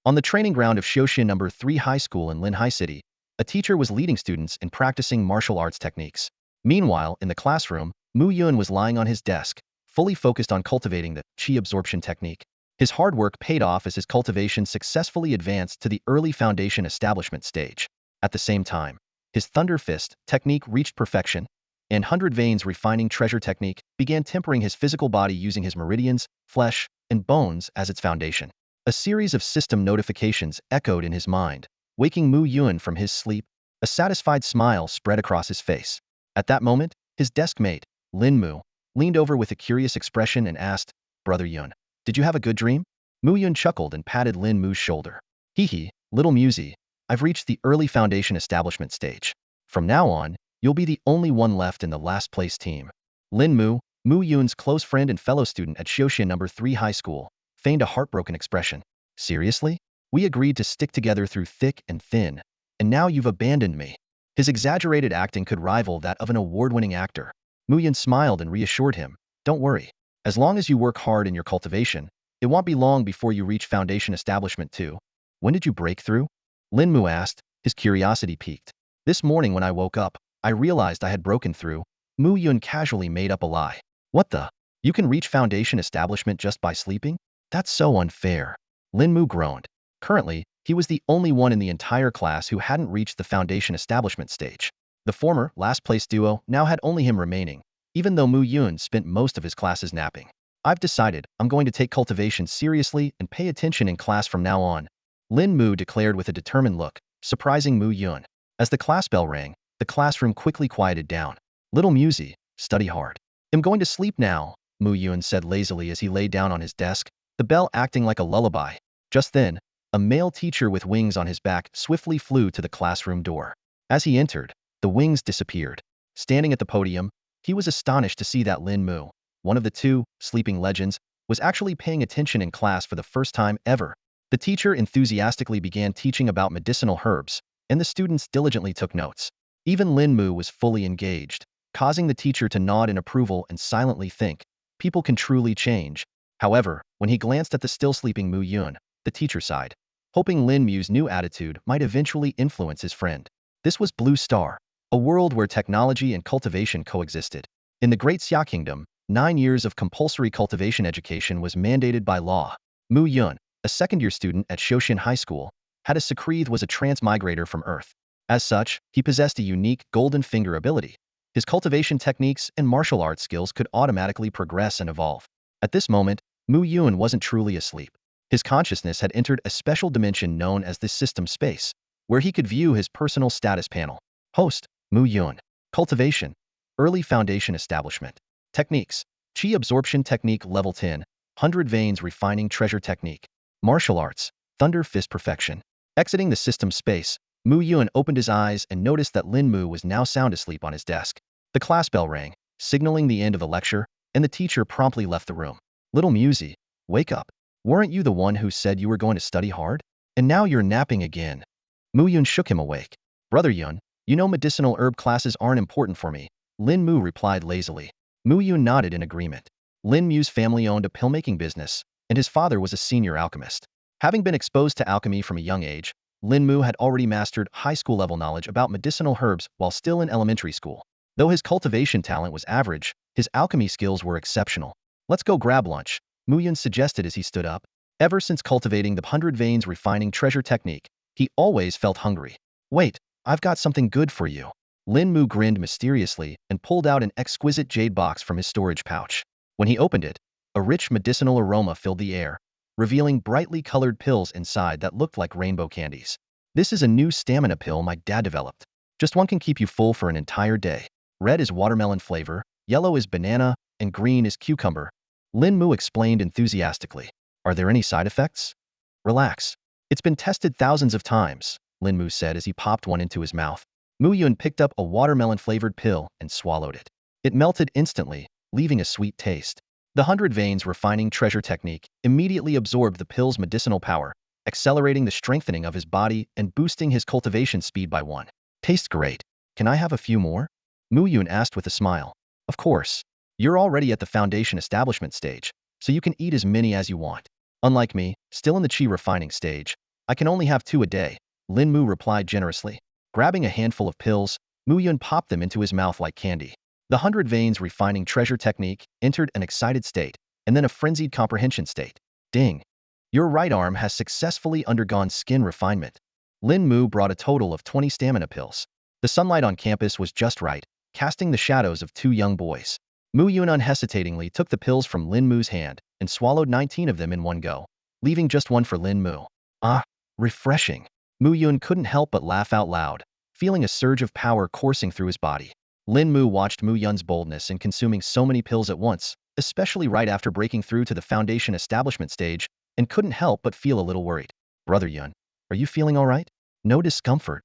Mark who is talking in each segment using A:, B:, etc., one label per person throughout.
A: On the training ground of Shoshin number 3 High School in Linhai City, a teacher was leading students in practicing martial arts techniques. Meanwhile, in the classroom, Mu Yun was lying on his desk, fully focused on cultivating the Qi absorption technique. His hard work paid off as his cultivation successfully advanced to the early foundation establishment stage. At the same time, his Thunder Fist technique reached perfection, and Hundred Veins refining treasure technique began tempering his physical body using his meridians, flesh, and bones as its foundation. A series of system notifications echoed in his mind, waking Mu Yun from his sleep. A satisfied smile spread across his face. At that moment, his desk mate, Lin Mu, leaned over with a curious expression and asked, "Brother Yun, did you have a good dream?" Mu Yun chuckled and patted Lin Mu's shoulder. "Hee hee, little Musy, I've reached the early foundation establishment stage. From now on, you'll be the only one left in the last place team." Lin Mu, Mu Yun's close friend and fellow student at Shoshin number 3 High School, feigned a heartbroken expression. "Seriously? We agreed to stick together through thick and thin, and now you've abandoned me." His exaggerated acting could rival that of an award-winning actor. Mu Yun smiled and reassured him, "Don't worry. As long as you work hard in your cultivation, it won't be long before you reach Foundation Establishment 2. When did you break through?" Lin Mu asked, his curiosity piqued. "This morning when I woke up, I realized I had broken through." Mu Yun casually made up a lie. "What the? You can reach Foundation Establishment just by sleeping? That's so unfair." Lin Mu groaned. Currently, he was the only one in the entire class who hadn't reached the Foundation Establishment stage. The former, last-place duo now had only him remaining, even though Mu Yun spent most of his classes napping. "I've decided I'm going to take cultivation seriously and pay attention in class from now on," Lin Mu declared with a determined look, surprising Mu Yun. As the class bell rang, the classroom quickly quieted down. "Little Musy, study hard." "I'm going to sleep now," Mu Yun said lazily as he lay down on his desk, the bell acting like a lullaby. Just then, a male teacher with wings on his back swiftly flew to the classroom door. As he entered, the wings disappeared. Standing at the podium, he was astonished to see that Lin Mu, one of the two sleeping legends, was actually paying attention in class for the first time ever. The teacher enthusiastically began teaching about medicinal herbs, and the students diligently took notes. Even Lin Mu was fully engaged, causing the teacher to nod in approval and silently think, "People can truly change." However, when he glanced at the still sleeping Mu Yun, the teacher sighed, hoping Lin Mu's new attitude might eventually influence his friend. This was Blue Star, a world where technology and cultivation coexisted. In the Great Xia Kingdom, 9 years of compulsory cultivation education was mandated by law. Mu Yun, a second-year student at Shoshin High School, had a secreth was a transmigrator from Earth. As such, he possessed a unique golden finger ability. His cultivation techniques and martial arts skills could automatically progress and evolve. At this moment, Mu Yun wasn't truly asleep. His consciousness had entered a special dimension known as the system space, where he could view his personal status panel. Host, Mu Yun. Cultivation. Early foundation establishment. Techniques. Qi absorption technique level 10. 100 veins refining treasure technique. Martial arts. Thunder fist perfection. Exiting the system space, Mu Yun opened his eyes and noticed that Lin Mu was now sound asleep on his desk. The class bell rang, signaling the end of the lecture, and the teacher promptly left the room. "Little Musy, wake up. Weren't you the one who said you were going to study hard? And now you're napping again." Mu Yun shook him awake. "Brother Yun, you know medicinal herb classes aren't important for me," Lin Mu replied lazily. Mu Yun nodded in agreement. Lin Mu's family owned a pill-making business, and his father was a senior alchemist. Having been exposed to alchemy from a young age, Lin Mu had already mastered high school level knowledge about medicinal herbs while still in elementary school. Though his cultivation talent was average, his alchemy skills were exceptional. "Let's go grab lunch," Mu Yun suggested as he stood up. Ever since cultivating the 100 veins refining treasure technique, he always felt hungry. "Wait, I've got something good for you." Lin Mu grinned mysteriously and pulled out an exquisite jade box from his storage pouch. When he opened it, a rich medicinal aroma filled the air, revealing brightly colored pills inside that looked like rainbow candies. "This is a new stamina pill my dad developed. Just one can keep you full for an entire day. Red is watermelon flavor, yellow is banana, and green is cucumber," Lin Mu explained enthusiastically. "Are there any side effects?" "Relax. It's been tested thousands of times," Lin Mu said as he popped one into his mouth. Mu Yun picked up a watermelon-flavored pill and swallowed it. It melted instantly, leaving a sweet taste. The 100 veins refining treasure technique immediately absorbed the pill's medicinal power, accelerating the strengthening of his body and boosting his cultivation speed by 1. "Tastes great. Can I have a few more?" Mu Yun asked with a smile. "Of course. You're already at the foundation establishment stage, so you can eat as many as you want. Unlike me, still in the Qi refining stage, I can only have 2 a day, Lin Mu replied generously. Grabbing a handful of pills, Mu Yun popped them into his mouth like candy. The 100 veins refining treasure technique entered an excited state, and then a frenzied comprehension state. Ding! Your right arm has successfully undergone skin refinement. Lin Mu brought a total of 20 stamina pills. The sunlight on campus was just right, casting the shadows of 2 young boys. Mu Yun unhesitatingly took the pills from Lin Mu's hand and swallowed 19 of them in one go, leaving just 1 for Lin Mu. Ah, refreshing. Mu Yun couldn't help but laugh out loud, feeling a surge of power coursing through his body. Lin Mu watched Mu Yun's boldness in consuming so many pills at once, especially right after breaking through to the foundation establishment stage, and couldn't help but feel a little worried. Brother Yun, are you feeling all right? No discomfort?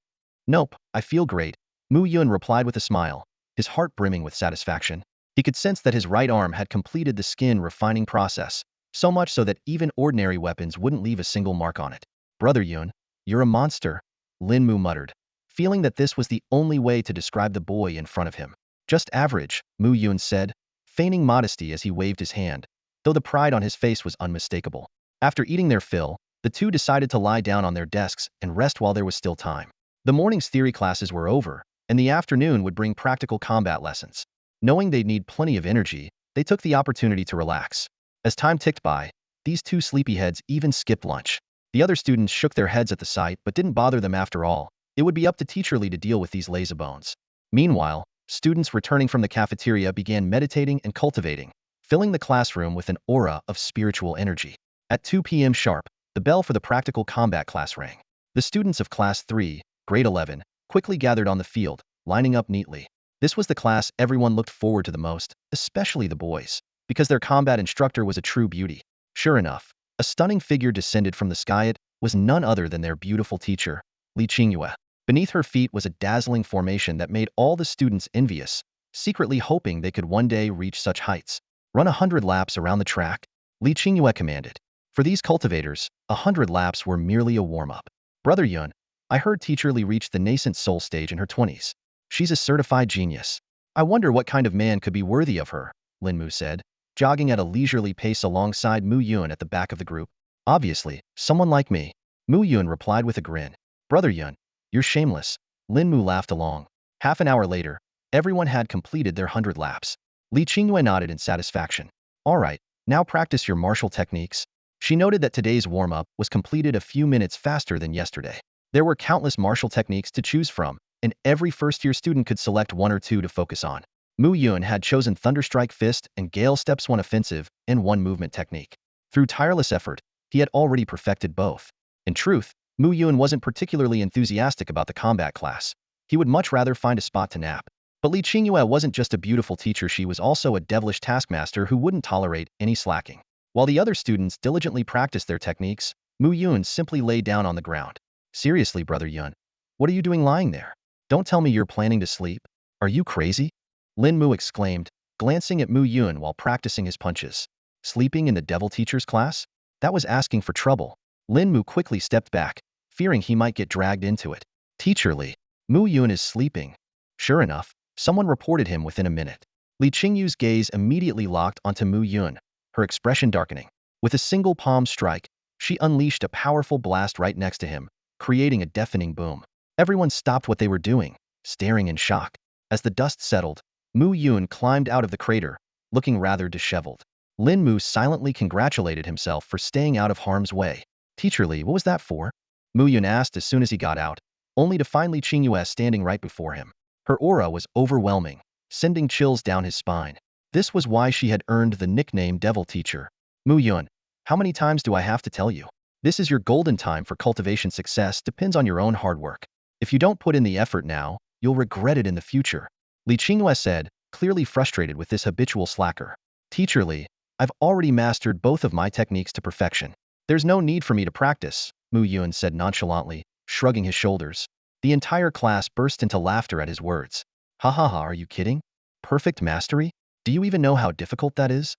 A: Nope, I feel great, Mu Yun replied with a smile, his heart brimming with satisfaction. He could sense that his right arm had completed the skin refining process, so much so that even ordinary weapons wouldn't leave a single mark on it. Brother Yun, you're a monster, Lin Mu muttered, feeling that this was the only way to describe the boy in front of him. Just average, Mu Yun said, feigning modesty as he waved his hand, though the pride on his face was unmistakable. After eating their fill, the two decided to lie down on their desks and rest while there was still time. The morning's theory classes were over, and the afternoon would bring practical combat lessons. Knowing they'd need plenty of energy, they took the opportunity to relax. As time ticked by, these 2 sleepyheads even skipped lunch. The other students shook their heads at the sight but didn't bother them after all. It would be up to Teacher Lee to deal with these lazybones. Meanwhile, students returning from the cafeteria began meditating and cultivating, filling the classroom with an aura of spiritual energy. At 2 p.m. sharp, the bell for the practical combat class rang. The students of Class 3, Grade 11, quickly gathered on the field, lining up neatly. This was the class everyone looked forward to the most, especially the boys, because their combat instructor was a true beauty. Sure enough, a stunning figure descended from the sky. It was none other than their beautiful teacher, Li Qingyue. Beneath her feet was a dazzling formation that made all the students envious, secretly hoping they could one day reach such heights. Run 100 laps around the track, Li Qingyue commanded. For these cultivators, 100 laps were merely a warm-up. Brother Yun, I heard Teacher Li reached the nascent soul stage in her 20s. She's a certified genius. I wonder what kind of man could be worthy of her, Lin Mu said, jogging at a leisurely pace alongside Mu Yun at the back of the group. Obviously, someone like me, Mu Yun replied with a grin. Brother Yun, you're shameless, Lin Mu laughed along. Half an hour later, everyone had completed their 100 laps. Li Qingyue nodded in satisfaction. All right, now practice your martial techniques. She noted that today's warm-up was completed a few minutes faster than yesterday. There were countless martial techniques to choose from, and every first-year student could select 1 or 2 to focus on. Mu Yun had chosen Thunderstrike Fist and Gale Steps 1 offensive and 1 movement technique. Through tireless effort, he had already perfected both. In truth, Mu Yun wasn't particularly enthusiastic about the combat class. He would much rather find a spot to nap. But Li Qingyue wasn't just a beautiful teacher, she was also a devilish taskmaster who wouldn't tolerate any slacking. While the other students diligently practiced their techniques, Mu Yun simply lay down on the ground. Seriously, Brother Yun, what are you doing lying there? Don't tell me you're planning to sleep. Are you crazy? Lin Mu exclaimed, glancing at Mu Yun while practicing his punches. Sleeping in the devil teacher's class? That was asking for trouble. Lin Mu quickly stepped back, fearing he might get dragged into it. Teacher Li, Mu Yun is sleeping. Sure enough, someone reported him within a minute. Li Qingyu's gaze immediately locked onto Mu Yun, her expression darkening. With a single palm strike, she unleashed a powerful blast right next to him, creating a deafening boom. Everyone stopped what they were doing, staring in shock. As the dust settled, Mu Yun climbed out of the crater, looking rather disheveled. Lin Mu silently congratulated himself for staying out of harm's way. Teacher Li, what was that for? Mu Yun asked as soon as he got out, only to find Li Qingyue standing right before him. Her aura was overwhelming, sending chills down his spine. This was why she had earned the nickname Devil Teacher. Mu Yun, how many times do I have to tell you? This is your golden time for cultivation. Success depends on your own hard work. If you don't put in the effort now, you'll regret it in the future. Li Qingyue said, clearly frustrated with this habitual slacker. Teacher Li, I've already mastered both of my techniques to perfection. There's no need for me to practice, Mu Yun said nonchalantly, shrugging his shoulders. The entire class burst into laughter at his words. Ha ha ha, are you kidding? Perfect mastery? Do you even know how difficult that is?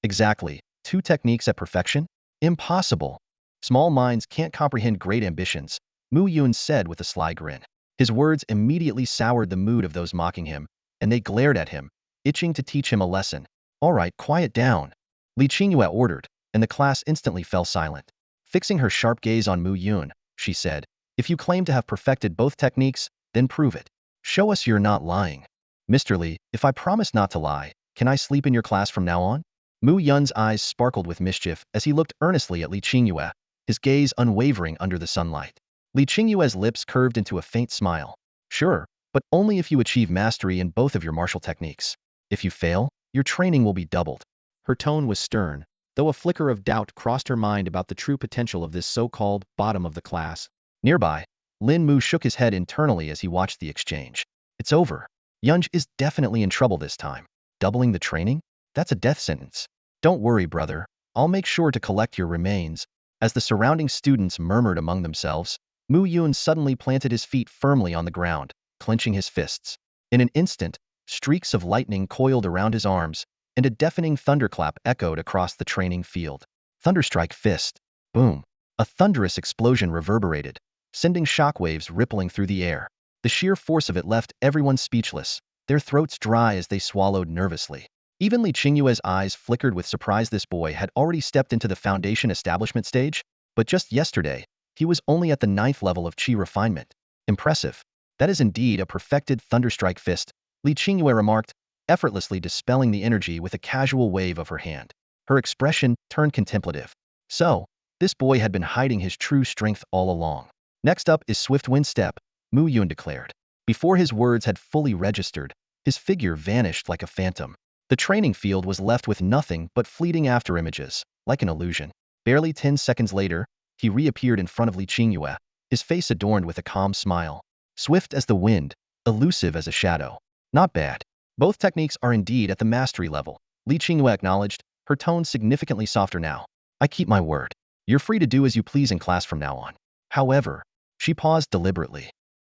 A: Exactly, 2 techniques at perfection? Impossible. Small minds can't comprehend great ambitions, Mu Yun said with a sly grin. His words immediately soured the mood of those mocking him, and they glared at him, itching to teach him a lesson. All right, quiet down, Li Qingyue ordered, and the class instantly fell silent. Fixing her sharp gaze on Mu Yun, she said. If you claim to have perfected both techniques, then prove it. Show us you're not lying. Mr. Li, if I promise not to lie, can I sleep in your class from now on? Mu Yun's eyes sparkled with mischief as he looked earnestly at Li Qingyue, his gaze unwavering under the sunlight. Li Qingyue's lips curved into a faint smile. Sure, but only if you achieve mastery in both of your martial techniques. If you fail, your training will be doubled. Her tone was stern, though a flicker of doubt crossed her mind about the true potential of this so-called bottom of the class. Nearby, Lin Mu shook his head internally as he watched the exchange. It's over. Yunj is definitely in trouble this time. Doubling the training? That's a death sentence. Don't worry, brother. I'll make sure to collect your remains. As the surrounding students murmured among themselves, Mu Yun suddenly planted his feet firmly on the ground, clenching his fists. In an instant, streaks of lightning coiled around his arms, and a deafening thunderclap echoed across the training field. Thunderstrike fist. Boom. A thunderous explosion reverberated, sending shockwaves rippling through the air. The sheer force of it left everyone speechless, their throats dry as they swallowed nervously. Even Li Qingyue's eyes flickered with surprise. This boy had already stepped into the foundation establishment stage, but just yesterday, he was only at the 9th level of Qi refinement. Impressive. That is indeed a perfected thunderstrike fist, Li Qingyue remarked, effortlessly dispelling the energy with a casual wave of her hand. Her expression turned contemplative. So, this boy had been hiding his true strength all along. Next up is Swift Wind Step, Mu Yun declared. Before his words had fully registered, his figure vanished like a phantom. The training field was left with nothing but fleeting afterimages, like an illusion. Barely 10 seconds later, he reappeared in front of Li Qingyue, his face adorned with a calm smile. Swift as the wind, elusive as a shadow. Not bad. Both techniques are indeed at the mastery level, Li Qingyue acknowledged, her tone significantly softer now. I keep my word. You're free to do as you please in class from now on. However, she paused deliberately.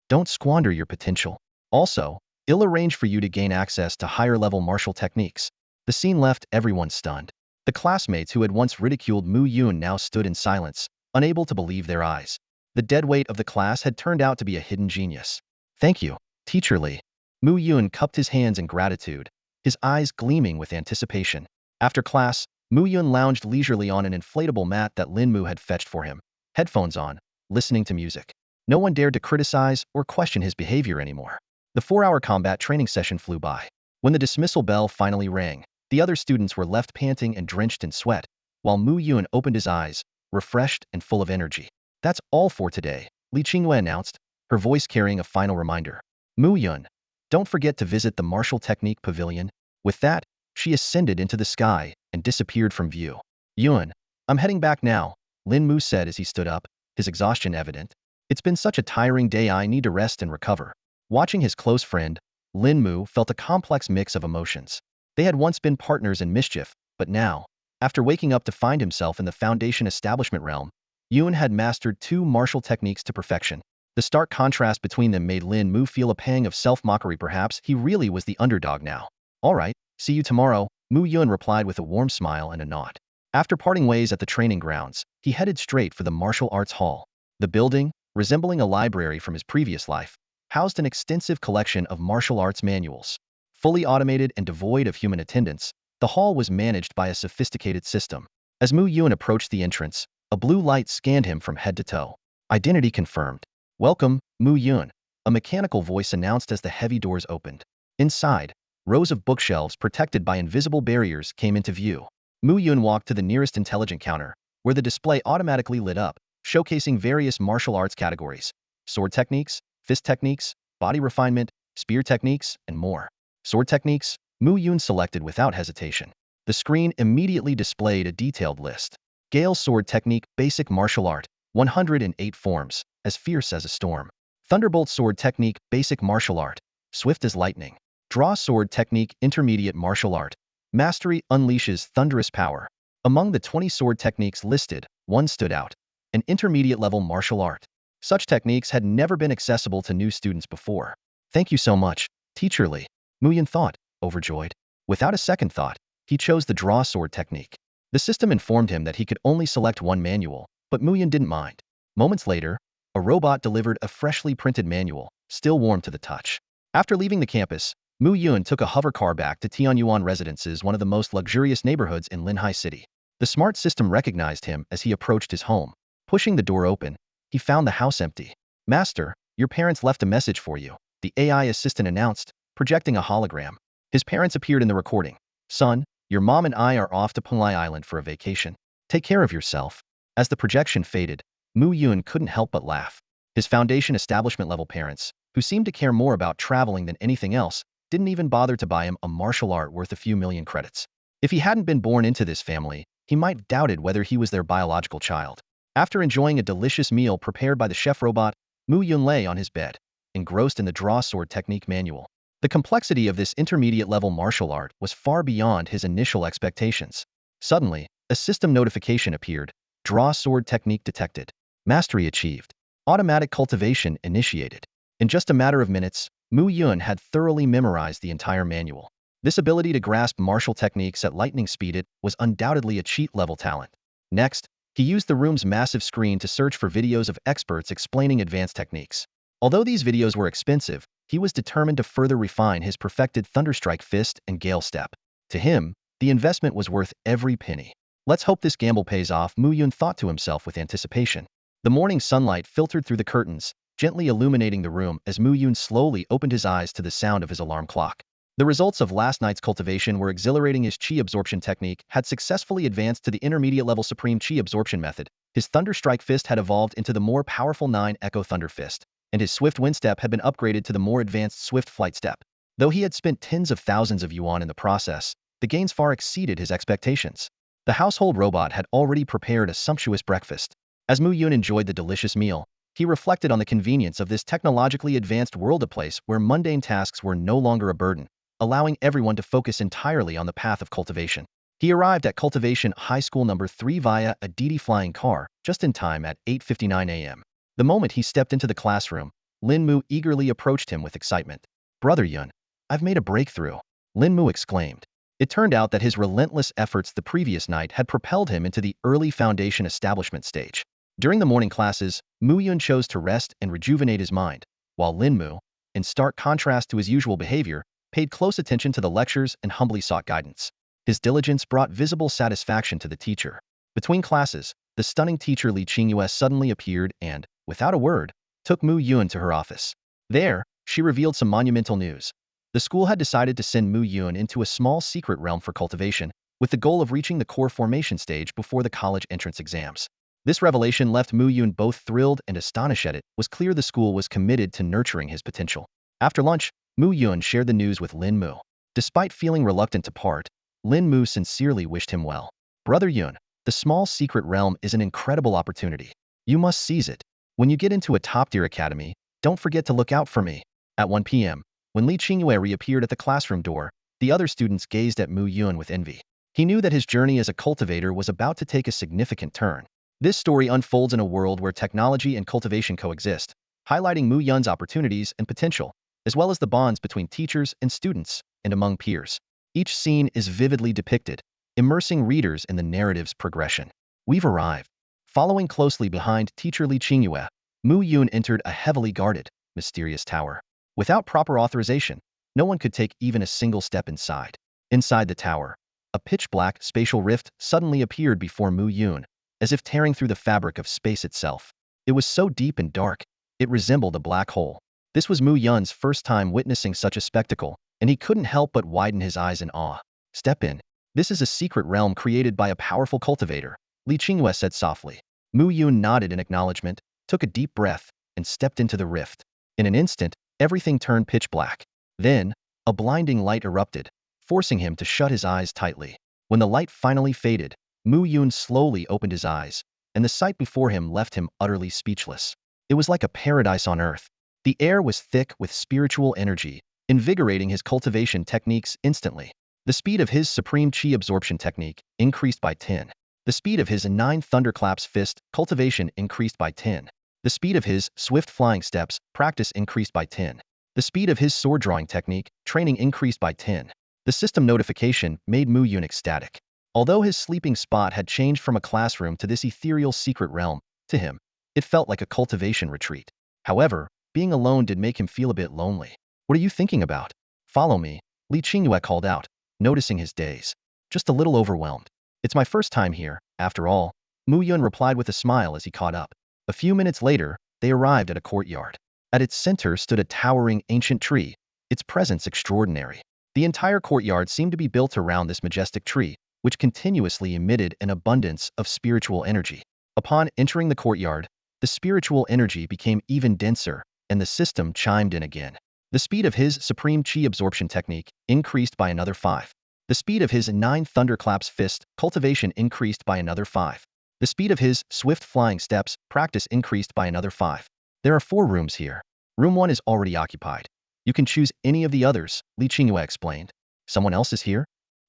A: Don't squander your potential. Also, it'll arrange for you to gain access to higher-level martial techniques. The scene left everyone stunned. The classmates who had once ridiculed Mu Yun now stood in silence, unable to believe their eyes. The deadweight of the class had turned out to be a hidden genius. Thank you, Teacher Li. Mu Yun cupped his hands in gratitude, his eyes gleaming with anticipation. After class, Mu Yun lounged leisurely on an inflatable mat that Lin Mu had fetched for him, headphones on, listening to music. No one dared to criticize or question his behavior anymore. The 4-hour combat training session flew by. When the dismissal bell finally rang, the other students were left panting and drenched in sweat, while Mu Yun opened his eyes, refreshed and full of energy. That's all for today, Li Qingyue announced, her voice carrying a final reminder. Mu Yun, don't forget to visit the Martial Technique Pavilion. With that, she ascended into the sky and disappeared from view. Yun, I'm heading back now, Lin Mu said as he stood up, his exhaustion evident. It's been such a tiring day, I need to rest and recover. Watching his close friend, Lin Mu felt a complex mix of emotions. They had once been partners in mischief, but now, after waking up to find himself in the Foundation establishment realm, Yun had mastered 2 martial techniques to perfection. The stark contrast between them made Lin Mu feel a pang of self-mockery. Perhaps he really was the underdog now. All right, see you tomorrow, Mu Yun replied with a warm smile and a nod. After parting ways at the training grounds, he headed straight for the martial arts hall. The building, resembling a library from his previous life, housed an extensive collection of martial arts manuals. Fully automated and devoid of human attendance, the hall was managed by a sophisticated system. As Mu Yun approached the entrance, a blue light scanned him from head to toe. Identity confirmed. Welcome, Mu Yun, a mechanical voice announced as the heavy doors opened. Inside, rows of bookshelves protected by invisible barriers came into view. Mu Yun walked to the nearest intelligent counter, where the display automatically lit up, showcasing various martial arts categories: sword techniques, fist techniques, body refinement, spear techniques, and more. Sword techniques, Mu Yun selected without hesitation. The screen immediately displayed a detailed list. Gale sword technique, basic martial art, 108 forms, as fierce as a storm. Thunderbolt sword technique, basic martial art, swift as lightning. Draw sword technique, intermediate martial art. Mastery unleashes thunderous power. Among the 20 sword techniques listed, one stood out: an intermediate level martial art. Such techniques had never been accessible to new students before. Thank you so much, Teacher Li, Mu Yun thought, overjoyed. Without a second thought, he chose the draw sword technique. The system informed him that he could only select one manual, but Mu Yun didn't mind. Moments later, a robot delivered a freshly printed manual, still warm to the touch. After leaving the campus, Mu Yun took a hover car back to Tianyuan Residences, one of the most luxurious neighborhoods in Linhai City. The smart system recognized him as he approached his home. Pushing the door open, he found the house empty. Master, your parents left a message for you, the AI assistant announced, projecting a hologram. His parents appeared in the recording. Son, your mom and I are off to Punlai Island for a vacation. Take care of yourself. As the projection faded, Mu Yun couldn't help but laugh. His Foundation establishment level parents, who seemed to care more about traveling than anything else, didn't even bother to buy him a martial art worth a few million credits. If he hadn't been born into this family, he might doubted whether he was their biological child. After enjoying a delicious meal prepared by the chef robot, Mu Yun lay on his bed, engrossed in the draw sword technique manual. The complexity of this intermediate-level martial art was far beyond his initial expectations. Suddenly, a system notification appeared. Draw sword technique detected. Mastery achieved. Automatic cultivation initiated. In just a matter of minutes, Mu Yun had thoroughly memorized the entire manual. This ability to grasp martial techniques at lightning speed was undoubtedly a cheat-level talent. Next, he used the room's massive screen to search for videos of experts explaining advanced techniques. Although these videos were expensive, he was determined to further refine his perfected Thunderstrike Fist and Gale Step. To him, the investment was worth every penny. Let's hope this gamble pays off, Mu Yun thought to himself with anticipation. The morning sunlight filtered through the curtains, gently illuminating the room as Mu Yun slowly opened his eyes to the sound of his alarm clock. The results of last night's cultivation were exhilarating. His Chi absorption technique had successfully advanced to the intermediate-level Supreme Chi absorption method. His Thunderstrike Fist had evolved into the more powerful 9 Echo Thunder Fist, and his Swift Wind Step had been upgraded to the more advanced Swift Flight Step. Though he had spent tens of thousands of yuan in the process, the gains far exceeded his expectations. The household robot had already prepared a sumptuous breakfast. As Mu Yun enjoyed the delicious meal, he reflected on the convenience of this technologically advanced world, a place where mundane tasks were no longer a burden, allowing everyone to focus entirely on the path of cultivation. He arrived at Cultivation High School number 3 via a DD flying car, just in time at 8:59 a.m. The moment he stepped into the classroom, Lin Mu eagerly approached him with excitement. Brother Yun, I've made a breakthrough, Lin Mu exclaimed. It turned out that his relentless efforts the previous night had propelled him into the early Foundation establishment stage. During the morning classes, Mu Yun chose to rest and rejuvenate his mind, while Lin Mu, in stark contrast to his usual behavior, paid close attention to the lectures and humbly sought guidance. His diligence brought visible satisfaction to the teacher. Between classes, the stunning teacher Li Qingyue suddenly appeared and, without a word, took Mu Yun to her office. There, she revealed some monumental news. The school had decided to send Mu Yun into a small secret realm for cultivation, with the goal of reaching the core formation stage before the college entrance exams. This revelation left Mu Yun both thrilled and astonished. It was clear the school was committed to nurturing his potential. After lunch, Mu Yun shared the news with Lin Mu. Despite feeling reluctant to part, Lin Mu sincerely wished him well. Brother Yun, the small secret realm is an incredible opportunity. You must seize it. When you get into a top-tier academy, don't forget to look out for me. At 1 p.m., when Li Qingyue reappeared at the classroom door, the other students gazed at Mu Yun with envy. He knew that his journey as a cultivator was about to take a significant turn. This story unfolds in a world where technology and cultivation coexist, highlighting Mu Yun's opportunities and potential, as well as the bonds between teachers and students, and among peers. Each scene is vividly depicted, immersing readers in the narrative's progression. We've arrived. Following closely behind teacher Li Qingyue, Mu Yun entered a heavily guarded, mysterious tower. Without proper authorization, no one could take even a single step inside. Inside the tower, a pitch-black spatial rift suddenly appeared before Mu Yun, as if tearing through the fabric of space itself. It was so deep and dark, it resembled a black hole. This was Mu Yun's first time witnessing such a spectacle, and he couldn't help but widen his eyes in awe. Step in. This is a secret realm created by a powerful cultivator, Li Qingyue said softly. Mu Yun nodded in acknowledgement, took a deep breath, and stepped into the rift. In an instant, everything turned pitch black. Then, a blinding light erupted, forcing him to shut his eyes tightly. When the light finally faded, Mu Yun slowly opened his eyes, and the sight before him left him utterly speechless. It was like a paradise on earth. The air was thick with spiritual energy, invigorating his cultivation techniques instantly. The speed of his Supreme Chi absorption technique increased by 10. The speed of his 9 Thunderclaps Fist cultivation increased by 10. The speed of his Swift Flying Steps practice increased by 10. The speed of his sword drawing technique training increased by 10. The system notification made Mu Yun ecstatic. Although his sleeping spot had changed from a classroom to this ethereal secret realm, to him, it felt like a cultivation retreat. However, being alone did make him feel a bit lonely. What are you thinking about? Follow me, Li Qingyue called out, noticing his daze. Just a little overwhelmed. It's my first time here, after all, Mu Yun replied with a smile as he caught up. A few minutes later, they arrived at a courtyard. At its center stood a towering ancient tree, its presence extraordinary. The entire courtyard seemed to be built around this majestic tree, which continuously emitted an abundance of spiritual energy. Upon entering the courtyard, the spiritual energy became even denser, and the system chimed in again. The speed of his supreme chi absorption technique increased by another 5. The speed of his 9 thunderclaps fist cultivation increased by another 5. The speed of his swift flying steps practice increased by another 5. There are 4 rooms here. Room 1 is already occupied. You can choose any of the others, Li Qingyue explained. Someone else is here?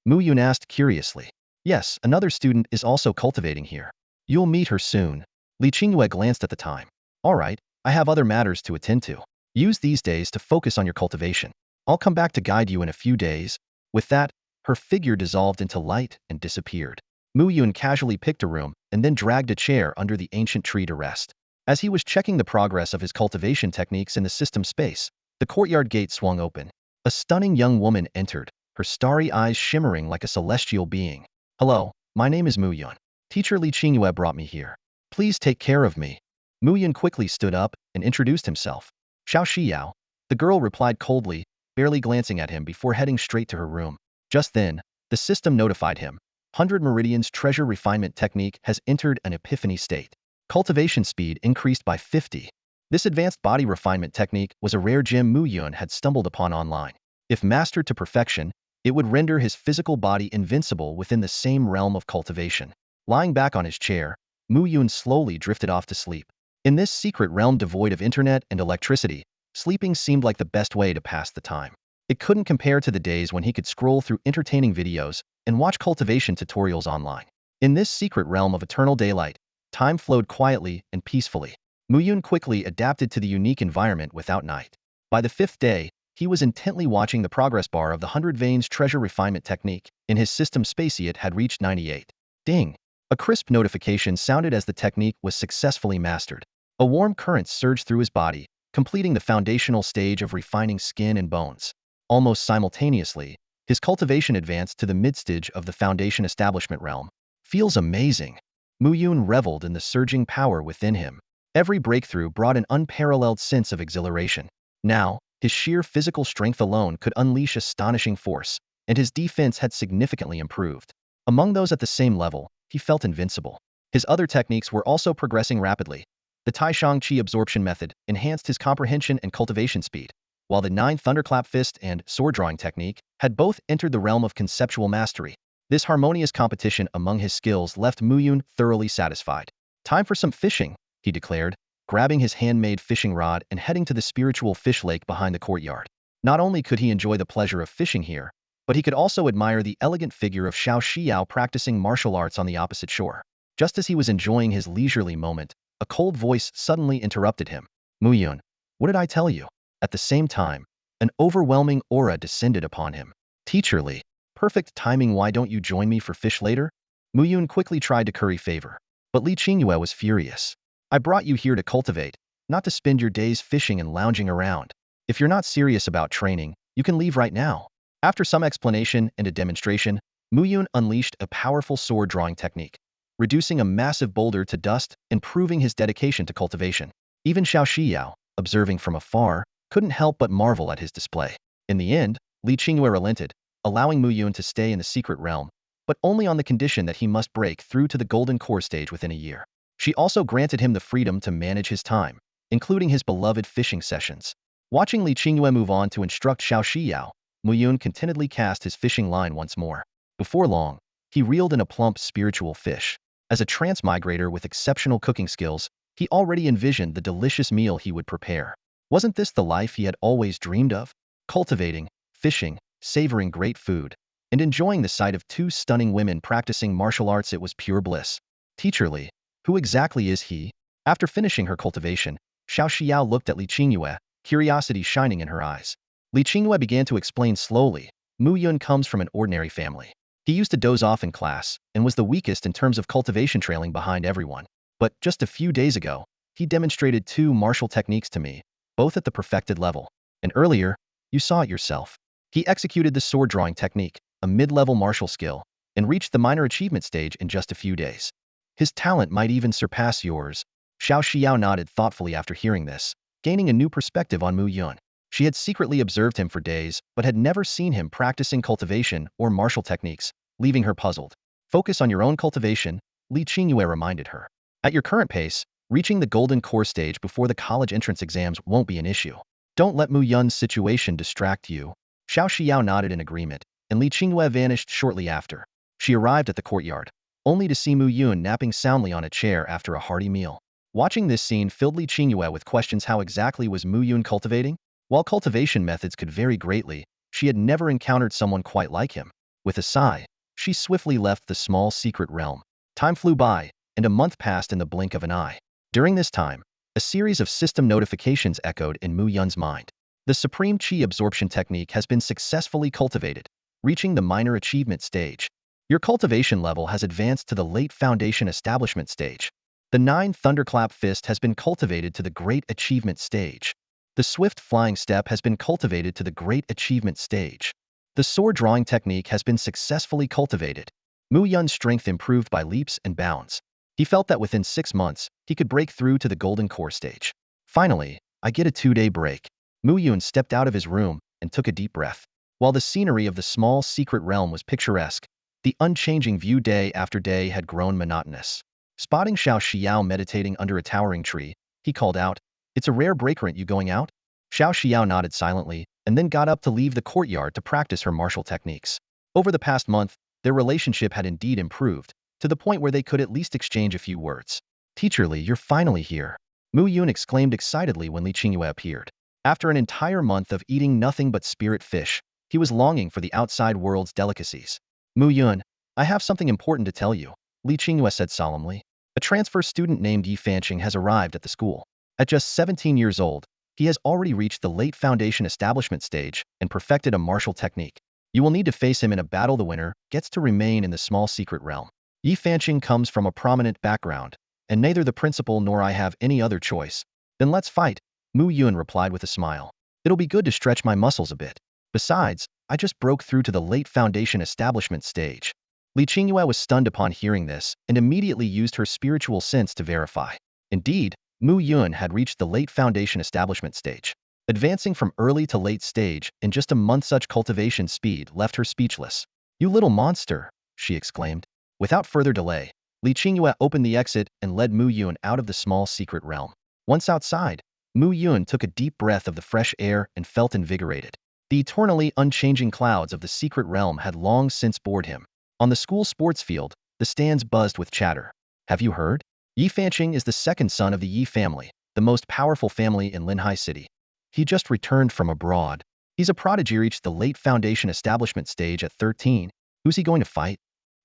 A: Mu Yun asked curiously. Yes, another student is also cultivating here. You'll meet her soon. Li Qingyue glanced at the time. All right, I have other matters to attend to. Use these days to focus on your cultivation. I'll come back to guide you in a few days. With that, her figure dissolved into light and disappeared. Mu Yun casually picked a room and then dragged a chair under the ancient tree to rest. As he was checking the progress of his cultivation techniques in the system space, the courtyard gate swung open. A stunning young woman entered, her starry eyes shimmering like a celestial being. Hello, my name is Mu Yun. Teacher Li Qingyue brought me here. Please take care of me. Mu Yun quickly stood up and introduced himself. Shao Xiao. The girl replied coldly, barely glancing at him before heading straight to her room. Just then, the system notified him. 100 Meridian's treasure refinement technique has entered an epiphany state. Cultivation speed increased by 50. This advanced body refinement technique was a rare gem Mu Yun had stumbled upon online. If mastered to perfection, it would render his physical body invincible within the same realm of cultivation. Lying back on his chair, Mu Yun slowly drifted off to sleep. In this secret realm devoid of internet and electricity, sleeping seemed like the best way to pass the time. It couldn't compare to the days when he could scroll through entertaining videos and watch cultivation tutorials online. In this secret realm of eternal daylight, time flowed quietly and peacefully. Mu Yun quickly adapted to the unique environment without night. By the 5th day, he was intently watching the progress bar of the 100 Veins treasure refinement technique. In his system spacey it had reached 98. Ding! A crisp notification sounded as the technique was successfully mastered. A warm current surged through his body, completing the foundational stage of refining skin and bones. Almost simultaneously, his cultivation advanced to the mid-stage of the foundation establishment realm. Feels amazing. Mu Yun reveled in the surging power within him. Every breakthrough brought an unparalleled sense of exhilaration. Now, his sheer physical strength alone could unleash astonishing force, and his defense had significantly improved. Among those at the same level, he felt invincible. His other techniques were also progressing rapidly. The Taishang Qi absorption method enhanced his comprehension and cultivation speed, while the 9 thunderclap fist and sword drawing technique had both entered the realm of conceptual mastery. This harmonious competition among his skills left Mu Yun thoroughly satisfied. Time for some fishing, he declared, grabbing his handmade fishing rod and heading to the spiritual fish lake behind the courtyard. Not only could he enjoy the pleasure of fishing here, but he could also admire the elegant figure of Shao Xiao practicing martial arts on the opposite shore. Just as he was enjoying his leisurely moment, a cold voice suddenly interrupted him. Mu Yun, what did I tell you? At the same time, an overwhelming aura descended upon him. Teacher Li, perfect timing, why don't you join me for fish later? Mu Yun quickly tried to curry favor, but Li Qingyue was furious. I brought you here to cultivate, not to spend your days fishing and lounging around. If you're not serious about training, you can leave right now. After some explanation and a demonstration, Mu Yun unleashed a powerful sword drawing technique, reducing a massive boulder to dust and proving his dedication to cultivation. Even Shao Xiao, observing from afar, couldn't help but marvel at his display. In the end, Li Qingyue relented, allowing Mu Yun to stay in the secret realm, but only on the condition that he must break through to the golden core stage within a year. She also granted him the freedom to manage his time, including his beloved fishing sessions. Watching Li Qingyue move on to instruct Shao Xiao, Mu Yun contentedly cast his fishing line once more. Before long, he reeled in a plump spiritual fish. As a transmigrator with exceptional cooking skills, he already envisioned the delicious meal he would prepare. Wasn't this the life he had always dreamed of? Cultivating, fishing, savoring great food, and enjoying the sight of 2 stunning women practicing martial arts, it was pure bliss. Teacher Li, who exactly is he? After finishing her cultivation, Shao Xiao looked at Li Qingyue, curiosity shining in her eyes. Li Qingyue began to explain slowly. Mu Yun comes from an ordinary family. He used to doze off in class and was the weakest in terms of cultivation, trailing behind everyone. But just a few days ago, he demonstrated 2 martial techniques to me, both at the perfected level. And earlier, you saw it yourself. He executed the sword drawing technique, a mid-level martial skill, and reached the minor achievement stage in just a few days. His talent might even surpass yours. Shao Xiao nodded thoughtfully after hearing this, gaining a new perspective on Mu Yun. She had secretly observed him for days, but had never seen him practicing cultivation or martial techniques, leaving her puzzled. Focus on your own cultivation, Li Qingyue reminded her. At your current pace, reaching the golden core stage before the college entrance exams won't be an issue. Don't let Mu Yun's situation distract you. Shao Xiao nodded in agreement, and Li Qingyue vanished shortly after. She arrived at the courtyard, only to see Mu Yun napping soundly on a chair after a hearty meal. Watching this scene filled Li Qingyue with questions. How exactly was Mu Yun cultivating? While cultivation methods could vary greatly, she had never encountered someone quite like him. With a sigh, she swiftly left the small secret realm. Time flew by, and a month passed in the blink of an eye. During this time, a series of system notifications echoed in Mu Yun's mind. The Supreme Qi absorption technique has been successfully cultivated, reaching the minor achievement stage. Your cultivation level has advanced to the late foundation establishment stage. The 9 thunderclap fist has been cultivated to the great achievement stage. The swift flying step has been cultivated to the great achievement stage. The sword drawing technique has been successfully cultivated. Mu Yun's strength improved by leaps and bounds. He felt that within 6 months, he could break through to the golden core stage. Finally, I get a 2-day break. Mu Yun stepped out of his room and took a deep breath. While the scenery of the small secret realm was picturesque, the unchanging view day after day had grown monotonous. Spotting Shao Xiao meditating under a towering tree, he called out, "It's a rare break, aren't you going out?" Shao Xiao nodded silently and then got up to leave the courtyard to practice her martial techniques. Over the past month, their relationship had indeed improved, to the point where they could at least exchange a few words. "Teacher Li, you're finally here," Mu Yun exclaimed excitedly when Li Qingyue appeared. After an entire month of eating nothing but spirit fish, he was longing for the outside world's delicacies. "Mu Yun, I have something important to tell you," Li Qingyue said solemnly. "A transfer student named Yi Fanqing has arrived at the school. At just 17 years old, he has already reached the late foundation establishment stage and perfected a martial technique. You will need to face him in a battle. The winner gets to remain in the small secret realm." Yi Fanqing comes from a prominent background, and neither the principal nor I have any other choice. "Then let's fight," Mu Yun replied with a smile. "It'll be good to stretch my muscles a bit. Besides, I just broke through to the late foundation establishment stage." Li Qingyue was stunned upon hearing this and immediately used her spiritual sense to verify. Indeed, Mu Yun had reached the late foundation establishment stage. Advancing from early to late stage in just a month, such cultivation speed left her speechless. "You little monster," she exclaimed. Without further delay, Li Qingyue opened the exit and led Mu Yun out of the small secret realm. Once outside, Mu Yun took a deep breath of the fresh air and felt invigorated. The eternally unchanging clouds of the secret realm had long since bored him. On the school sports field, the stands buzzed with chatter. "Have you heard? Yi Fanqing is the second son of the Yi family, the most powerful family in Linhai City. He just returned from abroad. He's a prodigy, reached the late foundation establishment stage at 13. Who's he going to fight?"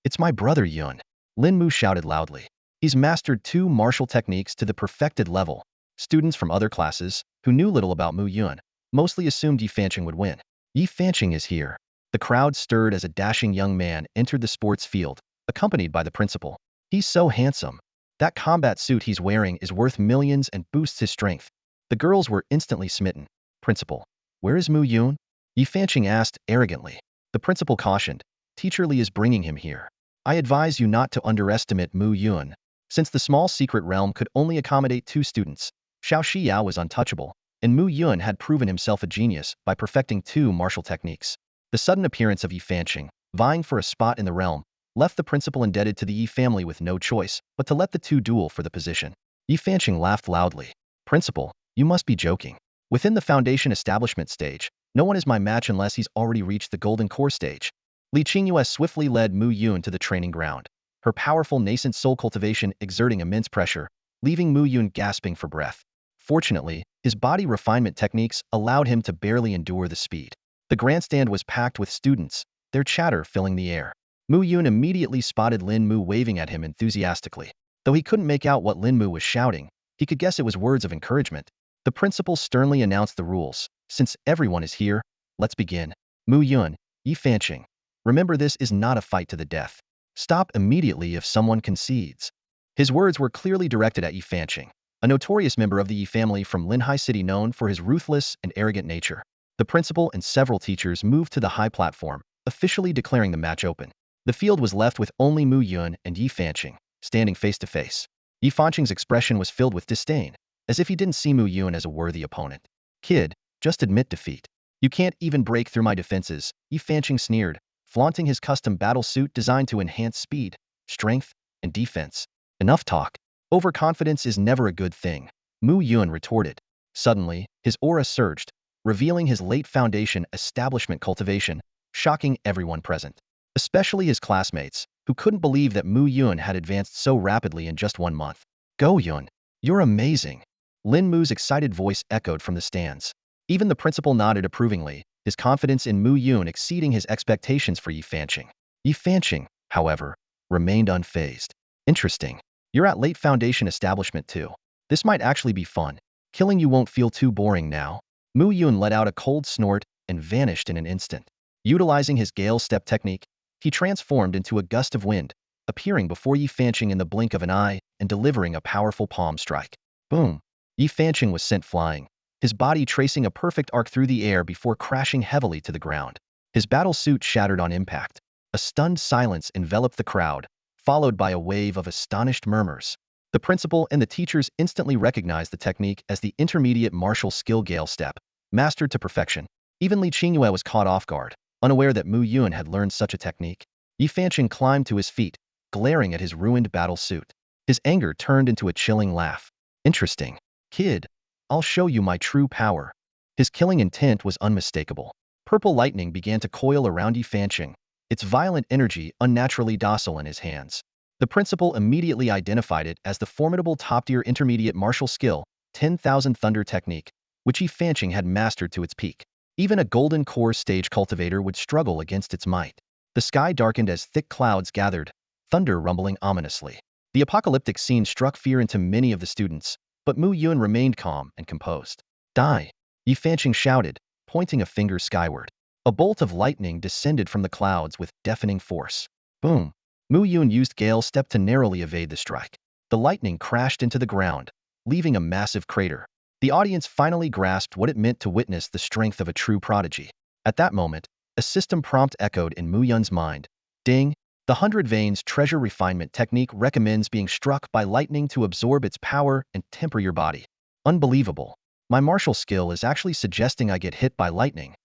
A: "It's my brother Yun," Lin Mu shouted loudly. "He's mastered 2 martial techniques to the perfected level." Students from other classes, who knew little about Mu Yun, mostly assumed Yi Fanqing would win. "Yi Fanqing is here." The crowd stirred as a dashing young man entered the sports field, accompanied by the principal. "He's so handsome. That combat suit he's wearing is worth millions and boosts his strength." The girls were instantly smitten. "Principal, where is Mu Yun?" Yi Fanqing asked arrogantly. The principal cautioned, "Teacher Li is bringing him here. I advise you not to underestimate Mu Yun." Since the small secret realm could only accommodate 2 students, Shao Xiao was untouchable, and Mu Yun had proven himself a genius by perfecting 2 martial techniques. The sudden appearance of Yi Fanqing, vying for a spot in the realm, left the principal indebted to the Yi family with no choice but to let the 2 duel for the position. Yi Fanqing laughed loudly. "Principal, you must be joking. Within the foundation establishment stage, no one is my match unless he's already reached the golden core stage." Li Qingyue swiftly led Mu Yun to the training ground, her powerful nascent soul cultivation exerting immense pressure, leaving Mu Yun gasping for breath. Fortunately, his body refinement techniques allowed him to barely endure the speed. The grandstand was packed with students, their chatter filling the air. Mu Yun immediately spotted Lin Mu waving at him enthusiastically. Though he couldn't make out what Lin Mu was shouting, he could guess it was words of encouragement. The principal sternly announced the rules. "Since everyone is here, let's begin. Mu Yun, Yi Fanqing. Remember, this is not a fight to the death. Stop immediately if someone concedes." His words were clearly directed at Yi Fanqing, a notorious member of the Yi family from Linhai City known for his ruthless and arrogant nature. The principal and several teachers moved to the high platform, officially declaring the match open. The field was left with only Mu Yun and Yi Fanqing, standing face to face. Yi Fanqing's expression was filled with disdain, as if he didn't see Mu Yun as a worthy opponent. Kid, just admit defeat. You can't even break through my defenses, Yi Fanqing sneered, flaunting his custom battle suit designed to enhance speed, strength, and defense. Enough talk. Overconfidence is never a good thing, Mu Yun retorted. Suddenly, his aura surged, revealing his late foundation establishment cultivation, shocking everyone present. Especially his classmates, who couldn't believe that Mu Yun had advanced so rapidly in just 1 month. Go Yun! You're amazing! Lin Mu's excited voice echoed from the stands. Even the principal nodded approvingly, his confidence in Mu Yun exceeding his expectations for Yi Fanqing. Yi Fanqing, however, remained unfazed. Interesting. You're at late foundation establishment too. This might actually be fun. Killing you won't feel too boring now. Mu Yun let out a cold snort and vanished in an instant. Utilizing his Gale Step technique, he transformed into a gust of wind, appearing before Yi Fanqing in the blink of an eye and delivering a powerful palm strike. Boom! Yi Fanqing was sent flying, his body tracing a perfect arc through the air before crashing heavily to the ground. His battle suit shattered on impact. A stunned silence enveloped the crowd, followed by a wave of astonished murmurs. The principal and the teachers instantly recognized the technique as the intermediate martial skill Gale Step, mastered to perfection. Even Li Qingyue was caught off guard, unaware that Mu Yun had learned such a technique. Yi Fanqing climbed to his feet, glaring at his ruined battle suit. His anger turned into a chilling laugh. Interesting. Kid, I'll show you my true power. His killing intent was unmistakable. Purple lightning began to coil around Yi Fanqing, its violent energy unnaturally docile in his hands. The principal immediately identified it as the formidable top-tier intermediate martial skill, 10,000 Thunder Technique, which Yi Fanqing had mastered to its peak. Even a golden core stage cultivator would struggle against its might. The sky darkened as thick clouds gathered, thunder rumbling ominously. The apocalyptic scene struck fear into many of the students, but Mu Yun remained calm and composed. Die! Yi Fanqing shouted, pointing a finger skyward. A bolt of lightning descended from the clouds with deafening force. Boom! Mu Yun used Gale Step to narrowly evade the strike. The lightning crashed into the ground, leaving a massive crater. The audience finally grasped what it meant to witness the strength of a true prodigy. At that moment, a system prompt echoed in Mu Yun's mind. Ding! The 100 Veins Treasure Refinement Technique recommends being struck by lightning to absorb its power and temper your body. Unbelievable. My martial skill is actually suggesting I get hit by lightning.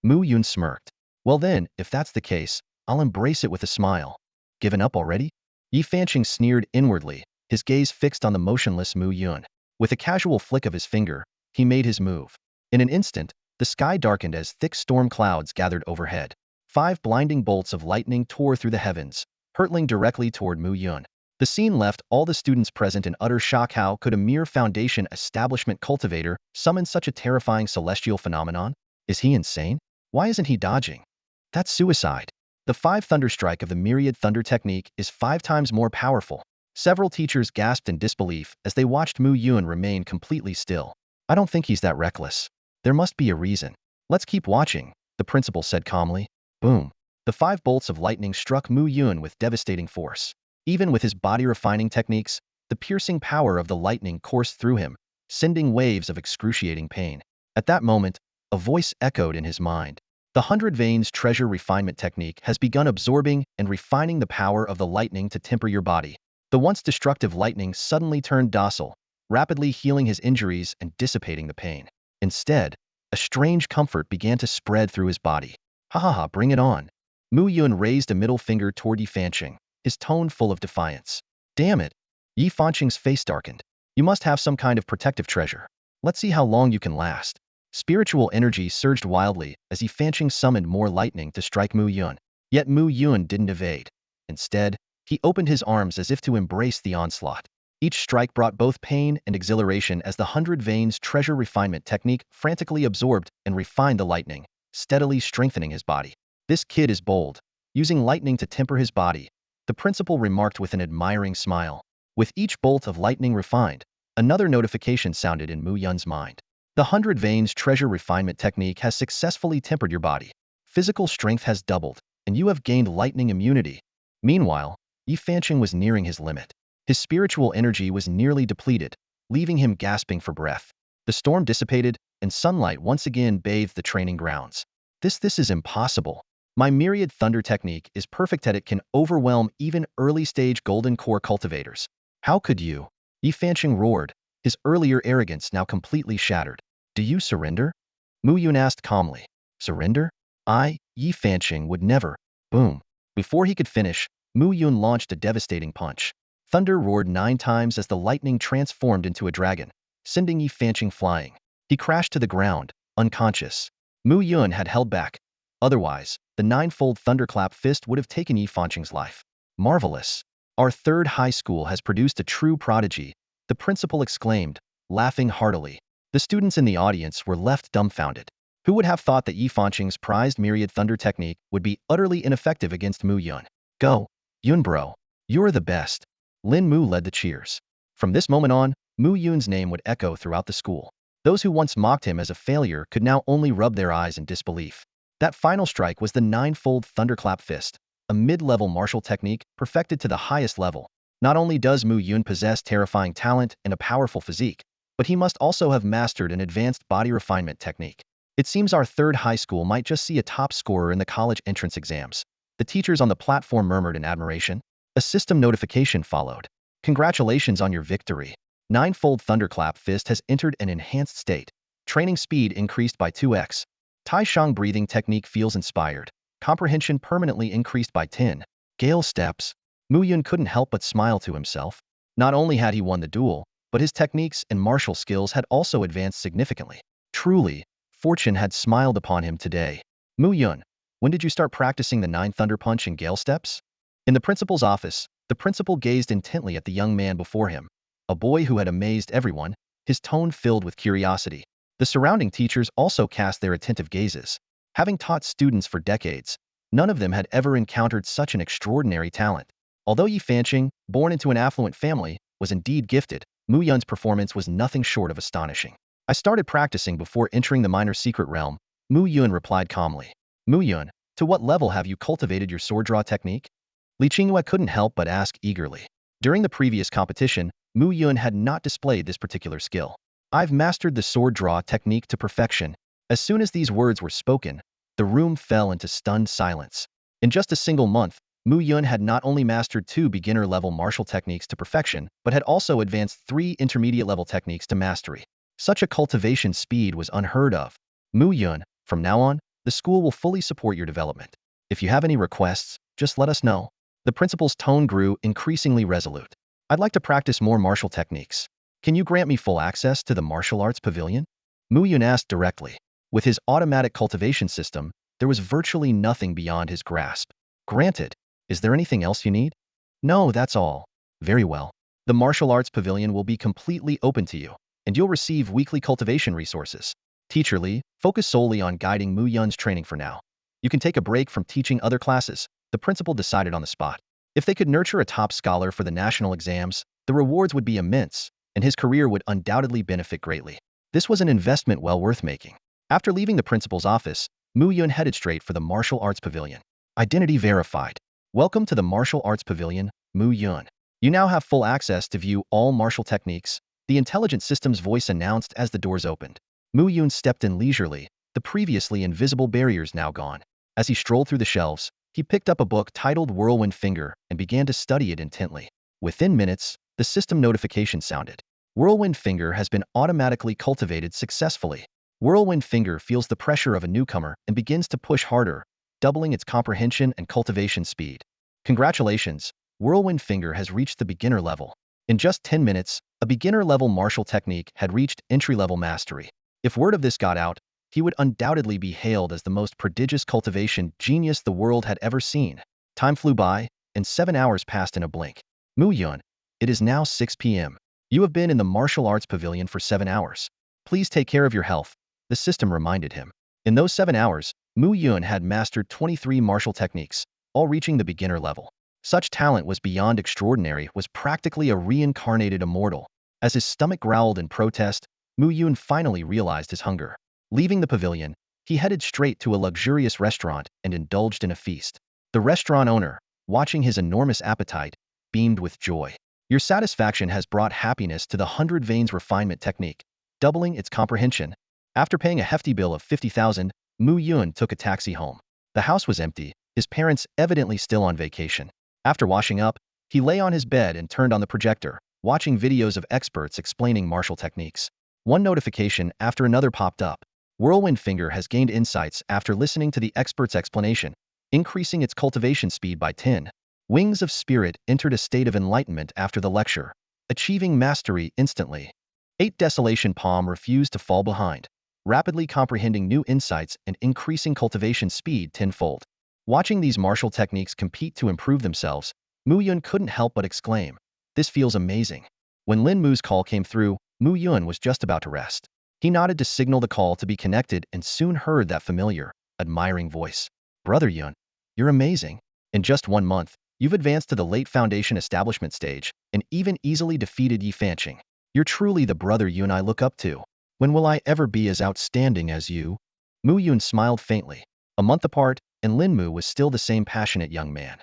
A: Mu Yun smirked. Well then, if that's the case, I'll embrace it with a smile. Given up already? Yi Fanqing sneered inwardly, his gaze fixed on the motionless Mu Yun. With a casual flick of his finger, he made his move. In an instant, the sky darkened as thick storm clouds gathered overhead. 5 blinding bolts of lightning tore through the heavens, hurtling directly toward Mu Yun. The scene left all the students present in utter shock. How could a mere foundation establishment cultivator summon such a terrifying celestial phenomenon? Is he insane? Why isn't he dodging? That's suicide. The 5 Thunder Strike of the Myriad Thunder Technique is 5 times more powerful. Several teachers gasped in disbelief as they watched Mu Yun remain completely still. I don't think he's that reckless. There must be a reason. Let's keep watching, the principal said calmly. Boom. The 5 bolts of lightning struck Mu Yun with devastating force. Even with his body refining techniques, the piercing power of the lightning coursed through him, sending waves of excruciating pain. At that moment, a voice echoed in his mind. The 100 Veins Treasure Refinement Technique has begun absorbing and refining the power of the lightning to temper your body. The once destructive lightning suddenly turned docile, rapidly healing his injuries and dissipating the pain. Instead, a strange comfort began to spread through his body. Ha ha ha, bring it on. Mu Yun raised a middle finger toward Yi Fanqing, his tone full of defiance. Damn it. Yi Fanqing's face darkened. You must have some kind of protective treasure. Let's see how long you can last. Spiritual energy surged wildly as Yi Fanqing summoned more lightning to strike Mu Yun. Yet Mu Yun didn't evade. Instead, he opened his arms as if to embrace the onslaught. Each strike brought both pain and exhilaration as the 100 Veins Treasure Refinement Technique frantically absorbed and refined the lightning, steadily strengthening his body. This kid is bold, using lightning to temper his body, the principal remarked with an admiring smile. With each bolt of lightning refined, another notification sounded in Mu Yun's mind. The 100 Veins Treasure Refinement Technique has successfully tempered your body. Physical strength has doubled, and you have gained lightning immunity. Meanwhile, Yi Fanqing was nearing his limit. His spiritual energy was nearly depleted, leaving him gasping for breath. The storm dissipated, and sunlight once again bathed the training grounds. This is impossible. My Myriad Thunder Technique is perfect, that it can overwhelm even early-stage golden core cultivators. How could you? Yi Fanqing roared, his earlier arrogance now completely shattered. Do you surrender? Mu Yun asked calmly. Surrender? Yi Fanqing would never. Boom. Before he could finish, Mu Yun launched a devastating punch. Thunder roared 9 times as the lightning transformed into a dragon, sending Yi Fanqing flying. He crashed to the ground, unconscious. Mu Yun had held back. Otherwise, the 9-fold thunderclap fist would have taken Yi Fanqing's life. Marvelous. Our third high school has produced a true prodigy, the principal exclaimed, laughing heartily. The students in the audience were left dumbfounded. Who would have thought that Yi Fanqing's prized Myriad thunder technique would be utterly ineffective against Mu Yun? Go, Yun bro. You're the best. Lin Mu led the cheers. From this moment on, Mu Yun's name would echo throughout the school. Those who once mocked him as a failure could now only rub their eyes in disbelief. That final strike was the 9-fold thunderclap fist, a mid-level martial technique perfected to the highest level. Not only does Mu Yun possess terrifying talent and a powerful physique, but he must also have mastered an advanced body refinement technique. It seems our third high school might just see a top scorer in the college entrance exams. The teachers on the platform murmured in admiration. A system notification followed. Congratulations on your victory. 9-fold thunderclap fist has entered an enhanced state. Training speed increased by 2x. Tai Shang breathing technique feels inspired. Comprehension permanently increased by 10. Gale steps. Mu Yun couldn't help but smile to himself. Not only had he won the duel, but his techniques and martial skills had also advanced significantly. Truly, fortune had smiled upon him today. Mu Yun, when did you start practicing the 9 thunder punch and gale steps? In the principal's office, the principal gazed intently at the young man before him. A boy who had amazed everyone, his tone filled with curiosity. The surrounding teachers also cast their attentive gazes. Having taught students for decades, none of them had ever encountered such an extraordinary talent. Although Yi Fanqing, born into an affluent family, was indeed gifted, Mu Yun's performance was nothing short of astonishing. I started practicing before entering the minor secret realm, Mu Yun replied calmly. Mu Yun, to what level have you cultivated your sword draw technique? Li Qingyue couldn't help but ask eagerly. During the previous competition, Mu Yun had not displayed this particular skill. I've mastered the sword draw technique to perfection. As soon as these words were spoken, the room fell into stunned silence. In just a single month, Mu Yun had not only mastered 2 beginner-level martial techniques to perfection, but had also advanced 3 intermediate-level techniques to mastery. Such a cultivation speed was unheard of. Mu Yun, from now on, the school will fully support your development. If you have any requests, just let us know. The principal's tone grew increasingly resolute. I'd like to practice more martial techniques. Can you grant me full access to the martial arts pavilion? Mu Yun asked directly. With his automatic cultivation system, there was virtually nothing beyond his grasp. Granted. Is there anything else you need? No, that's all. Very well. The martial arts pavilion will be completely open to you, and you'll receive weekly cultivation resources. Teacher Li, focus solely on guiding Mu Yun's training for now. You can take a break from teaching other classes, the principal decided on the spot. If they could nurture a top scholar for the national exams, the rewards would be immense, and his career would undoubtedly benefit greatly. This was an investment well worth making. After leaving the principal's office, Mu Yun headed straight for the martial arts pavilion. Identity verified. Welcome to the martial arts pavilion, Mu Yun. You now have full access to view all martial techniques, the intelligent system's voice announced as the doors opened. Mu Yun stepped in leisurely, the previously invisible barriers now gone. As he strolled through the shelves, he picked up a book titled Whirlwind Finger and began to study it intently. Within minutes, the system notification sounded. Whirlwind Finger has been automatically cultivated successfully. Whirlwind Finger feels the pressure of a newcomer and begins to push harder, doubling its comprehension and cultivation speed. Congratulations, Whirlwind Finger has reached the beginner level. In just 10 minutes, a beginner-level martial technique had reached entry-level mastery. If word of this got out, he would undoubtedly be hailed as the most prodigious cultivation genius the world had ever seen. Time flew by, and 7 hours passed in a blink. Mu Yun, it is now 6 p.m. You have been in the martial arts pavilion for 7 hours. Please take care of your health, the system reminded him. In those 7 hours, Mu Yun had mastered 23 martial techniques, all reaching the beginner level. Such talent was beyond extraordinary, was practically a reincarnated immortal. As his stomach growled in protest, Mu Yun finally realized his hunger. Leaving the pavilion, he headed straight to a luxurious restaurant and indulged in a feast. The restaurant owner, watching his enormous appetite, beamed with joy. Your satisfaction has brought happiness to the 100 veins refinement technique, doubling its comprehension. After paying a hefty bill of 50,000, Mu Yun took a taxi home. The house was empty, his parents evidently still on vacation. After washing up, he lay on his bed and turned on the projector, watching videos of experts explaining martial techniques. One notification after another popped up. Whirlwind Finger has gained insights after listening to the expert's explanation, increasing its cultivation speed by 10. Wings of Spirit entered a state of enlightenment after the lecture, achieving mastery instantly. 8 Desolation Palm refused to fall behind, rapidly comprehending new insights and increasing cultivation speed tenfold. Watching these martial techniques compete to improve themselves, Mu Yun couldn't help but exclaim, "This feels amazing." When Lin Mu's call came through, Mu Yun was just about to rest. He nodded to signal the call to be connected and soon heard that familiar, admiring voice. "Brother Yun, you're amazing. In just 1 month, you've advanced to the late foundation establishment stage and even easily defeated Yi Fanqing. You're truly the brother Yun I look up to. When will I ever be as outstanding as you?" Mu Yun smiled faintly. A month apart, and Lin Mu was still the same passionate young man.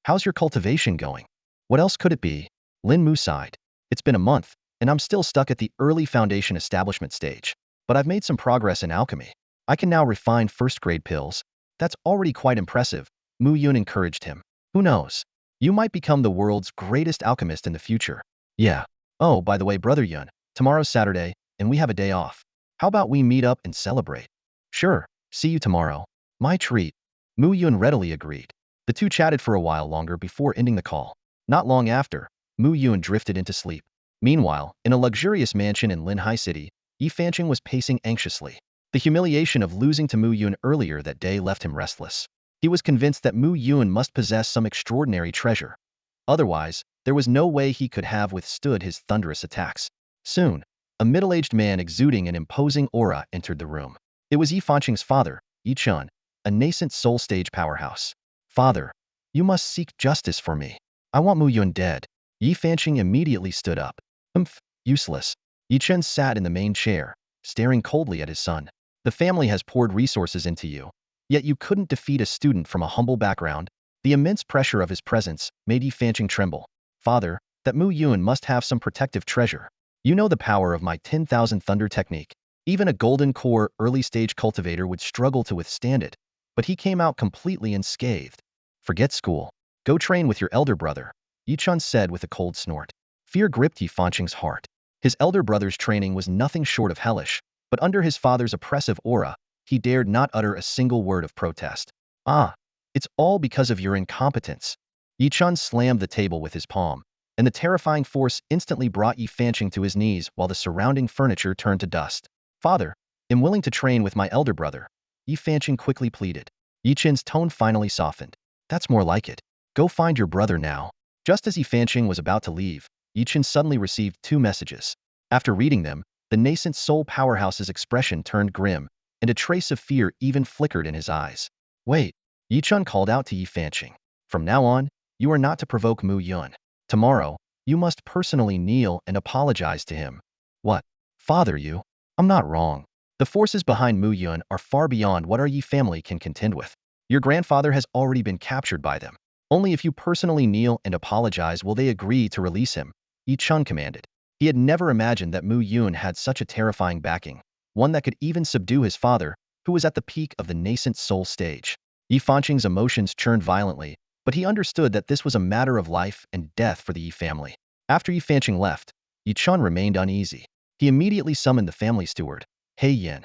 A: "How's your cultivation going?" "What else could it be?" Lin Mu sighed. "It's been a month, and I'm still stuck at the early foundation establishment stage. But I've made some progress in alchemy. I can now refine first-grade pills." "That's already quite impressive," Mu Yun encouraged him. "Who knows? You might become the world's greatest alchemist in the future." "Yeah. Oh, by the way, Brother Yun, tomorrow's Saturday, and we have a day off. How about we meet up and celebrate?" "Sure. See you tomorrow." "My treat." Mu Yun readily agreed. The two chatted for a while longer before ending the call. Not long after, Mu Yun drifted into sleep. Meanwhile, in a luxurious mansion in Linhai City, Yi Fanqing was pacing anxiously. The humiliation of losing to Mu Yun earlier that day left him restless. He was convinced that Mu Yun must possess some extraordinary treasure. Otherwise, there was no way he could have withstood his thunderous attacks. Soon, a middle-aged man exuding an imposing aura entered the room. It was Yi Fanqing's father, Yi Chun, a nascent soul stage powerhouse. "Father, you must seek justice for me. I want Mu Yun dead." Yi Fanqing immediately stood up. Useless." Yi Chun sat in the main chair, staring coldly at his son. "The family has poured resources into you, yet you couldn't defeat a student from a humble background." The immense pressure of his presence made Yi Fanqing tremble. "Father, that Mu Yun must have some protective treasure. You know the power of my 10,000 Thunder technique. Even a golden core early-stage cultivator would struggle to withstand it, but he came out completely unscathed." "Forget school. Go train with your elder brother," Yi Chun said with a cold snort. Fear gripped Yi Fanqing's heart. His elder brother's training was nothing short of hellish, but under his father's oppressive aura, he dared not utter a single word of protest. "Ah, it's all because of your incompetence." Yi Chun slammed the table with his palm, and the terrifying force instantly brought Yi Fanqing to his knees while the surrounding furniture turned to dust. "Father, I'm willing to train with my elder brother," Yi Fanqing quickly pleaded. Yi Chun's tone finally softened. "That's more like it. Go find your brother now." Just as Yi Fanqing was about to leave, Yi Chun suddenly received 2 messages. After reading them, the nascent soul powerhouse's expression turned grim, and a trace of fear even flickered in his eyes. "Wait," Yi Chun called out to Yi Fanqing. "From now on, you are not to provoke Mu Yun. Tomorrow, you must personally kneel and apologize to him." "What? Father, you? I'm not wrong. The forces behind Mu Yun are far beyond what our Yi family can contend with. Your grandfather has already been captured by them. Only if you personally kneel and apologize will they agree to release him," Yi Chun commanded. He had never imagined that Mu Yun had such a terrifying backing, one that could even subdue his father, who was at the peak of the nascent soul stage. Yi Fanqing's emotions churned violently, but he understood that this was a matter of life and death for the Yi family. After Yi Fanqing left, Yi Chun remained uneasy. He immediately summoned the family steward. "Hey Yin,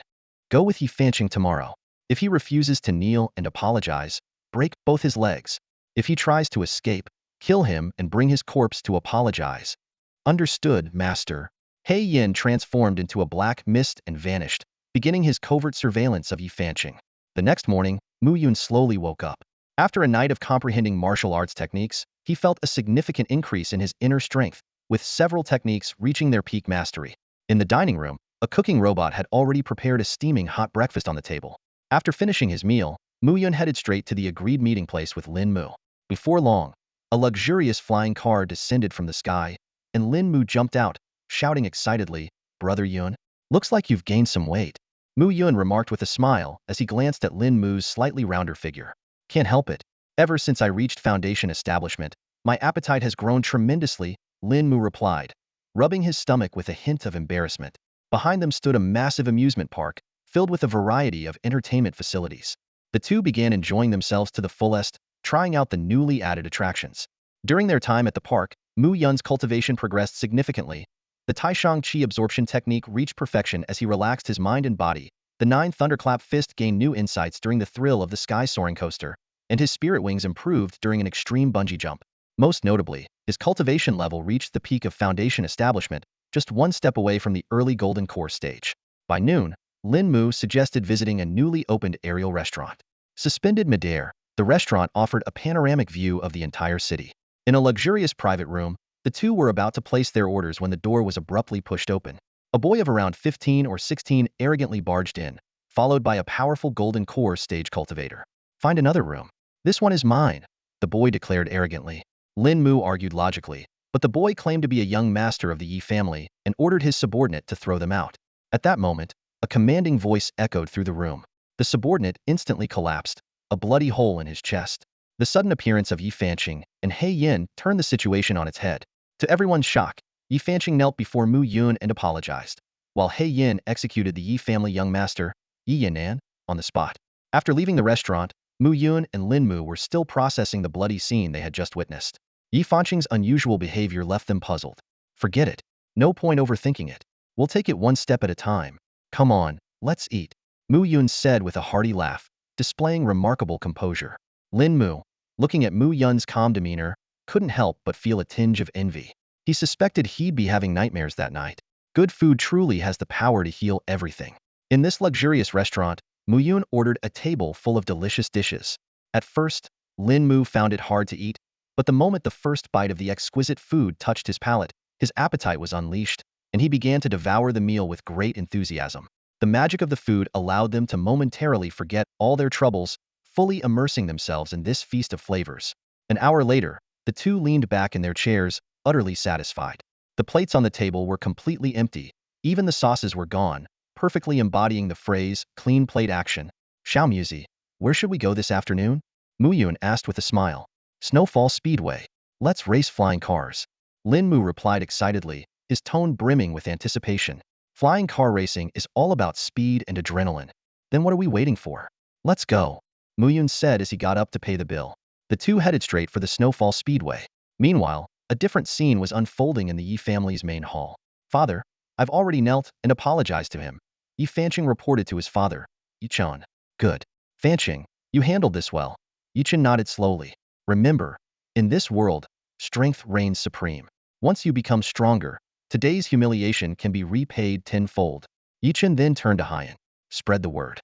A: go with Yi Fanqing tomorrow. If he refuses to kneel and apologize, break both his legs. If he tries to escape, kill him and bring his corpse to apologize." "Understood, master." He Yin transformed into a black mist and vanished, beginning his covert surveillance of Yi Fanqing. The next morning, Mu Yun slowly woke up. After a night of comprehending martial arts techniques, he felt a significant increase in his inner strength, with several techniques reaching their peak mastery. In the dining room, a cooking robot had already prepared a steaming hot breakfast on the table. After finishing his meal, Mu Yun headed straight to the agreed meeting place with Lin Mu. Before long, a luxurious flying car descended from the sky, and Lin Mu jumped out, shouting excitedly, "Brother Yun, looks like you've gained some weight." Mu Yun remarked with a smile as he glanced at Lin Mu's slightly rounder figure. "Can't help it. Ever since I reached Foundation Establishment, my appetite has grown tremendously," Lin Mu replied, rubbing his stomach with a hint of embarrassment. Behind them stood a massive amusement park, filled with a variety of entertainment facilities. The two began enjoying themselves to the fullest, trying out the newly added attractions. During their time at the park, Mu Yun's cultivation progressed significantly. The Taishang Qi absorption technique reached perfection as he relaxed his mind and body. The nine thunderclap fist gained new insights during the thrill of the sky-soaring coaster, and his spirit wings improved during an extreme bungee jump. Most notably, his cultivation level reached the peak of foundation establishment, just one step away from the early golden core stage. By noon, Lin Mu suggested visiting a newly opened aerial restaurant. Suspended midair, the restaurant offered a panoramic view of the entire city. In a luxurious private room, the two were about to place their orders when the door was abruptly pushed open. A boy of around 15 or 16 arrogantly barged in, followed by a powerful golden core stage cultivator. Find another room. This one is mine, the boy declared arrogantly. Lin Mu argued logically, but the boy claimed to be a young master of the Yi family and ordered his subordinate to throw them out. At that moment, a commanding voice echoed through the room. The subordinate instantly collapsed, a bloody hole in his chest. The sudden appearance of Yi Fanqing and He Yin turned the situation on its head. To everyone's shock, Yi Fanqing knelt before Mu Yun and apologized, while He Yin executed the Yi family young master, Yi Yan'an, on the spot. After leaving the restaurant, Mu Yun and Lin Mu were still processing the bloody scene they had just witnessed. Yi Fanqing's unusual behavior left them puzzled. Forget it. No point overthinking it. We'll take it one step at a time. Come on, let's eat, Mu Yun said with a hearty laugh, displaying remarkable composure. Lin Mu, looking at Mu Yun's calm demeanor, couldn't help but feel a tinge of envy. He suspected he'd be having nightmares that night. Good food truly has the power to heal everything. In this luxurious restaurant, Mu Yun ordered a table full of delicious dishes. At first, Lin Mu found it hard to eat, but the moment the first bite of the exquisite food touched his palate, his appetite was unleashed, and he began to devour the meal with great enthusiasm. The magic of the food allowed them to momentarily forget all their troubles, fully immersing themselves in this feast of flavors. An hour later, the two leaned back in their chairs, utterly satisfied. The plates on the table were completely empty. Even the sauces were gone, perfectly embodying the phrase, clean plate action. Xiao Muzi, where should we go this afternoon? Mu Yun asked with a smile. Snowfall Speedway. Let's race flying cars. Lin Mu replied excitedly, his tone brimming with anticipation. Flying car racing is all about speed and adrenaline. Then what are we waiting for? Let's go, Mu Yun said as he got up to pay the bill. The two headed straight for the Snowfall Speedway. Meanwhile, a different scene was unfolding in the Yi family's main hall. Father, I've already knelt and apologized to him, Yi Fanqing reported to his father. Yichun. Good. Fanqing, you handled this well. Yichun nodded slowly. Remember, in this world, strength reigns supreme. Once you become stronger, today's humiliation can be repaid tenfold. Yichun then turned to Haiyan. Spread the word.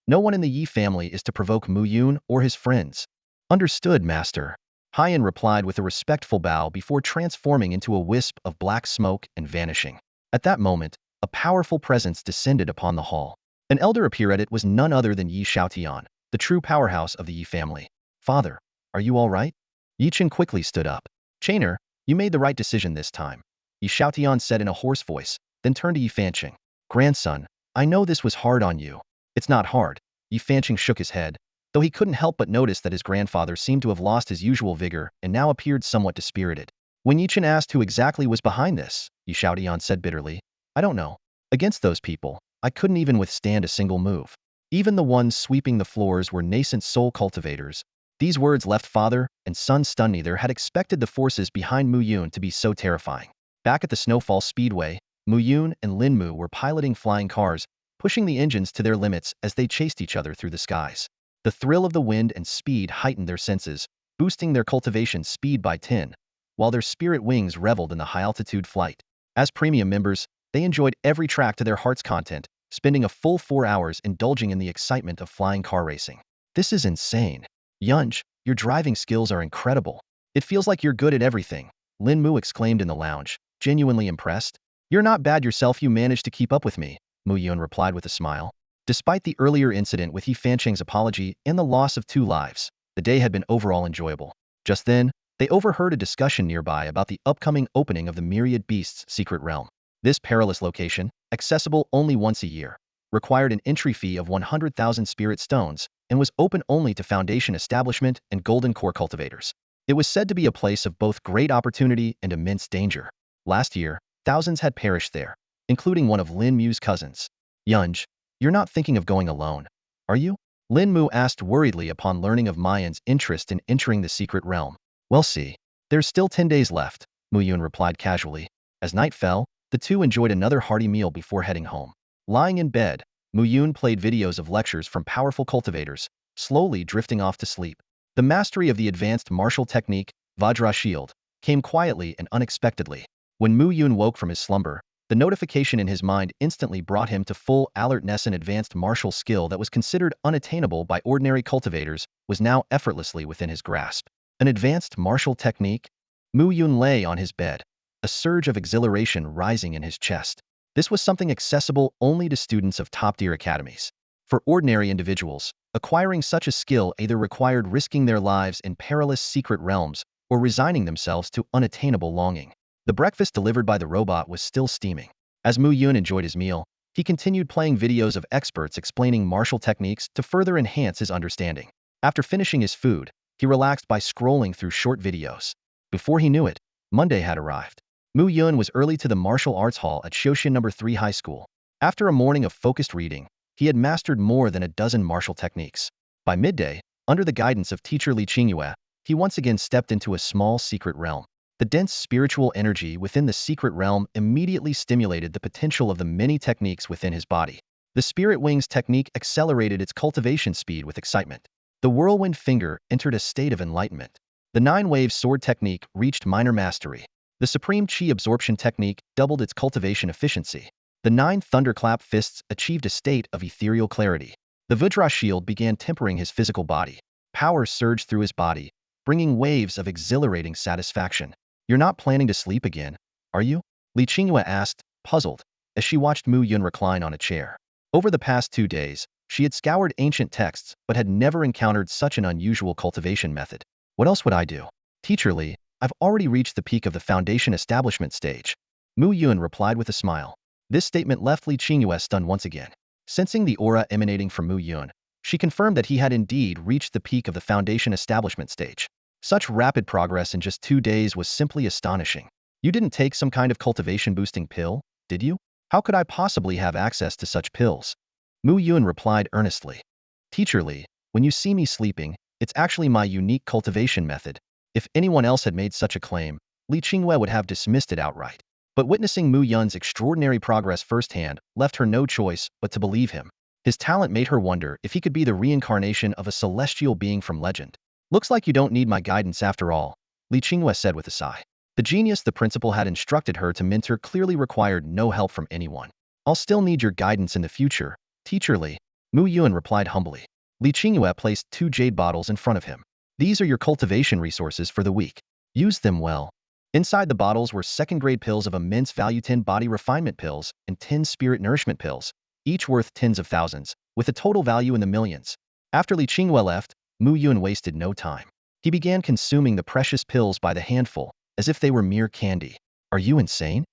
A: No one in the Yi family is to provoke Mu Yun or his friends. Understood, master. Haiyan replied with a respectful bow before transforming into a wisp of black smoke and vanishing. At that moment, a powerful presence descended upon the hall. An elder appear at it was none other than Yi Xiaotian, the true powerhouse of the Yi family. Father, are you all right? Yichun quickly stood up. Chainer, you made the right decision this time, Yi Xiaotian said in a hoarse voice, then turned to Yi Fanqing. Grandson, I know this was hard on you. It's not hard. Yi Fanqing shook his head, though he couldn't help but notice that his grandfather seemed to have lost his usual vigor and now appeared somewhat dispirited. When Yichun asked who exactly was behind this, Yi Xiaotian said bitterly, I don't know. Against those people, I couldn't even withstand a single move. Even the ones sweeping the floors were nascent soul cultivators. These words left father and son stunned. Neither had expected the forces behind Mu Yun to be so terrifying. Back at the Snowfall Speedway, Mu Yun and Lin Mu were piloting flying cars, pushing the engines to their limits as they chased each other through the skies. The thrill of the wind and speed heightened their senses, boosting their cultivation speed by 10, while their spirit wings reveled in the high-altitude flight. As premium members, they enjoyed every track to their heart's content, spending a full 4 hours indulging in the excitement of flying car racing. This is insane. Yunj, your driving skills are incredible. It feels like you're good at everything, Lin Mu exclaimed in the lounge, genuinely impressed. You're not bad yourself, you managed to keep up with me, Mu Yun replied with a smile. Despite the earlier incident with Yi Fanqing's apology and the loss of 2 lives, the day had been overall enjoyable. Just then, they overheard a discussion nearby about the upcoming opening of the Myriad Beast's secret realm. This perilous location, accessible only once a year, required an entry fee of 100,000 spirit stones and was open only to Foundation establishment and Golden Core cultivators. It was said to be a place of both great opportunity and immense danger. Last year, thousands had perished there, including one of Lin Mu's cousins. Yunj, you're not thinking of going alone, are you? Lin Mu asked worriedly upon learning of Mayan's interest in entering the secret realm. Well, see, there's still 10 days left. Mu-Yun replied casually. As night fell, the two enjoyed another hearty meal before heading home. Lying in bed, Mu-Yun played videos of lectures from powerful cultivators, slowly drifting off to sleep. The mastery of the advanced martial technique, Vajra Shield, came quietly and unexpectedly. When Mu-Yun woke from his slumber, the notification in his mind instantly brought him to full alertness. An advanced martial skill that was considered unattainable by ordinary cultivators was now effortlessly within his grasp. An advanced martial technique? Mu-Yun lay on his bed, a surge of exhilaration rising in his chest. This was something accessible only to students of top-tier academies. For ordinary individuals, acquiring such a skill either required risking their lives in perilous secret realms or resigning themselves to unattainable longing. The breakfast delivered by the robot was still steaming. As Mu-Yun enjoyed his meal, he continued playing videos of experts explaining martial techniques to further enhance his understanding. After finishing his food, he relaxed by scrolling through short videos. Before he knew it, Monday had arrived. Mu-Yun was early to the martial arts hall at Shoshin No. 3 High School. After a morning of focused reading, he had mastered more than a dozen martial techniques. By midday, under the guidance of teacher Li Qingyue, he once again stepped into a small secret realm. The dense spiritual energy within the secret realm immediately stimulated the potential of the many techniques within his body. The Spirit Wings technique accelerated its cultivation speed with excitement. The Whirlwind Finger entered a state of enlightenment. The Nine-Wave Sword technique reached minor mastery. The Supreme Qi Absorption technique doubled its cultivation efficiency. The 9 Thunderclap Fists achieved a state of ethereal clarity. The Vajra Shield began tempering his physical body. Power surged through his body, bringing waves of exhilarating satisfaction. You're not planning to sleep again, are you? Li Qingyue asked, puzzled, as she watched Mu-Yun recline on a chair. Over the past 2 days, she had scoured ancient texts but had never encountered such an unusual cultivation method. What else would I do? Teacher Li, I've already reached the peak of the foundation establishment stage. Mu-Yun replied with a smile. This statement left Li Qingyue stunned once again. Sensing the aura emanating from Mu-Yun, she confirmed that he had indeed reached the peak of the foundation establishment stage. Such rapid progress in just 2 days was simply astonishing. You didn't take some kind of cultivation-boosting pill, did you? How could I possibly have access to such pills? Mu-Yun replied earnestly. Teacher Li, when you see me sleeping, it's actually my unique cultivation method. If anyone else had made such a claim, Li Qingyue would have dismissed it outright. But witnessing Mu-Yun's extraordinary progress firsthand left her no choice but to believe him. His talent made her wonder if he could be the reincarnation of a celestial being from legend. Looks like you don't need my guidance after all, Li Qingyue said with a sigh. The genius the principal had instructed her to mentor clearly required no help from anyone. I'll still need your guidance in the future, Teacher Li, Mu-Yun replied humbly. Li Qingyue placed 2 jade bottles in front of him. These are your cultivation resources for the week. Use them well. Inside the bottles were second-grade pills of immense value, 10 body refinement pills and 10 spirit nourishment pills, each worth tens of thousands, with a total value in the millions. After Li Qingyue left, Mu-Yun wasted no time. He began consuming the precious pills by the handful, as if they were mere candy. Are you insane?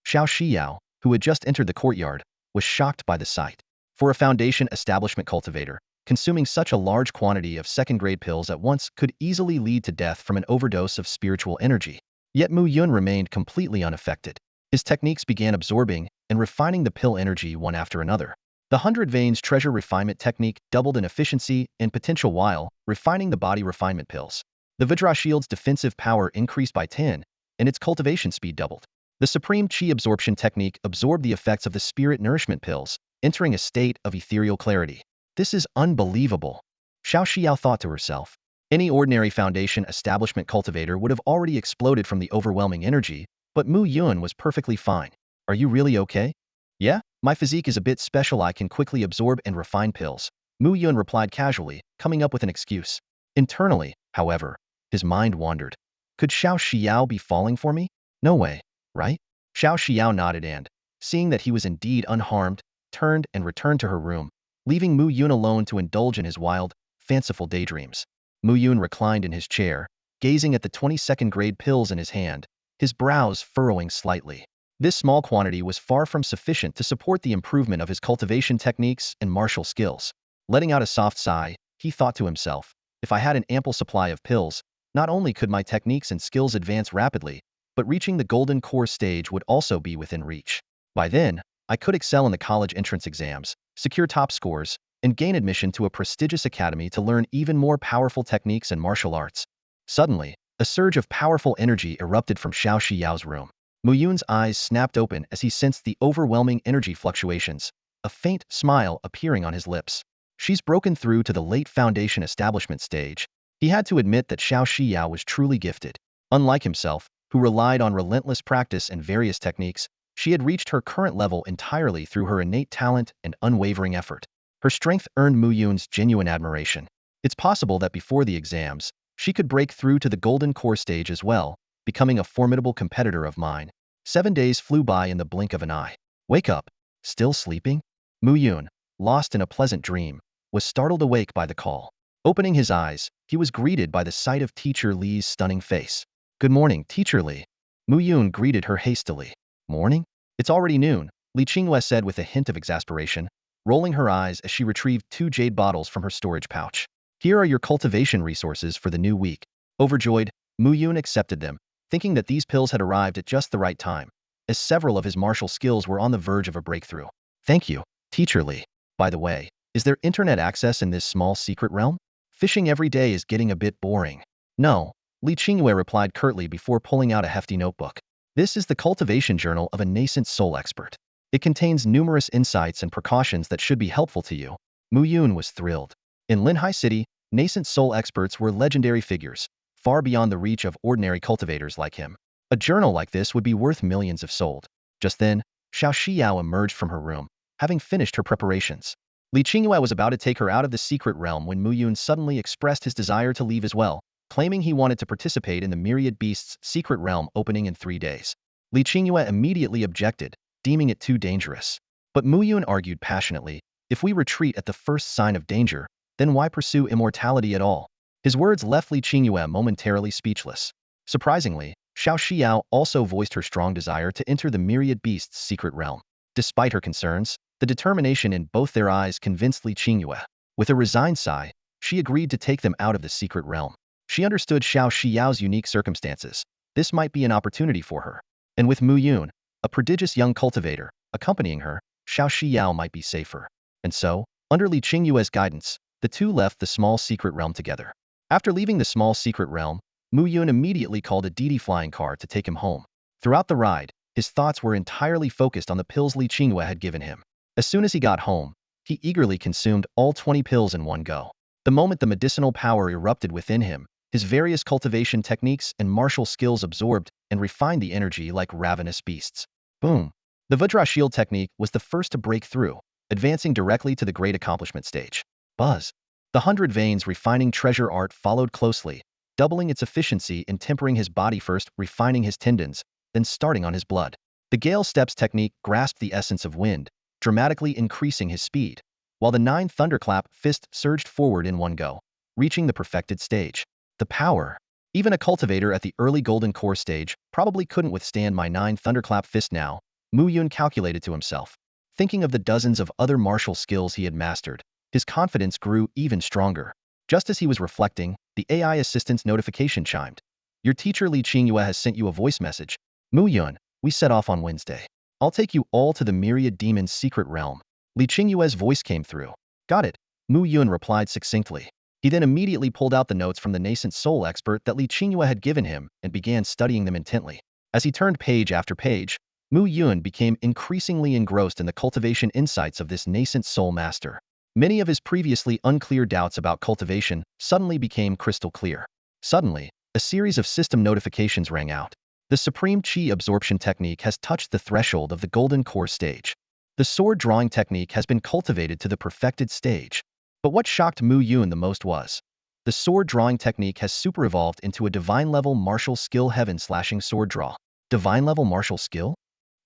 A: Shao Xiao, who had just entered the courtyard, was shocked by the sight. For a foundation establishment cultivator, consuming such a large quantity of second-grade pills at once could easily lead to death from an overdose of spiritual energy. Yet Mu-Yun remained completely unaffected. His techniques began absorbing and refining the pill energy one after another. The 100 Veins Treasure Refinement technique doubled in efficiency and potential while refining the body refinement pills. The Vajra Shield's defensive power increased by 10, and its cultivation speed doubled. The Supreme Qi Absorption technique absorbed the effects of the spirit nourishment pills, entering a state of ethereal clarity. This is unbelievable, Shao Xiao thought to herself. Any ordinary foundation establishment cultivator would have already exploded from the overwhelming energy, but Mu-Yun was perfectly fine. Are you really okay? Yeah, my physique is a bit special. I can quickly absorb and refine pills, Mu-Yun replied casually, coming up with an excuse. Internally, however, his mind wandered. Could Shao Xiao be falling for me? No way, right? Shao Xiao nodded and, seeing that he was indeed unharmed, turned and returned to her room, leaving Mu-Yun alone to indulge in his wild, fanciful daydreams. Mu-Yun reclined in his chair, gazing at the 22nd grade pills in his hand, his brows furrowing slightly. This small quantity was far from sufficient to support the improvement of his cultivation techniques and martial skills. Letting out a soft sigh, he thought to himself, if I had an ample supply of pills, not only could my techniques and skills advance rapidly, but reaching the golden core stage would also be within reach. By then, I could excel in the college entrance exams, secure top scores, and gain admission to a prestigious academy to learn even more powerful techniques and martial arts. Suddenly, A surge of powerful energy erupted from Shao Xiao's room. Mu Yun's eyes snapped open as he sensed the overwhelming energy fluctuations, a faint smile appearing on his lips. She's broken through to the late foundation establishment stage. He had to admit that Shao Xiao was truly gifted. Unlike himself, who relied on relentless practice and various techniques, she had reached her current level entirely through her innate talent and unwavering effort. Her strength earned Mu Yun's genuine admiration. It's possible that before the exams, she could break through to the golden core stage as well, becoming a formidable competitor of mine. 7 days flew by in the blink of an eye. Wake up. Still sleeping? Mu Yun, lost in a pleasant dream, was startled awake by the call. Opening his eyes, he was greeted by the sight of Teacher Li's stunning face. Good morning, Teacher Li. Mu Yun greeted her hastily. Morning? It's already noon, Li Qingyue said with a hint of exasperation, rolling her eyes as she retrieved 2 jade bottles from her storage pouch. Here are your cultivation resources for the new week. Overjoyed, Mu Yun accepted them, thinking that these pills had arrived at just the right time, as several of his martial skills were on the verge of a breakthrough. Thank you, Teacher Li. By the way, is there internet access in this small secret realm? Fishing every day is getting a bit boring. No, Li Qingyue replied curtly before pulling out a hefty notebook. This is the cultivation journal of a nascent soul expert. It contains numerous insights and precautions that should be helpful to you. Mu Yun was thrilled. In Linhai City, nascent soul experts were legendary figures, far beyond the reach of ordinary cultivators like him. A journal like this would be worth millions if sold. Just then, Shao Xiao emerged from her room, having finished her preparations. Li Qingyue was about to take her out of the secret realm when Mu Yun suddenly expressed his desire to leave as well, claiming he wanted to participate in the Myriad Beast's secret realm opening in 3 days. Li Qingyue immediately objected, deeming it too dangerous. But Mu Yun argued passionately, if we retreat at the first sign of danger, then why pursue immortality at all? His words left Li Qingyue momentarily speechless. Surprisingly, Shao Xiao also voiced her strong desire to enter the Myriad Beast's secret realm. Despite her concerns, the determination in both their eyes convinced Li Qingyue. With a resigned sigh, she agreed to take them out of the secret realm. She understood Shao Xiao's unique circumstances. This might be an opportunity for her. And with Mu Yun, a prodigious young cultivator, accompanying her, Shao Xiao might be safer. And so, under Li Qingyue's guidance, the two left the small secret realm together. After leaving the small secret realm, Mu Yun immediately called a Didi flying car to take him home. Throughout the ride, his thoughts were entirely focused on the pills Li Qingyue had given him. As soon as he got home, he eagerly consumed all 20 pills in one go. The moment the medicinal power erupted within him, his various cultivation techniques and martial skills absorbed and refined the energy like ravenous beasts. Boom! The Vajra Shield technique was the first to break through, advancing directly to the great accomplishment stage. Buzz! The 100 Veins refining treasure art followed closely, doubling its efficiency in tempering his body first, refining his tendons, then starting on his blood. The Gale Steps technique grasped the essence of wind, dramatically increasing his speed, while the 9 Thunderclap fist surged forward in one go, reaching the perfected stage. The power! Even a cultivator at the early golden core stage probably couldn't withstand my 9 Thunderclap fist now, Mu Yun calculated to himself. Thinking of the dozens of other martial skills he had mastered, his confidence grew even stronger. Just as he was reflecting, the AI assistant's notification chimed. Your teacher Li Qingyue has sent you a voice message. Mu Yun, we set off on Wednesday. I'll take you all to the Myriad Demon's secret realm. Li Qingyue's voice came through. Got it, Mu Yun replied succinctly. He then immediately pulled out the notes from the nascent soul expert that Li Qingyue had given him and began studying them intently. As he turned page after page, Mu Yun became increasingly engrossed in the cultivation insights of this nascent soul master. Many of his previously unclear doubts about cultivation suddenly became crystal clear. Suddenly, a series of system notifications rang out. The Supreme Qi Absorption technique has touched the threshold of the Golden Core stage. The sword drawing technique has been cultivated to the perfected stage. But what shocked Mu Yun the most was, the sword drawing technique has super evolved into a divine-level martial skill heaven-slashing sword draw. Divine-level martial skill?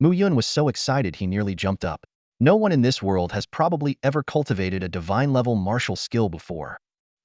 A: Mu Yun was so excited he nearly jumped up. No one in this world has probably ever cultivated a divine-level martial skill before.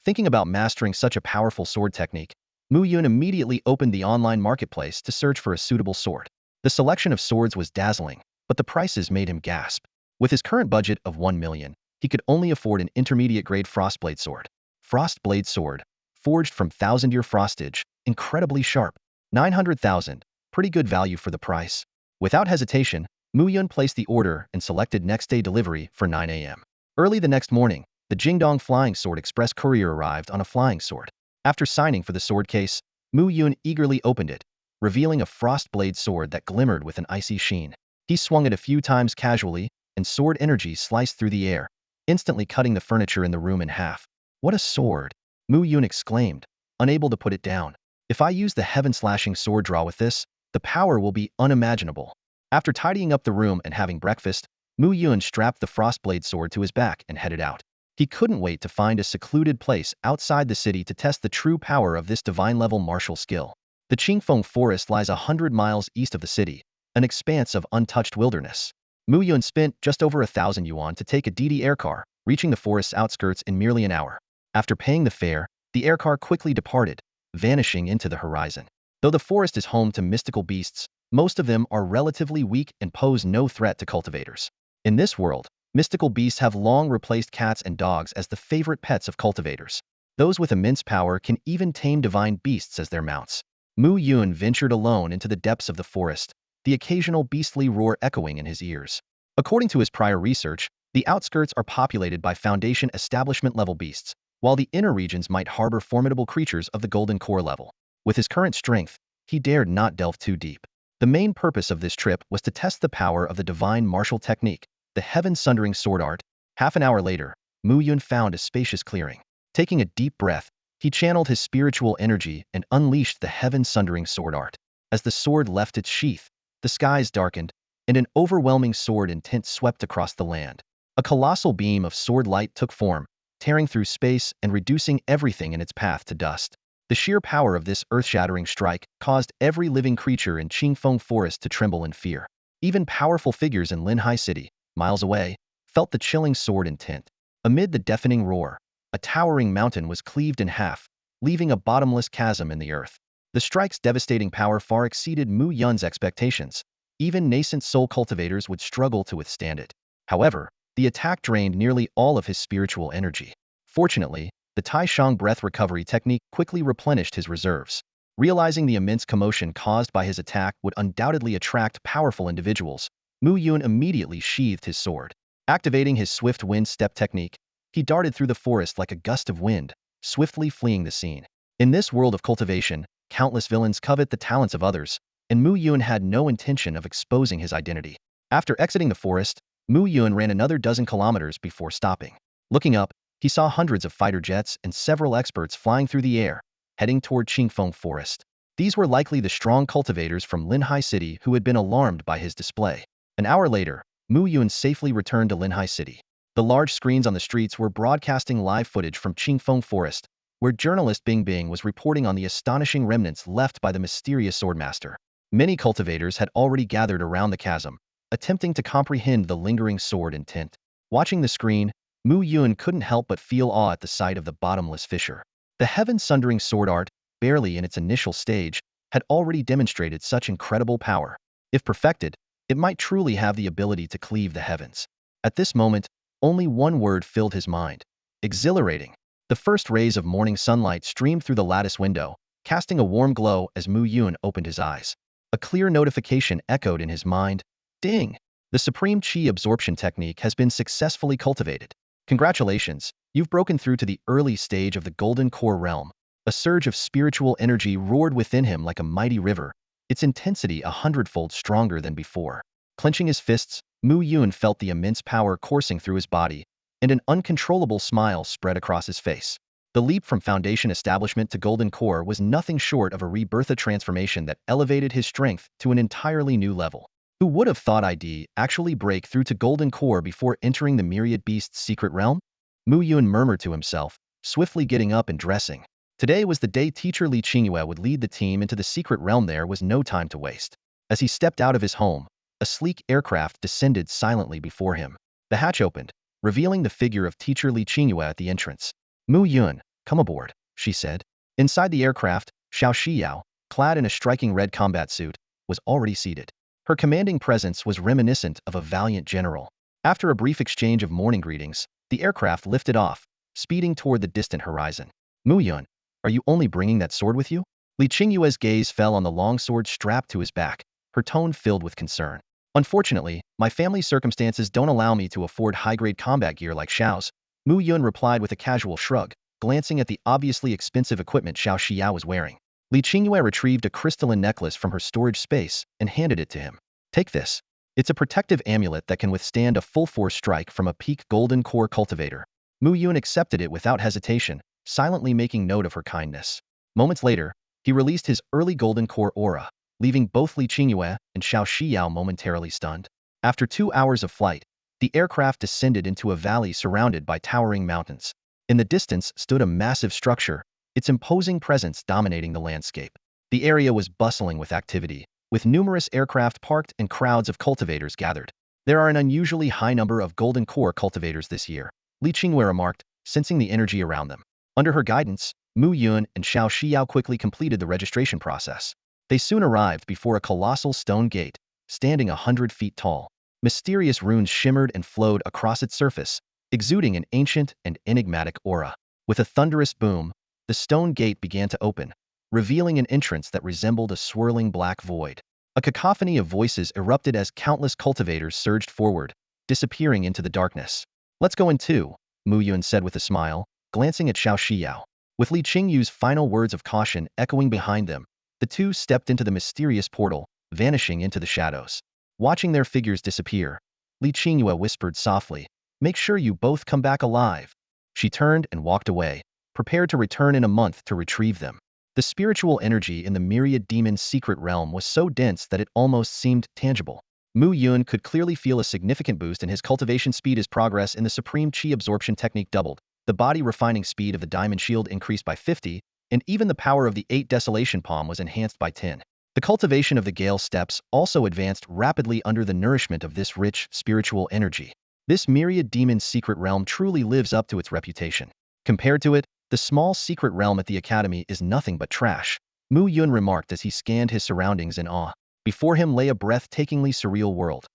A: Thinking about mastering such a powerful sword technique, Mu Yun immediately opened the online marketplace to search for a suitable sword. The selection of swords was dazzling, but the prices made him gasp. With his current budget of 1 million, he could only afford an intermediate-grade Frostblade sword. Frostblade sword, forged from 1000-year frostage, incredibly sharp. 900,000, pretty good value for the price. Without hesitation, Mu Yun placed the order and selected next-day delivery for 9 a.m. Early the next morning, the Jingdong Flying Sword Express courier arrived on a flying sword. After signing for the sword case, Mu Yun eagerly opened it, revealing a frost blade sword that glimmered with an icy sheen. He swung it a few times casually, and sword energy sliced through the air, instantly cutting the furniture in the room in half. What a sword! Mu Yun exclaimed, unable to put it down. If I use the heaven-slashing sword draw with this, the power will be unimaginable. After tidying up the room and having breakfast, Mu Yun strapped the frostblade sword to his back and headed out. He couldn't wait to find a secluded place outside the city to test the true power of this divine-level martial skill. The Qingfeng Forest lies 100 miles east of the city, an expanse of untouched wilderness. Mu Yun spent just over 1,000 yuan to take a DD aircar, reaching the forest's outskirts in merely an hour. After paying the fare, the aircar quickly departed, vanishing into the horizon. Though the forest is home to mystical beasts, most of them are relatively weak and pose no threat to cultivators. In this world, mystical beasts have long replaced cats and dogs as the favorite pets of cultivators. Those with immense power can even tame divine beasts as their mounts. Mu Yun ventured alone into the depths of the forest, the occasional beastly roar echoing in his ears. According to his prior research, the outskirts are populated by Foundation establishment-level beasts, while the inner regions might harbor formidable creatures of the Golden Core level. With his current strength, he dared not delve too deep. The main purpose of this trip was to test the power of the divine martial technique, the heaven-sundering sword art. Half an hour later, Mu Yun found a spacious clearing. Taking a deep breath, he channeled his spiritual energy and unleashed the heaven-sundering sword art. As the sword left its sheath, the skies darkened, and an overwhelming sword intent swept across the land. A colossal beam of sword light took form, tearing through space and reducing everything in its path to dust. The sheer power of this earth-shattering strike caused every living creature in Qingfeng Forest to tremble in fear. Even powerful figures in Linhai City, miles away, felt the chilling sword intent. Amid the deafening roar, a towering mountain was cleaved in half, leaving a bottomless chasm in the earth. The strike's devastating power far exceeded Mu Yun's expectations. Even nascent soul cultivators would struggle to withstand it. However, the attack drained nearly all of his spiritual energy. Fortunately, the Tai Shang breath recovery technique quickly replenished his reserves. Realizing the immense commotion caused by his attack would undoubtedly attract powerful individuals, Mu Yun immediately sheathed his sword. Activating his swift wind step technique, he darted through the forest like a gust of wind, swiftly fleeing the scene. In this world of cultivation, countless villains covet the talents of others, and Mu Yun had no intention of exposing his identity. After exiting the forest, Mu Yun ran another dozen kilometers before stopping. Looking up, he saw hundreds of fighter jets and several experts flying through the air, heading toward Qingfeng Forest. These were likely the strong cultivators from Linhai City who had been alarmed by his display. An hour later, Mu Yun safely returned to Linhai City. The large screens on the streets were broadcasting live footage from Qingfeng Forest, where journalist Bing Bing was reporting on the astonishing remnants left by the mysterious swordmaster. Many cultivators had already gathered around the chasm, attempting to comprehend the lingering sword intent. Watching the screen, Mu Yun couldn't help but feel awe at the sight of the bottomless fissure. The heaven-sundering sword art, barely in its initial stage, had already demonstrated such incredible power. If perfected, it might truly have the ability to cleave the heavens. At this moment, only one word filled his mind: exhilarating. The first rays of morning sunlight streamed through the lattice window, casting a warm glow as Mu Yun opened his eyes. A clear notification echoed in his mind. Ding! The Supreme Qi absorption technique has been successfully cultivated. Congratulations, you've broken through to the early stage of the Golden Core realm. A surge of spiritual energy roared within him like a mighty river, its intensity 100-fold stronger than before. Clenching his fists, Mu Yun felt the immense power coursing through his body, and an uncontrollable smile spread across his face. The leap from Foundation establishment to Golden Core was nothing short of a rebirth transformation that elevated his strength to an entirely new level. Who would have thought I'd actually break through to Golden Core before entering the Myriad Beast's secret realm? Mu Yun murmured to himself, swiftly getting up and dressing. Today was the day teacher Li Qingyue would lead the team into the secret realm. There was no time to waste. As he stepped out of his home, a sleek aircraft descended silently before him. The hatch opened, revealing the figure of teacher Li Qingyue at the entrance. Mu Yun, come aboard, she said. Inside the aircraft, Shao Xiao, clad in a striking red combat suit, was already seated. Her commanding presence was reminiscent of a valiant general. After a brief exchange of morning greetings, the aircraft lifted off, speeding toward the distant horizon. Mu Yun, are you only bringing that sword with you? Li Qingyue's gaze fell on the long sword strapped to his back, her tone filled with concern. Unfortunately, my family's circumstances don't allow me to afford high-grade combat gear like Xiao's, Mu Yun replied with a casual shrug, glancing at the obviously expensive equipment Shao Xiao was wearing. Li Qingyue retrieved a crystalline necklace from her storage space and handed it to him. Take this. It's a protective amulet that can withstand a full-force strike from a peak golden core cultivator. Mu Yun accepted it without hesitation, silently making note of her kindness. Moments later, he released his early golden core aura, leaving both Li Qingyue and Shao Xiao momentarily stunned. After 2 hours of flight, the aircraft descended into a valley surrounded by towering mountains. In the distance stood a massive structure, its imposing presence dominating the landscape. The area was bustling with activity, with numerous aircraft parked and crowds of cultivators gathered. There are an unusually high number of golden core cultivators this year, Li Qingyue remarked, sensing the energy around them. Under her guidance, Mu Yun and Shao Xiao quickly completed the registration process. They soon arrived before a colossal stone gate, standing 100 feet tall. Mysterious runes shimmered and flowed across its surface, exuding an ancient and enigmatic aura. With a thunderous boom, the stone gate began to open, revealing an entrance that resembled a swirling black void. A cacophony of voices erupted as countless cultivators surged forward, disappearing into the darkness. Let's go in too, Mu Yun said with a smile, glancing at Shao Xiao. With Li Qingyu's final words of caution echoing behind them, the two stepped into the mysterious portal, vanishing into the shadows. Watching their figures disappear, Li Qingyue whispered softly, "Make sure you both come back alive." She turned and walked away, prepared to return in a month to retrieve them. The spiritual energy in the Myriad demon's secret realm was so dense that it almost seemed tangible. Mu Yun could clearly feel a significant boost in his cultivation speed as progress in the supreme chi absorption technique doubled. The body refining speed of the diamond shield increased by 50, and even the power of the 8 desolation palm was enhanced by 10. The cultivation of the Gale steps also advanced rapidly under the nourishment of this rich spiritual energy. This Myriad demon's secret realm truly lives up to its reputation. Compared to it, the small secret realm at the academy is nothing but trash, Mu Yun remarked as he scanned his surroundings in awe. Before him lay a breathtakingly surreal world.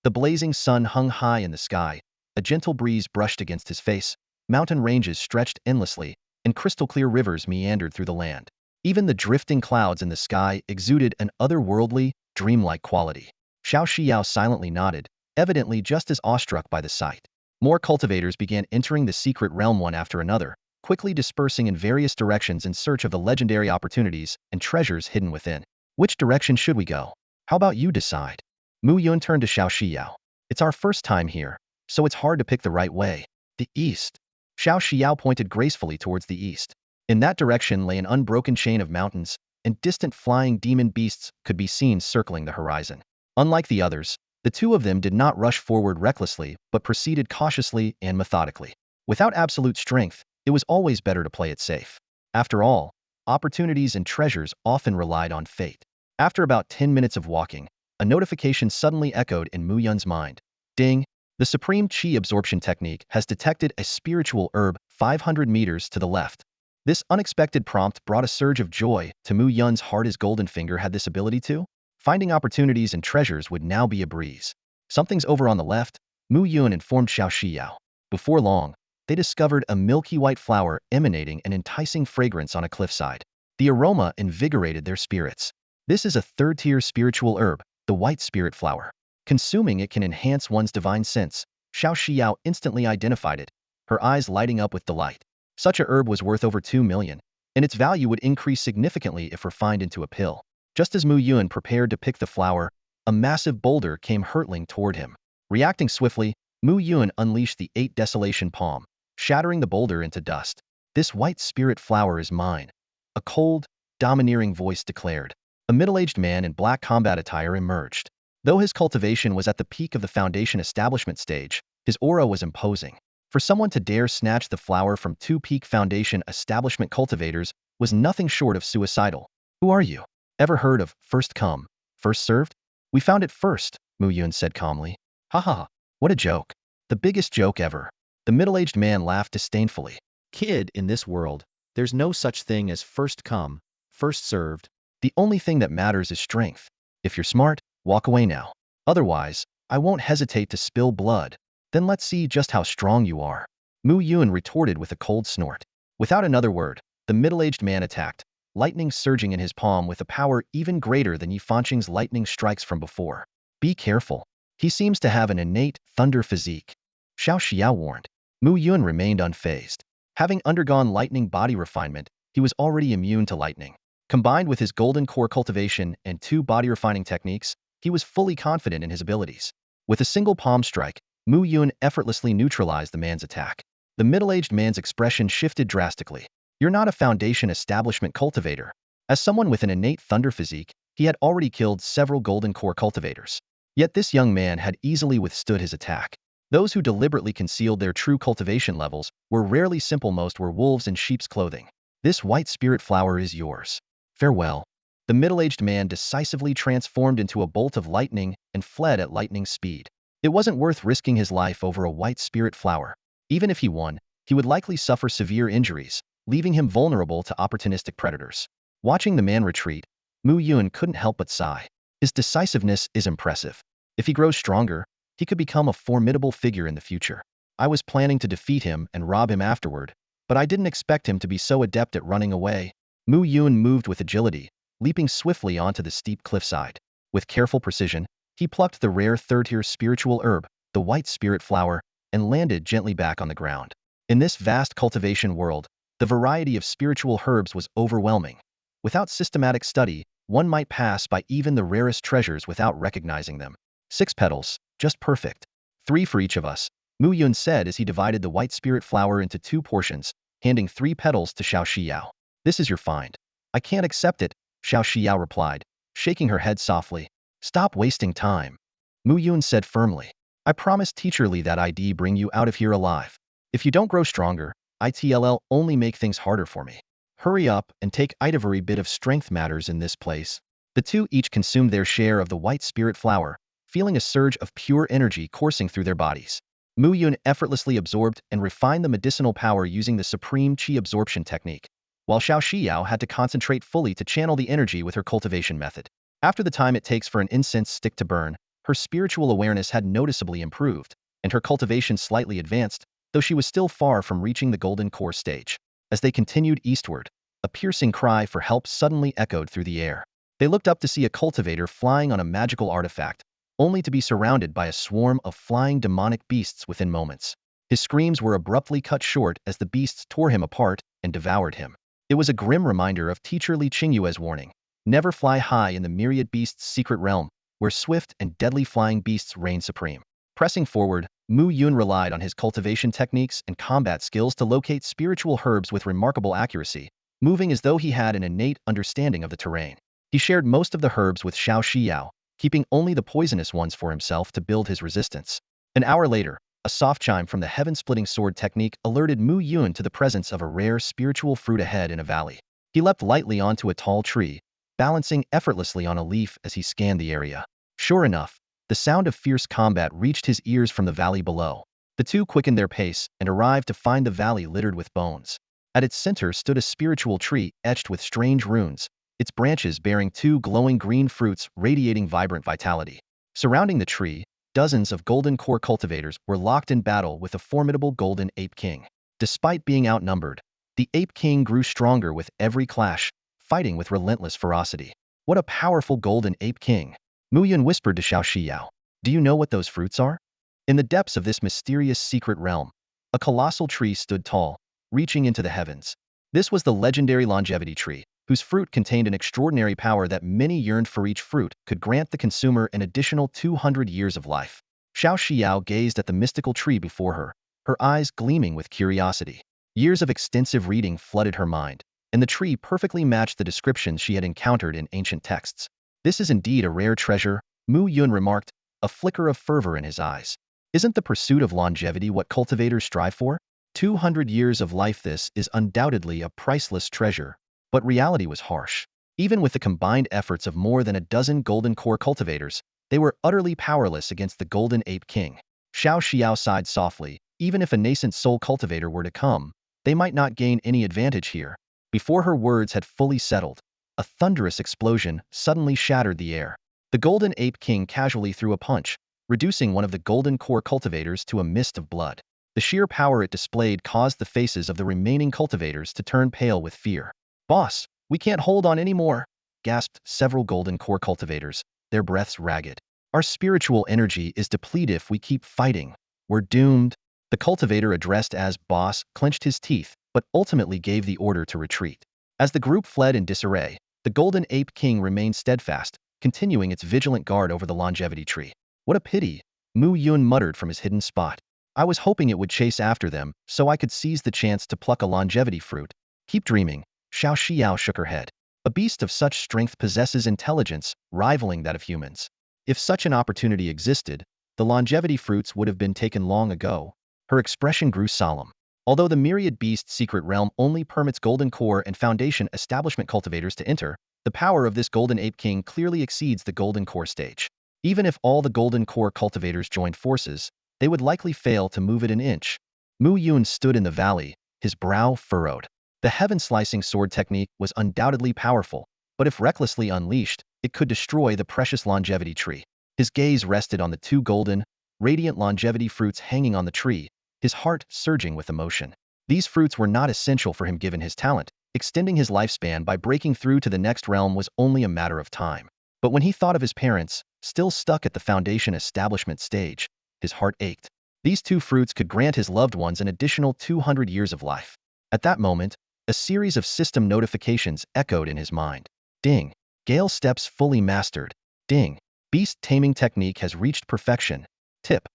A: The blazing sun hung high in the sky, a gentle breeze brushed against his face, mountain ranges stretched endlessly, and crystal-clear rivers meandered through the land. Even the drifting clouds in the sky exuded an otherworldly, dreamlike quality. Shao Xiao silently nodded, evidently just as awestruck by the sight. More cultivators began entering the secret realm one after another, quickly dispersing in various directions in search of the legendary opportunities and treasures hidden within. Which direction should we go? How about you decide? Mu Yun turned to Shao Xiao. It's our first time here, so it's hard to pick the right way. The east. Shao Xiao pointed gracefully towards the east. In that direction lay an unbroken chain of mountains, and distant flying demon beasts could be seen circling the horizon. Unlike the others, the two of them did not rush forward recklessly, but proceeded cautiously and methodically. Without absolute strength, it was always better to play it safe. After all, opportunities and treasures often relied on fate. After about 10 minutes of walking, a notification suddenly echoed in Mu Yun's mind. Ding! The supreme chi absorption technique has detected a spiritual herb 500 meters to the left. This unexpected prompt brought a surge of joy to Mu Yun's heart as Golden Finger had this ability to. Finding opportunities and treasures would now be a breeze. Something's over on the left, Mu Yun informed Shao Xiao. Before long, they discovered a milky white flower emanating an enticing fragrance on a cliffside. The aroma invigorated their spirits. This is a third-tier spiritual herb, the white spirit flower. Consuming it can enhance one's divine sense. Shao Xiao instantly identified it, her eyes lighting up with delight. Such a herb was worth over 2 million, and its value would increase significantly if refined into a pill. Just as Mu Yun prepared to pick the flower, a massive boulder came hurtling toward him. Reacting swiftly, Mu Yun unleashed the 8 desolation palm, shattering the boulder into dust. This white spirit flower is mine, a cold, domineering voice declared. A middle-aged man in black combat attire emerged. Though his cultivation was at the peak of the Foundation establishment stage, his aura was imposing. For someone to dare snatch the flower from 2 peak Foundation establishment cultivators was nothing short of suicidal. Who are you? Ever heard of first come, first served? We found it first, Mu Yun said calmly. Ha ha, what a joke. The biggest joke ever. The middle-aged man laughed disdainfully. Kid, in this world, there's no such thing as first come, first served. The only thing that matters is strength. If you're smart, walk away now. Otherwise, I won't hesitate to spill blood. Then let's see just how strong you are. Mu Yun retorted with a cold snort. Without another word, the middle-aged man attacked, lightning surging in his palm with a power even greater than Yi Fanqing's lightning strikes from before. Be careful. He seems to have an innate thunder physique. Shao Xiao warned. Mu Yun remained unfazed. Having undergone lightning body refinement, he was already immune to lightning. Combined with his golden core cultivation and 2 body refining techniques, he was fully confident in his abilities. With a single palm strike, Mu Yun effortlessly neutralized the man's attack. The middle-aged man's expression shifted drastically. You're not a foundation establishment cultivator. As someone with an innate thunder physique, he had already killed several golden core cultivators. Yet this young man had easily withstood his attack. Those who deliberately concealed their true cultivation levels were rarely simple. Most were wolves in sheep's clothing. This white spirit flower is yours. Farewell. The middle-aged man decisively transformed into a bolt of lightning and fled at lightning speed. It wasn't worth risking his life over a white spirit flower. Even if he won, he would likely suffer severe injuries, leaving him vulnerable to opportunistic predators. Watching the man retreat, Mu Yun couldn't help but sigh. His decisiveness is impressive. If he grows stronger, he could become a formidable figure in the future. I was planning to defeat him and rob him afterward, but I didn't expect him to be so adept at running away. Mu Yun moved with agility, leaping swiftly onto the steep cliffside. With careful precision, he plucked the rare third-tier spiritual herb, the white spirit flower, and landed gently back on the ground. In this vast cultivation world, the variety of spiritual herbs was overwhelming. Without systematic study, one might pass by even the rarest treasures without recognizing them. 6 petals, just perfect. 3 for each of us, Mu Yun said as he divided the white spirit flower into 2 portions, handing 3 petals to Shao Xiao. This is your find. I can't accept it, Shao Xiao replied, shaking her head softly. Stop wasting time. Mu Yun said firmly. I promised Teacher Li that I'd bring you out of here alive. If you don't grow stronger, it'll only make things harder for me. Hurry up and take every bit of strength matters in this place. The 2 each consumed their share of the white spirit flower, feeling a surge of pure energy coursing through their bodies. Mu Yun effortlessly absorbed and refined the medicinal power using the supreme qi absorption technique, while Shao Xiao had to concentrate fully to channel the energy with her cultivation method. After the time it takes for an incense stick to burn, her spiritual awareness had noticeably improved, and her cultivation slightly advanced, though she was still far from reaching the golden core stage. As they continued eastward, a piercing cry for help suddenly echoed through the air. They looked up to see a cultivator flying on a magical artifact, only to be surrounded by a swarm of flying demonic beasts within moments. His screams were abruptly cut short as the beasts tore him apart and devoured him. It was a grim reminder of Teacher Li Qingyue's warning. Never fly high in the Myriad beast's secret realm, where swift and deadly flying beasts reign supreme. Pressing forward, Mu Yun relied on his cultivation techniques and combat skills to locate spiritual herbs with remarkable accuracy, moving as though he had an innate understanding of the terrain. He shared most of the herbs with Shao Xiao, keeping only the poisonous ones for himself to build his resistance. An hour later, a soft chime from the heaven-splitting sword technique alerted Mu Yun to the presence of a rare spiritual fruit ahead in a valley. He leapt lightly onto a tall tree, balancing effortlessly on a leaf as he scanned the area. Sure enough, the sound of fierce combat reached his ears from the valley below. The 2 quickened their pace and arrived to find the valley littered with bones. At its center stood a spiritual tree etched with strange runes, its branches bearing 2 glowing green fruits radiating vibrant vitality. Surrounding the tree, dozens of golden core cultivators were locked in battle with the formidable golden ape king. Despite being outnumbered, the ape king grew stronger with every clash, fighting with relentless ferocity. What a powerful golden ape king! Mu Yun whispered to Shao Xiao. Do you know what those fruits are? In the depths of this mysterious secret realm, a colossal tree stood tall, reaching into the heavens. This was the legendary longevity tree, whose fruit contained an extraordinary power that many yearned for. Each fruit could grant the consumer an additional 200 years of life. Shao Xiao gazed at the mystical tree before her, her eyes gleaming with curiosity. Years of extensive reading flooded her mind, and the tree perfectly matched the descriptions she had encountered in ancient texts. This is indeed a rare treasure, Mu Yun remarked, a flicker of fervor in his eyes. Isn't the pursuit of longevity what cultivators strive for? 200 years of life. This is undoubtedly a priceless treasure. But reality was harsh. Even with the combined efforts of more than a dozen golden core cultivators, they were utterly powerless against the golden ape king. Shao Xiao sighed softly. Even if a nascent soul cultivator were to come, they might not gain any advantage here. Before her words had fully settled, a thunderous explosion suddenly shattered the air. The golden ape king casually threw a punch, reducing one of the golden core cultivators to a mist of blood. The sheer power it displayed caused the faces of the remaining cultivators to turn pale with fear. Boss, we can't hold on anymore, gasped several golden core cultivators, their breaths ragged. Our spiritual energy is depleted if we keep fighting. We're doomed. The cultivator addressed as boss clenched his teeth, but ultimately gave the order to retreat. As the group fled in disarray, The Golden Ape King remained steadfast, continuing its vigilant guard over the longevity tree. What a pity, Mu Yun muttered from his hidden spot. I was hoping it would chase after them, so I could seize the chance to pluck a longevity fruit. Keep dreaming, Shao Xiao shook her head. A beast of such strength possesses intelligence, rivaling that of humans. If such an opportunity existed, the longevity fruits would have been taken long ago. Her expression grew solemn. Although the Myriad Beast's secret realm only permits Golden Core and Foundation establishment cultivators to enter, the power of this Golden Ape King clearly exceeds the Golden Core stage. Even if all the Golden Core cultivators joined forces, they would likely fail to move it an inch. Mu Yun stood in the valley, his brow furrowed. The heaven-slicing sword technique was undoubtedly powerful, but if recklessly unleashed, it could destroy the precious longevity tree. His gaze rested on the two golden, radiant longevity fruits hanging on the tree, his heart surging with emotion. These fruits were not essential for him given his talent. Extending his lifespan by breaking through to the next realm was only a matter of time. But when he thought of his parents, still stuck at the Foundation establishment stage, his heart ached. These two fruits could grant his loved ones an additional 200 years of life. At that moment, a series of system notifications echoed in his mind. Ding. Gale steps fully mastered. Ding. Beast taming technique has reached perfection. Tip.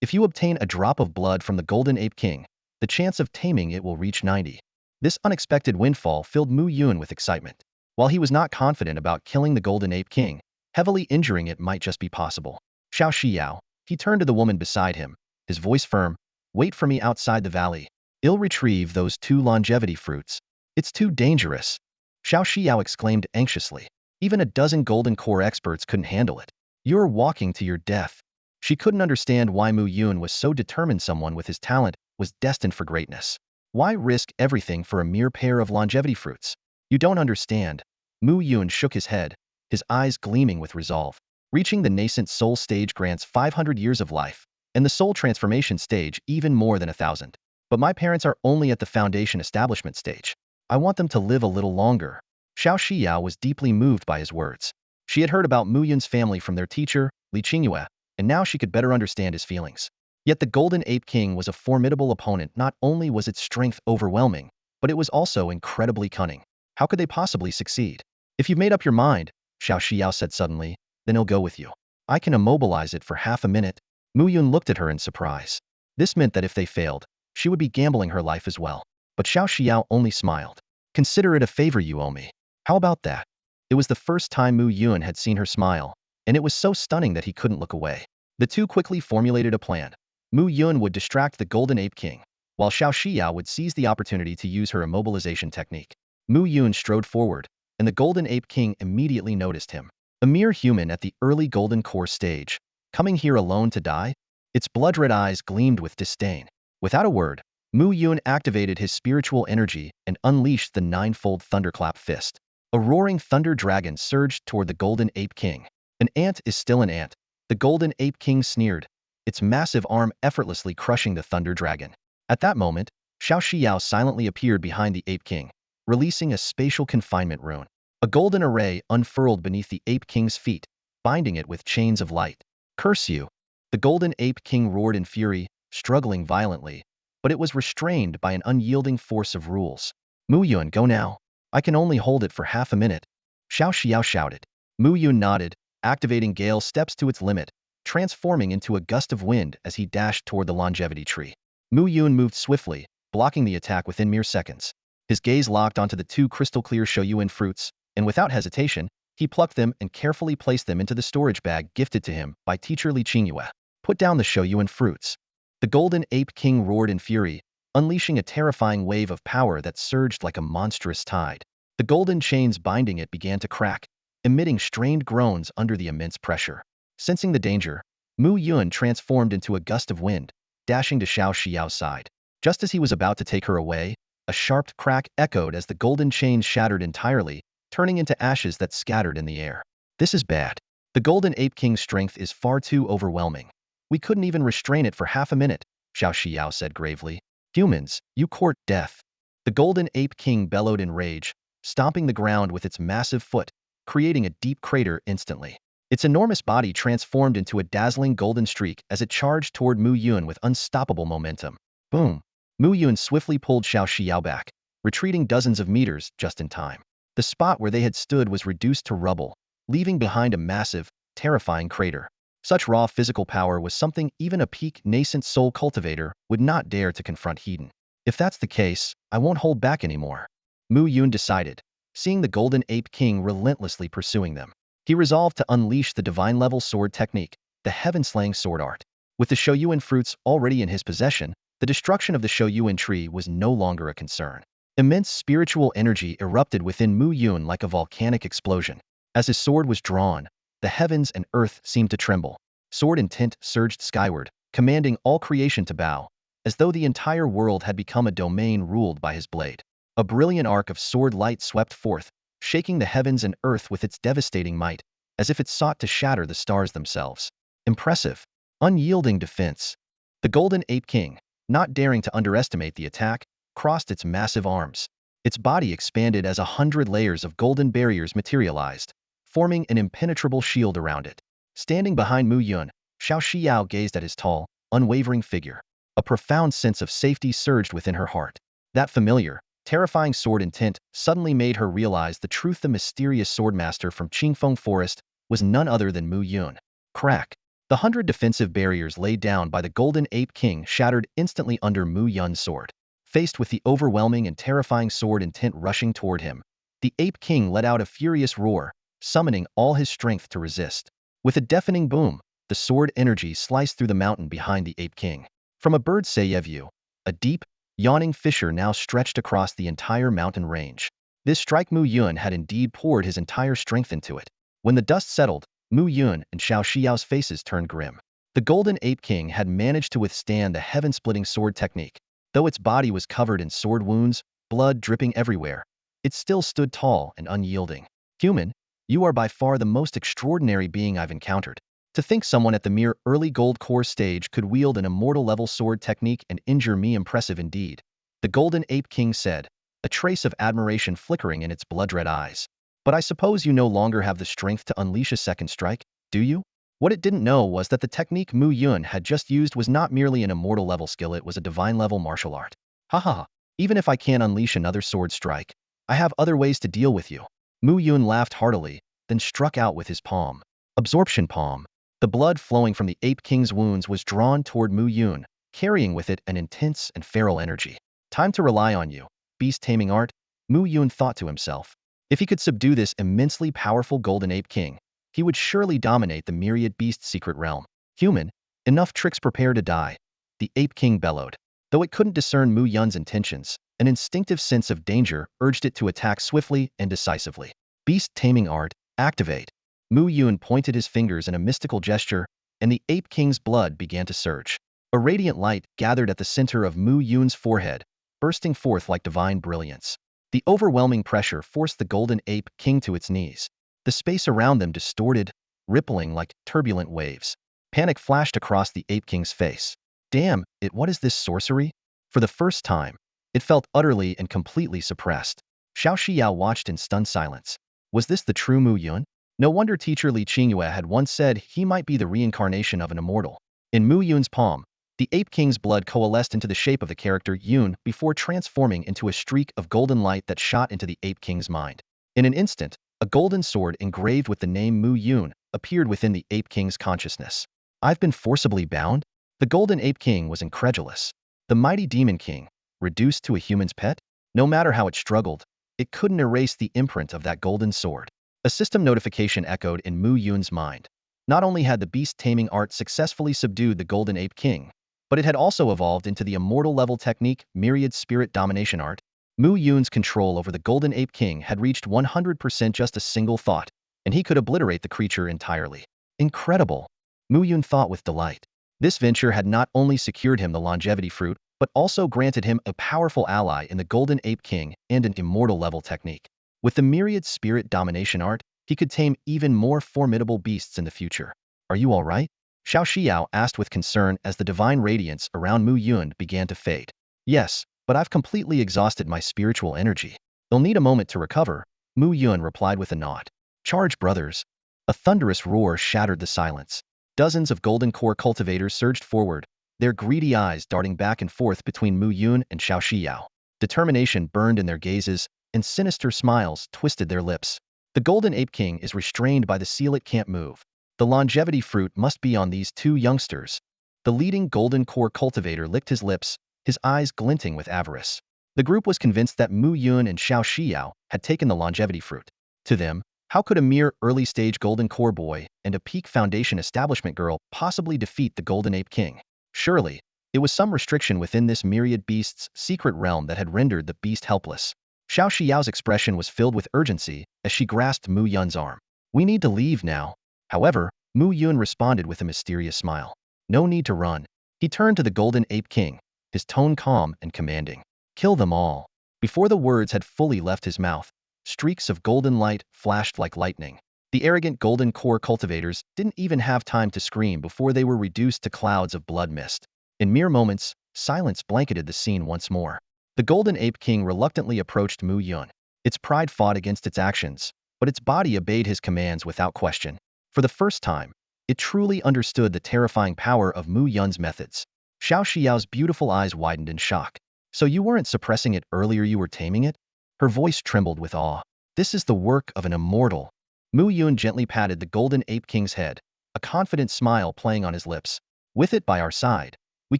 A: If you obtain a drop of blood from the Golden Ape King, the chance of taming it will reach 90. This unexpected windfall filled Mu Yun with excitement. While he was not confident about killing the Golden Ape King, heavily injuring it might just be possible. Shao Xiao. He turned to the woman beside him, his voice firm. Wait for me outside the valley. I'll retrieve those two longevity fruits. It's too dangerous. Shao Xiao exclaimed anxiously. Even a dozen Golden Core experts couldn't handle it. You're walking to your death. She couldn't understand why Mu Yun was so determined someone with his talent was destined for greatness. Why risk everything for a mere pair of longevity fruits? You don't understand. Mu Yun shook his head, his eyes gleaming with resolve. Reaching the nascent soul stage grants 500 years of life, and the soul transformation stage even more than 1,000. But my parents are only at the Foundation establishment stage. I want them to live a little longer. Shao Xiao was deeply moved by his words. She had heard about Mu Yun's family from their teacher, Li Qingyue, and now she could better understand his feelings. Yet the Golden Ape King was a formidable opponent. Not only was its strength overwhelming, but it was also incredibly cunning. How could they possibly succeed? If you've made up your mind, Shao Xiao said suddenly, then he'll go with you. I can immobilize it for half a minute. Mu Yun looked at her in surprise. This meant that if they failed, she would be gambling her life as well. But Shao Xiao only smiled. Consider it a favor you owe me. How about that? It was the first time Mu Yun had seen her smile, and it was so stunning that he couldn't look away. The two quickly formulated a plan. Mu Yun would distract the Golden Ape King, while Shao Xiao would seize the opportunity to use her immobilization technique. Mu Yun strode forward, and the Golden Ape King immediately noticed him. A mere human at the early Golden Core stage, coming here alone to die? Its blood-red eyes gleamed with disdain. Without a word, Mu Yun activated his spiritual energy and unleashed the ninefold thunderclap fist. A roaring thunder dragon surged toward the Golden Ape King. An ant is still an ant. The Golden Ape King sneered, its massive arm effortlessly crushing the thunder dragon. At that moment, Shao Xiao silently appeared behind the Ape King, releasing a spatial confinement rune. A golden array unfurled beneath the Ape King's feet, binding it with chains of light. Curse you! The Golden Ape King roared in fury, struggling violently, but it was restrained by an unyielding force of rules. Mu Yun, go now. I can only hold it for half a minute. Shao Xiao shouted. Mu Yun nodded, activating Gale steps to its limit, transforming into a gust of wind as he dashed toward the longevity tree. Mu Yun moved swiftly, blocking the attack within mere seconds. His gaze locked onto the two crystal-clear Shoyuan fruits, and without hesitation, he plucked them and carefully placed them into the storage bag gifted to him by teacher Li Qingyue. Put down the Shoyuan fruits. The Golden Ape King roared in fury, unleashing a terrifying wave of power that surged like a monstrous tide. The golden chains binding it began to crack, emitting strained groans under the immense pressure. Sensing the danger, Mu Yun transformed into a gust of wind, dashing to Shao Xiao's side. Just as he was about to take her away, a sharp crack echoed as the golden chains shattered entirely, turning into ashes that scattered in the air. This is bad. The Golden Ape King's strength is far too overwhelming. We couldn't even restrain it for half a minute, Shao Xiao said gravely. Humans, you court death. The Golden Ape King bellowed in rage, stomping the ground with its massive foot, creating a deep crater instantly. Its enormous body transformed into a dazzling golden streak as it charged toward Mu Yun with unstoppable momentum. Boom! Mu Yun swiftly pulled Shao Xiao back, retreating dozens of meters just in time. The spot where they had stood was reduced to rubble, leaving behind a massive, terrifying crater. Such raw physical power was something even a peak nascent soul cultivator would not dare to confront Hedon. If that's the case, I won't hold back anymore, Mu Yun decided, seeing the Golden Ape King relentlessly pursuing them. He resolved to unleash the divine-level sword technique, the heaven-slaying sword art. With the Shoyuan fruits already in his possession, the destruction of the Shoyuan tree was no longer a concern. Immense spiritual energy erupted within Mu Yun like a volcanic explosion. As his sword was drawn, the heavens and earth seemed to tremble. Sword intent surged skyward, commanding all creation to bow, as though the entire world had become a domain ruled by his blade. A brilliant arc of sword light swept forth, shaking the heavens and earth with its devastating might, as if it sought to shatter the stars themselves. Impressive, unyielding defense. The Golden Ape King, not daring to underestimate the attack, crossed its massive arms. Its body expanded as 100 layers of golden barriers materialized, forming an impenetrable shield around it. Standing behind Mu Yun, Shao Xiao gazed at his tall, unwavering figure. A profound sense of safety surged within her heart. That familiar, terrifying sword intent suddenly made her realize the truth. The mysterious swordmaster from Qingfeng Forest was none other than Mu Yun. Crack. The 100 defensive barriers laid down by the Golden Ape King shattered instantly under Mu Yun's sword. Faced with the overwhelming and terrifying sword intent rushing toward him, the Ape King let out a furious roar, summoning all his strength to resist. With a deafening boom, the sword energy sliced through the mountain behind the Ape King. From a bird's eye view, a deep, yawning fissure now stretched across the entire mountain range. This strike Mu Yun had indeed poured his entire strength into it. When the dust settled, Mu Yun and Shao Xiao's faces turned grim. The Golden Ape King had managed to withstand the heaven-splitting sword technique. Though its body was covered in sword wounds, blood dripping everywhere, it still stood tall and unyielding. Human, you are by far the most extraordinary being I've encountered. To think someone at the mere early gold core stage could wield an immortal-level sword technique and injure me, impressive indeed, the Golden Ape King said, a trace of admiration flickering in its blood-red eyes. But I suppose you no longer have the strength to unleash a second strike, do you? What it didn't know was that the technique Mu Yun had just used was not merely an immortal-level skill, it was a divine-level martial art. Ha ha ha, even if I can't unleash another sword strike, I have other ways to deal with you. Mu Yun laughed heartily, then struck out with his palm. Absorption palm. The blood flowing from the Ape King's wounds was drawn toward Mu Yun, carrying with it an intense and feral energy. Time to rely on you, beast taming art, Mu Yun thought to himself. If he could subdue this immensely powerful Golden Ape King, he would surely dominate the Myriad beast's secret realm. Human, enough tricks, prepare to die, the Ape King bellowed. Though it couldn't discern Mu Yun's intentions, an instinctive sense of danger urged it to attack swiftly and decisively. Beast taming art, activate. Mu Yun pointed his fingers in a mystical gesture, and the Ape King's blood began to surge. A radiant light gathered at the center of Mu Yun's forehead, bursting forth like divine brilliance. The overwhelming pressure forced the Golden Ape King to its knees. The space around them distorted, rippling like turbulent waves. Panic flashed across the Ape King's face. Damn it, what is this sorcery? For the first time, it felt utterly and completely suppressed. Shao Xiao watched in stunned silence. Was this the true Mu Yun? No wonder teacher Li Qingyue had once said he might be the reincarnation of an immortal. In Mu Yun's palm, the Ape King's blood coalesced into the shape of the character Yun before transforming into a streak of golden light that shot into the Ape King's mind. In an instant, a golden sword engraved with the name Mu Yun appeared within the Ape King's consciousness. I've been forcibly bound? The Golden Ape King was incredulous. The mighty Demon King, reduced to a human's pet? No matter how it struggled, it couldn't erase the imprint of that golden sword. A system notification echoed in Mu Yun's mind. Not only had the beast taming art successfully subdued the Golden Ape King, but it had also evolved into the immortal-level technique Myriad Spirit Domination Art. Mu Yun's control over the Golden Ape King had reached 100%, just a single thought, and he could obliterate the creature entirely. Incredible, Mu Yun thought with delight. This venture had not only secured him the longevity fruit, but also granted him a powerful ally in the Golden Ape King and an immortal-level technique. With the Myriad Spirit Domination Art, he could tame even more formidable beasts in the future. Are you all right? Shao Xiao asked with concern as the divine radiance around Mu Yun began to fade. Yes, but I've completely exhausted my spiritual energy. They'll need a moment to recover, Mu Yun replied with a nod. Charge, brothers. A thunderous roar shattered the silence. Dozens of golden core cultivators surged forward, their greedy eyes darting back and forth between Mu Yun and Shao Xiao. Determination burned in their gazes, and sinister smiles twisted their lips. The Golden Ape King is restrained by the seal it can't move. The longevity fruit must be on these two youngsters. The leading golden core cultivator licked his lips, his eyes glinting with avarice. The group was convinced that Mu Yun and Shao Xiao had taken the longevity fruit. To them, how could a mere early-stage golden core boy and a peak foundation establishment girl possibly defeat the Golden Ape King? Surely, it was some restriction within this myriad beast's secret realm that had rendered the beast helpless. Shao Xiao's expression was filled with urgency as she grasped Mu Yun's arm. We need to leave now. However, Mu Yun responded with a mysterious smile. No need to run. He turned to the Golden Ape King, his tone calm and commanding. Kill them all. Before the words had fully left his mouth, streaks of golden light flashed like lightning. The arrogant golden core cultivators didn't even have time to scream before they were reduced to clouds of blood mist. In mere moments, silence blanketed the scene once more. The Golden Ape King reluctantly approached Mu Yun. Its pride fought against its actions, but its body obeyed his commands without question. For the first time, it truly understood the terrifying power of Mu Yun's methods. Shao Xiao's beautiful eyes widened in shock. So you weren't suppressing it earlier, you were taming it? Her voice trembled with awe. This is the work of an immortal. Mu Yun gently patted the Golden Ape King's head, a confident smile playing on his lips. With it by our side, we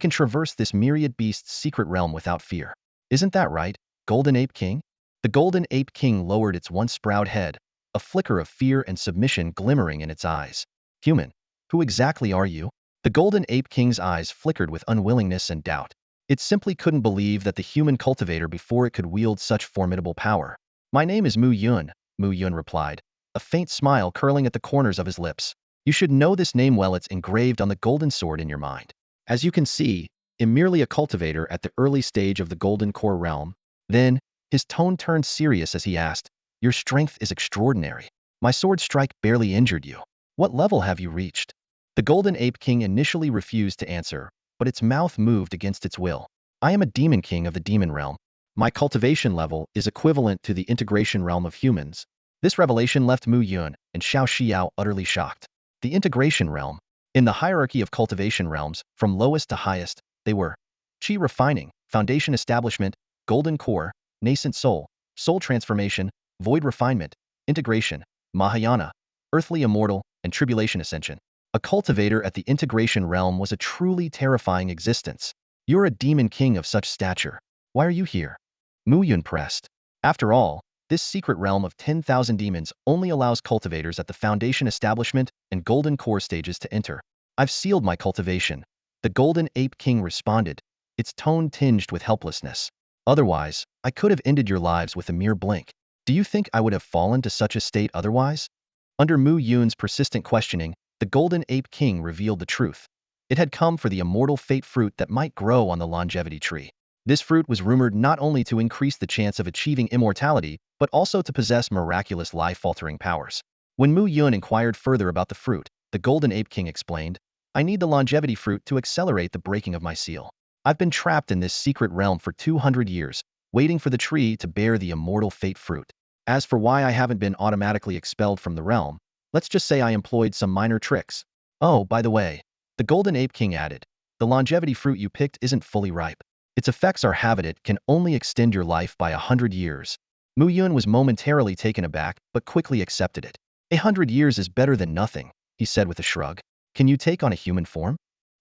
A: can traverse this myriad beast's secret realm without fear. Isn't that right, Golden Ape King? The Golden Ape King lowered its once proud head, a flicker of fear and submission glimmering in its eyes. Human, who exactly are you? The Golden Ape King's eyes flickered with unwillingness and doubt. It simply couldn't believe that the human cultivator before it could wield such formidable power. My name is Mu Yun, Mu Yun replied, a faint smile curling at the corners of his lips. You should know this name well, it's engraved on the golden sword in your mind. As you can see, I'm merely a cultivator at the early stage of the golden core realm. Then, his tone turned serious as he asked, your strength is extraordinary. My sword strike barely injured you. What level have you reached? The Golden Ape King initially refused to answer, but its mouth moved against its will. I am a demon king of the demon realm. My cultivation level is equivalent to the integration realm of humans. This revelation left Mu Yun and Shao Xiao utterly shocked. The integration realm. In the hierarchy of cultivation realms, from lowest to highest, they were Qi refining, foundation establishment, golden core, nascent soul, soul transformation, void refinement, integration, Mahayana, earthly immortal, and tribulation ascension. A cultivator at the integration realm was a truly terrifying existence. You're a demon king of such stature. Why are you here? Mu Yun pressed. After all, this secret realm of 10,000 demons only allows cultivators at the foundation establishment and golden core stages to enter. I've sealed my cultivation. The Golden Ape King responded, its tone tinged with helplessness. Otherwise, I could have ended your lives with a mere blink. Do you think I would have fallen to such a state otherwise? Under Mu Yun's persistent questioning, the Golden Ape King revealed the truth. It had come for the immortal fate fruit that might grow on the longevity tree. This fruit was rumored not only to increase the chance of achieving immortality, but also to possess miraculous life-altering powers. When Mu Yun inquired further about the fruit, the Golden Ape King explained, I need the longevity fruit to accelerate the breaking of my seal. I've been trapped in this secret realm for 200 years, waiting for the tree to bear the immortal fate fruit. As for why I haven't been automatically expelled from the realm, let's just say I employed some minor tricks. Oh, by the way, the Golden Ape King added, the longevity fruit you picked isn't fully ripe. Its effects are habitat can only extend your life by 100 years. Mu Yun was momentarily taken aback, but quickly accepted it. 100 years is better than nothing, he said with a shrug. Can you take on a human form?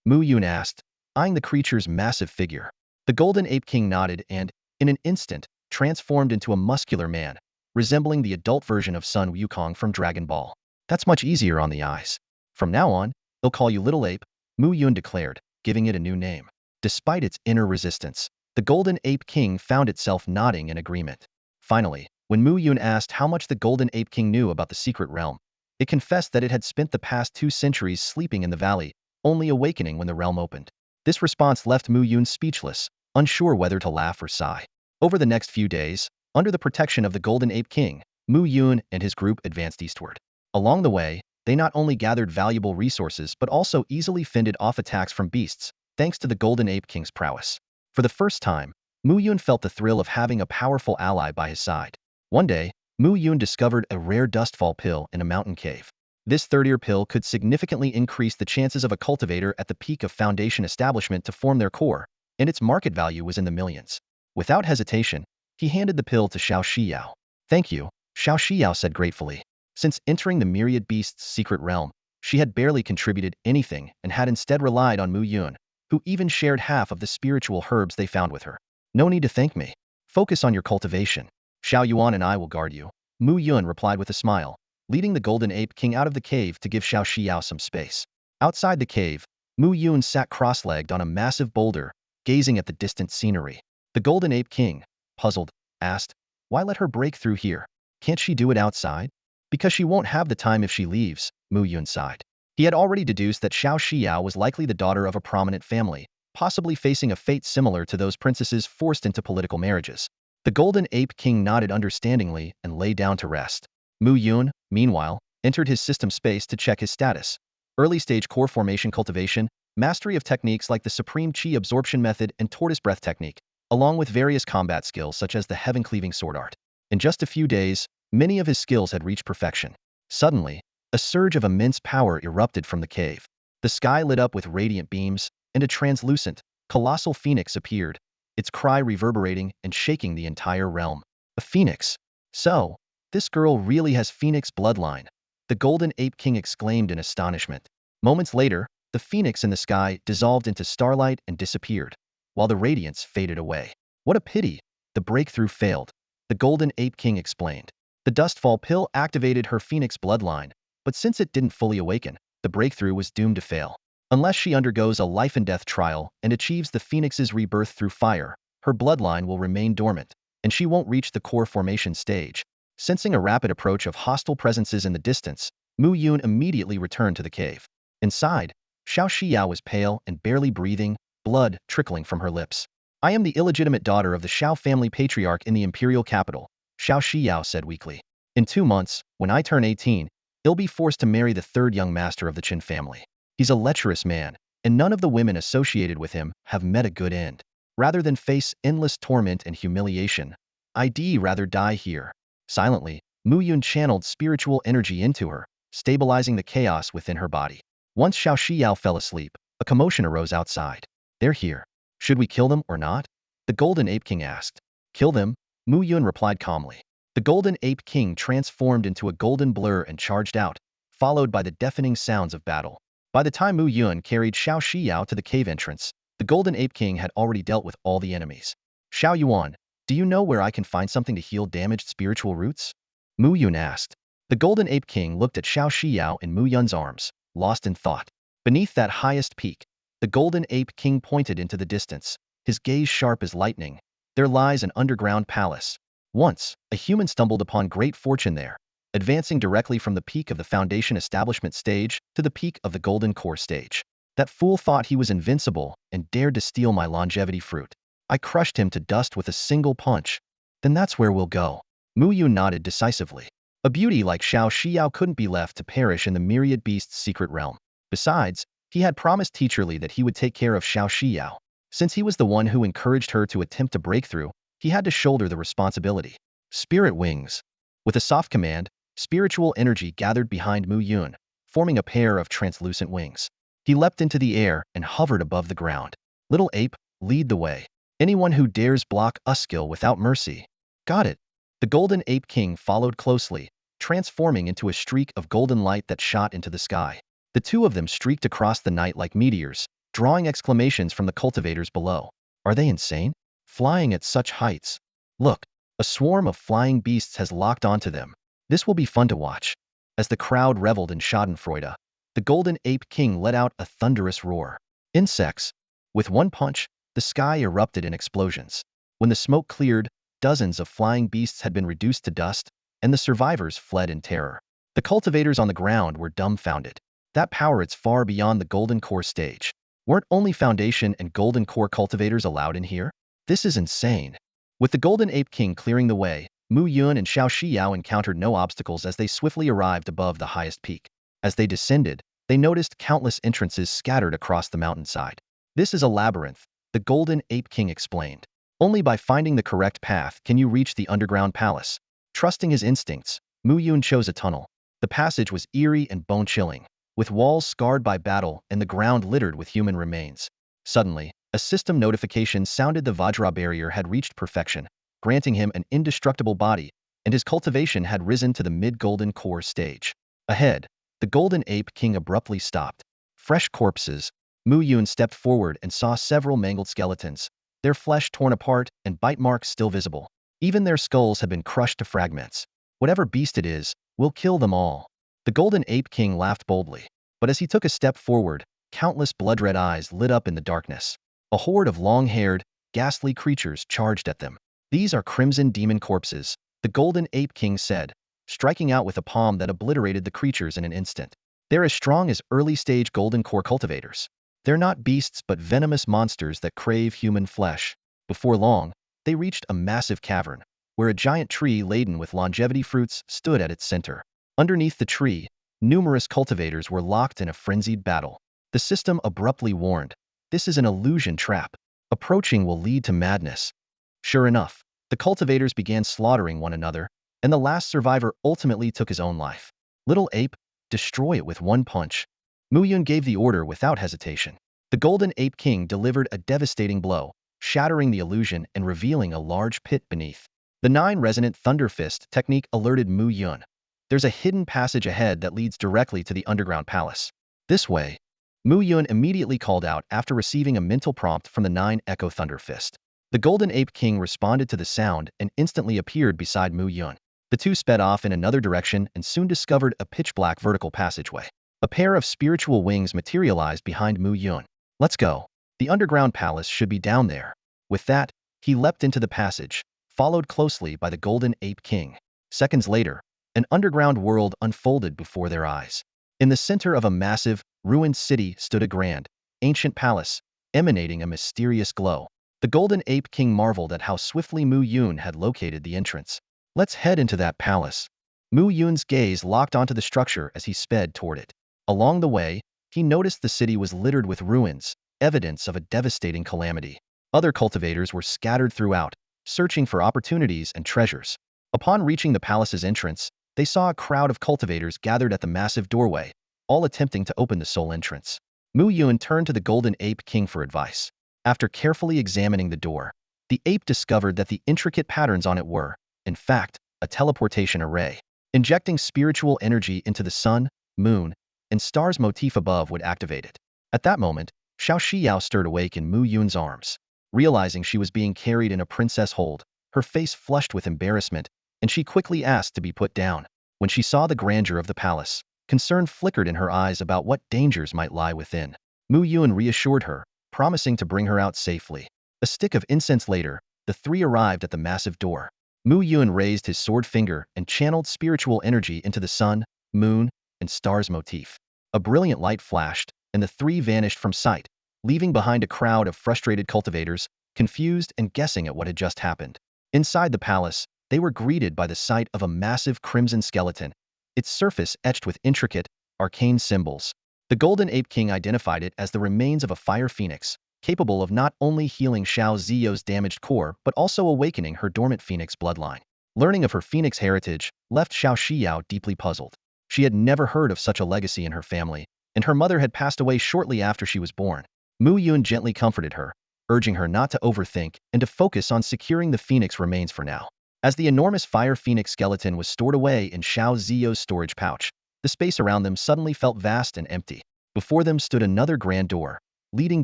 A: Mu Yun asked, eyeing the creature's massive figure. The Golden Ape King nodded and, in an instant, transformed into a muscular man, resembling the adult version of Sun Wukong from Dragon Ball. That's much easier on the eyes. From now on, they'll call you Little Ape, Mu Yun declared, giving it a new name. Despite its inner resistance, the Golden Ape King found itself nodding in agreement. Finally, when Mu Yun asked how much the Golden Ape King knew about the secret realm, it confessed that it had spent the past 2 centuries sleeping in the valley, only awakening when the realm opened. This response left Mu Yun speechless, unsure whether to laugh or sigh. Over the next few days, under the protection of the Golden Ape King, Mu Yun and his group advanced eastward. Along the way, they not only gathered valuable resources but also easily fended off attacks from beasts, thanks to the Golden Ape King's prowess. For the first time, Mu Yun felt the thrill of having a powerful ally by his side. One day, Mu Yun discovered a rare dustfall pill in a mountain cave. This third-ear pill could significantly increase the chances of a cultivator at the peak of foundation establishment to form their core, and its market value was in the millions. Without hesitation, He handed the pill to Shao Xiao. Thank you, Shao Xiao said gratefully. Since entering the Myriad beast's secret realm, she had barely contributed anything and had instead relied on Mu Yun, who even shared half of the spiritual herbs they found with her. No need to thank me. Focus on your cultivation. Xiao Yuan and I will guard you. Mu Yun replied with a smile, leading the Golden Ape King out of the cave to give Shao Xiao some space. Outside the cave, Mu Yun sat cross-legged on a massive boulder, gazing at the distant scenery. The Golden Ape King, puzzled, asked, why let her break through here? Can't she do it outside? Because she won't have the time if she leaves, Mu Yun sighed. He had already deduced that Shao Xiao was likely the daughter of a prominent family, possibly facing a fate similar to those princesses forced into political marriages. The Golden Ape King nodded understandingly and lay down to rest. Mu Yun, meanwhile, entered his system space to check his status. Early-stage core formation cultivation, mastery of techniques like the Supreme Qi Absorption Method and Tortoise Breath Technique, along with various combat skills such as the Heaven-Cleaving Sword Art. In just a few days, many of his skills had reached perfection. Suddenly, a surge of immense power erupted from the cave. The sky lit up with radiant beams, and a translucent, colossal phoenix appeared, its cry reverberating and shaking the entire realm. A phoenix. So, this girl really has phoenix bloodline, the Golden Ape King exclaimed in astonishment. Moments later, the phoenix in the sky dissolved into starlight and disappeared, while the radiance faded away. What a pity, the breakthrough failed, the Golden Ape King explained. The Dustfall pill activated her phoenix bloodline, but since it didn't fully awaken, the breakthrough was doomed to fail. Unless she undergoes a life-and-death trial and achieves the phoenix's rebirth through fire, her bloodline will remain dormant, and she won't reach the core formation stage. Sensing a rapid approach of hostile presences in the distance, Mu Yun immediately returned to the cave. Inside, Shao Xiao was pale and barely breathing, blood trickling from her lips. I am the illegitimate daughter of the Shao family patriarch in the Imperial capital, Shao Xiao said weakly. In 2 months, when I turn 18, he'll be forced to marry the third young master of the Qin family. He's a lecherous man, and none of the women associated with him have met a good end. Rather than face endless torment and humiliation, I'd rather die here. Silently, Mu Yun channeled spiritual energy into her, stabilizing the chaos within her body. Once Shao Xiao fell asleep, a commotion arose outside. They're here. Should we kill them or not? The Golden Ape King asked. Kill them, Mu Yun replied calmly. The Golden Ape King transformed into a golden blur and charged out, followed by the deafening sounds of battle. By the time Mu Yun carried Shao Xiao to the cave entrance, the Golden Ape King had already dealt with all the enemies. Shao Yuan, do you know where I can find something to heal damaged spiritual roots? Mu Yun asked. The Golden Ape King looked at Shao Xiao in Mu Yun's arms, lost in thought. Beneath that highest peak, the Golden Ape King pointed into the distance, his gaze sharp as lightning. There lies an underground palace. Once, a human stumbled upon great fortune there, advancing directly from the peak of the Foundation Establishment stage to the peak of the Golden Core stage. That fool thought he was invincible and dared to steal my longevity fruit. I crushed him to dust with a single punch. Then that's where we'll go. Mu Yun nodded decisively. A beauty like Shao Xiao couldn't be left to perish in the Myriad beast's secret realm. Besides, he had promised teacherly that he would take care of Shao Xiao. Since he was the one who encouraged her to attempt a breakthrough, he had to shoulder the responsibility. Spirit wings. With a soft command, spiritual energy gathered behind Mu Yun, forming a pair of translucent wings. He leapt into the air and hovered above the ground. Little ape, lead the way. Anyone who dares block us skill without mercy. Got it. The Golden Ape King followed closely, transforming into a streak of golden light that shot into the sky. The two of them streaked across the night like meteors, drawing exclamations from the cultivators below. Are they insane? Flying at such heights. Look, a swarm of flying beasts has locked onto them. This will be fun to watch. As the crowd reveled in schadenfreude, the Golden Ape King let out a thunderous roar. Insects. With one punch, the sky erupted in explosions. When the smoke cleared, dozens of flying beasts had been reduced to dust, and the survivors fled in terror. The cultivators on the ground were dumbfounded. That power is far beyond the Golden Core stage. Weren't only Foundation and Golden Core cultivators allowed in here? This is insane. With the Golden Ape King clearing the way, Mu Yun and Shao Xiao encountered no obstacles as they swiftly arrived above the highest peak. As they descended, they noticed countless entrances scattered across the mountainside. This is a labyrinth, the Golden Ape King explained. Only by finding the correct path can you reach the underground palace. Trusting his instincts, Mu Yun chose a tunnel. The passage was eerie and bone-chilling, with walls scarred by battle and the ground littered with human remains. Suddenly, a system notification sounded. The Vajra barrier had reached perfection, granting him an indestructible body, and his cultivation had risen to the mid-golden core stage. Ahead, the Golden Ape King abruptly stopped. Fresh corpses. Mu Yun stepped forward and saw several mangled skeletons, their flesh torn apart and bite marks still visible. Even their skulls had been crushed to fragments. Whatever beast it is, we'll kill them all. The Golden Ape King laughed boldly, but as he took a step forward, countless blood-red eyes lit up in the darkness. A horde of long-haired, ghastly creatures charged at them. These are crimson demon corpses, the Golden Ape King said, striking out with a palm that obliterated the creatures in an instant. They're as strong as early-stage golden core cultivators. They're not beasts but venomous monsters that crave human flesh. Before long, they reached a massive cavern, where a giant tree laden with longevity fruits stood at its center. Underneath the tree, numerous cultivators were locked in a frenzied battle. The system abruptly warned, "This is an illusion trap. Approaching will lead to madness." Sure enough, the cultivators began slaughtering one another, and the last survivor ultimately took his own life. "Little ape, destroy it with one punch." Mu Yun gave the order without hesitation. The Golden Ape King delivered a devastating blow, shattering the illusion and revealing a large pit beneath. The 9 resonant Thunder Fist technique alerted Mu Yun. There's a hidden passage ahead that leads directly to the underground palace. This way. Mu Yun immediately called out after receiving a mental prompt from the 9 Echo Thunder Fist. The Golden Ape King responded to the sound and instantly appeared beside Mu Yun. The two sped off in another direction and soon discovered a pitch-black vertical passageway. A pair of spiritual wings materialized behind Mu Yun. "Let's go. The underground palace should be down there." With that, he leapt into the passage, followed closely by the Golden Ape King. Seconds later, an underground world unfolded before their eyes. In the center of a massive, ruined city stood a grand, ancient palace, emanating a mysterious glow. The Golden Ape King marveled at how swiftly Mu Yun had located the entrance. "Let's head into that palace." Mu Yun's gaze locked onto the structure as he sped toward it. Along the way, he noticed the city was littered with ruins, evidence of a devastating calamity. Other cultivators were scattered throughout, searching for opportunities and treasures. Upon reaching the palace's entrance, they saw a crowd of cultivators gathered at the massive doorway, all attempting to open the sole entrance. Mu Yun turned to the Golden Ape King for advice. After carefully examining the door, the ape discovered that the intricate patterns on it were, in fact, a teleportation array. Injecting spiritual energy into the sun, moon, and stars motif above would activate it. At that moment, Shao Xiao stirred awake in Mu Yun's arms. Realizing she was being carried in a princess hold, her face flushed with embarrassment, and she quickly asked to be put down. When she saw the grandeur of the palace, concern flickered in her eyes about what dangers might lie within. Mu Yun reassured her, promising to bring her out safely. A stick of incense later, the three arrived at the massive door. Mu Yun raised his sword finger and channeled spiritual energy into the sun, moon, and stars motif. A brilliant light flashed, and the three vanished from sight, leaving behind a crowd of frustrated cultivators, confused and guessing at what had just happened. Inside the palace, they were greeted by the sight of a massive crimson skeleton, its surface etched with intricate, arcane symbols. The Golden Ape King identified it as the remains of a fire phoenix, capable of not only healing Shao Xiao's damaged core but also awakening her dormant phoenix bloodline. Learning of her phoenix heritage left Shao Xiao deeply puzzled. She had never heard of such a legacy in her family, and her mother had passed away shortly after she was born. Mu Yun gently comforted her, urging her not to overthink and to focus on securing the phoenix remains for now. As the enormous fire phoenix skeleton was stored away in Shao Xiao's storage pouch, the space around them suddenly felt vast and empty. Before them stood another grand door, leading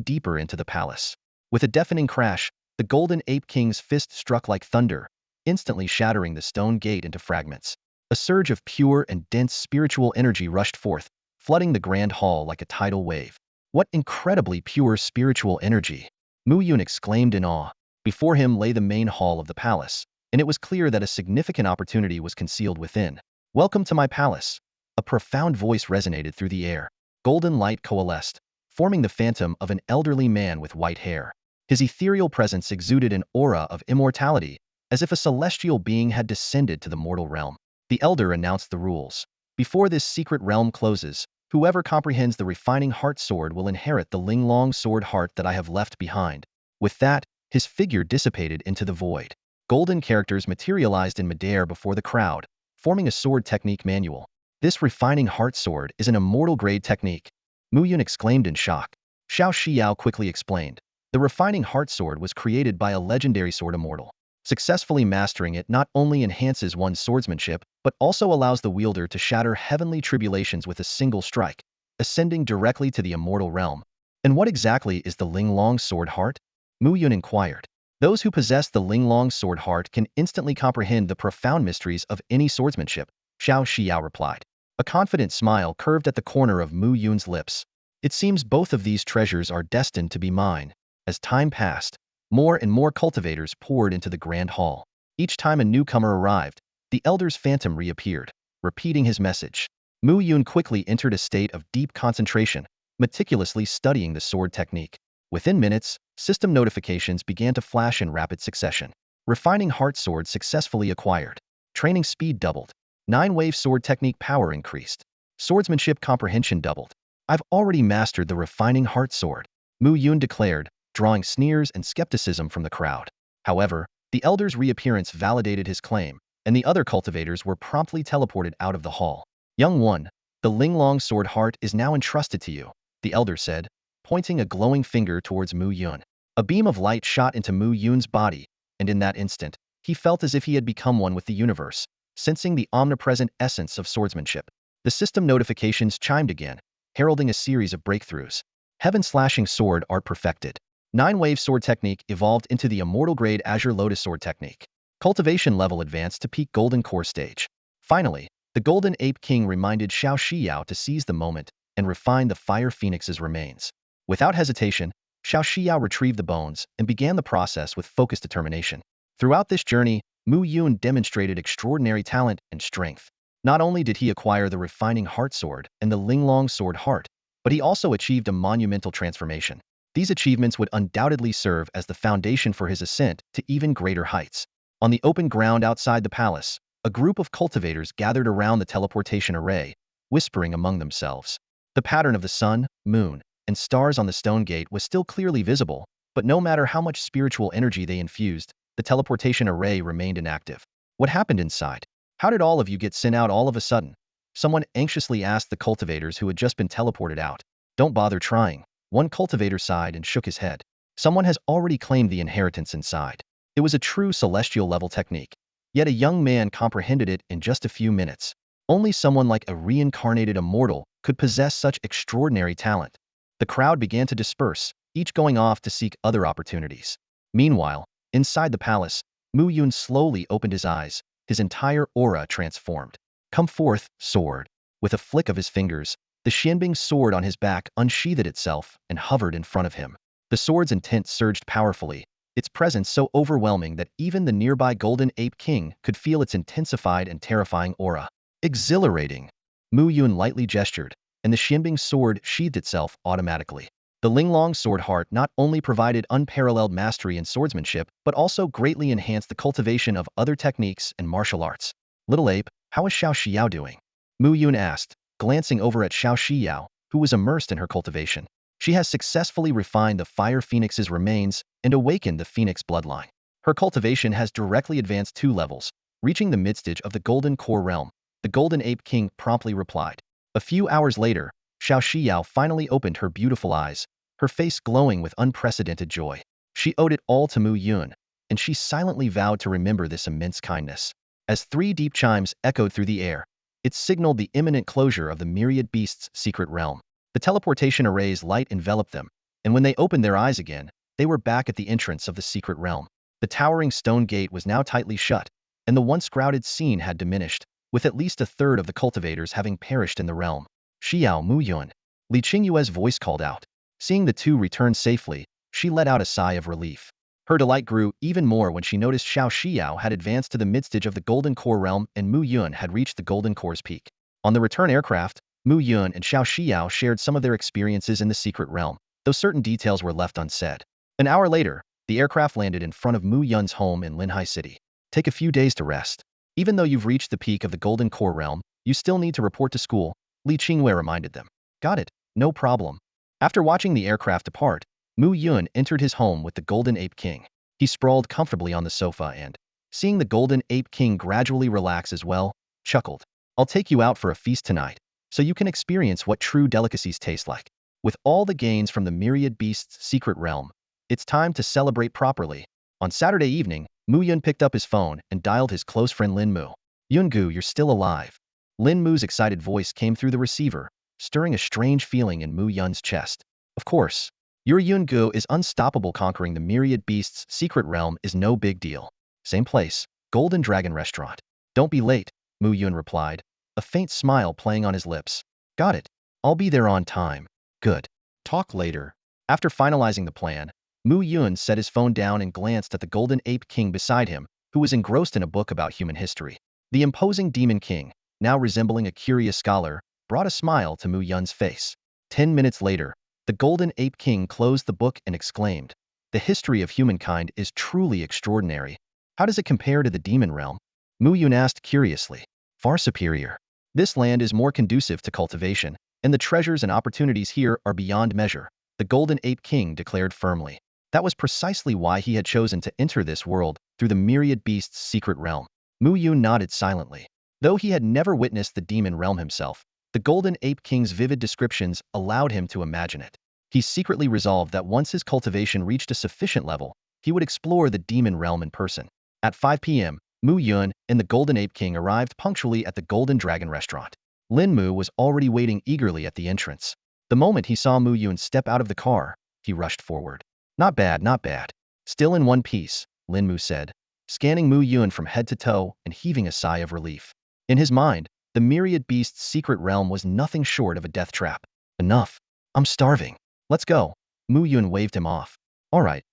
A: deeper into the palace. With a deafening crash, the Golden Ape King's fist struck like thunder, instantly shattering the stone gate into fragments. A surge of pure and dense spiritual energy rushed forth, flooding the grand hall like a tidal wave. "What incredibly pure spiritual energy!" Mu Yun exclaimed in awe. Before him lay the main hall of the palace, and it was clear that a significant opportunity was concealed within. "Welcome to my palace." A profound voice resonated through the air. Golden light coalesced, forming the phantom of an elderly man with white hair. His ethereal presence exuded an aura of immortality, as if a celestial being had descended to the mortal realm. The elder announced the rules. "Before this secret realm closes, whoever comprehends the refining heart sword will inherit the Linglong sword heart that I have left behind." With that, his figure dissipated into the void. Golden characters materialized in midair before the crowd, forming a sword technique manual. "This refining heart sword is an immortal grade technique," Mu Yun exclaimed in shock. Shao Xiao quickly explained. The refining heart sword was created by a legendary sword immortal. Successfully mastering it not only enhances one's swordsmanship, but also allows the wielder to shatter heavenly tribulations with a single strike, ascending directly to the immortal realm. And what exactly is the Linglong Sword Heart? Mu Yun inquired. Those who possess the Linglong Sword Heart can instantly comprehend the profound mysteries of any swordsmanship, Shao Xiao replied. A confident smile curved at the corner of Mu Yun's lips. It seems both of these treasures are destined to be mine. As time passed, more and more cultivators poured into the grand hall. Each time a newcomer arrived, the elder's phantom reappeared, repeating his message. Mu Yun quickly entered a state of deep concentration, meticulously studying the sword technique. Within minutes, system notifications began to flash in rapid succession. Refining Heart Sword successfully acquired. Training speed doubled. 9-wave sword technique power increased. Swordsmanship comprehension doubled. I've already mastered the Refining Heart Sword, Mu Yun declared, drawing sneers and skepticism from the crowd. However, the elder's reappearance validated his claim, and the other cultivators were promptly teleported out of the hall. Young one, the Linglong Sword Heart is now entrusted to you, the elder said, pointing a glowing finger towards Mu Yun. A beam of light shot into Mu Yun's body, and in that instant, he felt as if he had become one with the universe, sensing the omnipresent essence of swordsmanship. The system notifications chimed again, heralding a series of breakthroughs. Heaven Slashing Sword Art perfected. 9-wave sword technique evolved into the immortal grade Azure Lotus sword technique. Cultivation level advanced to peak Golden Core stage. Finally, the Golden Ape King reminded Shao Xiao to seize the moment and refine the Fire Phoenix's remains. Without hesitation, Shao Xiao retrieved the bones and began the process with focused determination. Throughout this journey, Mu Yun demonstrated extraordinary talent and strength. Not only did he acquire the Refining Heart Sword and the Linglong Sword Heart, but he also achieved a monumental transformation. These achievements would undoubtedly serve as the foundation for his ascent to even greater heights. On the open ground outside the palace, a group of cultivators gathered around the teleportation array, whispering among themselves. The pattern of the sun, moon, and stars on the stone gate was still clearly visible, but no matter how much spiritual energy they infused, the teleportation array remained inactive. What happened inside? How did all of you get sent out all of a sudden? Someone anxiously asked the cultivators who had just been teleported out. Don't bother trying. One cultivator sighed and shook his head. Someone has already claimed the inheritance inside. It was a true celestial level technique. Yet a young man comprehended it in just a few minutes. Only someone like a reincarnated immortal could possess such extraordinary talent. The crowd began to disperse, each going off to seek other opportunities. Meanwhile, inside the palace, Mu Yun slowly opened his eyes, his entire aura transformed. Come forth, sword. With a flick of his fingers, the Xianbing sword on his back unsheathed itself and hovered in front of him. The sword's intent surged powerfully, its presence so overwhelming that even the nearby Golden Ape King could feel its intensified and terrifying aura. Exhilarating. Mu Yun lightly gestured, and the Xianbing sword sheathed itself automatically. The Linglong Sword Heart not only provided unparalleled mastery in swordsmanship, but also greatly enhanced the cultivation of other techniques and martial arts. Little Ape, how is Shao Xiao doing? Mu Yun asked, glancing over at Shao Xiao, who was immersed in her cultivation. She has successfully refined the Fire Phoenix's remains and awakened the Phoenix bloodline. Her cultivation has directly advanced 2 levels, reaching the midstage of the Golden Core realm. The Golden Ape King promptly replied. A few hours later, Shao Xiao finally opened her beautiful eyes, her face glowing with unprecedented joy. She owed it all to Mu Yun, and she silently vowed to remember this immense kindness. As 3 deep chimes echoed through the air, it signaled the imminent closure of the Myriad beast's secret realm. The teleportation array's light enveloped them, and when they opened their eyes again, they were back at the entrance of the secret realm. The towering stone gate was now tightly shut, and the once crowded scene had diminished, with at least a third of the cultivators having perished in the realm. Xiao Mu Yun. Li Qingyue's voice called out. Seeing the 2 return safely, she let out a sigh of relief. Her delight grew even more when she noticed Shao Xiao had advanced to the midstage of the Golden Core realm and Mu Yun had reached the Golden Core's peak. On the return aircraft, Mu Yun and Shao Xiao shared some of their experiences in the secret realm, though certain details were left unsaid. An hour later, the aircraft landed in front of Mu Yun's home in Linhai City. Take a few days to rest. Even though you've reached the peak of the Golden Core realm, you still need to report to school, Li Qingyue reminded them. Got it, no problem. After watching the aircraft depart, Mu Yun entered his home with the Golden Ape King. He sprawled comfortably on the sofa and, seeing the Golden Ape King gradually relax as well, chuckled. I'll take you out for a feast tonight, so you can experience what true delicacies taste like. With all the gains from the Myriad beast's secret realm, it's time to celebrate properly. On Saturday evening, Mu Yun picked up his phone and dialed his close friend Lin Mu. Yungu, you're still alive. Lin Mu's excited voice came through the receiver, stirring a strange feeling in Mu Yun's chest. Of course. Your Yungu is unstoppable. Conquering the Myriad Beast's secret realm is no big deal. Same place, Golden Dragon Restaurant. Don't be late, Mu Yun replied, a faint smile playing on his lips. Got it. I'll be there on time. Good. Talk later. After finalizing the plan, Mu Yun set his phone down and glanced at the Golden Ape King beside him, who was engrossed in a book about human history. The imposing Demon King, now resembling a curious scholar, brought a smile to Mu Yun's face. 10 minutes later, the Golden Ape King closed the book and exclaimed, "The history of humankind is truly extraordinary. How does it compare to the demon realm?" Mu Yun asked curiously. Far superior. This land is more conducive to cultivation, and the treasures and opportunities here are beyond measure, the Golden Ape King declared firmly. That was precisely why he had chosen to enter this world through the Myriad Beast's secret realm. Mu Yun nodded silently. Though he had never witnessed the demon realm himself, the Golden Ape King's vivid descriptions allowed him to imagine it. He secretly resolved that once his cultivation reached a sufficient level, he would explore the demon realm in person. At 5 p.m., Mu Yun and the Golden Ape King arrived punctually at the Golden Dragon Restaurant. Lin Mu was already waiting eagerly at the entrance. The moment he saw Mu Yun step out of the car, he rushed forward. Not bad, not bad. Still in one piece, Lin Mu said, scanning Mu Yun from head to toe and heaving a sigh of relief. In his mind, the Myriad Beast's secret realm was nothing short of a death trap. Enough. I'm starving. Let's go. Mu Yun waved him off. All right.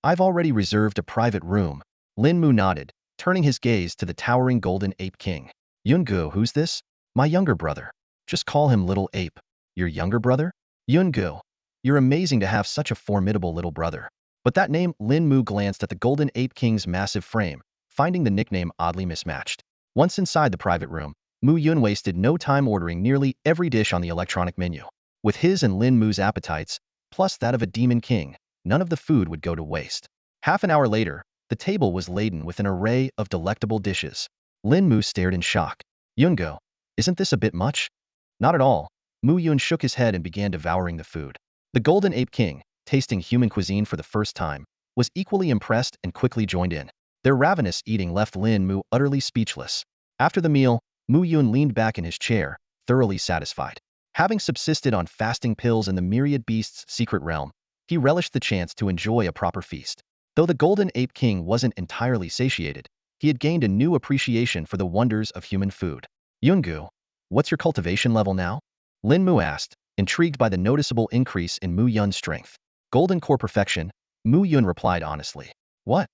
A: I've already reserved a private room. Lin Mu nodded, turning his gaze to the towering Golden Ape King. Yungu, who's this? My younger brother. Just call him Little Ape. Your younger brother? Yungu. You're amazing to have such a formidable little brother. But that name, Lin Mu glanced at the Golden Ape King's massive frame, finding the nickname oddly mismatched. Once inside the private room, Mu Yun wasted no time ordering nearly every dish on the electronic menu. With his and Lin Mu's appetites, plus that of a demon king, none of the food would go to waste. Half an hour later, the table was laden with an array of delectable dishes. Lin Mu stared in shock. Yungu, isn't this a bit much? Not at all. Mu Yun shook his head and began devouring the food. The Golden Ape King, tasting human cuisine for the first time, was equally impressed and quickly joined in. Their ravenous eating left Lin Mu utterly speechless. After the meal, Mu Yun leaned back in his chair, thoroughly satisfied. Having subsisted on fasting pills in the Myriad Beast's secret realm, he relished the chance to enjoy a proper feast. Though the Golden Ape King wasn't entirely satiated, he had gained a new appreciation for the wonders of human food. Yungu, what's your cultivation level now? Lin Mu asked, intrigued by the noticeable increase in Mu Yun's strength. Golden Core Perfection, Mu Yun replied honestly. What?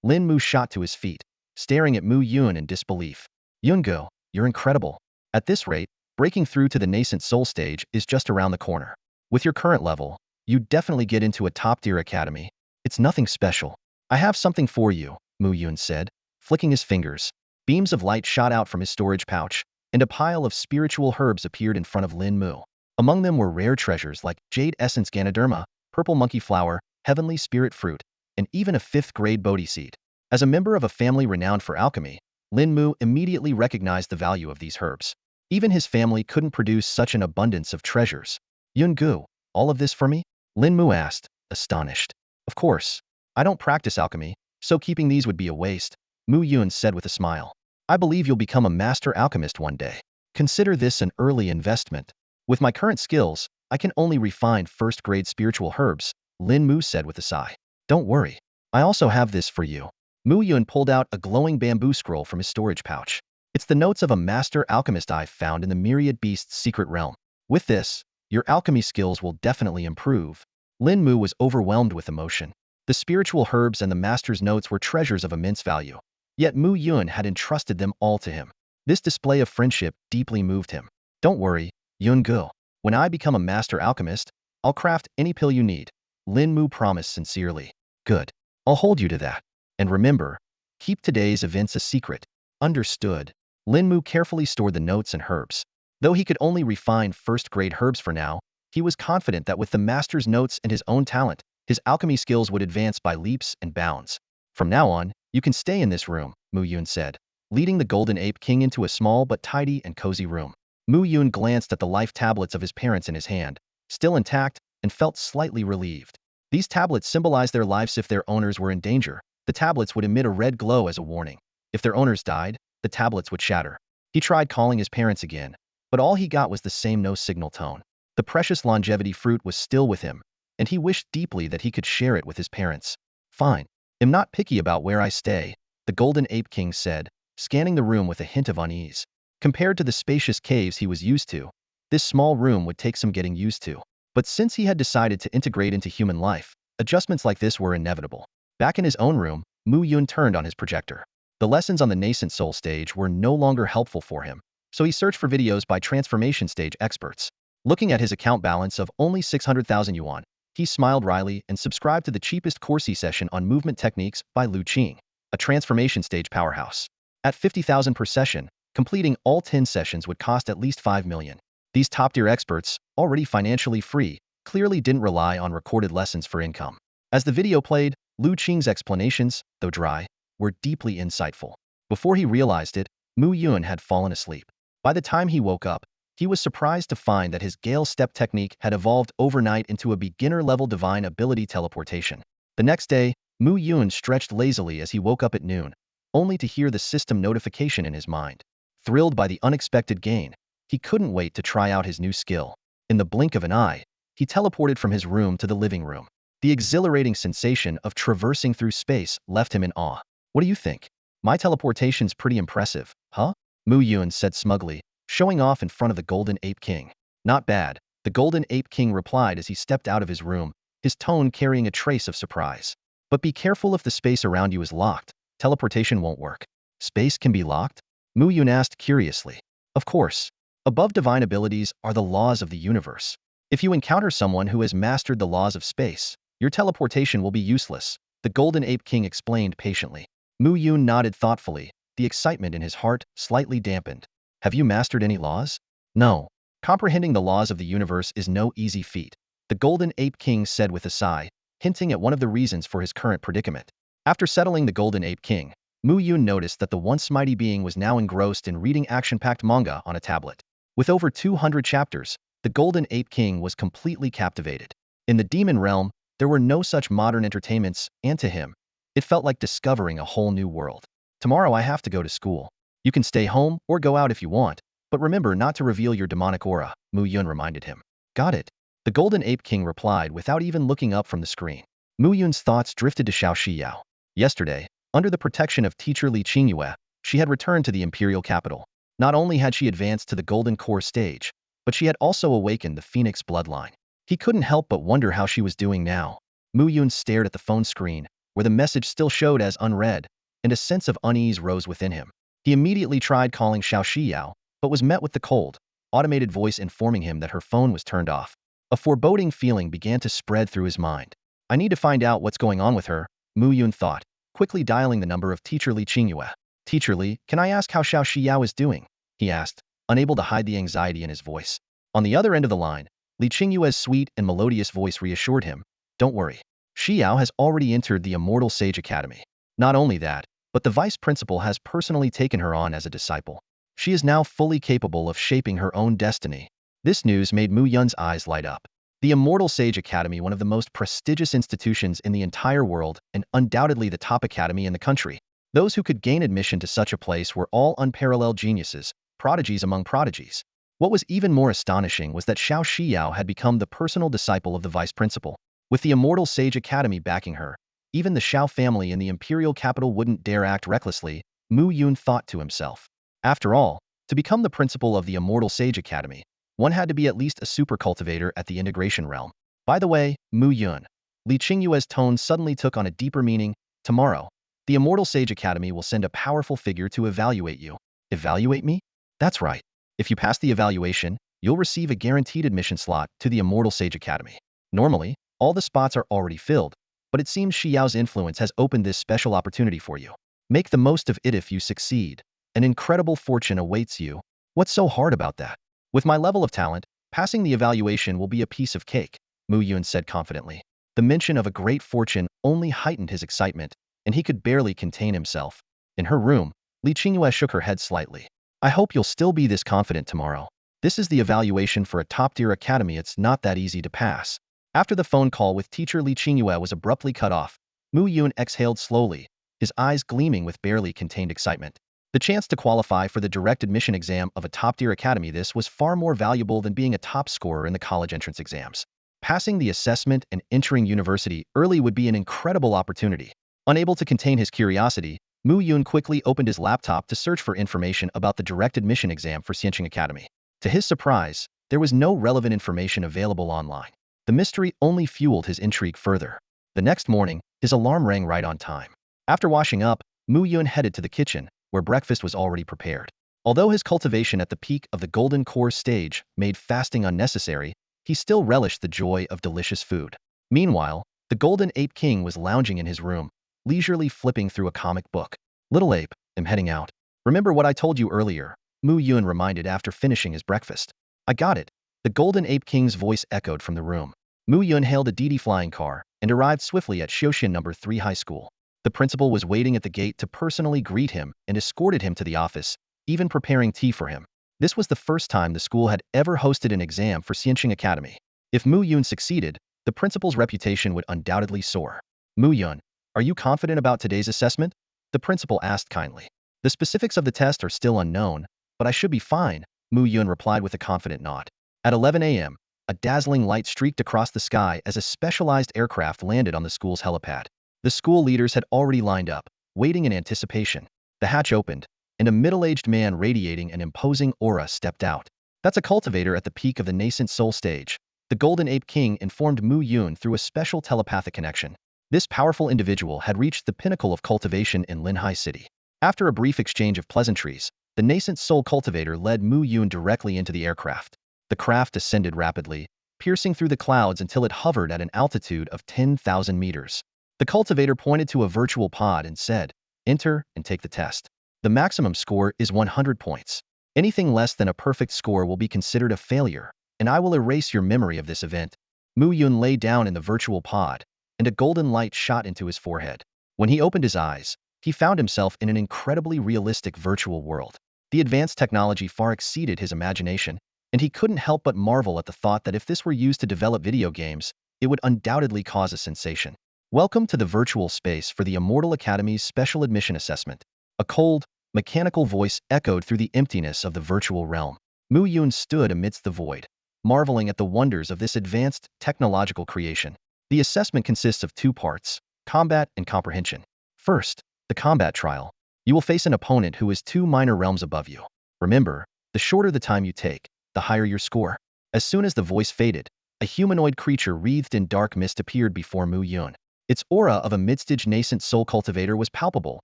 A: Lin Mu shot to his feet, staring at Mu Yun in disbelief. Yungu, you're incredible. At this rate, breaking through to the nascent soul stage is just around the corner. With your current level, you'd definitely get into a top-tier academy. It's nothing special. I have something for you, Mu Yun said, flicking his fingers. Beams of light shot out from his storage pouch, and a pile of spiritual herbs appeared in front of Lin Mu. Among them were rare treasures like jade essence Ganoderma, purple monkey flower, heavenly spirit fruit, and even a 5th-grade Bodhi seed. As a member of a family renowned for alchemy, Lin Mu immediately recognized the value of these herbs. Even his family couldn't produce such an abundance of treasures. Yungu, all of this for me? Lin Mu asked, astonished. Of course. I don't practice alchemy, so keeping these would be a waste, Mu Yun said with a smile. I believe you'll become a master alchemist one day. Consider this an early investment. With my current skills, I can only refine 1st-grade spiritual herbs, Lin Mu said with a sigh. Don't worry. I also have this for you. Mu Yun pulled out a glowing bamboo scroll from his storage pouch. It's the notes of a master alchemist I've found in the Myriad Beast's secret realm. With this, your alchemy skills will definitely improve. Lin Mu was overwhelmed with emotion. The spiritual herbs and the master's notes were treasures of immense value. Yet Mu Yun had entrusted them all to him. This display of friendship deeply moved him. Don't worry, Yungu. When I become a master alchemist, I'll craft any pill you need, Lin Mu promised sincerely. Good. I'll hold you to that. And remember, keep today's events a secret. Understood. Lin Mu carefully stored the notes and herbs. Though he could only refine 1st-grade herbs for now, he was confident that with the master's notes and his own talent, his alchemy skills would advance by leaps and bounds. From now on, you can stay in this room, Mu Yun said, leading the Golden Ape King into a small but tidy and cozy room. Mu Yun glanced at the life tablets of his parents in his hand, still intact, and felt slightly relieved. These tablets symbolized their lives if their owners were in danger. The tablets would emit a red glow as a warning. If their owners died, the tablets would shatter. He tried calling his parents again, but all he got was the same no-signal tone. The precious longevity fruit was still with him, and he wished deeply that he could share it with his parents. Fine. I'm not picky about where I stay, the Golden Ape King said, scanning the room with a hint of unease. Compared to the spacious caves he was used to, this small room would take some getting used to. But since he had decided to integrate into human life, adjustments like this were inevitable. Back in his own room, Mu Yun turned on his projector. The lessons on the nascent soul stage were no longer helpful for him, so he searched for videos by transformation stage experts. Looking at his account balance of only 600,000 yuan, he smiled wryly and subscribed to the cheapest course session on movement techniques by Lu Qing, a transformation stage powerhouse. At 50,000 per session, completing all 10 sessions would cost at least 5 million. These top-tier experts, already financially free, clearly didn't rely on recorded lessons for income. As the video played, Lu Qing's explanations, though dry, were deeply insightful. Before he realized it, Mu Yun had fallen asleep. By the time he woke up, he was surprised to find that his Gale Step technique had evolved overnight into a beginner-level divine ability teleportation. The next day, Mu Yun stretched lazily as he woke up at noon, only to hear the system notification in his mind. Thrilled by the unexpected gain, he couldn't wait to try out his new skill. In the blink of an eye, he teleported from his room to the living room. The exhilarating sensation of traversing through space left him in awe. What do you think? My teleportation's pretty impressive, huh? Mu Yun said smugly, showing off in front of the Golden Ape King. Not bad, the Golden Ape King replied as he stepped out of his room, his tone carrying a trace of surprise. But be careful if the space around you is locked. Teleportation won't work. Space can be locked? Mu Yun asked curiously. Of course. Above divine abilities are the laws of the universe. If you encounter someone who has mastered the laws of space, your teleportation will be useless, the Golden Ape King explained patiently. Mu Yun nodded thoughtfully, the excitement in his heart slightly dampened. Have you mastered any laws? No. Comprehending the laws of the universe is no easy feat, the Golden Ape King said with a sigh, hinting at one of the reasons for his current predicament. After settling the Golden Ape King, Mu Yun noticed that the once mighty being was now engrossed in reading action-packed manga on a tablet. With over 200 chapters, the Golden Ape King was completely captivated. In the demon realm, there were no such modern entertainments, and to him, it felt like discovering a whole new world. Tomorrow I have to go to school. You can stay home or go out if you want, but remember not to reveal your demonic aura, Mu Yun reminded him. Got it. The Golden Ape King replied without even looking up from the screen. Mu Yun's thoughts drifted to Shao Xiao. Yesterday, under the protection of teacher Li Qingyue, she had returned to the Imperial capital. Not only had she advanced to the Golden Core stage, but she had also awakened the Phoenix bloodline. He couldn't help but wonder how she was doing now. Mu Yun stared at the phone screen, where the message still showed as unread, and a sense of unease rose within him. He immediately tried calling Shao Xiao, but was met with the cold, automated voice informing him that her phone was turned off. A foreboding feeling began to spread through his mind. I need to find out what's going on with her, Mu Yun thought, quickly dialing the number of teacher Li Qingyue. Teacher Li, can I ask how Shao Xiao is doing? He asked, unable to hide the anxiety in his voice. On the other end of the line, Li Qingyue's sweet and melodious voice reassured him, don't worry. Xiao has already entered the Immortal Sage Academy. Not only that, but the vice principal has personally taken her on as a disciple. She is now fully capable of shaping her own destiny. This news made Mu Yun's eyes light up. The Immortal Sage Academy, one of the most prestigious institutions in the entire world and undoubtedly the top academy in the country. Those who could gain admission to such a place were all unparalleled geniuses, prodigies among prodigies. What was even more astonishing was that Shao Xiao had become the personal disciple of the vice principal. With the Immortal Sage Academy backing her, even the Shao family in the Imperial capital wouldn't dare act recklessly, Mu Yun thought to himself. After all, to become the principal of the Immortal Sage Academy, one had to be at least a super cultivator at the integration realm. By the way, Mu Yun, Li Qingyue's tone suddenly took on a deeper meaning. Tomorrow, the Immortal Sage Academy will send a powerful figure to evaluate you. Evaluate me? That's right. If you pass the evaluation, you'll receive a guaranteed admission slot to the Immortal Sage Academy. Normally, all the spots are already filled, but it seems Xiao's influence has opened this special opportunity for you. Make the most of it if you succeed. An incredible fortune awaits you. What's so hard about that? With my level of talent, passing the evaluation will be a piece of cake, Mu Yun said confidently. The mention of a great fortune only heightened his excitement, and he could barely contain himself. In her room, Li Qingyue shook her head slightly. I hope you'll still be this confident tomorrow. This is the evaluation for a top-tier academy. It's not that easy to pass. After the phone call with teacher Li Qingyue was abruptly cut off, Mu Yun exhaled slowly, his eyes gleaming with barely contained excitement. The chance to qualify for the direct admission exam of a top-tier academy, this was far more valuable than being a top scorer in the college entrance exams. Passing the assessment and entering university early would be an incredible opportunity. Unable to contain his curiosity, Mu Yun quickly opened his laptop to search for information about the direct admission exam for Xianqing Academy. To his surprise, there was no relevant information available online. The mystery only fueled his intrigue further. The next morning, his alarm rang right on time. After washing up, Mu Yun headed to the kitchen, where breakfast was already prepared. Although his cultivation at the peak of the golden core stage made fasting unnecessary, he still relished the joy of delicious food. Meanwhile, the Golden Ape King was lounging in his room, leisurely flipping through a comic book. "Little ape, I'm heading out. Remember what I told you earlier?" Mu Yun reminded after finishing his breakfast. "I got it." The Golden Ape King's voice echoed from the room. Mu Yun hailed a Didi flying car and arrived swiftly at Shoshin No. 3 High School. The principal was waiting at the gate to personally greet him and escorted him to the office, even preparing tea for him. This was the first time the school had ever hosted an exam for Xianqing Academy. If Mu Yun succeeded, the principal's reputation would undoubtedly soar. "Mu Yun, are you confident about today's assessment?" the principal asked kindly. "The specifics of the test are still unknown, but I should be fine," Mu Yun replied with a confident nod. At 11 a.m., a dazzling light streaked across the sky as a specialized aircraft landed on the school's helipad. The school leaders had already lined up, waiting in anticipation. The hatch opened, and a middle-aged man radiating an imposing aura stepped out. "That's a cultivator at the peak of the nascent soul stage," the Golden Ape King informed Mu Yun through a special telepathic connection. This powerful individual had reached the pinnacle of cultivation in Linhai City. After a brief exchange of pleasantries, the nascent soul cultivator led Mu Yun directly into the aircraft. The craft ascended rapidly, piercing through the clouds until it hovered at an altitude of 10,000 meters. The cultivator pointed to a virtual pod and said, "Enter and take the test. The maximum score is 100 points. Anything less than a perfect score will be considered a failure, and I will erase your memory of this event." Mu Yun lay down in the virtual pod, and a golden light shot into his forehead. When he opened his eyes, he found himself in an incredibly realistic virtual world. The advanced technology far exceeded his imagination, and he couldn't help but marvel at the thought that if this were used to develop video games, it would undoubtedly cause a sensation. "Welcome to the virtual space for the Immortal Academy's special admission assessment." A cold, mechanical voice echoed through the emptiness of the virtual realm. Mu Yun stood amidst the void, marveling at the wonders of this advanced technological creation. The assessment consists of two parts: combat and comprehension. First, the combat trial. You will face an opponent who is 2 minor realms above you. Remember, the shorter the time you take, the higher your score. As soon as the voice faded, a humanoid creature wreathed in dark mist appeared before Mu Yun. Its aura of a mid-stage nascent soul cultivator was palpable,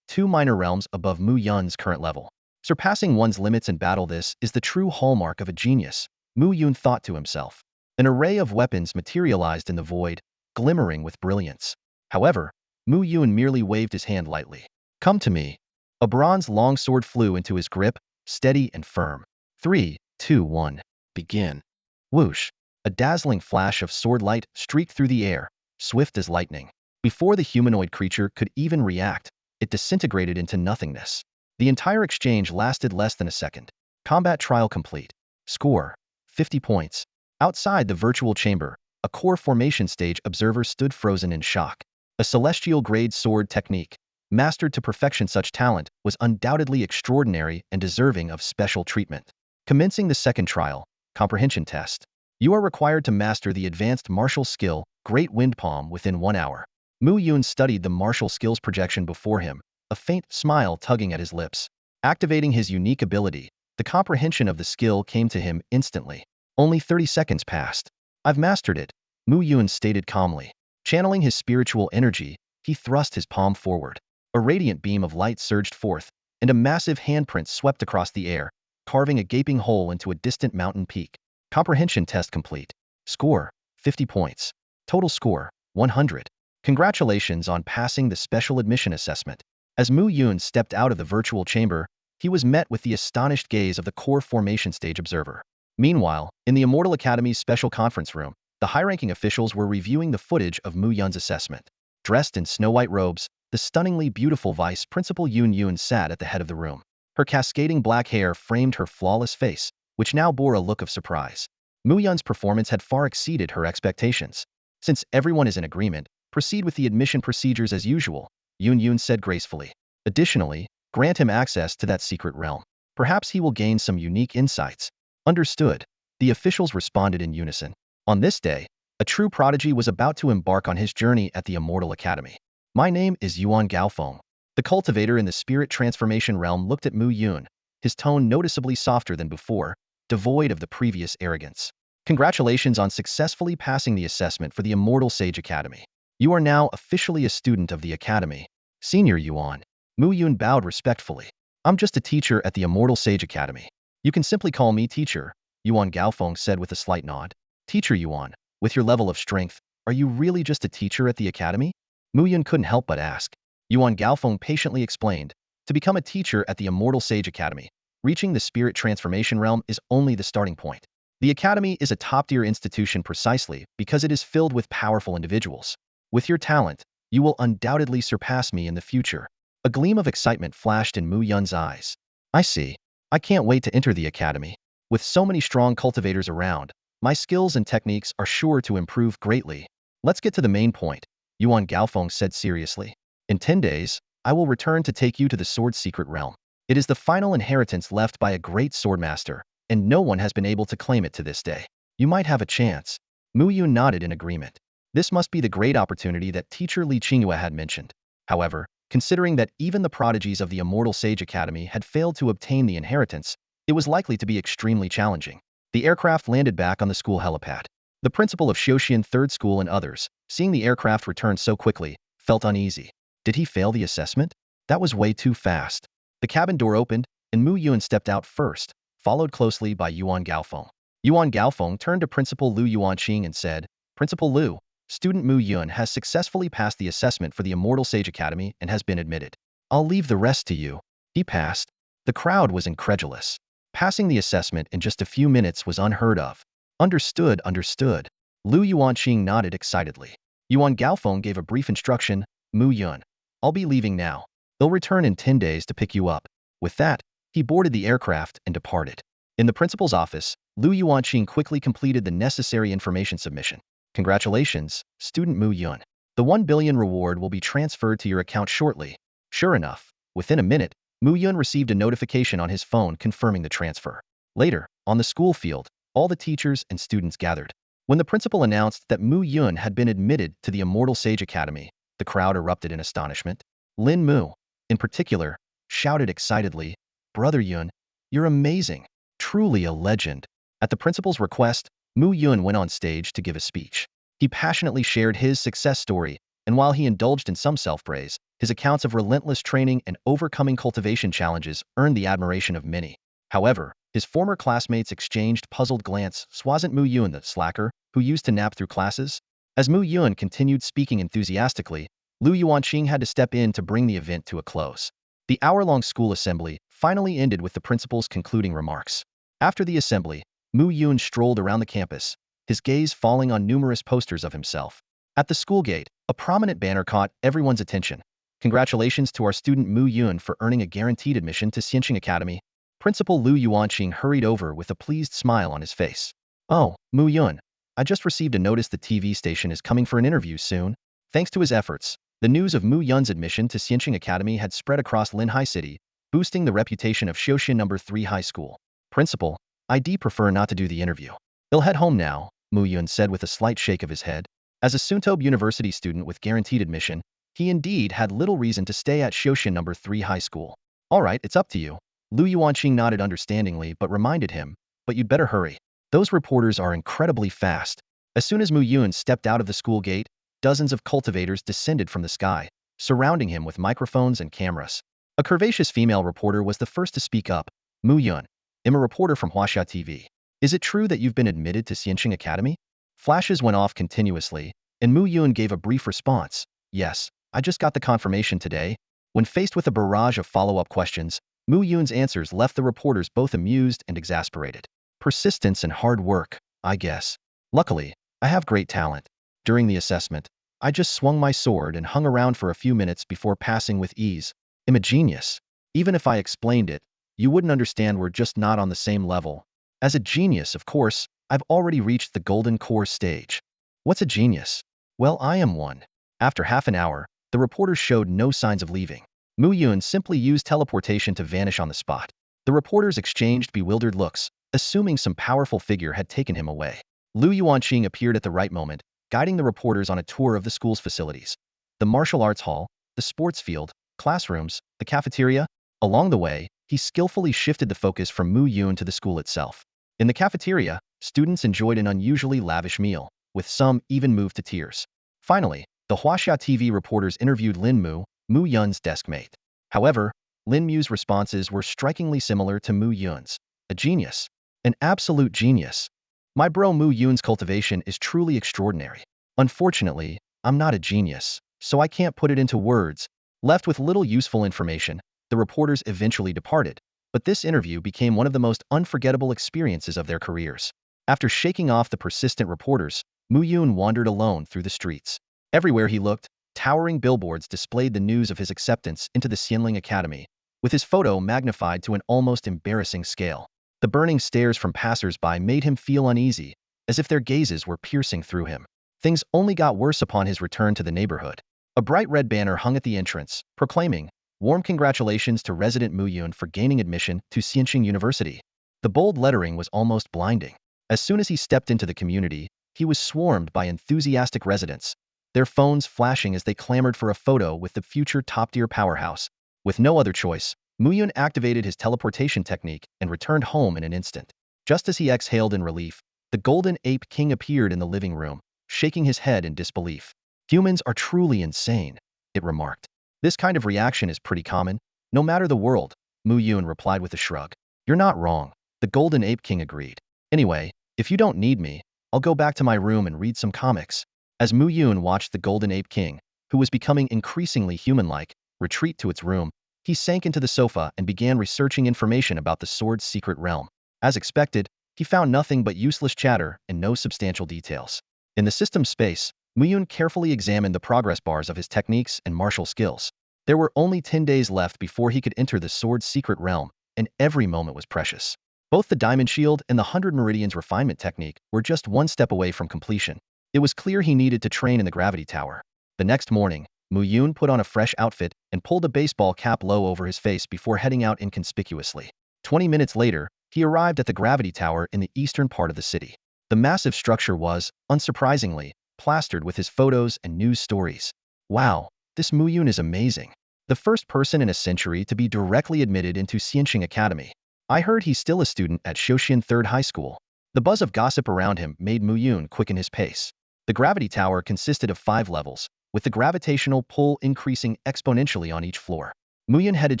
A: 2 minor realms above Mu Yun's current level. Surpassing one's limits in battle, this is the true hallmark of a genius, Mu Yun thought to himself. An array of weapons materialized in the void, glimmering with brilliance. However, Mu Yun merely waved his hand lightly. "Come to me." A bronze longsword flew into his grip, steady and firm. 3, 2, 1. Begin. Whoosh! A dazzling flash of sword light streaked through the air, swift as lightning. Before the humanoid creature could even react, it disintegrated into nothingness. The entire exchange lasted less than a second. Combat trial complete. Score: 50 points. Outside the virtual chamber, a core formation stage observer stood frozen in shock. A celestial-grade sword technique, mastered to perfection. Such talent was undoubtedly extraordinary and deserving of special treatment. Commencing the second trial, comprehension test. You are required to master the advanced martial skill, Great Wind Palm, within 1 hour. Mu Yun studied the martial skills projection before him, a faint smile tugging at his lips. Activating his unique ability, the comprehension of the skill came to him instantly. Only 30 seconds passed. "I've mastered it," Mu Yun stated calmly. Channeling his spiritual energy, he thrust his palm forward. A radiant beam of light surged forth, and a massive handprint swept across the air, carving a gaping hole into a distant mountain peak. Comprehension test complete. Score: 50 points. Total score: 100. Congratulations on passing the special admission assessment. As Mu Yun stepped out of the virtual chamber, he was met with the astonished gaze of the core formation stage observer. Meanwhile, in the Immortal Academy's special conference room, the high-ranking officials were reviewing the footage of Mu Yun's assessment. Dressed in snow-white robes, the stunningly beautiful Vice Principal Yun Yun sat at the head of the room. Her cascading black hair framed her flawless face, which now bore a look of surprise. Mu Yun's performance had far exceeded her expectations. "Since everyone is in agreement, proceed with the admission procedures as usual," Yun said gracefully. Additionally, grant him access to that secret realm. Perhaps he will gain some unique insights. Understood. The officials responded in unison. On this day, a true prodigy was about to embark on his journey at the Immortal Academy. My name is Yuan Gaofeng. The cultivator in the spirit transformation realm looked at Mu Yun, his tone noticeably softer than before, devoid of the previous arrogance. Congratulations on successfully passing the assessment for the Immortal Sage Academy. You are now officially a student of the Academy. Senior Yuan. Mu Yun bowed respectfully. I'm just a teacher at the Immortal Sage Academy. You can simply call me teacher, Yuan Gaofeng said with a slight nod. Teacher Yuan, with your level of strength, are you really just a teacher at the Academy? Mu Yun couldn't help but ask. Yuan Gaofeng patiently explained. To become a teacher at the Immortal Sage Academy, reaching the spirit transformation realm is only the starting point. The Academy is a top-tier institution precisely because it is filled with powerful individuals. With your talent, you will undoubtedly surpass me in the future. A gleam of excitement flashed in Mu Yun's eyes. I see. I can't wait to enter the Academy. With so many strong cultivators around, my skills and techniques are sure to improve greatly. Let's get to the main point, Yuan Gaofeng said seriously. In 10 days, I will return to take you to the sword's secret realm. It is the final inheritance left by a great swordmaster, and no one has been able to claim it to this day. You might have a chance. Mu Yun nodded in agreement. This must be the great opportunity that teacher Li Qingyue had mentioned. However, considering that even the prodigies of the Immortal Sage Academy had failed to obtain the inheritance, it was likely to be extremely challenging. The aircraft landed back on the school helipad. The principal of Shoshian Third School and others, seeing the aircraft return so quickly, felt uneasy. Did he fail the assessment? That was way too fast. The cabin door opened, and Mu Yun stepped out first, followed closely by Yuan Gaofeng. Yuan Gaofeng turned to Principal Lu Yuanqing and said, Principal Lu, student Mu Yun has successfully passed the assessment for the Immortal Sage Academy and has been admitted. I'll leave the rest to you. He passed. The crowd was incredulous. Passing the assessment in just a few minutes was unheard of. Understood, understood. Lu Yuanqing nodded excitedly. Yuan Gaofeng gave a brief instruction, Mu Yun. I'll be leaving now. They'll return in 10 days to pick you up. With that, he boarded the aircraft and departed. In the principal's office, Lu Yuanqing quickly completed the necessary information submission. Congratulations, student Mu Yun. The 1 billion reward will be transferred to your account shortly. Sure enough, within a minute, Mu Yun received a notification on his phone confirming the transfer. Later, on the school field, all the teachers and students gathered. When the principal announced that Mu Yun had been admitted to the Immortal Sage Academy, the crowd erupted in astonishment. Lin Mu, in particular, shouted excitedly, Brother Yun, you're amazing. Truly a legend. At the principal's request, Mu Yun went on stage to give a speech. He passionately shared his success story, and while he indulged in some self-praise, his accounts of relentless training and overcoming cultivation challenges earned the admiration of many. However, his former classmates exchanged puzzled glances. Wasn't Mu Yun the slacker who used to nap through classes? As Mu Yun continued speaking enthusiastically, Lu Yuanqing had to step in to bring the event to a close. The hour-long school assembly finally ended with the principal's concluding remarks. After the assembly, Mu Yun strolled around the campus, his gaze falling on numerous posters of himself. At the school gate, a prominent banner caught everyone's attention. Congratulations to our student Mu Yun for earning a guaranteed admission to Xianqing Academy. Principal Lu Yuanqing hurried over with a pleased smile on his face. Oh, Mu Yun, I just received a notice the TV station is coming for an interview soon. Thanks to his efforts, the news of Mu Yun's admission to Xianqing Academy had spread across Linhai City, boosting the reputation of Shoshin No. 3 High School. Principal, I'd prefer not to do the interview. He'll head home now, Mu Yun said with a slight shake of his head. As a Suntobe University student with guaranteed admission, he indeed had little reason to stay at Shoshin No. 3 High School. All right, it's up to you. Lu Yuanqing nodded understandingly but reminded him, but you'd better hurry. Those reporters are incredibly fast. As soon as Mu Yun stepped out of the school gate, dozens of cultivators descended from the sky, surrounding him with microphones and cameras. A curvaceous female reporter was the first to speak up. Mu Yun, I'm a reporter from Huaxia TV. Is it true that you've been admitted to Xianqing Academy? Flashes went off continuously, and Mu Yun gave a brief response. Yes, I just got the confirmation today. When faced with a barrage of follow-up questions, Mu Yun's answers left the reporters both amused and exasperated. Persistence and hard work, I guess. Luckily, I have great talent. During the assessment, I just swung my sword and hung around for a few minutes before passing with ease. I'm a genius. Even if I explained it, you wouldn't understand. We're just not on the same level. As a genius, of course, I've already reached the golden core stage. What's a genius? Well, I am one. After half an hour, The reporters showed no signs of leaving. Mu Yun simply used teleportation to vanish on the spot. The reporters exchanged bewildered looks, assuming some powerful figure had taken him away. Lu Yuanqing appeared at the right moment, guiding the reporters on a tour of the school's facilities. The martial arts hall, the sports field, classrooms, the cafeteria. Along the way, he skillfully shifted the focus from Mu Yun to the school itself. In the cafeteria, students enjoyed an unusually lavish meal, with some even moved to tears. Finally, the Huaxia TV reporters interviewed Lin Mu, Mu Yun's desk mate. However, Lin Mu's responses were strikingly similar to Mu Yun's. A genius. An absolute genius. My bro Mu Yun's cultivation is truly extraordinary. Unfortunately, I'm not a genius, so I can't put it into words. Left with little useful information, the reporters eventually departed, but this interview became one of the most unforgettable experiences of their careers. After shaking off the persistent reporters, Mu Yun wandered alone through the streets. Everywhere he looked, towering billboards displayed the news of his acceptance into the Xianling Academy, with his photo magnified to an almost embarrassing scale. The burning stares from passers-by made him feel uneasy, as if their gazes were piercing through him. Things only got worse upon his return to the neighborhood. A bright red banner hung at the entrance, proclaiming, "Warm congratulations to resident Mu Yun for gaining admission to Xianxing University." The bold lettering was almost blinding. As soon as he stepped into the community, he was swarmed by enthusiastic residents, their phones flashing as they clamored for a photo with the future top-tier powerhouse. With no other choice, Mu Yun activated his teleportation technique and returned home in an instant. Just as he exhaled in relief, the Golden Ape King appeared in the living room, shaking his head in disbelief. "Humans are truly insane," it remarked. "This kind of reaction is pretty common, no matter the world," Mu Yun replied with a shrug. "You're not wrong," the Golden Ape King agreed. "Anyway, if you don't need me, I'll go back to my room and read some comics." As Mu Yun watched the Golden Ape King, who was becoming increasingly human-like, retreat to its room, he sank into the sofa and began researching information about the sword's secret realm. As expected, he found nothing but useless chatter and no substantial details. In the system space, Mu Yun carefully examined the progress bars of his techniques and martial skills. There were only 10 days left before he could enter the sword's secret realm, and every moment was precious. Both the Diamond Shield and the 100 Meridians refinement technique were just one step away from completion. It was clear he needed to train in the gravity tower. The next morning, Mu Yun put on a fresh outfit and pulled a baseball cap low over his face before heading out inconspicuously. 20 minutes later, he arrived at the gravity tower in the eastern part of the city. The massive structure was, unsurprisingly, plastered with his photos and news stories. Wow, this Mu Yun is amazing. The first person in a century to be directly admitted into Xianxing Academy. I heard he's still a student at Shouxian Third High School. The buzz of gossip around him made Mu Yun quicken his pace. The gravity tower consisted of 5 levels, with the gravitational pull increasing exponentially on each floor. Mu Yun headed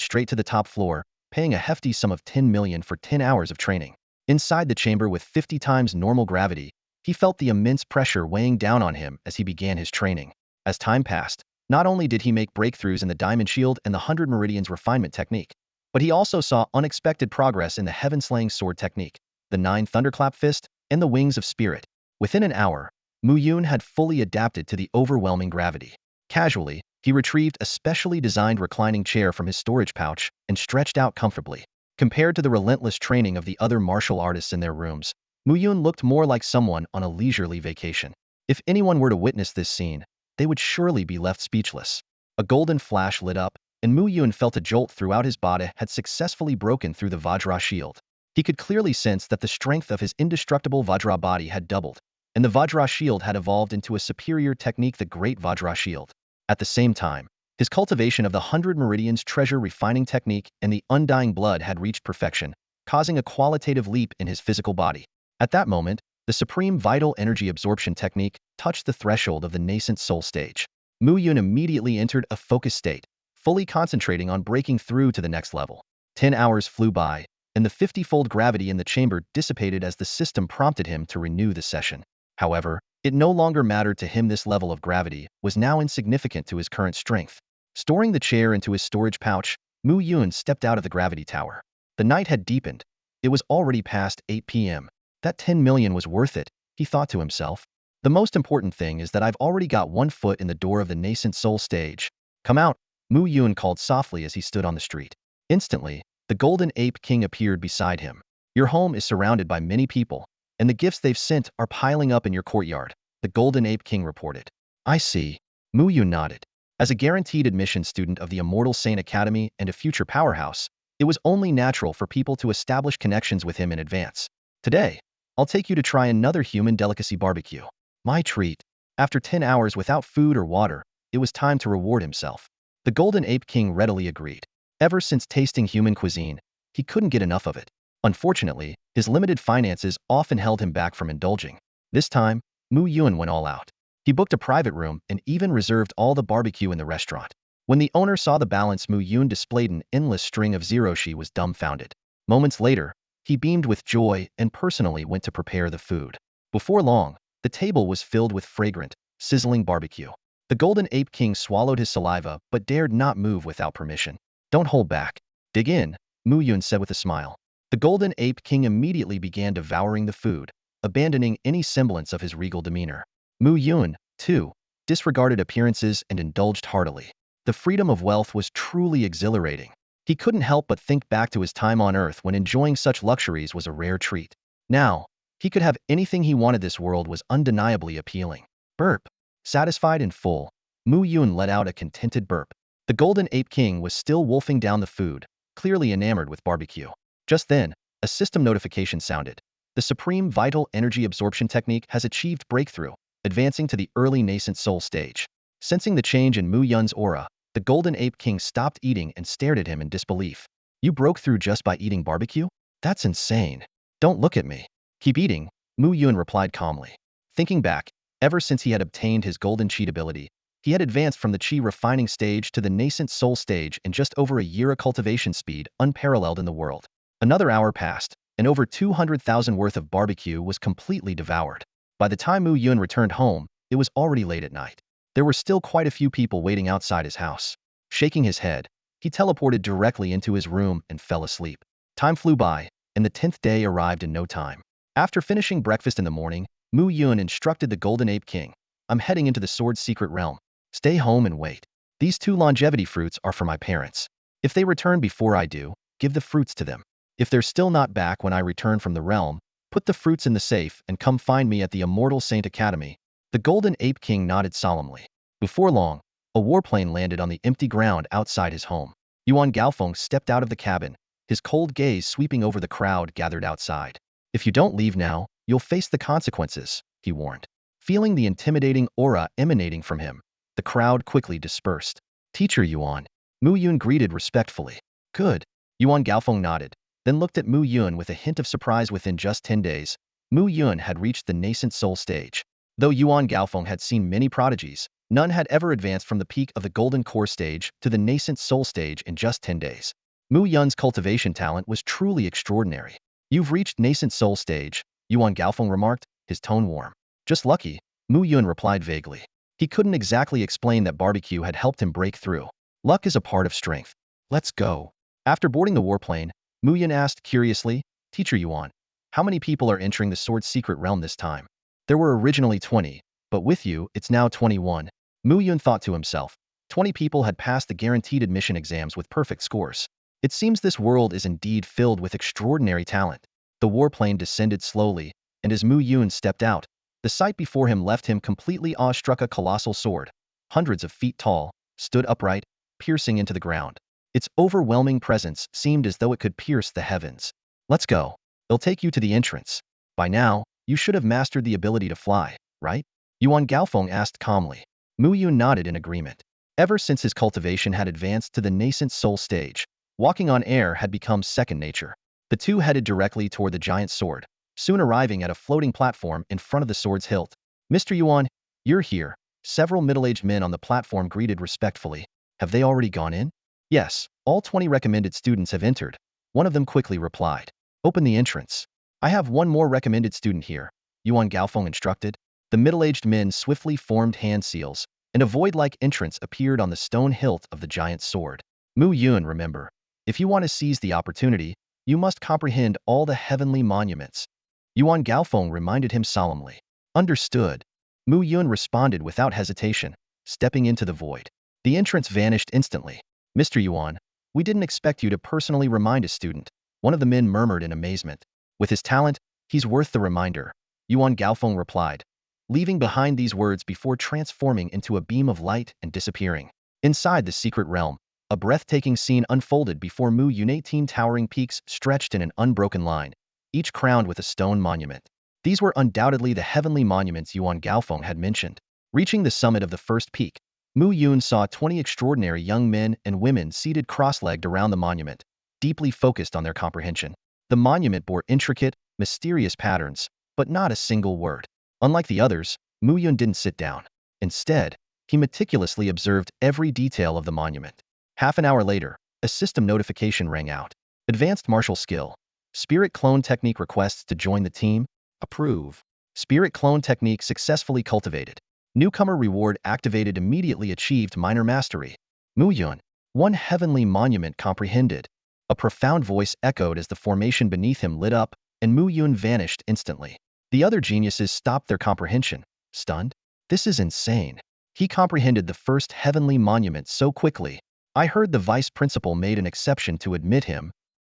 A: straight to the top floor, paying a hefty sum of 10 million for 10 hours of training. Inside the chamber with 50 times normal gravity, he felt the immense pressure weighing down on him as he began his training. As time passed, not only did he make breakthroughs in the Diamond Shield and the 100 Meridians refinement technique, but he also saw unexpected progress in the Heaven-Slaying Sword technique, the 9 Thunderclap Fist, and the Wings of Spirit. Within an hour, Mu Yun had fully adapted to the overwhelming gravity. Casually, he retrieved a specially designed reclining chair from his storage pouch and stretched out comfortably. Compared to the relentless training of the other martial artists in their rooms, Mu Yun looked more like someone on a leisurely vacation. If anyone were to witness this scene, they would surely be left speechless. A golden flash lit up, and Mu Yun felt a jolt throughout his body had successfully broken through the Vajra shield. He could clearly sense that the strength of his indestructible Vajra body had doubled, and the Vajra shield had evolved into a superior technique, the Great Vajra Shield. At the same time, his cultivation of the 100 Meridians treasure refining technique and the undying blood had reached perfection, causing a qualitative leap in his physical body. At that moment, the supreme vital energy absorption technique touched the threshold of the nascent soul stage. Mu Yun immediately entered a focused state, fully concentrating on breaking through to the next level. 10 hours flew by, and the 50-fold gravity in the chamber dissipated as the system prompted him to renew the session. However, it no longer mattered to him. This level of gravity was now insignificant to his current strength. Storing the chair into his storage pouch, Mu Yun stepped out of the gravity tower. The night had deepened. It was already past 8 p.m. That 10 million was worth it, he thought to himself. The most important thing is that I've already got one foot in the door of the nascent soul stage. Come out, Mu Yun called softly as he stood on the street. Instantly, the Golden Ape King appeared beside him. Your home is surrounded by many people, and the gifts they've sent are piling up in your courtyard, the Golden Ape King reported. I see. Mu Yun nodded. As a guaranteed admission student of the Immortal Saint Academy and a future powerhouse, it was only natural for people to establish connections with him in advance. Today, I'll take you to try another human delicacy barbecue. My treat. After 10 hours without food or water, it was time to reward himself. The Golden Ape King readily agreed. Ever since tasting human cuisine, he couldn't get enough of it. Unfortunately, his limited finances often held him back from indulging. This time, Mu Yuan went all out. He booked a private room and even reserved all the barbecue in the restaurant. When the owner saw the balance Mu Yuan displayed an endless string of zeros, she was dumbfounded. Moments later, he beamed with joy and personally went to prepare the food. Before long, the table was filled with fragrant, sizzling barbecue. The Golden Ape King swallowed his saliva but dared not move without permission. Don't hold back. Dig in, Mu Yuan said with a smile. The Golden Ape King immediately began devouring the food, abandoning any semblance of his regal demeanor. Mu Yuan, too, disregarded appearances and indulged heartily. The freedom of wealth was truly exhilarating. He couldn't help but think back to his time on Earth when enjoying such luxuries was a rare treat. Now, he could have anything he wanted. This world was undeniably appealing. Burp. Satisfied and full, Mu Yuan let out a contented burp. The Golden Ape King was still wolfing down the food, clearly enamored with barbecue. Just then, a system notification sounded. The Supreme Vital Energy Absorption Technique has achieved breakthrough, advancing to the early nascent soul stage. Sensing the change in Mu Yuan's aura, the Golden Ape King stopped eating and stared at him in disbelief. You broke through just by eating barbecue? That's insane. Don't look at me. Keep eating, Mu Yuan replied calmly. Thinking back, ever since he had obtained his golden chi ability, he had advanced from the chi refining stage to the nascent soul stage in just over a year, a cultivation speed unparalleled in the world. Another hour passed, and over 200,000 worth of barbecue was completely devoured. By the time Mu Yuan returned home, it was already late at night. There were still quite a few people waiting outside his house. Shaking his head, he teleported directly into his room and fell asleep. Time flew by, and the 10th day arrived in no time. After finishing breakfast in the morning, Mu Yuan instructed the Golden Ape King, I'm heading into the sword's secret realm. Stay home and wait. These 2 longevity fruits are for my parents. If they return before I do, give the fruits to them. If they're still not back when I return from the realm, put the fruits in the safe and come find me at the Immortal Saint Academy. The Golden Ape King nodded solemnly. Before long, a warplane landed on the empty ground outside his home. Yuan Gaofeng stepped out of the cabin, his cold gaze sweeping over the crowd gathered outside. If you don't leave now, you'll face the consequences, he warned. Feeling the intimidating aura emanating from him, the crowd quickly dispersed. Teacher Yuan, Mu Yuan greeted respectfully. Good. Yuan Gaofeng nodded, then looked at Mu Yuan with a hint of surprise. Within just 10 days, Mu Yuan had reached the nascent soul stage. Though Yuan Gaofeng had seen many prodigies, none had ever advanced from the peak of the golden core stage to the nascent soul stage in just 10 days. Mu Yuan's cultivation talent was truly extraordinary. You've reached nascent soul stage, Yuan Gaofeng remarked, his tone warm. Just lucky, Mu Yuan replied vaguely. He couldn't exactly explain that barbecue had helped him break through. Luck is a part of strength. Let's go. After boarding the warplane, Mu Yuan asked curiously, Teacher Yuan, how many people are entering the sword's secret realm this time? There were originally 20, but with you, it's now 21. Mu Yuan thought to himself. 20 people had passed the guaranteed admission exams with perfect scores. It seems this world is indeed filled with extraordinary talent. The warplane descended slowly, and as Mu Yuan stepped out, the sight before him left him completely awestruck. A colossal sword, hundreds of feet tall, stood upright, piercing into the ground. Its overwhelming presence seemed as though it could pierce the heavens. Let's go. It'll take you to the entrance. By now, you should have mastered the ability to fly, right? Yuan Gaofeng asked calmly. Mu Yuan nodded in agreement. Ever since his cultivation had advanced to the nascent soul stage, walking on air had become second nature. The two headed directly toward the giant sword, soon arriving at a floating platform in front of the sword's hilt. Mr. Yuan, you're here. Several middle-aged men on the platform greeted respectfully. Have they already gone in? Yes, all 20 recommended students have entered. One of them quickly replied. Open the entrance. I have one more recommended student here, Yuan Gaofeng instructed. The middle-aged men swiftly formed hand seals, and a void-like entrance appeared on the stone hilt of the giant sword. Mu Yuan, remember, if you want to seize the opportunity, you must comprehend all the heavenly monuments. Yuan Gaofeng reminded him solemnly. Understood. Mu Yuan responded without hesitation, stepping into the void. The entrance vanished instantly. Mr. Yuan, we didn't expect you to personally remind a student, one of the men murmured in amazement. With his talent, he's worth the reminder, Yuan Gaofeng replied, leaving behind these words before transforming into a beam of light and disappearing. Inside the secret realm, a breathtaking scene unfolded before Mu Yun. 18 towering peaks stretched in an unbroken line, each crowned with a stone monument. These were undoubtedly the heavenly monuments Yuan Gaofeng had mentioned. Reaching the summit of the first peak, Mu Yun saw 20 extraordinary young men and women seated cross-legged around the monument, deeply focused on their comprehension. The monument bore intricate, mysterious patterns, but not a single word. Unlike the others, Mu Yun didn't sit down. Instead, he meticulously observed every detail of the monument. Half an hour later, a system notification rang out. Advanced martial skill. Spirit clone technique requests to join the team. Approve. Spirit clone technique successfully cultivated. Newcomer reward activated immediately achieved minor mastery. Mu Yun. One heavenly monument comprehended. A profound voice echoed as the formation beneath him lit up, and Mu Yun vanished instantly. The other geniuses stopped their comprehension, stunned. This is insane. He comprehended the first heavenly monument so quickly. I heard the vice principal made an exception to admit him.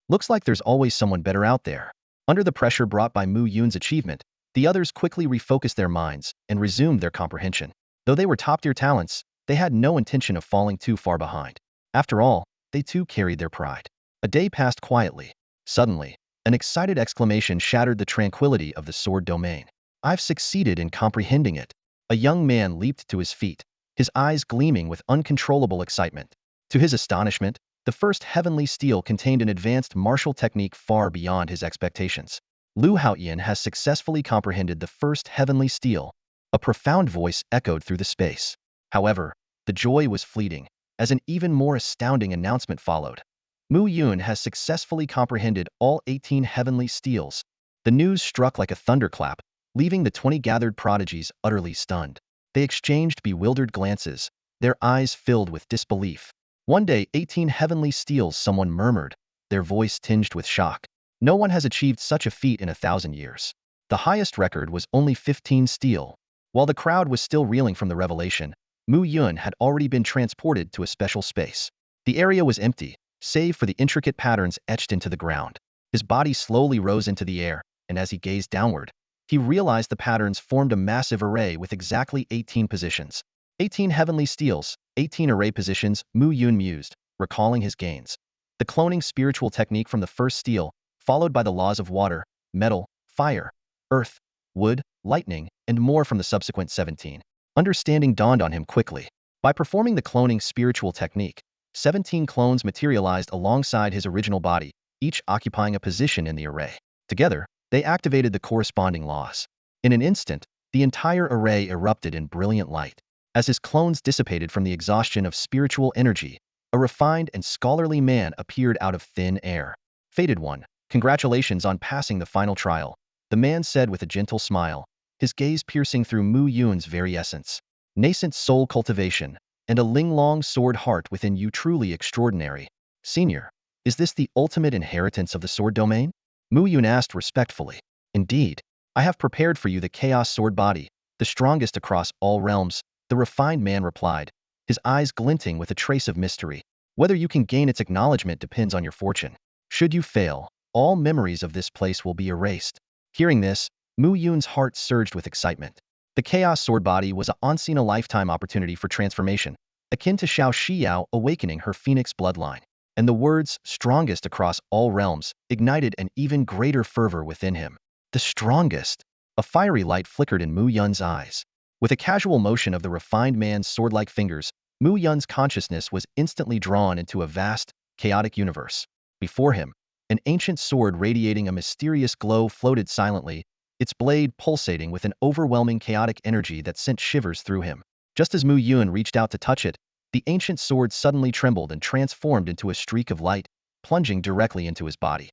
A: Looks like there's always someone better out there. Under the pressure brought by Mu Yun's achievement, the others quickly refocused their minds and resumed their comprehension. Though they were top-tier talents, they had no intention of falling too far behind. After all, they too carried their pride. A day passed quietly. Suddenly, an excited exclamation shattered the tranquility of the sword domain. I've succeeded in comprehending it. A young man leaped to his feet, his eyes gleaming with uncontrollable excitement. To his astonishment, the first heavenly steel contained an advanced martial technique far beyond his expectations. Lu Haoyan has successfully comprehended the first heavenly steel. A profound voice echoed through the space. However, the joy was fleeting, as an even more astounding announcement followed. Mu Yun has successfully comprehended all 18 heavenly steels. The news struck like a thunderclap, leaving the 20 gathered prodigies utterly stunned. They exchanged bewildered glances, their eyes filled with disbelief. One day, 18 heavenly steels, someone murmured, their voice tinged with shock. No one has achieved such a feat in 1,000 years. The highest record was only 15 steel. While the crowd was still reeling from the revelation, Mu Yun had already been transported to a special space. The area was empty, save for the intricate patterns etched into the ground. His body slowly rose into the air, and as he gazed downward, he realized the patterns formed a massive array with exactly 18 positions. 18 heavenly steels, 18 array positions, Mu Yun mused, recalling his gains. The cloning spiritual technique from the first steel, followed by the laws of water, metal, fire, earth, wood, lightning, and more from the subsequent 17. Understanding dawned on him quickly. By performing the cloning spiritual technique, 17 clones materialized alongside his original body, each occupying a position in the array. Together, they activated the corresponding laws. In an instant, the entire array erupted in brilliant light. As his clones dissipated from the exhaustion of spiritual energy, a refined and scholarly man appeared out of thin air. Fated one, congratulations on passing the final trial, the man said with a gentle smile, his gaze piercing through Mu Yun's very essence. Nascent soul cultivation, and a Linglong sword heart within you, truly extraordinary. Senior, is this the ultimate inheritance of the sword domain? Mu Yun asked respectfully. Indeed, I have prepared for you the chaos sword body, the strongest across all realms, the refined man replied, his eyes glinting with a trace of mystery. Whether you can gain its acknowledgement depends on your fortune. Should you fail, all memories of this place will be erased. Hearing this, Mu Yun's heart surged with excitement. The chaos sword body was a once-in-a-lifetime opportunity for transformation, akin to Shao Xiao awakening her phoenix bloodline. And the words, strongest across all realms, ignited an even greater fervor within him. The strongest! A fiery light flickered in Mu Yun's eyes. With a casual motion of the refined man's sword-like fingers, Mu Yun's consciousness was instantly drawn into a vast, chaotic universe. Before him, an ancient sword radiating a mysterious glow floated silently, its blade pulsating with an overwhelming chaotic energy that sent shivers through him. Just as Mu Yun reached out to touch it, the ancient sword suddenly trembled and transformed into a streak of light, plunging directly into his body.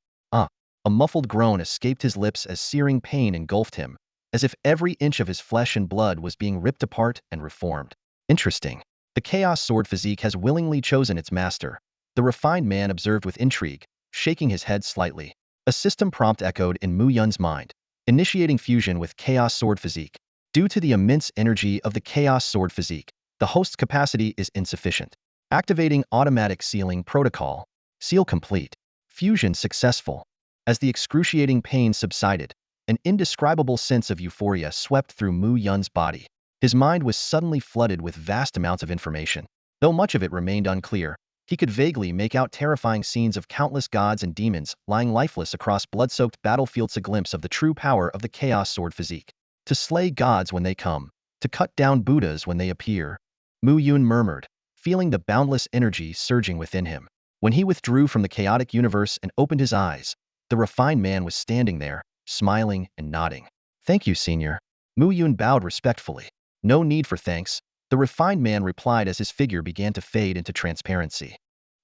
A: A muffled groan escaped his lips as searing pain engulfed him, as if every inch of his flesh and blood was being ripped apart and reformed. Interesting. The chaos sword physique has willingly chosen its master, the refined man observed with intrigue, shaking his head slightly. A system prompt echoed in Mu Yun's mind, initiating fusion with chaos sword physique. Due to the immense energy of the chaos sword physique, the host's capacity is insufficient. Activating automatic sealing protocol. Seal complete. Fusion successful. As the excruciating pain subsided, an indescribable sense of euphoria swept through Mu Yun's body. His mind was suddenly flooded with vast amounts of information. Though much of it remained unclear, he could vaguely make out terrifying scenes of countless gods and demons lying lifeless across blood-soaked battlefields, a glimpse of the true power of the Chaos Sword physique. To slay gods when they come, to cut down Buddhas when they appear, Mu Yun murmured, feeling the boundless energy surging within him. When he withdrew from the chaotic universe and opened his eyes, the refined man was standing there, smiling and nodding. Thank you, Senior. Mu Yun bowed respectfully. No need for thanks, the refined man replied as his figure began to fade into transparency.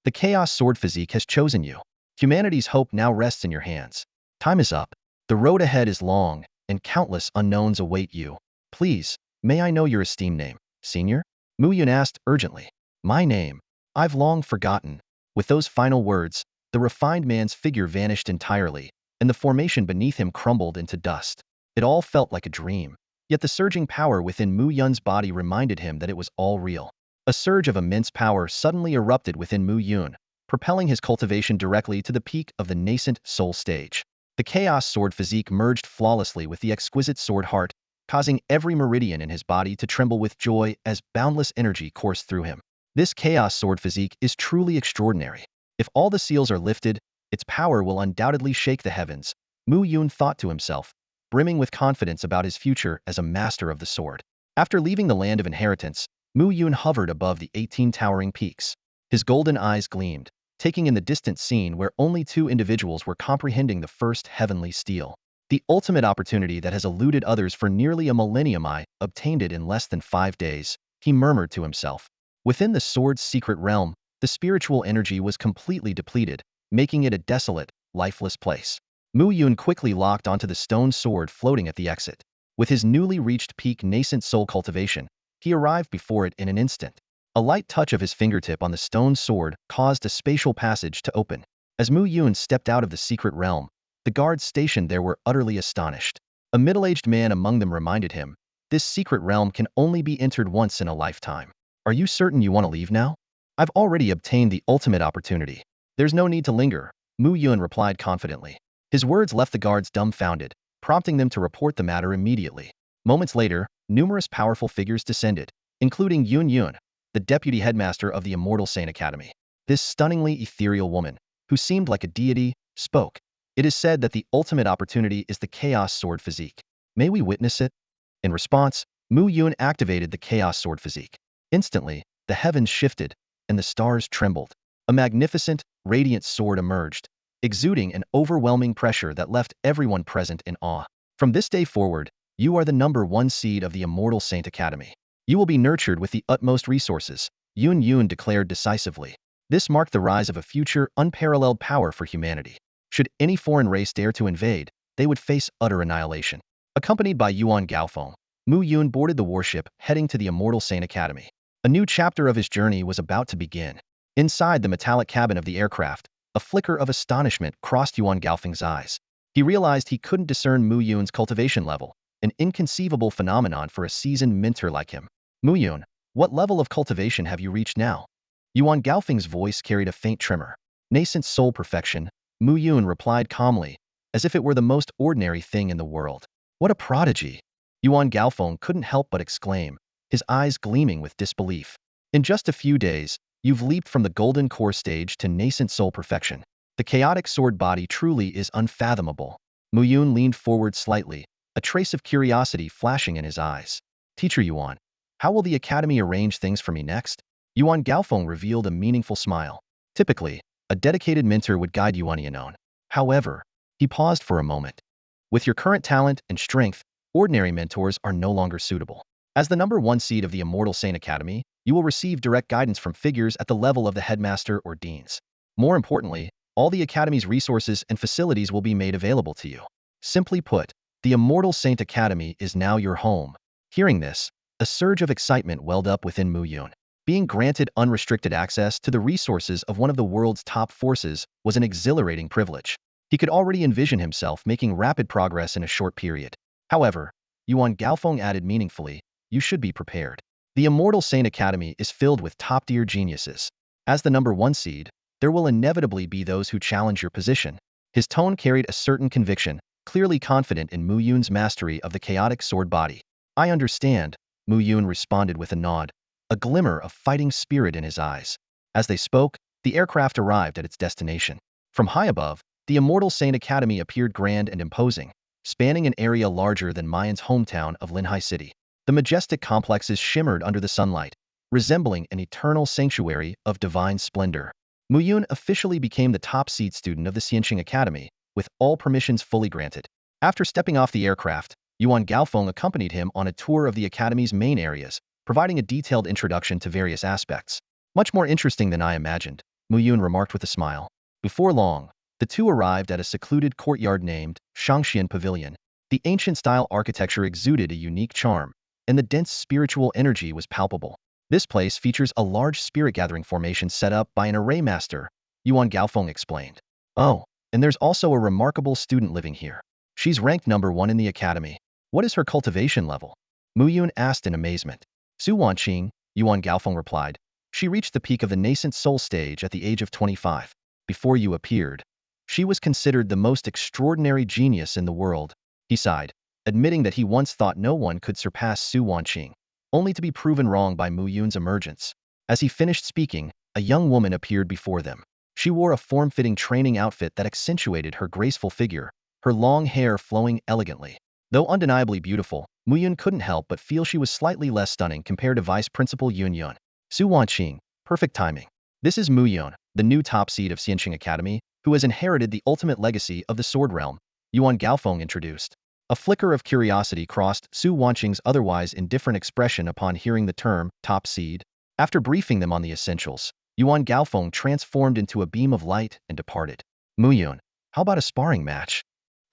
A: The Chaos Sword physique has chosen you. Humanity's hope now rests in your hands. Time is up. The road ahead is long, and countless unknowns await you. Please, may I know your esteemed name, Senior? Mu Yun asked urgently. My name. I've long forgotten. With those final words, the refined man's figure vanished entirely, and the formation beneath him crumbled into dust. It all felt like a dream. Yet the surging power within Mu Yun's body reminded him that it was all real. A surge of immense power suddenly erupted within Mu Yun, propelling his cultivation directly to the peak of the nascent soul stage. The Chaos Sword physique merged flawlessly with the exquisite sword heart, causing every meridian in his body to tremble with joy as boundless energy coursed through him. This Chaos Sword physique is truly extraordinary. If all the seals are lifted, its power will undoubtedly shake the heavens, Mu Yun thought to himself, brimming with confidence about his future as a master of the sword. After leaving the land of inheritance, Mu Yun hovered above the 18 towering peaks. His golden eyes gleamed, taking in the distant scene where only two individuals were comprehending the first heavenly steel. The ultimate opportunity that has eluded others for nearly a millennium, I obtained it in less than 5 days, he murmured to himself. Within the sword's secret realm, the spiritual energy was completely depleted, making it a desolate, lifeless place. Mu Yun quickly locked onto the stone sword floating at the exit. With his newly reached peak nascent soul cultivation, he arrived before it in an instant. A light touch of his fingertip on the stone sword caused a spatial passage to open. As Mu Yun stepped out of the secret realm, the guards stationed there were utterly astonished. A middle-aged man among them reminded him, this secret realm can only be entered once in a lifetime. Are you certain you want to leave now? I've already obtained the ultimate opportunity. There's no need to linger, Mu Yun replied confidently. His words left the guards dumbfounded, prompting them to report the matter immediately. Moments later, numerous powerful figures descended, including Yun Yun, the deputy headmaster of the Immortal Saint Academy. This stunningly ethereal woman, who seemed like a deity, spoke. It is said that the ultimate opportunity is the Chaos Sword physique. May we witness it? In response, Mu Yun activated the Chaos Sword physique. Instantly, the heavens shifted, and the stars trembled. A magnificent, radiant sword emerged, exuding an overwhelming pressure that left everyone present in awe. From this day forward, you are the #1 seed of the Immortal Saint Academy. You will be nurtured with the utmost resources, Yun Yun declared decisively. This marked the rise of a future unparalleled power for humanity. Should any foreign race dare to invade, they would face utter annihilation. Accompanied by Yuan Gaofeng, Mu Yun boarded the warship, heading to the Immortal Saint Academy. A new chapter of his journey was about to begin. Inside the metallic cabin of the aircraft, a flicker of astonishment crossed Yuan Gaofeng's eyes. He realized he couldn't discern Mu Yun's cultivation level, an inconceivable phenomenon for a seasoned mentor like him. Mu Yun, what level of cultivation have you reached now? Yuan Gaofeng's voice carried a faint tremor. Nascent soul perfection, Mu Yun replied calmly, as if it were the most ordinary thing in the world. What a prodigy! Yuan Gaofeng couldn't help but exclaim, his eyes gleaming with disbelief. In just a few days, you've leaped from the golden core stage to nascent soul perfection. The chaotic sword body truly is unfathomable. Mu Yun leaned forward slightly, a trace of curiosity flashing in his eyes. Teacher Yuan, how will the academy arrange things for me next? Yuan Gaofeng revealed a meaningful smile. Typically, a dedicated mentor would guide Yuan Yanon. However, he paused for a moment. With your current talent and strength, ordinary mentors are no longer suitable. As the #1 seed of the Immortal Saint Academy, you will receive direct guidance from figures at the level of the headmaster or deans. More importantly, all the Academy's resources and facilities will be made available to you. Simply put, the Immortal Saint Academy is now your home. Hearing this, a surge of excitement welled up within Mu Yun. Being granted unrestricted access to the resources of one of the world's top forces was an exhilarating privilege. He could already envision himself making rapid progress in a short period. However, Yuan Gaofeng added meaningfully, you should be prepared. The Immortal Saint Academy is filled with top-tier geniuses. As the #1 seed, there will inevitably be those who challenge your position. His tone carried a certain conviction, clearly confident in Mu Yun's mastery of the chaotic sword body. I understand, Mu Yun responded with a nod. a glimmer of fighting spirit in his eyes. As they spoke, the aircraft arrived at its destination. From high above, the immortal Saint Academy appeared grand and imposing, spanning an area larger than Mayan's hometown of Linhai City. The majestic complexes shimmered under the sunlight, resembling an eternal sanctuary of divine splendor. Muyun officially became the top seed student of the Xianxing Academy, with all permissions fully granted. After stepping off the aircraft, Yuan Gaofeng accompanied him on a tour of the Academy's main areas, providing a detailed introduction to various aspects. Much more interesting than I imagined, Muyun remarked with a smile. Before long, the two arrived at a secluded courtyard named Shangxian Pavilion. The ancient-style architecture exuded a unique charm, and the dense spiritual energy was palpable. This place features a large spirit-gathering formation set up by an array master, Yuan Gaofeng explained. Oh, and there's also a remarkable student living here. She's ranked #1 in the academy. What is her cultivation level? Muyun asked in amazement. Su Wanqing, Yuan Gaofeng replied. She reached the peak of the nascent soul stage at the age of 25. Before you appeared, she was considered the most extraordinary genius in the world. He sighed, admitting that he once thought no one could surpass Su Wanqing, only to be proven wrong by Muyun's emergence. As he finished speaking, a young woman appeared before them. She wore a form-fitting training outfit that accentuated her graceful figure, her long hair flowing elegantly. Though undeniably beautiful, Muyun couldn't help but feel she was slightly less stunning compared to Vice Principal Yun Yun. Su Wanqing, perfect timing. This is Muyun, the new top seed of Xianxing Academy, who has inherited the ultimate legacy of the Sword Realm, Yuan Gaofeng introduced. A flicker of curiosity crossed Su Wanqing's otherwise indifferent expression upon hearing the term top seed. After briefing them on the essentials, Yuan Gaofeng transformed into a beam of light and departed. Muyun, how about a sparring match?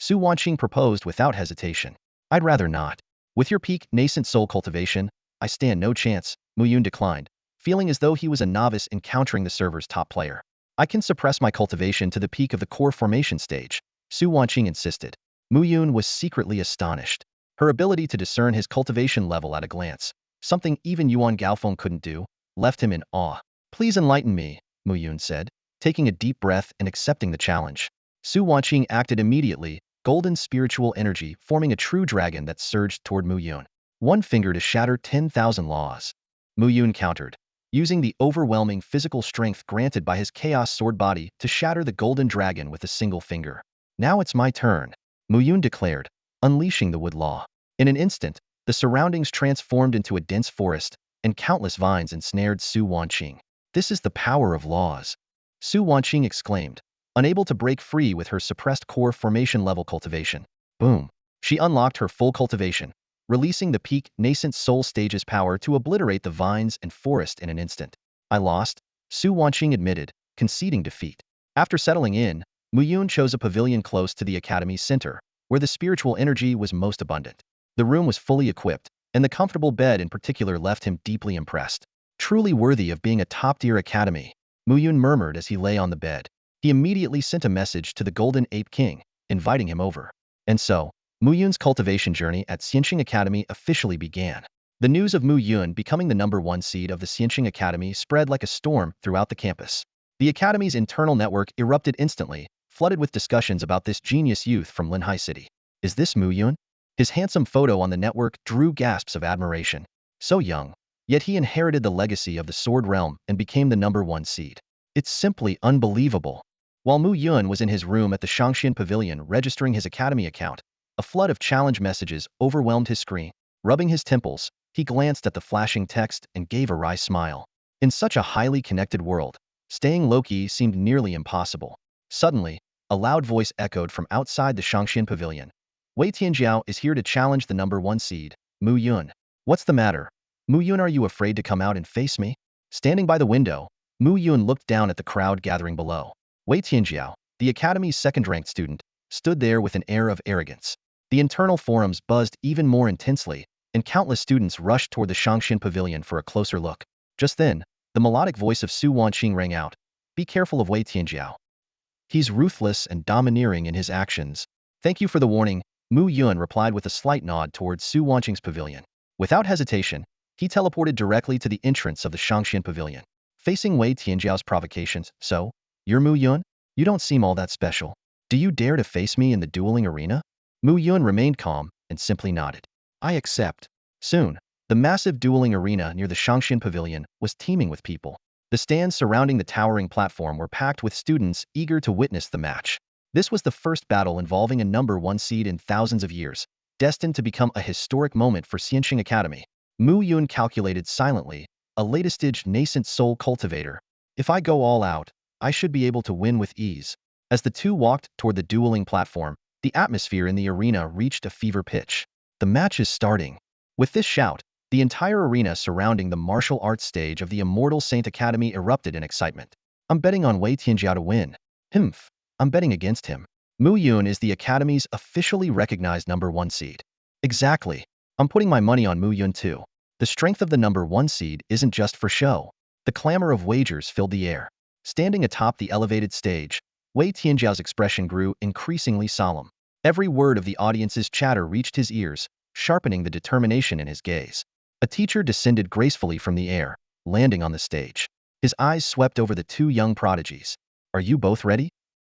A: Su Wanqing proposed without hesitation. I'd rather not. With your peak nascent soul cultivation, I stand no chance, Muyun declined, feeling as though he was a novice encountering the server's top player. I can suppress my cultivation to the peak of the core formation stage, Su Wanqing insisted. Muyun was secretly astonished. Her ability to discern his cultivation level at a glance, something even Yuan Gaofeng couldn't do, left him in awe. Please enlighten me, Muyun said, taking a deep breath and accepting the challenge. Su Wanqing acted immediately, golden spiritual energy forming a true dragon that surged toward Muyun. One finger to shatter 10,000 laws. Muyun countered, using the overwhelming physical strength granted by his chaos sword body to shatter the golden dragon with a single finger. Now it's my turn, Muyun declared, unleashing the wood law. In an instant, the surroundings transformed into a dense forest, and countless vines ensnared Su Wanqing. This is the power of laws, Su Wanqing exclaimed, unable to break free with her suppressed core formation level cultivation. Boom. She unlocked her full cultivation, releasing the peak nascent soul stage's power to obliterate the vines and forest in an instant. I lost, Su Wanqing admitted, conceding defeat. After settling in, Muyun chose a pavilion close to the academy's center, where the spiritual energy was most abundant. The room was fully equipped, and the comfortable bed in particular left him deeply impressed. Truly worthy of being a top-tier academy, Muyun murmured as he lay on the bed. He immediately sent a message to the Golden Ape King, inviting him over. And so, Muyun's cultivation journey at Xianxing Academy officially began. The news of Muyun becoming the #1 seed of the Xianxing Academy spread like a storm throughout the campus. The academy's internal network erupted instantly, flooded with discussions about this genius youth from Linhai City. Is this Muyun? His handsome photo on the network drew gasps of admiration. So young, yet he inherited the legacy of the Sword Realm and became the #1 seed. It's simply unbelievable. While Muyun was in his room at the Shangxian Pavilion registering his academy account, a flood of challenge messages overwhelmed his screen. Rubbing his temples, he glanced at the flashing text and gave a wry smile. In such a highly connected world, staying low-key seemed nearly impossible. Suddenly, a loud voice echoed from outside the Shangxian Pavilion. Wei Tianjiao is here to challenge the #1 seed, Muyun. What's the matter? Muyun, are you afraid to come out and face me? Standing by the window, Muyun looked down at the crowd gathering below. Wei Tianjiao, the academy's second-ranked student, stood there with an air of arrogance. The internal forums buzzed even more intensely, and countless students rushed toward the Shangxian Pavilion for a closer look. Just then, the melodic voice of Su Wanqing rang out. Be careful of Wei Tianjiao. He's ruthless and domineering in his actions. Thank you for the warning, Muyun replied with a slight nod towards Su Wanqing's pavilion. Without hesitation, he teleported directly to the entrance of the Shangxian Pavilion. Facing Wei Tianjiao's provocations, so, you're Muyun? You don't seem all that special. Do you dare to face me in the dueling arena? Muyun remained calm and simply nodded. I accept. Soon, The massive dueling arena near the Shangshan Pavilion was teeming with people. The stands surrounding the towering platform were packed with students eager to witness the match. This was the first battle involving a number 1 seed in thousands of years, destined to become a historic moment for Xianxing Academy. Mu Yun calculated silently, a latest-stage nascent soul cultivator. If I go all out, I should be able to win with ease. As the two walked toward the dueling platform, the atmosphere in the arena reached a fever pitch. The match is starting. With this shout, the entire arena surrounding the martial arts stage of the Immortal Saint Academy erupted in excitement. I'm betting on Wei Tianjiao to win. Humph. I'm betting against him. Mu Yun is the Academy's officially recognized number 1 seed. Exactly. I'm putting my money on Mu Yun too. The strength of the number 1 seed isn't just for show. The clamor of wagers filled the air. Standing atop the elevated stage, Wei Tianjiao's expression grew increasingly solemn. Every word of the audience's chatter reached his ears, sharpening the determination in his gaze. A teacher descended gracefully from the air, landing on the stage. His eyes swept over the two young prodigies. Are you both ready?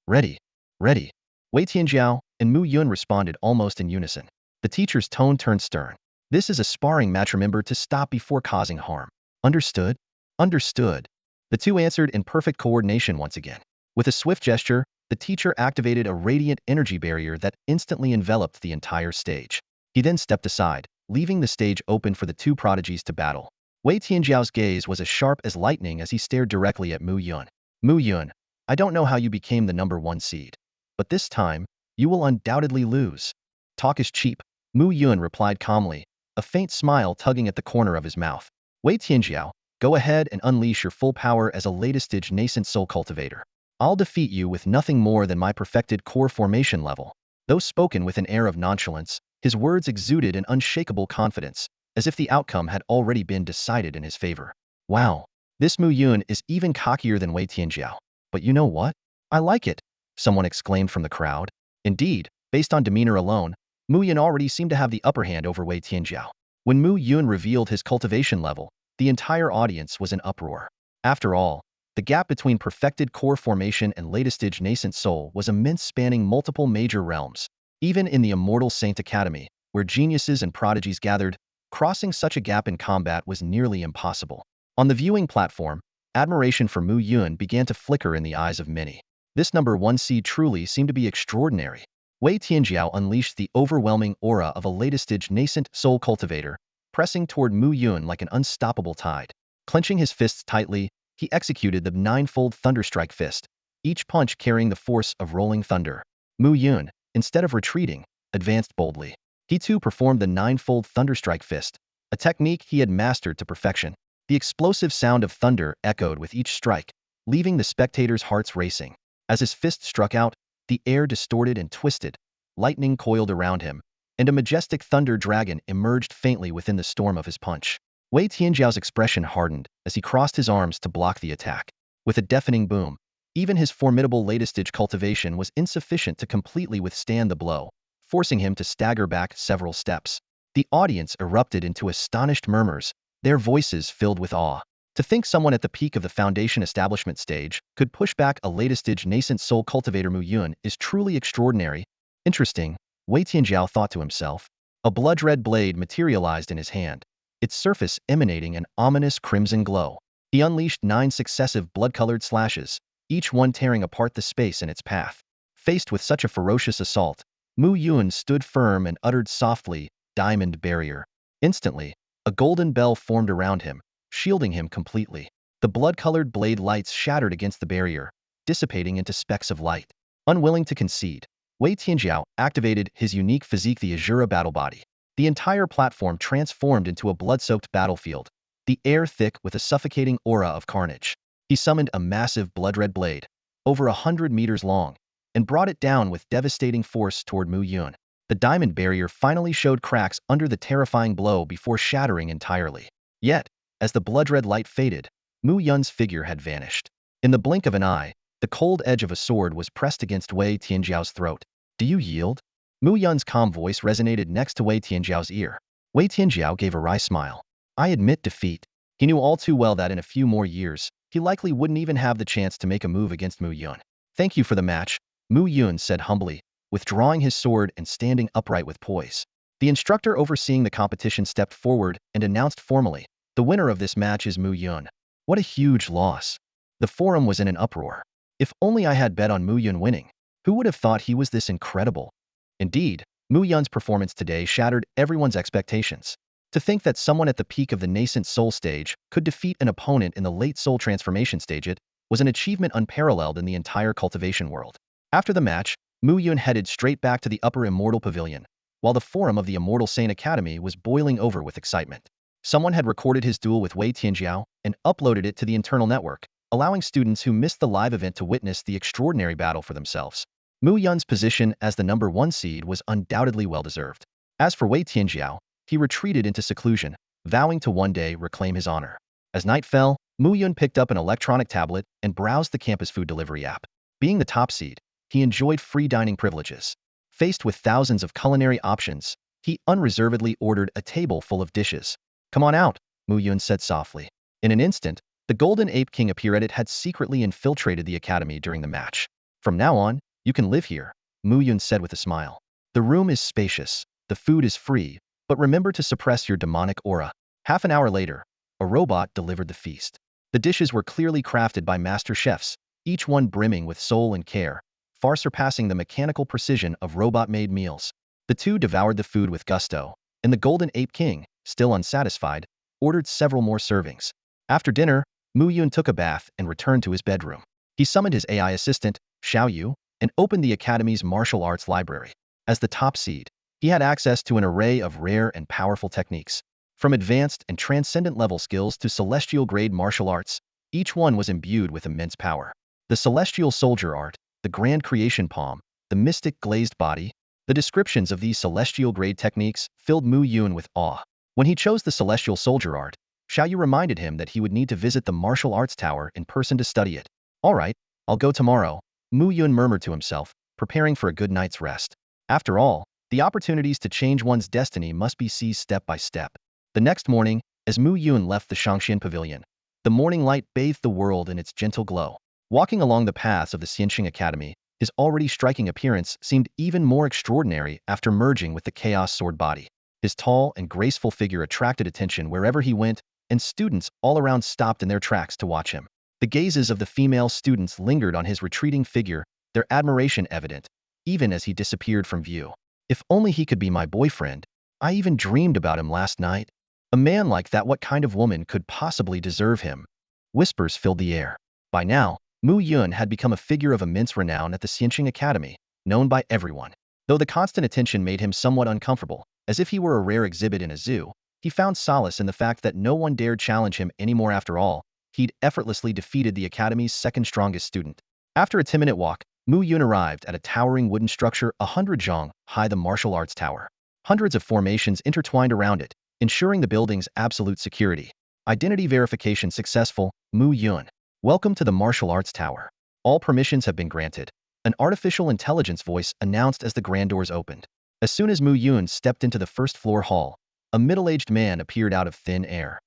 A: Ready. Ready. Wei Tianjiao and Mu Yun responded almost in unison. The teacher's tone turned stern. This is a sparring match, remember to stop before causing harm. Understood? Understood. The two answered in perfect coordination once again. With a swift gesture, the teacher activated a radiant energy barrier that instantly enveloped the entire stage. He then stepped aside, leaving the stage open for the two prodigies to battle. Wei Tianjiao's gaze was as sharp as lightning as he stared directly at Mu Yun. Mu Yun, I don't know how you became the number 1 seed, but this time, you will undoubtedly lose. Talk is cheap, Mu Yun replied calmly, a faint smile tugging at the corner of his mouth. Wei Tianjiao, go ahead and unleash your full power as a latest-stage nascent soul cultivator. I'll defeat you with nothing more than my perfected core formation level. Though spoken with an air of nonchalance, his words exuded an unshakable confidence, as if the outcome had already been decided in his favor. Wow, this Mu Yun is even cockier than Wei Tianjiao. But you know what? I like it, someone exclaimed from the crowd. Indeed, based on demeanor alone, Mu Yun already seemed to have the upper hand over Wei Tianjiao. When Mu Yun revealed his cultivation level, the entire audience was in uproar. After all, the gap between perfected core formation and latest-stage nascent soul was immense, spanning multiple major realms. Even in the Immortal Saint Academy, where geniuses and prodigies gathered, crossing such a gap in combat was nearly impossible. On the viewing platform, admiration for Mu Yun began to flicker in the eyes of many. This number 1 seed truly seemed to be extraordinary. Wei Tianjiao unleashed the overwhelming aura of a latest-stage nascent soul cultivator, pressing toward Mu Yun like an unstoppable tide. Clenching his fists tightly, he executed the ninefold thunderstrike fist, each punch carrying the force of rolling thunder. Mu Yun, instead of retreating, advanced boldly. He too performed the ninefold thunderstrike fist, a technique he had mastered to perfection. The explosive sound of thunder echoed with each strike, leaving the spectators' hearts racing. As his fist struck out, the air distorted and twisted, lightning coiled around him, and a majestic thunder dragon emerged faintly within the storm of his punch. Wei Tianjiao's expression hardened as he crossed his arms to block the attack. With a deafening boom, even his formidable latest-stage cultivation was insufficient to completely withstand the blow, forcing him to stagger back several steps. The audience erupted into astonished murmurs, their voices filled with awe. To think someone at the peak of the foundation establishment stage could push back a latest-stage nascent soul cultivator Mu Yun is truly extraordinary. Interesting, Wei Tianjiao thought to himself. A blood-red blade materialized in his hand, its surface emanating an ominous crimson glow. He unleashed 9 successive blood-colored slashes, each one tearing apart the space in its path. Faced with such a ferocious assault, Mu Yun stood firm and uttered softly, "Diamond barrier." Instantly, a golden bell formed around him, shielding him completely. The blood-colored blade lights shattered against the barrier, dissipating into specks of light. Unwilling to concede, Wei Tianjiao activated his unique physique, the Azura battle body. The entire platform transformed into a blood-soaked battlefield, the air thick with a suffocating aura of carnage. He summoned a massive blood-red blade, over 100 meters long, and brought it down with devastating force toward Mu Yun. The diamond barrier finally showed cracks under the terrifying blow before shattering entirely. Yet, as the blood-red light faded, Mu Yun's figure had vanished. In the blink of an eye, the cold edge of a sword was pressed against Wei Tianjiao's throat. "Do you yield?" Mu Yun's calm voice resonated next to Wei Tianjiao's ear. Wei Tianjiao gave a wry smile. "I admit defeat." He knew all too well that in a few more years, he likely wouldn't even have the chance to make a move against Mu Yun. "Thank you for the match," Mu Yun said humbly, withdrawing his sword and standing upright with poise. The instructor overseeing the competition stepped forward and announced formally, "The winner of this match is Mu Yun." What a huge loss. The forum was in an uproar. If only I had bet on Mu Yun winning. Who would have thought he was this incredible? Indeed, Mu Yun's performance today shattered everyone's expectations. To think that someone at the peak of the nascent soul stage could defeat an opponent in the late soul transformation stage was an achievement unparalleled in the entire cultivation world. After the match, Mu Yun headed straight back to the upper Immortal Pavilion, while the forum of the Immortal Sane Academy was boiling over with excitement. Someone had recorded his duel with Wei Tianjiao and uploaded it to the internal network, allowing students who missed the live event to witness the extraordinary battle for themselves. Mu Yun's position as the #1 seed was undoubtedly well-deserved. As for Wei Tianjiao, he retreated into seclusion, vowing to one day reclaim his honor. As night fell, Mu Yun picked up an electronic tablet and browsed the campus food delivery app. Being the top seed, he enjoyed free dining privileges. Faced with thousands of culinary options, he unreservedly ordered a table full of dishes. "Come on out," Mu Yun said softly. In an instant, the Golden Ape King appeared. Had secretly infiltrated the academy during the match. "From now on, you can live here," Mu Yun said with a smile. "The room is spacious, the food is free, but remember to suppress your demonic aura." Half an hour later, a robot delivered the feast. The dishes were clearly crafted by master chefs, each one brimming with soul and care, far surpassing the mechanical precision of robot-made meals. The two devoured the food with gusto, and the Golden Ape King, still unsatisfied, ordered several more servings. After dinner, Mu Yun took a bath and returned to his bedroom. He summoned his AI assistant, Shao Xiao, and opened the Academy's martial arts library. As the top seed, he had access to an array of rare and powerful techniques. From advanced and transcendent level skills to celestial-grade martial arts, each one was imbued with immense power. The celestial soldier art, the grand creation palm, the mystic glazed body, the descriptions of these celestial-grade techniques filled Mu Yun with awe. When he chose the celestial soldier art, Shao Xiao reminded him that he would need to visit the martial arts tower in person to study it. "All right, I'll go tomorrow," Mu Yun murmured to himself, preparing for a good night's rest. After all, the opportunities to change one's destiny must be seized step by step. The next morning, as Mu Yun left the Shangxian Pavilion, the morning light bathed the world in its gentle glow. Walking along the paths of the Xianxing Academy, his already striking appearance seemed even more extraordinary after merging with the Chaos Sword body. His tall and graceful figure attracted attention wherever he went, and students all around stopped in their tracks to watch him. The gazes of the female students lingered on his retreating figure, their admiration evident, even as he disappeared from view. "If only he could be my boyfriend. I even dreamed about him last night. A man like that, what kind of woman could possibly deserve him?" Whispers filled the air. By now, Mu Yun had become a figure of immense renown at the Xianxing Academy, known by everyone. Though the constant attention made him somewhat uncomfortable, as if he were a rare exhibit in a zoo, he found solace in the fact that no one dared challenge him anymore. After all, he'd effortlessly defeated the Academy's second strongest student. After a 10-minute walk, Mu Yun arrived at a towering wooden structure 100 zhang high, the martial arts tower. Hundreds of formations intertwined around it, ensuring the building's absolute security. Identity verification successful, Mu Yun. Welcome to the martial arts tower. All permissions have been granted. An artificial intelligence voice announced as the grand doors opened. As soon as Mu Yun stepped into the first floor hall, a middle-aged man appeared out of thin air.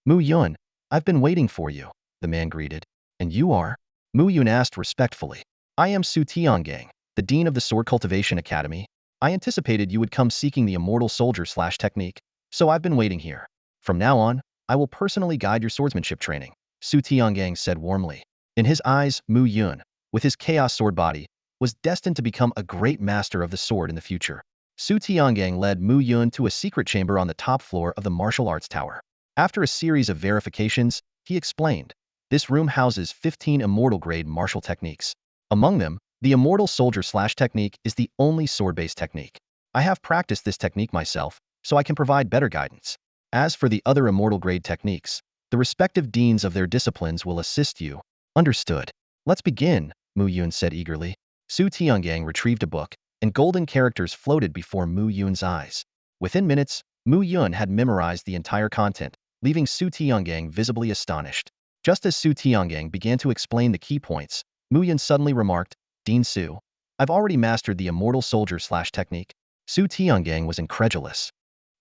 A: "Mu Yun, I've been waiting for you," the man greeted. "And you are?" Mu Yun asked respectfully. "I am Su Tiangang, the dean of the Sword Cultivation Academy. I anticipated you would come seeking the immortal soldier/technique, so I've been waiting here. From now on, I will personally guide your swordsmanship training," Su Tiangang said warmly. In his eyes, Mu Yun, with his chaos sword body, was destined to become a great master of the sword in the future. Su Tiangang led Mu Yun to a secret chamber on the top floor of the martial arts tower. After a series of verifications, he explained, "This room houses 15 immortal-grade martial techniques. Among them, the immortal soldier/technique is the only sword-based technique. I have practiced this technique myself, so I can provide better guidance. As for the other immortal-grade techniques, the respective deans of their disciplines will assist you." "Understood. Let's begin," Mu Yun said eagerly. Su Tiangang retrieved a book, and golden characters floated before Mu Yun's eyes. Within minutes, Mu Yun had memorized the entire content, leaving Su Tiangang visibly astonished. Just as Su Tiangang began to explain the key points, Mu Yun suddenly remarked, "Dean Su, I've already mastered the immortal soldier/technique." Su Tiangang was incredulous.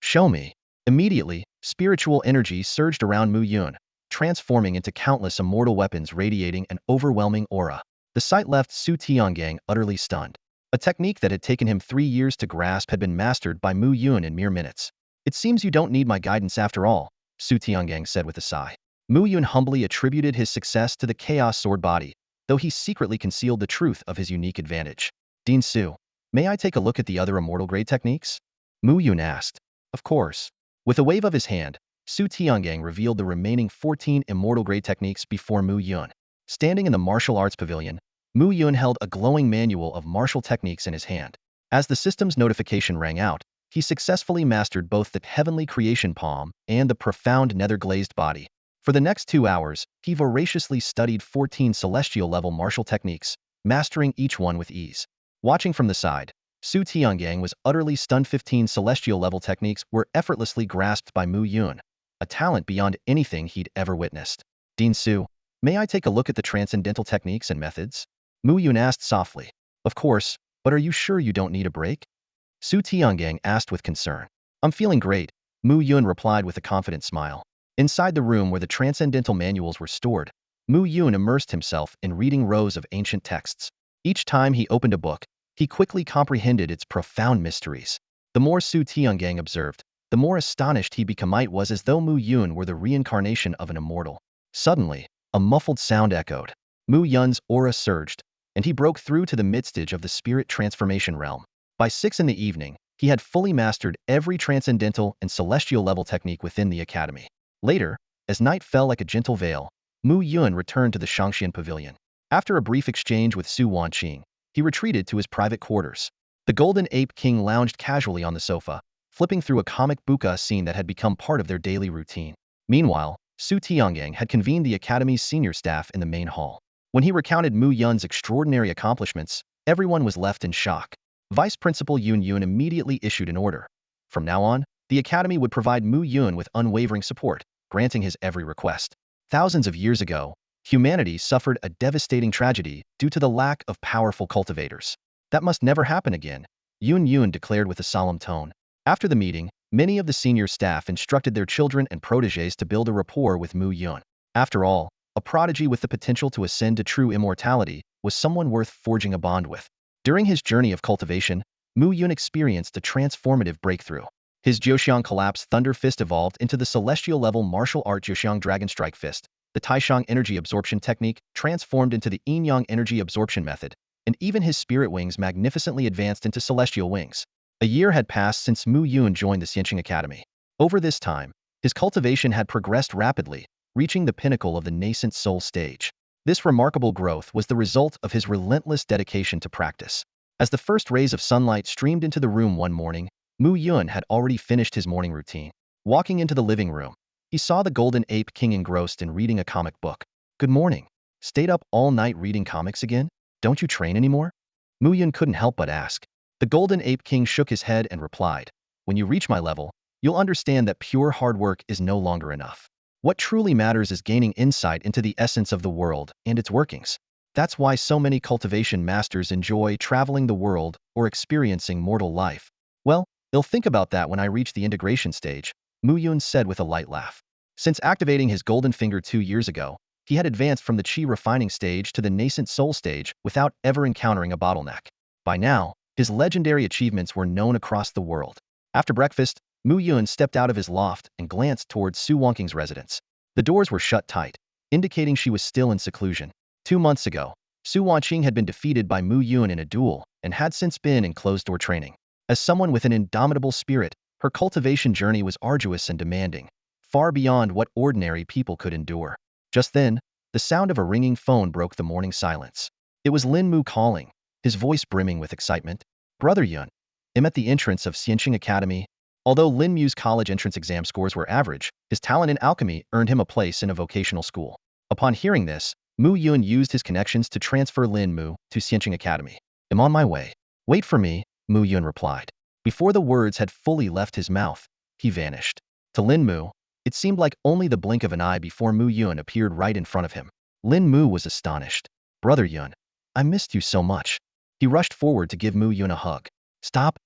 A: "Show me." Immediately, spiritual energy surged around Mu Yun, transforming into countless immortal weapons radiating an overwhelming aura. The sight left Su Tiangang utterly stunned. A technique that had taken him 3 years to grasp had been mastered by Mu Yun in mere minutes. It seems you don't need my guidance after all, Su Tiangang said with a sigh. Mu Yun humbly attributed his success to the Chaos Sword body, though he secretly concealed the truth of his unique advantage. Dean Su, may I take a look at the other immortal grade techniques? Mu Yun asked. Of course. With a wave of his hand, Su Tiangang revealed the remaining 14 immortal grade techniques before Mu Yun. Standing in the martial arts pavilion, Mu Yun held a glowing manual of martial techniques in his hand. As the system's notification rang out, he successfully mastered both the heavenly creation palm and the profound nether-glazed body. For the next 2 hours, he voraciously studied 14 celestial-level martial techniques, mastering each one with ease. Watching from the side, Su Tiangang was utterly stunned. 15 celestial-level techniques were effortlessly grasped by Mu Yun, a talent beyond anything he'd ever witnessed. Dean Su, may I take a look at the transcendental techniques and methods? Mu Yun asked softly. Of course, but are you sure you don't need a break? Su Tiangang asked with concern. I'm feeling great, Mu Yun replied with a confident smile. Inside the room where the transcendental manuals were stored, Mu Yun immersed himself in reading rows of ancient texts. Each time he opened a book, he quickly comprehended its profound mysteries. The more Su Tiangang observed, the more astonished he became. It was as though Mu Yun were the reincarnation of an immortal. Suddenly, a muffled sound echoed. Mu Yun's aura surged, and he broke through to the midstage of the spirit transformation realm. By 6 in the evening, he had fully mastered every transcendental and celestial level technique within the academy. Later, as night fell like a gentle veil, Mu Yun returned to the Shangxian pavilion. After a brief exchange with Su Wanqing, he retreated to his private quarters. The Golden Ape King lounged casually on the sofa, flipping through a comic book scene that had become part of their daily routine. Meanwhile, Su Tiangang had convened the academy's senior staff in the main hall. When he recounted Mu Yun's extraordinary accomplishments, everyone was left in shock. Vice Principal Yun Yun immediately issued an order. From now on, the academy would provide Mu Yun with unwavering support, granting his every request. Thousands of years ago, humanity suffered a devastating tragedy due to the lack of powerful cultivators. That must never happen again, Yun Yun declared with a solemn tone. After the meeting, many of the senior staff instructed their children and protégés to build a rapport with Mu Yun. After all, a prodigy with the potential to ascend to true immortality was someone worth forging a bond with. During his journey of cultivation, Mu Yun experienced a transformative breakthrough. His Jiuxiang Collapse Thunder Fist evolved into the celestial-level martial art Jiuxiang Dragon Strike Fist, the Taishang Energy Absorption Technique transformed into the inyong Energy Absorption Method, and even his spirit wings magnificently advanced into celestial wings. A year had passed since Mu Yun joined the Xianqing Academy. Over this time, his cultivation had progressed rapidly, reaching the pinnacle of the nascent soul stage. This remarkable growth was the result of his relentless dedication to practice. As the first rays of sunlight streamed into the room one morning, Mu Yun had already finished his morning routine. Walking into the living room, he saw the Golden Ape King engrossed in reading a comic book. Good morning. Stayed up all night reading comics again? Don't you train anymore? Mu Yun couldn't help but ask. The Golden Ape King shook his head and replied, when you reach my level, you'll understand that pure hard work is no longer enough. What truly matters is gaining insight into the essence of the world and its workings. That's why so many cultivation masters enjoy traveling the world or experiencing mortal life. Well, they'll think about that when I reach the integration stage, Mu Yun said with a light laugh. Since activating his golden finger 2 years ago, he had advanced from the chi refining stage to the nascent soul stage without ever encountering a bottleneck. By now, his legendary achievements were known across the world. After breakfast, Mu Yun stepped out of his loft and glanced towards Su Wanqing's residence. The doors were shut tight, indicating she was still in seclusion. 2 months ago, Su Wanqing had been defeated by Mu Yun in a duel and had since been in closed-door training. As someone with an indomitable spirit, her cultivation journey was arduous and demanding, far beyond what ordinary people could endure. Just then, the sound of a ringing phone broke the morning silence. It was Lin Mu calling, his voice brimming with excitement. Brother Yun, I'm at the entrance of Xianqing Academy. Although Lin Mu's college entrance exam scores were average, his talent in alchemy earned him a place in a vocational school. Upon hearing this, Mu Yun used his connections to transfer Lin Mu to Xianqing Academy. I'm on my way. Wait for me, Mu Yun replied. Before the words had fully left his mouth, he vanished. To Lin Mu, it seemed like only the blink of an eye before Mu Yun appeared right in front of him. Lin Mu was astonished. Brother Yun, I missed you so much. He rushed forward to give Mu Yun a hug. Stop.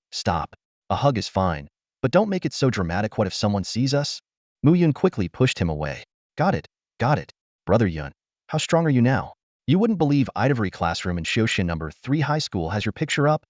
A: A hug is fine, but don't make it so dramatic. What if someone sees us? Mu Yun quickly pushed him away. Got it. Brother Yun, how strong are you now? You wouldn't believe Ivory classroom in Shoshin number 3 high school has your picture up.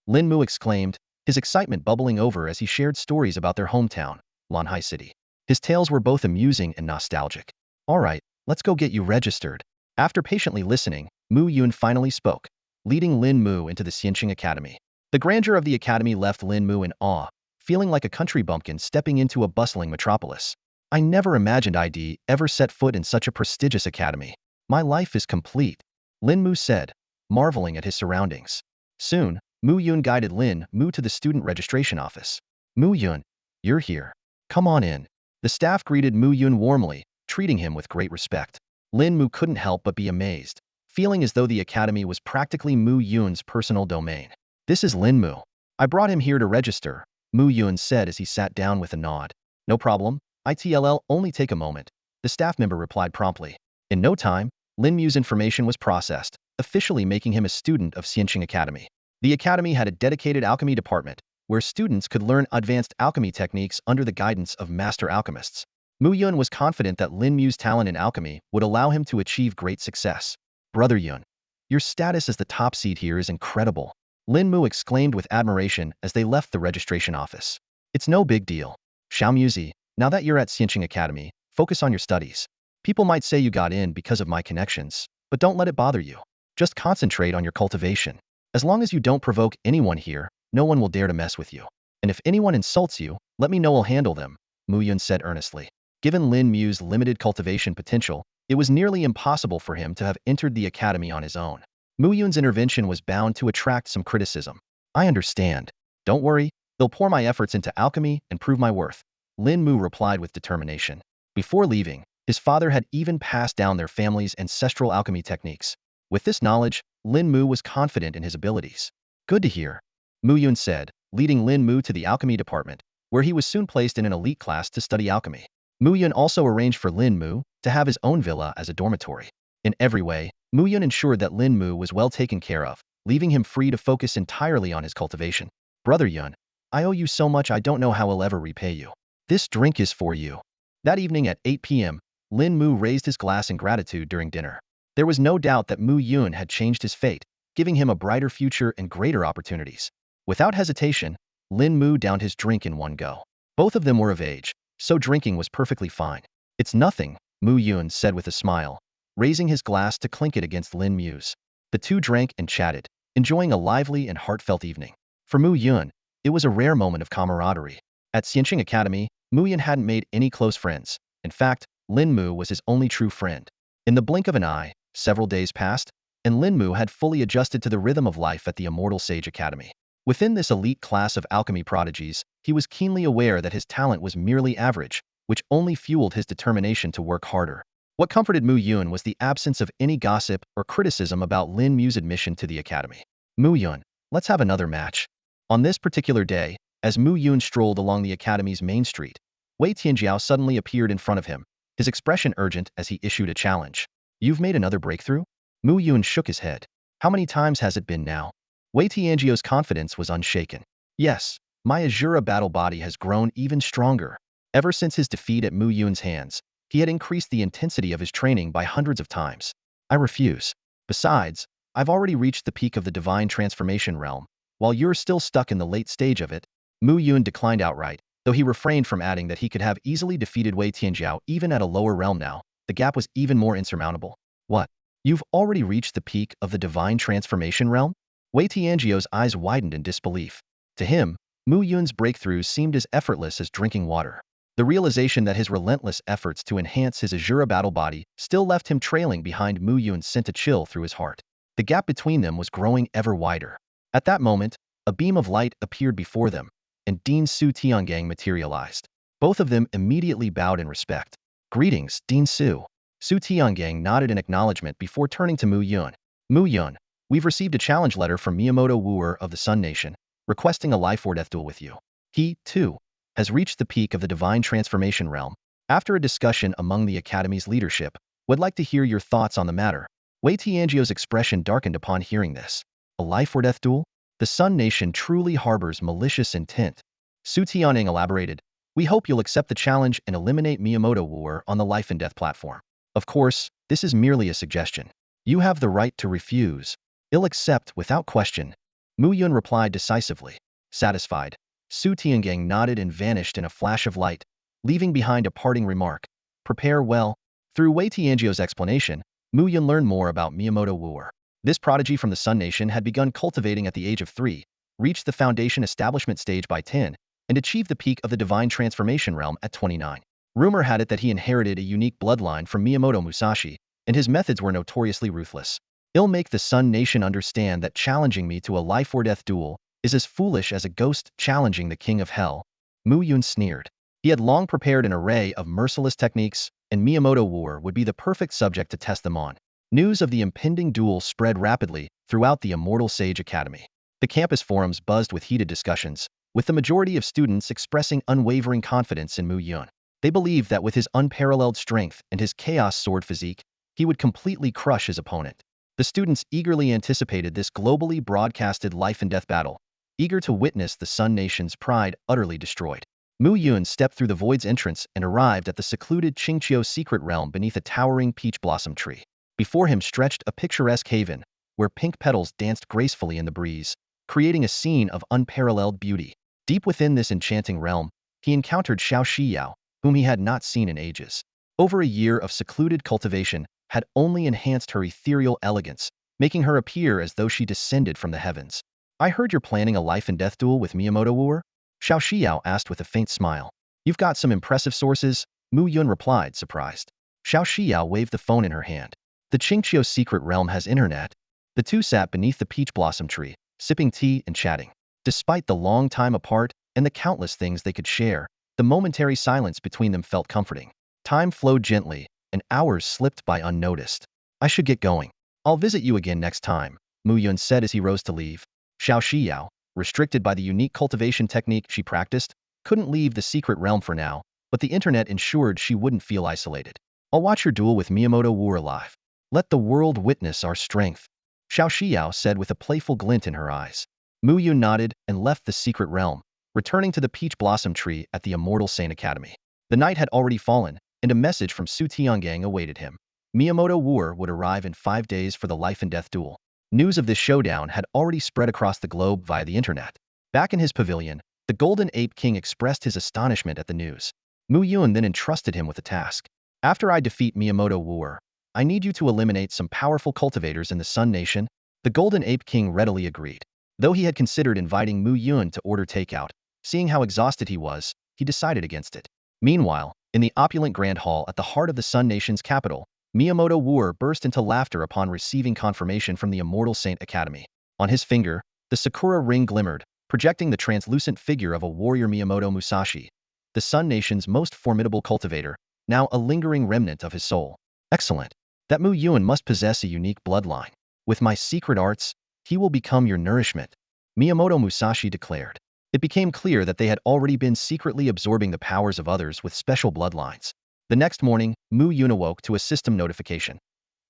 A: Lin Mu exclaimed, his excitement bubbling over as he shared stories about their hometown, Lanhai City. His tales were both amusing and nostalgic. All right, let's go get you registered. After patiently listening, Mu Yun finally spoke, leading Lin Mu into the Xianqing Academy. The grandeur of the academy left Lin Mu in awe, feeling like a country bumpkin stepping into a bustling metropolis. I never imagined I'd ever set foot in such a prestigious academy. My life is complete, Lin Mu said, marveling at his surroundings. Soon, Mu Yun guided Lin Mu to the student registration office. Mu Yun, you're here. Come on in. The staff greeted Mu Yun warmly, treating him with great respect. Lin Mu couldn't help but be amazed, feeling as though the academy was practically Mu Yun's personal domain. This is Lin Mu. I brought him here to register, Mu Yun said as he sat down with a nod. No problem, it'll only take a moment, the staff member replied promptly. In no time, Lin Mu's information was processed, officially making him a student of Xianqing Academy. The academy had a dedicated alchemy department, where students could learn advanced alchemy techniques under the guidance of master alchemists. Mu Yun was confident that Lin Mu's talent in alchemy would allow him to achieve great success. Brother Yun, your status as the top seed here is incredible, Lin Mu exclaimed with admiration as they left the registration office. It's no big deal. Shao Muzi, now that you're at Xianqing Academy, focus on your studies. People might say you got in because of my connections, but don't let it bother you. Just concentrate on your cultivation. As long as you don't provoke anyone here, no one will dare to mess with you. And if anyone insults you, let me know, I'll handle them, Mu Yun said earnestly. Given Lin Mu's limited cultivation potential, it was nearly impossible for him to have entered the academy on his own. Mu Yun's intervention was bound to attract some criticism. I understand. Don't worry, they'll pour my efforts into alchemy and prove my worth, Lin Mu replied with determination. Before leaving, his father had even passed down their family's ancestral alchemy techniques. With this knowledge, Lin Mu was confident in his abilities. Good to hear, Mu Yun said, leading Lin Mu to the alchemy department, where he was soon placed in an elite class to study alchemy. Mu Yun also arranged for Lin Mu to have his own villa as a dormitory. In every way, Mu Yun ensured that Lin Mu was well taken care of, leaving him free to focus entirely on his cultivation. Brother Yun, I owe you so much I don't know how I'll ever repay you. This drink is for you. That evening at 8 p.m., Lin Mu raised his glass in gratitude during dinner. There was no doubt that Mu Yun had changed his fate, giving him a brighter future and greater opportunities. Without hesitation, Lin Mu downed his drink in one go. Both of them were of age, so drinking was perfectly fine. It's nothing, Mu Yun said with a smile, raising his glass to clink it against Lin Mu's. The two drank and chatted, enjoying a lively and heartfelt evening. For Mu Yun, it was a rare moment of camaraderie. At Xianqing Academy, Mu Yun hadn't made any close friends. In fact, Lin Mu was his only true friend. In the blink of an eye, several days passed, and Lin Mu had fully adjusted to the rhythm of life at the Immortal Sage Academy. Within this elite class of alchemy prodigies, he was keenly aware that his talent was merely average, which only fueled his determination to work harder. What comforted Mu Yun was the absence of any gossip or criticism about Lin Mu's admission to the academy. Mu Yun, let's have another match. On this particular day, as Mu Yun strolled along the academy's main street, Wei Tianjiao suddenly appeared in front of him, his expression urgent as he issued a challenge. You've made another breakthrough? Mu Yun shook his head. How many times has it been now? Wei Tianjiao's confidence was unshaken. Yes, my Azura battle body has grown even stronger. Ever since his defeat at Mu Yun's hands, he had increased the intensity of his training by hundreds of times. I refuse. Besides, I've already reached the peak of the divine transformation realm, while you're still stuck in the late stage of it. Mu Yun declined outright, though he refrained from adding that he could have easily defeated Wei Tianjiao even at a lower realm now. The gap was even more insurmountable. What? You've already reached the peak of the divine transformation realm? Wei Tianjiao's eyes widened in disbelief. To him, Mu Yun's breakthroughs seemed as effortless as drinking water. The realization that his relentless efforts to enhance his Azura battle body still left him trailing behind Mu Yun sent a chill through his heart. The gap between them was growing ever wider. At that moment, a beam of light appeared before them, and Dean Su Tiangang materialized. Both of them immediately bowed in respect. Greetings, Dean Su. Su Tiangang nodded in acknowledgement before turning to Mu Yun. Mu Yun, we've received a challenge letter from Mamoto Wooer of the Sun Nation, requesting a life or death duel with you. He, too, has reached the peak of the divine transformation realm. After a discussion among the Academy's leadership, would like to hear your thoughts on the matter. Wei Tianjiao's expression darkened upon hearing this. A life or death duel? The Sun Nation truly harbors malicious intent. Su Tiangang elaborated. We hope you'll accept the challenge and eliminate Mamoto Wooer on the life and death platform. Of course, this is merely a suggestion. You have the right to refuse. I'll accept without question. Mu Yun replied decisively. Satisfied, Su Tiangang nodded and vanished in a flash of light, leaving behind a parting remark. Prepare well. Through Wei Tianjiu's explanation, Mu Yun learned more about Miyamoto Wuer. This prodigy from the Sun Nation had begun cultivating at the age of 3, reached the foundation establishment stage by 10, and achieved the peak of the divine transformation realm at 29. Rumor had it that he inherited a unique bloodline from Miyamoto Musashi, and his methods were notoriously ruthless. I'll make the Sun Nation understand that challenging me to a life-or-death duel is as foolish as a ghost challenging the King of Hell. Mu Yun sneered. He had long prepared an array of merciless techniques, and Miyamoto Wuer would be the perfect subject to test them on. News of the impending duel spread rapidly throughout the Immortal Sage Academy. The campus forums buzzed with heated discussions, with the majority of students expressing unwavering confidence in Mu Yun. They believed that with his unparalleled strength and his chaos sword physique, he would completely crush his opponent. The students eagerly anticipated this globally broadcasted life-and-death battle, eager to witness the Sun Nation's pride utterly destroyed. Mu Yun stepped through the void's entrance and arrived at the secluded Qingqiu secret realm beneath a towering peach blossom tree. Before him stretched a picturesque haven, where pink petals danced gracefully in the breeze, creating a scene of unparalleled beauty. Deep within this enchanting realm, he encountered Shao Xiao, whom he had not seen in ages. Over a year of secluded cultivation had only enhanced her ethereal elegance, making her appear as though she descended from the heavens. I heard you're planning a life-and-death duel with Miyamoto Wuer? Shao Xiao asked with a faint smile. You've got some impressive sources, Mu Yun replied, surprised. Shao Xiao waved the phone in her hand. The Qingqiu secret realm has internet. The two sat beneath the peach blossom tree, sipping tea and chatting. Despite the long time apart and the countless things they could share, the momentary silence between them felt comforting. Time flowed gently, and hours slipped by unnoticed. I should get going. I'll visit you again next time, Mu Yun said as he rose to leave. Shao Xiao, restricted by the unique cultivation technique she practiced, couldn't leave the secret realm for now, but the internet ensured she wouldn't feel isolated. I'll watch your duel with Miyamoto Wuer live. Let the world witness our strength, Shao Xiao said with a playful glint in her eyes. Mu Yun nodded and left the secret realm, returning to the peach blossom tree at the Immortal Sane Academy. The night had already fallen, and a message from Su Tiangang awaited him. Miyamoto Wuer would arrive in 5 days for the life-and-death duel. News of this showdown had already spread across the globe via the internet. Back in his pavilion, the Golden Ape King expressed his astonishment at the news. Mu Yun then entrusted him with a task. After I defeat Miyamoto Wuer, I need you to eliminate some powerful cultivators in the Sun Nation. The Golden Ape King readily agreed. Though he had considered inviting Mu Yun to order takeout, seeing how exhausted he was, he decided against it. Meanwhile, in the opulent Grand Hall at the heart of the Sun Nation's capital, Miyamoto Wuer burst into laughter upon receiving confirmation from the Immortal Saint Academy. On his finger, the Sakura ring glimmered, projecting the translucent figure of a warrior Miyamoto Musashi, the Sun Nation's most formidable cultivator, now a lingering remnant of his soul. Excellent. That Mu Yun must possess a unique bloodline. With my secret arts, he will become your nourishment, Miyamoto Musashi declared. It became clear that they had already been secretly absorbing the powers of others with special bloodlines. The next morning, Mu Yun awoke to a system notification.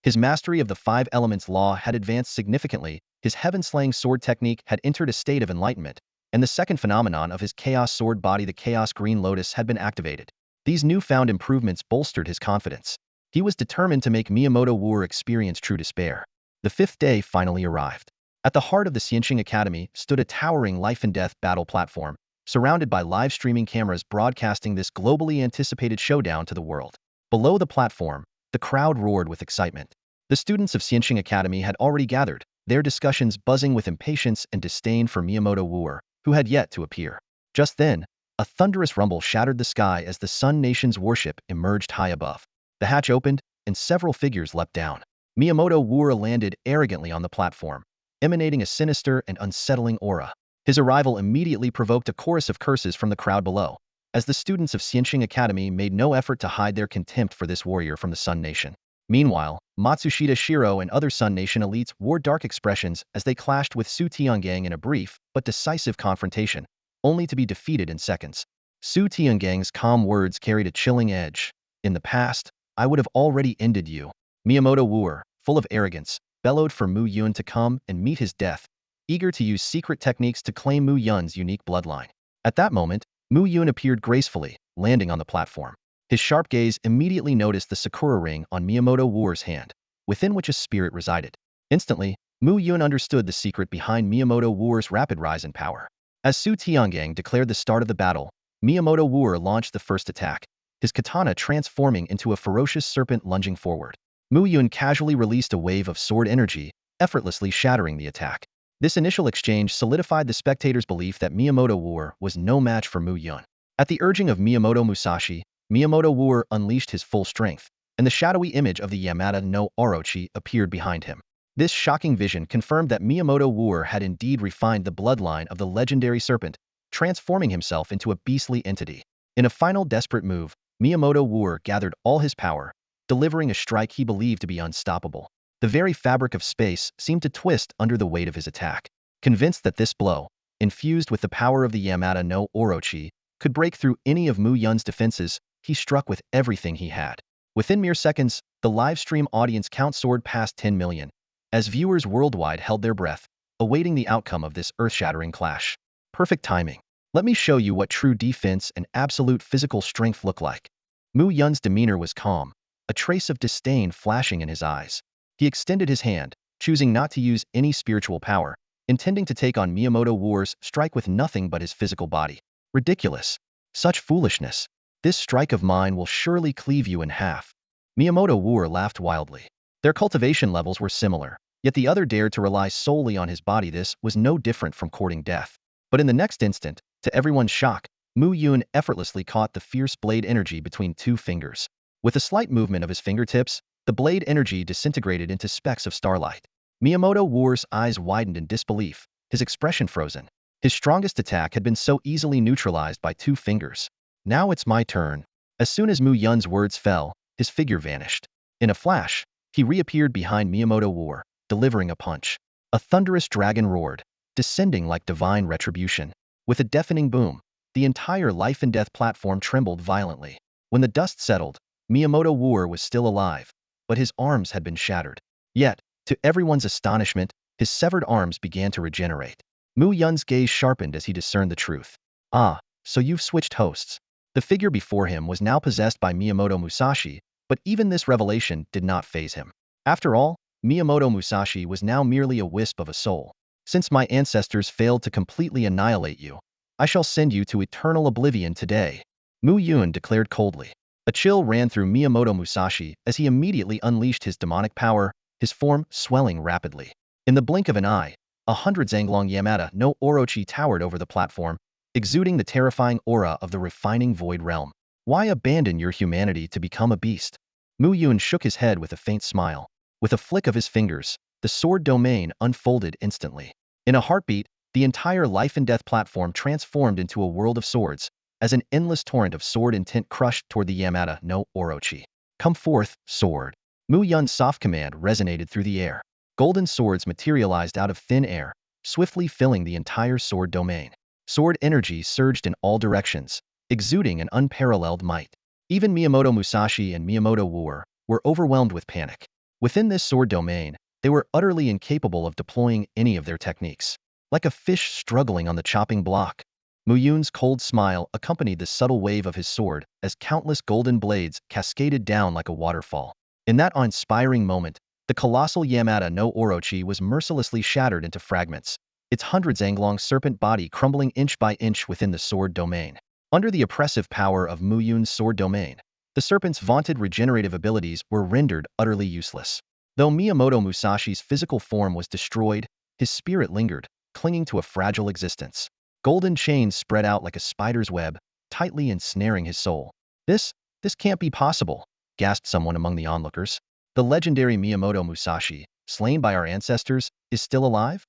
A: His mastery of the 5 elements law had advanced significantly, his heaven-slaying sword technique had entered a state of enlightenment, and the second phenomenon of his chaos sword body, the Chaos Green Lotus, had been activated. These newfound improvements bolstered his confidence. He was determined to make Miyamoto Wuer experience true despair. The 5th day finally arrived. At the heart of the Xianxing Academy stood a towering life-and-death battle platform, surrounded by live streaming cameras broadcasting this globally anticipated showdown to the world. Below the platform, the crowd roared with excitement. The students of Xianxing Academy had already gathered, their discussions buzzing with impatience and disdain for Miyamoto Wuer, who had yet to appear. Just then, a thunderous rumble shattered the sky as the Sun Nation's warship emerged high above. The hatch opened, and several figures leapt down. Miyamoto Wuer landed arrogantly on the platform, emanating a sinister and unsettling aura. His arrival immediately provoked a chorus of curses from the crowd below, as the students of Xianxing Academy made no effort to hide their contempt for this warrior from the Sun Nation. Meanwhile, Matsushita Shiro and other Sun Nation elites wore dark expressions as they clashed with Su Tiangang in a brief but decisive confrontation, only to be defeated in seconds. Su Tiangang's calm words carried a chilling edge. In the past, I would have already ended you. Miyamoto Wuer, full of arrogance, bellowed for Mu Yun to come and meet his death, eager to use secret techniques to claim Mu Yun's unique bloodline. At that moment, Mu Yun appeared gracefully, landing on the platform. His sharp gaze immediately noticed the Sakura ring on Miyamoto Wuer's hand, within which a spirit resided. Instantly, Mu Yun understood the secret behind Miyamoto Wu's rapid rise in power. As Su Tiangang declared the start of the battle, Miyamoto Wu launched the first attack, his katana transforming into a ferocious serpent lunging forward. Mu Yun casually released a wave of sword energy, effortlessly shattering the attack. This initial exchange solidified the spectators' belief that Miyamoto Wu was no match for Mu Yun. At the urging of Miyamoto Musashi, Miyamoto Wu unleashed his full strength, and the shadowy image of the Yamada no Orochi appeared behind him. This shocking vision confirmed that Miyamoto Wu had indeed refined the bloodline of the legendary serpent, transforming himself into a beastly entity. In a final desperate move, Miyamoto Wu gathered all his power, delivering a strike he believed to be unstoppable. The very fabric of space seemed to twist under the weight of his attack. Convinced that this blow, infused with the power of the Yamada no Orochi, could break through any of Mu Yun's defenses, he struck with everything he had. Within mere seconds, the live stream audience count soared past 10 million, as viewers worldwide held their breath, awaiting the outcome of this earth-shattering clash. Perfect timing. Let me show you what true defense and absolute physical strength look like. Mu Yun's demeanor was calm, a trace of disdain flashing in his eyes. He extended his hand, choosing not to use any spiritual power, intending to take on Miyamoto Wu's strike with nothing but his physical body. Ridiculous. Such foolishness. This strike of mine will surely cleave you in half. Miyamoto Wu laughed wildly. Their cultivation levels were similar, yet the other dared to rely solely on his body. This was no different from courting death. But in the next instant, to everyone's shock, Mu Yun effortlessly caught the fierce blade energy between two fingers. With a slight movement of his fingertips, the blade energy disintegrated into specks of starlight. Miyamoto Wu's eyes widened in disbelief, his expression frozen. His strongest attack had been so easily neutralized by two fingers. Now it's my turn. As soon as Mu Yun's words fell, his figure vanished. In a flash, he reappeared behind Miyamoto Wu, delivering a punch. A thunderous dragon roared, descending like divine retribution. With a deafening boom, the entire life and death platform trembled violently. When the dust settled, Miyamoto Wu was still alive, but his arms had been shattered. Yet, to everyone's astonishment, his severed arms began to regenerate. Mu Yun's gaze sharpened as he discerned the truth. Ah, so you've switched hosts. The figure before him was now possessed by Miyamoto Musashi, but even this revelation did not faze him. After all, Miyamoto Musashi was now merely a wisp of a soul. Since my ancestors failed to completely annihilate you, I shall send you to eternal oblivion today, Mu Yun declared coldly. A chill ran through Miyamoto Musashi as he immediately unleashed his demonic power, his form swelling rapidly. In the blink of an eye, 100 Zanglong Yamada no Orochi towered over the platform, exuding the terrifying aura of the refining void realm. Why abandon your humanity to become a beast? Mu Yun shook his head with a faint smile. With a flick of his fingers, the sword domain unfolded instantly. In a heartbeat, the entire life and death platform transformed into a world of swords, as an endless torrent of sword intent crushed toward the Yamada no Orochi. Come forth, sword. Mu Yun's soft command resonated through the air. Golden swords materialized out of thin air, swiftly filling the entire sword domain. Sword energy surged in all directions, exuding an unparalleled might. Even Miyamoto Musashi and Miyamoto Wu were overwhelmed with panic. Within this sword domain, they were utterly incapable of deploying any of their techniques. Like a fish struggling on the chopping block, Mu Yun's cold smile accompanied the subtle wave of his sword as countless golden blades cascaded down like a waterfall. In that awe-inspiring moment, the colossal Yamada no Orochi was mercilessly shattered into fragments, its 100-zanglong serpent body crumbling inch by inch within the sword domain. Under the oppressive power of Mu Yun's sword domain, the serpent's vaunted regenerative abilities were rendered utterly useless. Though Miyamoto Musashi's physical form was destroyed, his spirit lingered, clinging to a fragile existence. Golden chains spread out like a spider's web, tightly ensnaring his soul. This can't be possible, gasped someone among the onlookers. The legendary Miyamoto Musashi, slain by our ancestors, is still alive?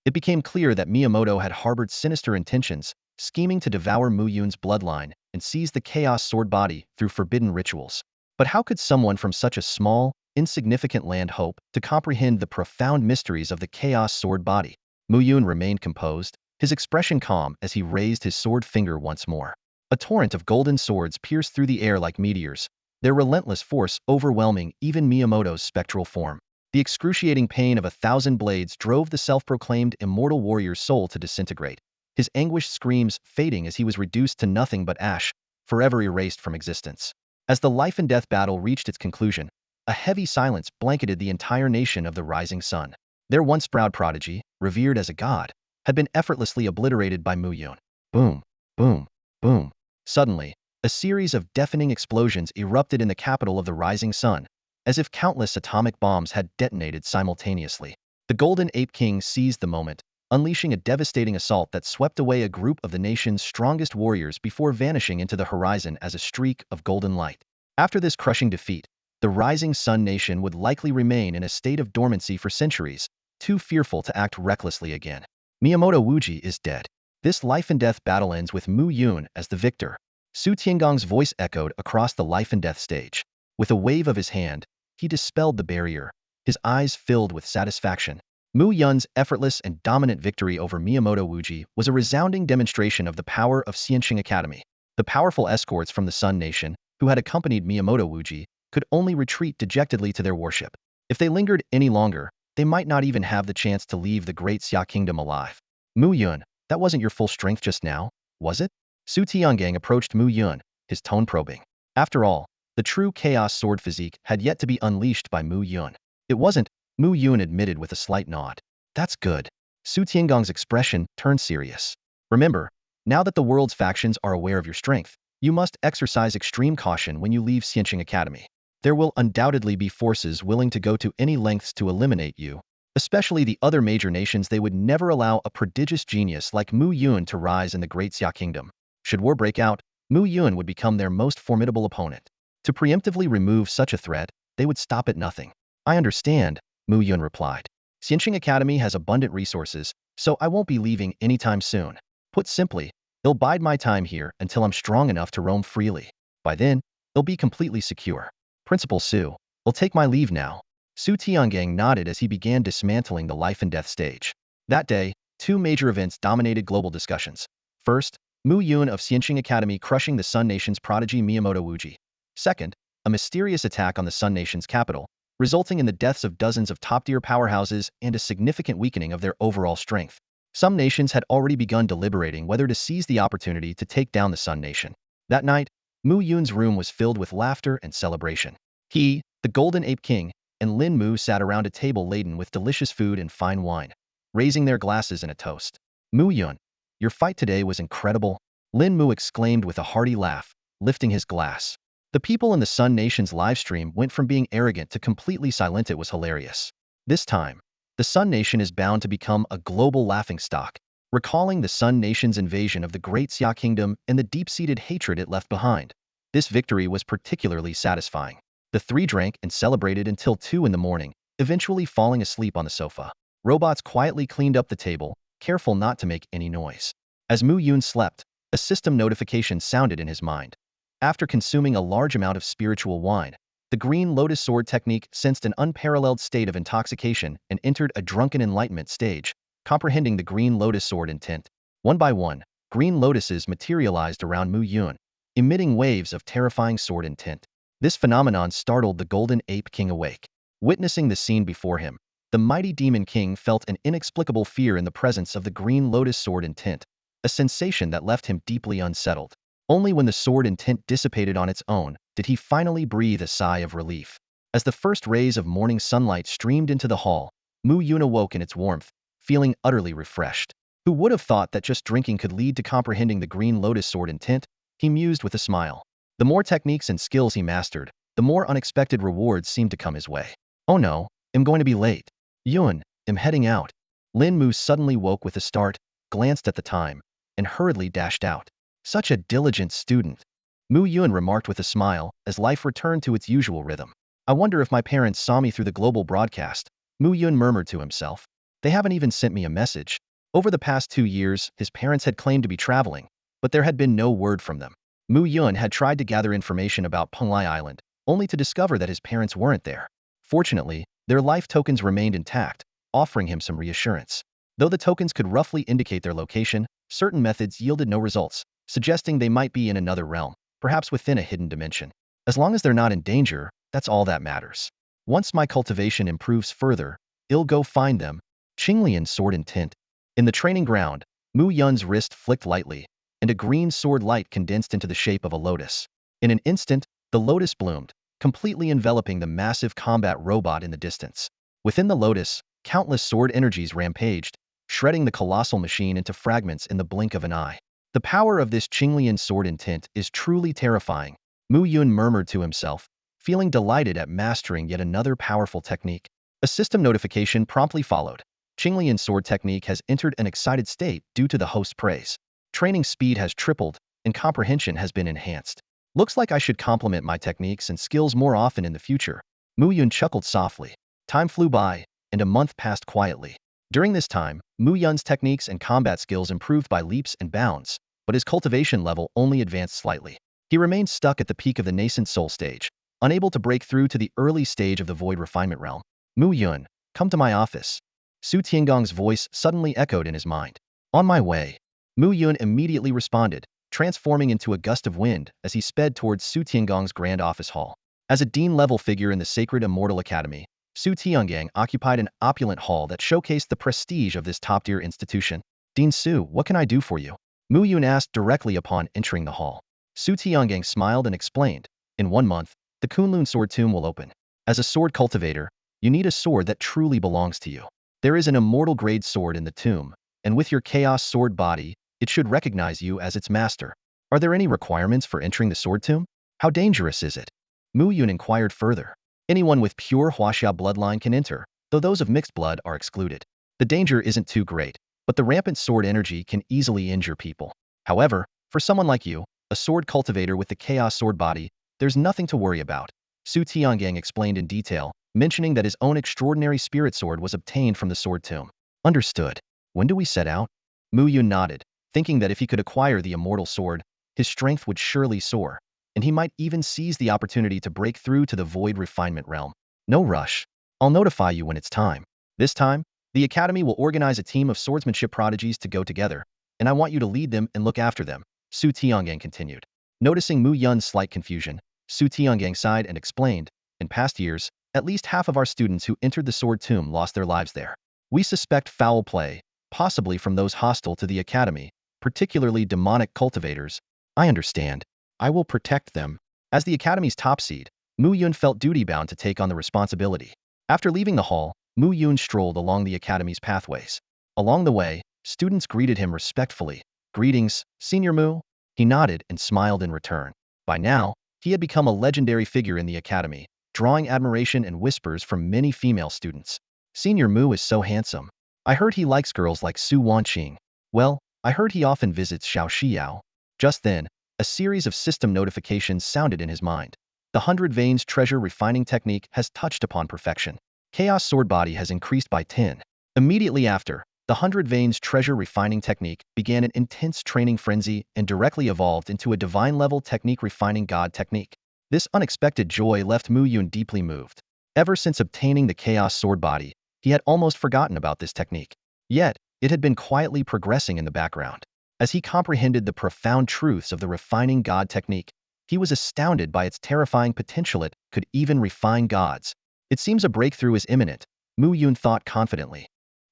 A: It became clear that Miyamoto had harbored sinister intentions, scheming to devour Mu Yun's bloodline and seize the Chaos Sword body through forbidden rituals. But how could someone from such a small, insignificant land hope to comprehend the profound mysteries of the Chaos Sword body? Mu Yun remained composed, his expression calm as he raised his sword finger once more. A torrent of golden swords pierced through the air like meteors, their relentless force overwhelming even Miyamoto's spectral form. The excruciating pain of 1,000 blades drove the self-proclaimed immortal warrior's soul to disintegrate, his anguished screams fading as he was reduced to nothing but ash, forever erased from existence. As the life and death battle reached its conclusion, a heavy silence blanketed the entire nation of the rising sun. Their once proud prodigy, revered as a god, had been effortlessly obliterated by Mu Yun. Boom, boom, boom. Suddenly, a series of deafening explosions erupted in the capital of the rising sun, as if countless atomic bombs had detonated simultaneously. The Golden Ape King seized the moment, unleashing a devastating assault that swept away a group of the nation's strongest warriors before vanishing into the horizon as a streak of golden light. After this crushing defeat, the rising sun nation would likely remain in a state of dormancy for centuries, too fearful to act recklessly again. Miyamoto Wuji is dead. This life-and-death battle ends with Mu Yun as the victor. Su Tiangong's voice echoed across the life-and-death stage. With a wave of his hand, he dispelled the barrier, his eyes filled with satisfaction. Mu Yun's effortless and dominant victory over Miyamoto Wuji was a resounding demonstration of the power of Xianxing Academy. The powerful escorts from the Sun Nation, who had accompanied Miyamoto Wuji, could only retreat dejectedly to their worship. If they lingered any longer, they might not even have the chance to leave the great Xia kingdom alive. Mu Yun, that wasn't your full strength just now, was it? Su Tiangang approached Mu Yun, his tone probing. After all, the true chaos sword physique had yet to be unleashed by Mu Yun. It wasn't, Mu Yun admitted with a slight nod. That's good. Su Tiangong's expression turned serious. Remember, now that the world's factions are aware of your strength, you must exercise extreme caution when you leave Xianxing Academy. There will undoubtedly be forces willing to go to any lengths to eliminate you, especially the other major nations. They would never allow a prodigious genius like Mu Yun to rise in the Great Xia Kingdom. Should war break out, Mu Yun would become their most formidable opponent. To preemptively remove such a threat, they would stop at nothing. I understand, Mu Yun replied. Xianxing Academy has abundant resources, so I won't be leaving anytime soon. Put simply, I'll bide my time here until I'm strong enough to roam freely. By then, it'll be completely secure. Principal Su, I'll take my leave now. Su Tiangang nodded as he began dismantling the life and death stage. That day, two major events dominated global discussions. First, Mu Yun of Xianxing Academy crushing the Sun Nation's prodigy Miyamoto Wuji. Second, a mysterious attack on the Sun Nation's capital, resulting in the deaths of dozens of top-tier powerhouses and a significant weakening of their overall strength. Some nations had already begun deliberating whether to seize the opportunity to take down the Sun Nation. That night, Mu Yun's room was filled with laughter and celebration. He, the Golden Ape King, and Lin Mu sat around a table laden with delicious food and fine wine, raising their glasses in a toast. Mu Yun, your fight today was incredible, Lin Mu exclaimed with a hearty laugh, lifting his glass. The people in the Sun Nation's livestream went from being arrogant to completely silent. It was hilarious. This time, the Sun Nation is bound to become a global laughingstock, recalling the Sun Nation's invasion of the Great Xia Kingdom and the deep-seated hatred it left behind. This victory was particularly satisfying. The three drank and celebrated until 2 in the morning, eventually falling asleep on the sofa. Robots quietly cleaned up the table, careful not to make any noise. As Mu Yun slept, a system notification sounded in his mind. After consuming a large amount of spiritual wine, the Green Lotus Sword technique sensed an unparalleled state of intoxication and entered a drunken enlightenment stage, comprehending the Green Lotus Sword intent. One by one, green lotuses materialized around Mu Yun, emitting waves of terrifying sword intent. This phenomenon startled the Golden Ape King awake. Witnessing the scene before him, the mighty Demon King felt an inexplicable fear in the presence of the Green Lotus Sword intent, a sensation that left him deeply unsettled. Only when the sword intent dissipated on its own did he finally breathe a sigh of relief. As the first rays of morning sunlight streamed into the hall, Mu Yun awoke in its warmth, feeling utterly refreshed. Who would have thought that just drinking could lead to comprehending the Green Lotus Sword intent? He mused with a smile. The more techniques and skills he mastered, the more unexpected rewards seemed to come his way. Oh no, I'm going to be late. Yun, I'm heading out. Lin Mu suddenly woke with a start, glanced at the time, and hurriedly dashed out. Such a diligent student. Mu Yun remarked with a smile as life returned to its usual rhythm. I wonder if my parents saw me through the global broadcast, Mu Yun murmured to himself. They haven't even sent me a message. Over the past 2 years, his parents had claimed to be traveling, but there had been no word from them. Mu Yun had tried to gather information about Penglai Island, only to discover that his parents weren't there. Fortunately, their life tokens remained intact, offering him some reassurance. Though the tokens could roughly indicate their location, certain methods yielded no results, suggesting they might be in another realm, perhaps within a hidden dimension. As long as they're not in danger, that's all that matters. Once my cultivation improves further, I'll go find them. Qinglian sword intent. In the training ground, Mu Yun's wrist flicked lightly, and a green sword light condensed into the shape of a lotus. In an instant, the lotus bloomed, completely enveloping the massive combat robot in the distance. Within the lotus, Countless sword energies rampaged, shredding the colossal machine into fragments in the blink of an eye. The power of this Qinglian sword intent is truly terrifying, Mu Yun murmured to himself, feeling delighted at mastering yet another powerful technique. A system notification promptly followed. Qinglian sword technique has entered an excited state due to the host's praise. Training speed has tripled, and comprehension has been enhanced. Looks like I should complement my techniques and skills more often in the future. Mu Yun chuckled softly. Time flew by, and a month passed quietly. During this time, Mu Yun's techniques and combat skills improved by leaps and bounds, but his cultivation level only advanced slightly. He remained stuck at the peak of the nascent soul stage, unable to break through to the early stage of the void refinement realm. Mu Yun, come to my office. Su Tiangong's voice suddenly echoed in his mind. On my way. Mu Yun immediately responded, transforming into a gust of wind as he sped towards Su Tiangong's grand office hall. As a dean-level figure in the sacred Immortal Academy, Su Tiangang occupied an opulent hall that showcased the prestige of this top-tier institution. Dean Su, what can I do for you? Mu Yun asked directly upon entering the hall. Su Tiangang smiled and explained, in 1 month, the Kunlun Sword Tomb will open. As a sword cultivator, you need a sword that truly belongs to you. There is an immortal-grade sword in the tomb, and with your chaos sword body, it should recognize you as its master. Are there any requirements for entering the sword tomb? How dangerous is it? Mu Yun inquired further. Anyone with pure Huaxia bloodline can enter, though those of mixed blood are excluded. The danger isn't too great, but the rampant sword energy can easily injure people. However, for someone like you, a sword cultivator with the chaos sword body, there's nothing to worry about. Su Tiangang explained in detail, mentioning that his own extraordinary spirit sword was obtained from the sword tomb. Understood. When do we set out? Mu Yun nodded, thinking that if he could acquire the immortal sword, his strength would surely soar, and he might even seize the opportunity to break through to the void refinement realm. No rush. I'll notify you when it's time. This time, the Academy will organize a team of swordsmanship prodigies to go together, and I want you to lead them and look after them, Su Tiangang continued. Noticing Mu Yun's slight confusion, Su Tiangang sighed and explained, in past years, at least half of our students who entered the sword tomb lost their lives there. We suspect foul play, possibly from those hostile to the Academy, particularly demonic cultivators. I understand. I will protect them. As the Academy's top seed, Mu Yun felt duty-bound to take on the responsibility. After leaving the hall, Mu Yun strolled along the Academy's pathways. Along the way, students greeted him respectfully. Greetings, Senior Mu. He nodded and smiled in return. By now, he had become a legendary figure in the Academy, drawing admiration and whispers from many female students. Senior Mu is so handsome. I heard he likes girls like Su Wanqing. Well, I heard he often visits Shao Xiao. Just then, a series of system notifications sounded in his mind. The 100 Veins treasure refining technique has touched upon perfection. Chaos sword body has increased by 10. Immediately after, the 100 Veins treasure refining technique began an intense training frenzy and directly evolved into a divine-level technique refining god technique. This unexpected joy left Mu Yun deeply moved. Ever since obtaining the chaos sword body, he had almost forgotten about this technique. Yet, it had been quietly progressing in the background. As he comprehended the profound truths of the refining god technique, he was astounded by its terrifying potential. It could even refine gods. It seems a breakthrough is imminent, Mu Yun thought confidently.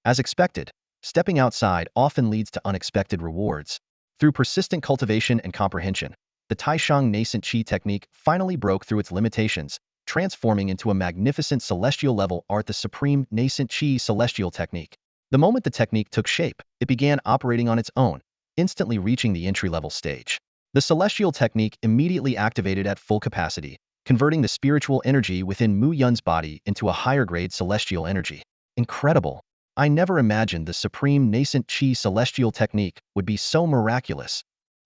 A: As expected, stepping outside often leads to unexpected rewards. Through persistent cultivation and comprehension, the Taishang nascent chi technique finally broke through its limitations, transforming into a magnificent celestial-level art, the supreme nascent chi celestial technique. The moment the technique took shape, it began operating on its own, instantly reaching the entry-level stage. The celestial technique immediately activated at full capacity, converting the spiritual energy within Mu Yun's body into a higher-grade celestial energy. Incredible! I never imagined the supreme nascent chi celestial technique would be so miraculous.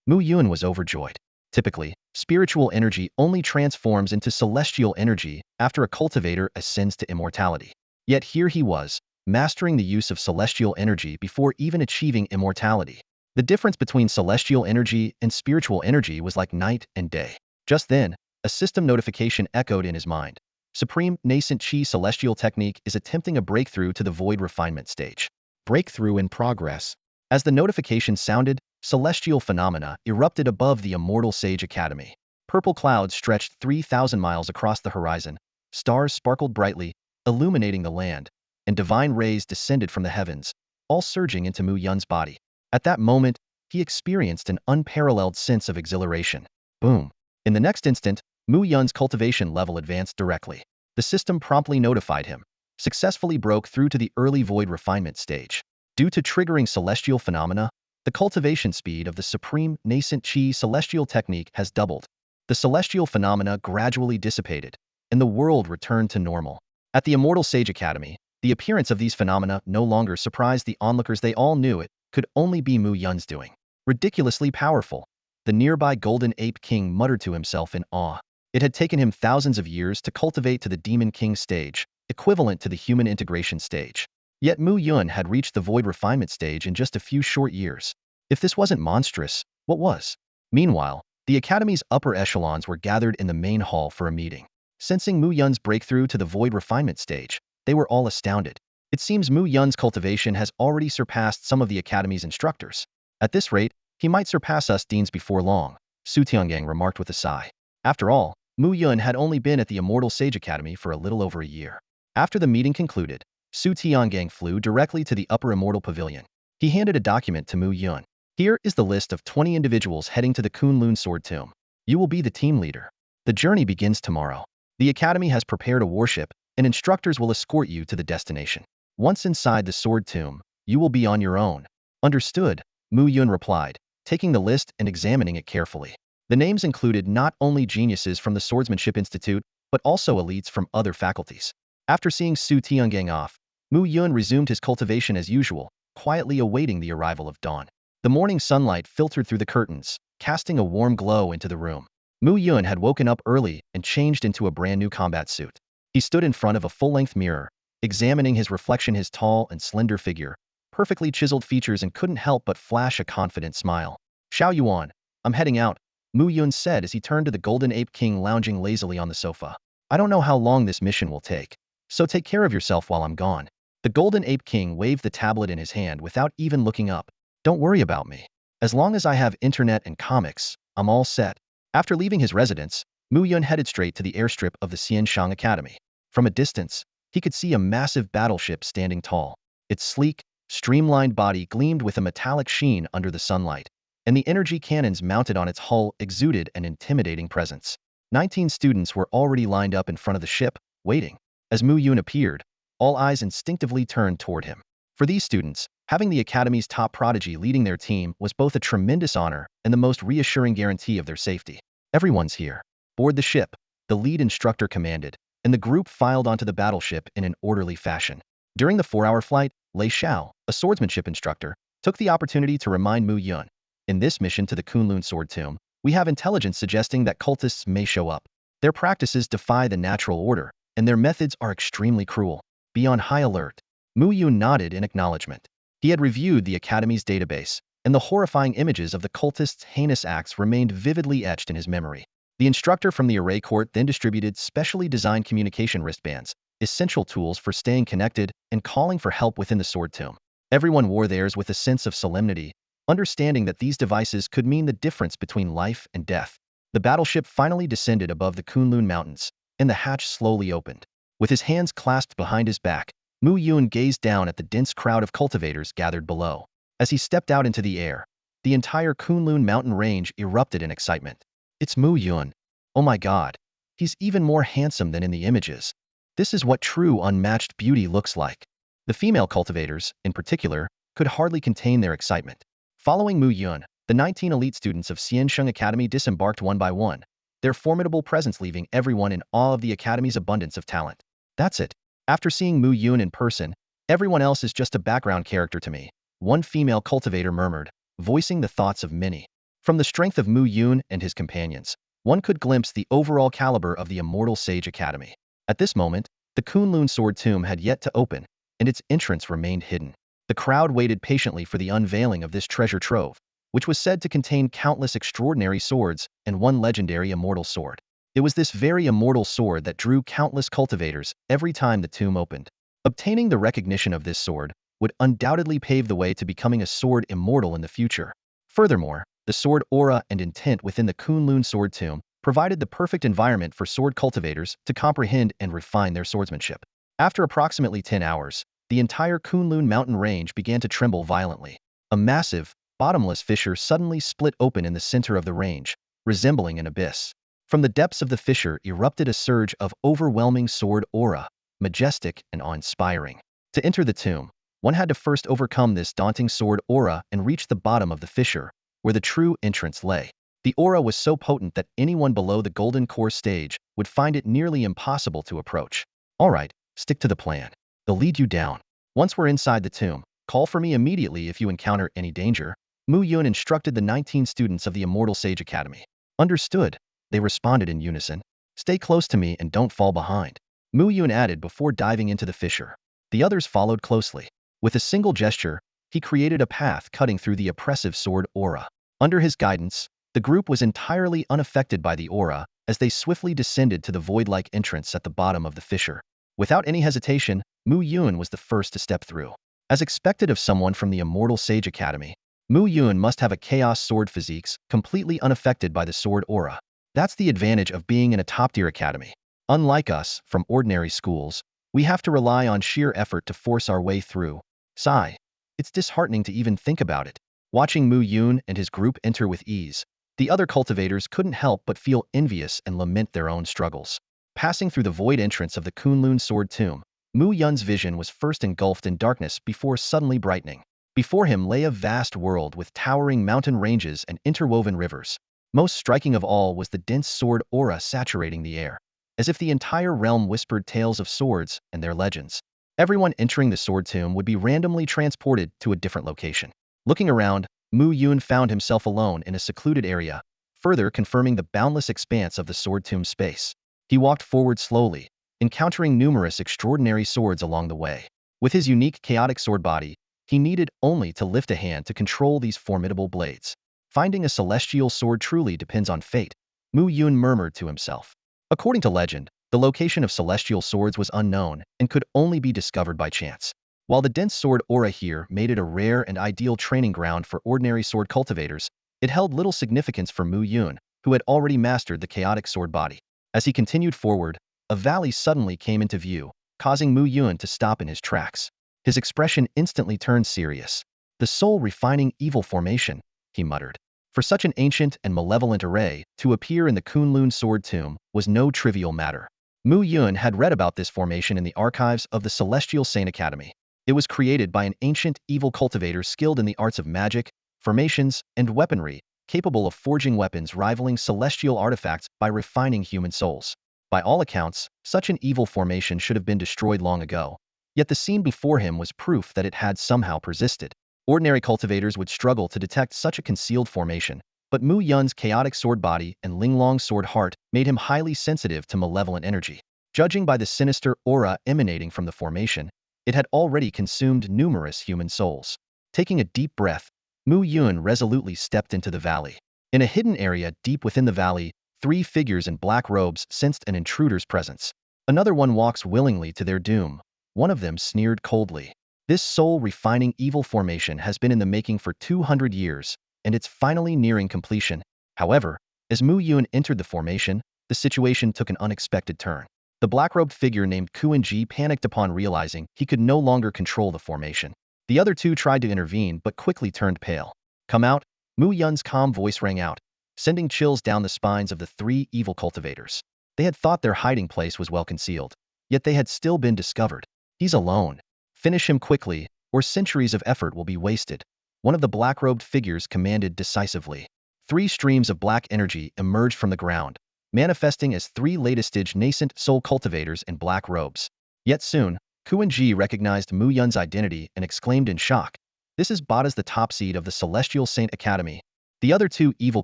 A: Mu Yun was overjoyed. Typically, spiritual energy only transforms into celestial energy after a cultivator ascends to immortality. Yet here he was, mastering the use of celestial energy before even achieving immortality. The difference between celestial energy and spiritual energy was like night and day. Just then, a system notification echoed in his mind. Supreme Nascent Chi Celestial Technique is attempting a breakthrough to the void refinement stage. Breakthrough in progress. As the notification sounded, celestial phenomena erupted above the Immortal Sage Academy. Purple clouds stretched 3,000 miles across the horizon, stars sparkled brightly, illuminating the land, and divine rays descended from the heavens, all surging into Mu Yun's body. At that moment, he experienced an unparalleled sense of exhilaration. Boom! In the next instant, Mu Yun's cultivation level advanced directly. The system promptly notified him. successfully broke through to the early void refinement stage. Due to triggering celestial phenomena, the cultivation speed of the supreme nascent chi celestial technique has doubled. The celestial phenomena gradually dissipated, and the world returned to normal. At the Immortal Sage Academy, the appearance of these phenomena no longer surprised the onlookers. They all knew it could only be Mu Yun's doing. Ridiculously powerful. The nearby Golden Ape King muttered to himself in awe. It had taken him thousands of years to cultivate to the Demon King stage, equivalent to the human integration stage. Yet Mu Yun had reached the void refinement stage in just a few short years. If this wasn't monstrous, what was? Meanwhile, the Academy's upper echelons were gathered in the main hall for a meeting. Sensing Mu Yun's breakthrough to the void refinement stage, they were all astounded. It seems Mu Yun's cultivation has already surpassed some of the Academy's instructors. At this rate, he might surpass us deans before long, Su Tiangang remarked with a sigh. After all, Mu Yun had only been at the Immortal Sage Academy for a little over a year. After the meeting concluded, Su Tiangang flew directly to the upper Immortal Pavilion. He handed a document to Mu Yun. Here is the list of 20 individuals heading to the Kunlun Sword Tomb. You will be the team leader. The journey begins tomorrow. The Academy has prepared a warship, and instructors will escort you to the destination. Once inside the Sword Tomb, you will be on your own. Understood, Mu Yun replied, taking the list and examining it carefully. The names included not only geniuses from the Swordsmanship Institute, but also elites from other faculties. After seeing Su Tiangang off, Mu Yun resumed his cultivation as usual, quietly awaiting the arrival of dawn. The morning sunlight filtered through the curtains, casting a warm glow into the room. Mu Yun had woken up early and changed into a brand new combat suit. He stood in front of a full-length mirror, examining his reflection. His tall and slender figure, perfectly chiseled features, and couldn't help but flash a confident smile. Shao Yuan, I'm heading out, Mu Yun said as he turned to the Golden Ape King lounging lazily on the sofa. I don't know how long this mission will take, so take care of yourself while I'm gone. The Golden Ape King waved the tablet in his hand without even looking up. Don't worry about me. As long as I have internet and comics, I'm all set. After leaving his residence, Mu Yun headed straight to the airstrip of the Xianshang Academy. From a distance, he could see a massive battleship standing tall. Its sleek, streamlined body gleamed with a metallic sheen under the sunlight, and the energy cannons mounted on its hull exuded an intimidating presence. 19 students were already lined up in front of the ship, waiting. As Mu Yun appeared, all eyes instinctively turned toward him. For these students, having the Academy's top prodigy leading their team was both a tremendous honor and the most reassuring guarantee of their safety. Everyone's here. Board the ship, the lead instructor commanded, and the group filed onto the battleship in an orderly fashion. During the 4-hour flight, Lei Xiao, a swordsmanship instructor, took the opportunity to remind Mu Yun. In this mission to the Kunlun Sword Tomb, we have intelligence suggesting that cultists may show up. Their practices defy the natural order, and their methods are extremely cruel. Be on high alert. Mu Yun nodded in acknowledgement. He had reviewed the Academy's database, and the horrifying images of the cultists' heinous acts remained vividly etched in his memory. The instructor from the Array Court then distributed specially designed communication wristbands, essential tools for staying connected and calling for help within the Sword Tomb. Everyone wore theirs with a sense of solemnity, understanding that these devices could mean the difference between life and death. The battleship finally descended above the Kunlun Mountains, and the hatch slowly opened. With his hands clasped behind his back, Mu Yun gazed down at the dense crowd of cultivators gathered below. As he stepped out into the air, the entire Kunlun mountain range erupted in excitement. It's Mu Yun. Oh my god. He's even more handsome than in the images. This is what true unmatched beauty looks like. The female cultivators, in particular, could hardly contain their excitement. Following Mu Yun, the 19 elite students of Xiansheng Academy disembarked one by one, their formidable presence leaving everyone in awe of the Academy's abundance of talent. That's it. After seeing Mu Yun in person, everyone else is just a background character to me, one female cultivator murmured, voicing the thoughts of many. From the strength of Mu Yun and his companions, one could glimpse the overall caliber of the Immortal Sage Academy. At this moment, the Kunlun Sword Tomb had yet to open, and its entrance remained hidden. The crowd waited patiently for the unveiling of this treasure trove, which was said to contain countless extraordinary swords and one legendary immortal sword. It was this very immortal sword that drew countless cultivators every time the tomb opened. Obtaining the recognition of this sword would undoubtedly pave the way to becoming a sword immortal in the future. Furthermore, the sword aura and intent within the Kunlun Sword Tomb provided the perfect environment for sword cultivators to comprehend and refine their swordsmanship. After approximately 10 hours, the entire Kunlun mountain range began to tremble violently. A massive, bottomless fissure suddenly split open in the center of the range, resembling an abyss. From the depths of the fissure erupted a surge of overwhelming sword aura. majestic and awe-inspiring. To enter the tomb, one had to first overcome this daunting sword aura and reach the bottom of the fissure, where the true entrance lay. The aura was so potent that anyone below the golden core stage would find it nearly impossible to approach. All right, stick to the plan. They'll lead you down. Once we're inside the tomb, call for me immediately if you encounter any danger. Mu Yun instructed the 19 students of the Immortal Sage Academy. Understood, they responded in unison. Stay close to me and don't fall behind, Mu Yun added before diving into the fissure. The others followed closely. With a single gesture, he created a path cutting through the oppressive sword aura. Under his guidance, the group was entirely unaffected by the aura as they swiftly descended to the void-like entrance at the bottom of the fissure. Without any hesitation, Mu Yun was the first to step through. As expected of someone from the Immortal Sage Academy, Mu Yun must have a chaos sword physique completely unaffected by the sword aura. That's the advantage of being in a top-tier academy. Unlike us, from ordinary schools, we have to rely on sheer effort to force our way through. Sigh. It's disheartening to even think about it. Watching Mu Yun and his group enter with ease, the other cultivators couldn't help but feel envious and lament their own struggles. Passing through the void entrance of the Kunlun Sword Tomb, Mu Yun's vision was first engulfed in darkness before suddenly brightening. Before him lay a vast world with towering mountain ranges and interwoven rivers. Most striking of all was the dense sword aura saturating the air, as if the entire realm whispered tales of swords and their legends. Everyone entering the sword tomb would be randomly transported to a different location. Looking around, Mu Yun found himself alone in a secluded area, further confirming the boundless expanse of the sword tomb space. He walked forward slowly, encountering numerous extraordinary swords along the way. With his unique chaotic sword body, he needed only to lift a hand to control these formidable blades. Finding a celestial sword truly depends on fate, Mu Yun murmured to himself. According to legend, the location of celestial swords was unknown and could only be discovered by chance. While the dense sword aura here made it a rare and ideal training ground for ordinary sword cultivators, it held little significance for Mu Yun, who had already mastered the chaotic sword body. As he continued forward, a valley suddenly came into view, causing Mu Yun to stop in his tracks. His expression instantly turned serious. The soul-refining evil formation, he muttered. For such an ancient and malevolent array to appear in the Kunlun Sword Tomb was no trivial matter. Mu Yun had read about this formation in the archives of the Celestial Saint Academy. It was created by an ancient evil cultivator skilled in the arts of magic, formations, and weaponry, capable of forging weapons rivaling celestial artifacts by refining human souls. By all accounts, such an evil formation should have been destroyed long ago. Yet the scene before him was proof that it had somehow persisted. Ordinary cultivators would struggle to detect such a concealed formation, but Mu Yun's chaotic sword body and Linglong's sword heart made him highly sensitive to malevolent energy. Judging by the sinister aura emanating from the formation, it had already consumed numerous human souls. Taking a deep breath, Mu Yun resolutely stepped into the valley. In a hidden area deep within the valley, 3 figures in black robes sensed an intruder's presence. Another one walks willingly to their doom. One of them sneered coldly. This soul-refining evil formation has been in the making for 200 years, and it's finally nearing completion. However, as Mu Yun entered the formation, the situation took an unexpected turn. The black-robed figure named Kuan-ji panicked upon realizing he could no longer control the formation. The other 2 tried to intervene but quickly turned pale. Come out, Mu Yun's calm voice rang out, sending chills down the spines of the 3 evil cultivators. They had thought their hiding place was well concealed, yet they had still been discovered. He's alone. Finish him quickly, or centuries of effort will be wasted, one of the black-robed figures commanded decisively. 3 streams of black energy emerged from the ground, manifesting as 3 latest-stage nascent soul cultivators in black robes. Yet soon, Kuan-ji recognized Mu Yun's identity and exclaimed in shock, "This is Bada's the top seed of the Celestial Saint Academy." The other 2 evil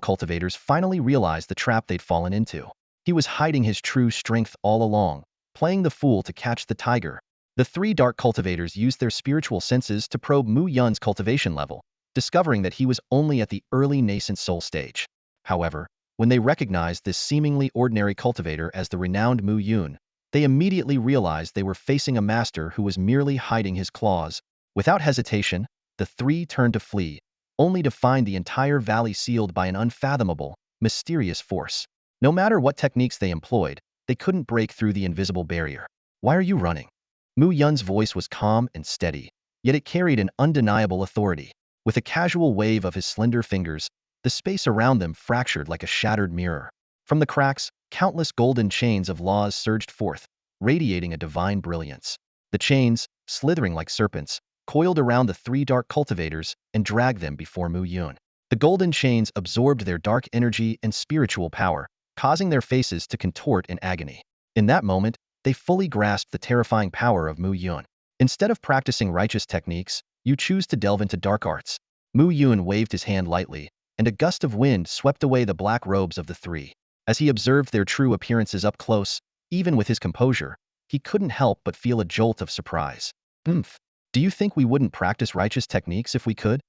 A: cultivators finally realized the trap they'd fallen into. He was hiding his true strength all along, playing the fool to catch the tiger. The 3 dark cultivators used their spiritual senses to probe Mu Yun's cultivation level, discovering that he was only at the early nascent soul stage. However, when they recognized this seemingly ordinary cultivator as the renowned Mu Yun, they immediately realized they were facing a master who was merely hiding his claws. Without hesitation, the 3 turned to flee, only to find the entire valley sealed by an unfathomable, mysterious force. No matter what techniques they employed, they couldn't break through the invisible barrier. "Why are you running?" Mu Yun's voice was calm and steady, yet it carried an undeniable authority. With a casual wave of his slender fingers, the space around them fractured like a shattered mirror. From the cracks, countless golden chains of laws surged forth, radiating a divine brilliance. The chains, slithering like serpents, coiled around the three dark cultivators and dragged them before Mu Yun. The golden chains absorbed their dark energy and spiritual power, causing their faces to contort in agony. In that moment, they fully grasped the terrifying power of Mu Yun. Instead of practicing righteous techniques, you choose to delve into dark arts. Mu Yun waved his hand lightly, and a gust of wind swept away the black robes of the three. As he observed their true appearances up close, even with his composure, he couldn't help but feel a jolt of surprise. "Oomph. Do you think we wouldn't practice righteous techniques if we could?"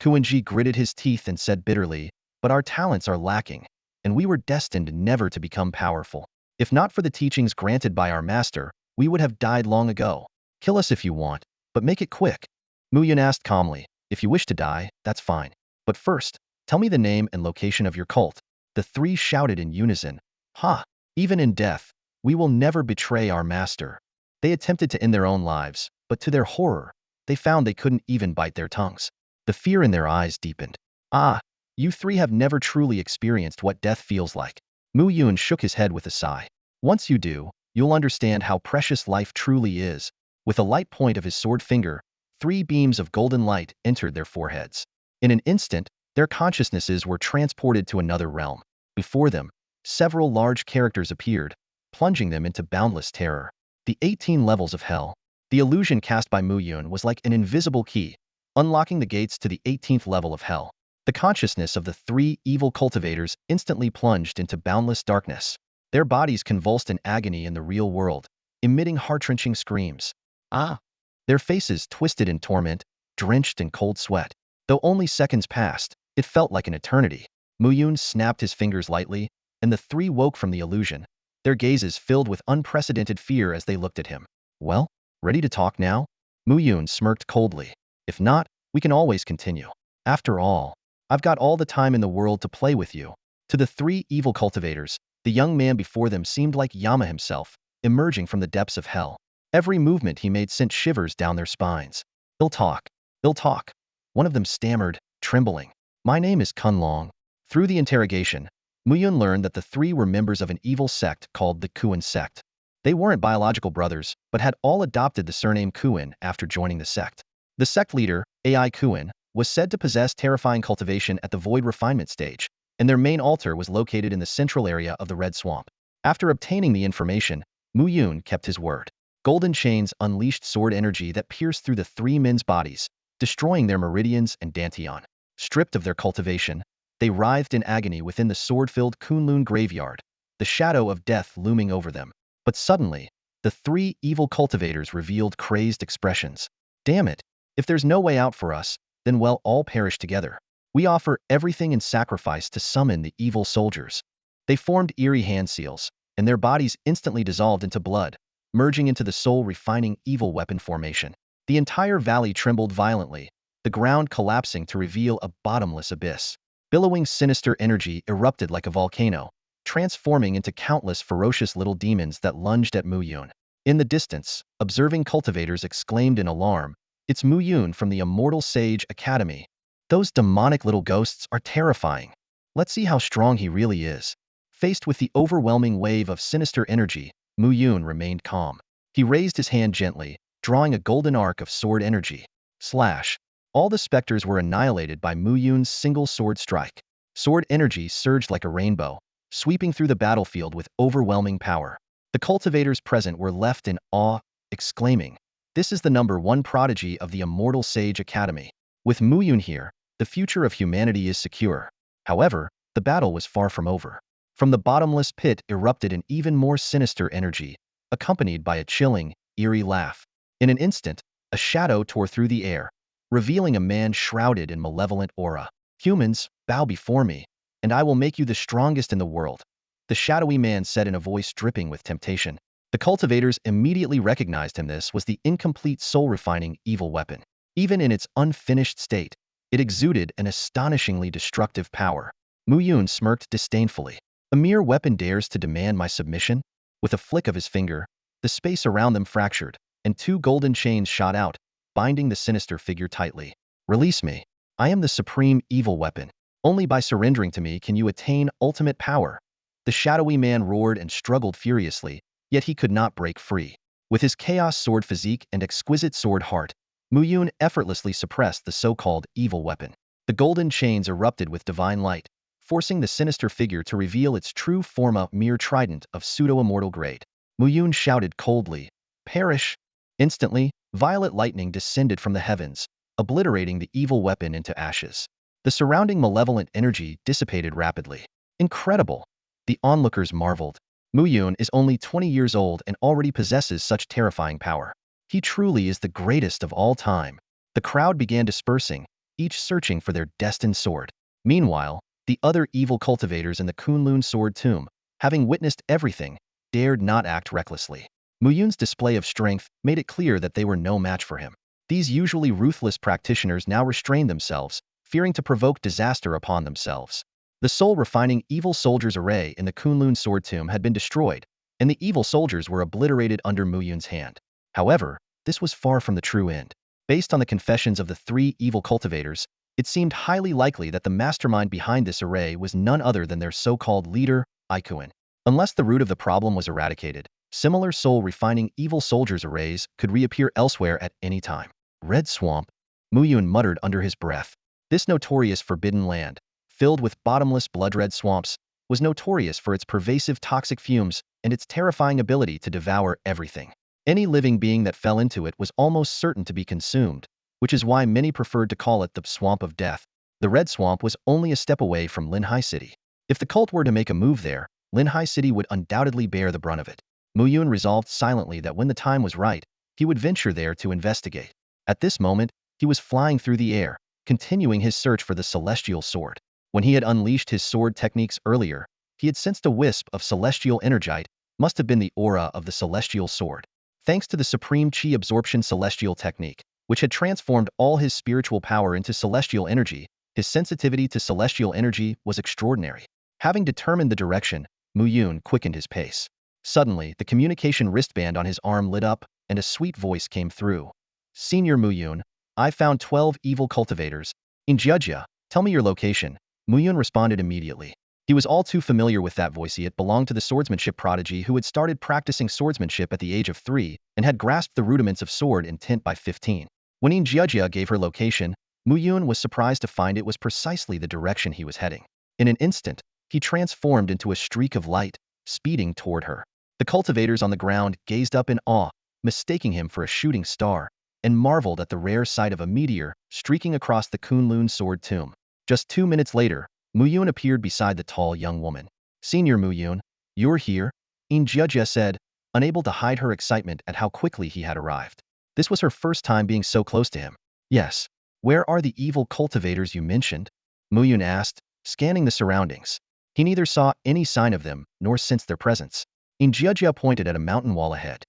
A: Kuan-ji gritted his teeth and said bitterly, "But our talents are lacking, and we were destined never to become powerful. If not for the teachings granted by our master, we would have died long ago. Kill us if you want, but make it quick." Mu Yun asked calmly, "If you wish to die, that's fine. But first, tell me the name and location of your cult." The three shouted in unison, "Ha! Even in death, we will never betray our master." They attempted to end their own lives, but to their horror, they found they couldn't even bite their tongues. The fear in their eyes deepened. "Ah, you three have never truly experienced what death feels like." Mu Yun shook his head with a sigh. "Once you do, you'll understand how precious life truly is." With a light point of his sword finger, three beams of golden light entered their foreheads. In an instant, their consciousnesses were transported to another realm. Before them, several large characters appeared, plunging them into boundless terror. The 18 levels of hell. The illusion cast by Mu Yun was like an invisible key, unlocking the gates to the 18th level of hell. The consciousness of the three evil cultivators instantly plunged into boundless darkness. Their bodies convulsed in agony in the real world, emitting heart-wrenching screams. "Ah!" Their faces twisted in torment, drenched in cold sweat. Though only seconds passed, it felt like an eternity. Mu Yun snapped his fingers lightly, and the three woke from the illusion, their gazes filled with unprecedented fear as they looked at him. "Well, ready to talk now?" Mu Yun smirked coldly. "If not, we can always continue. After all, I've got all the time in the world to play with you." To the three evil cultivators, the young man before them seemed like Yama himself, emerging from the depths of hell. Every movement he made sent shivers down their spines. "He'll talk. He'll talk." One of them stammered, trembling. "My name is Kun Long." Through the interrogation, Mu Yun learned that the three were members of an evil sect called the Kuan sect. They weren't biological brothers, but had all adopted the surname Kuan after joining the sect. The sect leader, Ai Kuan, was said to possess terrifying cultivation at the void refinement stage, and their main altar was located in the central area of the Red Swamp. After obtaining the information, Mu Yun kept his word. Golden chains unleashed sword energy that pierced through the three men's bodies, destroying their meridians and dantian. Stripped of their cultivation, they writhed in agony within the sword-filled Kunlun graveyard, the shadow of death looming over them. But suddenly, the three evil cultivators revealed crazed expressions. "Damn it! If there's no way out for us, then we'll all perish together. We offer everything in sacrifice to summon the evil soldiers." They formed eerie hand seals, and their bodies instantly dissolved into blood, merging into the soul-refining evil weapon formation. The entire valley trembled violently, the ground collapsing to reveal a bottomless abyss. Billowing sinister energy erupted like a volcano, transforming into countless ferocious little demons that lunged at Mu Yun. In the distance, observing cultivators exclaimed in alarm, "It's Mu Yun from the Immortal Sage Academy. Those demonic little ghosts are terrifying. Let's see how strong he really is." Faced with the overwhelming wave of sinister energy, Mu Yun remained calm. He raised his hand gently, drawing a golden arc of sword energy. Slash. All the specters were annihilated by Mu Yun's single sword strike. Sword energy surged like a rainbow, sweeping through the battlefield with overwhelming power. The cultivators present were left in awe, exclaiming, "This is the #1 prodigy of the Immortal Sage Academy. With Mu Yun here, the future of humanity is secure." However, the battle was far from over. From the bottomless pit erupted an even more sinister energy, accompanied by a chilling, eerie laugh. In an instant, a shadow tore through the air, revealing a man shrouded in malevolent aura. "Humans, bow before me, and I will make you the strongest in the world," the shadowy man said in a voice dripping with temptation. The cultivators immediately recognized him. This was the incomplete soul-refining evil weapon. Even in its unfinished state, it exuded an astonishingly destructive power. Mu Yun smirked disdainfully. "A mere weapon dares to demand my submission?" With a flick of his finger, the space around them fractured, and two golden chains shot out, binding the sinister figure tightly. "Release me. I am the supreme evil weapon. Only by surrendering to me can you attain ultimate power." The shadowy man roared and struggled furiously, yet he could not break free. With his chaos sword physique and exquisite sword heart, Mu Yun effortlessly suppressed the so-called evil weapon. The golden chains erupted with divine light, forcing the sinister figure to reveal its true form, a mere trident of pseudo-immortal grade. Mu Yun shouted coldly, "Perish!" Instantly, violet lightning descended from the heavens, obliterating the evil weapon into ashes. The surrounding malevolent energy dissipated rapidly. Incredible! The onlookers marveled. Mu Yun is only 20 years old and already possesses such terrifying power. He truly is the greatest of all time. The crowd began dispersing, each searching for their destined sword. Meanwhile, the other evil cultivators in the Kunlun sword tomb, having witnessed everything, dared not act recklessly. Mu Yun's display of strength made it clear that they were no match for him. These usually ruthless practitioners now restrained themselves, fearing to provoke disaster upon themselves. The soul-refining evil soldiers' array in the Kunlun sword tomb had been destroyed, and the evil soldiers were obliterated under Mu Yun's hand. However, this was far from the true end. Based on the confessions of the three evil cultivators, it seemed highly likely that the mastermind behind this array was none other than their so-called leader, Ikuin. Unless the root of the problem was eradicated, similar soul-refining evil soldiers' arrays could reappear elsewhere at any time. Red Swamp, Mu Yun muttered under his breath. This notorious forbidden land, filled with bottomless blood-red swamps, was notorious for its pervasive toxic fumes and its terrifying ability to devour everything. Any living being that fell into it was almost certain to be consumed, which is why many preferred to call it the Swamp of Death. The Red Swamp was only a step away from Linhai City. If the cult were to make a move there, Linhai City would undoubtedly bear the brunt of it. Mu Yun resolved silently that when the time was right, he would venture there to investigate. At this moment, he was flying through the air, continuing his search for the celestial sword. When he had unleashed his sword techniques earlier, he had sensed a wisp of celestial energite, must have been the aura of the celestial sword. Thanks to the supreme chi absorption celestial technique, which had transformed all his spiritual power into celestial energy, his sensitivity to celestial energy was extraordinary. Having determined the direction, Mu Yun quickened his pace. Suddenly, the communication wristband on his arm lit up, and a sweet voice came through. "Senior Mu Yun, I found 12 evil cultivators. In Judja, tell me your location." Mu Yun responded immediately. He was all too familiar with that voice. It belonged to the swordsmanship prodigy who had started practicing swordsmanship at the age of 3 and had grasped the rudiments of sword intent by 15. When Injia gave her location, Mu Yun was surprised to find it was precisely the direction he was heading. In an instant, he transformed into a streak of light, speeding toward her. The cultivators on the ground gazed up in awe, mistaking him for a shooting star, and marveled at the rare sight of a meteor streaking across the Kunlun sword tomb. Just 2 minutes later, Mu Yun appeared beside the tall young woman. "Senior Mu Yun, you're here?" Injia said, unable to hide her excitement at how quickly he had arrived. This was her first time being so close to him. "Yes. Where are the evil cultivators you mentioned?" Mu Yun asked, scanning the surroundings. He neither saw any sign of them nor sensed their presence. Injia pointed at a mountain wall ahead.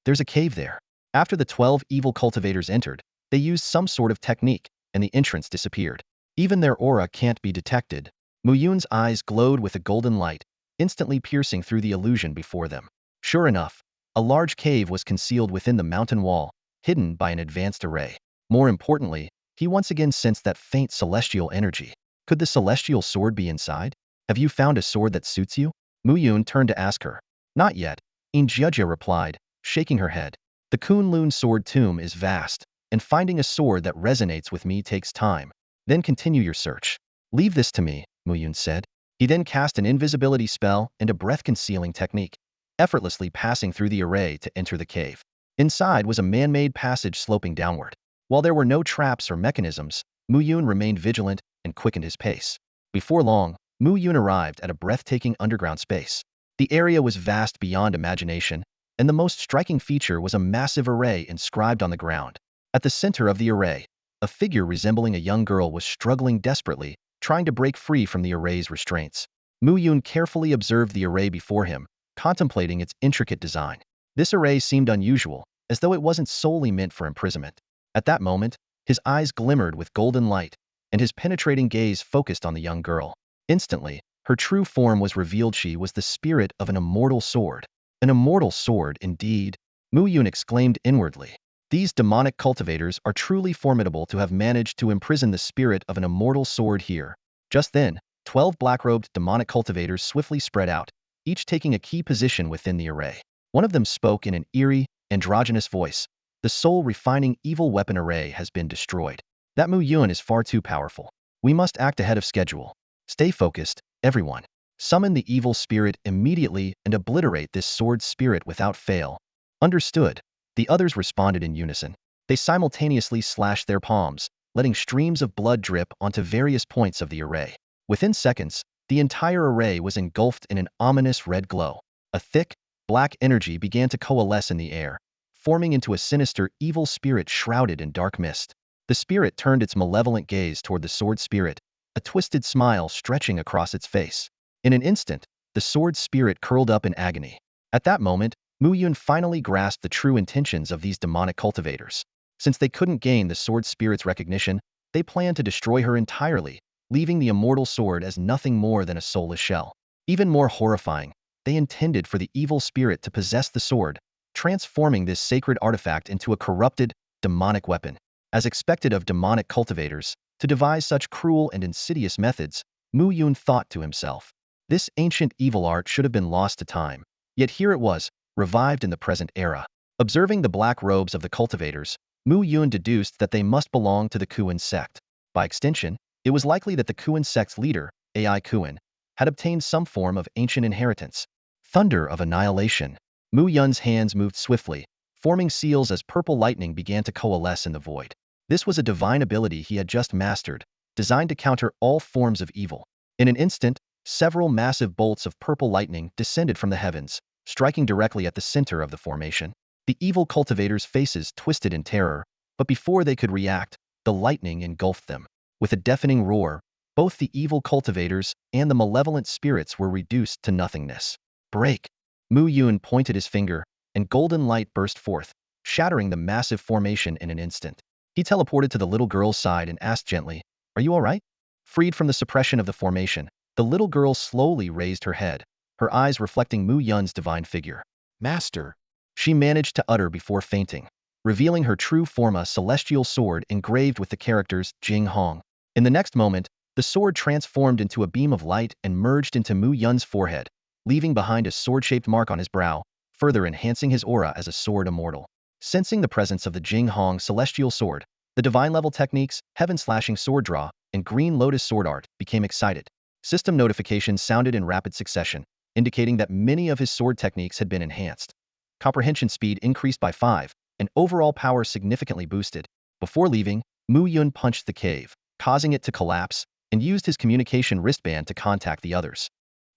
A: "There's a cave there." After the 12 evil cultivators entered, they used some sort of technique, and the entrance disappeared. Even their aura can't be detected. Mu Yun's eyes glowed with a golden light, instantly piercing through the illusion before them. Sure enough, a large cave was concealed within the mountain wall, hidden by an advanced array. More importantly, he once again sensed that faint celestial energy. Could the celestial sword be inside? "Have you found a sword that suits you?" Mu Yun turned to ask her. "Not yet," Injia replied, shaking her head. "The Kunlun sword tomb is vast, and finding a sword that resonates with me takes time. Then continue your search." "Leave this to me," Mu Yun said. He then cast an invisibility spell and a breath-concealing technique, effortlessly passing through the array to enter the cave. Inside was a man-made passage sloping downward. While there were no traps or mechanisms, Mu Yun remained vigilant and quickened his pace. Before long, Mu Yun arrived at a breathtaking underground space. The area was vast beyond imagination, and the most striking feature was a massive array inscribed on the ground. At the center of the array, a figure resembling a young girl was struggling desperately, trying to break free from the array's restraints. Mu Yun carefully observed the array before him, contemplating its intricate design. This array seemed unusual, as though it wasn't solely meant for imprisonment. At that moment, his eyes glimmered with golden light, and his penetrating gaze focused on the young girl. Instantly, her true form was revealed. She was the spirit of an immortal sword. An immortal sword, indeed, Mu Yun exclaimed inwardly. These demonic cultivators are truly formidable to have managed to imprison the spirit of an immortal sword here. Just then, 12 black-robed demonic cultivators swiftly spread out, each taking a key position within the array. One of them spoke in an eerie, androgynous voice. The soul-refining evil weapon array has been destroyed. That Mu Yun is far too powerful. We must act ahead of schedule. Stay focused, everyone. Summon the evil spirit immediately and obliterate this sword spirit without fail. Understood. The others responded in unison. They simultaneously slashed their palms, letting streams of blood drip onto various points of the array. Within seconds, the entire array was engulfed in an ominous red glow. A thick, black energy began to coalesce in the air, forming into a sinister evil spirit shrouded in dark mist. The spirit turned its malevolent gaze toward the sword spirit, a twisted smile stretching across its face. In an instant, the sword spirit curled up in agony. At that moment, Mu Yun finally grasped the true intentions of these demonic cultivators. Since they couldn't gain the sword spirit's recognition, they planned to destroy her entirely, leaving the immortal sword as nothing more than a soulless shell. Even more horrifying, they intended for the evil spirit to possess the sword, transforming this sacred artifact into a corrupted, demonic weapon. As expected of demonic cultivators, to devise such cruel and insidious methods, Mu Yun thought to himself. This ancient evil art should have been lost to time. Yet here it was, revived in the present era. Observing the black robes of the cultivators, Mu Yun deduced that they must belong to the Kuan sect. By extension, it was likely that the Kuan sect's leader, Ai Kuan, had obtained some form of ancient inheritance. Thunder of annihilation. Mu Yun's hands moved swiftly, forming seals as purple lightning began to coalesce in the void. This was a divine ability he had just mastered, designed to counter all forms of evil. In an instant, several massive bolts of purple lightning descended from the heavens, striking directly at the center of the formation. The evil cultivators' faces twisted in terror, but before they could react, the lightning engulfed them. With a deafening roar, both the evil cultivators and the malevolent spirits were reduced to nothingness. Break! Mu Yun pointed his finger, and golden light burst forth, shattering the massive formation in an instant. He teleported to the little girl's side and asked gently, "Are you all right?" Freed from the suppression of the formation, the little girl slowly raised her head, her eyes reflecting Mu Yun's divine figure. "Master," she managed to utter before fainting, revealing her true form, a celestial sword engraved with the characters Jing Hong. In the next moment, the sword transformed into a beam of light and merged into Mu Yun's forehead, leaving behind a sword-shaped mark on his brow, further enhancing his aura as a sword immortal. Sensing the presence of the Jing Hong celestial sword, the divine-level techniques, heaven-slashing sword draw, and green lotus sword art became excited. System notifications sounded in rapid succession, indicating that many of his sword techniques had been enhanced. Comprehension speed increased by 5, and overall power significantly boosted. Before leaving, Mu Yun punched the cave, causing it to collapse, and used his communication wristband to contact the others.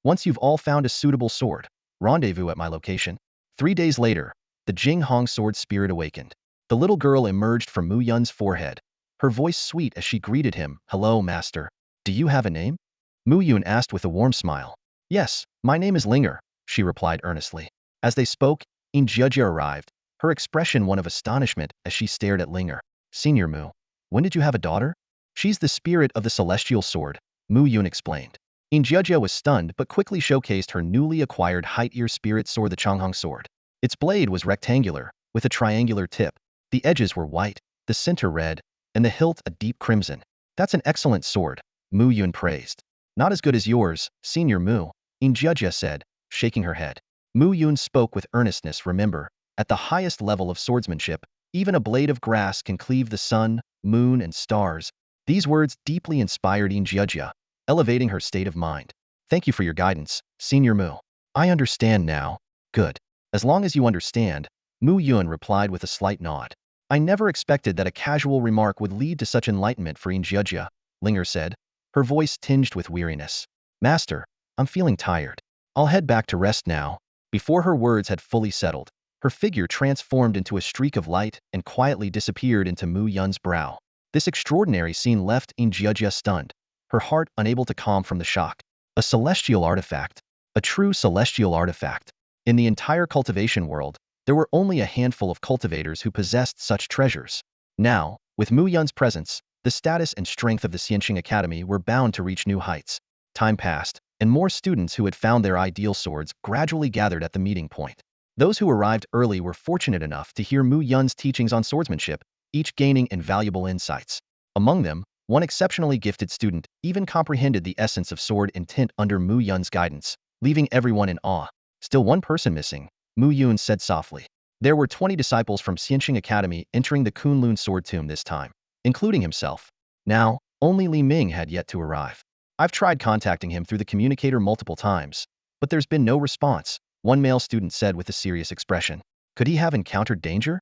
A: "Once you've all found a suitable sword, rendezvous at my location." 3 days later, the Jing Hong sword spirit awakened. The little girl emerged from Mu Yun's forehead, her voice sweet as she greeted him. "Hello, master. Do you have a name?" Mu Yun asked with a warm smile. "Yes, my name is Linger," she replied earnestly. As they spoke, Injia arrived, her expression one of astonishment as she stared at Linger. "Senior Mu, when did you have a daughter?" "She's the spirit of the celestial sword," Mu Yun explained. Injia was stunned but quickly showcased her newly acquired height-ear spirit sword, the Changhong sword. Its blade was rectangular, with a triangular tip. The edges were white, the center red, and the hilt a deep crimson. "That's an excellent sword," Mu Yun praised. "Not as good as yours, Senior Mu," Injia said, shaking her head. Mu Yun spoke with earnestness. "Remember, at the highest level of swordsmanship, even a blade of grass can cleave the sun, moon, and stars." These words deeply inspired Injia, elevating her state of mind. "Thank you for your guidance, Senior Mu. I understand now." "Good. As long as you understand," Mu Yun replied with a slight nod. "I never expected that a casual remark would lead to such enlightenment for Injia," Linger said, her voice tinged with weariness. "Master, I'm feeling tired. I'll head back to rest now." Before her words had fully settled, her figure transformed into a streak of light and quietly disappeared into Mu Yun's brow. This extraordinary scene left Injia stunned, her heart unable to calm from the shock. A celestial artifact. A true celestial artifact. In the entire cultivation world, there were only a handful of cultivators who possessed such treasures. Now, with Mu Yun's presence, the status and strength of the Xianxing Academy were bound to reach new heights. Time passed, and more students who had found their ideal swords gradually gathered at the meeting point. Those who arrived early were fortunate enough to hear Mu Yun's teachings on swordsmanship, each gaining invaluable insights. Among them, one exceptionally gifted student even comprehended the essence of sword intent under Mu Yun's guidance, leaving everyone in awe. Still one person missing, Mu Yun said softly. There were 20 disciples from Xianxing Academy entering the Kunlun Sword Tomb this time, including himself. Now, only Li Ming had yet to arrive. I've tried contacting him through the communicator multiple times, but there's been no response, one male student said with a serious expression. Could he have encountered danger?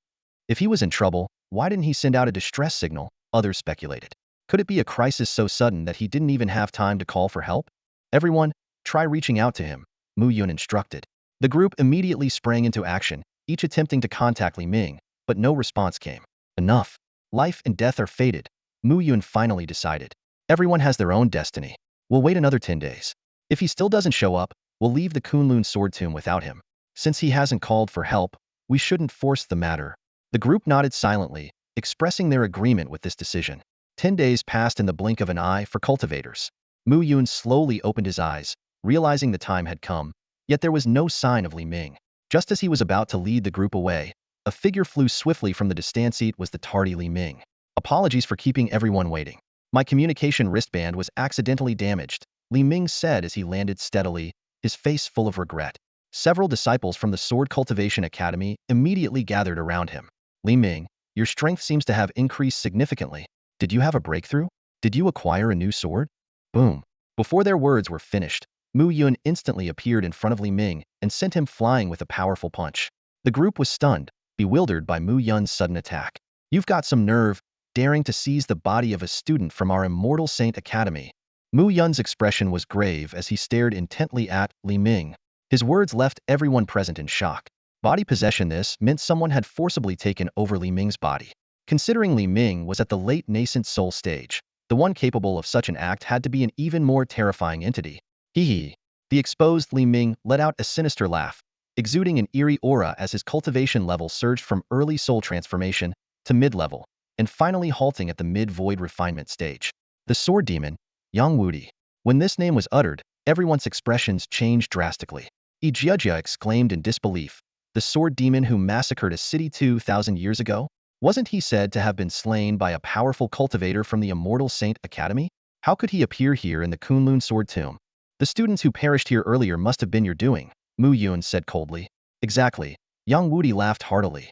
A: If he was in trouble, why didn't he send out a distress signal? Others speculated. Could it be a crisis so sudden that he didn't even have time to call for help? Everyone, try reaching out to him, Mu Yun instructed. The group immediately sprang into action, each attempting to contact Li Ming, but no response came. Enough. Life and death are fated, Mu Yun finally decided. Everyone has their own destiny. We'll wait another 10 days. If he still doesn't show up, we'll leave the Kunlun Sword Tomb without him. Since he hasn't called for help, we shouldn't force the matter. The group nodded silently, expressing their agreement with this decision. 10 days passed in the blink of an eye for cultivators. Mu Yun slowly opened his eyes, realizing the time had come, yet there was no sign of Li Ming. Just as he was about to lead the group away, a figure flew swiftly from the distant seat. Was the tardy Li Ming. Apologies for keeping everyone waiting. My communication wristband was accidentally damaged, Li Ming said as he landed steadily, his face full of regret. Several disciples from the Sword Cultivation Academy immediately gathered around him. Li Ming, your strength seems to have increased significantly. Did you have a breakthrough? Did you acquire a new sword? Boom. Before their words were finished, Mu Yun instantly appeared in front of Li Ming and sent him flying with a powerful punch. The group was stunned, bewildered by Mu Yun's sudden attack. You've got some nerve, daring to seize the body of a student from our Immortal Saint Academy. Mu Yun's expression was grave as he stared intently at Li Ming. His words left everyone present in shock. Body possession. This meant someone had forcibly taken over Li Ming's body. Considering Li Ming was at the late nascent soul stage, the one capable of such an act had to be an even more terrifying entity. Hee hee. The exposed Li Ming let out a sinister laugh, exuding an eerie aura as his cultivation level surged from early soul transformation to mid-level, and finally halting at the mid-void refinement stage. The sword demon, Yang Wudi. When this name was uttered, everyone's expressions changed drastically. Ijia exclaimed in disbelief. The sword demon who massacred a city 2,000 years ago? Wasn't he said to have been slain by a powerful cultivator from the Immortal Saint Academy? How could he appear here in the Kunlun Sword Tomb? The students who perished here earlier must have been your doing, Mu Yun said coldly. Exactly. Yang Wudi laughed heartily.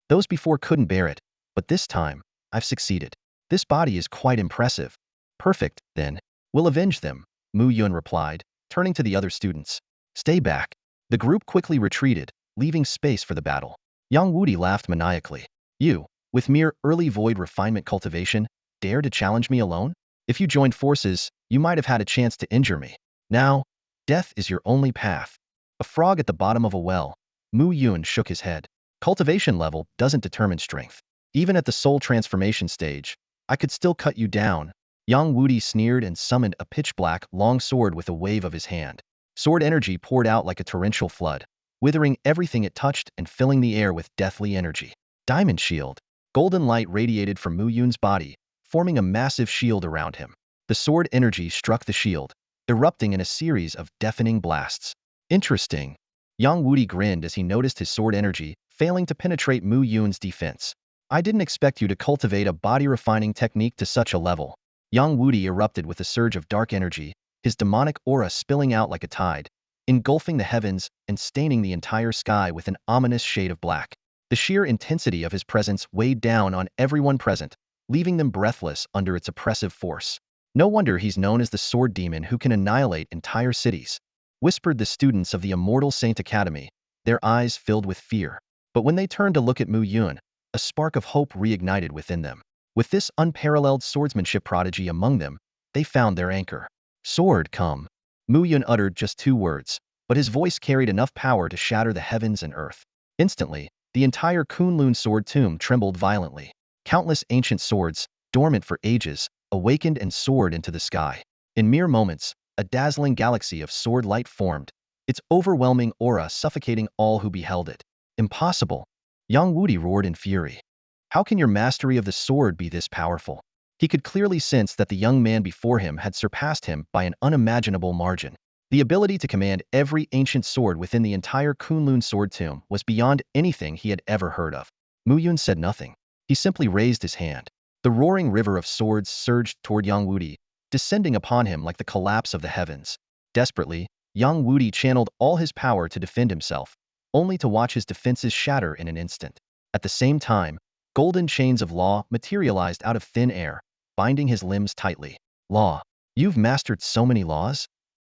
A: Those before couldn't bear it, but this time, I've succeeded. This body is quite impressive. Perfect, then. We'll avenge them, Mu Yun replied, turning to the other students. Stay back. The group quickly retreated, leaving space for the battle. Yang Wudi laughed maniacally. You, with mere early void refinement cultivation, dare to challenge me alone? If you joined forces, you might have had a chance to injure me. Now, death is your only path. A frog at the bottom of a well. Mu Yun shook his head. Cultivation level doesn't determine strength. Even at the soul transformation stage, I could still cut you down. Yang Wudi sneered and summoned a pitch-black, long sword with a wave of his hand. Sword energy poured out like a torrential flood, withering everything it touched and filling the air with deathly energy. Diamond shield. Golden light radiated from Mu Yun's body, forming a massive shield around him. The sword energy struck the shield, erupting in a series of deafening blasts. Interesting. Yang Wudi grinned as he noticed his sword energy failing to penetrate Mu Yun's defense. I didn't expect you to cultivate a body refining technique to such a level. Yang Wudi erupted with a surge of dark energy, his demonic aura spilling out like a tide, engulfing the heavens and staining the entire sky with an ominous shade of black. The sheer intensity of his presence weighed down on everyone present, leaving them breathless under its oppressive force. No wonder he's known as the sword demon who can annihilate entire cities, whispered the students of the Immortal Saint Academy, their eyes filled with fear. But when they turned to look at Mu Yun, a spark of hope reignited within them. With this unparalleled swordsmanship prodigy among them, they found their anchor. Sword, come. Mu Yun uttered just 2 words, but his voice carried enough power to shatter the heavens and earth. Instantly, the entire Kunlun Sword Tomb trembled violently. Countless ancient swords, dormant for ages, awakened and soared into the sky. In mere moments, a dazzling galaxy of sword light formed, its overwhelming aura suffocating all who beheld it. Impossible! Yang Wudi roared in fury. How can your mastery of the sword be this powerful? He could clearly sense that the young man before him had surpassed him by an unimaginable margin. The ability to command every ancient sword within the entire Kunlun Sword Tomb was beyond anything he had ever heard of. Mu Yun said nothing. He simply raised his hand. The roaring river of swords surged toward Yang Wudi, descending upon him like the collapse of the heavens. Desperately, Yang Wudi channeled all his power to defend himself, only to watch his defenses shatter in an instant. At the same time, golden chains of law materialized out of thin air, binding his limbs tightly. Law. You've mastered so many laws?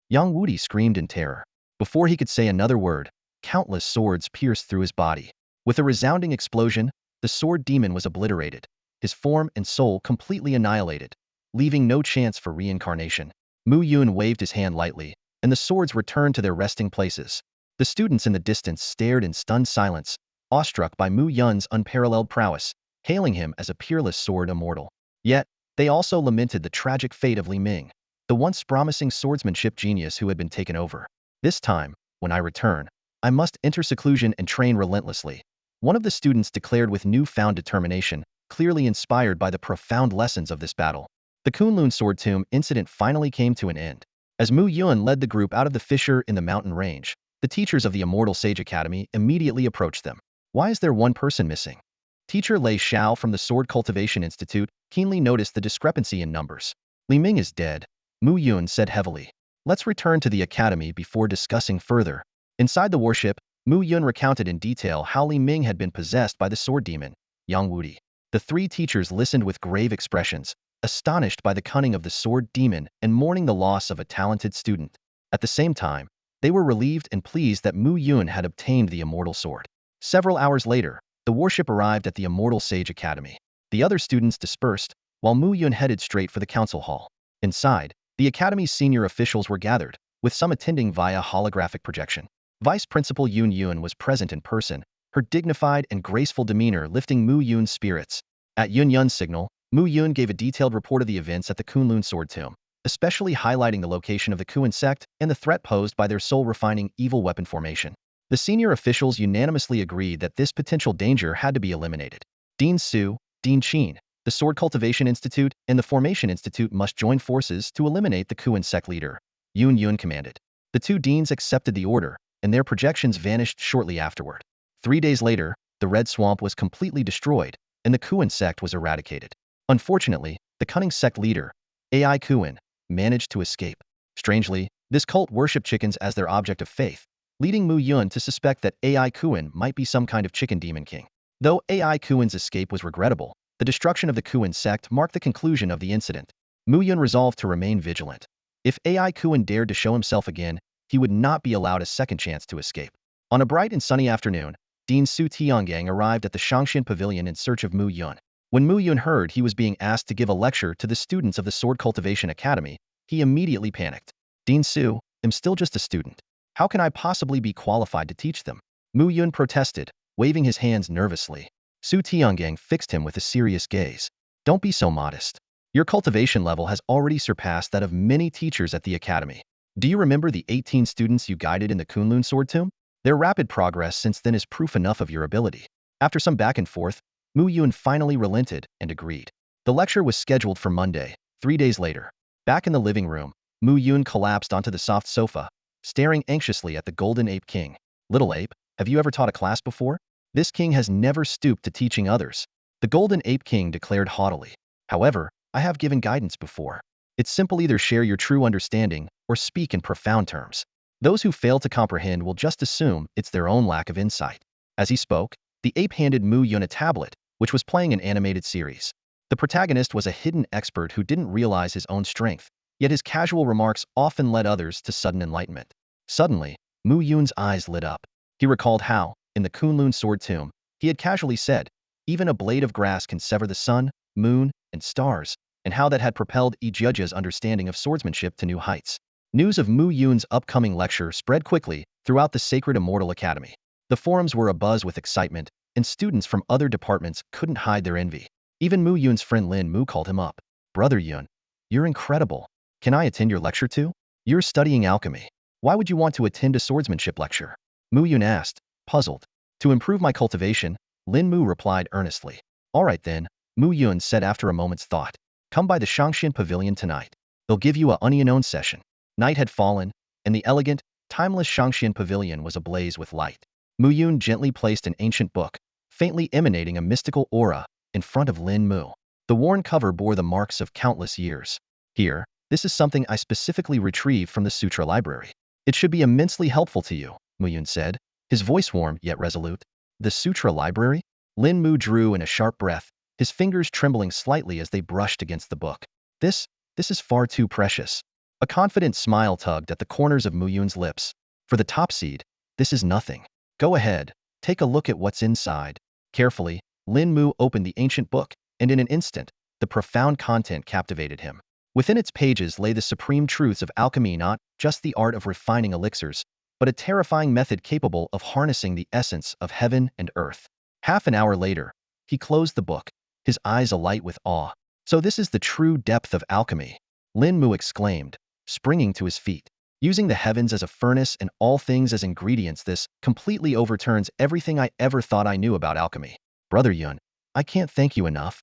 A: Yang Wudi screamed in terror. Before he could say another word, countless swords pierced through his body. With a resounding explosion, the sword demon was obliterated, his form and soul completely annihilated, leaving no chance for reincarnation. Mu Yun waved his hand lightly, and the swords returned to their resting places. The students in the distance stared in stunned silence, awestruck by Mu Yun's unparalleled prowess, hailing him as a peerless sword immortal. Yet, they also lamented the tragic fate of Li Ming, the once promising swordsmanship genius who had been taken over. This time, when I return, I must enter seclusion and train relentlessly. One of the students declared with newfound determination, clearly inspired by the profound lessons of this battle. The Kunlun Sword Tomb incident finally came to an end. As Mu Yun led the group out of the fissure in the mountain range, the teachers of the Immortal Sage Academy immediately approached them. Why is there one person missing? Teacher Lei Xiao from the Sword Cultivation Institute keenly noticed the discrepancy in numbers. Li Ming is dead, Mu Yun said heavily. Let's return to the academy before discussing further. Inside the warship, Mu Yun recounted in detail how Li Ming had been possessed by the sword demon, Yang Wudi. The three teachers listened with grave expressions, astonished by the cunning of the sword demon and mourning the loss of a talented student. At the same time, they were relieved and pleased that Mu Yun had obtained the immortal sword. Several hours later, the warship arrived at the Immortal Sage Academy. The other students dispersed, while Mu Yun headed straight for the council hall. Inside, the academy's senior officials were gathered, with some attending via holographic projection. Vice Principal Yun Yun was present in person, her dignified and graceful demeanor lifting Mu Yun's spirits. At Yun Yun's signal, Mu Yun gave a detailed report of the events at the Kunlun Sword Tomb, especially highlighting the location of the Kuan sect and the threat posed by their soul-refining evil weapon formation. The senior officials unanimously agreed that this potential danger had to be eliminated. Dean Su, Dean Qin, the Sword Cultivation Institute, and the Formation Institute must join forces to eliminate the Kuan sect leader, Yun Yun commanded. The two deans accepted the order, and their projections vanished shortly afterward. 3 days later, the Red Swamp was completely destroyed, and the Kuan sect was eradicated. Unfortunately, the cunning sect leader, AI Kuan, managed to escape. Strangely, this cult worshipped chickens as their object of faith, leading Mu Yun to suspect that AI Kuan might be some kind of chicken demon king. Though AI Kuan's escape was regrettable, the destruction of the Kuan sect marked the conclusion of the incident. Mu Yun resolved to remain vigilant. If AI Kuan dared to show himself again, he would not be allowed a second chance to escape. On a bright and sunny afternoon, Dean Su Tiangang arrived at the Shangxian Pavilion in search of Mu Yun. When Mu Yun heard he was being asked to give a lecture to the students of the Sword Cultivation Academy, he immediately panicked. Dean Su, I'm still just a student. How can I possibly be qualified to teach them? Mu Yun protested, waving his hands nervously. Su Tiangang fixed him with a serious gaze. Don't be so modest. Your cultivation level has already surpassed that of many teachers at the academy. Do you remember the 18 students you guided in the Kunlun Sword Tomb? Their rapid progress since then is proof enough of your ability. After some back and forth, Mu Yun finally relented and agreed. The lecture was scheduled for Monday, 3 days later. Back in the living room, Mu Yun collapsed onto the soft sofa, staring anxiously at the Golden Ape King. Little Ape, have you ever taught a class before? This king has never stooped to teaching others. The Golden Ape King declared haughtily. However, I have given guidance before. It's simple, either share your true understanding or speak in profound terms. Those who fail to comprehend will just assume it's their own lack of insight. As he spoke, the ape handed Mu Yun a tablet, which was playing an animated series. The protagonist was a hidden expert who didn't realize his own strength, yet his casual remarks often led others to sudden enlightenment. Suddenly, Mu Yun's eyes lit up. He recalled how, in the Kunlun Sword Tomb, he had casually said, even a blade of grass can sever the sun, moon, and stars, and how that had propelled Ijudja's understanding of swordsmanship to new heights. News of Mu Yun's upcoming lecture spread quickly throughout the Sacred Immortal Academy. The forums were abuzz with excitement, and students from other departments couldn't hide their envy. Even Mu Yun's friend Lin Mu called him up. Brother Yun, you're incredible. Can I attend your lecture too? You're studying alchemy. Why would you want to attend a swordsmanship lecture? Mu Yun asked, puzzled. To improve my cultivation, Lin Mu replied earnestly. All right then, Mu Yun said after a moment's thought. Come by the Shangxian Pavilion tonight. They'll give you a unearthing session. Night had fallen, and the elegant, timeless Shangxian Pavilion was ablaze with light. Mu Yun gently placed an ancient book, faintly emanating a mystical aura, in front of Lin Mu. The worn cover bore the marks of countless years. Here, this is something I specifically retrieved from the Sutra Library. It should be immensely helpful to you, Mu Yun said, his voice warm yet resolute. The Sutra Library? Lin Mu drew in a sharp breath, his fingers trembling slightly as they brushed against the book. This, this is far too precious. A confident smile tugged at the corners of Mu Yun's lips. For the top seed, this is nothing. Go ahead, take a look at what's inside. Carefully, Lin Mu opened the ancient book, and in an instant, the profound content captivated him. Within its pages lay the supreme truths of alchemy, not just the art of refining elixirs, but a terrifying method capable of harnessing the essence of heaven and earth. Half an hour later, he closed the book, his eyes alight with awe. So this is the true depth of alchemy, Lin Mu exclaimed, springing to his feet. Using the heavens as a furnace and all things as ingredients, this completely overturns everything I ever thought I knew about alchemy. Brother Yun, I can't thank you enough.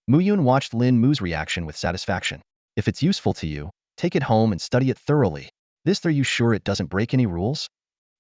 A: Mu Yun watched Lin Mu's reaction with satisfaction. If it's useful to you, take it home and study it thoroughly. Are you sure it doesn't break any rules?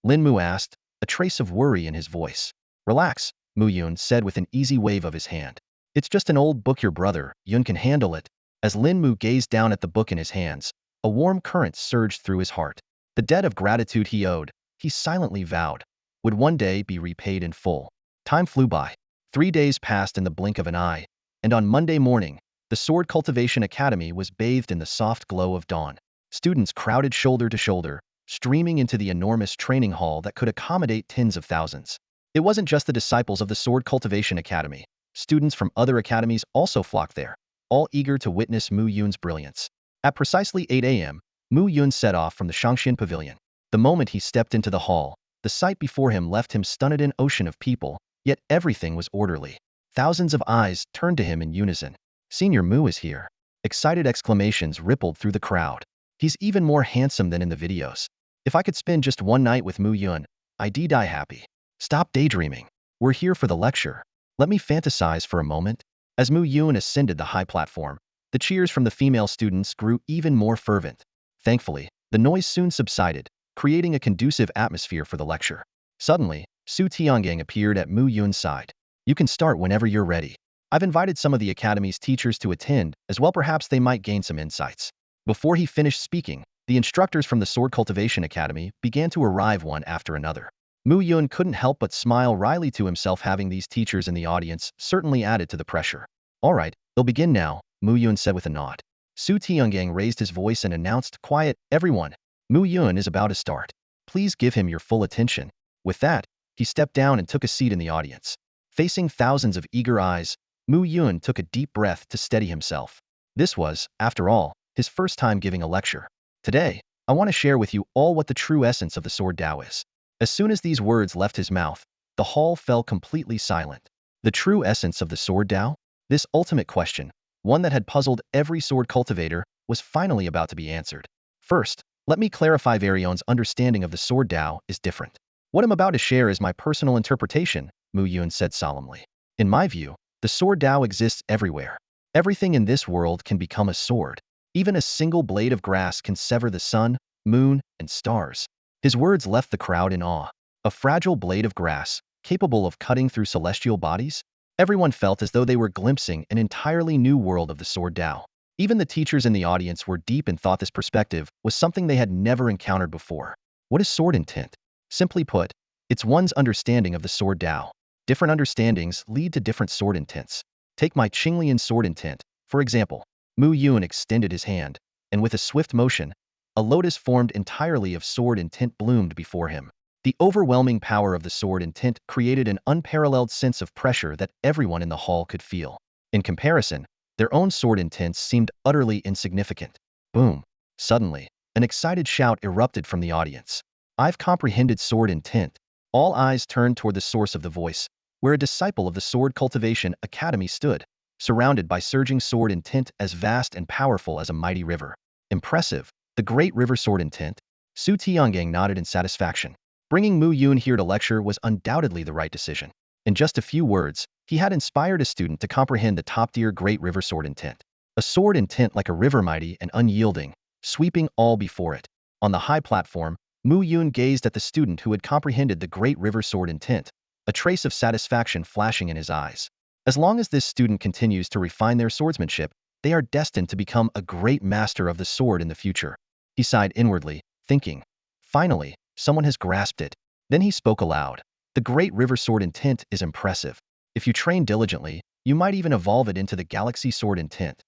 A: Lin Mu asked, a trace of worry in his voice. Relax, Mu Yun said with an easy wave of his hand. It's just an old book, your brother Yun can handle it. As Lin Mu gazed down at the book in his hands, a warm current surged through his heart. The debt of gratitude he owed, he silently vowed, would one day be repaid in full. Time flew by. 3 days passed in the blink of an eye, and on Monday morning, the Sword Cultivation Academy was bathed in the soft glow of dawn. Students crowded shoulder to shoulder, streaming into the enormous training hall that could accommodate tens of thousands. It wasn't just the disciples of the Sword Cultivation Academy. Students from other academies also flocked there, all eager to witness Mu Yun's brilliance. At precisely 8 a.m., Mu Yun set off from the Shangshan Pavilion. The moment he stepped into the hall, the sight before him left him stunned. An ocean of people, yet everything was orderly. Thousands of eyes turned to him in unison. Senior Mu is here. Excited exclamations rippled through the crowd. He's even more handsome than in the videos. If I could spend just one night with Mu Yun, I'd die happy. Stop daydreaming. We're here for the lecture. Let me fantasize for a moment. As Mu Yun ascended the high platform, the cheers from the female students grew even more fervent. Thankfully, the noise soon subsided, creating a conducive atmosphere for the lecture. Suddenly, Su Tiangang appeared at Mu Yun's side. You can start whenever you're ready. I've invited some of the academy's teachers to attend, as well perhaps they might gain some insights. Before he finished speaking, the instructors from the Sword Cultivation Academy began to arrive one after another. Mu Yun couldn't help but smile wryly to himself. Having these teachers in the audience certainly added to the pressure. All right, they'll begin now, Mu Yun said with a nod. Su Tiangang raised his voice and announced, quiet, everyone. Mu Yun is about to start. Please give him your full attention. With that, he stepped down and took a seat in the audience. Facing thousands of eager eyes, Mu Yun took a deep breath to steady himself. This was, after all, his first time giving a lecture. Today, I want to share with you all what the true essence of the Sword Tao is. As soon as these words left his mouth, the hall fell completely silent. The true essence of the Sword Tao? This ultimate question, one that had puzzled every sword cultivator, was finally about to be answered. First, let me clarify. Varion's understanding of the Sword Tao is different. What I'm about to share is my personal interpretation, Mu Yun said solemnly. In my view, the Sword Tao exists everywhere. Everything in this world can become a sword. Even a single blade of grass can sever the sun, moon, and stars. His words left the crowd in awe. A fragile blade of grass, capable of cutting through celestial bodies? Everyone felt as though they were glimpsing an entirely new world of the Sword Tao. Even the teachers in the audience were deep in thought. This perspective was something they had never encountered before. What is sword intent? Simply put, it's one's understanding of the Sword Tao. Different understandings lead to different sword intents. Take my Qinglian sword intent, for example. Mu Yun extended his hand, and with a swift motion, a lotus formed entirely of sword intent bloomed before him. The overwhelming power of the sword intent created an unparalleled sense of pressure that everyone in the hall could feel. In comparison, their own sword intents seemed utterly insignificant. Boom! Suddenly, an excited shout erupted from the audience. I've comprehended sword intent. All eyes turned toward the source of the voice, where a disciple of the Sword Cultivation Academy stood, surrounded by surging sword intent as vast and powerful as a mighty river. Impressive, the great river sword intent. Su Tiangang nodded in satisfaction. Bringing Mu Yun here to lecture was undoubtedly the right decision. In just a few words, he had inspired a student to comprehend the top-tier great river sword intent. A sword intent like a river, mighty and unyielding, sweeping all before it. On the high platform, Mu Yun gazed at the student who had comprehended the great river sword intent, a trace of satisfaction flashing in his eyes. As long as this student continues to refine their swordsmanship, they are destined to become a great master of the sword in the future. He sighed inwardly, thinking, finally, someone has grasped it. Then he spoke aloud. The great river sword intent is impressive. If you train diligently, you might even evolve it into the galaxy sword intent.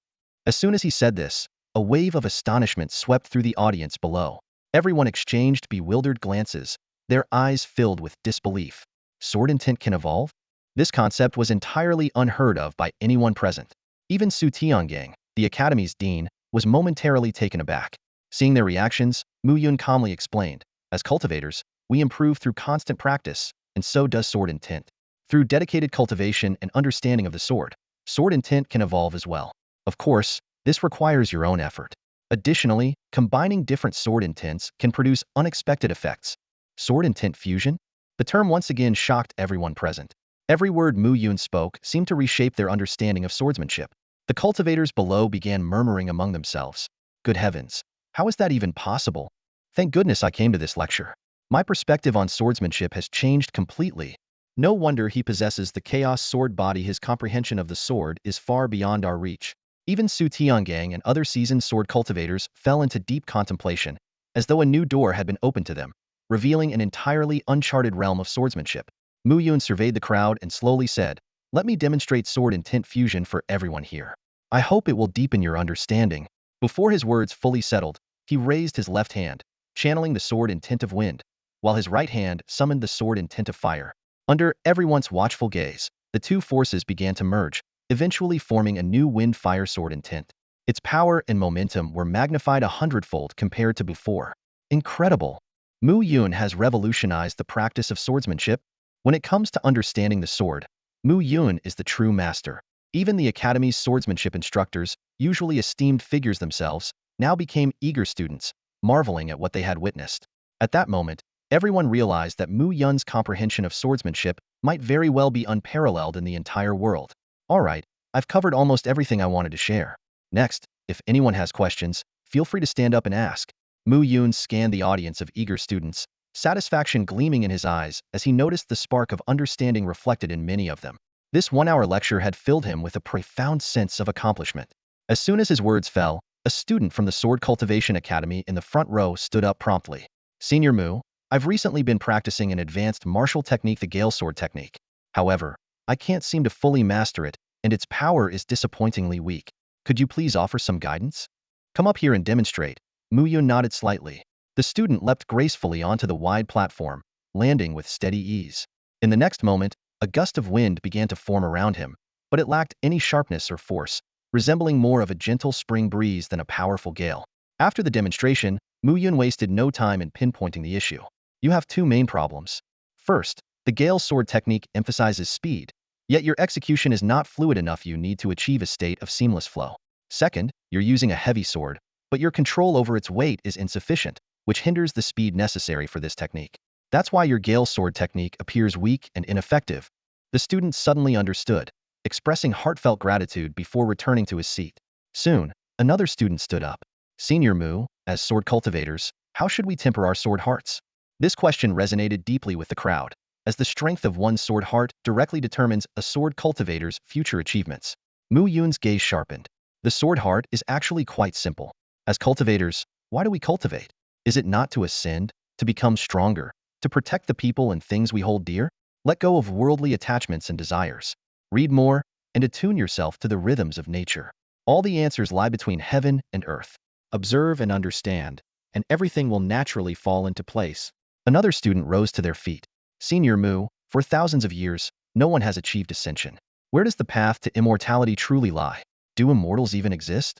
A: As soon as he said this, a wave of astonishment swept through the audience below. Everyone exchanged bewildered glances, their eyes filled with disbelief. Sword intent can evolve? This concept was entirely unheard of by anyone present. Even Su Tiangang, the academy's dean, was momentarily taken aback. Seeing their reactions, Mu Yun calmly explained, as cultivators, we improve through constant practice, and so does sword intent. Through dedicated cultivation and understanding of the sword intent can evolve as well. Of course, this requires your own effort. Additionally, combining different sword intents can produce unexpected effects. Sword intent fusion? The term once again shocked everyone present. Every word Mu Yun spoke seemed to reshape their understanding of swordsmanship. The cultivators below began murmuring among themselves. Good heavens, how is that even possible? Thank goodness I came to this lecture. My perspective on swordsmanship has changed completely. No wonder he possesses the chaos sword body. His comprehension of the sword is far beyond our reach. Even Su Tiangang and other seasoned sword cultivators fell into deep contemplation, as though a new door had been opened to them, revealing an entirely uncharted realm of swordsmanship. Mu Yun surveyed the crowd and slowly said, "Let me demonstrate sword intent fusion for everyone here. I hope it will deepen your understanding." Before his words fully settled, he raised his left hand, channeling the sword intent of wind, while his right hand summoned the sword intent of fire. Under everyone's watchful gaze, the two forces began to merge, eventually forming a new wind-fire sword intent. Its power and momentum were magnified 100-fold compared to before. Incredible! Mu Yun has revolutionized the practice of swordsmanship. When it comes to understanding the sword, Mu Yun is the true master. Even the Academy's swordsmanship instructors, usually esteemed figures themselves, now became eager students, marveling at what they had witnessed. At that moment, everyone realized that Mu Yun's comprehension of swordsmanship might very well be unparalleled in the entire world. Alright, I've covered almost everything I wanted to share. Next, if anyone has questions, feel free to stand up and ask. Mu Yun scanned the audience of eager students, satisfaction gleaming in his eyes as he noticed the spark of understanding reflected in many of them. This one-hour lecture had filled him with a profound sense of accomplishment. As soon as his words fell, a student from the Sword Cultivation Academy in the front row stood up promptly. Senior Mu, I've recently been practicing an advanced martial technique, the Gale Sword technique. However, I can't seem to fully master it, and its power is disappointingly weak. Could you please offer some guidance? Come up here and demonstrate. Mu Yun nodded slightly. The student leapt gracefully onto the wide platform, landing with steady ease. In the next moment, a gust of wind began to form around him, but it lacked any sharpness or force, resembling more of a gentle spring breeze than a powerful gale. After the demonstration, Mu Yun wasted no time in pinpointing the issue. You have two main problems. First, the Gale Sword technique emphasizes speed, yet your execution is not fluid enough. You need to achieve a state of seamless flow. Second, you're using a heavy sword, but your control over its weight is insufficient, which hinders the speed necessary for this technique. That's why your Gale Sword technique appears weak and ineffective. The student suddenly understood, expressing heartfelt gratitude before returning to his seat. Soon, another student stood up. Senior Mu, as sword cultivators, how should we temper our sword hearts? This question resonated deeply with the crowd, as the strength of one's sword heart directly determines a sword cultivator's future achievements. Mu Yun's gaze sharpened. The sword heart is actually quite simple. As cultivators, why do we cultivate? Is it not to ascend, to become stronger, to protect the people and things we hold dear? Let go of worldly attachments and desires. Read more, and attune yourself to the rhythms of nature. All the answers lie between heaven and earth. Observe and understand, and everything will naturally fall into place. Another student rose to their feet. Senior Mu, for thousands of years, no one has achieved ascension. Where does the path to immortality truly lie? Do immortals even exist?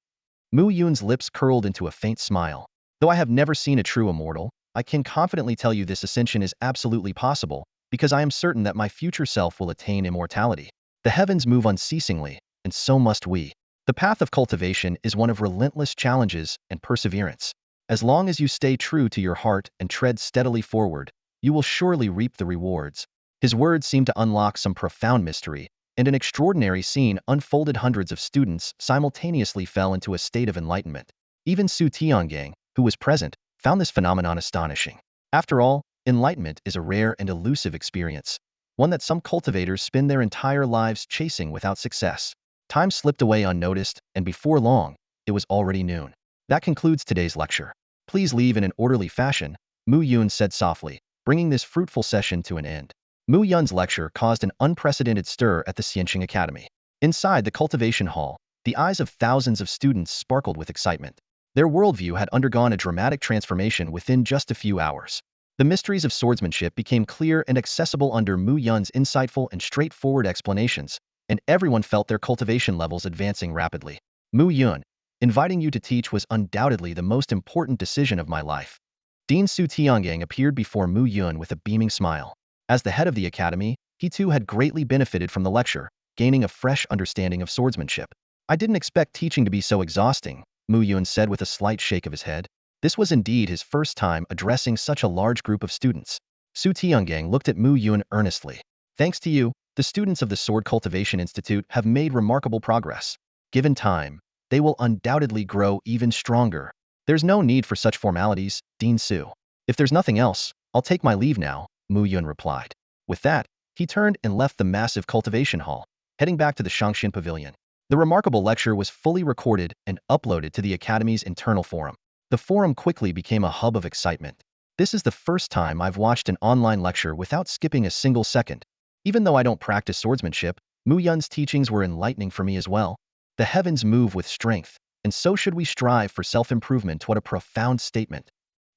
A: Mu Yun's lips curled into a faint smile. Though I have never seen a true immortal, I can confidently tell you this ascension is absolutely possible, because I am certain that my future self will attain immortality. The heavens move unceasingly, and so must we. The path of cultivation is one of relentless challenges and perseverance. As long as you stay true to your heart and tread steadily forward, you will surely reap the rewards. His words seemed to unlock some profound mystery, and an extraordinary scene unfolded. Hundreds of students simultaneously fell into a state of enlightenment. Even Su Tiangang, who was present, found this phenomenon astonishing. After all, enlightenment is a rare and elusive experience, one that some cultivators spend their entire lives chasing without success. Time slipped away unnoticed, and before long, it was already noon. That concludes today's lecture. Please leave in an orderly fashion, Mu Yun said softly, bringing this fruitful session to an end. Mu Yun's lecture caused an unprecedented stir at the Xianqing Academy. Inside the cultivation hall, the eyes of thousands of students sparkled with excitement. Their worldview had undergone a dramatic transformation within just a few hours. The mysteries of swordsmanship became clear and accessible under Mu Yun's insightful and straightforward explanations, and everyone felt their cultivation levels advancing rapidly. Mu Yun, inviting you to teach was undoubtedly the most important decision of my life. Dean Su Tiangang appeared before Mu Yun with a beaming smile. As the head of the academy, he too had greatly benefited from the lecture, gaining a fresh understanding of swordsmanship. I didn't expect teaching to be so exhausting, Mu Yun said with a slight shake of his head. This was indeed his first time addressing such a large group of students. Su Tiangang looked at Mu Yun earnestly. Thanks to you, the students of the Sword Cultivation Institute have made remarkable progress. Given time, they will undoubtedly grow even stronger. There's no need for such formalities, Dean Su. If there's nothing else, I'll take my leave now, Mu Yun replied. With that, he turned and left the massive cultivation hall, heading back to the Shangshan Pavilion. The remarkable lecture was fully recorded and uploaded to the Academy's internal forum. The forum quickly became a hub of excitement. This is the first time I've watched an online lecture without skipping a single second. Even though I don't practice swordsmanship, Mu Yun's teachings were enlightening for me as well. The heavens move with strength, and so should we strive for self-improvement. What a profound statement.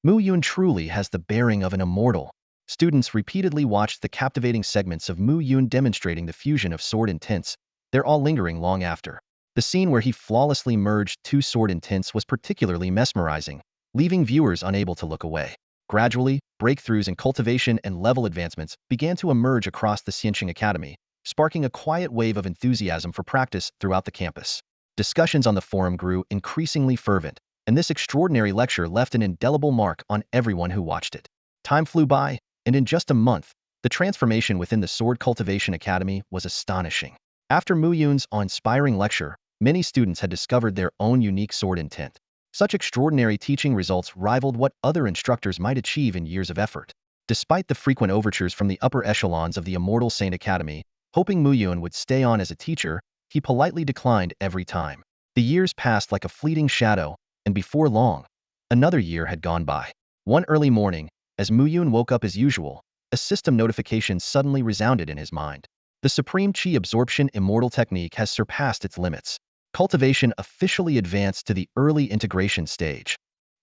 A: Mu Yun truly has the bearing of an immortal. Students repeatedly watched the captivating segments of Mu Yun demonstrating the fusion of sword and tints. They're all lingering long after. The scene where he flawlessly merged two sword and tints was particularly mesmerizing, leaving viewers unable to look away. Gradually, breakthroughs in cultivation and level advancements began to emerge across the Xianqing Academy, sparking a quiet wave of enthusiasm for practice throughout the campus. Discussions on the forum grew increasingly fervent, and this extraordinary lecture left an indelible mark on everyone who watched it. Time flew by, and in just a month, the transformation within the Sword Cultivation Academy was astonishing. After Mu Yun's awe-inspiring lecture, many students had discovered their own unique sword intent. Such extraordinary teaching results rivaled what other instructors might achieve in years of effort. Despite the frequent overtures from the upper echelons of the Immortal Saint Academy, hoping Mu Yun would stay on as a teacher, he politely declined every time. The years passed like a fleeting shadow, and before long, another year had gone by. One early morning, as Mu Yun woke up as usual, a system notification suddenly resounded in his mind. The Supreme Qi Absorption Immortal technique has surpassed its limits. Cultivation officially advanced to the early integration stage.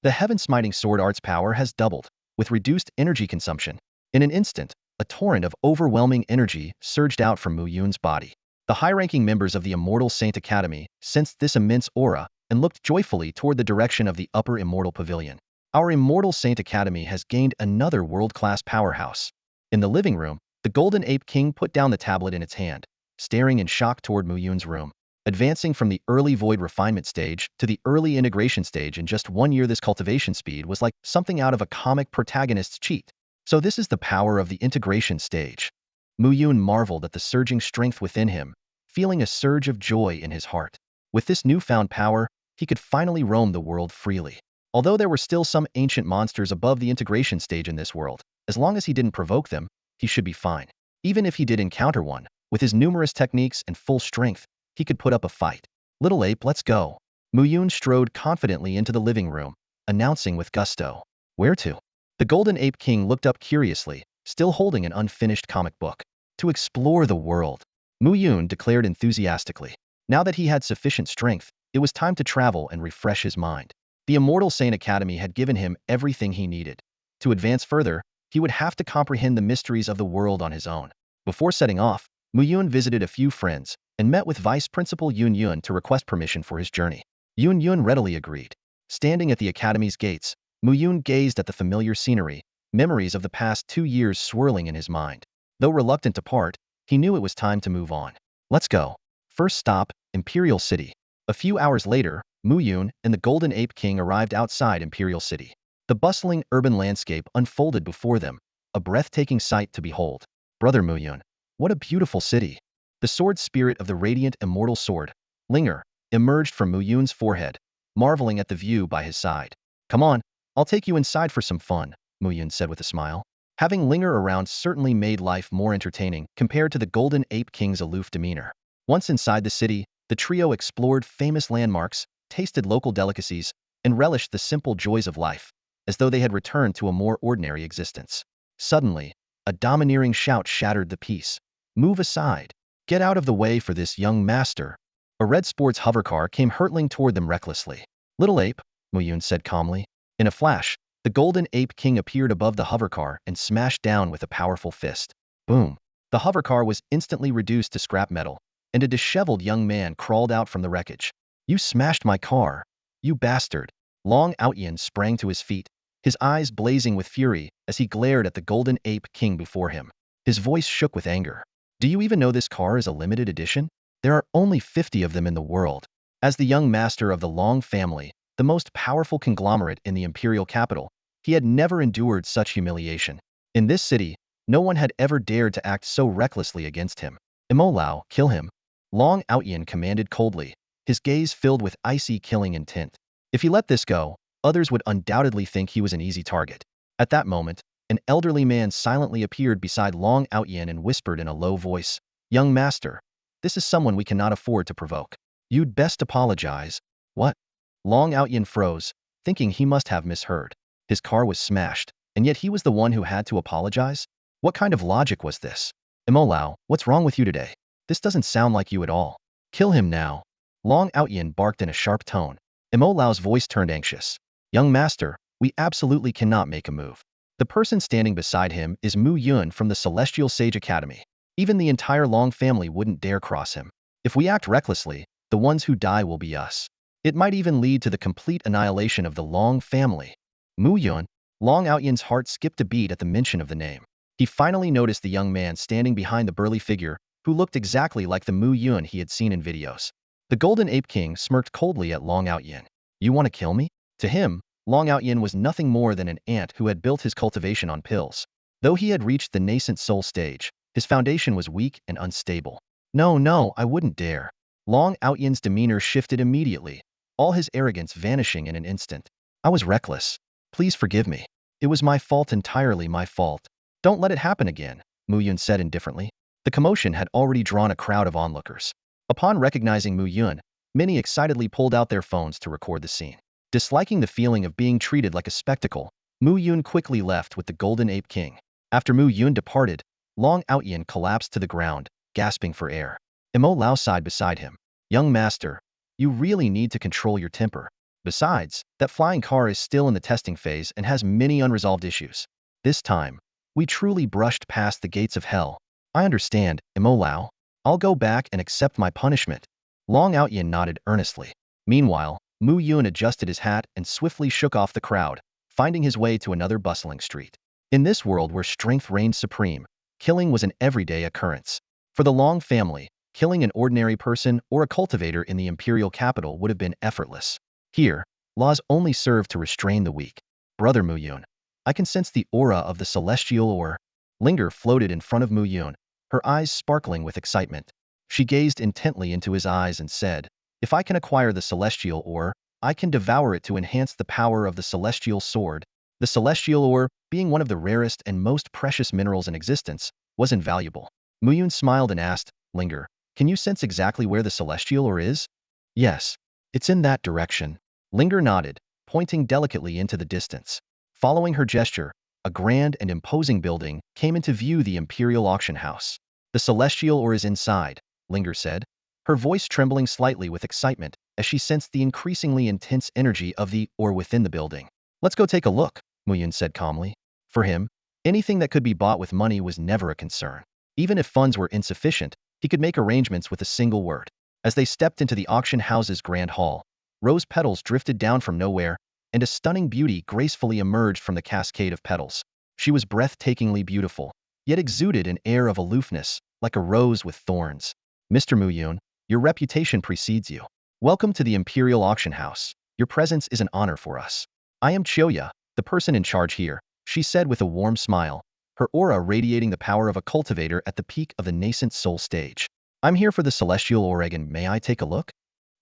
A: The heaven-smiting sword art's power has doubled, with reduced energy consumption. In an instant, a torrent of overwhelming energy surged out from Mu Yun's body. The high-ranking members of the Immortal Saint Academy sensed this immense aura and looked joyfully toward the direction of the upper Immortal Pavilion. Our Immortal Saint Academy has gained another world-class powerhouse. In the living room, the Golden Ape King put down the tablet in its hand, staring in shock toward Mu Yun's room. Advancing from the early void refinement stage to the early integration stage in just 1 year, this cultivation speed was like something out of a comic protagonist's cheat. So this is the power of the integration stage. Mu Yun marveled at the surging strength within him, feeling a surge of joy in his heart. With this newfound power, he could finally roam the world freely. Although there were still some ancient monsters above the integration stage in this world, as long as he didn't provoke them, he should be fine. Even if he did encounter one, with his numerous techniques and full strength, he could put up a fight. Little ape, let's go. Mu Yun strode confidently into the living room, announcing with gusto. Where to? The Golden Ape King looked up curiously, still holding an unfinished comic book. To explore the world, Mu Yun declared enthusiastically. Now that he had sufficient strength, it was time to travel and refresh his mind. The Immortal Saint Academy had given him everything he needed. To advance further, he would have to comprehend the mysteries of the world on his own. Before setting off, Mu Yun visited a few friends and met with Vice Principal Yun Yun to request permission for his journey. Yun Yun readily agreed. Standing at the academy's gates, Mu Yun gazed at the familiar scenery, memories of the past 2 years swirling in his mind. Though reluctant to part, he knew it was time to move on. Let's go. First stop, Imperial City. A few hours later, Mu Yun and the Golden Ape King arrived outside Imperial City. The bustling urban landscape unfolded before them, a breathtaking sight to behold. Brother Mu Yun, what a beautiful city. The sword spirit of the radiant immortal sword, Linger, emerged from Mu Yun's forehead, marveling at the view by his side. Come on, I'll take you inside for some fun, Mu Yun said with a smile. Having Linger around certainly made life more entertaining compared to the Golden Ape King's aloof demeanor. Once inside the city, the trio explored famous landmarks, tasted local delicacies, and relished the simple joys of life, as though they had returned to a more ordinary existence. Suddenly, a domineering shout shattered the peace. Move aside. Get out of the way for this young master. A red sports hovercar came hurtling toward them recklessly. Little ape, Muyun said calmly. In a flash, the golden ape king appeared above the hovercar and smashed down with a powerful fist. Boom. The hovercar was instantly reduced to scrap metal, and a disheveled young man crawled out from the wreckage. You smashed my car. You bastard. Long Outyin sprang to his feet, his eyes blazing with fury as he glared at the golden ape king before him. His voice shook with anger. Do you even know this car is a limited edition? There are only 50 of them in the world. As the young master of the Long family, the most powerful conglomerate in the Imperial capital, he had never endured such humiliation. In this city, no one had ever dared to act so recklessly against him. Immortal, kill him. Long Outyin commanded coldly, his gaze filled with icy killing intent. If he let this go, others would undoubtedly think he was an easy target. At that moment, an elderly man silently appeared beside Long Outyin and whispered in a low voice, Young master, this is someone we cannot afford to provoke. You'd best apologize. What? Long Outyin froze, thinking he must have misheard. His car was smashed, and yet he was the one who had to apologize? What kind of logic was this? Immortal, what's wrong with you today? This doesn't sound like you at all. Kill him now. Long Outyin barked in a sharp tone. Immortal's voice turned anxious. Young master, we absolutely cannot make a move. The person standing beside him is Mu Yun from the Celestial Sage Academy. Even the entire Long family wouldn't dare cross him. If we act recklessly, the ones who die will be us. It might even lead to the complete annihilation of the Long family. Mu Yun. Long Outyin's heart skipped a beat at the mention of the name. He finally noticed the young man standing behind the burly figure, who looked exactly like the Mu Yun he had seen in videos. The Golden Ape King smirked coldly at Long Outyin. You want to kill me? To him, Long Outyin was nothing more than an ant who had built his cultivation on pills. Though he had reached the nascent soul stage, his foundation was weak and unstable. No, I wouldn't dare. Long Outyin's demeanor shifted immediately, all his arrogance vanishing in an instant. I was reckless. Please forgive me. It was my fault, entirely my fault. Don't let it happen again, Mu Yun said indifferently. The commotion had already drawn a crowd of onlookers. Upon recognizing Mu Yun, many excitedly pulled out their phones to record the scene. Disliking the feeling of being treated like a spectacle, Mu Yun quickly left with the Golden Ape King. After Mu Yun departed, Long Outyin collapsed to the ground, gasping for air. Immortal sighed beside him. Young master, you really need to control your temper. Besides, that flying car is still in the testing phase and has many unresolved issues. This time, we truly brushed past the gates of hell. I understand, Immortal. I'll go back and accept my punishment. Long Outyin nodded earnestly. Meanwhile, Mu Yun adjusted his hat and swiftly shook off the crowd, finding his way to another bustling street. In this world where strength reigned supreme, killing was an everyday occurrence. For the Long family, killing an ordinary person or a cultivator in the Imperial capital would have been effortless. Here, laws only serve to restrain the weak. Brother Mu Yun, I can sense the aura of the celestial ore. Linger floated in front of Mu Yun, her eyes sparkling with excitement. She gazed intently into his eyes and said, If I can acquire the celestial ore, I can devour it to enhance the power of the celestial sword. The celestial ore, being one of the rarest and most precious minerals in existence, was invaluable. Mu Yun smiled and asked, Linger, can you sense exactly where the celestial ore is? Yes, it's in that direction. Linger nodded, pointing delicately into the distance. Following her gesture, a grand and imposing building came into view, the Imperial auction house. The celestial ore is inside, Linger said, her voice trembling slightly with excitement as she sensed the increasingly intense energy of the ore within the building. Let's go take a look, Mu Yun said calmly. For him, anything that could be bought with money was never a concern. Even if funds were insufficient, he could make arrangements with a single word. As they stepped into the auction house's grand hall, rose petals drifted down from nowhere, and a stunning beauty gracefully emerged from the cascade of petals. She was breathtakingly beautiful, yet exuded an air of aloofness, like a rose with thorns. Mr. Mu Yun, your reputation precedes you. Welcome to the Imperial auction house. Your presence is an honor for us. I am Choya, the person in charge here, she said with a warm smile, her aura radiating the power of a cultivator at the peak of the nascent soul stage. I'm here for the celestial Oregon. May I take a look?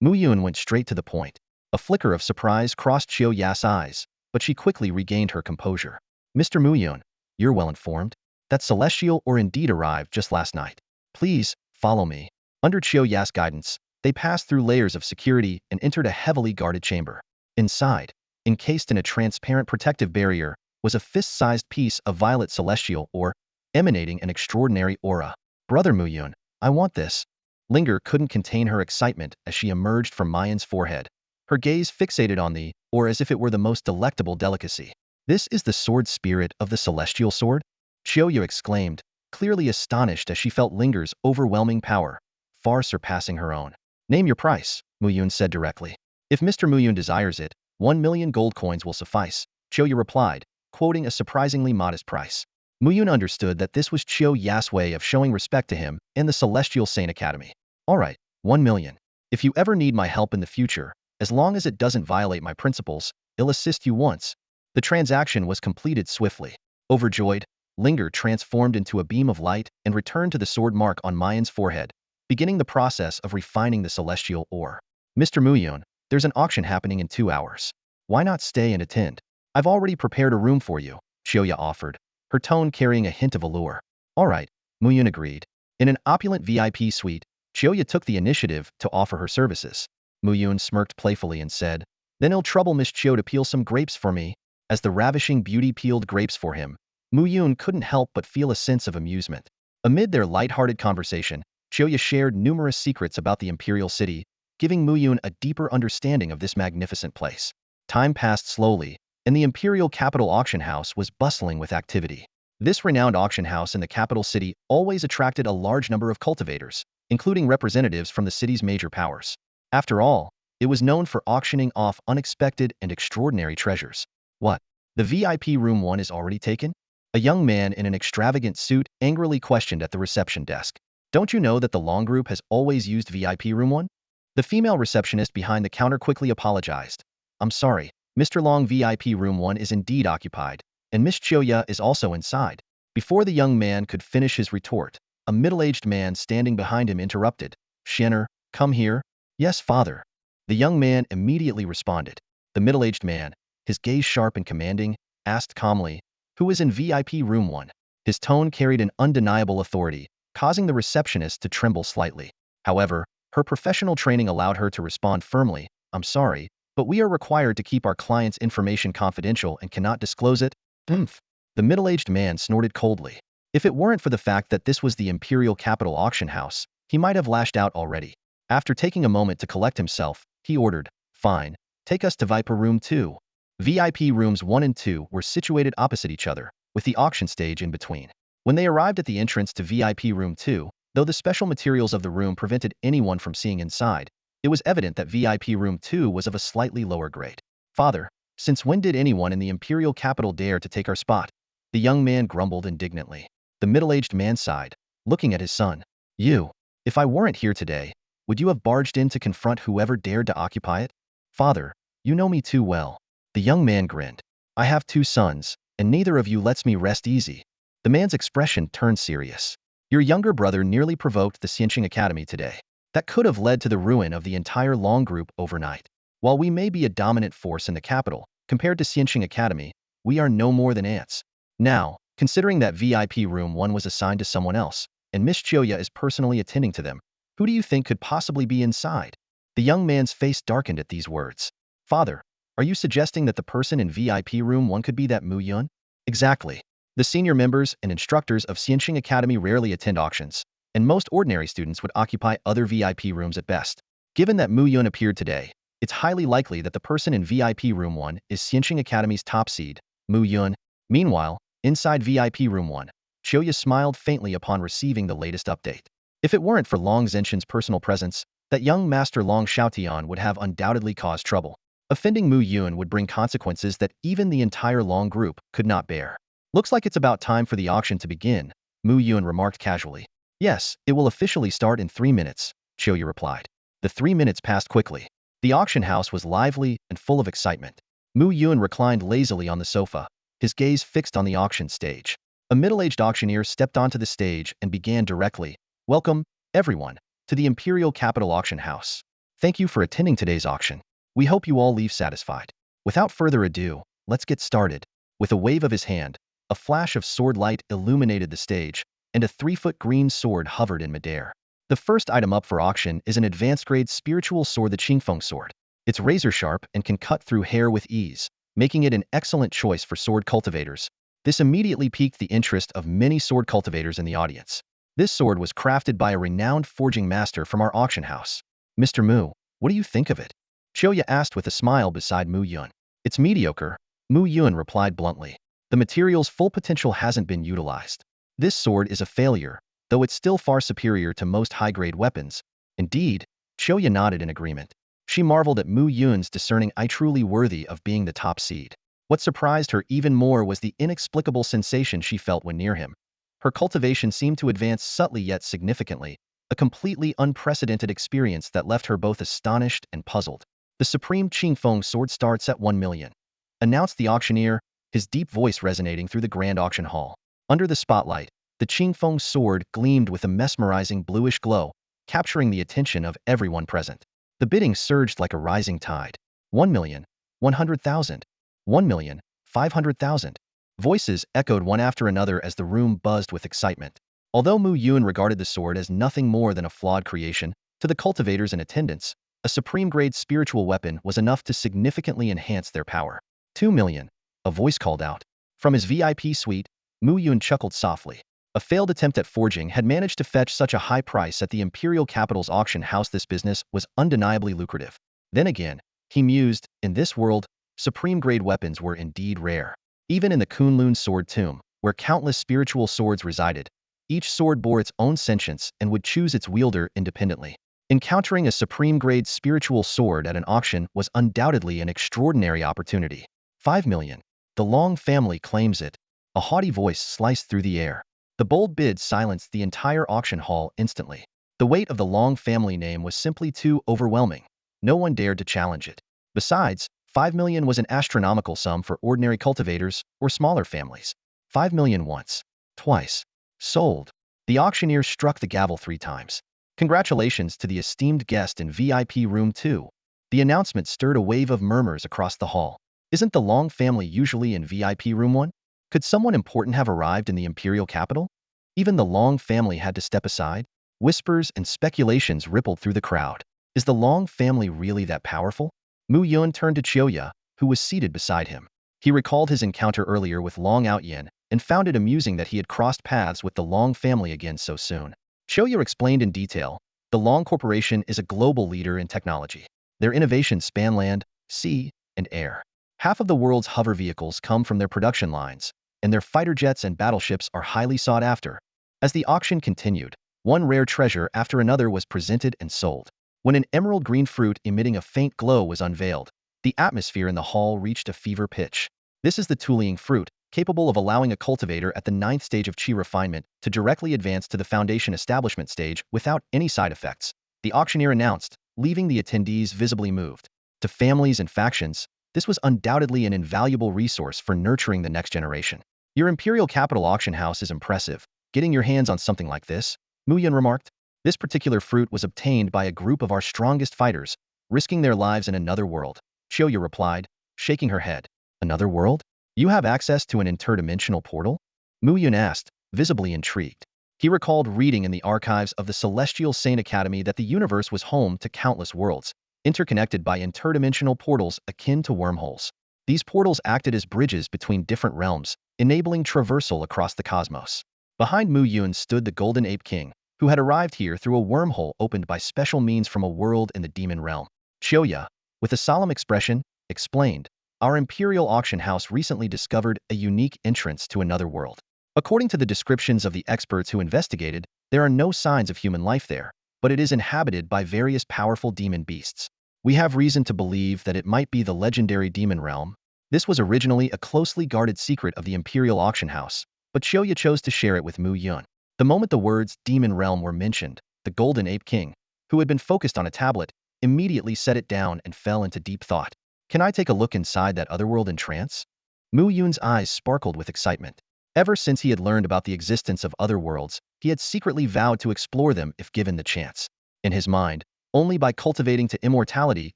A: Mu Yun went straight to the point. A flicker of surprise crossed Choya's eyes, but she quickly regained her composure. Mr. Mu Yun, you're well informed. That celestial ore indeed arrived just last night. Please, follow me. Under Choya's guidance, they passed through layers of security and entered a heavily guarded chamber. Inside, encased in a transparent protective barrier, was a fist-sized piece of violet celestial ore, emanating an extraordinary aura. Brother Muyun, I want this. Linger couldn't contain her excitement as she emerged from Mayan's forehead, her gaze fixated on the ore as if it were the most delectable delicacy. This is the sword spirit of the celestial sword? Xiaoyu exclaimed, clearly astonished as she felt Linger's overwhelming power, far surpassing her own. Name your price, Muyun said directly. If Mr. Muyun desires it, 1,000,000 gold coins will suffice, Xiaoyu replied, quoting a surprisingly modest price. Muyun understood that this was Qiu Ya's way of showing respect to him and the Celestial Saint Academy. Alright, 1,000,000. If you ever need my help in the future, as long as it doesn't violate my principles, I'll assist you once. The transaction was completed swiftly. Overjoyed, Linger transformed into a beam of light and returned to the sword mark on Mayan's forehead, beginning the process of refining the celestial ore. Mr. Muyun, there's an auction happening in 2 hours. Why not stay and attend? I've already prepared a room for you, Xiaoya offered, her tone carrying a hint of allure. Alright, Muyun agreed. In an opulent VIP suite, Xiaoya took the initiative to offer her services. Muyun smirked playfully and said, then he'll trouble Miss Qiu to peel some grapes for me. As the ravishing beauty peeled grapes for him, Muyun couldn't help but feel a sense of amusement. Amid their light-hearted conversation, Xiaoya shared numerous secrets about the Imperial city, giving Muyun a deeper understanding of this magnificent place. Time passed slowly, and the Imperial capital auction house was bustling with activity. This renowned auction house in the capital city always attracted a large number of cultivators, including representatives from the city's major powers. After all, it was known for auctioning off unexpected and extraordinary treasures. What? The VIP room 1 is already taken? A young man in an extravagant suit angrily questioned at the reception desk. Don't you know that the Long group has always used VIP room 1? The female receptionist behind the counter quickly apologized. I'm sorry, Mr. Long, VIP room 1 is indeed occupied, and Miss Qiuya is also inside. Before the young man could finish his retort, a middle-aged man standing behind him interrupted. Shenner, come here. Yes, father. The young man immediately responded. The middle-aged man, his gaze sharp and commanding, asked calmly, who was in VIP room 1? His tone carried an undeniable authority, causing the receptionist to tremble slightly. However, her professional training allowed her to respond firmly, I'm sorry, but we are required to keep our client's information confidential and cannot disclose it. Oomph. The middle-aged man snorted coldly. If it weren't for the fact that this was the Imperial capital auction house, he might have lashed out already. After taking a moment to collect himself, he ordered, fine, take us to Viper room 2. VIP rooms 1 and 2 were situated opposite each other, with the auction stage in between. When they arrived at the entrance to VIP room 2, though the special materials of the room prevented anyone from seeing inside, it was evident that VIP room 2 was of a slightly lower grade. Father, since when did anyone in the Imperial capital dare to take our spot? The young man grumbled indignantly. The middle-aged man sighed, looking at his son. You, if I weren't here today, would you have barged in to confront whoever dared to occupy it? Father, you know me too well. The young man grinned. I have 2 sons, and neither of you lets me rest easy. The man's expression turned serious. Your younger brother nearly provoked the Xianqing Academy today. That could have led to the ruin of the entire Long group overnight. While we may be a dominant force in the capital, compared to Xianqing Academy, we are no more than ants. Now, considering that VIP room 1 was assigned to someone else, and Miss Qiuya is personally attending to them, who do you think could possibly be inside? The young man's face darkened at these words. Father, are you suggesting that the person in VIP room 1 could be that Mu Yun? Exactly. The senior members and instructors of Xianqing Academy rarely attend auctions, and most ordinary students would occupy other VIP rooms at best. Given that Mu Yun appeared today, it's highly likely that the person in VIP room 1 is Xianqing Academy's top seed, Mu Yun. Meanwhile, inside VIP room 1, Qiuya smiled faintly upon receiving the latest update. If it weren't for Long Zhenshin's personal presence, that young master Long Xiaotian would have undoubtedly caused trouble. Offending Mu Yun would bring consequences that even the entire Long group could not bear. Looks like it's about time for the auction to begin, Mu Yun remarked casually. Yes, it will officially start in 3 minutes, Qiuya replied. The 3 minutes passed quickly. The auction house was lively and full of excitement. Mu Yun reclined lazily on the sofa, his gaze fixed on the auction stage. A middle-aged auctioneer stepped onto the stage and began directly, Welcome, everyone, to the Imperial Capital Auction House. Thank you for attending today's auction. We hope you all leave satisfied. Without further ado, let's get started. With a wave of his hand, a flash of sword light illuminated the stage, and a 3-foot green sword hovered in midair. The first item up for auction is an advanced grade spiritual sword, the Qingfeng sword. It's razor sharp and can cut through hair with ease, making it an excellent choice for sword cultivators. This immediately piqued the interest of many sword cultivators in the audience. This sword was crafted by a renowned forging master from our auction house. Mr. Mu, what do you think of it? Xiao asked with a smile beside Mu Yun. It's mediocre, Mu Yun replied bluntly. The material's full potential hasn't been utilized. This sword is a failure, though it's still far superior to most high-grade weapons. Indeed, Xiao nodded in agreement. She marveled at Mu Yun's discerning eye, truly worthy of being the top seed. What surprised her even more was the inexplicable sensation she felt when near him. Her cultivation seemed to advance subtly yet significantly, a completely unprecedented experience that left her both astonished and puzzled. The Supreme Qingfeng sword starts at 1 million, announced the auctioneer, his deep voice resonating through the grand auction hall. Under the spotlight, the Qingfeng sword gleamed with a mesmerizing bluish glow, capturing the attention of everyone present. The bidding surged like a rising tide. 1 million, 100,000, 1 million, 500,000. Voices echoed one after another as the room buzzed with excitement. Although Mu Yun regarded the sword as nothing more than a flawed creation, to the cultivators in attendance, a supreme-grade spiritual weapon was enough to significantly enhance their power. 2 million, a voice called out. From his VIP suite, Mu Yun chuckled softly. A failed attempt at forging had managed to fetch such a high price at the Imperial capital's auction house. This business was undeniably lucrative. Then again, he mused, in this world, supreme-grade weapons were indeed rare. Even in the Kunlun sword tomb, where countless spiritual swords resided, each sword bore its own sentience and would choose its wielder independently. Encountering a supreme-grade spiritual sword at an auction was undoubtedly an extraordinary opportunity. 5 million. The Long family claims it. A haughty voice sliced through the air. The bold bid silenced the entire auction hall instantly. The weight of the Long family name was simply too overwhelming. No one dared to challenge it. Besides, 5 million was an astronomical sum for ordinary cultivators or smaller families. 5 million once, twice, sold. The auctioneer struck the gavel 3 times. Congratulations to the esteemed guest in VIP room 2. The announcement stirred a wave of murmurs across the hall. Isn't the Long family usually in VIP room 1? Could someone important have arrived in the Imperial capital? Even the Long family had to step aside. Whispers and speculations rippled through the crowd. Is the Long family really that powerful? Mu Yun turned to Xiao, who was seated beside him. He recalled his encounter earlier with Long Outyin and found it amusing that he had crossed paths with the Long family again so soon. Xiao explained in detail, the Long Corporation is a global leader in technology. Their innovations span land, sea, and air. Half of the world's hover vehicles come from their production lines, and their fighter jets and battleships are highly sought after. As the auction continued, one rare treasure after another was presented and sold. When an emerald green fruit emitting a faint glow was unveiled, the atmosphere in the hall reached a fever pitch. This is the Tuliang fruit, capable of allowing a cultivator at the 9th stage of Qi refinement to directly advance to the foundation establishment stage without any side effects, the auctioneer announced, leaving the attendees visibly moved. To families and factions, this was undoubtedly an invaluable resource for nurturing the next generation. Your Imperial Capital auction house is impressive. Getting your hands on something like this, Mu Yun remarked. This particular fruit was obtained by a group of our strongest fighters, risking their lives in another world. Xiao replied, shaking her head. Another world? You have access to an interdimensional portal? Mu Yun asked, visibly intrigued. He recalled reading in the archives of the Celestial Saint Academy that the universe was home to countless worlds, interconnected by interdimensional portals akin to wormholes. These portals acted as bridges between different realms, enabling traversal across the cosmos. Behind Mu Yun stood the Golden Ape King, who had arrived here through a wormhole opened by special means from a world in the demon realm. Xiao, with a solemn expression, explained, our Imperial auction house recently discovered a unique entrance to another world. According to the descriptions of the experts who investigated, there are no signs of human life there, but it is inhabited by various powerful demon beasts. We have reason to believe that it might be the legendary demon realm. This was originally a closely guarded secret of the Imperial auction house, but Xiao chose to share it with Mu Yun. The moment the words demon realm were mentioned, the Golden Ape King, who had been focused on a tablet, immediately set it down and fell into deep thought. Can I take a look inside that other world in trance? Mu Yun's eyes sparkled with excitement. Ever since he had learned about the existence of other worlds, he had secretly vowed to explore them if given the chance. In his mind, only by cultivating to immortality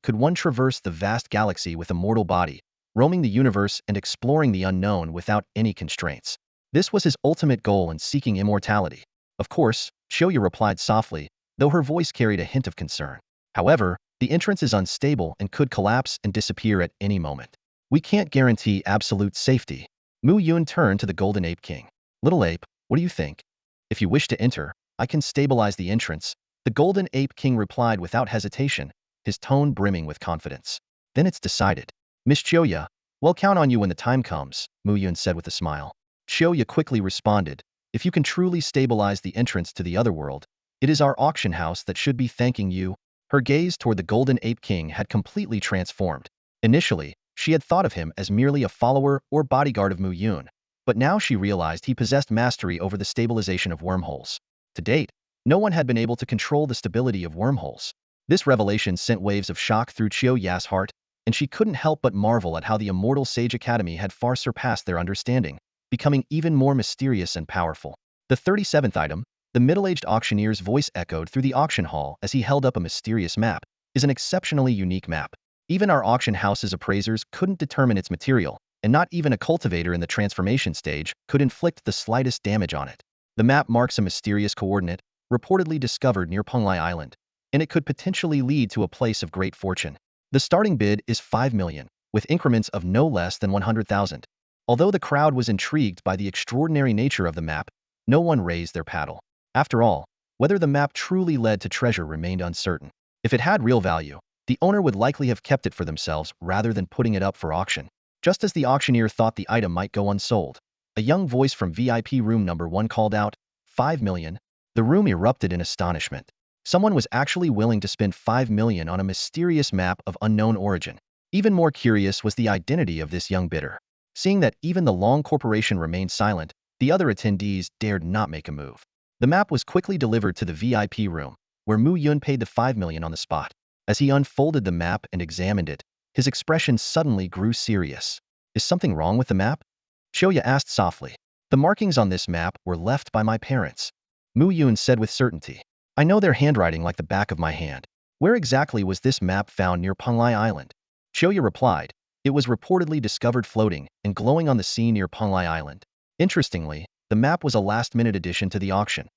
A: could one traverse the vast galaxy with a mortal body, roaming the universe and exploring the unknown without any constraints. This was his ultimate goal in seeking immortality. Of course, Xiao replied softly, though her voice carried a hint of concern. However, the entrance is unstable and could collapse and disappear at any moment. We can't guarantee absolute safety. Mu Yun turned to the Golden Ape King. Little Ape, what do you think? If you wish to enter, I can stabilize the entrance. The Golden Ape King replied without hesitation, his tone brimming with confidence. Then it's decided. Miss Choya, we'll count on you when the time comes, Mu Yun said with a smile. Choya quickly responded, if you can truly stabilize the entrance to the other world, it is our auction house that should be thanking you. Her gaze toward the Golden Ape King had completely transformed. Initially, she had thought of him as merely a follower or bodyguard of Mu Yun, but now she realized he possessed mastery over the stabilization of wormholes. To date, no one had been able to control the stability of wormholes. This revelation sent waves of shock through Choya's heart, and she couldn't help but marvel at how the Immortal Sage Academy had far surpassed their understanding, becoming even more mysterious and powerful. The 37th item, the middle-aged auctioneer's voice echoed through the auction hall as he held up a mysterious map, is an exceptionally unique map. Even our auction house's appraisers couldn't determine its material, and not even a cultivator in the transformation stage could inflict the slightest damage on it. The map marks a mysterious coordinate, reportedly discovered near Penglai Island, and it could potentially lead to a place of great fortune. The starting bid is 5 million, with increments of no less than 100,000. Although the crowd was intrigued by the extraordinary nature of the map, no one raised their paddle. After all, whether the map truly led to treasure remained uncertain. If it had real value, the owner would likely have kept it for themselves rather than putting it up for auction. Just as the auctioneer thought the item might go unsold, a young voice from VIP room number 1 called out, 5 million. The room erupted in astonishment. Someone was actually willing to spend 5 million on a mysterious map of unknown origin. Even more curious was the identity of this young bidder. Seeing that even the Long Corporation remained silent, the other attendees dared not make a move. The map was quickly delivered to the VIP room, where Mu Yun paid the 5 million on the spot. As he unfolded the map and examined it, his expression suddenly grew serious. Is something wrong with the map? Choya asked softly. The markings on this map were left by my parents. Mu Yun said with certainty. I know their handwriting like the back of my hand. Where exactly was this map found near Penglai Island? Choya replied. It was reportedly discovered floating and glowing on the sea near Penglai Island. Interestingly, the map was a last-minute addition to the auction.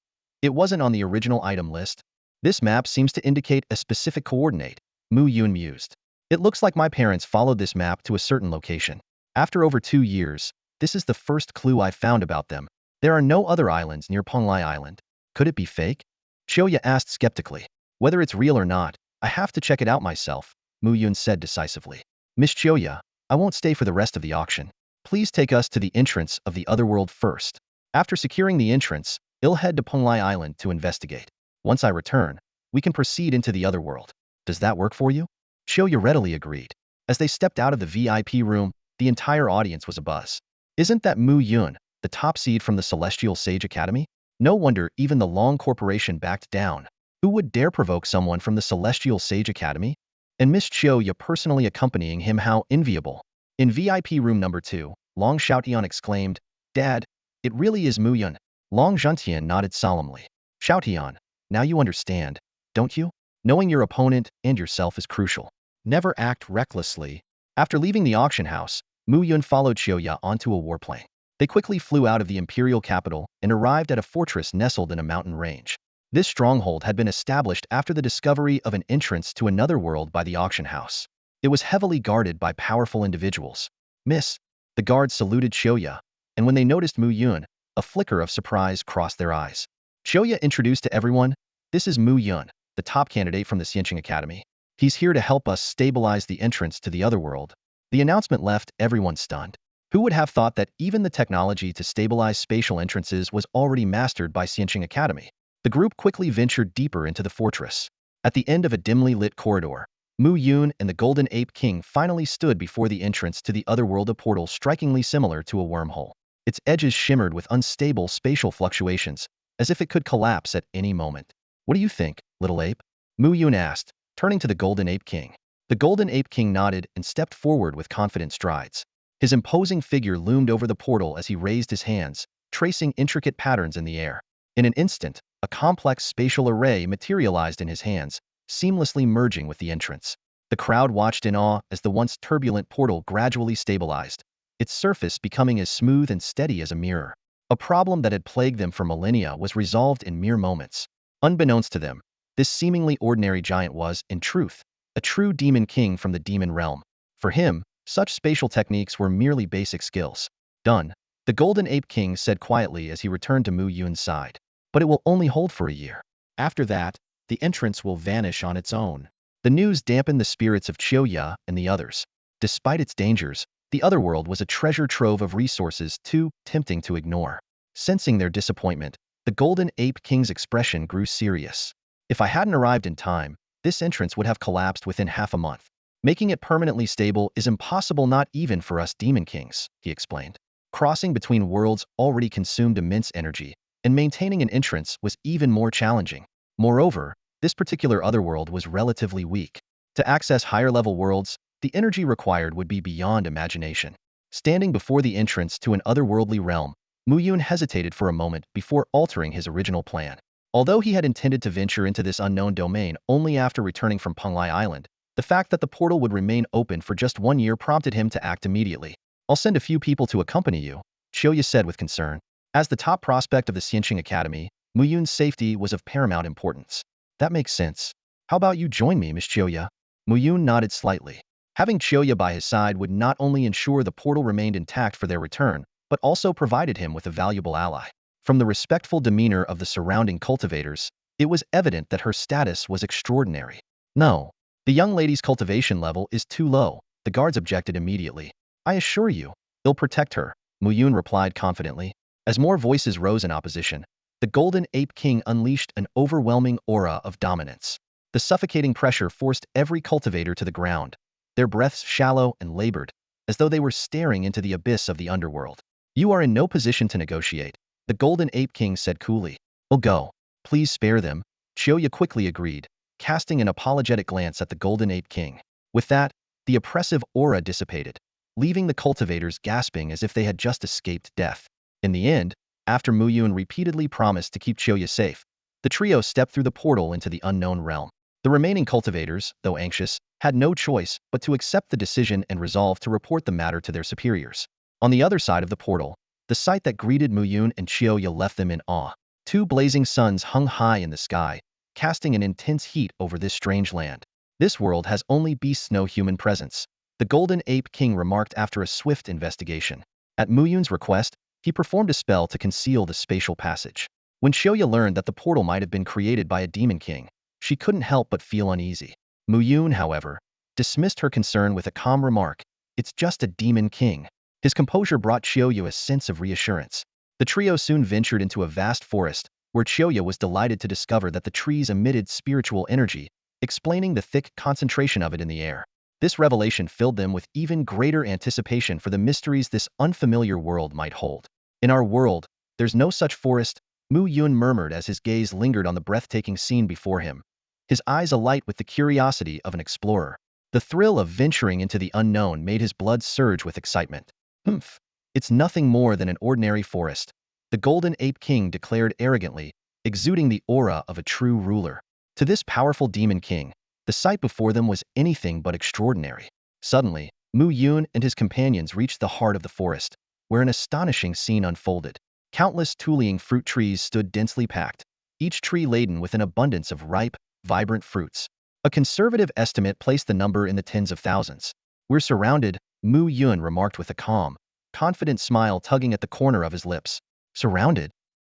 A: It wasn't on the original item list. This map seems to indicate a specific coordinate, Mu Yun mused. It looks like my parents followed this map to a certain location. After over 2 years, this is the first clue I've found about them. There are no other islands near Penglai Island. Could it be fake? Choya asked skeptically. Whether it's real or not, I have to check it out myself, Mu Yun said decisively. Miss Choya, I won't stay for the rest of the auction. Please take us to the entrance of the other world first. After securing the entrance, I'll head to Penglai Island to investigate. Once I return, we can proceed into the other world. Does that work for you? Choya readily agreed. As they stepped out of the VIP room, the entire audience was abuzz. Isn't that Mu Yun, the top seed from the Celestial Sage Academy? No wonder even the Long Corporation backed down. Who would dare provoke someone from the Celestial Sage Academy? And Miss Choya personally accompanying him, how enviable. In VIP room number 2, Long Xiaotian exclaimed, Dad, it really is Mu Yun. Long Zhentian nodded solemnly. Xiaotian, now you understand, don't you? Knowing your opponent and yourself is crucial. Never act recklessly. After leaving the auction house, Mu Yun followed Choya onto a warplane. They quickly flew out of the Imperial capital and arrived at a fortress nestled in a mountain range. This stronghold had been established after the discovery of an entrance to another world by the auction house. It was heavily guarded by powerful individuals. Miss, the guards saluted Choya, and when they noticed Mu Yun, a flicker of surprise crossed their eyes. Choya introduced to everyone, this is Mu Yun, the top candidate from the Xianqing Academy. He's here to help us stabilize the entrance to the other world. The announcement left everyone stunned. Who would have thought that even the technology to stabilize spatial entrances was already mastered by Xianqing Academy? The group quickly ventured deeper into the fortress. At the end of a dimly lit corridor, Mu Yun and the Golden Ape King finally stood before the entrance to the other world, a portal strikingly similar to a wormhole. Its edges shimmered with unstable spatial fluctuations, as if it could collapse at any moment. What do you think, little ape? Mu Yun asked, turning to the Golden Ape King. The Golden Ape King nodded and stepped forward with confident strides. His imposing figure loomed over the portal as he raised his hands, tracing intricate patterns in the air. In an instant, a complex spatial array materialized in his hands, seamlessly merging with the entrance. The crowd watched in awe as the once turbulent portal gradually stabilized, its surface becoming as smooth and steady as a mirror. A problem that had plagued them for millennia was resolved in mere moments. Unbeknownst to them, this seemingly ordinary giant was, in truth, a true demon king from the demon realm. For him, Such spatial techniques were merely basic skills. Done. The Golden Ape King said quietly as he returned to Mu Yun's side. But it will only hold for a year. After that, the entrance will vanish on its own. The news dampened the spirits of Xiao and the others. Despite its dangers, the other world was a treasure trove of resources too tempting to ignore. Sensing their disappointment, the Golden Ape King's expression grew serious. If I hadn't arrived in time, this entrance would have collapsed within half a month. Making it permanently stable is impossible not even for us demon kings, he explained. Crossing between worlds already consumed immense energy, and maintaining an entrance was even more challenging. Moreover, this particular otherworld was relatively weak. To access higher-level worlds, the energy required would be beyond imagination. Standing before the entrance to an otherworldly realm, Mu Yun hesitated for a moment before altering his original plan. Although he had intended to venture into this unknown domain only after returning from Penglai Island, the fact that the portal would remain open for just 1 year prompted him to act immediately. I'll send a few people to accompany you, Xiao said with concern. As the top prospect of the Xianqing Academy, Mu Yun's safety was of paramount importance. That makes sense. How about you join me, Miss Xiao? Mu Yun nodded slightly. Having Xiao by his side would not only ensure the portal remained intact for their return, but also provided him with a valuable ally. From the respectful demeanor of the surrounding cultivators, it was evident that her status was extraordinary. No. The young lady's cultivation level is too low, the guards objected immediately. I assure you, they'll protect her, Mu Yun replied confidently. As more voices rose in opposition, the Golden Ape King unleashed an overwhelming aura of dominance. The suffocating pressure forced every cultivator to the ground, their breaths shallow and labored, as though they were staring into the abyss of the underworld. You are in no position to negotiate, the Golden Ape King said coolly. We'll go. Please spare them, Xiao quickly agreed, casting an apologetic glance at the Golden Ape King. With that, the oppressive aura dissipated, leaving the cultivators gasping as if they had just escaped death. In the end, after Mu Yun repeatedly promised to keep Xiao safe, the trio stepped through the portal into the unknown realm. The remaining cultivators, though anxious, had no choice but to accept the decision and resolve to report the matter to their superiors. On the other side of the portal, the sight that greeted Mu Yun and Xiao left them in awe. 2 blazing suns hung high in the sky, casting an intense heat over this strange land. This world has only beasts, no human presence, the Golden Ape King remarked after a swift investigation. At Mu Yun's request, he performed a spell to conceal the spatial passage. When Xiao learned that the portal might have been created by a demon king, she couldn't help but feel uneasy. Mu Yun, however, dismissed her concern with a calm remark, it's just a demon king. His composure brought Xiao a sense of reassurance. The trio soon ventured into a vast forest, where Xiao was delighted to discover that the trees emitted spiritual energy, explaining the thick concentration of it in the air. This revelation filled them with even greater anticipation for the mysteries this unfamiliar world might hold. In our world, there's no such forest, Mu Yun murmured as his gaze lingered on the breathtaking scene before him, his eyes alight with the curiosity of an explorer. The thrill of venturing into the unknown made his blood surge with excitement. Humph, it's nothing more than an ordinary forest, the Golden Ape King declared arrogantly, exuding the aura of a true ruler. To this powerful demon king, the sight before them was anything but extraordinary. Suddenly, Mu Yun and his companions reached the heart of the forest, where an astonishing scene unfolded. Countless Tuliang fruit trees stood densely packed, each tree laden with an abundance of ripe, vibrant fruits. A conservative estimate placed the number in the tens of thousands. We're surrounded, Mu Yun remarked with a calm, confident smile tugging at the corner of his lips. Surrounded?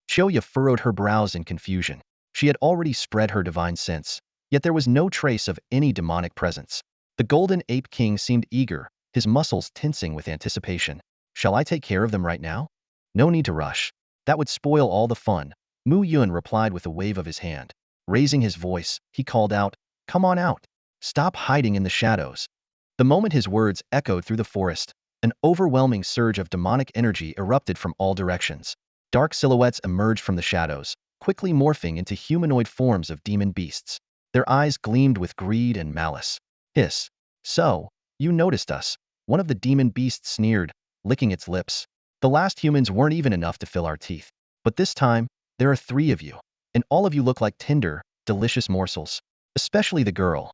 A: Xiao furrowed her brows in confusion. She had already spread her divine sense, yet there was no trace of any demonic presence. The Golden Ape King seemed eager, his muscles tensing with anticipation. Shall I take care of them right now? No need to rush. That would spoil all the fun, Mu Yun replied with a wave of his hand. Raising his voice, he called out, Come on out. Stop hiding in the shadows. The moment his words echoed through the forest, an overwhelming surge of demonic energy erupted from all directions. Dark silhouettes emerged from the shadows, quickly morphing into humanoid forms of demon beasts. Their eyes gleamed with greed and malice. Hiss. So, you noticed us, one of the demon beasts sneered, licking its lips. The last humans weren't even enough to fill our teeth. But this time, there are 3 of you, and all of you look like tender, delicious morsels. Especially the girl.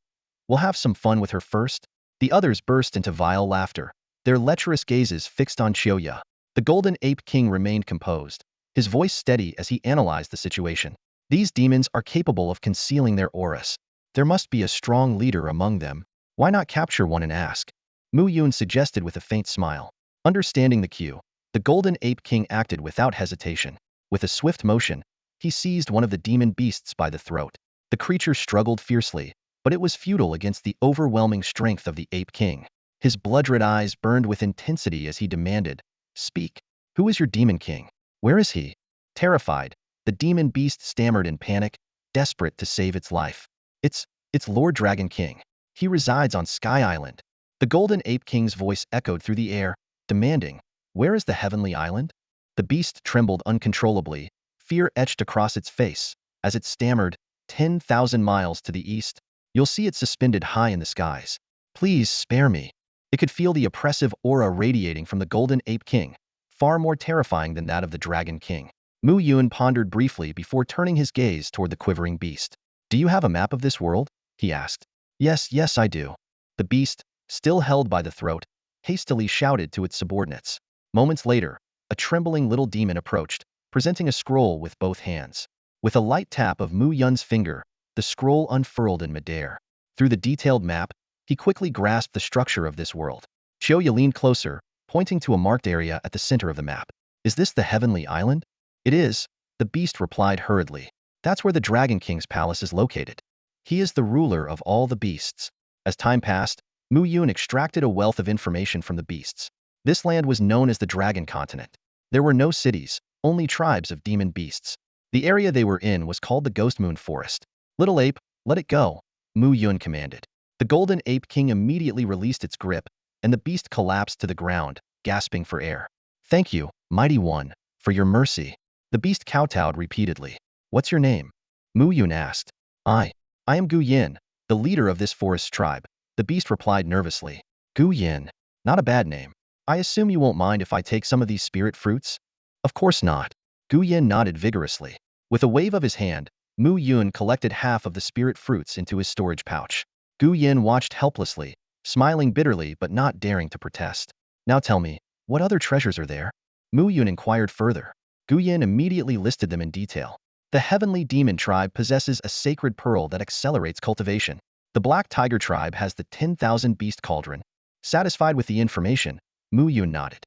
A: We'll have some fun with her first? The others burst into vile laughter, their lecherous gazes fixed on Xiao. The Golden Ape King remained composed, his voice steady as he analyzed the situation. These demons are capable of concealing their auras. There must be a strong leader among them. Why not capture one and ask? Mu Yun suggested with a faint smile. Understanding the cue, the Golden Ape King acted without hesitation. With a swift motion, he seized one of the demon beasts by the throat. The creature struggled fiercely, but it was futile against the overwhelming strength of the Ape King. His blood-red eyes burned with intensity as he demanded, "Speak. Who is your demon king? Where is he?" Terrified, the demon beast stammered in panic, desperate to save its life. It's Lord Dragon King. He resides on Sky Island." The Golden Ape King's voice echoed through the air, demanding, "Where is the Heavenly Island?" The beast trembled uncontrollably, fear etched across its face, as it stammered, 10,000 miles to the east. You'll see it suspended high in the skies. Please spare me." It could feel the oppressive aura radiating from the Golden Ape King, far more terrifying than that of the Dragon King. Mu Yun pondered briefly before turning his gaze toward the quivering beast. "Do you have a map of this world?" he asked. Yes, I do." The beast, still held by the throat, hastily shouted to its subordinates. Moments later, a trembling little demon approached, presenting a scroll with both hands. With a light tap of Mu Yun's finger, the scroll unfurled in midair. Through the detailed map, he quickly grasped the structure of this world. Xiao leaned closer, pointing to a marked area at the center of the map. "Is this the Heavenly Island?" "It is," the beast replied hurriedly. "That's where the Dragon King's palace is located. He is the ruler of all the beasts." As time passed, Mu Yun extracted a wealth of information from the beasts. This land was known as the Dragon Continent. There were no cities, only tribes of demon beasts. The area they were in was called the Ghost Moon Forest. "Little ape, let it go," Mu Yun commanded. The Golden Ape King immediately released its grip, and the beast collapsed to the ground, gasping for air. "Thank you, Mighty One, for your mercy." The beast kowtowed repeatedly. "What's your name?" Mu Yun asked. I am Gu Yin, the leader of this forest tribe," the beast replied nervously. "Gu Yin. Not a bad name. I assume you won't mind if I take some of these spirit fruits?" "Of course not." Gu Yin nodded vigorously. With a wave of his hand, Mu Yun collected half of the spirit fruits into his storage pouch. Gu Yin watched helplessly, smiling bitterly but not daring to protest. "Now tell me, what other treasures are there?" Mu Yun inquired further. Gu Yin immediately listed them in detail. The Heavenly Demon Tribe possesses a sacred pearl that accelerates cultivation. The Black Tiger Tribe has the 10,000 Beast Cauldron. Satisfied with the information, Mu Yun nodded.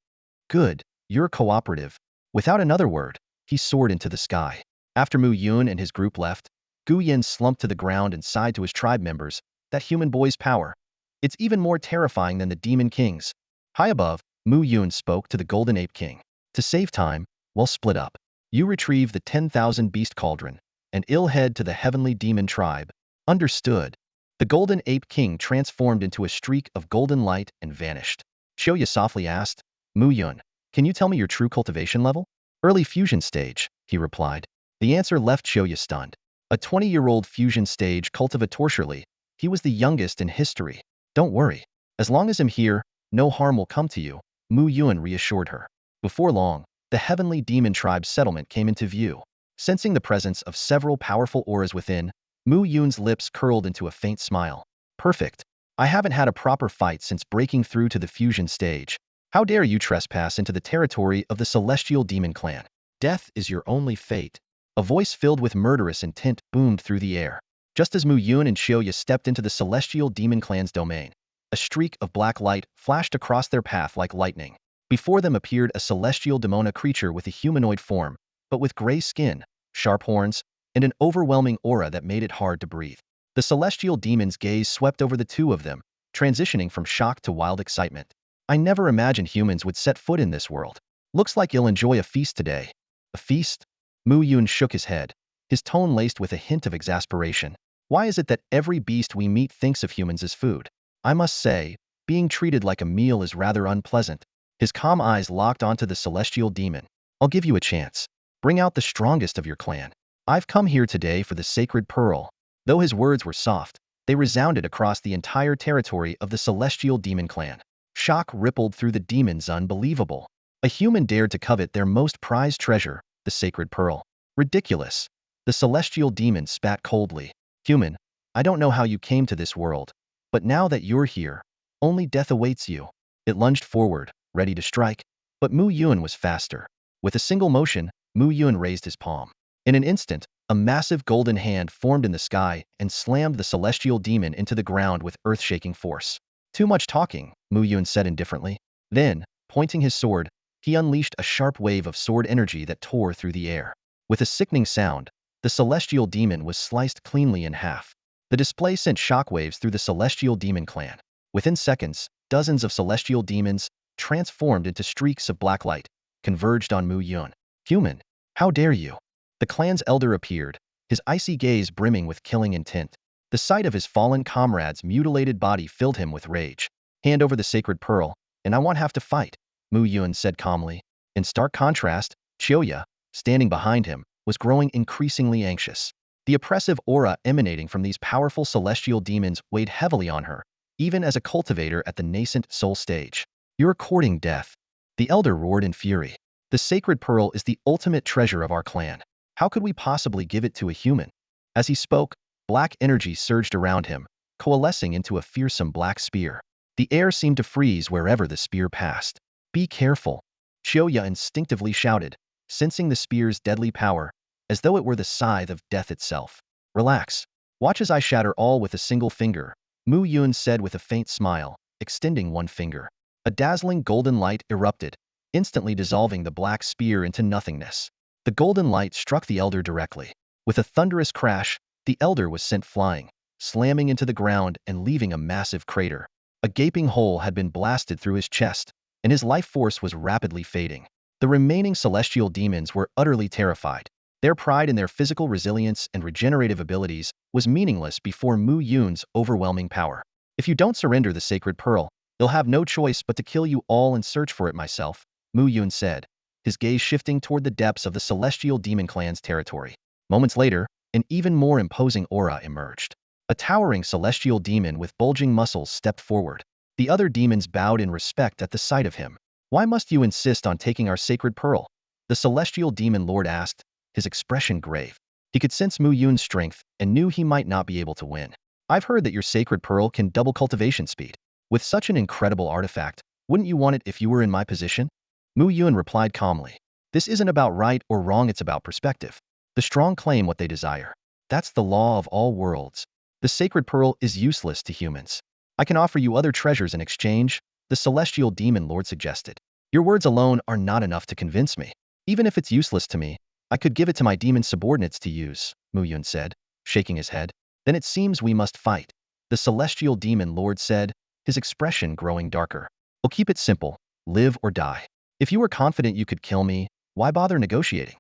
A: "Good, you're cooperative." Without another word, he soared into the sky. After Mu Yun and his group left, Gu Yin slumped to the ground and sighed to his tribe members, "That human boy's power. It's even more terrifying than the Demon King's." High above, Mu Yun spoke to the Golden Ape King. "To save time, we'll split up. You retrieve the 10,000 Beast Cauldron, and I'll head to the Heavenly Demon Tribe." "Understood." The Golden Ape King transformed into a streak of golden light and vanished. Xiao softly asked, "Mu Yun, can you tell me your true cultivation level?" "Early fusion stage," he replied. The answer left Xiao stunned. A 20-year-old fusion stage cultivator, he was the youngest in history. "Don't worry. As long as I'm here, no harm will come to you," Mu Yun reassured her. Before long, the Heavenly Demon Tribe settlement came into view. Sensing the presence of several powerful auras within, Mu Yun's lips curled into a faint smile. "Perfect. I haven't had a proper fight since breaking through to the fusion stage. How dare you trespass into the territory of the Celestial Demon Clan? Death is your only fate." A voice filled with murderous intent boomed through the air. Just as Mu Yun and Xiao stepped into the Celestial Demon Clan's domain, a streak of black light flashed across their path like lightning. Before them appeared a celestial demona creature with a humanoid form, but with gray skin, sharp horns, and an overwhelming aura that made it hard to breathe. The celestial demon's gaze swept over the two of them, transitioning from shock to wild excitement. "I never imagined humans would set foot in this world. Looks like you'll enjoy a feast today." "A feast?" Mu Yun shook his head, his tone laced with a hint of exasperation. "Why is it that every beast we meet thinks of humans as food? I must say, being treated like a meal is rather unpleasant." His calm eyes locked onto the celestial demon. "I'll give you a chance. Bring out the strongest of your clan. I've come here today for the sacred pearl." Though his words were soft, they resounded across the entire territory of the celestial demon clan. Shock rippled through the demons. Unbelievable. A human dared to covet their most prized treasure, the sacred pearl. Ridiculous. The celestial demon spat coldly. "Human, I don't know how you came to this world, but now that you're here, only death awaits you." It lunged forward, ready to strike, but Mu Yun was faster. With a single motion, Mu Yun raised his palm. In an instant, a massive golden hand formed in the sky and slammed the celestial demon into the ground with earth-shaking force. Too much talking, Mu Yun said indifferently. Then, pointing his sword, he unleashed a sharp wave of sword energy that tore through the air. With a sickening sound, the celestial demon was sliced cleanly in half. The display sent shockwaves through the celestial demon clan. Within seconds, dozens of celestial demons, transformed into streaks of black light, converged on Mu Yun. Human, how dare you? The clan's elder appeared, his icy gaze brimming with killing intent. The sight of his fallen comrade's mutilated body filled him with rage. Hand over the sacred pearl, and I won't have to fight, Mu Yun said calmly. In stark contrast, Xiao, standing behind him, was growing increasingly anxious. The oppressive aura emanating from these powerful celestial demons weighed heavily on her, even as a cultivator at the nascent soul stage. You're courting death. The elder roared in fury. The sacred pearl is the ultimate treasure of our clan. How could we possibly give it to a human? As he spoke, black energy surged around him, coalescing into a fearsome black spear. The air seemed to freeze wherever the spear passed. Be careful, Xiao instinctively shouted, sensing the spear's deadly power, as though it were the scythe of death itself. Relax. Watch as I shatter all with a single finger, Mu Yun said with a faint smile, extending one finger. A dazzling golden light erupted, instantly dissolving the black spear into nothingness. The golden light struck the elder directly. With a thunderous crash, the elder was sent flying, slamming into the ground and leaving a massive crater. A gaping hole had been blasted through his chest, and his life force was rapidly fading. The remaining celestial demons were utterly terrified. Their pride in their physical resilience and regenerative abilities was meaningless before Mu Yun's overwhelming power. If you don't surrender the sacred pearl, you'll have no choice but to kill you all and search for it myself, Mu Yun said, his gaze shifting toward the depths of the celestial demon clan's territory. Moments later, an even more imposing aura emerged. A towering celestial demon with bulging muscles stepped forward. The other demons bowed in respect at the sight of him. Why must you insist on taking our sacred pearl? The celestial demon lord asked, his expression grave. He could sense Mu Yun's strength and knew he might not be able to win. I've heard that your sacred pearl can double cultivation speed. With such an incredible artifact, wouldn't you want it if you were in my position? Mu Yun replied calmly. This isn't about right or wrong, it's about perspective. The strong claim what they desire. That's the law of all worlds. The sacred pearl is useless to humans. I can offer you other treasures in exchange, the celestial demon lord suggested. Your words alone are not enough to convince me. Even if it's useless to me, I could give it to my demon subordinates to use, Mu Yun said, shaking his head. Then it seems we must fight, the celestial demon lord said, his expression growing darker. We'll keep it simple, live or die. If you were confident you could kill me, why bother negotiating?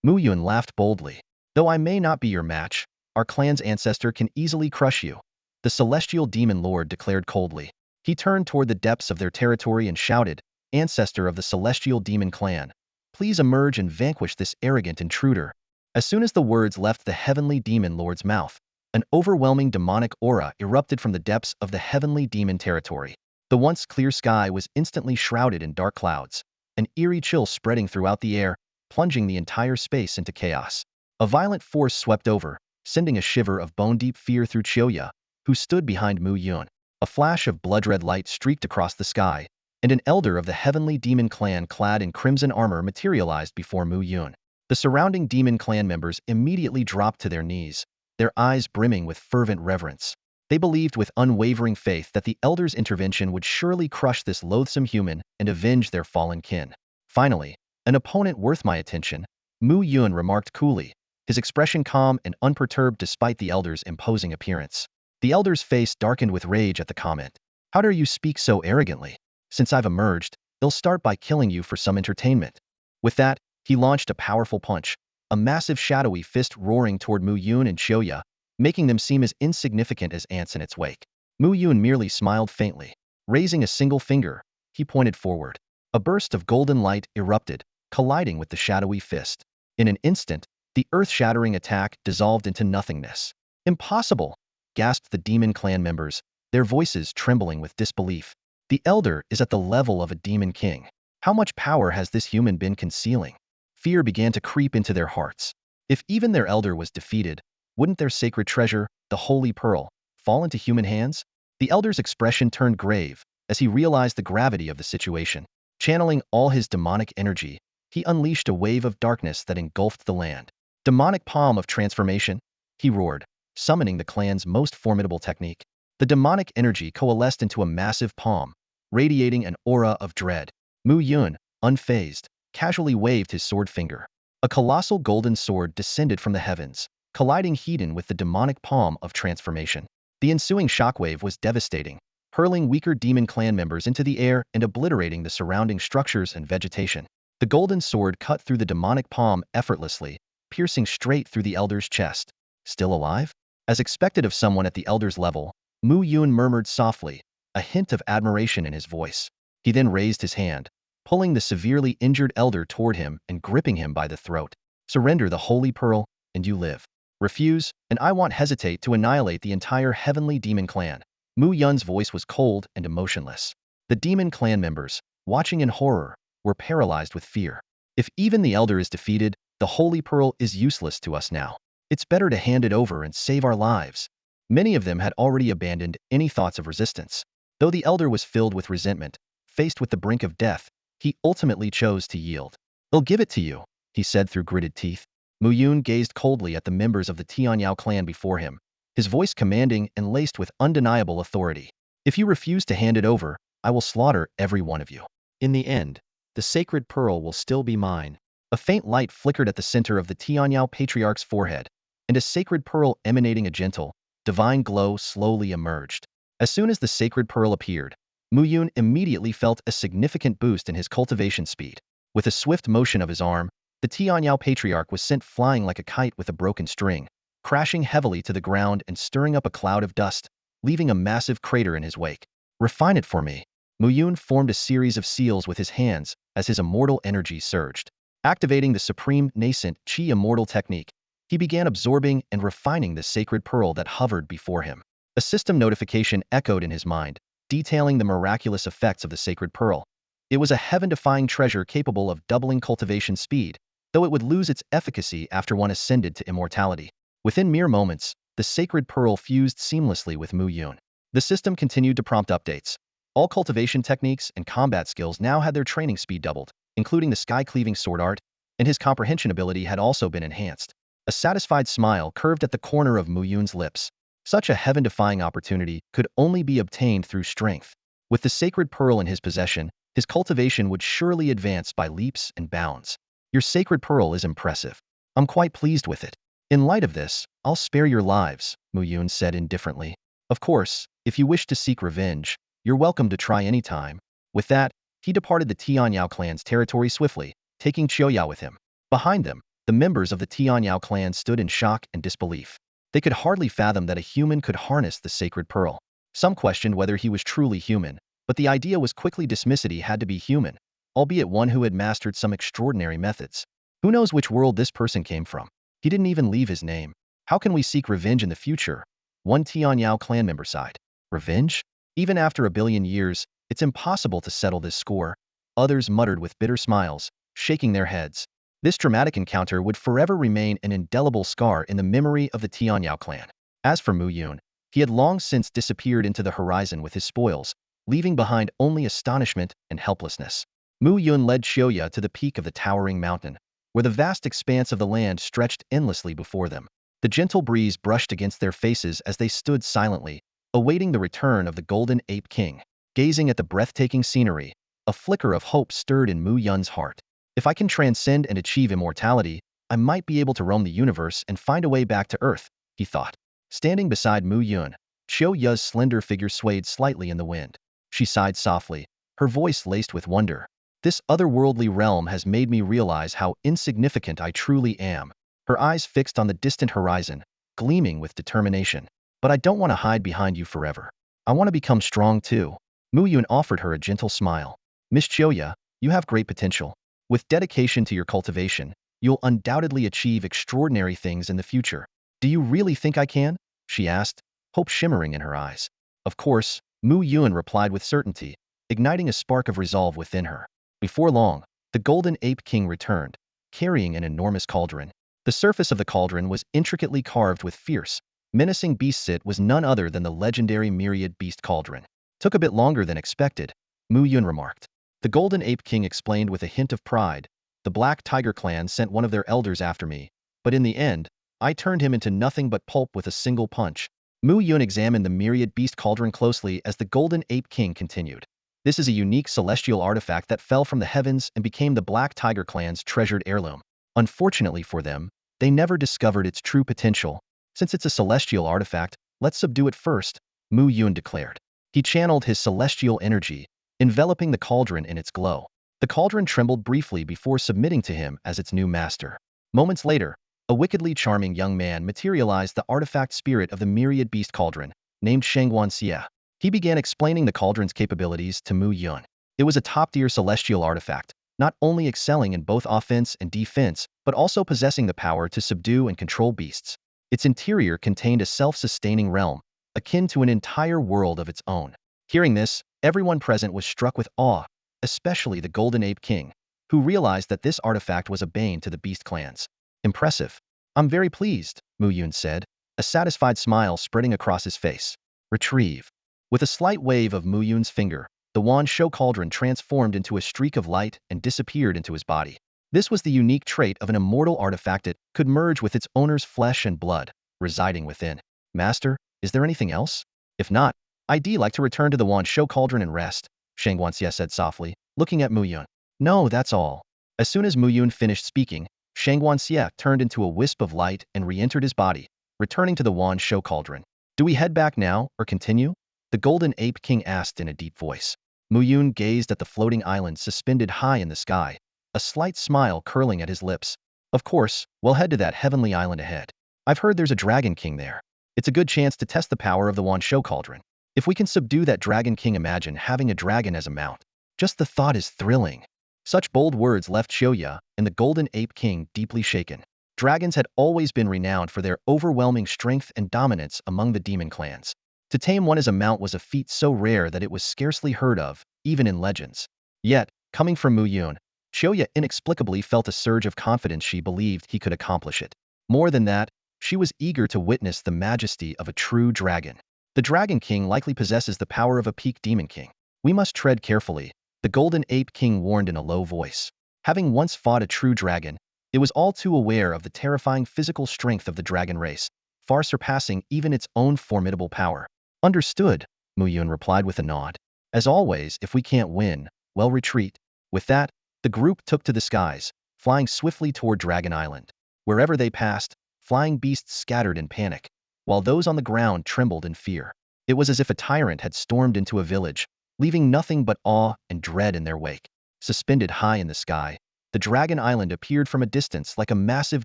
A: Mu Yun laughed boldly. Though I may not be your match, our clan's ancestor can easily crush you, the celestial demon lord declared coldly. He turned toward the depths of their territory and shouted, Ancestor of the celestial demon clan, please emerge and vanquish this arrogant intruder. As soon as the words left the heavenly demon lord's mouth, an overwhelming demonic aura erupted from the depths of the heavenly demon territory. The once clear sky was instantly shrouded in dark clouds, an eerie chill spreading throughout the air, plunging the entire space into chaos. A violent force swept over, sending a shiver of bone-deep fear through Xiao, who stood behind Mu Yun. A flash of blood-red light streaked across the sky, and an elder of the heavenly demon clan clad in crimson armor materialized before Mu Yun. The surrounding demon clan members immediately dropped to their knees, their eyes brimming with fervent reverence. They believed with unwavering faith that the elder's intervention would surely crush this loathsome human and avenge their fallen kin. Finally, an opponent worth my attention, Mu Yun remarked coolly, his expression calm and unperturbed despite the elder's imposing appearance. The elder's face darkened with rage at the comment. How dare you speak so arrogantly? Since I've emerged, they'll start by killing you for some entertainment. With that, he launched a powerful punch, a massive shadowy fist roaring toward Mu Yun and Xiao, making them seem as insignificant as ants in its wake. Mu Yun merely smiled faintly. Raising a single finger, he pointed forward. A burst of golden light erupted, colliding with the shadowy fist. In an instant, the earth-shattering attack dissolved into nothingness. Impossible! Gasped the demon clan members, their voices trembling with disbelief. The elder is at the level of a demon king. How much power has this human been concealing? Fear began to creep into their hearts. If even their elder was defeated, wouldn't their sacred treasure, the Holy Pearl, fall into human hands? The elder's expression turned grave as he realized the gravity of the situation. Channeling all his demonic energy, he unleashed a wave of darkness that engulfed the land. Demonic palm of transformation, he roared, summoning the clan's most formidable technique. The demonic energy coalesced into a massive palm, radiating an aura of dread. Mu Yun, unfazed, casually waved his sword finger. A colossal golden sword descended from the heavens, colliding heat-in with the demonic palm of transformation. The ensuing shockwave was devastating, hurling weaker demon clan members into the air and obliterating the surrounding structures and vegetation. The golden sword cut through the demonic palm effortlessly, piercing straight through the elder's chest. Still alive? As expected of someone at the elder's level, Mu Yun murmured softly, a hint of admiration in his voice. He then raised his hand, pulling the severely injured elder toward him and gripping him by the throat. Surrender the holy pearl, and you live. Refuse, and I won't hesitate to annihilate the entire heavenly demon clan. Mu Yun's voice was cold and emotionless. The demon clan members, watching in horror, were paralyzed with fear. If even the elder is defeated, the holy pearl is useless to us now. It's better to hand it over and save our lives. Many of them had already abandoned any thoughts of resistance. Though the elder was filled with resentment, faced with the brink of death, he ultimately chose to yield. They'll give it to you, he said through gritted teeth. Mu Yun gazed coldly at the members of the Tianyao clan before him, his voice commanding and laced with undeniable authority. If you refuse to hand it over, I will slaughter every one of you. In the end, the sacred pearl will still be mine. A faint light flickered at the center of the Tianyao patriarch's forehead, and a sacred pearl emanating a gentle, divine glow slowly emerged. As soon as the sacred pearl appeared, Mu Yun immediately felt a significant boost in his cultivation speed. With a swift motion of his arm, the Tianyao patriarch was sent flying like a kite with a broken string, crashing heavily to the ground and stirring up a cloud of dust, leaving a massive crater in his wake. Refine it for me. Mu Yun formed a series of seals with his hands as his immortal energy surged. Activating the supreme nascent Qi immortal technique, he began absorbing and refining the sacred pearl that hovered before him. A system notification echoed in his mind, detailing the miraculous effects of the sacred pearl. It was a heaven-defying treasure capable of doubling cultivation speed, though it would lose its efficacy after one ascended to immortality. Within mere moments, the sacred pearl fused seamlessly with Mu Yun. The system continued to prompt updates. All cultivation techniques and combat skills now had their training speed doubled, including the sky-cleaving sword art, and his comprehension ability had also been enhanced. A satisfied smile curved at the corner of Mu Yun's lips. Such a heaven-defying opportunity could only be obtained through strength. With the sacred pearl in his possession, his cultivation would surely advance by leaps and bounds. Your sacred pearl is impressive. I'm quite pleased with it. In light of this, I'll spare your lives, Mu Yun said indifferently. Of course, if you wish to seek revenge, you're welcome to try any time. With that, he departed the Tianyao clan's territory swiftly, taking Qiuyao with him. Behind them, the members of the Tianyao clan stood in shock and disbelief. They could hardly fathom that a human could harness the sacred pearl. Some questioned whether he was truly human, but the idea was quickly dismissed. He had to be human, albeit one who had mastered some extraordinary methods. Who knows which world this person came from? He didn't even leave his name. How can we seek revenge in the future? One Tianyao clan member sighed. Revenge? Even after 1,000,000,000 years, it's impossible to settle this score. Others muttered with bitter smiles, shaking their heads. This dramatic encounter would forever remain an indelible scar in the memory of the Tianyao clan. As for Mu Yun, he had long since disappeared into the horizon with his spoils, leaving behind only astonishment and helplessness. Mu Yun led Qiuyao to the peak of the towering mountain, where the vast expanse of the land stretched endlessly before them. The gentle breeze brushed against their faces as they stood silently, awaiting the return of the Golden Ape King. Gazing at the breathtaking scenery, a flicker of hope stirred in Mu Yun's heart. If I can transcend and achieve immortality, I might be able to roam the universe and find a way back to Earth, he thought. Standing beside Mu Yun, Qiuyao's slender figure swayed slightly in the wind. She sighed softly, her voice laced with wonder. This otherworldly realm has made me realize how insignificant I truly am. Her eyes fixed on the distant horizon, gleaming with determination. But I don't want to hide behind you forever. I want to become strong too. Mu Yun offered her a gentle smile. Miss Qiuyao, you have great potential. With dedication to your cultivation, you'll undoubtedly achieve extraordinary things in the future. Do you really think I can? She asked, hope shimmering in her eyes. Of course, Mu Yun replied with certainty, igniting a spark of resolve within her. Before long, the Golden Ape King returned, carrying an enormous cauldron. The surface of the cauldron was intricately carved with fierce, menacing beasts. It was none other than the legendary Myriad beast cauldron. Took a bit longer than expected, Mu Yun remarked. The Golden Ape King explained with a hint of pride. The Black Tiger clan sent one of their elders after me, but in the end, I turned him into nothing but pulp with a single punch. Mu Yun examined the Myriad beast cauldron closely as the Golden Ape King continued. This is a unique celestial artifact that fell from the heavens and became the Black Tiger clan's treasured heirloom. Unfortunately for them, they never discovered its true potential. Since it's a celestial artifact, let's subdue it first, Mu Yun declared. He channeled his celestial energy, enveloping the cauldron in its glow. The cauldron trembled briefly before submitting to him as its new master. Moments later, a wickedly charming young man materialized the artifact spirit of the Myriad beast cauldron, named Shangguanxia. He began explaining the cauldron's capabilities to Mu Yun. It was a top-tier celestial artifact, not only excelling in both offense and defense, but also possessing the power to subdue and control beasts. Its interior contained a self-sustaining realm, akin to an entire world of its own. Hearing this, everyone present was struck with awe, especially the Golden Ape King, who realized that this artifact was a bane to the beast clans. Impressive. I'm very pleased, Mu Yun said, a satisfied smile spreading across his face. Retrieve. With a slight wave of Mu Yun's finger, the Wan Shou cauldron transformed into a streak of light and disappeared into his body. This was the unique trait of an immortal artifact. It could merge with its owner's flesh and blood, residing within. Master, is there anything else? If not, I'd like to return to the Wan Shou cauldron and rest, Shangguanxia said softly, looking at Mu Yun. No, that's all. As soon as Mu Yun finished speaking, Shangguanxia turned into a wisp of light and re-entered his body, returning to the Wan Shou cauldron. Do we head back now, or continue? The Golden Ape King asked in a deep voice. Mu Yun gazed at the floating island suspended high in the sky, a slight smile curling at his lips. Of course, we'll head to that heavenly island ahead. I've heard there's a Dragon King there. It's a good chance to test the power of the Wan Shou cauldron. If we can subdue that Dragon King, imagine having a dragon as a mount. Just the thought is thrilling. Such bold words left Xiaoya and the Golden Ape King deeply shaken. Dragons had always been renowned for their overwhelming strength and dominance among the demon clans. To tame one as a mount was a feat so rare that it was scarcely heard of, even in legends. Yet, coming from Mu Yun, Xiaoya inexplicably felt a surge of confidence. She believed he could accomplish it. More than that, she was eager to witness the majesty of a true dragon. The Dragon King likely possesses the power of a peak demon king. We must tread carefully, the Golden Ape King warned in a low voice. Having once fought a true dragon, it was all too aware of the terrifying physical strength of the dragon race, far surpassing even its own formidable power. Understood, Mu Yun replied with a nod. As always, if we can't win, well, retreat. With that, the group took to the skies, flying swiftly toward Dragon Island. Wherever they passed, flying beasts scattered in panic, while those on the ground trembled in fear. It was as if a tyrant had stormed into a village, leaving nothing but awe and dread in their wake. Suspended high in the sky, the Dragon Island appeared from a distance like a massive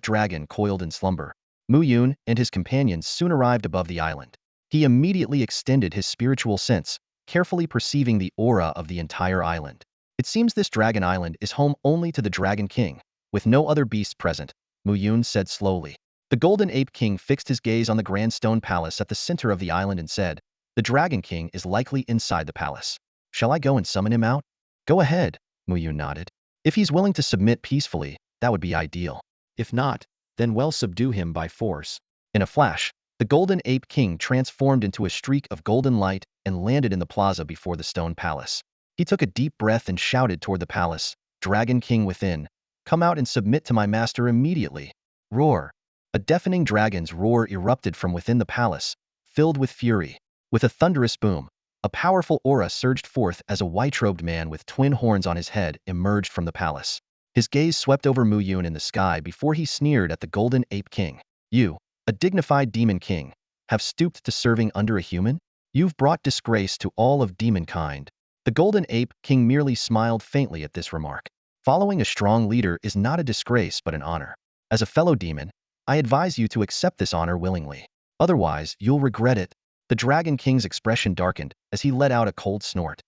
A: dragon coiled in slumber. Mu Yun and his companions soon arrived above the island. He immediately extended his spiritual sense, carefully perceiving the aura of the entire island. It seems this Dragon Island is home only to the Dragon King, with no other beasts present, Mu Yun said slowly. The Golden Ape King fixed his gaze on the grand stone palace at the center of the island and said, the Dragon King is likely inside the palace. Shall I go and summon him out? Go ahead, Mu Yun nodded. If he's willing to submit peacefully, that would be ideal. If not, then we'll subdue him by force. In a flash, the Golden Ape King transformed into a streak of golden light and landed in the plaza before the stone palace. He took a deep breath and shouted toward the palace, Dragon King within, come out and submit to my master immediately. Roar. A deafening dragon's roar erupted from within the palace, filled with fury. With a thunderous boom, a powerful aura surged forth as a white-robed man with twin horns on his head emerged from the palace. His gaze swept over Mu Yun in the sky before he sneered at the Golden Ape King. You, a dignified demon king, have stooped to serving under a human? You've brought disgrace to all of demonkind. The Golden Ape King merely smiled faintly at this remark. Following a strong leader is not a disgrace but an honor. As a fellow demon, I advise you to accept this honor willingly. Otherwise, you'll regret it. The Dragon King's expression darkened as he let out a cold snort.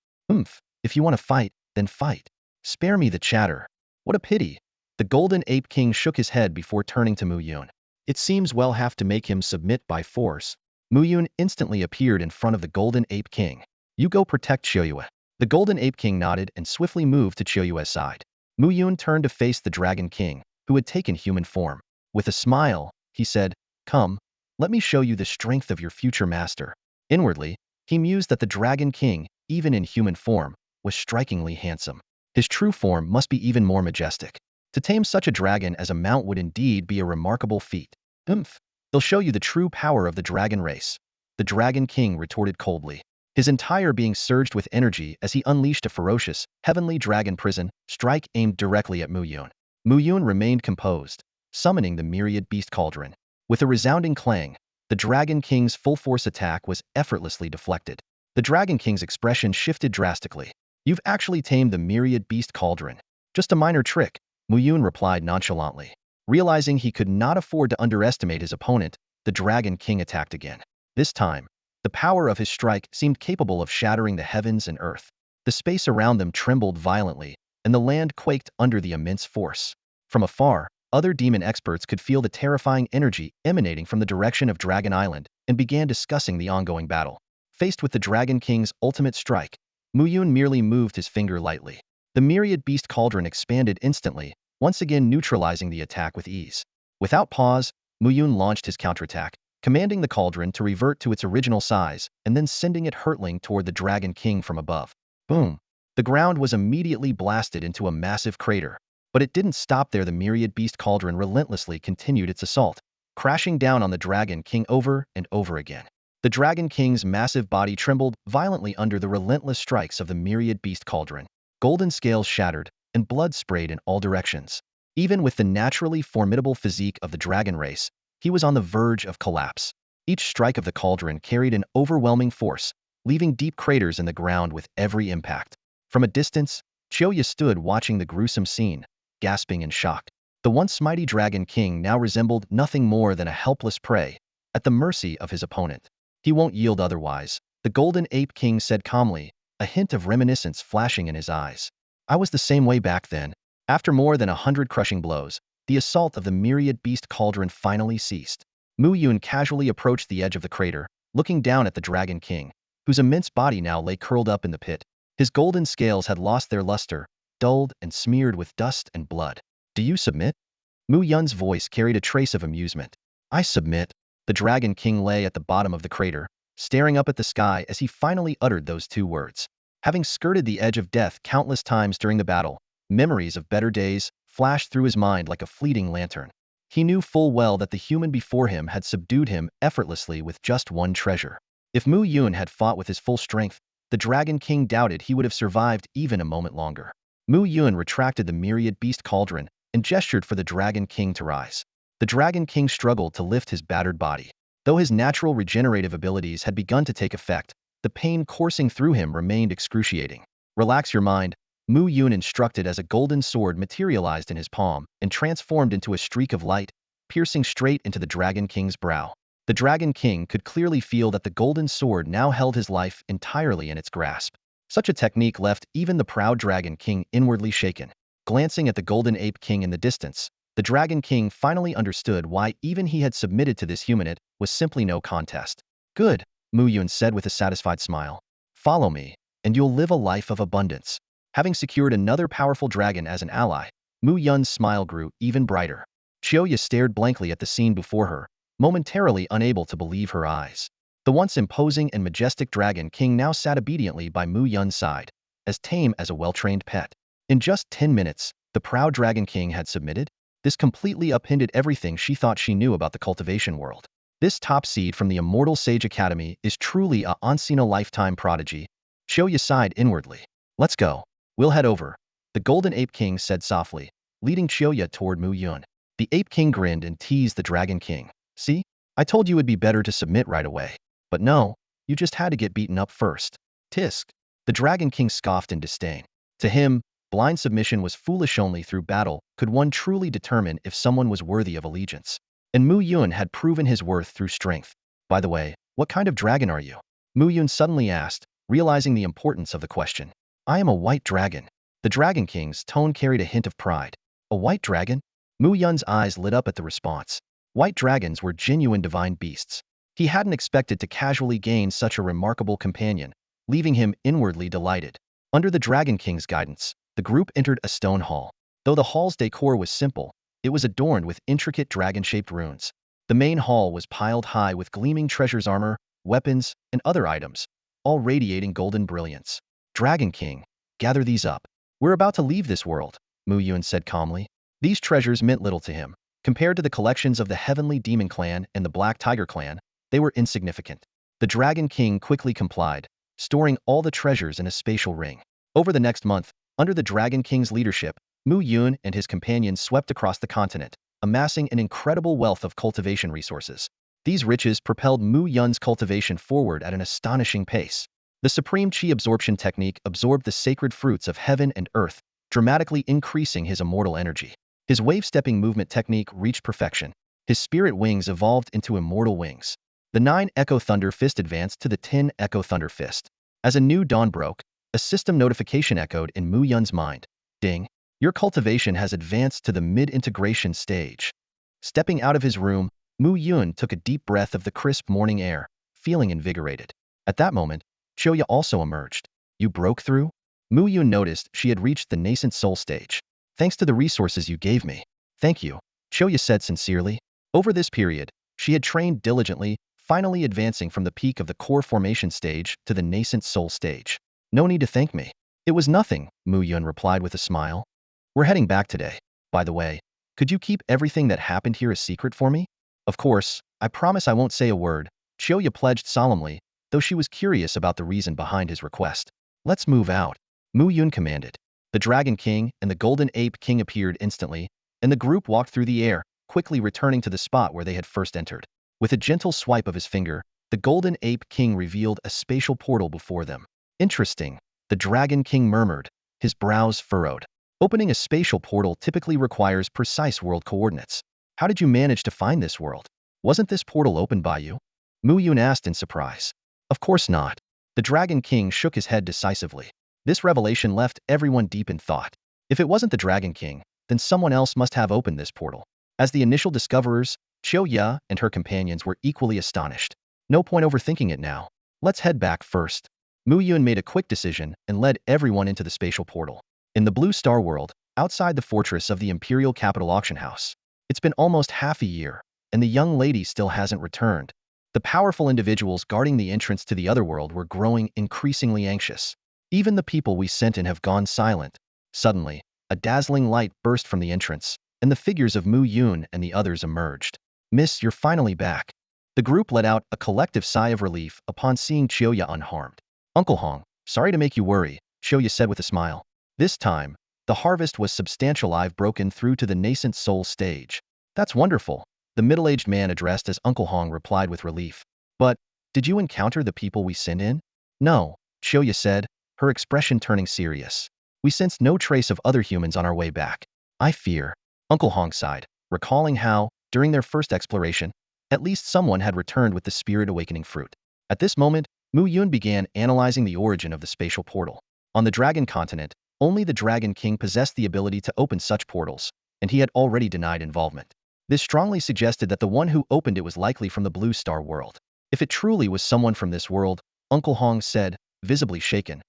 A: If you want to fight, then fight. Spare me the chatter. What a pity. The Golden Ape King shook his head before turning to Mu Yun. It seems we'll have to make him submit by force. Mu Yun instantly appeared in front of the Golden Ape King. You go protect Xiaoyue. The Golden Ape King nodded and swiftly moved to Xiaoyue's side. Mu Yun turned to face the Dragon King, who had taken human form. With a smile, he said, come, let me show you the strength of your future master. Inwardly, he mused that the Dragon King, even in human form, was strikingly handsome. His true form must be even more majestic. To tame such a dragon as a mount would indeed be a remarkable feat. They'll show you the true power of the dragon race. the Dragon King retorted coldly. His entire being surged with energy as he unleashed a ferocious, heavenly dragon prison strike aimed directly at Mu Yun. Mu Yun remained composed, summoning the Myriad beast cauldron. With a resounding clang, the Dragon King's full-force attack was effortlessly deflected. The Dragon King's expression shifted drastically. You've actually tamed the Myriad beast cauldron. Just a minor trick, Mu Yun replied nonchalantly. Realizing he could not afford to underestimate his opponent, the Dragon King attacked again. This time, the power of his strike seemed capable of shattering the heavens and earth. The space around them trembled violently, and the land quaked under the immense force. From afar, other demon experts could feel the terrifying energy emanating from the direction of Dragon Island and began discussing the ongoing battle. Faced with the Dragon King's ultimate strike, Mu Yun merely moved his finger lightly. The Myriad beast cauldron expanded instantly, once again neutralizing the attack with ease. Without pause, Mu Yun launched his counterattack, commanding the cauldron to revert to its original size and then sending it hurtling toward the Dragon King from above. Boom! The ground was immediately blasted into a massive crater. But it didn't stop there. The Myriad beast cauldron relentlessly continued its assault, crashing down on the Dragon King over and over again. The Dragon King's massive body trembled violently under the relentless strikes of the Myriad beast cauldron. Golden scales shattered, and blood sprayed in all directions. Even with the naturally formidable physique of the dragon race, he was on the verge of collapse. Each strike of the cauldron carried an overwhelming force, leaving deep craters in the ground with every impact. From a distance, Xiao stood watching the gruesome scene, gasping in shock. The once mighty Dragon King now resembled nothing more than a helpless prey, at the mercy of his opponent. He won't yield otherwise, the Golden Ape King said calmly, a hint of reminiscence flashing in his eyes. I was the same way back then. After more than 100 crushing blows, the assault of the Myriad beast cauldron finally ceased. Mu Yun casually approached the edge of the crater, looking down at the Dragon King, whose immense body now lay curled up in the pit. His golden scales had lost their luster, dulled and smeared with dust and blood. Do you submit? Mu Yun's voice carried a trace of amusement. I submit. The Dragon King lay at the bottom of the crater, staring up at the sky as he finally uttered those two words. Having skirted the edge of death countless times during the battle, memories of better days flashed through his mind like a fleeting lantern. He knew full well that the human before him had subdued him effortlessly with just one treasure. If Mu Yun had fought with his full strength, the Dragon King doubted he would have survived even a moment longer. Mu Yun retracted the Myriad beast cauldron and gestured for the Dragon King to rise. The Dragon King struggled to lift his battered body. Though his natural regenerative abilities had begun to take effect, the pain coursing through him remained excruciating. Relax your mind, Mu Yun instructed as a golden sword materialized in his palm and transformed into a streak of light, piercing straight into the Dragon King's brow. The Dragon King could clearly feel that the golden sword now held his life entirely in its grasp. Such a technique left even the proud Dragon King inwardly shaken. Glancing at the Golden Ape King in the distance, the Dragon King finally understood why even he had submitted to this humanate was simply no contest. Good, Mu Yun said with a satisfied smile. Follow me, and you'll live a life of abundance. Having secured another powerful dragon as an ally, Mu Yun's smile grew even brighter. Xiao stared blankly at the scene before her, momentarily unable to believe her eyes. The once imposing and majestic Dragon King now sat obediently by Mu Yun's side, as tame as a well-trained pet. In just 10 minutes, the proud Dragon King had submitted. This completely upended everything she thought she knew about the cultivation world. This top seed from the Immortal Sage Academy is truly a once-in-a-lifetime prodigy. Xiao sighed inwardly. Let's go. We'll head over, the Golden Ape King said softly, leading Xiao toward Mu Yun. The Ape King grinned and teased the Dragon King. See? I told you it'd be better to submit right away. But no, you just had to get beaten up first. Tisk. The Dragon King scoffed in disdain. To him, blind submission was foolish. Only through battle could one truly determine if someone was worthy of allegiance. And Mu Yun had proven his worth through strength. By the way, what kind of dragon are you? Mu Yun suddenly asked, realizing the importance of the question. I am a white dragon. The Dragon King's tone carried a hint of pride. A white dragon? Mu Yun's eyes lit up at the response. White dragons were genuine divine beasts. He hadn't expected to casually gain such a remarkable companion, leaving him inwardly delighted. Under the Dragon King's guidance, the group entered a stone hall. Though the hall's decor was simple, it was adorned with intricate dragon-shaped runes. The main hall was piled high with gleaming treasures, armor, weapons, and other items, all radiating golden brilliance. Dragon King, gather these up. We're about to leave this world, Mu Yun said calmly. These treasures meant little to him. Compared to the collections of the Heavenly Demon Clan and the Black Tiger Clan, they were insignificant. The Dragon King quickly complied, storing all the treasures in a spatial ring. Over the next month, under the Dragon King's leadership, Mu Yun and his companions swept across the continent, amassing an incredible wealth of cultivation resources. These riches propelled Mu Yun's cultivation forward at an astonishing pace. The Supreme Qi absorption technique absorbed the sacred fruits of heaven and earth, dramatically increasing his immortal energy. His wave-stepping movement technique reached perfection. His spirit wings evolved into immortal wings. The 9 Echo Thunder Fist advanced to the 10 Echo Thunder Fist. As a new dawn broke, a system notification echoed in Mu Yun's mind. Ding! Your cultivation has advanced to the mid-integration stage. Stepping out of his room, Mu Yun took a deep breath of the crisp morning air, feeling invigorated. At that moment, Xiao also emerged. You broke through? Mu Yun noticed she had reached the nascent soul stage. Thanks to the resources you gave me. Thank you, Xiao said sincerely. Over this period, she had trained diligently, finally advancing from the peak of the core formation stage to the nascent soul stage. No need to thank me. It was nothing, Mu Yun replied with a smile. We're heading back today. By the way, could you keep everything that happened here a secret for me? Of course, I promise I won't say a word, Xiao pledged solemnly, though she was curious about the reason behind his request. Let's move out, Mu Yun commanded. The Dragon King and the Golden Ape King appeared instantly, and the group walked through the air, quickly returning to the spot where they had first entered. With a gentle swipe of his finger, the Golden Ape King revealed a spatial portal before them. Interesting, the Dragon King murmured, his brows furrowed. Opening a spatial portal typically requires precise world coordinates. How did you manage to find this world? Wasn't this portal opened by you? Mu Yun asked in surprise. Of course not. The Dragon King shook his head decisively. This revelation left everyone deep in thought. If it wasn't the Dragon King, then someone else must have opened this portal. As the initial discoverers, Xiao and her companions were equally astonished. No point overthinking it now. Let's head back first. Mu Yun made a quick decision and led everyone into the spatial portal. In the Blue Star world, outside the fortress of the Imperial Capital Auction House. It's been almost half a year, and the young lady still hasn't returned. The powerful individuals guarding the entrance to the other world were growing increasingly anxious. Even the people we sent in have gone silent. Suddenly, a dazzling light burst from the entrance, and the figures of Mu Yun and the others emerged. Miss, you're finally back. The group let out a collective sigh of relief upon seeing Xiao unharmed. Uncle Hong, sorry to make you worry, Xiao said with a smile. This time, the harvest was substantial. I've broken through to the nascent soul stage. That's wonderful, the middle-aged man addressed as Uncle Hong replied with relief. But, did you encounter the people we sent in? No, Xiao said, her expression turning serious. We sensed no trace of other humans on our way back. I fear. Uncle Hong sighed, recalling how, during their first exploration, at least someone had returned with the spirit awakening fruit. At this moment, Mu Yun began analyzing the origin of the spatial portal. On the Dragon continent, only the Dragon King possessed the ability to open such portals, and he had already denied involvement. This strongly suggested that the one who opened it was likely from the Blue Star world. If it truly was someone from this world, Uncle Hong said, visibly shaken,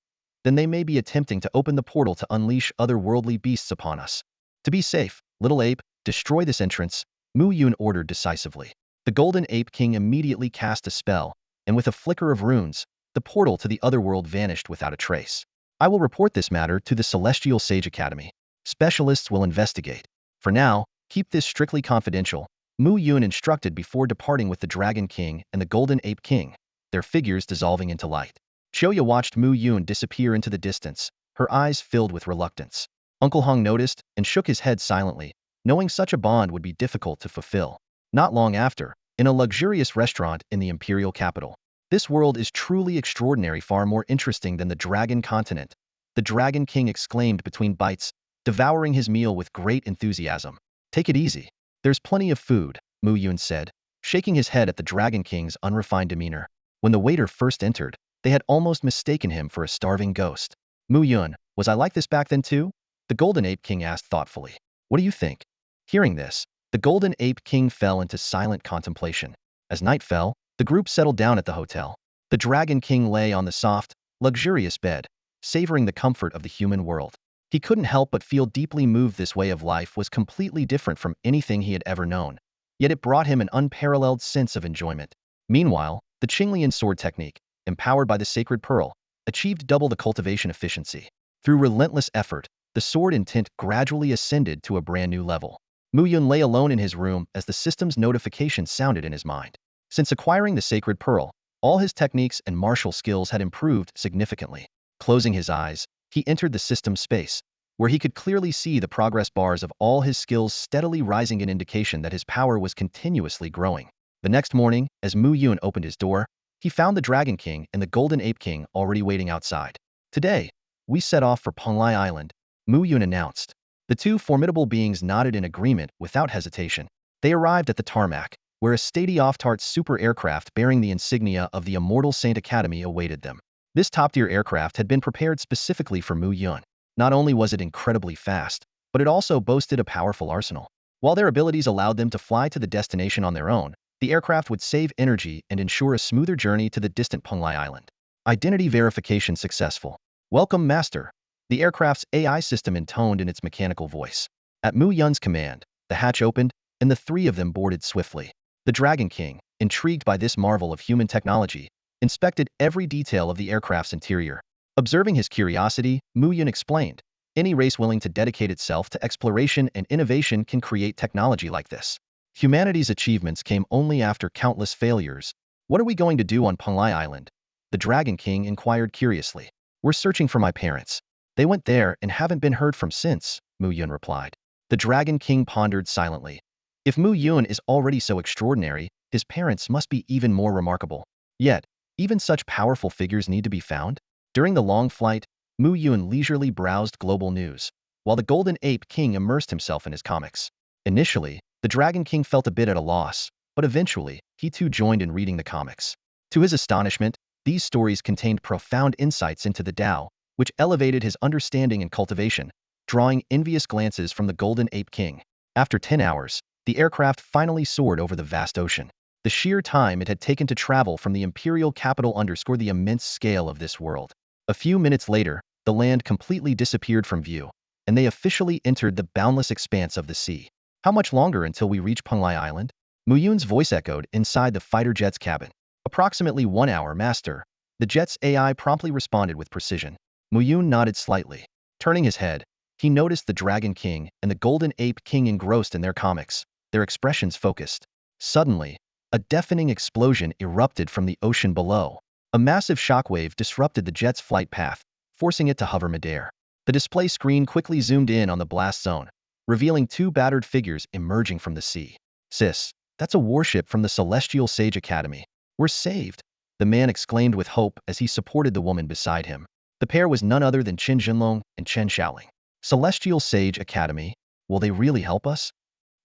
A: then they may be attempting to open the portal to unleash otherworldly beasts upon us. To be safe, little ape, destroy this entrance, Mu Yun ordered decisively. The Golden Ape King immediately cast a spell, and with a flicker of runes, the portal to the other world vanished without a trace. I will report this matter to the Celestial Sage Academy. Specialists will investigate. For now, keep this strictly confidential, Mu Yun instructed before departing with the Dragon King and the Golden Ape King, their figures dissolving into light. Xiao watched Mu Yun disappear into the distance, her eyes filled with reluctance. Uncle Hong noticed and shook his head silently, knowing such a bond would be difficult to fulfill. Not long after, in a luxurious restaurant in the Imperial capital. This world is truly extraordinary, far more interesting than the Dragon continent, the Dragon King exclaimed between bites, devouring his meal with great enthusiasm. Take it easy. There's plenty of food, Mu Yun said, shaking his head at the Dragon King's unrefined demeanor. When the waiter first entered, they had almost mistaken him for a starving ghost. Mu Yun, was I like this back then too? The Golden Ape King asked thoughtfully. What do you think? Hearing this, the Golden Ape King fell into silent contemplation. As night fell, the group settled down at the hotel. The Dragon King lay on the soft, luxurious bed, savoring the comfort of the human world. He couldn't help but feel deeply moved. This way of life was completely different from anything he had ever known, yet it brought him an unparalleled sense of enjoyment. Meanwhile, the Qinglian sword technique, empowered by the sacred pearl, achieved double the cultivation efficiency. Through relentless effort, the sword intent gradually ascended to a brand new level. Mu Yun lay alone in his room as the system's notification sounded in his mind. Since acquiring the sacred pearl, All his techniques and martial skills had improved significantly. Closing his eyes, he entered the system space, where he could clearly see the progress bars of all his skills steadily rising, an indication that his power was continuously growing. The next morning, as Mu Yun opened his door, he found the Dragon King and the Golden Ape King already waiting outside. Today, we set off for Penglai Island, Mu Yun announced. The two formidable beings nodded in agreement without hesitation. They arrived at the tarmac, where a state-of-the-art super aircraft bearing the insignia of the Immortal Saint Academy awaited them. This top-tier aircraft had been prepared specifically for Mu Yun. Not only was it incredibly fast, but it also boasted a powerful arsenal. While their abilities allowed them to fly to the destination on their own, the aircraft would save energy and ensure a smoother journey to the distant Penglai Island. Identity verification successful. Welcome, Master. The aircraft's AI system intoned in its mechanical voice. At Mu Yun's command, the hatch opened, and the three of them boarded swiftly. The Dragon King, intrigued by this marvel of human technology, inspected every detail of the aircraft's interior. Observing his curiosity, Mu Yun explained, any race willing to dedicate itself to exploration and innovation can create technology like this. Humanity's achievements came only after countless failures. What are we going to do on Penglai Island? The Dragon King inquired curiously. We're searching for my parents. They went there and haven't been heard from since, Mu Yun replied. The Dragon King pondered silently. If Mu Yun is already so extraordinary, his parents must be even more remarkable. Yet, even such powerful figures need to be found? During the long flight, Mu Yun leisurely browsed global news, while the Golden Ape King immersed himself in his comics. Initially, the Dragon King felt a bit at a loss, but eventually, he too joined in reading the comics. To his astonishment, these stories contained profound insights into the Tao, which elevated his understanding and cultivation, drawing envious glances from the Golden Ape King. After 10 hours, the aircraft finally soared over the vast ocean. The sheer time it had taken to travel from the Imperial capital underscored the immense scale of this world. A few minutes later, the land completely disappeared from view, and they officially entered the boundless expanse of the sea. How much longer until we reach Penglai Island? Mu Yun's voice echoed inside the fighter jet's cabin. Approximately 1 hour, Master. The jet's AI promptly responded with precision. Mu Yun nodded slightly. Turning his head, he noticed the Dragon King and the Golden Ape King engrossed in their comics, their expressions focused. Suddenly, a deafening explosion erupted from the ocean below. A massive shockwave disrupted the jet's flight path, forcing it to hover midair. The display screen quickly zoomed in on the blast zone, revealing two battered figures emerging from the sea. Sis, that's a warship from the Celestial Sage Academy. We're saved, the man exclaimed with hope as he supported the woman beside him. The pair was none other than Qin Jinlong and Chen Xiaoling. Celestial Sage Academy? Will they really help us?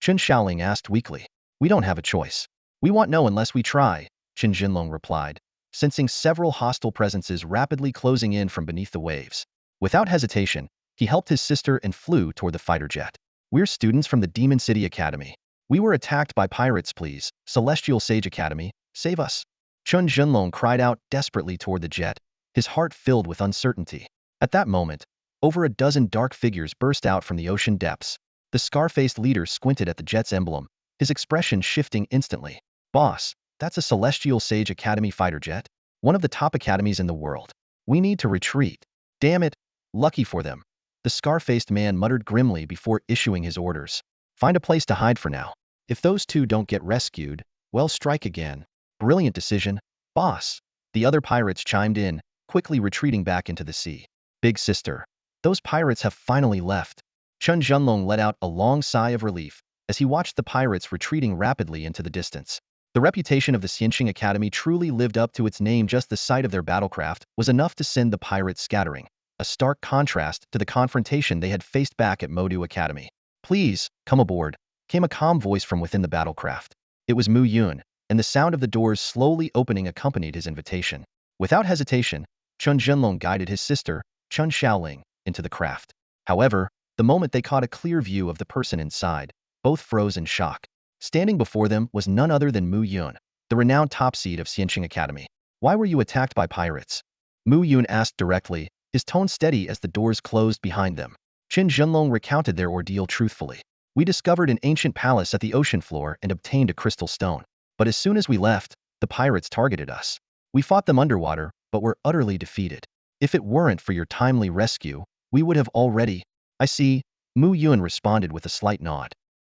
A: Chen Xiaoling asked weakly. We don't have a choice. We won't know unless we try, Qin Jinlong replied, sensing several hostile presences rapidly closing in from beneath the waves. Without hesitation, he helped his sister and flew toward the fighter jet. We're students from the Demon City Academy. We were attacked by pirates, please. Celestial Sage Academy, save us. Chen Jinlong cried out desperately toward the jet, his heart filled with uncertainty. At that moment, over a dozen dark figures burst out from the ocean depths. The scar-faced leader squinted at the jet's emblem, his expression shifting instantly. Boss, that's a Celestial Sage Academy fighter jet? One of the top academies in the world. We need to retreat. Damn it, lucky for them. The scar-faced man muttered grimly before issuing his orders. Find a place to hide for now. If those two don't get rescued, well, strike again. Brilliant decision, boss. The other pirates chimed in, quickly retreating back into the sea. Big sister. Those pirates have finally left. Chen Zhenlong let out a long sigh of relief as he watched the pirates retreating rapidly into the distance. The reputation of the Xianxing Academy truly lived up to its name. Just the sight of their battlecraft was enough to send the pirates scattering, a stark contrast to the confrontation they had faced back at Modu Academy. Please, come aboard, came a calm voice from within the battlecraft. It was Mu Yun, and the sound of the doors slowly opening accompanied his invitation. Without hesitation, Chen Zhenlong guided his sister, Chen Xiaoling, into the craft. However, the moment they caught a clear view of the person inside, both froze in shock. Standing before them was none other than Mu Yun, the renowned top seed of Xianxing Academy. Why were you attacked by pirates? Mu Yun asked directly, his tone steady as the doors closed behind them. Qin Zhenlong recounted their ordeal truthfully. We discovered an ancient palace at the ocean floor and obtained a crystal stone. But as soon as we left, the pirates targeted us. We fought them underwater, but were utterly defeated. If it weren't for your timely rescue, we would have already... I see, Mu Yun responded with a slight nod.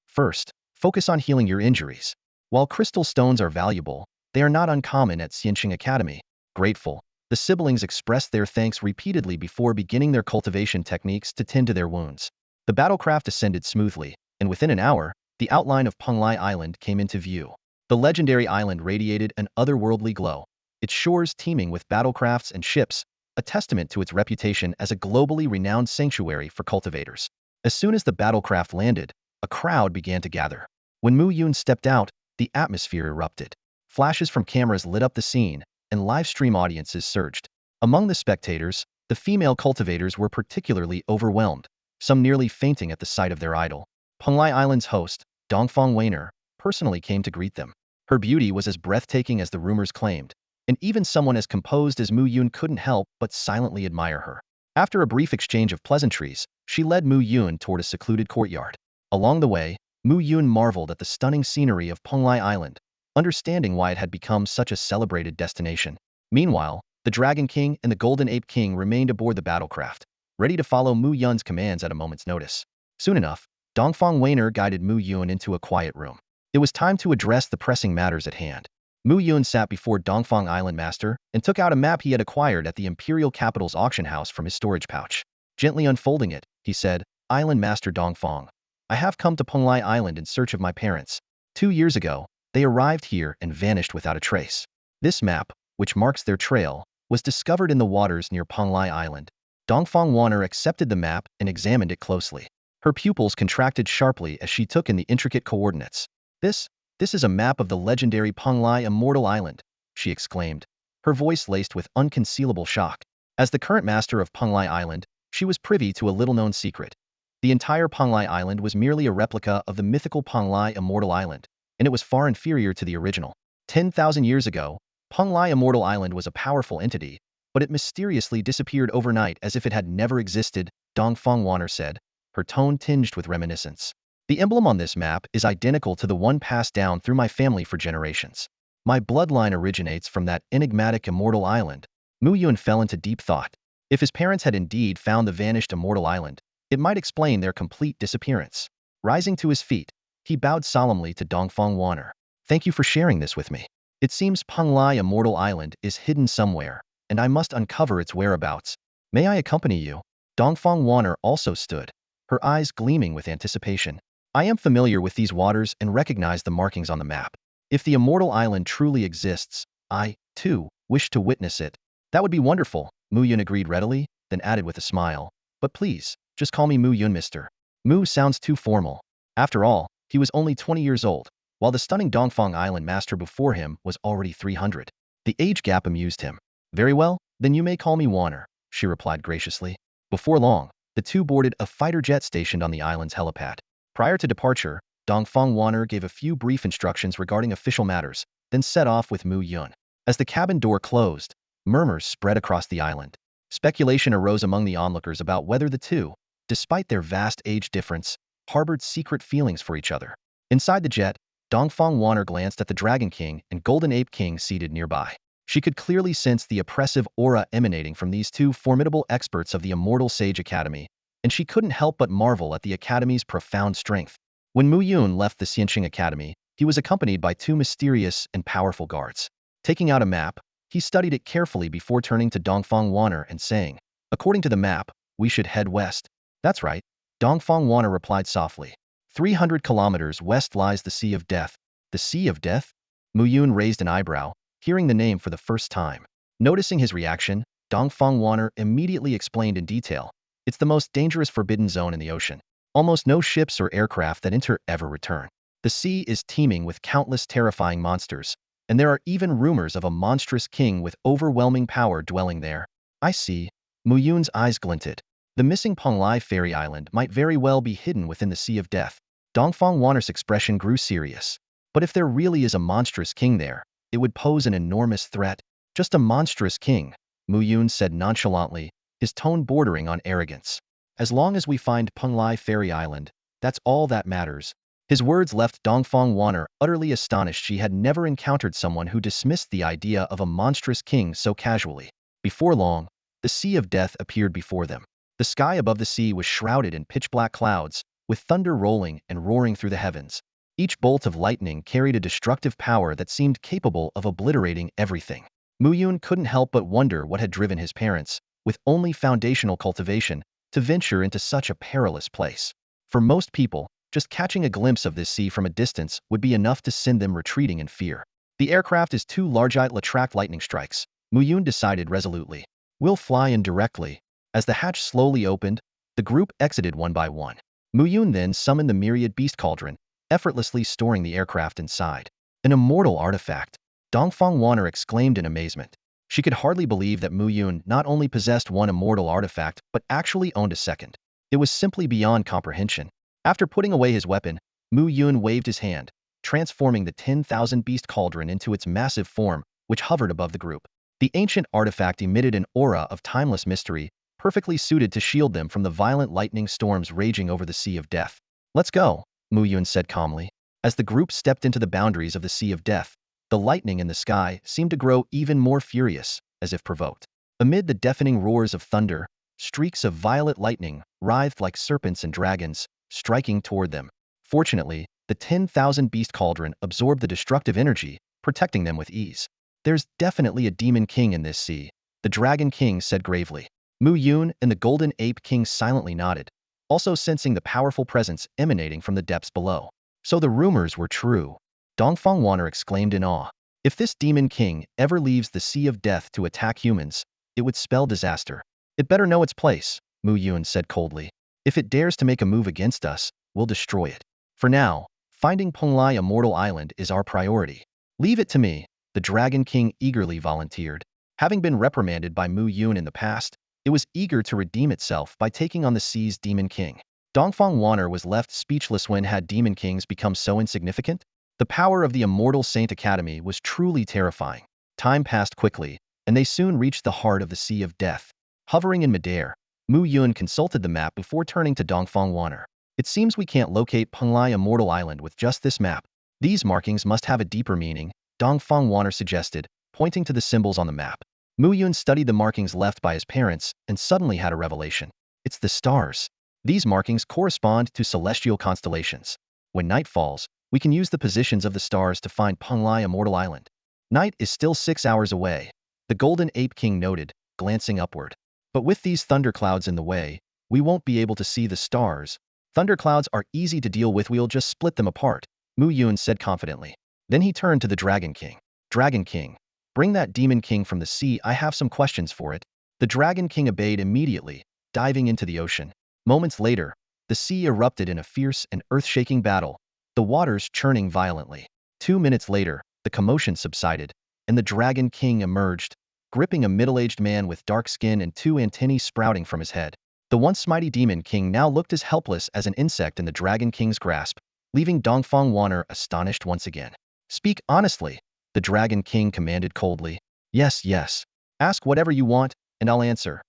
A: First, focus on healing your injuries. While crystal stones are valuable, They are not uncommon at Xianqing Academy. Grateful, the siblings expressed their thanks repeatedly before beginning their cultivation techniques to tend to their wounds. The battlecraft ascended smoothly, and within an hour, the outline of Penglai Island came into view. The legendary island radiated an otherworldly glow, its shores teeming with battlecrafts and ships, a testament to its reputation as a globally renowned sanctuary for cultivators. As soon as the battlecraft landed, a crowd began to gather. When Mu Yun stepped out, the atmosphere erupted. Flashes from cameras lit up the scene, and live stream audiences surged. Among the spectators, the female cultivators were particularly overwhelmed, some nearly fainting at the sight of their idol. Penglai Island's host, Dongfang Weiner, personally came to greet them. Her beauty was as breathtaking as the rumors claimed, and even someone as composed as Mu Yun couldn't help but silently admire her. After a brief exchange of pleasantries, she led Mu Yun toward a secluded courtyard. Along the way, Mu Yun marveled at the stunning scenery of Penglai Island, understanding why it had become such a celebrated destination. Meanwhile, the Dragon King and the Golden Ape King remained aboard the battlecraft, ready to follow Mu Yun's commands at a moment's notice. Soon enough, Dongfang Weiner guided Mu Yun into a quiet room. It was time to address the pressing matters at hand. Mu Yun sat before Dongfang Island Master and took out a map he had acquired at the Imperial capital's auction house from his storage pouch. Gently unfolding it, he said, "Island Master Dongfang, I have come to Penglai Island in search of my parents. 2 years ago, they arrived here and vanished without a trace. This map, which marks their trail, was discovered in the waters near Penglai Island." Dongfang Weiner accepted the map and examined it closely. Her pupils contracted sharply as she took in the intricate coordinates. This is a map of the legendary Penglai Immortal Island," she exclaimed, her voice laced with unconcealable shock. As the current master of Penglai Island, she was privy to a little-known secret. The entire Penglai Island was merely a replica of the mythical Penglai Immortal Island, and it was far inferior to the original. 10,000 years ago, Penglai Immortal Island was a powerful entity, but it mysteriously disappeared overnight as if it had never existed, Dongfang Weiner said, her tone tinged with reminiscence. The emblem on this map is identical to the one passed down through my family for generations. My bloodline originates from that enigmatic immortal island. Mu Yun fell into deep thought. If his parents had indeed found the vanished immortal island, it might explain their complete disappearance. Rising to his feet, he bowed solemnly to Dongfang Weiner. "Thank you for sharing this with me. It seems Penglai Immortal Island is hidden somewhere, and I must uncover its whereabouts. May I accompany you?" Dongfang Weiner also stood, her eyes gleaming with anticipation. "I am familiar with these waters and recognize the markings on the map. If the immortal island truly exists, I, too, wish to witness it." "That would be wonderful," Mu Yun agreed readily, then added with a smile. "But please, just call me Mu Yun, mister. Mu sounds too formal." After all, he was only 20 years old, while the stunning Dongfang Island master before him was already 300. The age gap amused him. "Very well, then you may call me Weiner," she replied graciously. Before long, the two boarded a fighter jet stationed on the island's helipad. Prior to departure, Dongfang Weiner gave a few brief instructions regarding official matters, then set off with Mu Yun. As the cabin door closed, murmurs spread across the island. Speculation arose among the onlookers about whether the two, despite their vast age difference, harbored secret feelings for each other. Inside the jet, Dongfang Weiner glanced at the Dragon King and Golden Ape King seated nearby. She could clearly sense the oppressive aura emanating from these two formidable experts of the Immortal Sage Academy, and she couldn't help but marvel at the Academy's profound strength. When Mu Yun left the Xianqing Academy, he was accompanied by two mysterious and powerful guards. Taking out a map, he studied it carefully before turning to Dongfang Weiner and saying, "According to the map, we should head west." "That's right," Dongfang Weiner replied softly. 300 kilometers west lies the Sea of Death." "The Sea of Death?" Mu Yun raised an eyebrow, hearing the name for the first time. Noticing his reaction, Dongfang Weiner immediately explained in detail. "It's the most dangerous forbidden zone in the ocean. Almost no ships or aircraft that enter ever return. The sea is teeming with countless terrifying monsters, and there are even rumors of a monstrous king with overwhelming power dwelling there." "I see." Mu Yun's eyes glinted. The missing Penglai Fairy Island might very well be hidden within the Sea of Death. Dongfang Weiner's expression grew serious. "But if there really is a monstrous king there, it would pose an enormous threat." "Just a monstrous king," Mu Yun said nonchalantly, his tone bordering on arrogance. "As long as we find Penglai Fairy Island, that's all that matters." His words left Dongfang Weiner utterly astonished. She had never encountered someone who dismissed the idea of a monstrous king so casually. Before long, the Sea of Death appeared before them. The sky above the sea was shrouded in pitch-black clouds, with thunder rolling and roaring through the heavens. Each bolt of lightning carried a destructive power that seemed capable of obliterating everything. Muyun couldn't help but wonder what had driven his parents, with only foundational cultivation, to venture into such a perilous place. For most people, just catching a glimpse of this sea from a distance would be enough to send them retreating in fear. The aircraft is too large to attract lightning strikes, Muyun decided resolutely. We'll fly in directly. As the hatch slowly opened, the group exited one by one. Muyun then summoned the Myriad beast cauldron, effortlessly storing the aircraft inside. An immortal artifact, Dongfang Wanner exclaimed in amazement. She could hardly believe that Muyun not only possessed one immortal artifact but actually owned a second. It was simply beyond comprehension. After putting away his weapon, Muyun waved his hand, transforming the 10,000 beast cauldron into its massive form, which hovered above the group. The ancient artifact emitted an aura of timeless mystery, perfectly suited to shield them from the violent lightning storms raging over the Sea of Death. Let's go, Muyun said calmly. As the group stepped into the boundaries of the Sea of Death, the lightning in the sky seemed to grow even more furious, as if provoked. Amid the deafening roars of thunder, streaks of violet lightning writhed like serpents and dragons, striking toward them. Fortunately, the 10,000 beast cauldron absorbed the destructive energy, protecting them with ease. There's definitely a demon king in this sea, the Dragon King said gravely. Muyun and the Golden Ape King silently nodded, also sensing the powerful presence emanating from the depths below. So the rumors were true. Dongfang Wanner exclaimed in awe. If this demon king ever leaves the Sea of Death to attack humans, it would spell disaster. It better know its place, Muyun said coldly. If it dares to make a move against us, we'll destroy it. For now, finding Penglai Immortal Island is our priority. Leave it to me, the Dragon King eagerly volunteered. Having been reprimanded by Muyun in the past, it was eager to redeem itself by taking on the sea's demon king. Dongfang Wanner was left speechless when had demon kings become so insignificant? The power of the Immortal Saint Academy was truly terrifying. Time passed quickly, and they soon reached the heart of the Sea of Death. Hovering in midair, Muyun consulted the map before turning to Dongfang Wanner. It seems we can't locate Penglai Immortal Island with just this map. These markings must have a deeper meaning, Dongfang Wanner suggested, pointing to the symbols on the map. Muyun studied the markings left by his parents and suddenly had a revelation. It's the stars. These markings correspond to celestial constellations. When night falls, we can use the positions of the stars to find Penglai Immortal Island. Night is still 6 hours away, the Golden Ape King noted, glancing upward. But with these thunderclouds in the way, we won't be able to see the stars. Thunderclouds are easy to deal with, we'll just split them apart, Muyun said confidently. Then he turned to the Dragon King. Dragon King, bring that demon king from the sea, I have some questions for it. The Dragon King obeyed immediately, diving into the ocean. Moments later, the sea erupted in a fierce and earth-shaking battle, the waters churning violently. 2 minutes later, the commotion subsided, and the Dragon King emerged, gripping a middle-aged man with dark skin and 2 antennae sprouting from his head. The once mighty Demon King now looked as helpless as an insect in the Dragon King's grasp, leaving Dongfang Wanner astonished once again. Speak honestly, the Dragon King commanded coldly. Yes, yes. Ask whatever you want, and I'll answer.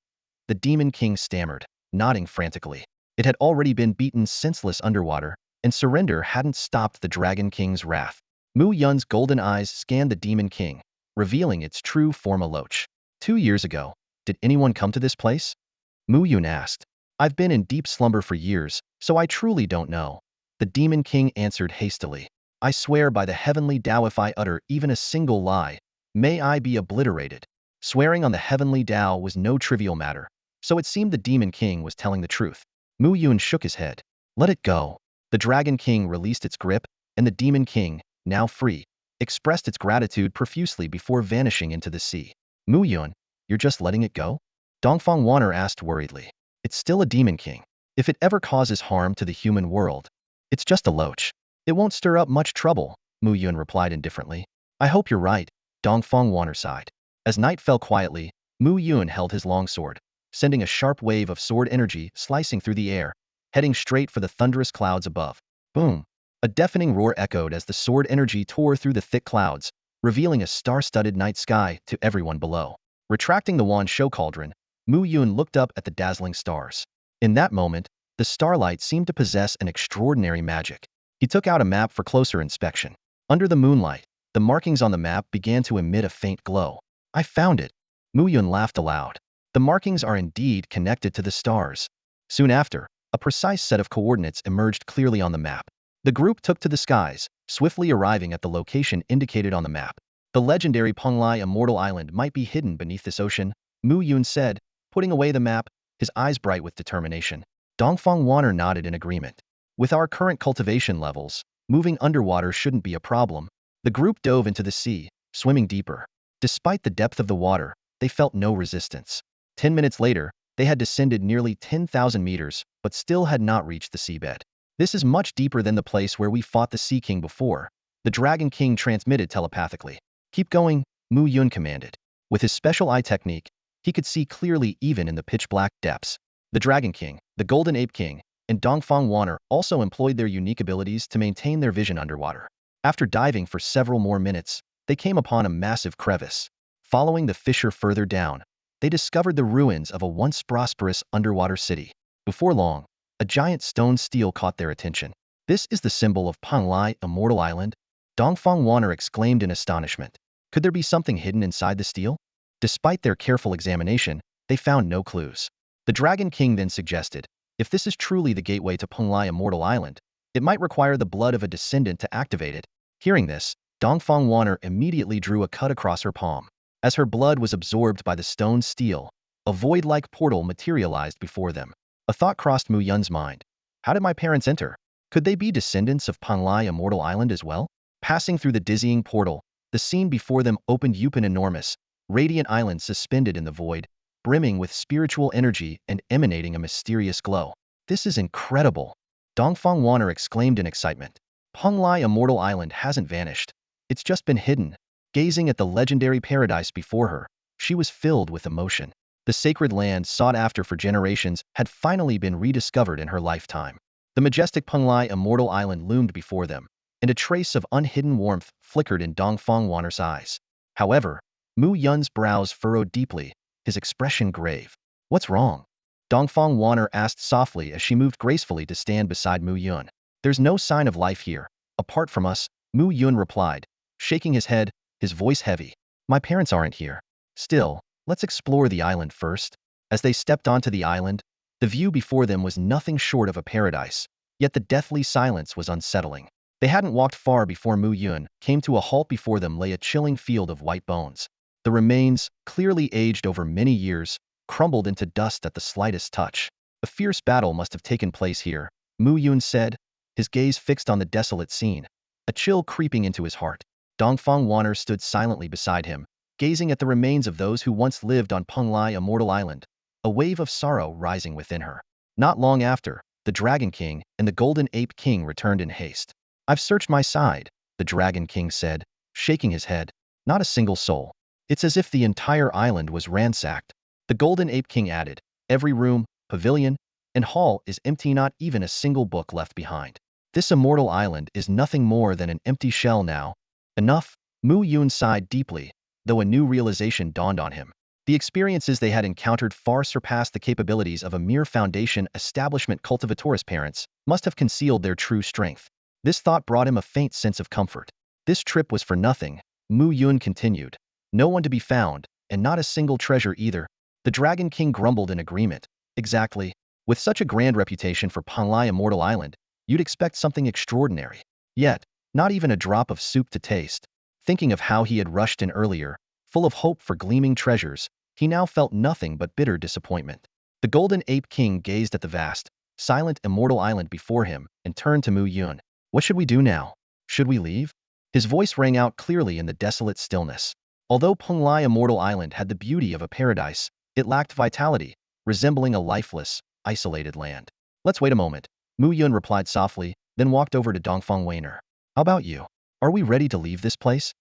A: The Demon King stammered, nodding frantically. It had already been beaten senseless underwater, and surrender hadn't stopped the Dragon King's wrath. Mu Yun's golden eyes scanned the Demon King, revealing its true form, a loach. 2 years ago, did anyone come to this place? Mu Yun asked. I've been in deep slumber for years, so I truly don't know. The Demon King answered hastily. I swear by the heavenly Tao, if I utter even a single lie, may I be obliterated. Swearing on the heavenly Tao was no trivial matter, so it seemed the Demon King was telling the truth. Mu Yun shook his head. Let it go. The Dragon King released its grip, and the Demon King, now free, expressed its gratitude profusely before vanishing into the sea. Mu Yun, you're just letting it go? Dongfang Wanner asked worriedly. It's still a Demon King. If it ever causes harm to the human world, it's just a loach. It won't stir up much trouble, Mu Yun replied indifferently. I hope you're right, Dongfang Wanner sighed. As night fell quietly, Mu Yun held his longsword, sending a sharp wave of sword energy slicing through the air, heading straight for the thunderous clouds above. Boom! A deafening roar echoed as the sword energy tore through the thick clouds, revealing a star-studded night sky to everyone below. Retracting the wand show cauldron, Mu Yun looked up at the dazzling stars. In that moment, the starlight seemed to possess an extraordinary magic. He took out a map for closer inspection. Under the moonlight, the markings on the map began to emit a faint glow. I found it! Mu Yun laughed aloud. The markings are indeed connected to the stars. Soon after, a precise set of coordinates emerged clearly on the map. The group took to the skies, swiftly arriving at the location indicated on the map. The legendary Penglai Immortal Island might be hidden beneath this ocean, Mu Yun said, putting away the map, his eyes bright with determination. Dongfang Wanner nodded in agreement. With our current cultivation levels, moving underwater shouldn't be a problem. The group dove into the sea, swimming deeper. Despite the depth of the water, they felt no resistance. 10 minutes later, they had descended nearly 10,000 meters, but still had not reached the seabed. This is much deeper than the place where we fought the Sea King before, the Dragon King transmitted telepathically. Keep going, Mu Yun commanded. With his special eye technique, he could see clearly even in the pitch-black depths. The Dragon King, the Golden Ape King, and Dongfang Wanner also employed their unique abilities to maintain their vision underwater. After diving for several more minutes, they came upon a massive crevice. Following the fissure further down, they discovered the ruins of a once prosperous underwater city. Before long, a giant stone stele caught their attention. This is the symbol of Penglai Immortal Island? Dongfang Wanner exclaimed in astonishment. Could there be something hidden inside the stele? Despite their careful examination, they found no clues. The Dragon King then suggested, if this is truly the gateway to Penglai Immortal Island, it might require the blood of a descendant to activate it. Hearing this, Dongfang Wanner immediately drew a cut across her palm. As her blood was absorbed by the stone stele, a void-like portal materialized before them. A thought crossed Mu Yun's mind. How did my parents enter? Could they be descendants of Penglai Immortal Island as well? Passing through the dizzying portal, the scene before them opened an enormous, radiant island suspended in the void, brimming with spiritual energy and emanating a mysterious glow. This is incredible! Dongfang Wanner exclaimed in excitement. Penglai Immortal Island hasn't vanished. It's just been hidden. Gazing at the legendary paradise before her, she was filled with emotion. The sacred land sought after for generations had finally been rediscovered in her lifetime. The majestic Penglai Immortal Island loomed before them, and a trace of unhidden warmth flickered in Dongfang Wanner's eyes. However, Mu Yun's brows furrowed deeply, his expression grave. What's wrong? Dongfang Wanner asked softly as she moved gracefully to stand beside Mu Yun. There's no sign of life here, apart from us, Mu Yun replied, shaking his head, his voice heavy. My parents aren't here. Still, let's explore the island first. As they stepped onto the island, the view before them was nothing short of a paradise, yet the deathly silence was unsettling. They hadn't walked far before Mu Yun came to a halt. Before them lay a chilling field of white bones. The remains, clearly aged over many years, crumbled into dust at the slightest touch. A fierce battle must have taken place here, Mu Yun said, his gaze fixed on the desolate scene, a chill creeping into his heart. Dongfang Wanner stood silently beside him, gazing at the remains of those who once lived on Penglai Immortal Island, a wave of sorrow rising within her. Not long after, the Dragon King and the Golden Ape King returned in haste. I've searched my side, the Dragon King said, shaking his head. Not a single soul. It's as if the entire island was ransacked. The Golden Ape King added, every room, pavilion, and hall is empty, not even a single book left behind. This immortal island is nothing more than an empty shell now. Enough, Mu Yun sighed deeply, though a new realization dawned on him. The experiences they had encountered far surpassed the capabilities of a mere foundation establishment. Cultivator's parents must have concealed their true strength. This thought brought him a faint sense of comfort. This trip was for nothing, Mu Yun continued. No one to be found, and not a single treasure either. The Dragon King grumbled in agreement. Exactly. With such a grand reputation for Penglai Immortal Island, you'd expect something extraordinary. Yet, not even a drop of soup to taste. Thinking of how he had rushed in earlier, full of hope for gleaming treasures, he now felt nothing but bitter disappointment. The Golden Ape King gazed at the vast, silent immortal island before him and turned to Mu Yun. What should we do now? Should we leave? His voice rang out clearly in the desolate stillness. Although Penglai Immortal Island had the beauty of a paradise, it lacked vitality, resembling a lifeless, isolated land. Let's wait a moment, Mu Yun replied softly, then walked over to Dongfang Wanner. How about you? Are we ready to leave this place?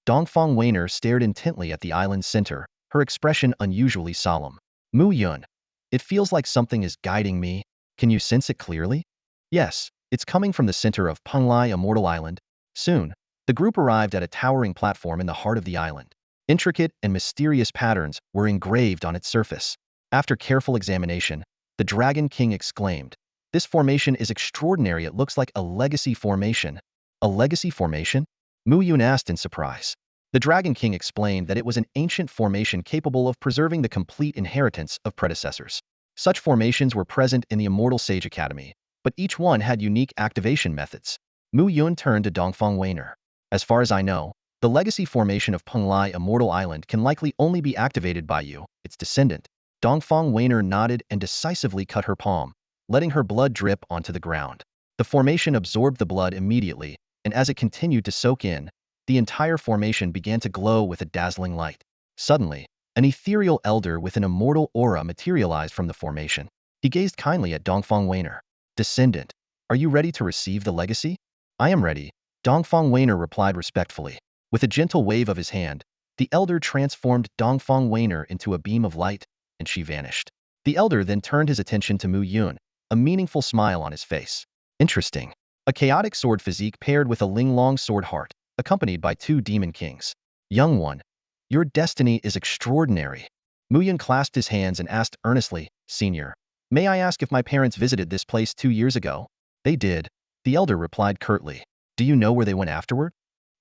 A: Dongfang Wanner stared intently at the island's center, her expression unusually solemn. Mu Yun, it feels like something is guiding me. Can you sense it clearly? Yes, it's coming from the center of Penglai Immortal Island. Soon, the group arrived at a towering platform in the heart of the island. Intricate and mysterious patterns were engraved on its surface. After careful examination, the Dragon King exclaimed, "This formation is extraordinary. It looks like a legacy formation." A legacy formation? Mu Yun asked in surprise. The Dragon King explained that it was an ancient formation capable of preserving the complete inheritance of predecessors. Such formations were present in the Immortal Sage Academy, but each one had unique activation methods. Mu Yun turned to Dongfang Weiner. As far as I know, the legacy formation of Penglai Immortal Island can likely only be activated by you, its descendant. Dongfang Weiner nodded and decisively cut her palm, letting her blood drip onto the ground. The formation absorbed the blood immediately, and as it continued to soak in, the entire formation began to glow with a dazzling light. Suddenly, an ethereal elder with an immortal aura materialized from the formation. He gazed kindly at Dongfang Weiner. Descendant, are you ready to receive the legacy? I am ready, Dongfang Weiner replied respectfully. With a gentle wave of his hand, the elder transformed Dongfang Weiner into a beam of light, and she vanished. The elder then turned his attention to Mu Yun, a meaningful smile on his face. Interesting. A chaotic sword physique paired with a Linglong sword heart, accompanied by two demon kings. Young one, your destiny is extraordinary. Mu Yun clasped his hands and asked earnestly, Senior, may I ask if my parents visited this place 2 years ago? They did, the elder replied curtly. Do you know where they went afterward?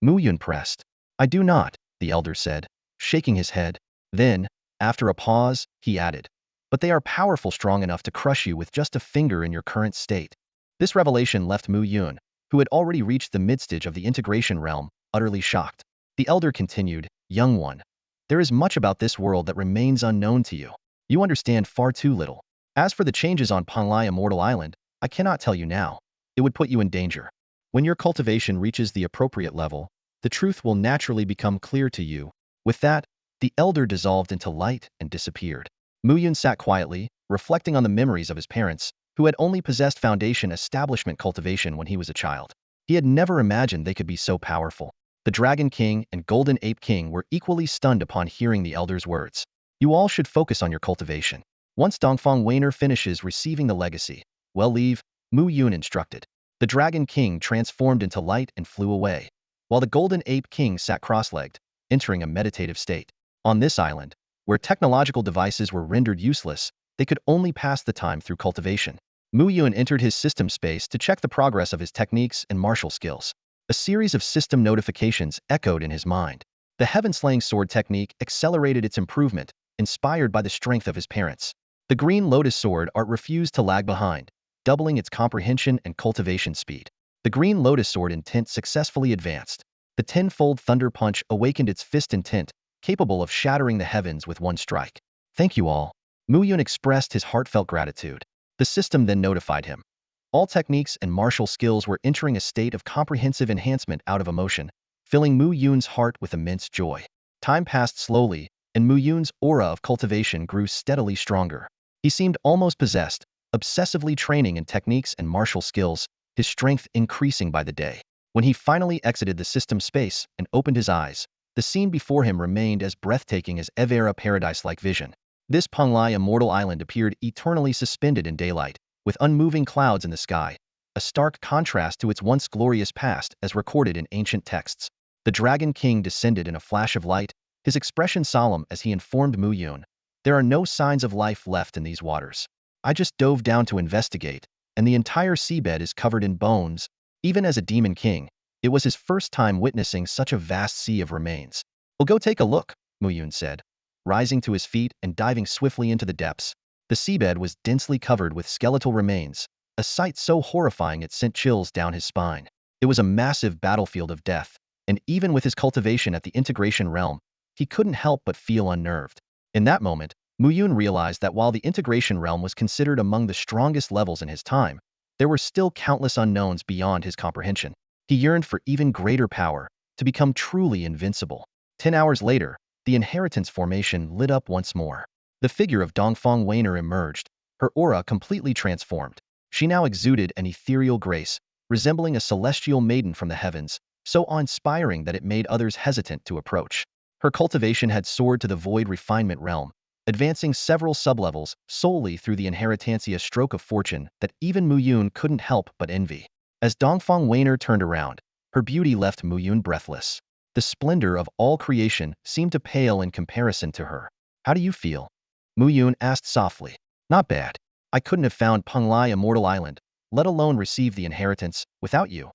A: Mu Yun pressed. I do not, the elder said, shaking his head. Then, after a pause, he added, but they are powerful, strong enough to crush you with just a finger in your current state. This revelation left Mu Yun, who had already reached the midstage of the integration realm, utterly shocked. The elder continued, Young one, there is much about this world that remains unknown to you. You understand far too little. As for the changes on Penglai Immortal Island, I cannot tell you now. It would put you in danger. When your cultivation reaches the appropriate level, the truth will naturally become clear to you. With that, the elder dissolved into light and disappeared. Mu Yun sat quietly, reflecting on the memories of his parents, who had only possessed foundation establishment cultivation when he was a child. He had never imagined they could be so powerful. The Dragon King and Golden Ape King were equally stunned upon hearing the elder's words. You all should focus on your cultivation. Once Dongfang Weiner finishes receiving the legacy, well leave, Mu Yun instructed. The Dragon King transformed into light and flew away, while the Golden Ape King sat cross-legged, entering a meditative state. On this island, where technological devices were rendered useless, they could only pass the time through cultivation. Mu Yun entered his system space to check the progress of his techniques and martial skills. A series of system notifications echoed in his mind. The heaven-slaying sword technique accelerated its improvement, inspired by the strength of his parents. The green lotus sword art refused to lag behind, doubling its comprehension and cultivation speed. The green lotus sword intent successfully advanced. The tenfold thunder punch awakened its fist intent, capable of shattering the heavens with one strike. Thank you all. Mu Yun expressed his heartfelt gratitude. The system then notified him. All techniques and martial skills were entering a state of comprehensive enhancement out of emotion, filling Mu Yun's heart with immense joy. Time passed slowly, and Mu Yun's aura of cultivation grew steadily stronger. He seemed almost possessed, obsessively training in techniques and martial skills, his strength increasing by the day. When he finally exited the system space and opened his eyes, the scene before him remained as breathtaking as Evera paradise-like vision. This Penglai Immortal Island appeared eternally suspended in daylight, with unmoving clouds in the sky, a stark contrast to its once glorious past as recorded in ancient texts. The Dragon King descended in a flash of light, his expression solemn as he informed Mu Yun. There are no signs of life left in these waters. I just dove down to investigate, and the entire seabed is covered in bones. Even as a demon king, it was his first time witnessing such a vast sea of remains. We'll go take a look, Mu Yun said, rising to his feet and diving swiftly into the depths. The seabed was densely covered with skeletal remains, a sight so horrifying it sent chills down his spine. It was a massive battlefield of death, and even with his cultivation at the integration realm, he couldn't help but feel unnerved. In that moment, Mu Yun realized that while the integration realm was considered among the strongest levels in his time, there were still countless unknowns beyond his comprehension. He yearned for even greater power, to become truly invincible. 10 hours later, the inheritance formation lit up once more. The figure of Dongfang Weiner emerged, her aura completely transformed. She now exuded an ethereal grace, resembling a celestial maiden from the heavens, so awe-inspiring that it made others hesitant to approach. Her cultivation had soared to the void refinement realm, advancing several sublevels solely through the inheritance stroke of fortune that even Mu Yun couldn't help but envy. As Dongfang Weiner turned around, her beauty left Mu Yun breathless. The splendor of all creation seemed to pale in comparison to her. How do you feel? Mu Yun asked softly. Not bad. I couldn't have found Penglai Immortal Island, let alone receive the inheritance, without you.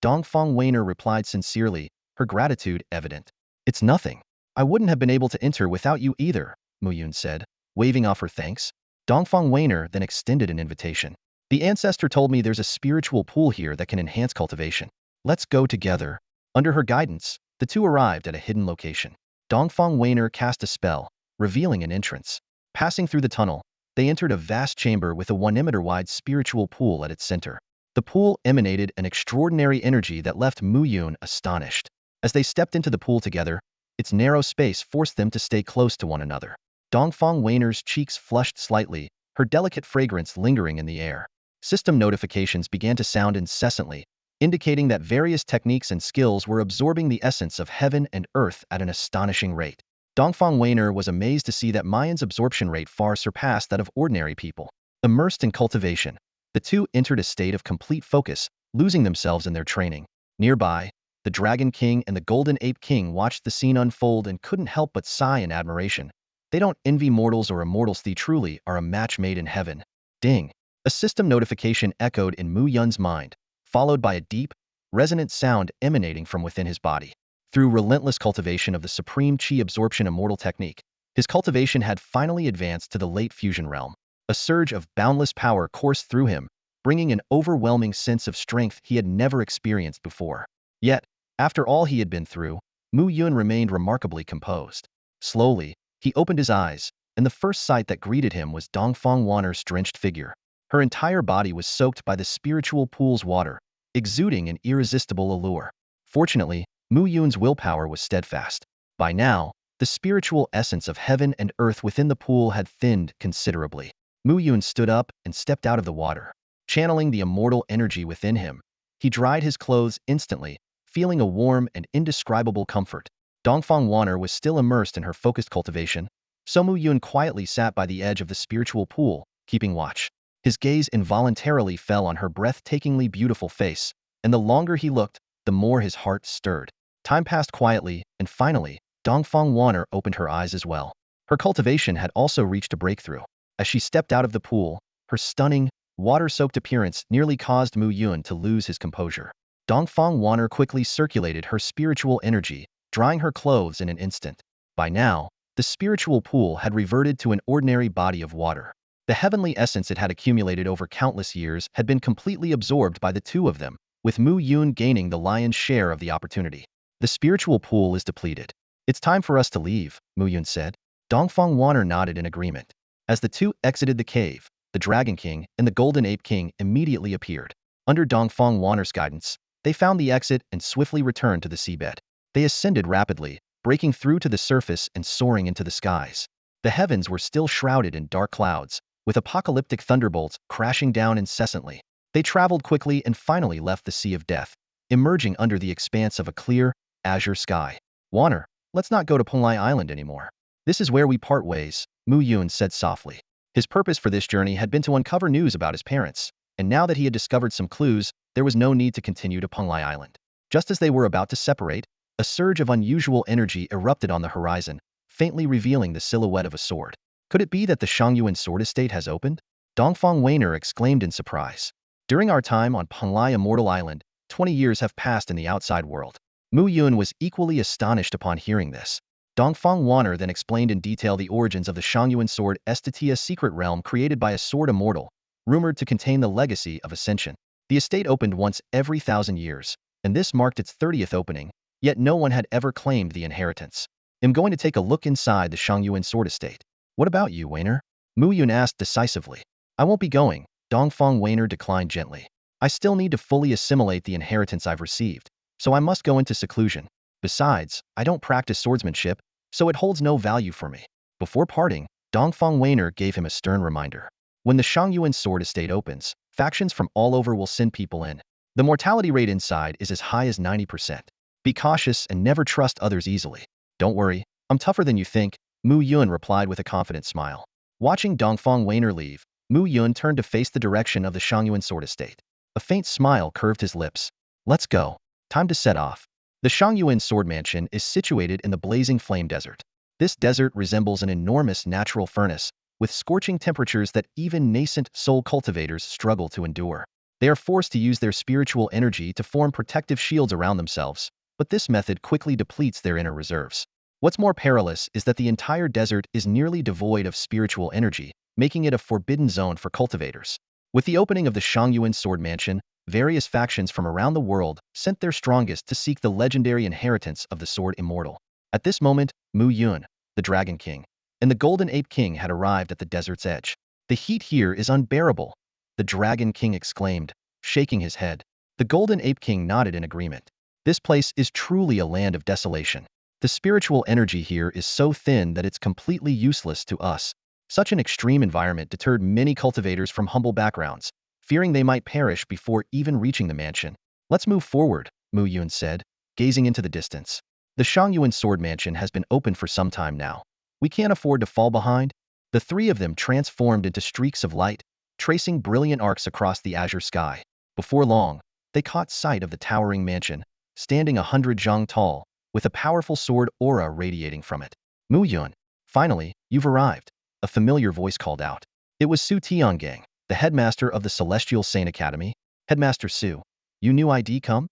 A: Dongfang Weiner replied sincerely, her gratitude evident. It's nothing. I wouldn't have been able to enter without you either, Mu Yun said, waving off her thanks. Dongfang Weiner then extended an invitation. The ancestor told me there's a spiritual pool here that can enhance cultivation. Let's go together. Under her guidance, the two arrived at a hidden location. Dongfang Weiner cast a spell, revealing an entrance. Passing through the tunnel, they entered a vast chamber with a 1-meter-wide spiritual pool at its center. The pool emanated an extraordinary energy that left Mu Yun astonished. As they stepped into the pool together, its narrow space forced them to stay close to one another. Dongfang Weiner's cheeks flushed slightly, her delicate fragrance lingering in the air. System notifications began to sound incessantly, indicating that various techniques and skills were absorbing the essence of heaven and earth at an astonishing rate. Dongfang Weiner was amazed to see that Mayan's absorption rate far surpassed that of ordinary people. Immersed in cultivation, the two entered a state of complete focus, losing themselves in their training. Nearby, the Dragon King and the Golden Ape King watched the scene unfold and couldn't help but sigh in admiration. They don't envy mortals or immortals, they truly are a match made in heaven. Ding! A system notification echoed in Mu Yun's mind, followed by a deep, resonant sound emanating from within his body. Through relentless cultivation of the supreme chi absorption immortal technique, his cultivation had finally advanced to the late fusion realm. A surge of boundless power coursed through him, bringing an overwhelming sense of strength he had never experienced before. Yet, after all he had been through, Mu Yun remained remarkably composed. Slowly, he opened his eyes, and the first sight that greeted him was Dongfang Weiner's drenched figure. Her entire body was soaked by the spiritual pool's water, exuding an irresistible allure. Fortunately, Mu Yun's willpower was steadfast. By now, the spiritual essence of heaven and earth within the pool had thinned considerably. Mu Yun stood up and stepped out of the water. Channeling the immortal energy within him, he dried his clothes instantly, feeling a warm and indescribable comfort. Dongfang Weiner was still immersed in her focused cultivation, so Mu Yun quietly sat by the edge of the spiritual pool, keeping watch. His gaze involuntarily fell on her breathtakingly beautiful face, and the longer he looked, the more his heart stirred. Time passed quietly, and finally, Dongfang Weiner opened her eyes as well. Her cultivation had also reached a breakthrough. As she stepped out of the pool, her stunning, water-soaked appearance nearly caused Mu Yun to lose his composure. Dongfang Weiner quickly circulated her spiritual energy, drying her clothes in an instant. By now, the spiritual pool had reverted to an ordinary body of water. The heavenly essence it had accumulated over countless years had been completely absorbed by the two of them, with Mu Yun gaining the lion's share of the opportunity. The spiritual pool is depleted. It's time for us to leave, Mu Yun said. Dongfang Weiner nodded in agreement. As the two exited the cave, the Dragon King and the Golden Ape King immediately appeared. Under Dongfang Weiner's guidance, they found the exit and swiftly returned to the seabed. They ascended rapidly, breaking through to the surface and soaring into the skies. The heavens were still shrouded in dark clouds, with apocalyptic thunderbolts crashing down incessantly. They traveled quickly and finally left the Sea of Death, emerging under the expanse of a clear, azure sky. Weiner, let's not go to Penglai Island anymore. This is where we part ways, Mu Yun said softly. His purpose for this journey had been to uncover news about his parents, and now that he had discovered some clues, there was no need to continue to Penglai Island. Just as they were about to separate, a surge of unusual energy erupted on the horizon, faintly revealing the silhouette of a sword. Could it be that the Shangyuan sword estate has opened? Dongfang Weiner exclaimed in surprise. During our time on Penglai Immortal Island, 20 years have passed in the outside world. Mu Yun was equally astonished upon hearing this. Dongfang Weiner then explained in detail the origins of the Shangyuan sword estate, a secret realm created by a sword immortal, rumored to contain the legacy of Ascension. The estate opened once every 1,000 years, and this marked its 30th opening, yet no one had ever claimed the inheritance. I'm going to take a look inside the Shangyuan sword estate. What about you, Weiner? Mu Yun asked decisively. I won't be going, Dongfang Weiner declined gently. I still need to fully assimilate the inheritance I've received, so I must go into seclusion. Besides, I don't practice swordsmanship, so it holds no value for me. Before parting, Dongfang Weiner gave him a stern reminder. When the Shangyuan sword estate opens, factions from all over will send people in. The mortality rate inside is as high as 90%. Be cautious and never trust others easily. Don't worry, I'm tougher than you think, Mu Yun replied with a confident smile. Watching Dongfang Weiner leave, Mu Yun turned to face the direction of the Shangyuan sword estate. A faint smile curved his lips. Let's go. Time to set off. The Shangyuan sword mansion is situated in the blazing flame desert. This desert resembles an enormous natural furnace, with scorching temperatures that even nascent soul cultivators struggle to endure. They are forced to use their spiritual energy to form protective shields around themselves, but this method quickly depletes their inner reserves. What's more perilous is that the entire desert is nearly devoid of spiritual energy, making it a forbidden zone for cultivators. With the opening of the Shangyuan sword mansion, various factions from around the world sent their strongest to seek the legendary inheritance of the sword immortal. At this moment, Mu Yun, the Dragon King, and the Golden Ape King had arrived at the desert's edge. The heat here is unbearable, the Dragon King exclaimed, shaking his head. The Golden Ape King nodded in agreement. This place is truly a land of desolation. The spiritual energy here is so thin that it's completely useless to us. Such an extreme environment deterred many cultivators from humble backgrounds, fearing they might perish before even reaching the mansion. Let's move forward, Mu Yun said, gazing into the distance. The Shangyuan Sword Mansion has been open for some time now. We can't afford to fall behind. The three of them transformed into streaks of light, tracing brilliant arcs across the azure sky. Before long, they caught sight of the towering mansion, standing 100 zhang tall, with a powerful sword aura radiating from it. Mu Yun, finally, you've arrived, a familiar voice called out. It was Su Tiangang, the headmaster of the Celestial Saint Academy. Headmaster Su, you knew I'd come?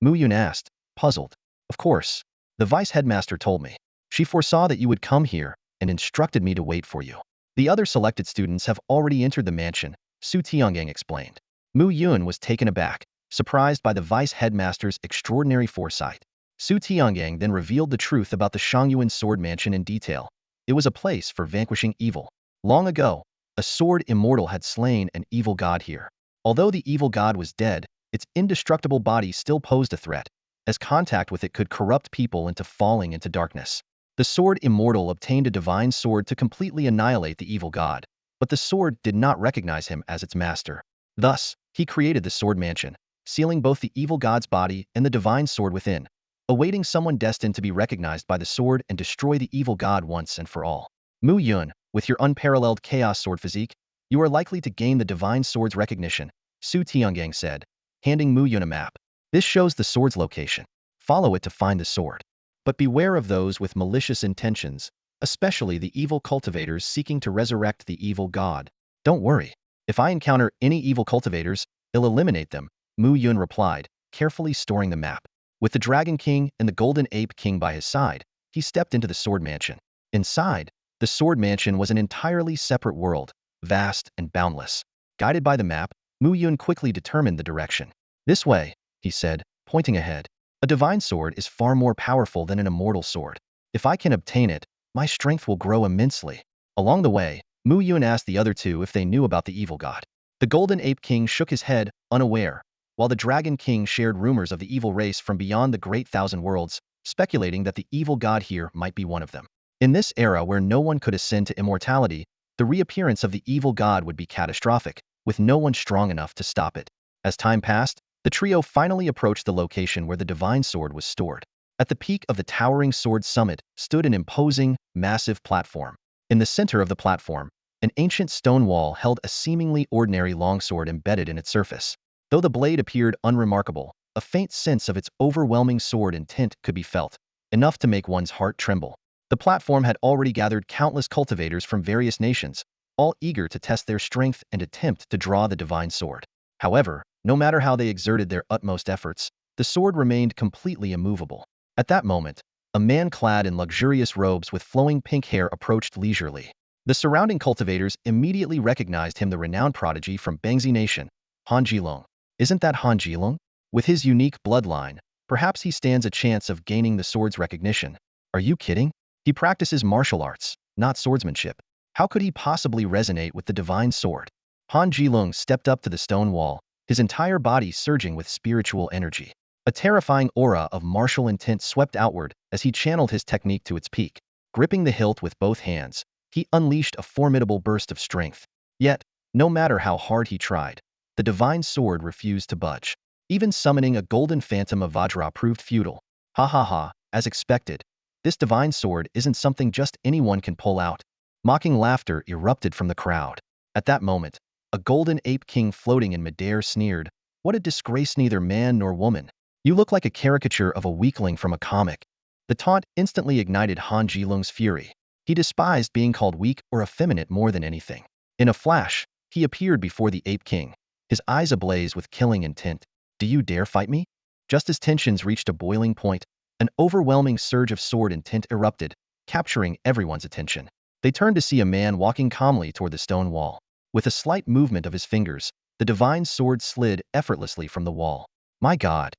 A: Mu Yun asked, puzzled. Of course. The vice headmaster told me. She foresaw that you would come here and instructed me to wait for you. The other selected students have already entered the mansion, Su Tiangang explained. Mu Yun was taken aback, surprised by the vice headmaster's extraordinary foresight. Su Tiangang then revealed the truth about the Shangyuan Sword Mansion in detail. It was a place for vanquishing evil. Long ago, a sword immortal had slain an evil god here. Although the evil god was dead, its indestructible body still posed a threat, as contact with it could corrupt people into falling into darkness. The sword immortal obtained a divine sword to completely annihilate the evil god, but the sword did not recognize him as its master. Thus, he created the sword mansion, sealing both the evil god's body and the divine sword within, awaiting someone destined to be recognized by the sword and destroy the evil god once and for all. Mu Yun, with your unparalleled chaos sword physique, you are likely to gain the divine sword's recognition, Su Tiangang said, handing Mu Yun a map. This shows the sword's location. Follow it to find the sword. But beware of those with malicious intentions, especially the evil cultivators seeking to resurrect the evil god. Don't worry. If I encounter any evil cultivators, I'll eliminate them, Mu Yun replied, carefully storing the map. With the Dragon King and the Golden Ape King by his side, he stepped into the sword mansion. Inside, the sword mansion was an entirely separate world, vast and boundless. Guided by the map, Mu Yun quickly determined the direction. This way, he said, pointing ahead. A divine sword is far more powerful than an immortal sword. If I can obtain it, my strength will grow immensely. Along the way, Mu Yun asked the other two if they knew about the evil god. The Golden Ape King shook his head, unaware, while the Dragon King shared rumors of the evil race from beyond the Great Thousand Worlds, speculating that the evil god here might be one of them. In this era where no one could ascend to immortality, the reappearance of the evil god would be catastrophic, with no one strong enough to stop it. As time passed, the trio finally approached the location where the divine sword was stored. At the peak of the towering sword summit stood an imposing, massive platform. In the center of the platform, an ancient stone wall held a seemingly ordinary longsword embedded in its surface. Though the blade appeared unremarkable, a faint sense of its overwhelming sword intent could be felt, enough to make one's heart tremble. The platform had already gathered countless cultivators from various nations, all eager to test their strength and attempt to draw the divine sword. However, no matter how they exerted their utmost efforts, the sword remained completely immovable. At that moment, a man clad in luxurious robes with flowing pink hair approached leisurely. The surrounding cultivators immediately recognized him, the renowned prodigy from Bangzi Nation, Han Jilong. Isn't that Han Jilong? With his unique bloodline, perhaps he stands a chance of gaining the sword's recognition. Are you kidding? He practices martial arts, not swordsmanship. How could he possibly resonate with the divine sword? Han Jilong stepped up to the stone wall, his entire body surging with spiritual energy. A terrifying aura of martial intent swept outward as he channeled his technique to its peak. Gripping the hilt with both hands, he unleashed a formidable burst of strength. Yet, no matter how hard he tried, the divine sword refused to budge. Even summoning a golden phantom of Vajra proved futile. Ha ha ha, as expected. This divine sword isn't something just anyone can pull out. Mocking laughter erupted from the crowd. At that moment, a Golden Ape King floating in midair sneered, "What a disgrace, neither man nor woman. You look like a caricature of a weakling from a comic." The taunt instantly ignited Han Jilong's fury. He despised being called weak or effeminate more than anything. In a flash, he appeared before the Ape King, his eyes ablaze with killing intent. "Do you dare fight me?" Just as tensions reached a boiling point, an overwhelming surge of sword intent erupted, capturing everyone's attention. They turned to see a man walking calmly toward the stone wall. With a slight movement of his fingers, the divine sword slid effortlessly from the wall. My God,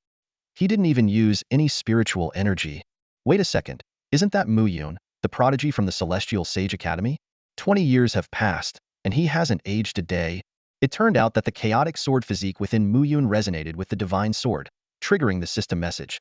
A: he didn't even use any spiritual energy. Wait a second, isn't that Mu Yun, the prodigy from the Celestial Sage Academy? 20 years have passed, and he hasn't aged a day. It turned out that the chaotic sword physique within Mu Yun resonated with the divine sword, triggering the system message.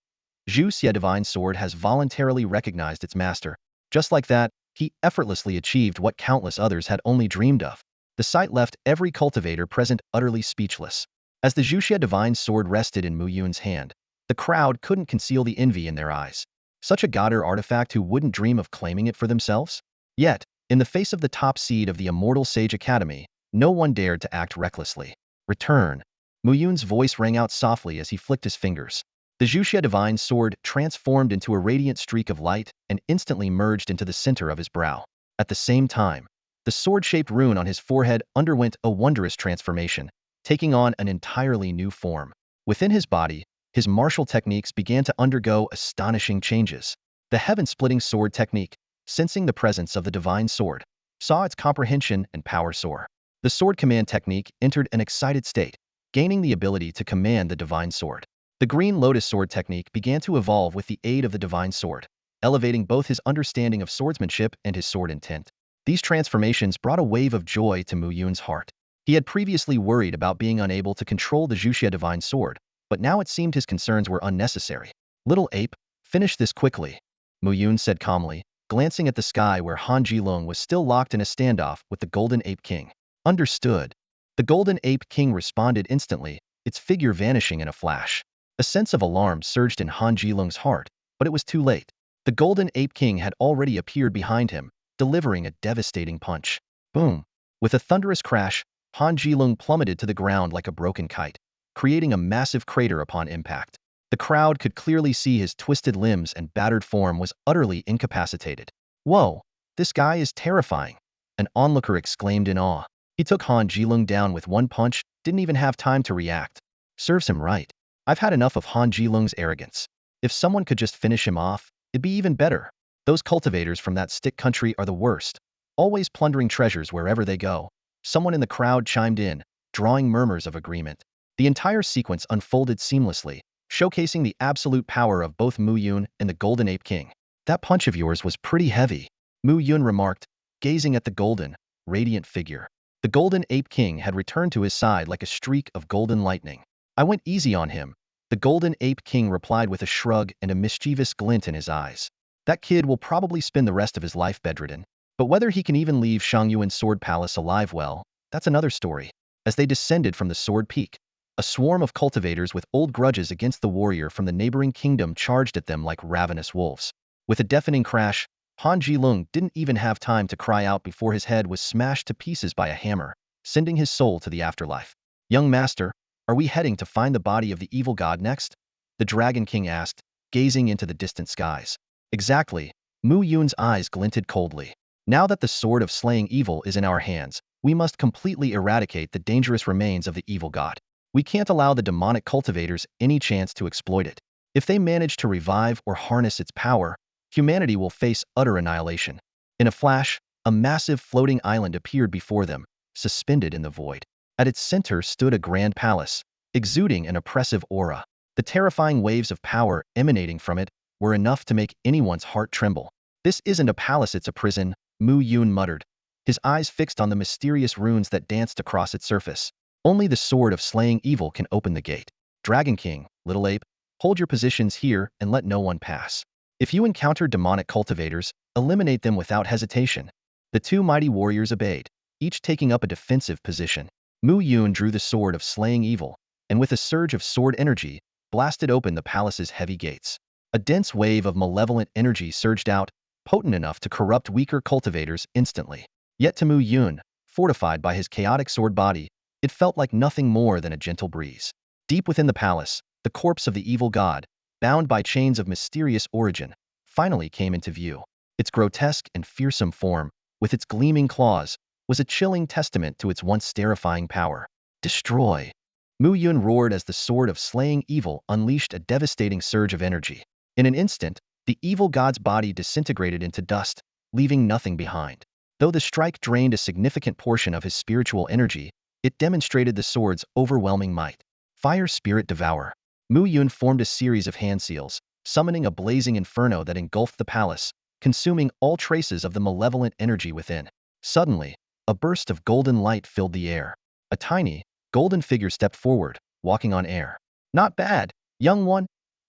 A: Zhu Xie divine sword has voluntarily recognized its master. Just like that, he effortlessly achieved what countless others had only dreamed of. The sight left every cultivator present utterly speechless. As the Zhu Xie divine sword rested in Mu Yun's hand, the crowd couldn't conceal the envy in their eyes. Such a god or artifact who wouldn't dream of claiming it for themselves? Yet, in the face of the top seed of the Immortal Sage Academy, no one dared to act recklessly. Return. Mu Yun's voice rang out softly as he flicked his fingers. The Zhu Xie divine sword transformed into a radiant streak of light and instantly merged into the center of his brow. At the same time, the sword-shaped rune on his forehead underwent a wondrous transformation, taking on an entirely new form. Within his body, his martial techniques began to undergo astonishing changes. The heaven-splitting sword technique, sensing the presence of the divine sword, saw its comprehension and power soar. The sword command technique entered an excited state, gaining the ability to command the divine sword. The green lotus sword technique began to evolve with the aid of the divine sword, elevating both his understanding of swordsmanship and his sword intent. These transformations brought a wave of joy to Mu Yun's heart. He had previously worried about being unable to control the Zhu Xie divine sword, but now it seemed his concerns were unnecessary. Little ape, finish this quickly, Mu Yun said calmly, glancing at the sky where Han Jilong was still locked in a standoff with the Golden Ape King. Understood. The Golden Ape King responded instantly, its figure vanishing in a flash. A sense of alarm surged in Han Jilong's heart, but it was too late. The Golden Ape King had already appeared behind him, delivering a devastating punch. Boom! With a thunderous crash, Han Jilong plummeted to the ground like a broken kite, creating a massive crater upon impact. The crowd could clearly see his twisted limbs and battered form was utterly incapacitated. Whoa, this guy is terrifying, an onlooker exclaimed in awe. He took Han Jilong down with one punch, didn't even have time to react. Serves him right. I've had enough of Han Jilong's arrogance. If someone could just finish him off, it'd be even better. Those cultivators from that stick country are the worst, always plundering treasures wherever they go. Someone in the crowd chimed in, drawing murmurs of agreement. The entire sequence unfolded seamlessly, showcasing the absolute power of both Mu Yun and the Golden Ape King. That punch of yours was pretty heavy, Mu Yun remarked, gazing at the golden, radiant figure. The Golden Ape King had returned to his side like a streak of golden lightning. I went easy on him, the Golden Ape King replied with a shrug and a mischievous glint in his eyes. That kid will probably spend the rest of his life bedridden. But whether he can even leave Shangyuan's sword palace alive, well, that's another story. As they descended from the sword peak, a swarm of cultivators with old grudges against the warrior from the neighboring kingdom charged at them like ravenous wolves. With a deafening crash, Han Jilong didn't even have time to cry out before his head was smashed to pieces by a hammer, sending his soul to the afterlife. Young master, are we heading to find the body of the evil god next? The Dragon King asked, gazing into the distant skies. Exactly, Mu Yun's eyes glinted coldly. Now that the sword of slaying evil is in our hands, we must completely eradicate the dangerous remains of the evil god. We can't allow the demonic cultivators any chance to exploit it. If they manage to revive or harness its power, humanity will face utter annihilation. In a flash, a massive floating island appeared before them, suspended in the void. At its center stood a grand palace, exuding an oppressive aura. The terrifying waves of power emanating from it were enough to make anyone's heart tremble. This isn't a palace, it's a prison, Mu Yun muttered, his eyes fixed on the mysterious runes that danced across its surface. Only the sword of slaying evil can open the gate. Dragon King, little ape, hold your positions here and let no one pass. If you encounter demonic cultivators, eliminate them without hesitation. The two mighty warriors obeyed, each taking up a defensive position. Mu Yun drew the sword of slaying evil, and with a surge of sword energy, blasted open the palace's heavy gates. A dense wave of malevolent energy surged out, potent enough to corrupt weaker cultivators instantly. Yet to Mu Yun, fortified by his chaotic sword body, it felt like nothing more than a gentle breeze. Deep within the palace, the corpse of the evil god, bound by chains of mysterious origin, finally came into view. Its grotesque and fearsome form, with its gleaming claws, was a chilling testament to its once terrifying power. Destroy! Mu Yun roared as the sword of slaying evil unleashed a devastating surge of energy. In an instant, the evil god's body disintegrated into dust, leaving nothing behind. Though the strike drained a significant portion of his spiritual energy, It demonstrated the sword's overwhelming might. Fire Spirit Devour. Mu Yun formed a series of hand seals, summoning a blazing inferno that engulfed the palace, consuming all traces of the malevolent energy within. Suddenly, a burst of golden light filled the air. A tiny, golden figure stepped forward, walking on air. "Not bad, young one,"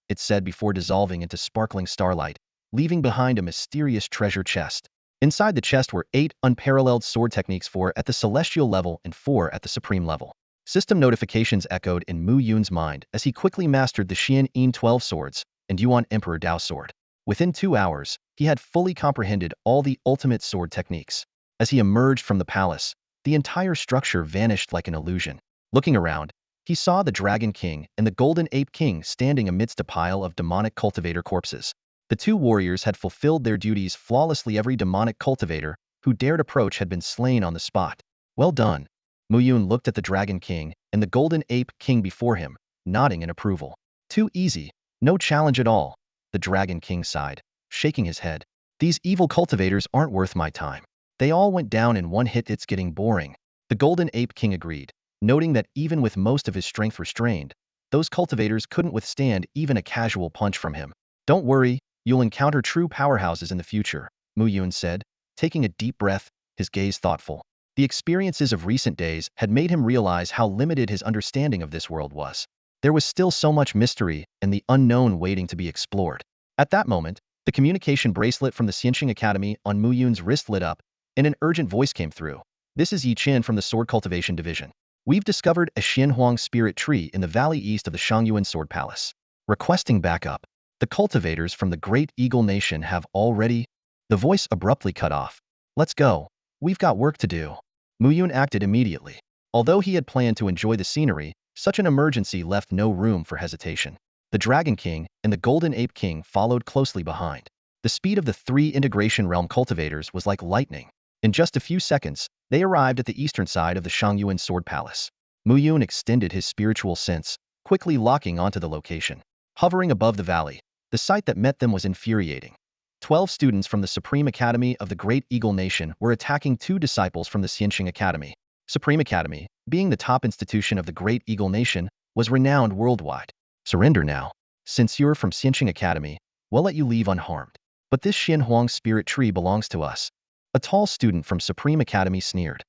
A: it said before dissolving into sparkling starlight, leaving behind a mysterious treasure chest. Inside the chest were 8 unparalleled sword techniques, 4 at the celestial level and 4 at the supreme level. System notifications echoed in Mu Yun's mind as he quickly mastered the Xian Yin 12 swords and Yuan Emperor Dao sword. Within 2 hours, he had fully comprehended all the ultimate sword techniques. As he emerged from the palace, the entire structure vanished like an illusion. Looking around, he saw the Dragon King and the Golden Ape King standing amidst a pile of demonic cultivator corpses. The 2 warriors had fulfilled their duties flawlessly. Every demonic cultivator who dared approach had been slain on the spot. Well done. Mu Yun looked at the Dragon King and the Golden Ape King before him, nodding in approval. Too easy, no challenge at all, the Dragon King sighed, shaking his head. These evil cultivators aren't worth my time. They all went down in one hit. It's getting boring. The Golden Ape King agreed, noting that even with most of his strength restrained, those cultivators couldn't withstand even a casual punch from him. Don't worry, you'll encounter true powerhouses in the future, Mu Yun said, taking a deep breath, his gaze thoughtful. The experiences of recent days had made him realize how limited his understanding of this world was. There was still so much mystery and the unknown waiting to be explored. At that moment, the communication bracelet from the Xianxing Academy on Mu Yun's wrist lit up, and an urgent voice came through. This is Yi Chen from the Sword Cultivation Division. We've discovered a Xianhuang spirit tree in the valley east of the Shangyuan Sword Palace. Requesting backup. The cultivators from the Great Eagle Nation have already... The voice abruptly cut off. Let's go. We've got work to do. Mu Yun acted immediately. Although he had planned to enjoy the scenery, such an emergency left no room for hesitation. The Dragon King and the Golden Ape King followed closely behind. The speed of the 3 Integration Realm cultivators was like lightning. In just a few seconds, they arrived at the eastern side of the Shangyuan Sword Palace. Mu Yun extended his spiritual sense, quickly locking onto the location. Hovering above the valley, the sight that met them was infuriating. 12 students from the Supreme Academy of the Great Eagle Nation were attacking 2 disciples from the Xianxing Academy. Supreme Academy, being the top institution of the Great Eagle Nation, was renowned worldwide. Surrender now. Since you're from Xianxing Academy, we'll let you leave unharmed. But this Xianhuang spirit tree belongs to us. A tall student from Supreme Academy sneered.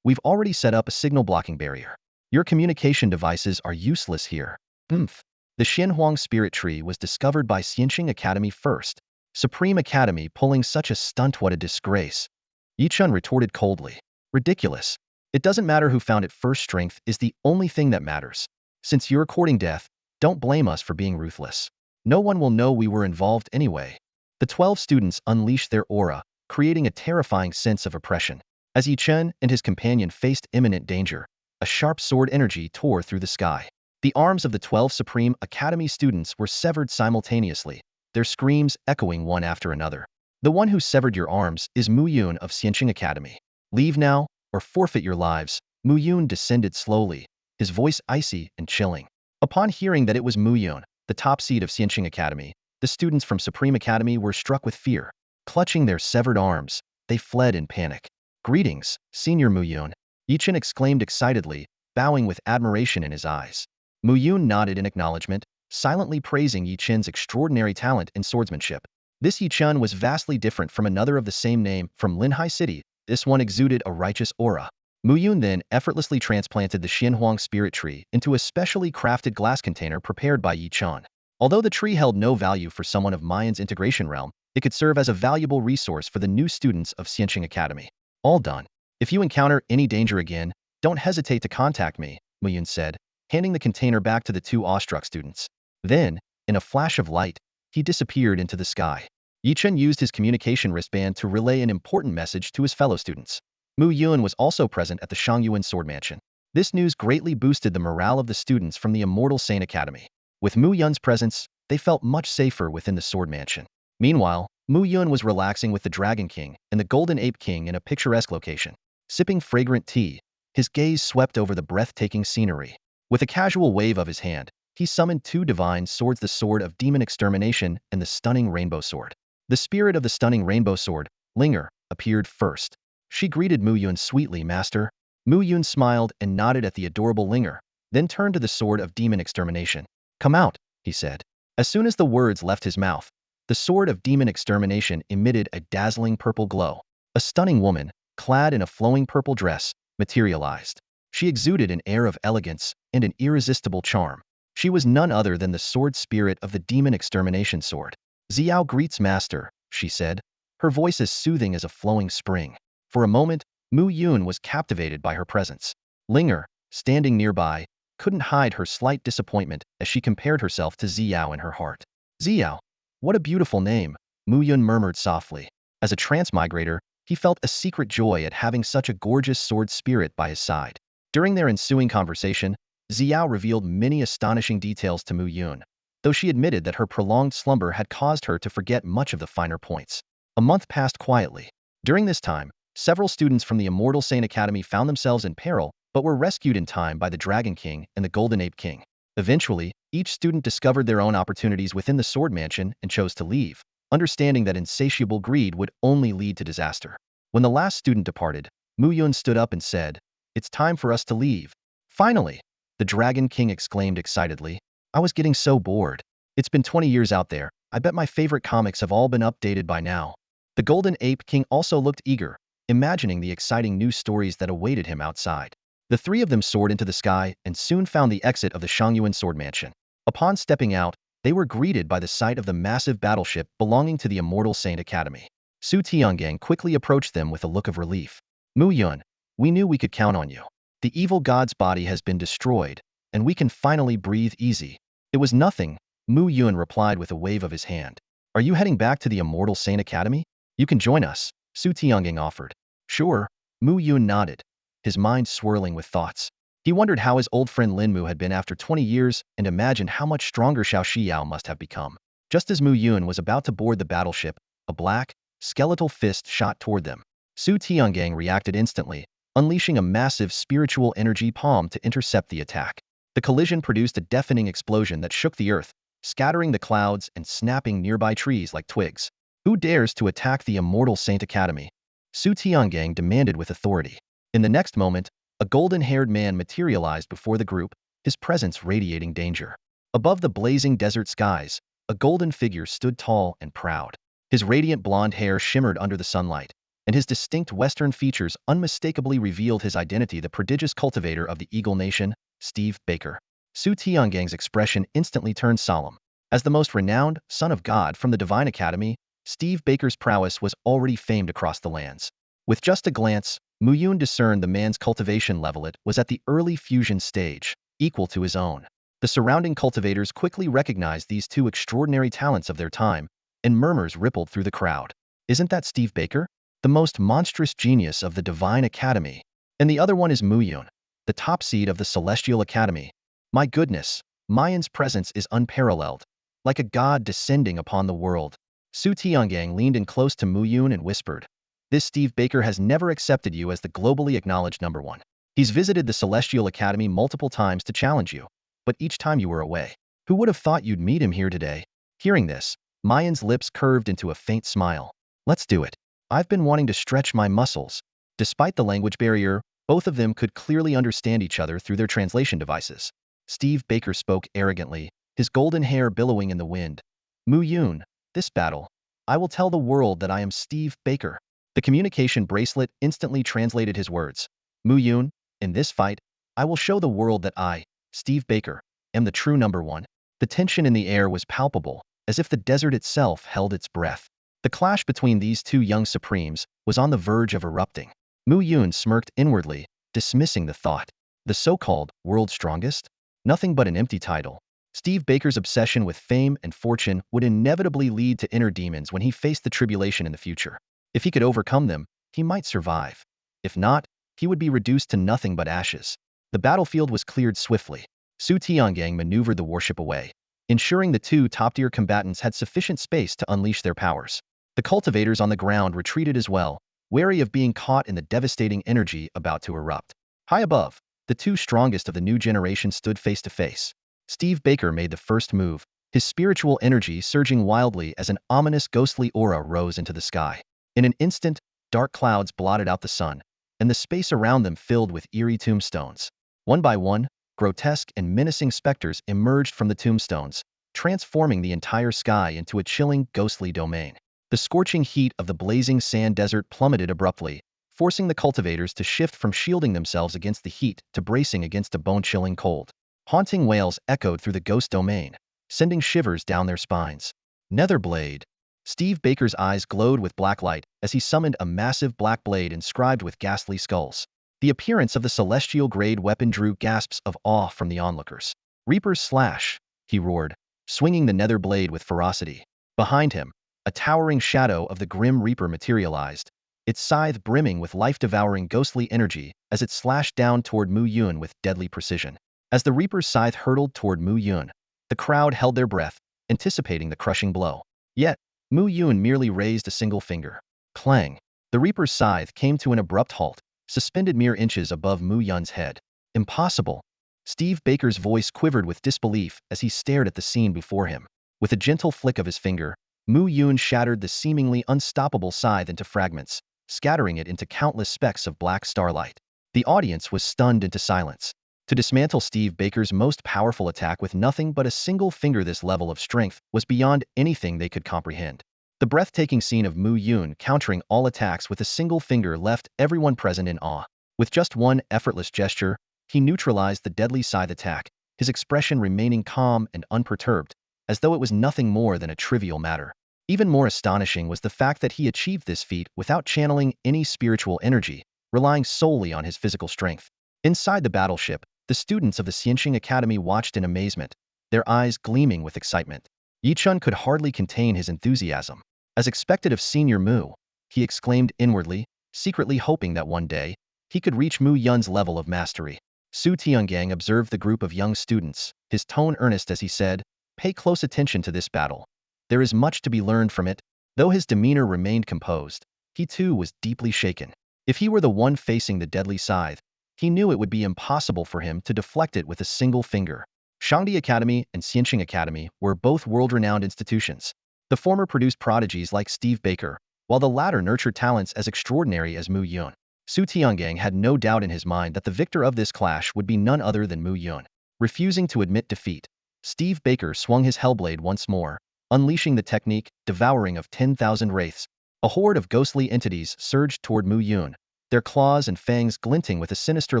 A: We've already set up a signal blocking barrier. Your communication devices are useless here. Oomph. The Xianhuang spirit tree was discovered by Xianxing Academy first. Supreme Academy pulling such a stunt, what a disgrace. Yi Chun retorted coldly. Ridiculous. It doesn't matter who found it first, strength is the only thing that matters. Since you're courting death, don't blame us for being ruthless. No one will know we were involved anyway. The 12 students unleashed their aura, creating a terrifying sense of oppression. As Yi Chun and his companion faced imminent danger, a sharp sword energy tore through the sky. The arms of the 12 Supreme Academy students were severed simultaneously, their screams echoing one after another. The one who severed your arms is Mu Yun of Xianxing Academy. Leave now, or forfeit your lives. Mu Yun descended slowly, his voice icy and chilling. Upon hearing that it was Mu Yun, the top seed of Xianxing Academy, the students from Supreme Academy were struck with fear. Clutching their severed arms, they fled in panic. Greetings, Senior Mu Yun, Yi Chen exclaimed excitedly, bowing with admiration in his eyes. Mu Yun nodded in acknowledgement, silently praising Yi Chen's extraordinary talent in swordsmanship. This Yi Chen was vastly different from another of the same name from Linhai City. This one exuded a righteous aura. Mu Yun then effortlessly transplanted the Xianhuang spirit tree into a specially crafted glass container prepared by Yi Chen. Although the tree held no value for someone of Mayan's integration realm, it could serve as a valuable resource for the new students of Xianxing Academy. All done. If you encounter any danger again, don't hesitate to contact me, Mu Yun said, handing the container back to the 2 awestruck students. Then, in a flash of light, he disappeared into the sky. Yi Chen used his communication wristband to relay an important message to his fellow students. Mu Yun was also present at the Shangyuan Sword Mansion. This news greatly boosted the morale of the students from the Immortal Sane Academy. With Mu Yun's presence, they felt much safer within the Sword Mansion. Meanwhile, Mu Yun was relaxing with the Dragon King and the Golden Ape King in a picturesque location. Sipping fragrant tea, his gaze swept over the breathtaking scenery. With a casual wave of his hand, he summoned 2 divine swords, the Sword of Demon Extermination and the Stunning Rainbow Sword. The spirit of the Stunning Rainbow Sword, Linger, appeared first. She greeted Mu Yun sweetly, Master. Mu Yun smiled and nodded at the adorable Linger, then turned to the sword of demon extermination. Come out, he said. As soon as the words left his mouth, the sword of demon extermination emitted a dazzling purple glow. A stunning woman, clad in a flowing purple dress, materialized. She exuded an air of elegance and an irresistible charm. She was none other than the sword spirit of the demon extermination sword. Xiao greets master, she said, her voice as soothing as a flowing spring. For a moment, Mu Yun was captivated by her presence. Linger, standing nearby, couldn't hide her slight disappointment as she compared herself to Xiao in her heart. Xiao, what a beautiful name, Mu Yun murmured softly. As a transmigrator, he felt a secret joy at having such a gorgeous sword spirit by his side. During their ensuing conversation, Xiao revealed many astonishing details to Mu Yun, though she admitted that her prolonged slumber had caused her to forget much of the finer points. A month passed quietly. During this time, several students from the Immortal Sane Academy found themselves in peril, but were rescued in time by the Dragon King and the Golden Ape King. Eventually, each student discovered their own opportunities within the Sword Mansion and chose to leave, understanding that insatiable greed would only lead to disaster. When the last student departed, Mu Yun stood up and said, "It's time for us to leave." Finally, the Dragon King exclaimed excitedly, "I was getting so bored. It's been 20 years out there. I bet my favorite comics have all been updated by now." The Golden Ape King also looked eager, imagining the exciting new stories that awaited him outside. The three of them soared into the sky and soon found the exit of the Shangyuan Sword Mansion. Upon stepping out, they were greeted by the sight of the massive battleship belonging to the Immortal Saint Academy. Su Tiangang quickly approached them with a look of relief. "Mu Yun, we knew we could count on you. The evil god's body has been destroyed, and we can finally breathe easy." "It was nothing," Mu Yun replied with a wave of his hand. "Are you heading back to the Immortal Saint Academy? You can join us," Su Tiangang offered. "Sure," Mu Yun nodded, his mind swirling with thoughts. He wondered how his old friend Lin Mu had been after 20 years and imagined how much stronger Shao Xiao must have become. Just as Mu Yun was about to board the battleship, a black, skeletal fist shot toward them. Su Tiangang reacted instantly, unleashing a massive spiritual energy palm to intercept the attack. The collision produced a deafening explosion that shook the earth, scattering the clouds and snapping nearby trees like twigs. "Who dares to attack the Immortal Saint Academy?" Su Tiangang demanded with authority. In the next moment, a golden-haired man materialized before the group, his presence radiating danger. Above the blazing desert skies, a golden figure stood tall and proud. His radiant blonde hair shimmered under the sunlight, and his distinct Western features unmistakably revealed his identity: the prodigious cultivator of the Eagle Nation, Steve Baker. Su Tianggang's expression instantly turned solemn. As the most renowned son of God from the Divine Academy, Steve Baker's prowess was already famed across the lands. With just a glance, Mu Yun discerned the man's cultivation level. It was at the early fusion stage, equal to his own. The surrounding cultivators quickly recognized these two extraordinary talents of their time, and murmurs rippled through the crowd. "Isn't that Steve Baker? The most monstrous genius of the Divine Academy. And the other one is Mu Yun, the top seed of the Celestial Academy. My goodness, Mayan's presence is unparalleled, like a god descending upon the world." Su Tiangang leaned in close to Mu Yun and whispered, "This Steve Baker has never accepted you as the globally acknowledged number one. He's visited the Celestial Academy multiple times to challenge you, but each time you were away. Who would have thought you'd meet him here today?" Hearing this, Mayan's lips curved into a faint smile. "Let's do it. I've been wanting to stretch my muscles." Despite the language barrier, both of them could clearly understand each other through their translation devices. Steve Baker spoke arrogantly, his golden hair billowing in the wind. "Mu Yun, this battle, I will tell the world that I am Steve Baker." The communication bracelet instantly translated his words. "Mu Yun, in this fight, I will show the world that I, Steve Baker, am the true number one." The tension in the air was palpable, as if the desert itself held its breath. The clash between these two young supremes was on the verge of erupting. Mu Yun smirked inwardly, dismissing the thought. The so-called world's strongest? Nothing but an empty title. Steve Baker's obsession with fame and fortune would inevitably lead to inner demons when he faced the tribulation in the future. If he could overcome them, he might survive. If not, he would be reduced to nothing but ashes. The battlefield was cleared swiftly. Su Tiangang maneuvered the warship away, ensuring the two top-tier combatants had sufficient space to unleash their powers. The cultivators on the ground retreated as well, wary of being caught in the devastating energy about to erupt. High above, the two strongest of the new generation stood face to face. Steve Baker made the first move, his spiritual energy surging wildly as an ominous ghostly aura rose into the sky. In an instant, dark clouds blotted out the sun, and the space around them filled with eerie tombstones. One by one, grotesque and menacing specters emerged from the tombstones, transforming the entire sky into a chilling, ghostly domain. The scorching heat of the blazing sand desert plummeted abruptly, forcing the cultivators to shift from shielding themselves against the heat to bracing against a bone-chilling cold. Haunting wails echoed through the ghost domain, sending shivers down their spines. Netherblade. Steve Baker's eyes glowed with black light as he summoned a massive black blade inscribed with ghastly skulls. The appearance of the celestial-grade weapon drew gasps of awe from the onlookers. Reaper's slash, he roared, swinging the nether blade with ferocity. Behind him, a towering shadow of the grim Reaper materialized, its scythe brimming with life-devouring ghostly energy as it slashed down toward Mu Yun with deadly precision. As the Reaper's scythe hurtled toward Mu Yun, the crowd held their breath, anticipating the crushing blow. Yet, Mu Yun merely raised a single finger. Clang! The Reaper's scythe came to an abrupt halt, suspended mere inches above Mu Yun's head. Impossible! Steve Baker's voice quivered with disbelief as he stared at the scene before him. With a gentle flick of his finger, Mu Yun shattered the seemingly unstoppable scythe into fragments, scattering it into countless specks of black starlight. The audience was stunned into silence. To dismantle Steve Baker's most powerful attack with nothing but a single finger, this level of strength was beyond anything they could comprehend. The breathtaking scene of Mu Yun countering all attacks with a single finger left everyone present in awe. With just one effortless gesture, he neutralized the deadly scythe attack, his expression remaining calm and unperturbed, as though it was nothing more than a trivial matter. Even more astonishing was the fact that he achieved this feat without channeling any spiritual energy, relying solely on his physical strength. Inside the battleship, the students of the Xianxing Academy watched in amazement, their eyes gleaming with excitement. Yichun could hardly contain his enthusiasm. As expected of Senior Mu, he exclaimed inwardly, secretly hoping that one day, he could reach Mu Yun's level of mastery. Su Tiangang observed the group of young students, his tone earnest as he said, "Pay close attention to this battle. There is much to be learned from it." Though his demeanor remained composed, he too was deeply shaken. If he were the one facing the deadly scythe, he knew it would be impossible for him to deflect it with a single finger. Shangdi Academy and Xianxing Academy were both world-renowned institutions. The former produced prodigies like Steve Baker, while the latter nurtured talents as extraordinary as Mu Yun. Su Tiangang had no doubt in his mind that the victor of this clash would be none other than Mu Yun. Refusing to admit defeat, Steve Baker swung his Hellblade once more, unleashing the technique, devouring of 10,000 wraiths. A horde of ghostly entities surged toward Mu Yun, their claws and fangs glinting with a sinister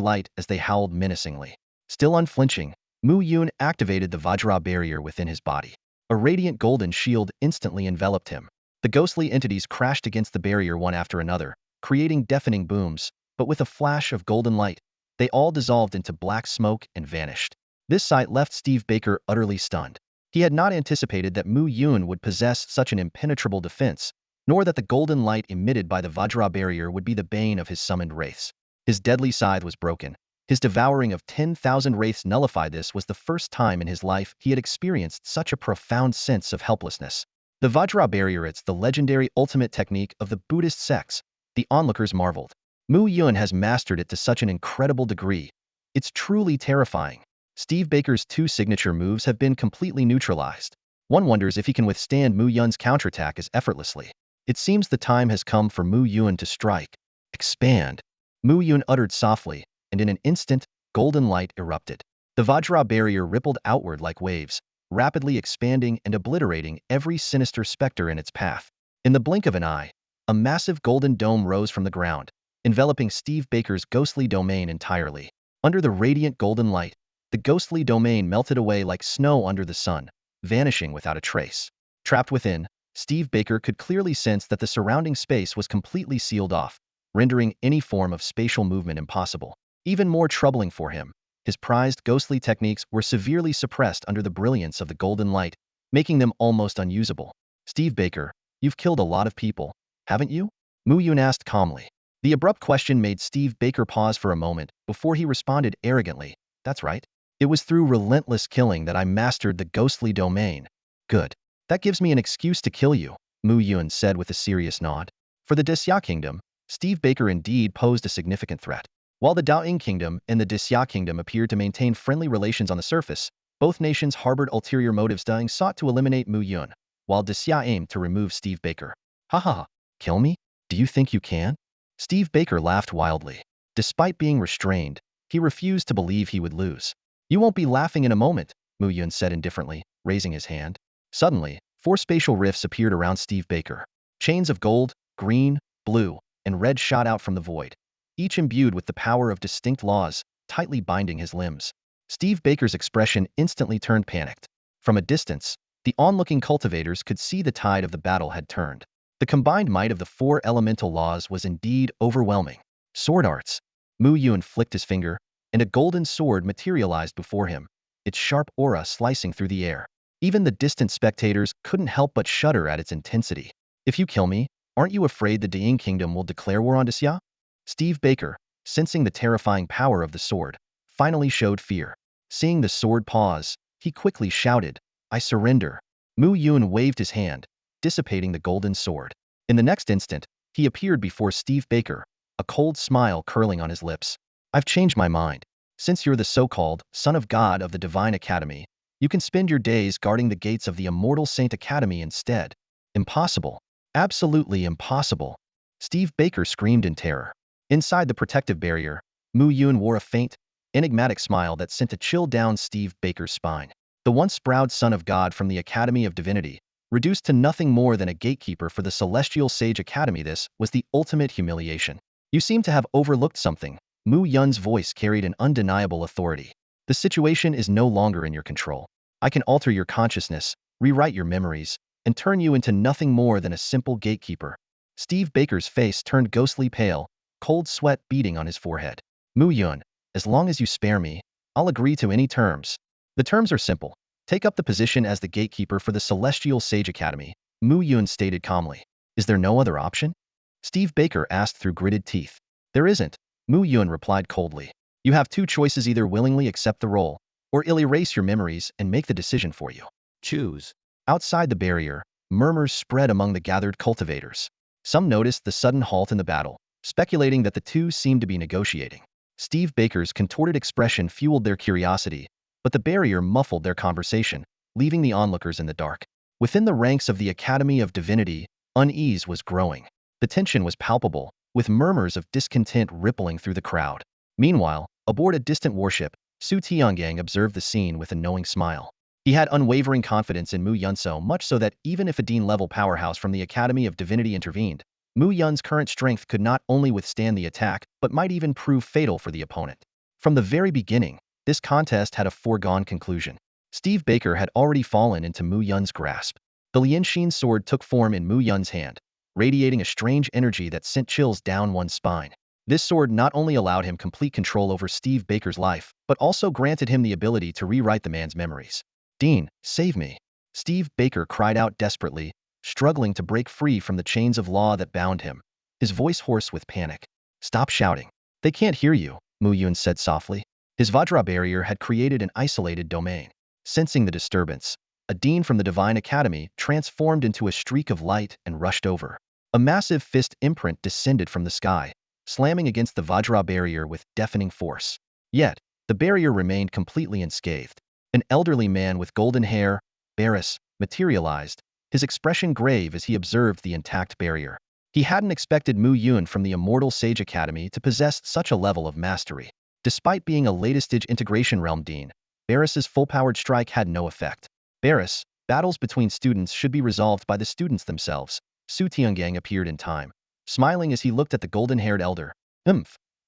A: light as they howled menacingly. Still unflinching, Mu Yun activated the Vajra barrier within his body. A radiant golden shield instantly enveloped him. The ghostly entities crashed against the barrier one after another, creating deafening booms, but with a flash of golden light, they all dissolved into black smoke and vanished. This sight left Steve Baker utterly stunned. He had not anticipated that Mu Yun would possess such an impenetrable defense, nor that the golden light emitted by the Vajra barrier would be the bane of his summoned wraiths. His deadly scythe was broken. His devouring of 10,000 wraiths nullified. This was the first time in his life he had experienced such a profound sense of helplessness. The Vajra barrier, it's the legendary ultimate technique of the Buddhist sects, the onlookers marveled. Mu Yun has mastered it to such an incredible degree. It's truly terrifying. Steve Baker's two signature moves have been completely neutralized. One wonders if he can withstand Mu Yun's counterattack as effortlessly. It seems the time has come for Mu Yun to strike. Expand. Mu Yun uttered softly, and in an instant, golden light erupted. The Vajra barrier rippled outward like waves, rapidly expanding and obliterating every sinister specter in its path. In the blink of an eye, a massive golden dome rose from the ground, enveloping Steve Baker's ghostly domain entirely. Under the radiant golden light, the ghostly domain melted away like snow under the sun, vanishing without a trace. Trapped within, Steve Baker could clearly sense that the surrounding space was completely sealed off, rendering any form of spatial movement impossible. Even more troubling for him, his prized ghostly techniques were severely suppressed under the brilliance of the golden light, making them almost unusable. "Steve Baker, you've killed a lot of people, haven't you?" Mu Yun asked calmly. The abrupt question made Steve Baker pause for a moment before he responded arrogantly, "That's right. It was through relentless killing that I mastered the ghostly domain." "Good. That gives me an excuse to kill you," Mu Yun said with a serious nod. For the Disya Kingdom, Steve Baker indeed posed a significant threat. While the Daoying Kingdom and the Disya Kingdom appeared to maintain friendly relations on the surface, both nations harbored ulterior motives. Daoying sought to eliminate Mu Yun, while Disya aimed to remove Steve Baker. "Ha ha ha. Kill me? Do you think you can?" Steve Baker laughed wildly. Despite being restrained, he refused to believe he would lose. You won't be laughing in a moment, Mu Yun said indifferently, raising his hand. Suddenly, 4 spatial rifts appeared around Steve Baker. Chains of gold, green, blue, and red shot out from the void, each imbued with the power of distinct laws, tightly binding his limbs. Steve Baker's expression instantly turned panicked. From a distance, the onlooking cultivators could see the tide of the battle had turned. The combined might of the 4 elemental laws was indeed overwhelming. Sword arts. Mu Yun flicked his finger, and a golden sword materialized before him, its sharp aura slicing through the air. Even the distant spectators couldn't help but shudder at its intensity. If you kill me, aren't you afraid the Daying Kingdom will declare war on Xia? Steve Baker, sensing the terrifying power of the sword, finally showed fear. Seeing the sword pause, he quickly shouted, I surrender. Mu Yun waved his hand, dissipating the golden sword. In the next instant, he appeared before Steve Baker, a cold smile curling on his lips. I've changed my mind. Since you're the so-called Son of God of the Divine Academy, you can spend your days guarding the gates of the Immortal Saint Academy instead. Impossible. Absolutely impossible. Steve Baker screamed in terror. Inside the protective barrier, Mu Yun wore a faint, enigmatic smile that sent a chill down Steve Baker's spine. The once proud son of God from the Academy of Divinity, reduced to nothing more than a gatekeeper for the Celestial Sage Academy, this was the ultimate humiliation. You seem to have overlooked something. Mu Yun's voice carried an undeniable authority. The situation is no longer in your control. I can alter your consciousness, rewrite your memories, and turn you into nothing more than a simple gatekeeper. Steve Baker's face turned ghostly pale, cold sweat beading on his forehead. Mu Yun, as long as you spare me, I'll agree to any terms. The terms are simple. Take up the position as the gatekeeper for the Celestial Sage Academy, Mu Yun stated calmly. Is there no other option? Steve Baker asked through gritted teeth. There isn't, Mu Yun replied coldly. You have 2 choices: either willingly accept the role, or I'll erase your memories and make the decision for you. Choose. Outside the barrier, murmurs spread among the gathered cultivators. Some noticed the sudden halt in the battle, speculating that the two seemed to be negotiating. Steve Baker's contorted expression fueled their curiosity, but the barrier muffled their conversation, leaving the onlookers in the dark. Within the ranks of the Academy of Divinity, unease was growing. The tension was palpable, with murmurs of discontent rippling through the crowd. Meanwhile, aboard a distant warship, Su Tiangang observed the scene with a knowing smile. He had unwavering confidence in Mu Yun, so much so that even if a Dean-level powerhouse from the Academy of Divinity intervened, Mu Yun's current strength could not only withstand the attack, but might even prove fatal for the opponent. From the very beginning, this contest had a foregone conclusion. Steve Baker had already fallen into Mu Yun's grasp. The Lianxin sword took form in Mu Yun's hand, radiating a strange energy that sent chills down one's spine. This sword not only allowed him complete control over Steve Baker's life, but also granted him the ability to rewrite the man's memories. Dean, save me. Steve Baker cried out desperately, struggling to break free from the chains of law that bound him, his voice hoarse with panic. Stop shouting. They can't hear you, Mu Yun said softly. His Vajra barrier had created an isolated domain. Sensing the disturbance, a dean from the Divine Academy transformed into a streak of light and rushed over. A massive fist imprint descended from the sky, slamming against the Vajra barrier with deafening force. Yet, the barrier remained completely unscathed. An elderly man with golden hair, Barris, materialized, his expression grave as he observed the intact barrier. He hadn't expected Mu Yun from the Immortal Sage Academy to possess such a level of mastery. Despite being a latest-stage integration realm dean, Barris's full-powered strike had no effect. Barris, battles between students should be resolved by the students themselves. Su Tiangang appeared in time, smiling as he looked at the golden-haired elder.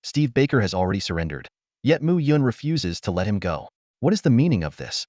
A: Steve Baker has already surrendered. Yet Mu Yun refuses to let him go. What is the meaning of this?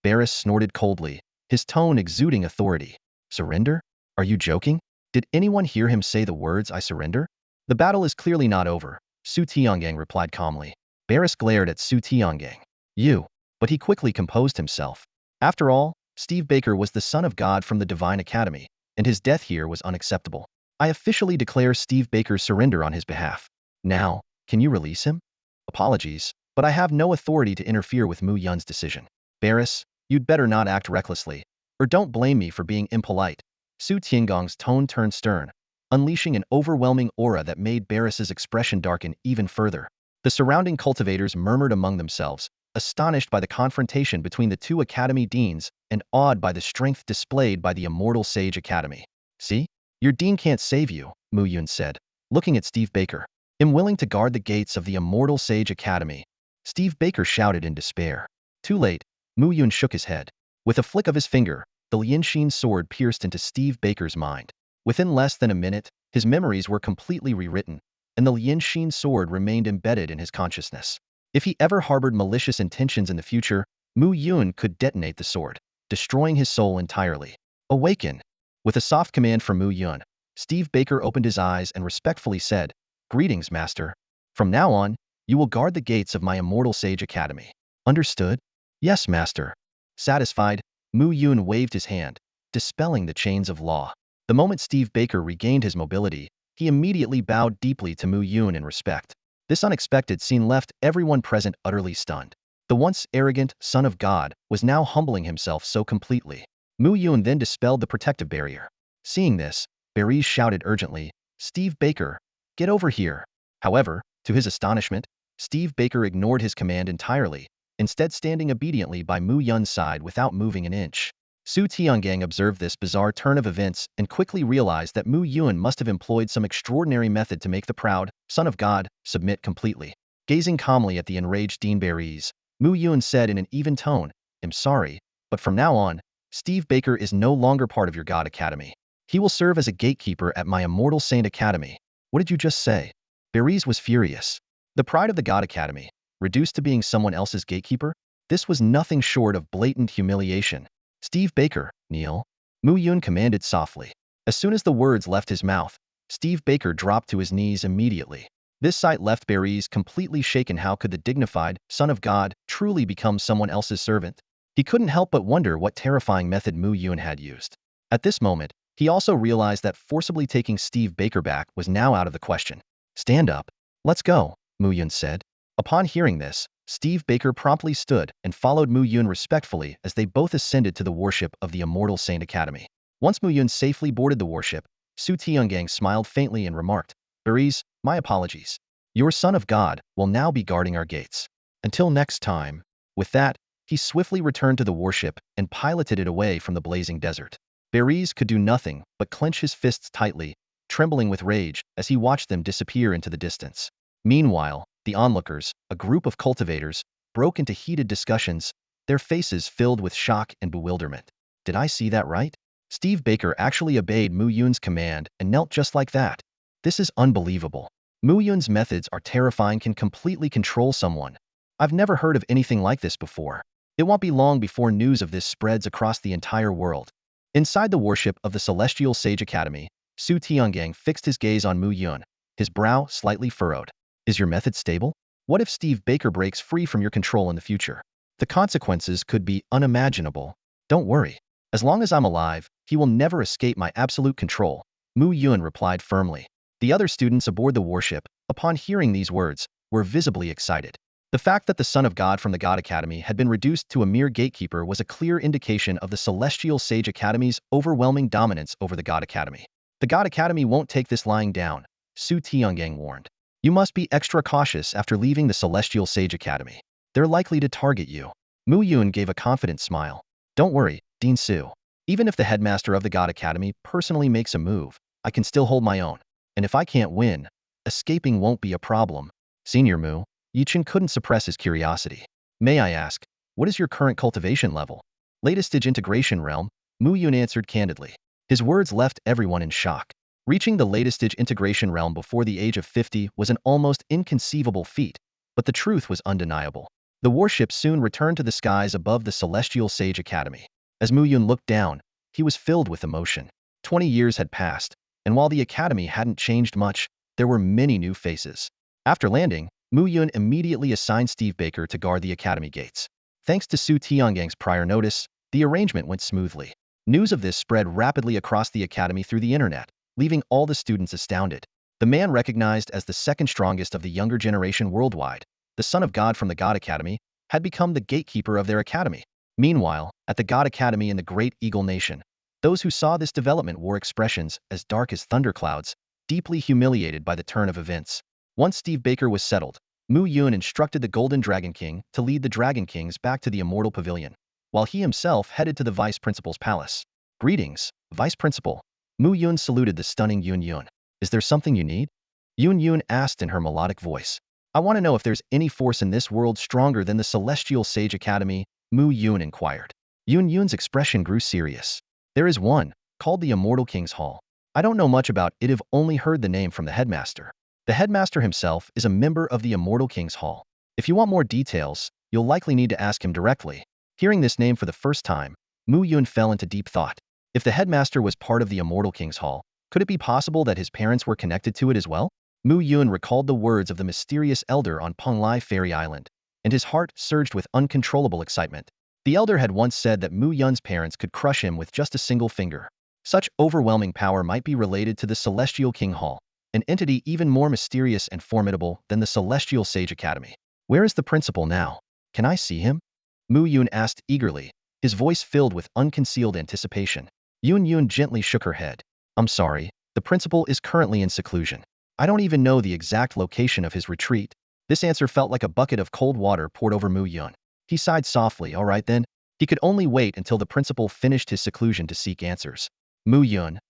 A: Barris snorted coldly, his tone exuding authority. Surrender? Are you joking? Did anyone hear him say the words, I surrender? The battle is clearly not over, Su Tiangang replied calmly. Barris glared at Su Tiangang. You. But he quickly composed himself. After all, Steve Baker was the son of God from the Divine Academy, and his death here was unacceptable. I officially declare Steve Baker's surrender on his behalf. Now, can you release him? Apologies, but I have no authority to interfere with Mu Yun's decision. Barris, you'd better not act recklessly, or don't blame me for being impolite. Su Tiangong's tone turned stern, unleashing an overwhelming aura that made Barris's expression darken even further. The surrounding cultivators murmured among themselves, astonished by the confrontation between the two academy deans and awed by the strength displayed by the Immortal Sage Academy. See? Your dean can't save you, Mu Yun said. looking at Steve Baker. "Am willing to guard the gates of the Immortal Sage Academy," Steve Baker shouted in despair. Too late, Mu Yun shook his head. With a flick of his finger, the Lianxin sword pierced into Steve Baker's mind. Within less than a minute, his memories were completely rewritten, and the Lianxin sword remained embedded in his consciousness. If he ever harbored malicious intentions in the future, Mu Yun could detonate the sword, destroying his soul entirely. "Awaken!" With a soft command from Mu Yun, Steve Baker opened his eyes and respectfully said, "Greetings, Master. From now on, you will guard the gates of my Immortal Sage Academy." "Understood?" "Yes, Master." Satisfied, Mu Yun waved his hand, dispelling the chains of law. The moment Steve Baker regained his mobility, he immediately bowed deeply to Mu Yun in respect. This unexpected scene left everyone present utterly stunned. The once arrogant son of God was now humbling himself so completely. Mu Yun then dispelled the protective barrier. Seeing this, Barry shouted urgently, "Steve Baker, get over here." However, to his astonishment, Steve Baker ignored his command entirely, instead standing obediently by Mu Yun's side without moving an inch. Su Tiangang observed this bizarre turn of events and quickly realized that Mu Yun must have employed some extraordinary method to make the proud son of God submit completely. Gazing calmly at the enraged Dean Barrys, Mu Yun said in an even tone, "I'm sorry, but from now on, Steve Baker is no longer part of your God Academy. He will serve as a gatekeeper at my Immortal Saint Academy." "What did you just say?" Barrys was furious. The pride of the God Academy, reduced to being someone else's gatekeeper? This was nothing short of blatant humiliation. "Steve Baker, kneel," Mu Yun commanded softly. As soon as the words left his mouth, Steve Baker dropped to his knees immediately. This sight left Barrys completely shaken. How could the dignified son of God truly become someone else's servant? He couldn't help but wonder what terrifying method Mu Yun had used. At this moment, he also realized that forcibly taking Steve Baker back was now out of the question. "Stand up. Let's go," Mu Yun said. Upon hearing this, Steve Baker promptly stood and followed Mu Yun respectfully as they both ascended to the warship of the Immortal Saint Academy. Once Mu Yun safely boarded the warship, Su Tiangang smiled faintly and remarked, "Barrys, my apologies. Your son of God will now be guarding our gates. Until next time." With that, he swiftly returned to the warship and piloted it away from the blazing desert. Barrys could do nothing but clench his fists tightly, trembling with rage as he watched them disappear into the distance. Meanwhile, the onlookers, a group of cultivators, broke into heated discussions, their faces filled with shock and bewilderment. "Did I see that right? Steve Baker actually obeyed Mu Yun's command and knelt just like that. This is unbelievable. Mu Yun's methods are terrifying, can completely control someone. I've never heard of anything like this before." It won't be long before news of this spreads across the entire world. Inside the warship of the Celestial Sage Academy, Su Tiangang fixed his gaze on Mu Yun, his brow slightly furrowed. "Is your method stable? What if Steve Baker breaks free from your control in the future? The consequences could be unimaginable." "Don't worry. As long as I'm alive, he will never escape my absolute control," Mu Yun replied firmly. The other students aboard the warship, upon hearing these words, were visibly excited. The fact that the Son of God from the God Academy had been reduced to a mere gatekeeper was a clear indication of the Celestial Sage Academy's overwhelming dominance over the God Academy. "The God Academy won't take this lying down," Su Tiangang warned. "You must be extra cautious after leaving the Celestial Sage Academy. They're likely to target you." Mu Yun gave a confident smile. "Don't worry, Dean Su. Even if the headmaster of the God Academy personally makes a move, I can still hold my own. And if I can't win, escaping won't be a problem." "Senior Mu," Yichen couldn't suppress his curiosity. "May I ask, what is your current cultivation level?" "Latest stage integration realm," Mu Yun answered candidly. His words left everyone in shock. Reaching the latest stage integration realm before the age of 50 was an almost inconceivable feat, but the truth was undeniable. The warship soon returned to the skies above the Celestial Sage Academy. As Mu Yun looked down, he was filled with emotion. 20 years had passed, and while the academy hadn't changed much, there were many new faces. After landing, Mu Yun immediately assigned Steve Baker to guard the academy gates. Thanks to Su Tianggang's prior notice, the arrangement went smoothly. News of this spread rapidly across the academy through the internet, leaving all the students astounded. The man recognized as the second strongest of the younger generation worldwide, the Son of God from the God Academy, had become the gatekeeper of their academy. Meanwhile, at the God Academy in the Great Eagle Nation, those who saw this development wore expressions as dark as thunderclouds, deeply humiliated by the turn of events. Once Steve Baker was settled, Mu Yun instructed the Golden Dragon King to lead the Dragon Kings back to the Immortal Pavilion, while he himself headed to the Vice Principal's palace. "Greetings, Vice Principal." Mu Yun saluted the stunning Yun Yun. "Is there something you need?" Yun asked in her melodic voice. I want to know if there's any force in this world stronger than the Celestial Sage Academy, Mu Yun inquired. Yun's expression grew serious. There is one, called the Immortal King's Hall. I don't know much about it, I've only heard the name from the headmaster. The headmaster himself is a member of the Immortal King's Hall. If you want more details, you'll likely need to ask him directly. Hearing this name for the first time, Mu Yun fell into deep thought. If the headmaster was part of the Immortal King's Hall, could it be possible that his parents were connected to it as well? Mu Yun recalled the words of the mysterious elder on Penglai Fairy Island, and his heart surged with uncontrollable excitement. The elder had once said that Mu Yun's parents could crush him with just a single finger. Such overwhelming power might be related to the Celestial King Hall, an entity even more mysterious and formidable than the Celestial Sage Academy. Where is the principal now? Can I see him? Mu Yun asked eagerly, his voice filled with unconcealed anticipation. Yun gently shook her head. I'm sorry, the principal is currently in seclusion. I don't even know the exact location of his retreat. This answer felt like a bucket of cold water poured over Mu Yun. He sighed softly. All right then. He could only wait until the principal finished his seclusion to seek answers. Yun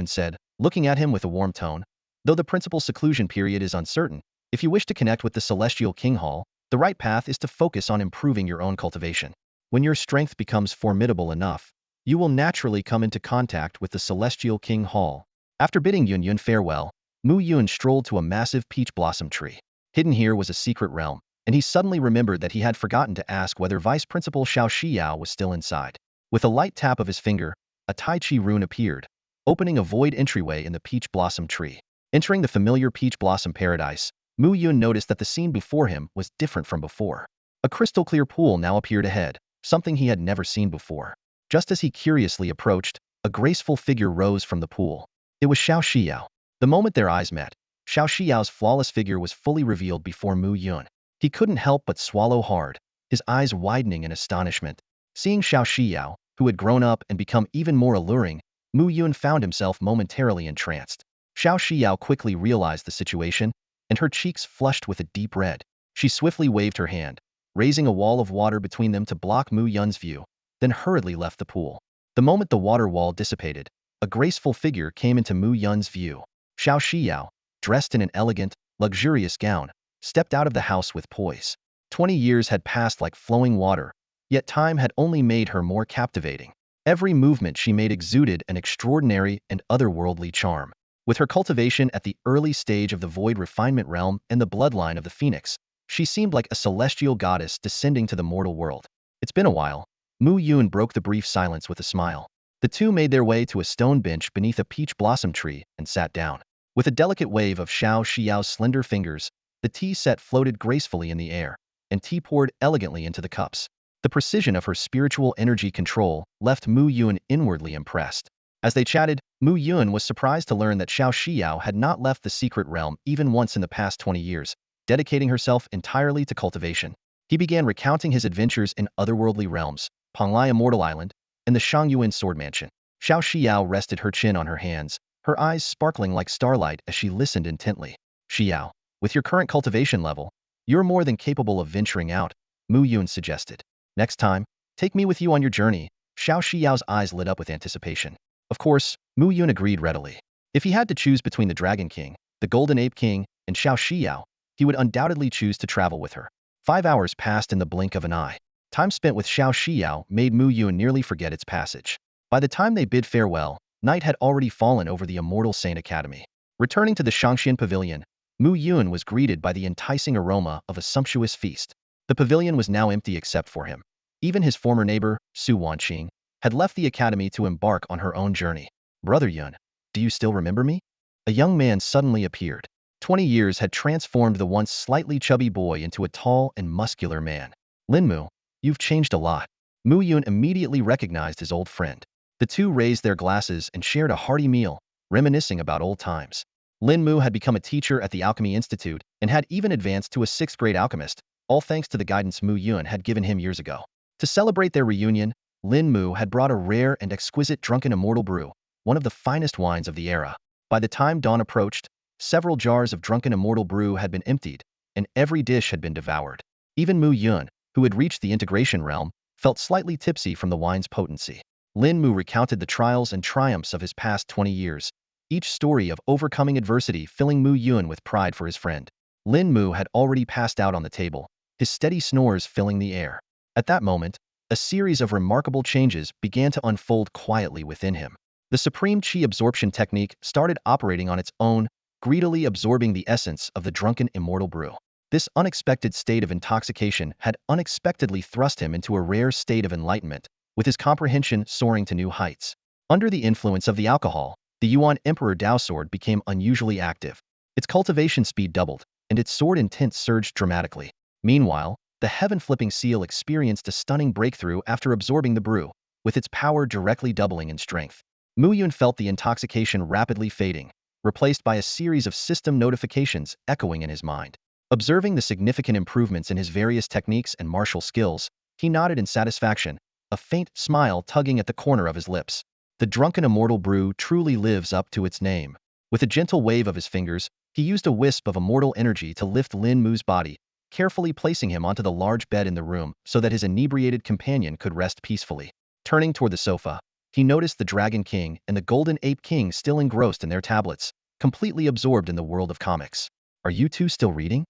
A: said, looking at him with a warm tone. Though the principal's seclusion period is uncertain, if you wish to connect with the Celestial King Hall, the right path is to focus on improving your own cultivation. When your strength becomes formidable enough, you will naturally come into contact with the Celestial King Hall. After bidding Yun farewell, Mu Yun strolled to a massive peach blossom tree. Hidden here was a secret realm, and he suddenly remembered that he had forgotten to ask whether Vice Principal Shao Xiao was still inside. With a light tap of his finger, a Tai Chi rune appeared, opening a void entryway in the peach blossom tree. Entering the familiar peach blossom paradise, Mu Yun noticed that the scene before him was different from before. A crystal-clear pool now appeared ahead, something he had never seen before. Just as he curiously approached, a graceful figure rose from the pool. It was Shao Xiao. The moment their eyes met, Shao Xiao's flawless figure was fully revealed before Mu Yun. He couldn't help but swallow hard, his eyes widening in astonishment. Seeing Shao Xiao, who had grown up and become even more alluring, Mu Yun found himself momentarily entranced. Shao Xiao quickly realized the situation, and her cheeks flushed with a deep red. She swiftly waved her hand, raising a wall of water between them to block Mu Yun's view, then hurriedly left the pool. The moment the water wall dissipated, a graceful figure came into Mu Yun's view. Shao Xiao, dressed in an elegant, luxurious gown, stepped out of the house with poise. 20 years had passed like flowing water, yet time had only made her more captivating. Every movement she made exuded an extraordinary and otherworldly charm. With her cultivation at the early stage of the void refinement realm and the bloodline of the phoenix, she seemed like a celestial goddess descending to the mortal world. It's been a while. Mu Yun broke the brief silence with a smile. The two made their way to a stone bench beneath a peach blossom tree and sat down. With a delicate wave of Shao Xiao's slender fingers, the tea set floated gracefully in the air, and tea poured elegantly into the cups. The precision of her spiritual energy control left Mu Yun inwardly impressed. As they chatted, Mu Yun was surprised to learn that Shao Xiao had not left the secret realm even once in the past 20 years, dedicating herself entirely to cultivation. He began recounting his adventures in otherworldly realms, Penglai Immortal Island, and the Shangyuan Sword Mansion. Shao Xiao rested her chin on her hands, her eyes sparkling like starlight as she listened intently. Xiao, with your current cultivation level, you're more than capable of venturing out, Mu Yun suggested. Next time, take me with you on your journey. Shao Xiao's eyes lit up with anticipation. Of course, Mu Yun agreed readily. If he had to choose between the Dragon King, the Golden Ape King, and Shao Xiao, he would undoubtedly choose to travel with her. 5 hours passed in the blink of an eye. Time spent with Shao Xiao made Mu Yun nearly forget its passage. By the time they bid farewell, night had already fallen over the Immortal Saint Academy. Returning to the Shangxian Pavilion, Mu Yun was greeted by the enticing aroma of a sumptuous feast. The pavilion was now empty except for him. Even his former neighbor, Su Wanqing, had left the academy to embark on her own journey. Brother Yun, do you still remember me? A young man suddenly appeared. 20 years had transformed the once slightly chubby boy into a tall and muscular man. Linmu, you've changed a lot. Mu Yun immediately recognized his old friend. The two raised their glasses and shared a hearty meal, reminiscing about old times. Linmu had become a teacher at the Alchemy Institute and had even advanced to a 6th grade alchemist, all thanks to the guidance Mu Yun had given him years ago. To celebrate their reunion, Linmu had brought a rare and exquisite drunken immortal brew, one of the finest wines of the era. By the time dawn approached, several jars of drunken immortal brew had been emptied, and every dish had been devoured. Even Mu Yun, who had reached the integration realm, felt slightly tipsy from the wine's potency. Linmu recounted the trials and triumphs of his past 20 years, each story of overcoming adversity filling Mu Yun with pride for his friend. Lin Mu had already passed out on the table, his steady snores filling the air. At that moment, a series of remarkable changes began to unfold quietly within him. The supreme qi absorption technique started operating on its own, greedily absorbing the essence of the drunken immortal brew. This unexpected state of intoxication had unexpectedly thrust him into a rare state of enlightenment, with his comprehension soaring to new heights. Under the influence of the alcohol, the Yuan Emperor Dao sword became unusually active. Its cultivation speed doubled, and its sword intent surged dramatically. Meanwhile, the heaven-flipping seal experienced a stunning breakthrough after absorbing the brew, with its power directly doubling in strength. Mu Yun felt the intoxication rapidly fading, replaced by a series of system notifications echoing in his mind. Observing the significant improvements in his various techniques and martial skills, he nodded in satisfaction, a faint smile tugging at the corner of his lips. The drunken immortal brew truly lives up to its name. With a gentle wave of his fingers, he used a wisp of immortal energy to lift Lin Mu's body, carefully placing him onto the large bed in the room so that his inebriated companion could rest peacefully. Turning toward the sofa, he noticed the Dragon King and the Golden Ape King still engrossed in their tablets, completely absorbed in the world of comics. Are you two still reading?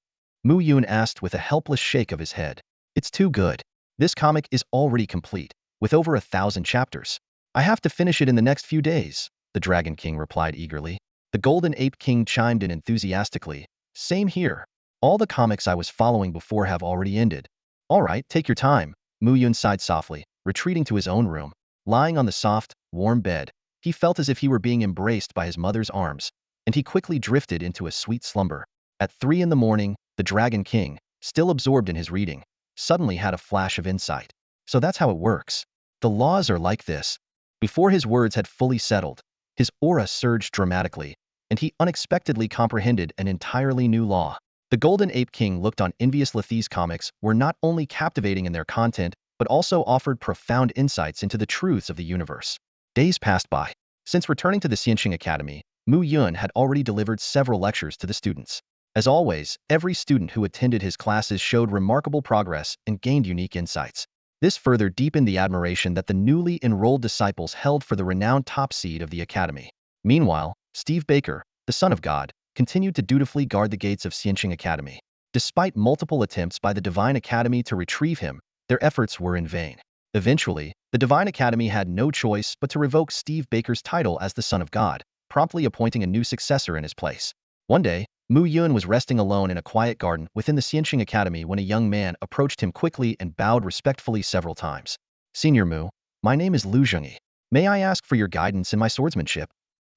A: Mu Yun asked with a helpless shake of his head. It's too good. This comic is already complete, with over 1,000 chapters. I have to finish it in the next few days, the Dragon King replied eagerly. The Golden Ape King chimed in enthusiastically. Same here. All the comics I was following before have already ended. All right, take your time, Mu Yun sighed softly, retreating to his own room. Lying on the soft, warm bed, he felt as if he were being embraced by his mother's arms, and he quickly drifted into a sweet slumber. At 3 in the morning, the Dragon King, still absorbed in his reading, suddenly had a flash of insight. So that's how it works. The laws are like this. Before his words had fully settled, his aura surged dramatically, and he unexpectedly comprehended an entirely new law. The Golden Ape King looked on enviously. These comics were not only captivating in their content, but also offered profound insights into the truths of the universe. Days passed by. Since returning to the Xianxing Academy, Mu Yun had already delivered several lectures to the students. As always, every student who attended his classes showed remarkable progress and gained unique insights. This further deepened the admiration that the newly enrolled disciples held for the renowned top seed of the academy. Meanwhile, Steve Baker, the son of God, continued to dutifully guard the gates of Xianxing Academy. Despite multiple attempts by the Divine Academy to retrieve him, their efforts were in vain. Eventually, the Divine Academy had no choice but to revoke Steve Baker's title as the Son of God, promptly appointing a new successor in his place. One day, Mu Yun was resting alone in a quiet garden within the Xianxing Academy when a young man approached him quickly and bowed respectfully several times. Senior Mu, my name is Lu Zhengyi. May I ask for your guidance in my swordsmanship?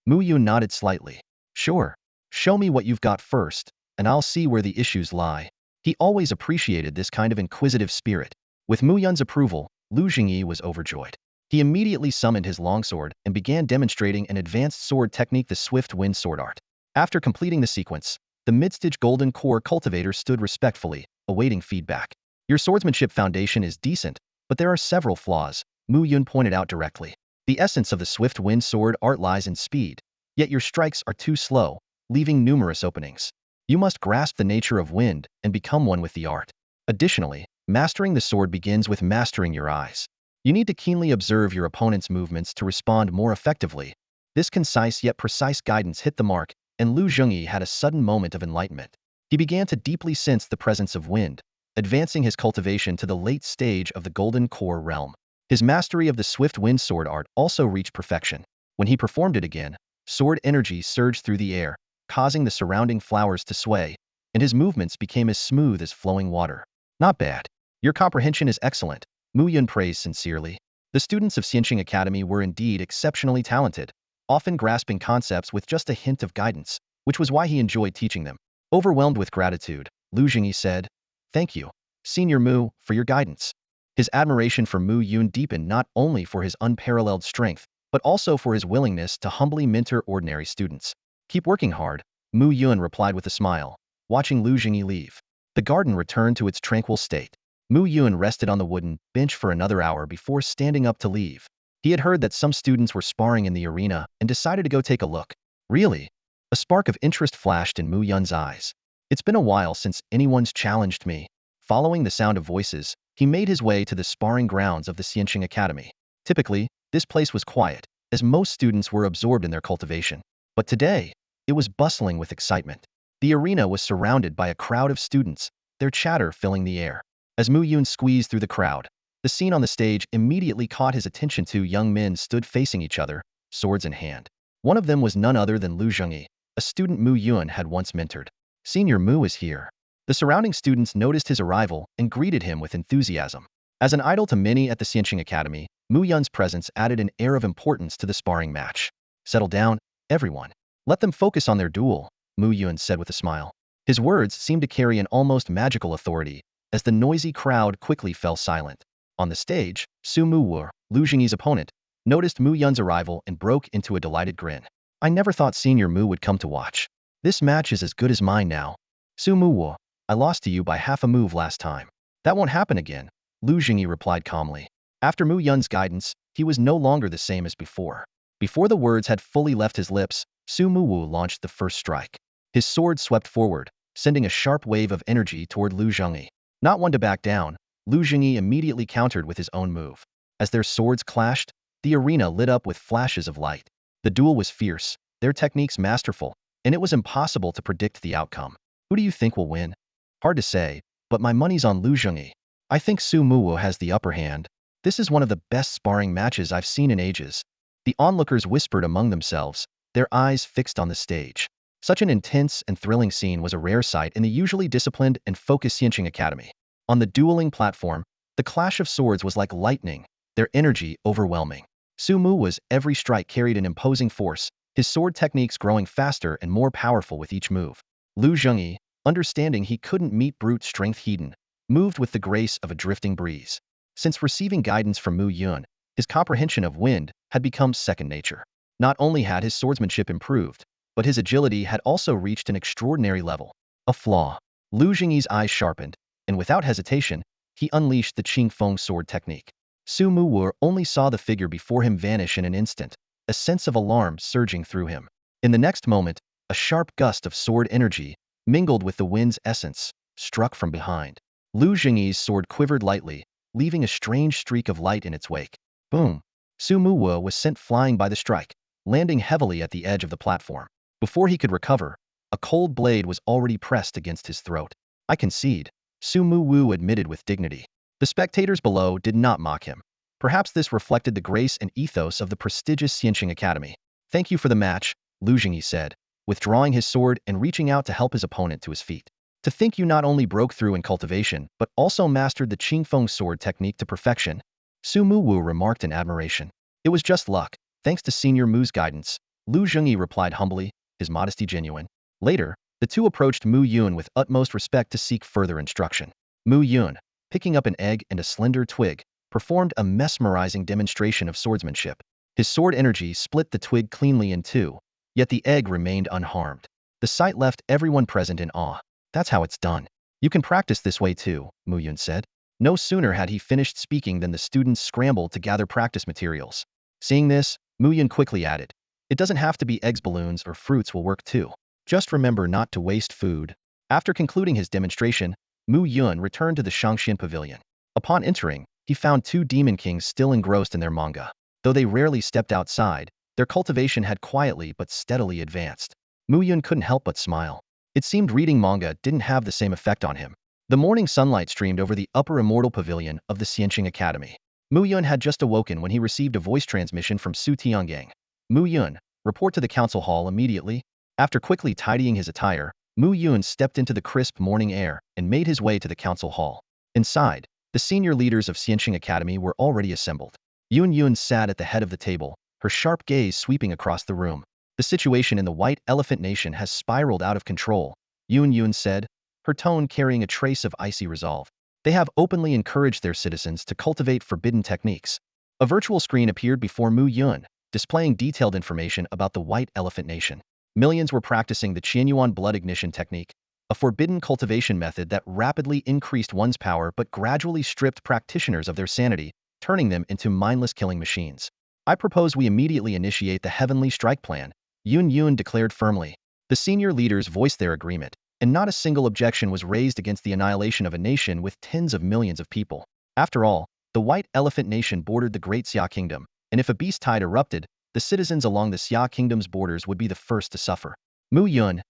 A: Mu Yun nodded slightly. Sure. Show me what you've got first, and I'll see where the issues lie. He always appreciated this kind of inquisitive spirit. With Mu Yun's approval, Lu Zhengyi was overjoyed. He immediately summoned his longsword and began demonstrating an advanced sword technique, the Swift Wind Sword Art. After completing the sequence, the mid-stage Golden Core cultivator stood respectfully, awaiting feedback. Your swordsmanship foundation is decent, but there are several flaws, Mu Yun pointed out directly. The essence of the Swift Wind Sword Art lies in speed, yet your strikes are too slow, leaving numerous openings. You must grasp the nature of wind and become one with the art. Additionally, mastering the sword begins with mastering your eyes. You need to keenly observe your opponent's movements to respond more effectively. This concise yet precise guidance hit the mark, and Lu Zhengyi had a sudden moment of enlightenment. He began to deeply sense the presence of wind, advancing his cultivation to the late stage of the Golden Core realm. His mastery of the Swift Wind Sword Art also reached perfection. When he performed it again, sword energy surged through the air, causing the surrounding flowers to sway, and his movements became as smooth as flowing water. Not bad. Your comprehension is excellent, Mu Yun praised sincerely. The students of Xianxing Academy were indeed exceptionally talented, often grasping concepts with just a hint of guidance, which was why he enjoyed teaching them. Overwhelmed with gratitude, Lu Zhengyi said, Thank you, Senior Mu, for your guidance. His admiration for Mu Yun deepened not only for his unparalleled strength, but also for his willingness to humbly mentor ordinary students. Keep working hard, Mu Yun replied with a smile, watching Lu Zhengyi leave. The garden returned to its tranquil state. Mu Yun rested on the wooden bench for another hour before standing up to leave. He had heard that some students were sparring in the arena and decided to go take a look. Really? A spark of interest flashed in Mu Yun's eyes. It's been a while since anyone's challenged me. Following the sound of voices, he made his way to the sparring grounds of the Xianxing Academy. Typically, this place was quiet, as most students were absorbed in their cultivation. But today, it was bustling with excitement. The arena was surrounded by a crowd of students, their chatter filling the air. As Mu Yun squeezed through the crowd, the scene on the stage immediately caught his attention. Two young men stood facing each other, swords in hand. One of them was none other than Lu Zhengyi, a student Mu Yun had once mentored. Senior Mu is here. The surrounding students noticed his arrival and greeted him with enthusiasm. As an idol to many at the Xianqing Academy, Mu Yun's presence added an air of importance to the sparring match. Settle down, everyone. Let them focus on their duel, Mu Yun said with a smile. His words seemed to carry an almost magical authority, as the noisy crowd quickly fell silent. On the stage, Su Muwu, Lu Zhengyi's opponent, noticed Mu Yun's arrival and broke into a delighted grin. I never thought Senior Mu would come to watch. This match is as good as mine now. Su Muwu, I lost to you by half a move last time. That won't happen again, Lu Zhengyi replied calmly. After Mu Yun's guidance, he was no longer the same as before. Before the words had fully left his lips, Su Muwu launched the first strike. His sword swept forward, sending a sharp wave of energy toward Lu Zhengyi. Not one to back down, Lu Zhengyi immediately countered with his own move. As their swords clashed, the arena lit up with flashes of light. The duel was fierce, their techniques masterful, and it was impossible to predict the outcome. Who do you think will win? Hard to say, but my money's on Lu Zhengyi. I think Su Muwu has the upper hand. This is one of the best sparring matches I've seen in ages. The onlookers whispered among themselves, their eyes fixed on the stage. Such an intense and thrilling scene was a rare sight in the usually disciplined and focused Xianqing Academy. On the dueling platform, the clash of swords was like lightning, their energy overwhelming. Su Muwu's every strike carried an imposing force, his sword techniques growing faster and more powerful with each move. Lu Zhengyi, understanding he couldn't meet brute strength Hedon, moved with the grace of a drifting breeze. Since receiving guidance from Mu Yun, his comprehension of wind had become second nature. Not only had his swordsmanship improved, but his agility had also reached an extraordinary level. A flaw. Lu Zhengyi's eyes sharpened, and without hesitation, he unleashed the Qingfeng sword technique. Su Muwu only saw the figure before him vanish in an instant, a sense of alarm surging through him. In the next moment, a sharp gust of sword energy, mingled with the wind's essence, struck from behind. Lu Zhengyi's sword quivered lightly, leaving a strange streak of light in its wake. Boom! Su Muwu was sent flying by the strike, landing heavily at the edge of the platform. Before he could recover, a cold blade was already pressed against his throat. I concede, Su Muwu admitted with dignity. The spectators below did not mock him. Perhaps this reflected the grace and ethos of the prestigious Xianqing Academy. Thank you for the match, Lu Zhengyi said, withdrawing his sword and reaching out to help his opponent to his feet. To think you not only broke through in cultivation, but also mastered the Qingfeng sword technique to perfection, Su Muwu remarked in admiration. It was just luck, thanks to Senior Mu's guidance, Lu Zhengyi replied humbly, his modesty genuine. Later, the two approached Mu Yun with utmost respect to seek further instruction. Mu Yun, picking up an egg and a slender twig, performed a mesmerizing demonstration of swordsmanship. His sword energy split the twig cleanly in two, yet the egg remained unharmed. The sight left everyone present in awe. That's how it's done. You can practice this way too, Mu Yun said. No sooner had he finished speaking than the students scrambled to gather practice materials. Seeing this, Mu Yun quickly added, it doesn't have to be eggs, balloons, or fruits will work too. Just remember not to waste food. After concluding his demonstration, Mu Yun returned to the Shangxian Pavilion. Upon entering, he found two demon kings still engrossed in their manga. Though they rarely stepped outside, their cultivation had quietly but steadily advanced. Mu Yun couldn't help but smile. It seemed reading manga didn't have the same effect on him. The morning sunlight streamed over the upper immortal pavilion of the Xianqing Academy. Mu Yun had just awoken when he received a voice transmission from Su Tiangang. Mu Yun, report to the council hall immediately. After quickly tidying his attire, Mu Yun stepped into the crisp morning air and made his way to the council hall. Inside, the senior leaders of Xianqing Academy were already assembled. Yun sat at the head of the table, her sharp gaze sweeping across the room. The situation in the White Elephant Nation has spiraled out of control, Yun said, her tone carrying a trace of icy resolve. They have openly encouraged their citizens to cultivate forbidden techniques. A virtual screen appeared before Mu Yun, displaying detailed information about the White Elephant Nation. Millions were practicing the Qianyuan blood ignition technique, a forbidden cultivation method that rapidly increased one's power but gradually stripped practitioners of their sanity, turning them into mindless killing machines. I propose we immediately initiate the Heavenly Strike Plan, Yun declared firmly. The senior leaders voiced their agreement, and not a single objection was raised against the annihilation of a nation with tens of millions of people. After all, the White Elephant Nation bordered the Great Xia Kingdom, and if a beast tide erupted, the citizens along the Xia kingdom's borders would be the first to suffer. Yun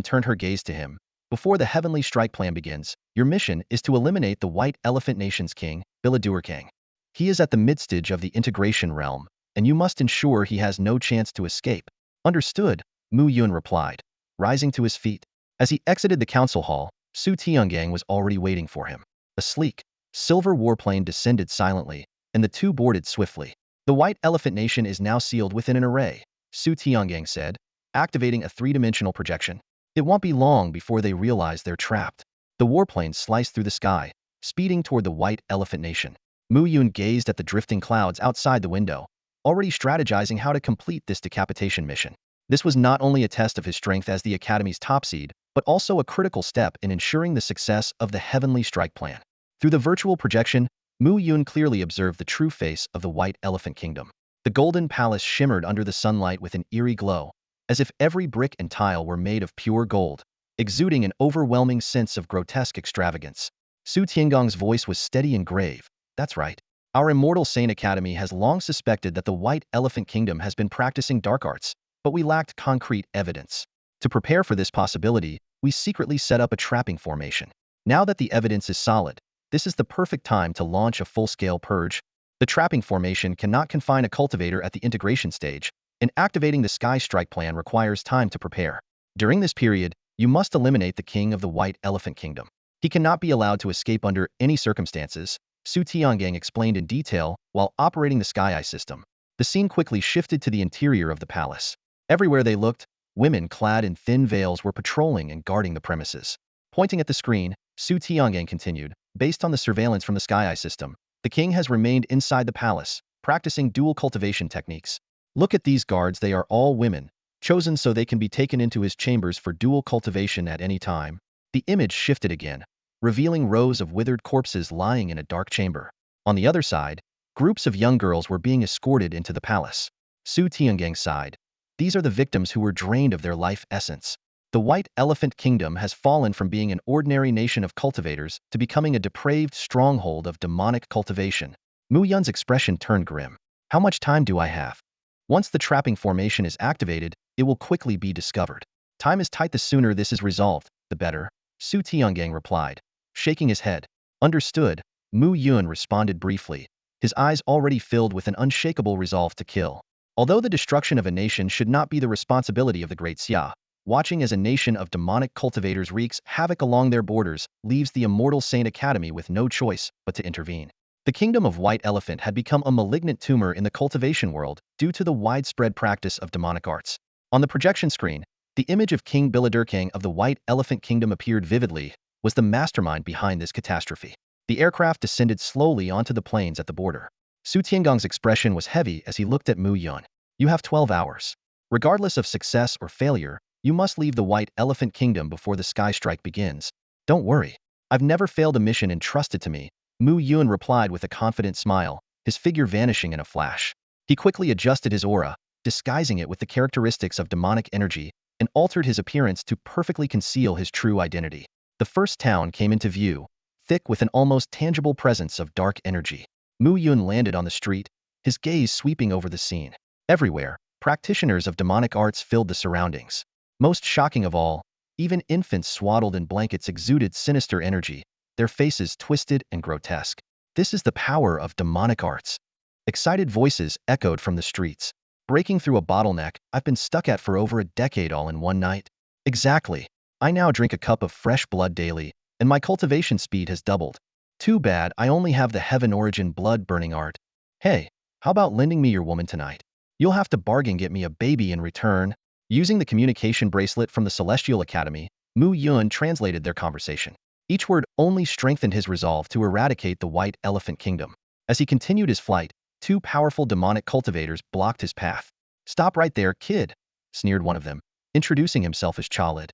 A: turned her gaze to him. Before the heavenly strike plan begins, your mission is to eliminate the White Elephant Nation's king, Kang. He is at the midstage of the integration realm, and you must ensure he has no chance to escape. Understood, Yun replied, rising to his feet. As he exited the council hall, Su Tiangang was already waiting for him. A sleek, silver warplane descended silently, and the two boarded swiftly. The White Elephant Nation is now sealed within an array, Su Tiangang said, activating a three-dimensional projection. It won't be long before they realize they're trapped. The warplane sliced through the sky, speeding toward the White Elephant Nation. Yun gazed at the drifting clouds outside the window, already strategizing how to complete this decapitation mission. This was not only a test of his strength as the Academy's top seed, but also a critical step in ensuring the success of the Heavenly Strike Plan. Through the virtual projection, Yun clearly observed the true face of the White Elephant Kingdom. The golden palace shimmered under the sunlight with an eerie glow, as if every brick and tile were made of pure gold, exuding an overwhelming sense of grotesque extravagance. Su Tiangong's voice was steady and grave. That's right. Our immortal Sane Academy has long suspected that the White Elephant Kingdom has been practicing dark arts, but we lacked concrete evidence. To prepare for this possibility, we secretly set up a trapping formation. Now that the evidence is solid, this is the perfect time to launch a full-scale purge. The trapping formation cannot confine a cultivator at the integration stage, and activating the Sky Strike plan requires time to prepare. During this period, you must eliminate the king of the White Elephant Kingdom. He cannot be allowed to escape under any circumstances, Su Tiangang explained in detail while operating the Sky Eye system. The scene quickly shifted to the interior of the palace. Everywhere they looked, women clad in thin veils were patrolling and guarding the premises. Pointing at the screen, Su Tiangang continued, based on the surveillance from the Sky Eye system, the king has remained inside the palace, practicing dual cultivation techniques. Look at these guards, they are all women, chosen so they can be taken into his chambers for dual cultivation at any time. The image shifted again, revealing rows of withered corpses lying in a dark chamber. On the other side, groups of young girls were being escorted into the palace. Su Tiangang sighed. These are the victims who were drained of their life essence. The White Elephant Kingdom has fallen from being an ordinary nation of cultivators to becoming a depraved stronghold of demonic cultivation. Yun's expression turned grim. How much time do I have? Once the trapping formation is activated, it will quickly be discovered. Time is tight. The sooner this is resolved, the better, Su Tiangang replied, shaking his head. Understood, Yun responded briefly, his eyes already filled with an unshakable resolve to kill. Although the destruction of a nation should not be the responsibility of the Great Xia, watching as a nation of demonic cultivators wreaks havoc along their borders leaves the immortal Sane Academy with no choice but to intervene. The kingdom of White Elephant had become a malignant tumor in the cultivation world due to the widespread practice of demonic arts. On the projection screen, the image of King Kang of the White Elephant Kingdom appeared vividly, was the mastermind behind this catastrophe. The aircraft descended slowly onto the plains at the border. Su Tiangong's expression was heavy as he looked at Yun. You have 12 hours. Regardless of success or failure, you must leave the White Elephant Kingdom before the Sky Strike begins. Don't worry. I've never failed a mission entrusted to me, Yun replied with a confident smile, his figure vanishing in a flash. He quickly adjusted his aura, disguising it with the characteristics of demonic energy, and altered his appearance to perfectly conceal his true identity. The first town came into view, thick with an almost tangible presence of dark energy. Yun landed on the street, his gaze sweeping over the scene. Everywhere, practitioners of demonic arts filled the surroundings. Most shocking of all, even infants swaddled in blankets exuded sinister energy, their faces twisted and grotesque. This is the power of demonic arts. Excited voices echoed from the streets. Breaking through a bottleneck I've been stuck at for over a decade all in one night. Exactly. I now drink a cup of fresh blood daily, and my cultivation speed has doubled. Too bad I only have the heaven origin blood-burning art. Hey, how about lending me your woman tonight? You'll have to bargain get me a baby in return. Using the communication bracelet from the Celestial Academy, Yun translated their conversation. Each word only strengthened his resolve to eradicate the White Elephant Kingdom. As he continued his flight, two powerful demonic cultivators blocked his path. Stop right there, kid, sneered one of them, introducing himself as Chalid.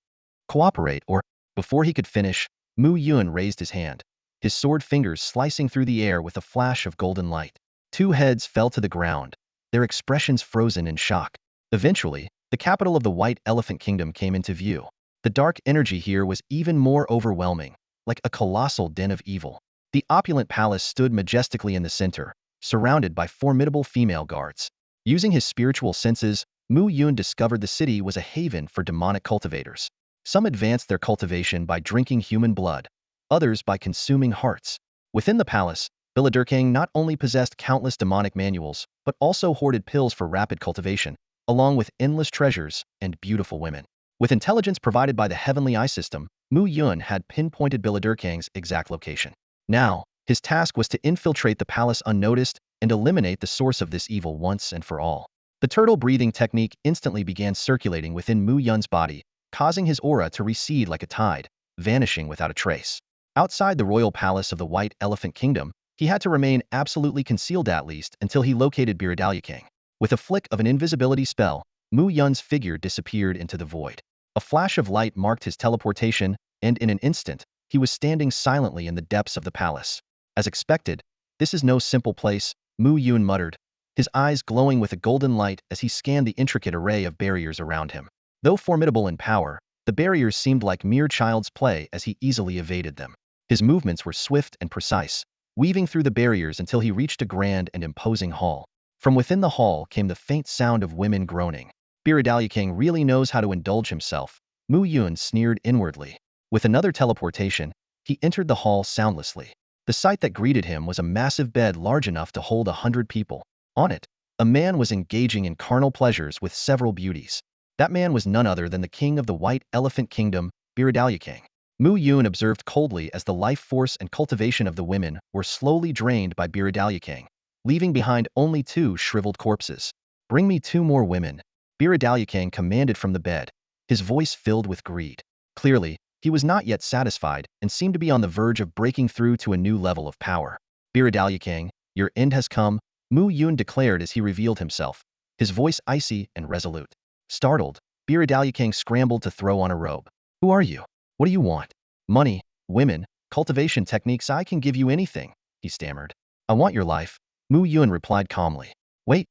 A: Cooperate or... Before he could finish, Yun raised his hand, his sword fingers slicing through the air with a flash of golden light. Two heads fell to the ground, their expressions frozen in shock. Eventually, the capital of the White Elephant Kingdom came into view. The dark energy here was even more overwhelming, like a colossal den of evil. The opulent palace stood majestically in the center, surrounded by formidable female guards. Using his spiritual senses, Mu Yun discovered the city was a haven for demonic cultivators. Some advanced their cultivation by drinking human blood, others by consuming hearts. Within the palace, Billedurkang not only possessed countless demonic manuals, but also hoarded pills for rapid cultivation, along with endless treasures and beautiful women. With intelligence provided by the Heavenly Eye system, Mu Yun had pinpointed Billedurkang's exact location. Now, his task was to infiltrate the palace unnoticed and eliminate the source of this evil once and for all. The turtle breathing technique instantly began circulating within Mu Yun's body, causing his aura to recede like a tide, vanishing without a trace. Outside the royal palace of the White Elephant Kingdom, he had to remain absolutely concealed at least until he located Biradaliakang. With a flick of an invisibility spell, Mu Yun's figure disappeared into the void. A flash of light marked his teleportation, and in an instant, he was standing silently in the depths of the palace. As expected, this is no simple place, Mu Yun muttered, his eyes glowing with a golden light as he scanned the intricate array of barriers around him. Though formidable in power, the barriers seemed like mere child's play as he easily evaded them. His movements were swift and precise, weaving through the barriers until he reached a grand and imposing hall. From within the hall came the faint sound of women groaning. Biradaliakang really knows how to indulge himself, Mu Yun sneered inwardly. With another teleportation, he entered the hall soundlessly. The sight that greeted him was a massive bed large enough to hold 100 people. On it, a man was engaging in carnal pleasures with several beauties. That man was none other than the king of the White Elephant Kingdom, Biradaliakang. Mu Yun observed coldly as the life force and cultivation of the women were slowly drained by Biradaliakang, leaving behind only 2 shriveled corpses. Bring me 2 more women, Biradaliakang commanded from the bed, his voice filled with greed. Clearly, he was not yet satisfied and seemed to be on the verge of breaking through to a new level of power. Biradaliakang, your end has come, Mu Yun declared as he revealed himself, his voice icy and resolute. Startled, Biradaliakang scrambled to throw on a robe. Who are you? What do you want? Money, women, cultivation techniques, I can give you anything, he stammered. I want your life, Mu Yun replied calmly. Wait.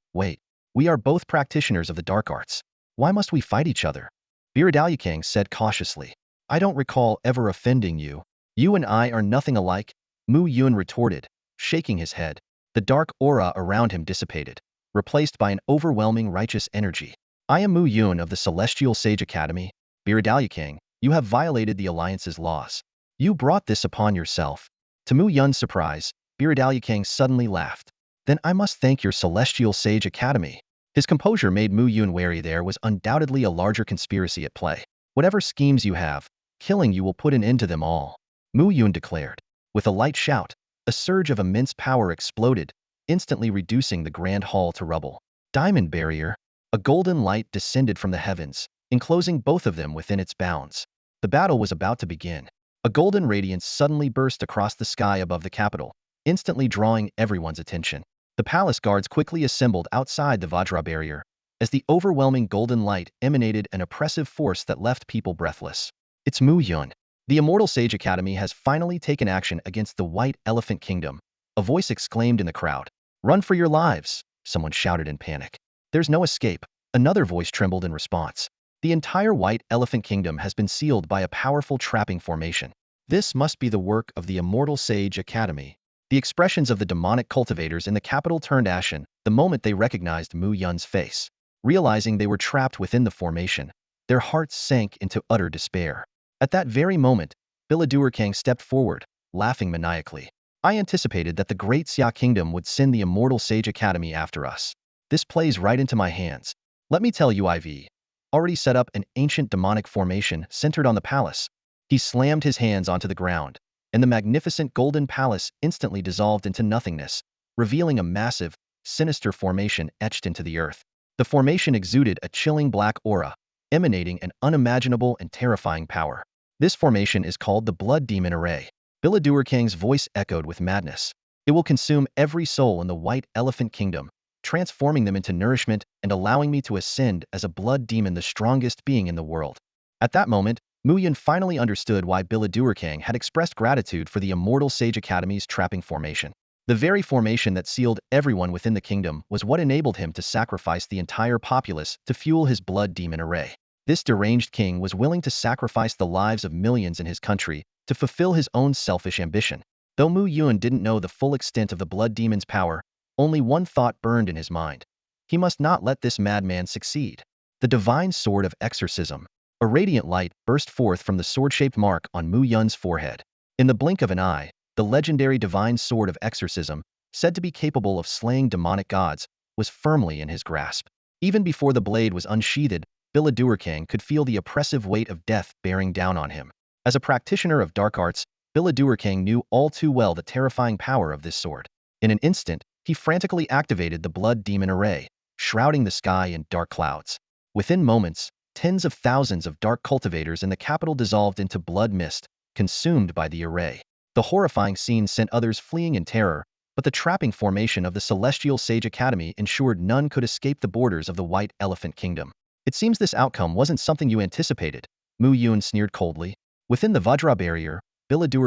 A: We are both practitioners of the dark arts. Why must we fight each other? Biradaliakang said cautiously. I don't recall ever offending you. You and I are nothing alike, Mu Yun retorted, shaking his head. The dark aura around him dissipated, replaced by an overwhelming righteous energy. I am Mu Yun of the Celestial Sage Academy. Biradaliakang, you have violated the Alliance's laws. You brought this upon yourself. To Mu Yun's surprise, Biradaliakang suddenly laughed. Then I must thank your Celestial Sage Academy. His composure made Mu Yun wary there was undoubtedly a larger conspiracy at play. Whatever schemes you have, killing you will put an end to them all, Mu Yun declared. With a light shout, a surge of immense power exploded, instantly reducing the grand hall to rubble. Diamond barrier. A golden light descended from the heavens, enclosing both of them within its bounds. The battle was about to begin. A golden radiance suddenly burst across the sky above the capital, instantly drawing everyone's attention. The palace guards quickly assembled outside the Vajra barrier, as the overwhelming golden light emanated an oppressive force that left people breathless. It's Mu Yun. The Immortal Sage Academy has finally taken action against the White Elephant Kingdom, a voice exclaimed in the crowd. Run for your lives, someone shouted in panic. There's no escape, another voice trembled in response. The entire White Elephant Kingdom has been sealed by a powerful trapping formation. This must be the work of the Immortal Sage Academy. The expressions of the demonic cultivators in the capital turned ashen the moment they recognized Mu Yun's face. Realizing they were trapped within the formation, their hearts sank into utter despair. At that very moment, Billedurkang stepped forward, laughing maniacally. I anticipated that the Great Xia Kingdom would send the Immortal Sage Academy after us. This plays right into my hands. Let me tell you, I've already set up an ancient demonic formation centered on the palace. He slammed his hands onto the ground, and the magnificent golden palace instantly dissolved into nothingness, revealing a massive, sinister formation etched into the earth. The formation exuded a chilling black aura, emanating an unimaginable and terrifying power. This formation is called the Blood Demon Array. Billedurkang's voice echoed with madness. It will consume every soul in the White Elephant Kingdom, transforming them into nourishment and allowing me to ascend as a blood demon, the strongest being in the world. At that moment, Mu Yun finally understood why Billedurkang had expressed gratitude for the Immortal Sage Academy's trapping formation. The very formation that sealed everyone within the kingdom was what enabled him to sacrifice the entire populace to fuel his blood demon array. This deranged king was willing to sacrifice the lives of millions in his country to fulfill his own selfish ambition. Though Mu Yun didn't know the full extent of the blood demon's power, only one thought burned in his mind. He must not let this madman succeed. The divine sword of exorcism. A radiant light burst forth from the sword-shaped mark on Mu Yun's forehead. In the blink of an eye, the legendary divine sword of exorcism, said to be capable of slaying demonic gods, was firmly in his grasp. Even before the blade was unsheathed, King could feel the oppressive weight of death bearing down on him. As a practitioner of dark arts, King knew all too well the terrifying power of this sword. In an instant, he frantically activated the blood demon array, shrouding the sky in dark clouds. Within moments, tens of thousands of dark cultivators in the capital dissolved into blood mist, consumed by the array. The horrifying scene sent others fleeing in terror, but the trapping formation of the Celestial Sage Academy ensured none could escape the borders of the White Elephant Kingdom. It seems this outcome wasn't something you anticipated, Mu Yun sneered coldly. Within the Vajra barrier,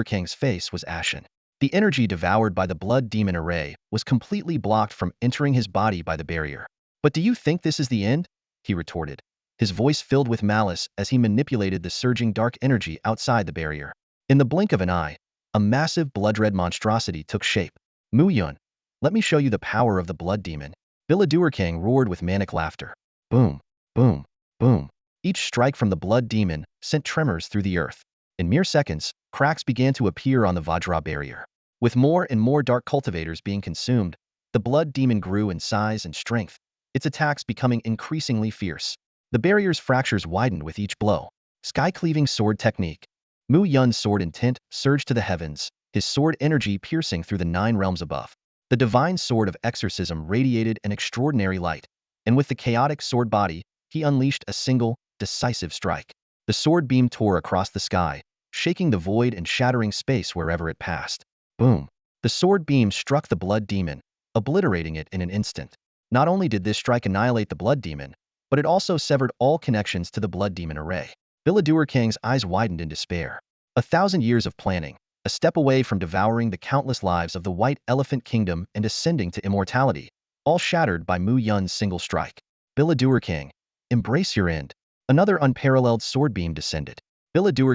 A: King's face was ashen. The energy devoured by the blood demon array was completely blocked from entering his body by the barrier. But do you think this is the end? He retorted, his voice filled with malice as he manipulated the surging dark energy outside the barrier. In the blink of an eye, a massive blood-red monstrosity took shape. Mu Yun, let me show you the power of the blood demon. King roared with manic laughter. Boom, boom, boom. Each strike from the blood demon sent tremors through the earth. In mere seconds, cracks began to appear on the Vajra barrier. With more and more dark cultivators being consumed, the blood demon grew in size and strength, its attacks becoming increasingly fierce. The barrier's fractures widened with each blow. Sky-cleaving sword technique. Mu Yun's sword intent surged to the heavens, his sword energy piercing through the 9 realms above. The divine sword of exorcism radiated an extraordinary light, and with the chaotic sword body, he unleashed a single, decisive strike. The sword beam tore across the sky, shaking the void and shattering space wherever it passed. Boom! The sword beam struck the blood demon, obliterating it in an instant. Not only did this strike annihilate the blood demon, but it also severed all connections to the blood demon array. King's eyes widened in despair. 1,000 years of planning, a step away from devouring the countless lives of the White Elephant Kingdom and ascending to immortality, all shattered by Mu Yun's single strike. King, embrace your end. Another unparalleled sword beam descended.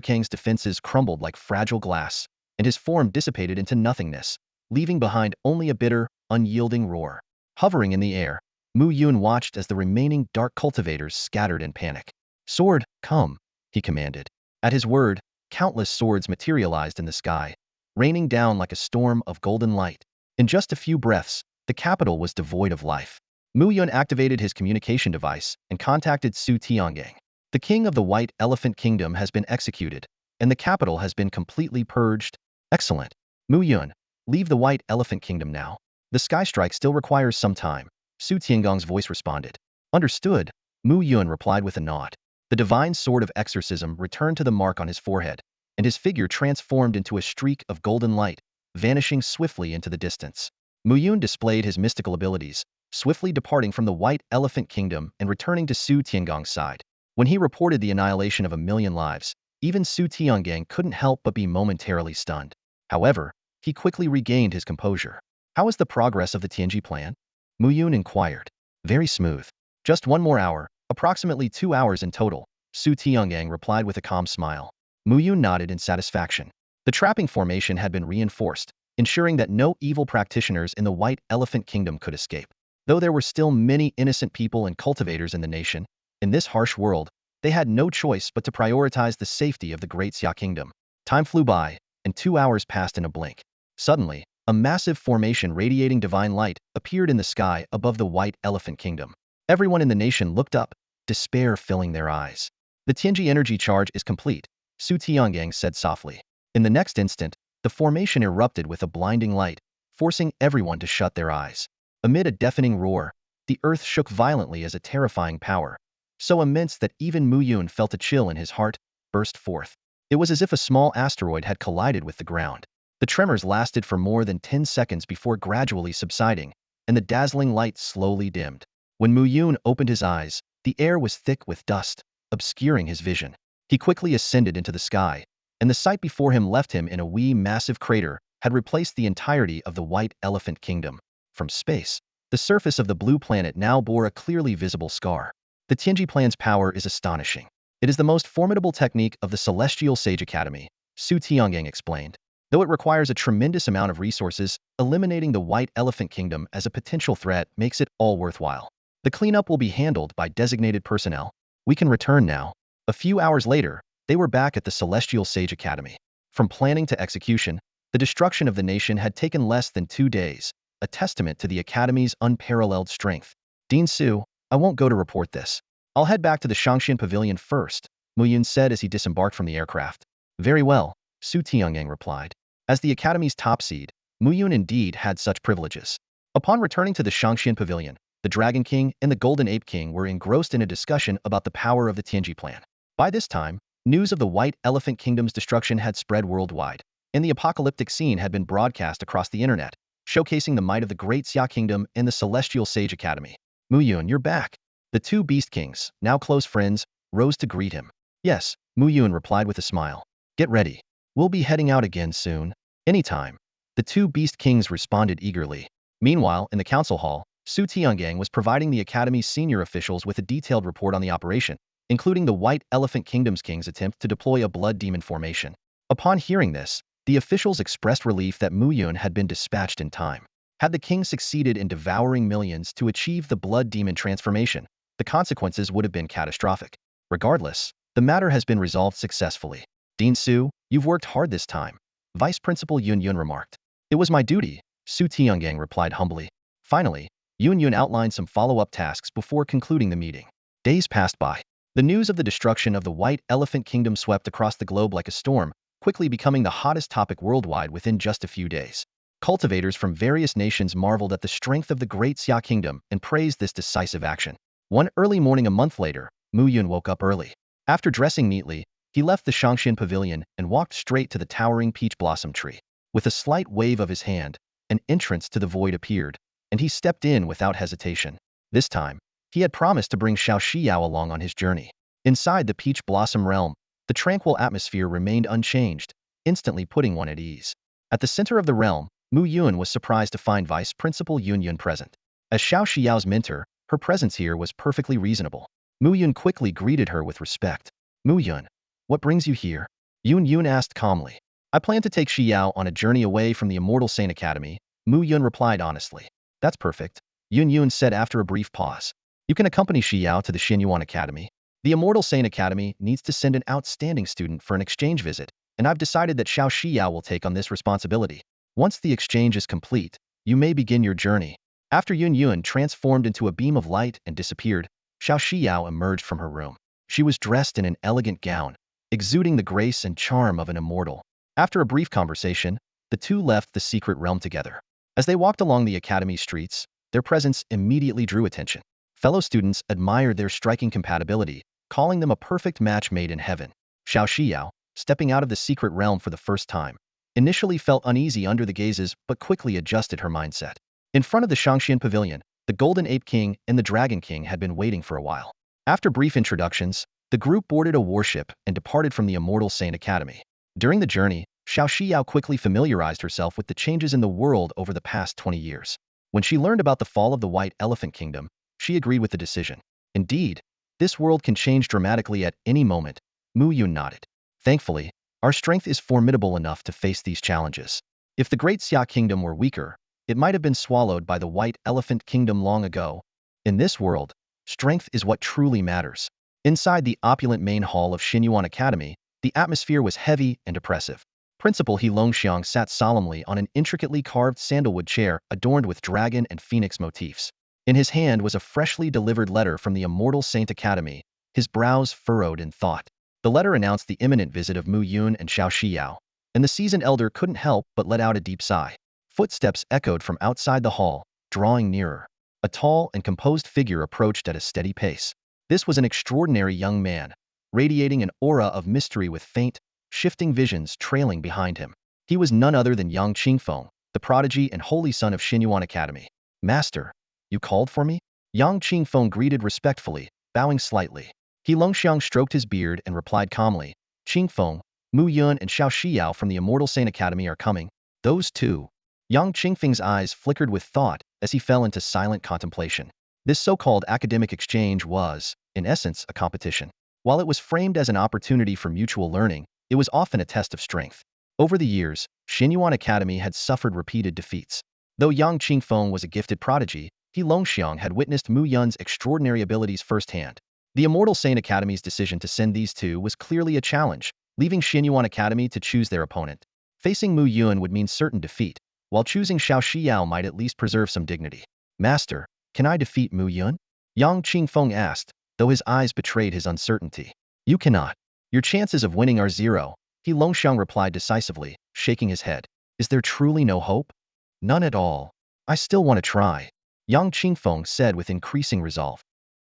A: King's defenses crumbled like fragile glass, and his form dissipated into nothingness, leaving behind only a bitter, unyielding roar. Hovering in the air, Mu Yun watched as the remaining dark cultivators scattered in panic. Sword, come, he commanded. At his word, countless swords materialized in the sky, raining down like a storm of golden light. In just a few breaths, the capital was devoid of life. Mu Yun activated his communication device and contacted Su Tiangang. The king of the White Elephant Kingdom has been executed, and the capital has been completely purged. Excellent. Mu Yun, leave the White Elephant Kingdom now. The sky strike still requires some time, Su Tiangong's voice responded. Understood, Mu Yun replied with a nod. The divine sword of exorcism returned to the mark on his forehead, and his figure transformed into a streak of golden light, vanishing swiftly into the distance. Mu Yun displayed his mystical abilities, swiftly departing from the White Elephant Kingdom and returning to Su Tiangong's side. When he reported the annihilation of 1,000,000 lives, even Su Tiangang couldn't help but be momentarily stunned. However, he quickly regained his composure. How is the progress of the Tianji plan? Mu Yun inquired. Very smooth. Just 1 more hour, approximately 2 hours in total, Su Tiangang replied with a calm smile. Mu Yun nodded in satisfaction. The trapping formation had been reinforced, ensuring that no evil practitioners in the White Elephant Kingdom could escape. Though there were still many innocent people and cultivators in the nation, in this harsh world, they had no choice but to prioritize the safety of the Great Xia Kingdom. Time flew by, and 2 hours passed in a blink. Suddenly, a massive formation radiating divine light appeared in the sky above the White Elephant Kingdom. Everyone in the nation looked up, despair filling their eyes. The Tianji energy charge is complete, Su Tiangang said softly. In the next instant, the formation erupted with a blinding light, forcing everyone to shut their eyes. Amid a deafening roar, the earth shook violently as a terrifying power, so immense that even Mu Yun felt a chill in his heart, burst forth. It was as if a small asteroid had collided with the ground. The tremors lasted for more than 10 seconds before gradually subsiding, and the dazzling light slowly dimmed. When Mu Yun opened his eyes, the air was thick with dust, obscuring his vision. He quickly ascended into the sky, and the sight before him left him in a massive crater had replaced the entirety of the White Elephant Kingdom. From space, the surface of the blue planet now bore a clearly visible scar. The Tianji plan's power is astonishing. It is the most formidable technique of the Celestial Sage Academy, Su Tiangang explained. Though it requires a tremendous amount of resources, eliminating the White Elephant Kingdom as a potential threat makes it all worthwhile. The cleanup will be handled by designated personnel. We can return now. A few hours later, they were back at the Celestial Sage Academy. From planning to execution, the destruction of the nation had taken less than 2 days, a testament to the Academy's unparalleled strength. Dean Su, I won't go to report this. I'll head back to the Shangshan Pavilion first, Mu Yun said as he disembarked from the aircraft. Very well, Su Tiangyang replied. As the Academy's top seed, Mu Yun indeed had such privileges. Upon returning to the Shangshan Pavilion, the Dragon King and the Golden Ape King were engrossed in a discussion about the power of the Tianji plan. By this time, news of the White Elephant Kingdom's destruction had spread worldwide, and the apocalyptic scene had been broadcast across the internet, showcasing the might of the Great Xia Kingdom and the Celestial Sage Academy. Mu Yun, you're back. The two Beast Kings, now close friends, rose to greet him. Yes, Mu Yun replied with a smile. Get ready. We'll be heading out again soon. Anytime. The two Beast Kings responded eagerly. Meanwhile, in the council hall, Su Tiangyang was providing the Academy's senior officials with a detailed report on the operation, including the White Elephant Kingdom's king's attempt to deploy a blood demon formation. Upon hearing this, the officials expressed relief that Mu Yun had been dispatched in time. Had the king succeeded in devouring millions to achieve the blood demon transformation, the consequences would have been catastrophic. Regardless, the matter has been resolved successfully. Dean Su, you've worked hard this time, Vice Principal Yun Yun remarked. It was my duty, Su Tiangyang replied humbly. Finally, Yun Yun outlined some follow-up tasks before concluding the meeting. Days passed by. The news of the destruction of the White Elephant Kingdom swept across the globe like a storm, quickly becoming the hottest topic worldwide within just a few days. Cultivators from various nations marveled at the strength of the Great Xia Kingdom and praised this decisive action. One early morning a month later, Mu Yun woke up early. After dressing neatly, he left the Shangshan Pavilion and walked straight to the towering peach blossom tree. With a slight wave of his hand, an entrance to the void appeared, and he stepped in without hesitation. This time, he had promised to bring Shao Xiao along on his journey. Inside the peach blossom realm, the tranquil atmosphere remained unchanged, instantly putting one at ease. At the center of the realm, Mu Yun was surprised to find Vice Principal Yun Yun present. As Shao Xiao's mentor, her presence here was perfectly reasonable. Mu Yun quickly greeted her with respect. Mu Yun, what brings you here? Yun Yun asked calmly. I plan to take Xiao on a journey away from the Immortal Saint Academy, Mu Yun replied honestly. That's perfect, Yun Yun said after a brief pause. You can accompany Xiao to the Xinyuan Academy. The Immortal Saint Academy needs to send an outstanding student for an exchange visit, and I've decided that Shao Xiao will take on this responsibility. Once the exchange is complete, you may begin your journey. After Yun Yun transformed into a beam of light and disappeared, Shao Xiao emerged from her room. She was dressed in an elegant gown, exuding the grace and charm of an immortal. After a brief conversation, the two left the secret realm together. As they walked along the academy streets, their presence immediately drew attention. Fellow students admired their striking compatibility, calling them a perfect match made in heaven. Shao Xiao, stepping out of the secret realm for the first time, initially felt uneasy under the gazes but quickly adjusted her mindset. In front of the Shangshan Pavilion, the Golden Ape King and the Dragon King had been waiting for a while. After brief introductions, the group boarded a warship and departed from the Immortal Saint Academy. During the journey, Shao Xiao quickly familiarized herself with the changes in the world over the past 20 years. When she learned about the fall of the White Elephant Kingdom, she agreed with the decision. Indeed, this world can change dramatically at any moment, Mu Yun nodded. Thankfully, our strength is formidable enough to face these challenges. If the Great Xia Kingdom were weaker, it might have been swallowed by the White Elephant Kingdom long ago. In this world, strength is what truly matters. Inside the opulent main hall of Xinyuan Academy, the atmosphere was heavy and oppressive. Principal He Longxiang sat solemnly on an intricately carved sandalwood chair adorned with dragon and phoenix motifs. In his hand was a freshly delivered letter from the Immortal Saint Academy, his brows furrowed in thought. The letter announced the imminent visit of Mu Yun and Shao Xiao, and the seasoned elder couldn't help but let out a deep sigh. Footsteps echoed from outside the hall, drawing nearer. A tall and composed figure approached at a steady pace. This was an extraordinary young man, radiating an aura of mystery with faint, shifting visions trailing behind him. He was none other than young Qingfeng, the prodigy and holy son of Xinyuan Academy. Master, you called for me? Yang Qingfeng greeted respectfully, bowing slightly. He Longxiang stroked his beard and replied calmly, Qingfeng, Mu Yun and Shao Xiao from the Immortal Saint Academy are coming. Those two. Yang Qingfeng's eyes flickered with thought as he fell into silent contemplation. This so-called academic exchange was, in essence, a competition. While it was framed as an opportunity for mutual learning, it was often a test of strength. Over the years, Xinyuan Academy had suffered repeated defeats. Though Yang Qingfeng was a gifted prodigy, He Longxiang had witnessed Mu Yun's extraordinary abilities firsthand. The Immortal Sane Academy's decision to send these two was clearly a challenge, leaving Xinyuan Academy to choose their opponent. Facing Mu Yun would mean certain defeat, while choosing Shao Xiao might at least preserve some dignity. Master, can I defeat Mu Yun? Yang Qingfeng asked, though his eyes betrayed his uncertainty. You cannot. Your chances of winning are zero, He Longxiang replied decisively, shaking his head. Is there truly no hope? None at all. I still want to try, Yang Qingfeng said with increasing resolve.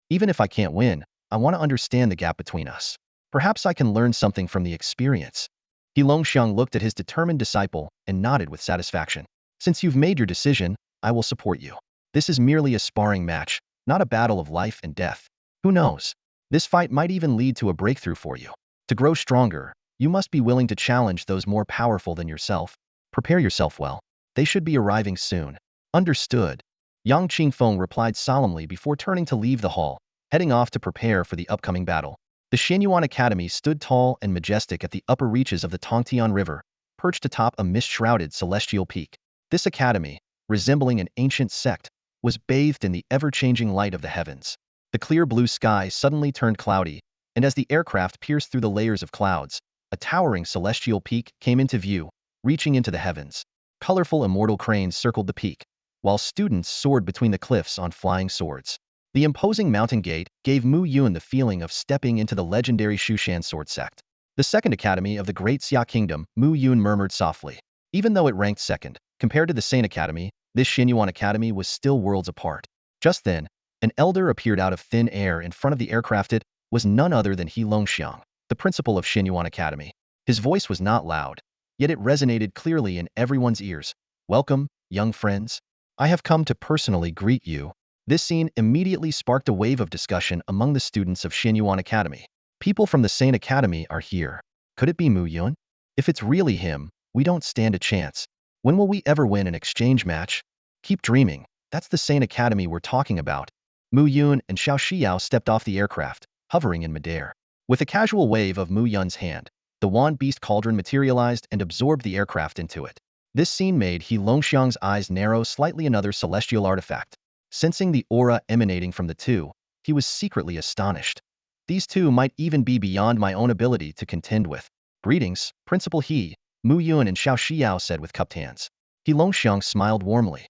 A: Even if I can't win, I want to understand the gap between us. Perhaps I can learn something from the experience. He Longxiang looked at his determined disciple and nodded with satisfaction. Since you've made your decision, I will support you. This is merely a sparring match, not a battle of life and death. Who knows? This fight might even lead to a breakthrough for you. To grow stronger, you must be willing to challenge those more powerful than yourself. Prepare yourself well. They should be arriving soon. Understood. Yang Qingfeng replied solemnly before turning to leave the hall, heading off to prepare for the upcoming battle. The Xianyuan Academy stood tall and majestic at the upper reaches of the Tongtian River, perched atop a mist-shrouded celestial peak. This academy, resembling an ancient sect, was bathed in the ever-changing light of the heavens. The clear blue sky suddenly turned cloudy, and as the aircraft pierced through the layers of clouds, a towering celestial peak came into view, reaching into the heavens. Colorful immortal cranes circled the peak, while students soared between the cliffs on flying swords. The imposing mountain gate gave Mu Yun the feeling of stepping into the legendary Shushan sword sect. The second academy of the Great Xia Kingdom, Mu Yun murmured softly. Even though it ranked second, compared to the Sane Academy, this Xinyuan Academy was still worlds apart. Just then, an elder appeared out of thin air in front of the aircraft. It was none other than He Longxiang, the principal of Xinyuan Academy. His voice was not loud, yet it resonated clearly in everyone's ears. Welcome, young friends. I have come to personally greet you. This scene immediately sparked a wave of discussion among the students of Xinyuan Academy. People from the Sane Academy are here. Could it be Mu Yun? If it's really him, we don't stand a chance. When will we ever win an exchange match? Keep dreaming. That's the Sane Academy we're talking about. Mu Yun and Shao Xiao stepped off the aircraft, hovering in midair. With a casual wave of Mu Yun's hand, the Wand Beast Cauldron materialized and absorbed the aircraft into it. This scene made He Longxiang's eyes narrow slightly. Another celestial artifact. Sensing the aura emanating from the two, he was secretly astonished. These two might even be beyond my own ability to contend with. Greetings, Principal He, Mu Yun and Shao Xiao said with cupped hands. He Longxiang smiled warmly.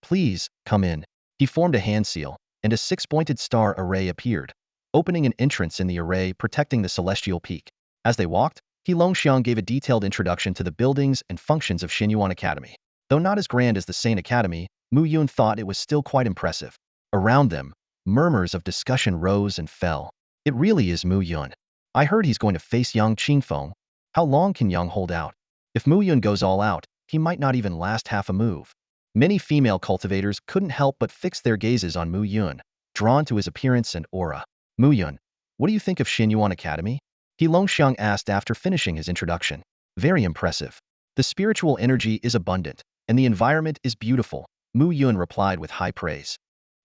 A: Please, come in. He formed a hand seal, and a six-pointed star array appeared, opening an entrance in the array protecting the celestial peak. As they walked, He Longxiang gave a detailed introduction to the buildings and functions of Xinyuan Academy. Though not as grand as the Sane Academy, Mu Yun thought it was still quite impressive. Around them, murmurs of discussion rose and fell. It really is Mu Yun. I heard he's going to face Yang Qingfeng. How long can Yang hold out? If Mu Yun goes all out, he might not even last half a move. Many female cultivators couldn't help but fix their gazes on Mu Yun, drawn to his appearance and aura. Mu Yun, what do you think of Xinyuan Academy? He Longxiang asked after finishing his introduction. Very impressive. The spiritual energy is abundant, and the environment is beautiful, Mu Yun replied with high praise.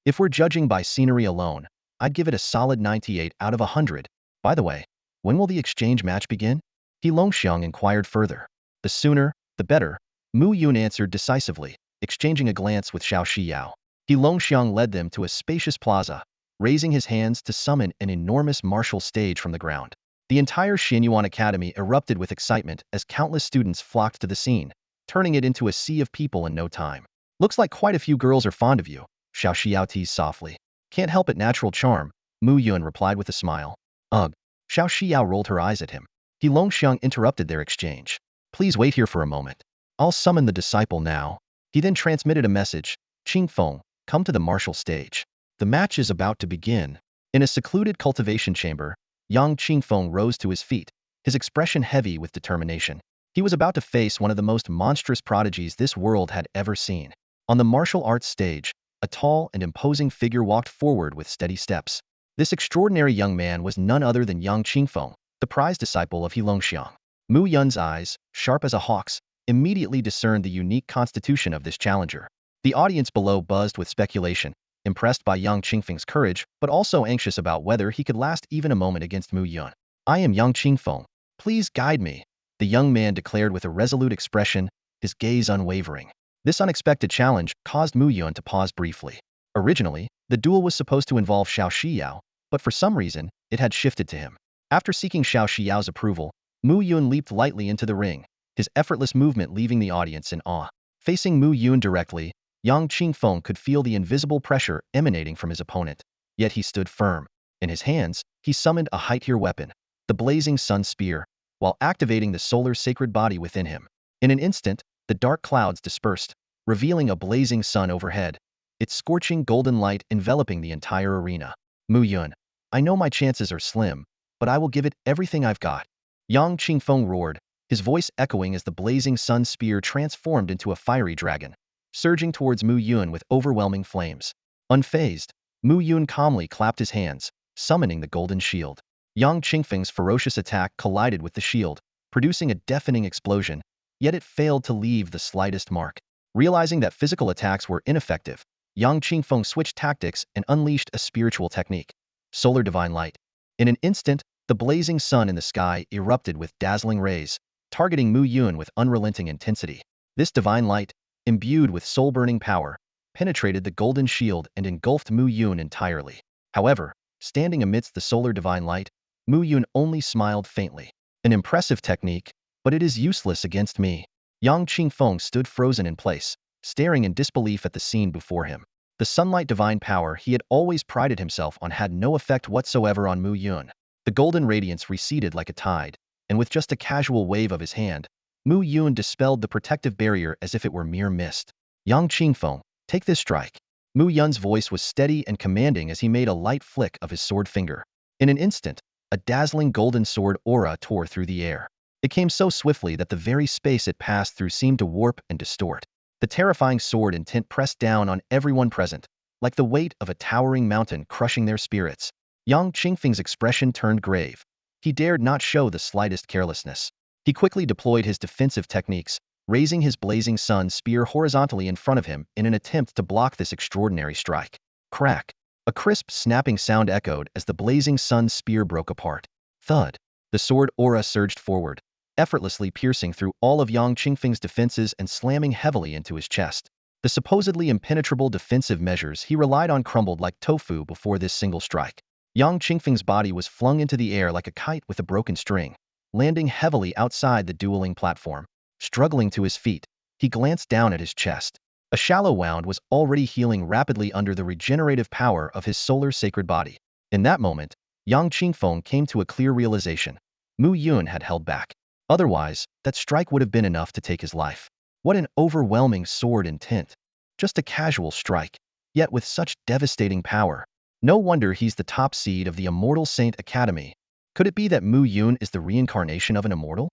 A: If we're judging by scenery alone, I'd give it a solid 98 out of 100. By the way, when will the exchange match begin? He Longxiang inquired further. The sooner, the better, Mu Yun answered decisively, exchanging a glance with Shao Xiao. He Longxiang led them to a spacious plaza, raising his hands to summon an enormous martial stage from the ground. The entire Xinyuan Academy erupted with excitement as countless students flocked to the scene, turning it into a sea of people in no time. Looks like quite a few girls are fond of you, Shao Xiao teased softly. Can't help it, natural charm, Mu Yun replied with a smile. Ugh. Shao Xiao rolled her eyes at him. He Longxiang interrupted their exchange. Please wait here for a moment. I'll summon the disciple now. He then transmitted a message. Qingfeng, come to the martial stage. The match is about to begin. In a secluded cultivation chamber, Yang Qingfeng rose to his feet, his expression heavy with determination. He was about to face one of the most monstrous prodigies this world had ever seen. On the martial arts stage, a tall and imposing figure walked forward with steady steps. This extraordinary young man was none other than Yang Qingfeng, the prized disciple of He Longxiang. Mu Yun's eyes, sharp as a hawk's, immediately discerned the unique constitution of this challenger. The audience below buzzed with speculation, impressed by Yang Qingfeng's courage, but also anxious about whether he could last even a moment against Mu Yun. I am Yang Qingfeng. Please guide me, the young man declared with a resolute expression, his gaze unwavering. This unexpected challenge caused Mu Yun to pause briefly. Originally, the duel was supposed to involve Shao Xiao, but for some reason, it had shifted to him. After seeking Shao Xiao's approval, Mu Yun leaped lightly into the ring, his effortless movement leaving the audience in awe. Facing Mu Yun directly, Yang Qingfeng could feel the invisible pressure emanating from his opponent. Yet he stood firm. In his hands, he summoned a high-tier weapon, the blazing sun spear, while activating the solar sacred body within him. In an instant, the dark clouds dispersed, revealing a blazing sun overhead, its scorching golden light enveloping the entire arena. Mu Yun, I know my chances are slim, but I will give it everything I've got. Yang Qingfeng roared, his voice echoing as the blazing sun spear transformed into a fiery dragon, surging towards Mu Yun with overwhelming flames. Unfazed, Mu Yun calmly clapped his hands, summoning the golden shield. Yang Qingfeng's ferocious attack collided with the shield, producing a deafening explosion, yet it failed to leave the slightest mark. Realizing that physical attacks were ineffective, Yang Qingfeng switched tactics and unleashed a spiritual technique, Solar Divine Light. In an instant, the blazing sun in the sky erupted with dazzling rays, targeting Mu Yun with unrelenting intensity. This divine light, imbued with soul-burning power, penetrated the golden shield and engulfed Mu Yun entirely. However, standing amidst the solar divine light, Mu Yun only smiled faintly. An impressive technique, but it is useless against me. Yang Qingfeng stood frozen in place, staring in disbelief at the scene before him. The sunlight divine power he had always prided himself on had no effect whatsoever on Mu Yun. The golden radiance receded like a tide, and with just a casual wave of his hand, Mu Yun dispelled the protective barrier as if it were mere mist. Yang Qingfeng, take this strike. Mu Yun's voice was steady and commanding as he made a light flick of his sword finger. In an instant, a dazzling golden sword aura tore through the air. It came so swiftly that the very space it passed through seemed to warp and distort. The terrifying sword intent pressed down on everyone present, like the weight of a towering mountain crushing their spirits. Yang Qingfeng's expression turned grave. He dared not show the slightest carelessness. He quickly deployed his defensive techniques, raising his blazing sun spear horizontally in front of him in an attempt to block this extraordinary strike. Crack! A crisp, snapping sound echoed as the blazing sun spear broke apart. Thud! The sword aura surged forward, effortlessly piercing through all of Yang Qingfeng's defenses and slamming heavily into his chest. The supposedly impenetrable defensive measures he relied on crumbled like tofu before this single strike. Yang Qingfeng's body was flung into the air like a kite with a broken string, landing heavily outside the dueling platform. Struggling to his feet, he glanced down at his chest. A shallow wound was already healing rapidly under the regenerative power of his solar sacred body. In that moment, Yang Qingfeng came to a clear realization. Mu Yun had held back. Otherwise, that strike would have been enough to take his life. What an overwhelming sword intent. Just a casual strike, yet with such devastating power. No wonder he's the top seed of the Immortal Saint Academy. Could it be that Mu Yun is the reincarnation of an immortal?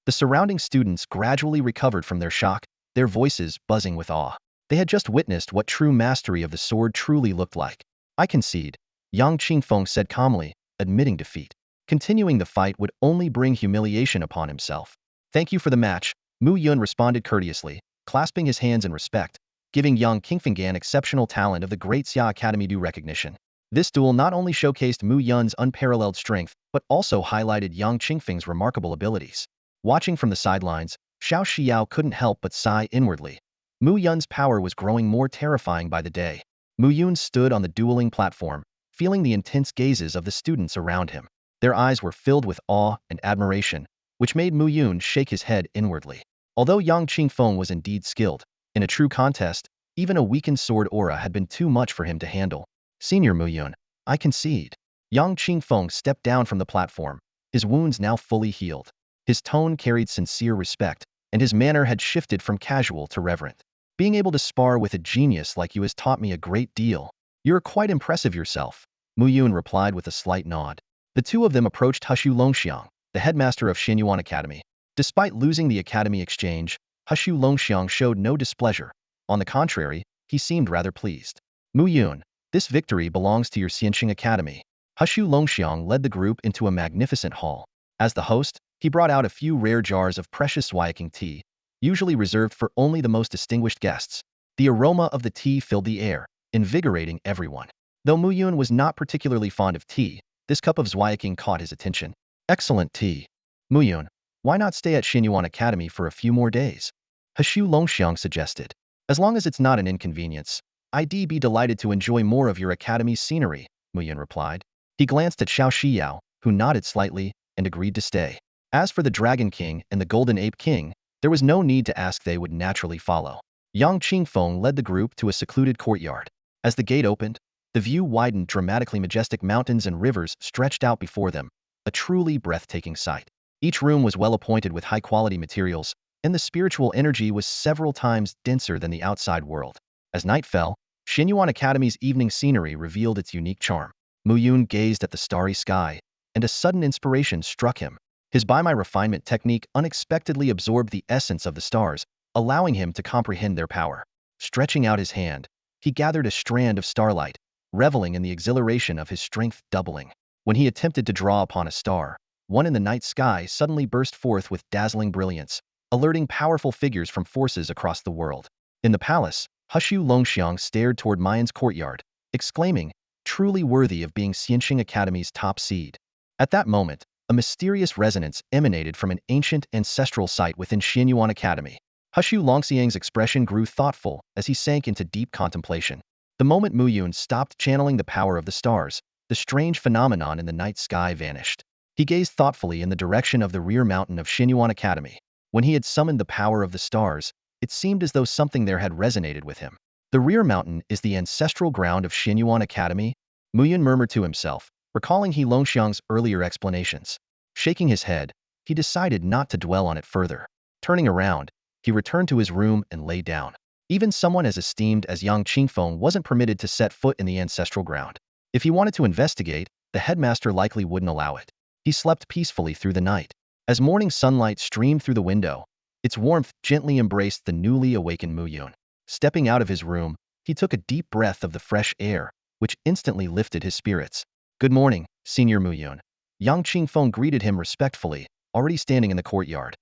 A: The surrounding students gradually recovered from their shock, their voices buzzing with awe. They had just witnessed what true mastery of the sword truly looked like. I concede, Yang Qingfeng said calmly, admitting defeat. Continuing the fight would only bring humiliation upon himself. Thank you for the match, Mu Yun responded courteously, clasping his hands in respect, giving Yang Qingfeng exceptional talent of the Great Xia Academy due recognition. This duel not only showcased Mu Yun's unparalleled strength, but also highlighted Yang Qingfeng's remarkable abilities. Watching from the sidelines, Shao Xiao couldn't help but sigh inwardly. Mu Yun's power was growing more terrifying by the day. Mu Yun stood on the dueling platform, feeling the intense gazes of the students around him. Their eyes were filled with awe and admiration, which made Mu Yun shake his head inwardly. Although Yang Qingfeng was indeed skilled, in a true contest, even a weakened sword aura had been too much for him to handle. Senior Mu Yun, I concede. Yang Qingfeng stepped down from the platform, his wounds now fully healed. His tone carried sincere respect, and his manner had shifted from casual to reverent. Being able to spar with a genius like you has taught me a great deal. You're quite impressive yourself, Mu Yun replied with a slight nod. The two of them approached Hushu Longxiang, the headmaster of Xinyuan Academy. Despite losing the academy exchange, Hushu Longxiang showed no displeasure. On the contrary, he seemed rather pleased. Mu Yun, this victory belongs to your Xianxing Academy. Hushu Longxiang led the group into a magnificent hall. As the host, he brought out a few rare jars of precious Wielded tea, usually reserved for only the most distinguished guests. The aroma of the tea filled the air, invigorating everyone. Though Mu Yun was not particularly fond of tea, this cup of Zweiking caught his attention. Excellent tea. Mu Yun, why not stay at Xinyuan Academy for a few more days? Hushu Longxiang suggested. As long as it's not an inconvenience, I'd be delighted to enjoy more of your academy's scenery, Mu Yun replied. He glanced at Shao Xiao, who nodded slightly and agreed to stay. As for the Dragon King and the Golden Ape King, there was no need to ask, they would naturally follow. Yang Qingfeng led the group to a secluded courtyard. As the gate opened, the view widened dramatically. Majestic mountains and rivers stretched out before them, a truly breathtaking sight. Each room was well appointed with high-quality materials, and the spiritual energy was several times denser than the outside world. As night fell, Xinyuan Academy's evening scenery revealed its unique charm. Mu Yun gazed at the starry sky, and a sudden inspiration struck him. His by my refinement technique unexpectedly absorbed the essence of the stars, allowing him to comprehend their power. Stretching out his hand, he gathered a strand of starlight, reveling in the exhilaration of his strength doubling. When he attempted to draw upon a star, one in the night sky suddenly burst forth with dazzling brilliance, alerting powerful figures from forces across the world. In the palace, Hushu Longxiang stared toward Mayan's courtyard, exclaiming, truly worthy of being Xianxing Academy's top seed. At that moment, a mysterious resonance emanated from an ancient ancestral site within Xinyuan Academy. Hushu Longxiang's expression grew thoughtful as he sank into deep contemplation. The moment Mu Yun stopped channeling the power of the stars, the strange phenomenon in the night sky vanished. He gazed thoughtfully in the direction of the rear mountain of Xinyuan Academy. When he had summoned the power of the stars, it seemed as though something there had resonated with him. The rear mountain is the ancestral ground of Xinyuan Academy, Mu Yun murmured to himself, recalling He Longxiang's earlier explanations. Shaking his head, he decided not to dwell on it further. Turning around, he returned to his room and lay down. Even someone as esteemed as Yang Qingfeng wasn't permitted to set foot in the ancestral ground. If he wanted to investigate, the headmaster likely wouldn't allow it. He slept peacefully through the night. As morning sunlight streamed through the window, its warmth gently embraced the newly awakened Mu Yun. Stepping out of his room, he took a deep breath of the fresh air, which instantly lifted his spirits. Good morning, Senior Mu Yun. Yang Qingfeng greeted him respectfully, already standing in the courtyard.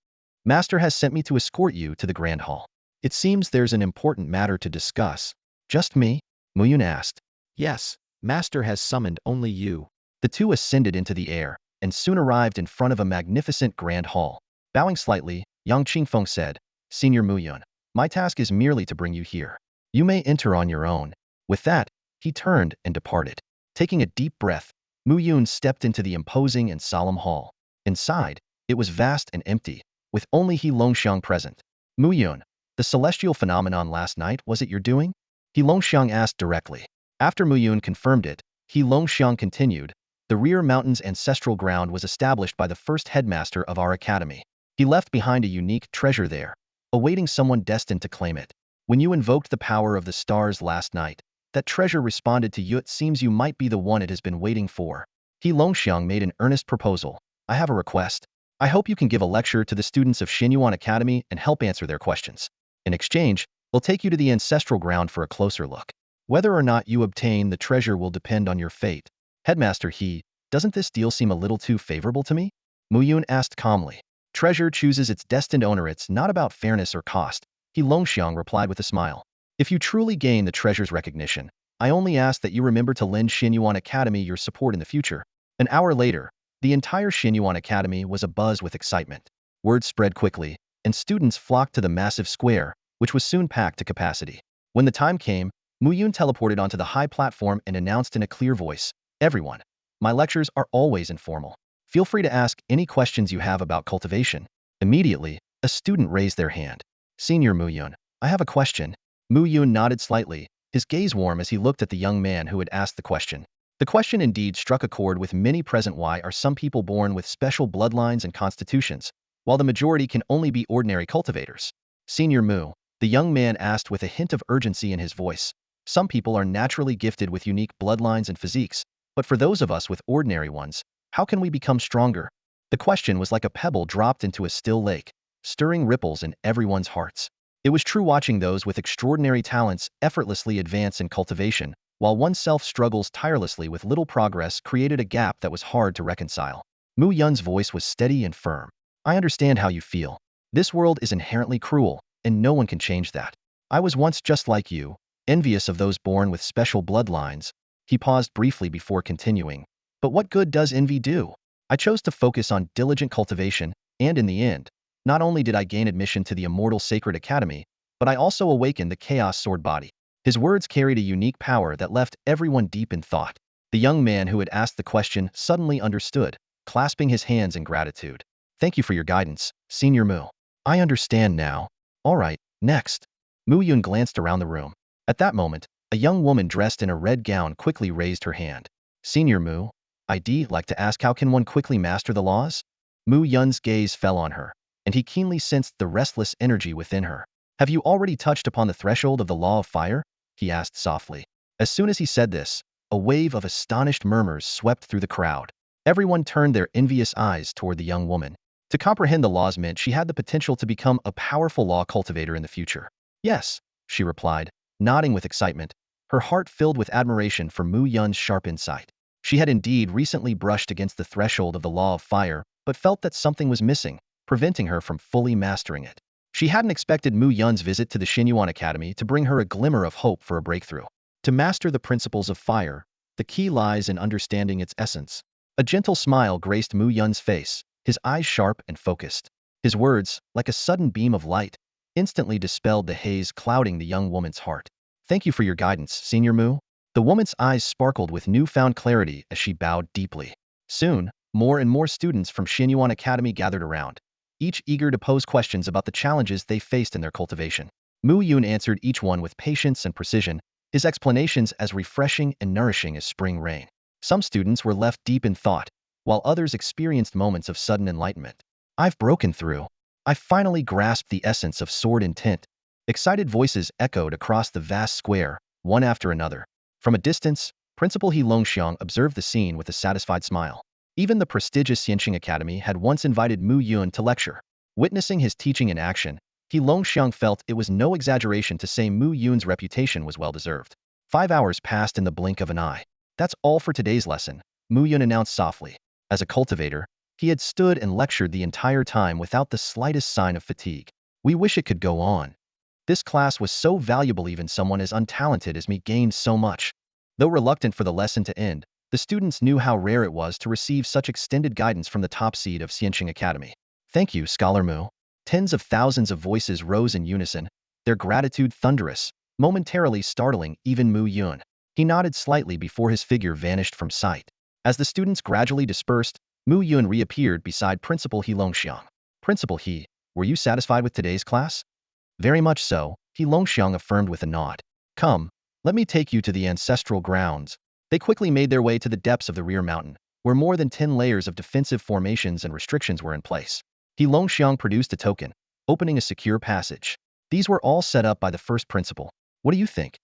A: Master has sent me to escort you to the Grand Hall. It seems there's an important matter to discuss. Just me? Mu Yun asked. Yes, Master has summoned only you. The two ascended into the air, and soon arrived in front of a magnificent Grand Hall. Bowing slightly, Yang Qingfeng said, Senior Mu Yun, my task is merely to bring you here. You may enter on your own. With that, he turned and departed. Taking a deep breath, Mu Yun stepped into the imposing and solemn hall. Inside, it was vast and empty, with only He Longxiang present. Mu Yun, the celestial phenomenon last night, was it your doing? He Longxiang asked directly. After Mu Yun confirmed it, He Longxiang continued, the rear mountain's ancestral ground was established by the first headmaster of our academy. He left behind a unique treasure there, awaiting someone destined to claim it. When you invoked the power of the stars last night, that treasure responded to you. It seems you might be the one it has been waiting for. He Longxiang made an earnest proposal. I have a request. I hope you can give a lecture to the students of Xinyuan Academy and help answer their questions. In exchange, we'll take you to the ancestral ground for a closer look. Whether or not you obtain the treasure will depend on your fate. Headmaster He, doesn't this deal seem a little too favorable to me? Mu Yun asked calmly. Treasure chooses its destined owner. It's not about fairness or cost. He Longxiang replied with a smile. If you truly gain the treasure's recognition, I only ask that you remember to lend Xinyuan Academy your support in the future. An hour later, the entire Xinyuan Academy was abuzz with excitement. Word spread quickly, and students flocked to the massive square, which was soon packed to capacity. When the time came, Mu Yun teleported onto the high platform and announced in a clear voice, Everyone, my lectures are always informal. Feel free to ask any questions you have about cultivation. Immediately, a student raised their hand. Senior Mu Yun, I have a question. Mu Yun nodded slightly, his gaze warm as he looked at the young man who had asked the question. The question indeed struck a chord with many present. Why are some people born with special bloodlines and constitutions, while the majority can only be ordinary cultivators? Senior Mu, the young man asked with a hint of urgency in his voice. Some people are naturally gifted with unique bloodlines and physiques, but for those of us with ordinary ones, how can we become stronger? The question was like a pebble dropped into a still lake, stirring ripples in everyone's hearts. It was true, watching those with extraordinary talents effortlessly advance in cultivation, while oneself struggles tirelessly with little progress, created a gap that was hard to reconcile. Mu Yun's voice was steady and firm. I understand how you feel. This world is inherently cruel, and no one can change that. I was once just like you, envious of those born with special bloodlines. He paused briefly before continuing. But what good does envy do? I chose to focus on diligent cultivation, and in the end, not only did I gain admission to the immortal sacred academy, but I also awakened the chaos sword body. His words carried a unique power that left everyone deep in thought. The young man who had asked the question suddenly understood, clasping his hands in gratitude. Thank you for your guidance, Senior Mu. I understand now. All right, next. Mu Yun glanced around the room. At that moment, a young woman dressed in a red gown quickly raised her hand. Senior Mu, I'd like to ask, how can one quickly master the laws? Mu Yun's gaze fell on her, and he keenly sensed the restless energy within her. Have you already touched upon the threshold of the law of fire? He asked softly. As soon as he said this, a wave of astonished murmurs swept through the crowd. Everyone turned their envious eyes toward the young woman. To comprehend the laws meant she had the potential to become a powerful law cultivator in the future. Yes, she replied, nodding with excitement, her heart filled with admiration for Mu Yun's sharp insight. She had indeed recently brushed against the threshold of the law of fire, but felt that something was missing, preventing her from fully mastering it. She hadn't expected Mu Yun's visit to the Xinyuan Academy to bring her a glimmer of hope for a breakthrough. To master the principles of fire, the key lies in understanding its essence. A gentle smile graced Mu Yun's face, his eyes sharp and focused. His words, like a sudden beam of light, instantly dispelled the haze clouding the young woman's heart. Thank you for your guidance, Senior Mu. The woman's eyes sparkled with newfound clarity as she bowed deeply. Soon, more and more students from Xinyuan Academy gathered around, each eager to pose questions about the challenges they faced in their cultivation. Mu Yun answered each one with patience and precision, his explanations as refreshing and nourishing as spring rain. Some students were left deep in thought, while others experienced moments of sudden enlightenment. I've broken through. I finally grasped the essence of sword intent. Excited voices echoed across the vast square, one after another. From a distance, Principal He Longxiang observed the scene with a satisfied smile. Even the prestigious Xianqing Academy had once invited Mu Yun to lecture. Witnessing his teaching in action, He Longxiang felt it was no exaggeration to say Mu Yun's reputation was well-deserved. 5 hours passed in the blink of an eye. That's all for today's lesson, Mu Yun announced softly. As a cultivator, he had stood and lectured the entire time without the slightest sign of fatigue. We wish it could go on. This class was so valuable, even someone as untalented as me gained so much. Though reluctant for the lesson to end, the students knew how rare it was to receive such extended guidance from the top seed of Xianqing Academy. Thank you, Scholar Mu. Tens of thousands of voices rose in unison, their gratitude thunderous, momentarily startling even Mu Yun. He nodded slightly before his figure vanished from sight. As the students gradually dispersed, Mu Yun reappeared beside Principal He Longxiang. Principal He, were you satisfied with today's class? Very much so, He Longxiang affirmed with a nod. Come, let me take you to the ancestral grounds. They quickly made their way to the depths of the rear mountain, where more than 10 layers of defensive formations and restrictions were in place. He Longxiang produced a token, opening a secure passage. These were all set up by the first principal. What do you think?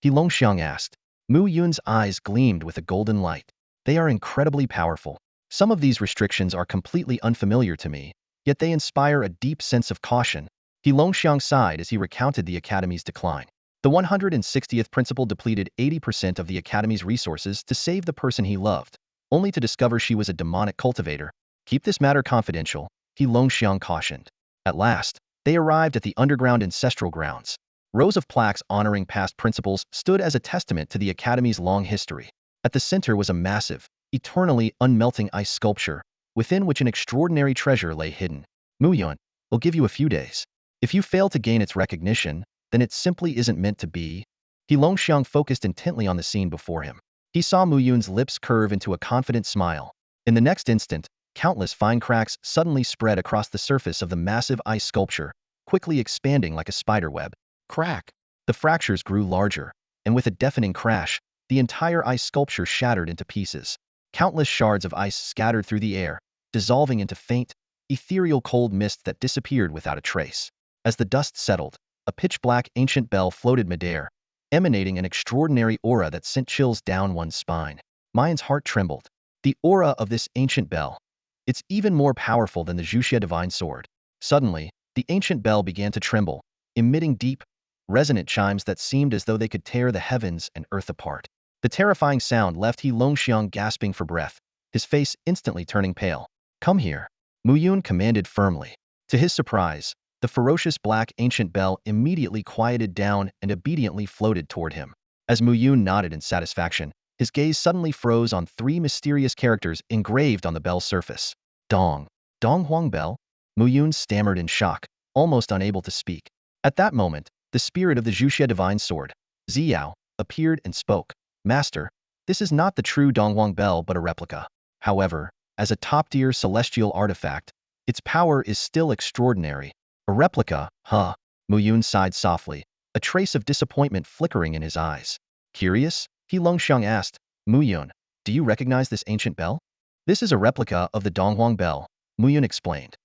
A: He Longxiang asked. Mu Yun's eyes gleamed with a golden light. They are incredibly powerful. Some of these restrictions are completely unfamiliar to me, yet they inspire a deep sense of caution. He Longxiang sighed as he recounted the Academy's decline. The 160th principal depleted 80% of the Academy's resources to save the person he loved, only to discover she was a demonic cultivator. Keep this matter confidential, He Longxiang cautioned. At last, they arrived at the underground ancestral grounds. Rows of plaques honoring past principals stood as a testament to the Academy's long history. At the center was a massive, eternally unmelting ice sculpture, within which an extraordinary treasure lay hidden. Mu Yun, will give you a few days. If you fail to gain its recognition, then it simply isn't meant to be. He Longxiang focused intently on the scene before him. He saw Mu Yun's lips curve into a confident smile. In the next instant, countless fine cracks suddenly spread across the surface of the massive ice sculpture, quickly expanding like a spider web. Crack! The fractures grew larger, and with a deafening crash, the entire ice sculpture shattered into pieces. Countless shards of ice scattered through the air, dissolving into faint, ethereal cold mist that disappeared without a trace. As the dust settled, a pitch-black ancient bell floated midair, emanating an extraordinary aura that sent chills down one's spine. Mayan's heart trembled. The aura of this ancient bell. It's even more powerful than the Zhuxia divine sword. Suddenly, the ancient bell began to tremble, emitting deep, resonant chimes that seemed as though they could tear the heavens and earth apart. The terrifying sound left He Longxiang gasping for breath, his face instantly turning pale. Come here, Mu Yun commanded firmly. To his surprise, the ferocious black ancient bell immediately quieted down and obediently floated toward him. As Mu Yun nodded in satisfaction, his gaze suddenly froze on 3 mysterious characters engraved on the bell's surface. Dong. Dong Huang Bell? Mu Yun stammered in shock, almost unable to speak. At that moment, the spirit of the Zhuxia divine sword, Xiao appeared and spoke. Master, this is not the true Donghuang Bell but a replica. However, as a top-tier celestial artifact, its power is still extraordinary. A replica, huh? Mu Yun sighed softly, a trace of disappointment flickering in his eyes. Curious? He Longxiang asked. Mu Yun, do you recognize this ancient bell? This is a replica of the Donghuang Bell, Mu Yun explained.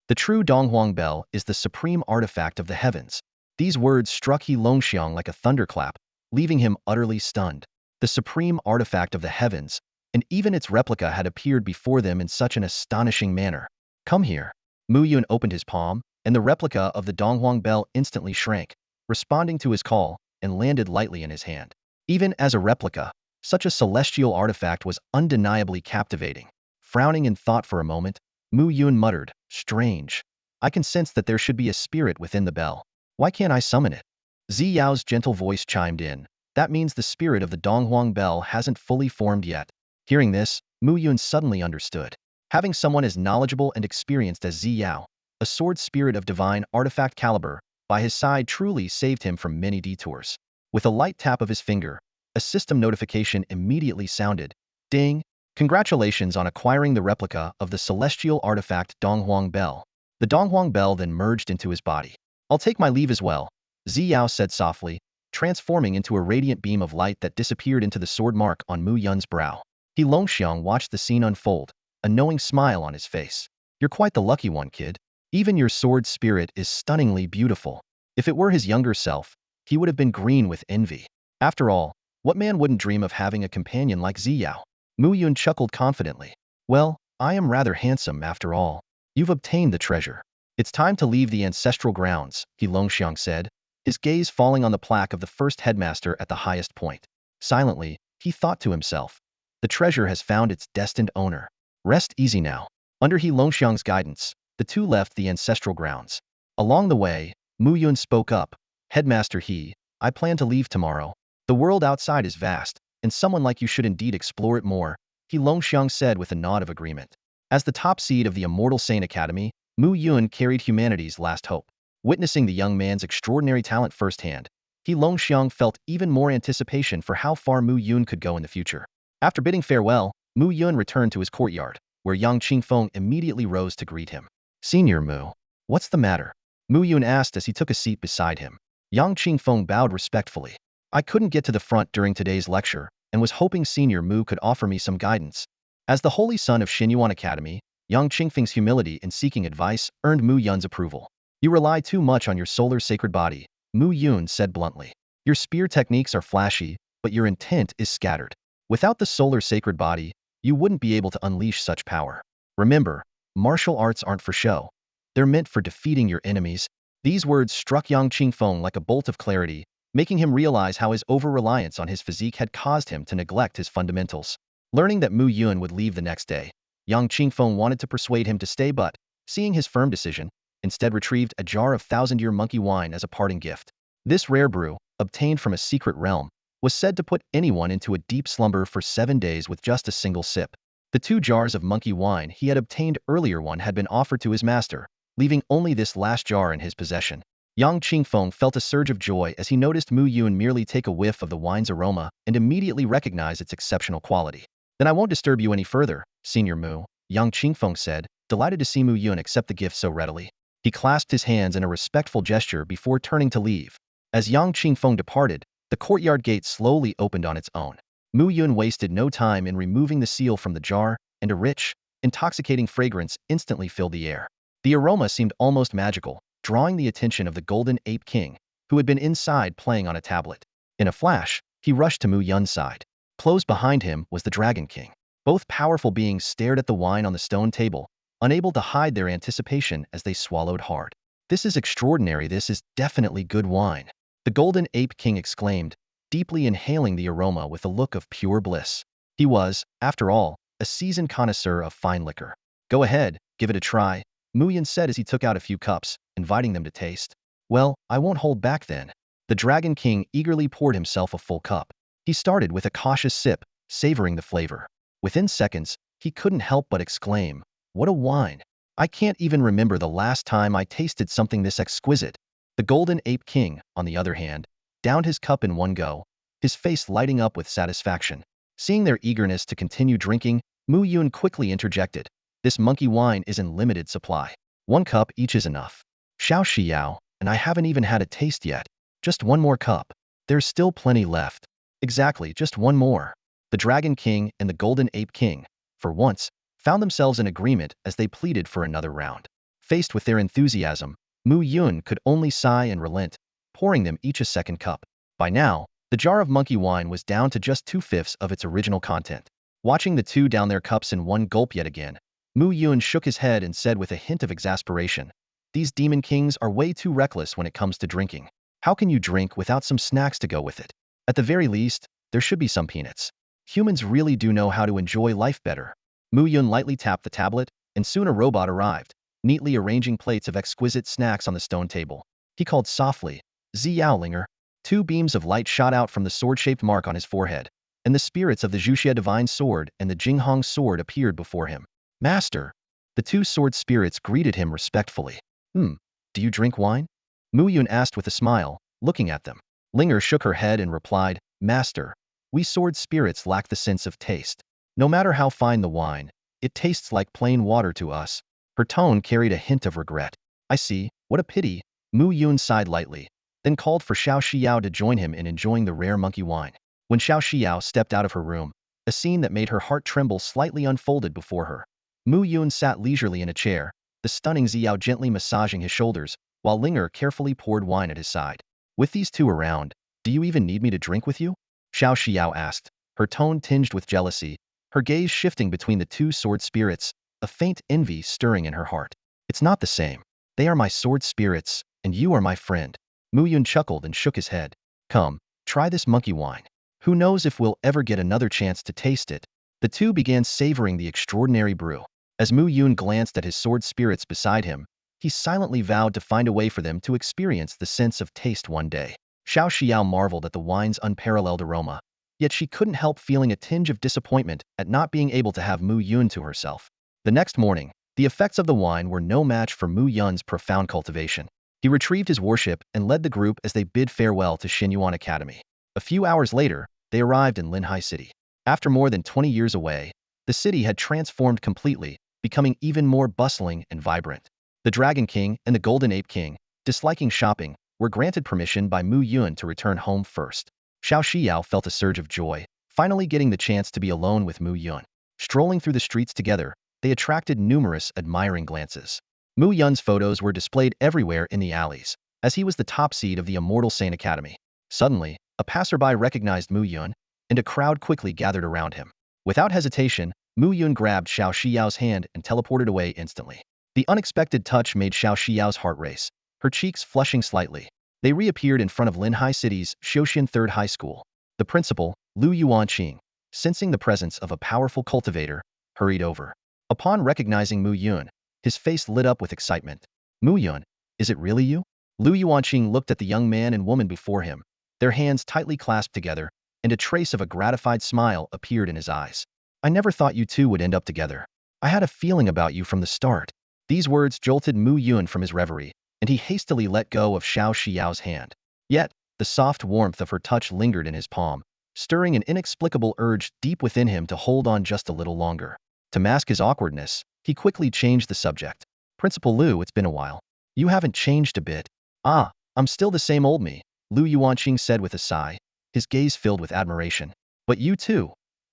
A: The true Donghuang Bell is the supreme artifact of the heavens. These words struck He Longxiang like a thunderclap, leaving him utterly stunned. The supreme artifact of the heavens, and even its replica had appeared before them in such an astonishing manner. Come here. Mu Yun opened his palm, and the replica of the Donghuang Bell instantly shrank, responding to his call, and landed lightly in his hand. Even as a replica, such a celestial artifact was undeniably captivating. Frowning in thought for a moment, Mu Yun muttered, strange. I can sense that there should be a spirit within the bell. Why can't I summon it? Ziyao's gentle voice chimed in. That means the spirit of the Donghuang Bell hasn't fully formed yet. Hearing this, Mu Yun suddenly understood. Having someone as knowledgeable and experienced as Ziyao, a sword spirit of divine artifact caliber, by his side truly saved him from many detours. With a light tap of his finger, a system notification immediately sounded. Ding! Congratulations on acquiring the replica of the celestial artifact Donghuang Bell. The Donghuang Bell then merged into his body. I'll take my leave as well, Ziyao said softly, transforming into a radiant beam of light that disappeared into the sword mark on Mu Yun's brow. He Longxiang watched the scene unfold, a knowing smile on his face. You're quite the lucky one, kid. Even your sword spirit is stunningly beautiful. If it were his younger self, he would have been green with envy. After all, what man wouldn't dream of having a companion like Ziyao? Mu Yun chuckled confidently. Well, I am rather handsome after all. You've obtained the treasure. It's time to leave the ancestral grounds, He Longxiang said, his gaze falling on the plaque of the first headmaster at the highest point. Silently, he thought to himself, the treasure has found its destined owner. Rest easy now. Under He Longxiang's guidance, the two left the ancestral grounds. Along the way, Mu Yun spoke up. Headmaster He, I plan to leave tomorrow. The world outside is vast, and someone like you should indeed explore it more, He Longxiang said with a nod of agreement. As the top seed of the Immortal Sane Academy, Mu Yun carried humanity's last hope. Witnessing the young man's extraordinary talent firsthand, He Longxiang felt even more anticipation for how far Mu Yun could go in the future. After bidding farewell, Mu Yun returned to his courtyard, where Yang Qingfeng immediately rose to greet him. Senior Mu, what's the matter? Mu Yun asked as he took a seat beside him. Yang Qingfeng bowed respectfully. I couldn't get to the front during today's lecture, and was hoping Senior Mu could offer me some guidance. As the holy son of Xinyuan Academy, Yang Qingfeng's humility in seeking advice earned Mu Yun's approval. You rely too much on your solar sacred body, Mu Yun said bluntly. Your spear techniques are flashy, but your intent is scattered. Without the solar sacred body, you wouldn't be able to unleash such power. Remember, martial arts aren't for show. They're meant for defeating your enemies. These words struck Yang Qingfeng like a bolt of clarity, making him realize how his over-reliance on his physique had caused him to neglect his fundamentals. Learning that Mu Yun would leave the next day, Yang Qingfeng wanted to persuade him to stay but, seeing his firm decision, instead retrieved a jar of thousand-year monkey wine as a parting gift. This rare brew, obtained from a secret realm, was said to put anyone into a deep slumber for 7 days with just a single sip. The 2 jars of monkey wine he had obtained earlier one had been offered to his master, leaving only this last jar in his possession. Yang Qingfeng felt a surge of joy as he noticed Mu Yun merely take a whiff of the wine's aroma and immediately recognize its exceptional quality. Then I won't disturb you any further, Senior Mu, Yang Qingfeng said, delighted to see Mu Yun accept the gift so readily. He clasped his hands in a respectful gesture before turning to leave. As Yang Qingfeng departed, the courtyard gate slowly opened on its own. Mu Yun wasted no time in removing the seal from the jar, and a rich, intoxicating fragrance instantly filled the air. The aroma seemed almost magical, drawing the attention of the Golden Ape King, who had been inside playing on a tablet. In a flash, he rushed to Mu Yun's side. Close behind him was the Dragon King. Both powerful beings stared at the wine on the stone table, unable to hide their anticipation as they swallowed hard. This is extraordinary, this is definitely good wine, the Golden Ape King exclaimed, deeply inhaling the aroma with a look of pure bliss. He was, after all, a seasoned connoisseur of fine liquor. Go ahead, give it a try, Mu Yun said as he took out a few cups, inviting them to taste. Well, I won't hold back then. The Dragon King eagerly poured himself a full cup. He started with a cautious sip, savoring the flavor. Within seconds, he couldn't help but exclaim, what a wine! I can't even remember the last time I tasted something this exquisite. The Golden Ape King, on the other hand, downed his cup in one go, his face lighting up with satisfaction. Seeing their eagerness to continue drinking, Mu Yun quickly interjected. This monkey wine is in limited supply. 1 cup each is enough. Shao Xiao, and I haven't even had a taste yet. Just 1 more cup. There's still plenty left. Exactly, just 1 more. The Dragon King and the Golden Ape King, for once, found themselves in agreement as they pleaded for another round. Faced with their enthusiasm, Mu Yun could only sigh and relent, pouring them each a second cup. By now, the jar of monkey wine was down to just 2/5 of its original content. Watching the two down their cups in one gulp yet again, Mu Yun shook his head and said with a hint of exasperation, "These demon kings are way too reckless when it comes to drinking. How can you drink without some snacks to go with it? At the very least, there should be some peanuts. Humans really do know how to enjoy life better." Mu Yun lightly tapped the tablet, and soon a robot arrived, neatly arranging plates of exquisite snacks on the stone table. He called softly, "Ziyaolinger." 2 beams of light shot out from the sword-shaped mark on his forehead, and the spirits of the Zhuxia Divine Sword and the Jinghong Sword appeared before him. "Master!" The 2 sword spirits greeted him respectfully. Do you drink wine?" Mu Yun asked with a smile, looking at them. Linger shook her head and replied, "Master, we sword spirits lack the sense of taste. No matter how fine the wine, it tastes like plain water to us." Her tone carried a hint of regret. "I see, what a pity." Mu Yun sighed lightly, then called for Shao Xiao to join him in enjoying the rare monkey wine. When Shao Xiao stepped out of her room, a scene that made her heart tremble slightly unfolded before her. Mu Yun sat leisurely in a chair, the stunning Xiao gently massaging his shoulders, while Linger carefully poured wine at his side. "With these two around, do you even need me to drink with you?" Shao Xiao asked, her tone tinged with jealousy, her gaze shifting between the 2 sword spirits, a faint envy stirring in her heart. "It's not the same. They are my sword spirits, and you are my friend." Mu Yun chuckled and shook his head. "Come, try this monkey wine. Who knows if we'll ever get another chance to taste it." The two began savoring the extraordinary brew. As Mu Yun glanced at his sword spirits beside him, he silently vowed to find a way for them to experience the sense of taste one day. Shao Xiao marveled at the wine's unparalleled aroma, yet she couldn't help feeling a tinge of disappointment at not being able to have Mu Yun to herself. The next morning, the effects of the wine were no match for Mu Yun's profound cultivation. He retrieved his warship and led the group as they bid farewell to Xinyuan Academy. A few hours later, they arrived in Linhai City. After more than 20 years away, the city had transformed completely, becoming even more bustling and vibrant. The Dragon King and the Golden Ape King, disliking shopping, were granted permission by Mu Yun to return home first. Shao Xiao felt a surge of joy, finally getting the chance to be alone with Mu Yun. Strolling through the streets together, they attracted numerous admiring glances. Mu Yun's photos were displayed everywhere in the alleys, as he was the top seed of the Immortal Sane Academy. Suddenly, a passerby recognized Mu Yun, and a crowd quickly gathered around him. Without hesitation, Mu Yun grabbed Shao Xiao's hand and teleported away instantly. The unexpected touch made Shao Xiao's heart race, her cheeks flushing slightly. They reappeared in front of Linhai City's Shoshin Third High School. The principal, Lu Yuanqing, sensing the presence of a powerful cultivator, hurried over. Upon recognizing Mu Yun, his face lit up with excitement. "Mu Yun, is it really you?" Lu Yuanqing looked at the young man and woman before him, their hands tightly clasped together, and a trace of a gratified smile appeared in his eyes. "I never thought you two would end up together. I had a feeling about you from the start." These words jolted Mu Yun from his reverie, and he hastily let go of Shao Xiao's hand. Yet, the soft warmth of her touch lingered in his palm, stirring an inexplicable urge deep within him to hold on just a little longer. To mask his awkwardness, he quickly changed the subject. "Principal Lu, it's been a while. You haven't changed a bit." "Ah, I'm still the same old me," Lu Yuanqing said with a sigh, his gaze filled with admiration. "But you too.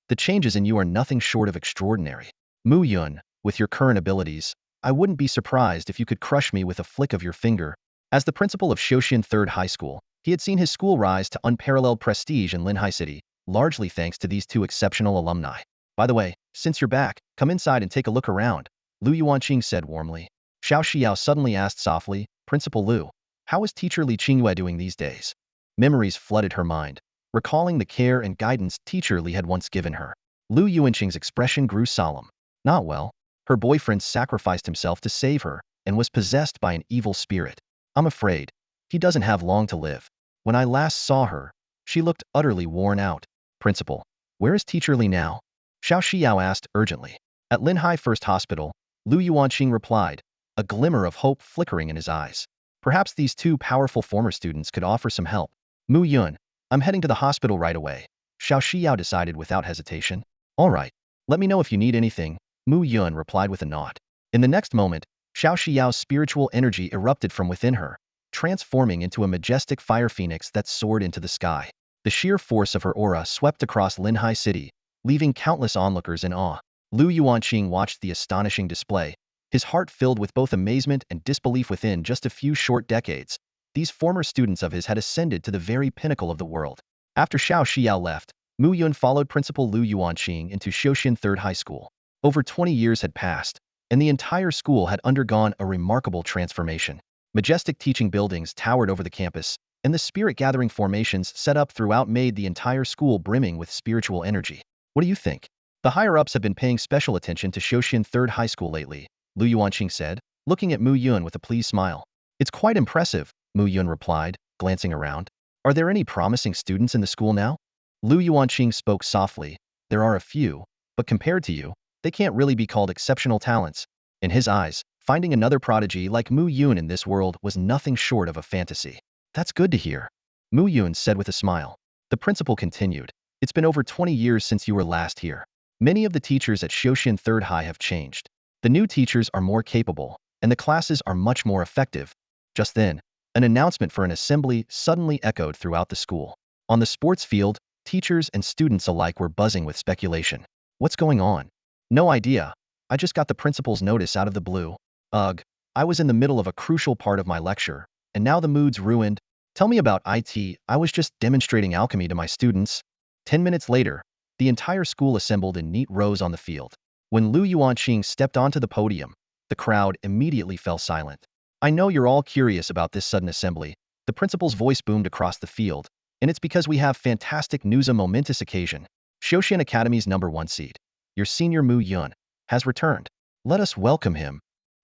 A: The changes in you are nothing short of extraordinary. Mu Yun, with your current abilities, I wouldn't be surprised if you could crush me with a flick of your finger." As the principal of Shoshin Third High School, he had seen his school rise to unparalleled prestige in Linhai City, largely thanks to these two exceptional alumni. "By the way, since you're back, come inside and take a look around," Lu Yuanqing said warmly. Shao Xiao suddenly asked softly, "Principal Lu, how is teacher Li Qingyue doing these days?" Memories flooded her mind, recalling the care and guidance teacher Li had once given her. Lu Yuanqing's expression grew solemn. "Not well. Her boyfriend sacrificed himself to save her and was possessed by an evil spirit. I'm afraid he doesn't have long to live. When I last saw her, she looked utterly worn out." "Principal, where is teacher Li now?" Shao Xiao asked urgently. At Linhai First Hospital, Lu Yuanqing replied, a glimmer of hope flickering in his eyes. Perhaps these two powerful former students could offer some help. Mu Yun, I'm heading to the hospital right away. Shao Xiao decided without hesitation. All right. Let me know if you need anything, Mu Yun replied with a nod. In the next moment, Shao Xiao's spiritual energy erupted from within her, transforming into a majestic fire phoenix that soared into the sky. The sheer force of her aura swept across Linhai City, leaving countless onlookers in awe. Lu Yuanqing watched the astonishing display, his heart filled with both amazement and disbelief. Within just a few short decades, these former students of his had ascended to the very pinnacle of the world. After Shao Xiao left, Mu Yun followed Principal Lu Yuanqing into Shoshin Third High School. Over 20 years had passed, and the entire school had undergone a remarkable transformation. Majestic teaching buildings towered over the campus, and the spirit-gathering formations set up throughout made the entire school brimming with spiritual energy. What do you think? The higher-ups have been paying special attention to Shoshin Third High School lately, Lu Yuanqing said, looking at Mu Yun with a pleased smile. It's quite impressive, Mu Yun replied, glancing around. Are there any promising students in the school now? Lu Yuanqing spoke softly. There are a few, but compared to you, they can't really be called exceptional talents. In his eyes, finding another prodigy like Mu Yun in this world was nothing short of a fantasy. That's good to hear, Mu Yun said with a smile. The principal continued. It's been over 20 years since you were last here. Many of the teachers at Shoshin Third High have changed. The new teachers are more capable, and the classes are much more effective. Just then, an announcement for an assembly suddenly echoed throughout the school. On the sports field, teachers and students alike were buzzing with speculation. What's going on? No idea. I just got the principal's notice out of the blue. Ugh, I was in the middle of a crucial part of my lecture, and now the mood's ruined. Tell me about it. I was just demonstrating alchemy to my students. 10 minutes later, the entire school assembled in neat rows on the field. When Lu Yuanqing stepped onto the podium, the crowd immediately fell silent. I know you're all curious about this sudden assembly. The principal's voice boomed across the field, and it's because we have fantastic news. A momentous occasion. Shoshin Academy's #1 seed, your senior Mu Yun, has returned. Let us welcome him.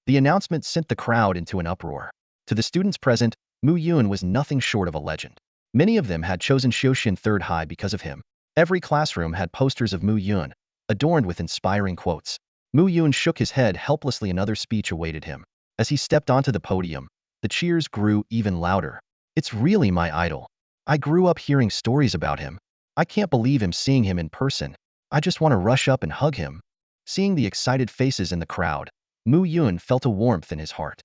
A: The announcement sent the crowd into an uproar. To the students present, Mu Yun was nothing short of a legend. Many of them had chosen Shoshin Third High because of him. Every classroom had posters of Mu Yun, adorned with inspiring quotes. Mu Yun shook his head helplessly. Another speech awaited him. As he stepped onto the podium, the cheers grew even louder. It's really my idol. I grew up hearing stories about him. I can't believe seeing him in person. I just want to rush up and hug him. Seeing the excited faces in the crowd, Mu Yun felt a warmth in his heart.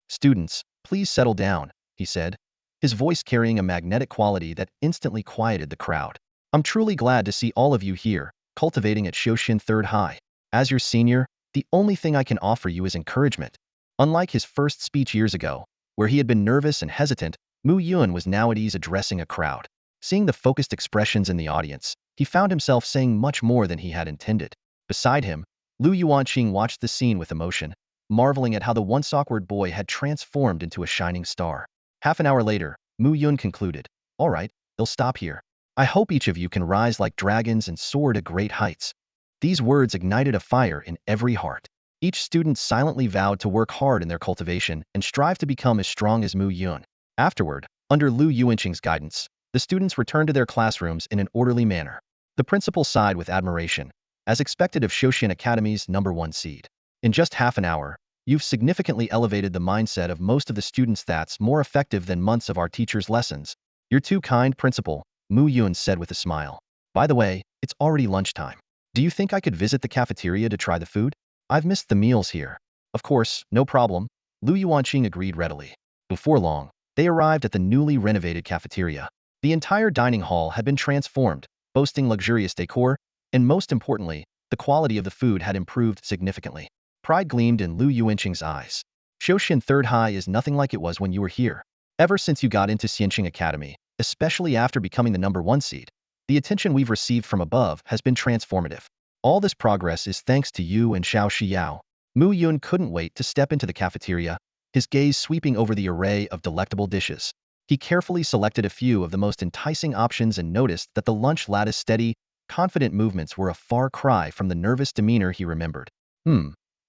A: Students, please settle down, he said, his voice carrying a magnetic quality that instantly quieted the crowd. I'm truly glad to see all of you here, cultivating at Shoshin Third High. As your senior, the only thing I can offer you is encouragement. Unlike his first speech years ago, where he had been nervous and hesitant, Mu Yun was now at ease addressing a crowd. Seeing the focused expressions in the audience, he found himself saying much more than he had intended. Beside him, Lu Yuanqing watched the scene with emotion, marveling at how the once awkward boy had transformed into a shining star. Half an hour later, Mu Yun concluded, All right, they'll stop here. I hope each of you can rise like dragons and soar to great heights. These words ignited a fire in every heart. Each student silently vowed to work hard in their cultivation and strive to become as strong as Mu Yun. Afterward, under Lu Yuanqing's guidance, the students returned to their classrooms in an orderly manner. The principal sighed with admiration, as expected of Shoshin Academy's #1 seed. In just half an hour, you've significantly elevated the mindset of most of the students. That's more effective than months of our teachers' lessons. You're too kind, principal, Mu Yun said with a smile. By the way, it's already lunchtime. Do you think I could visit the cafeteria to try the food? I've missed the meals here. Of course, no problem, Lu Yuanqing agreed readily. Before long, they arrived at the newly renovated cafeteria. The entire dining hall had been transformed, boasting luxurious decor, and most importantly, the quality of the food had improved significantly. Pride gleamed in Lu Yuanqing's eyes. Shoshin Third High is nothing like it was when you were here. Ever since you got into Xianqing Academy, especially after becoming the #1 seed, the attention we've received from above has been transformative. All this progress is thanks to you and Shao Xiao. Mu Yun couldn't wait to step into the cafeteria, his gaze sweeping over the array of delectable dishes. He carefully selected a few of the most enticing options and noticed that the lunch lattice's steady, confident movements were a far cry from the nervous demeanor he remembered.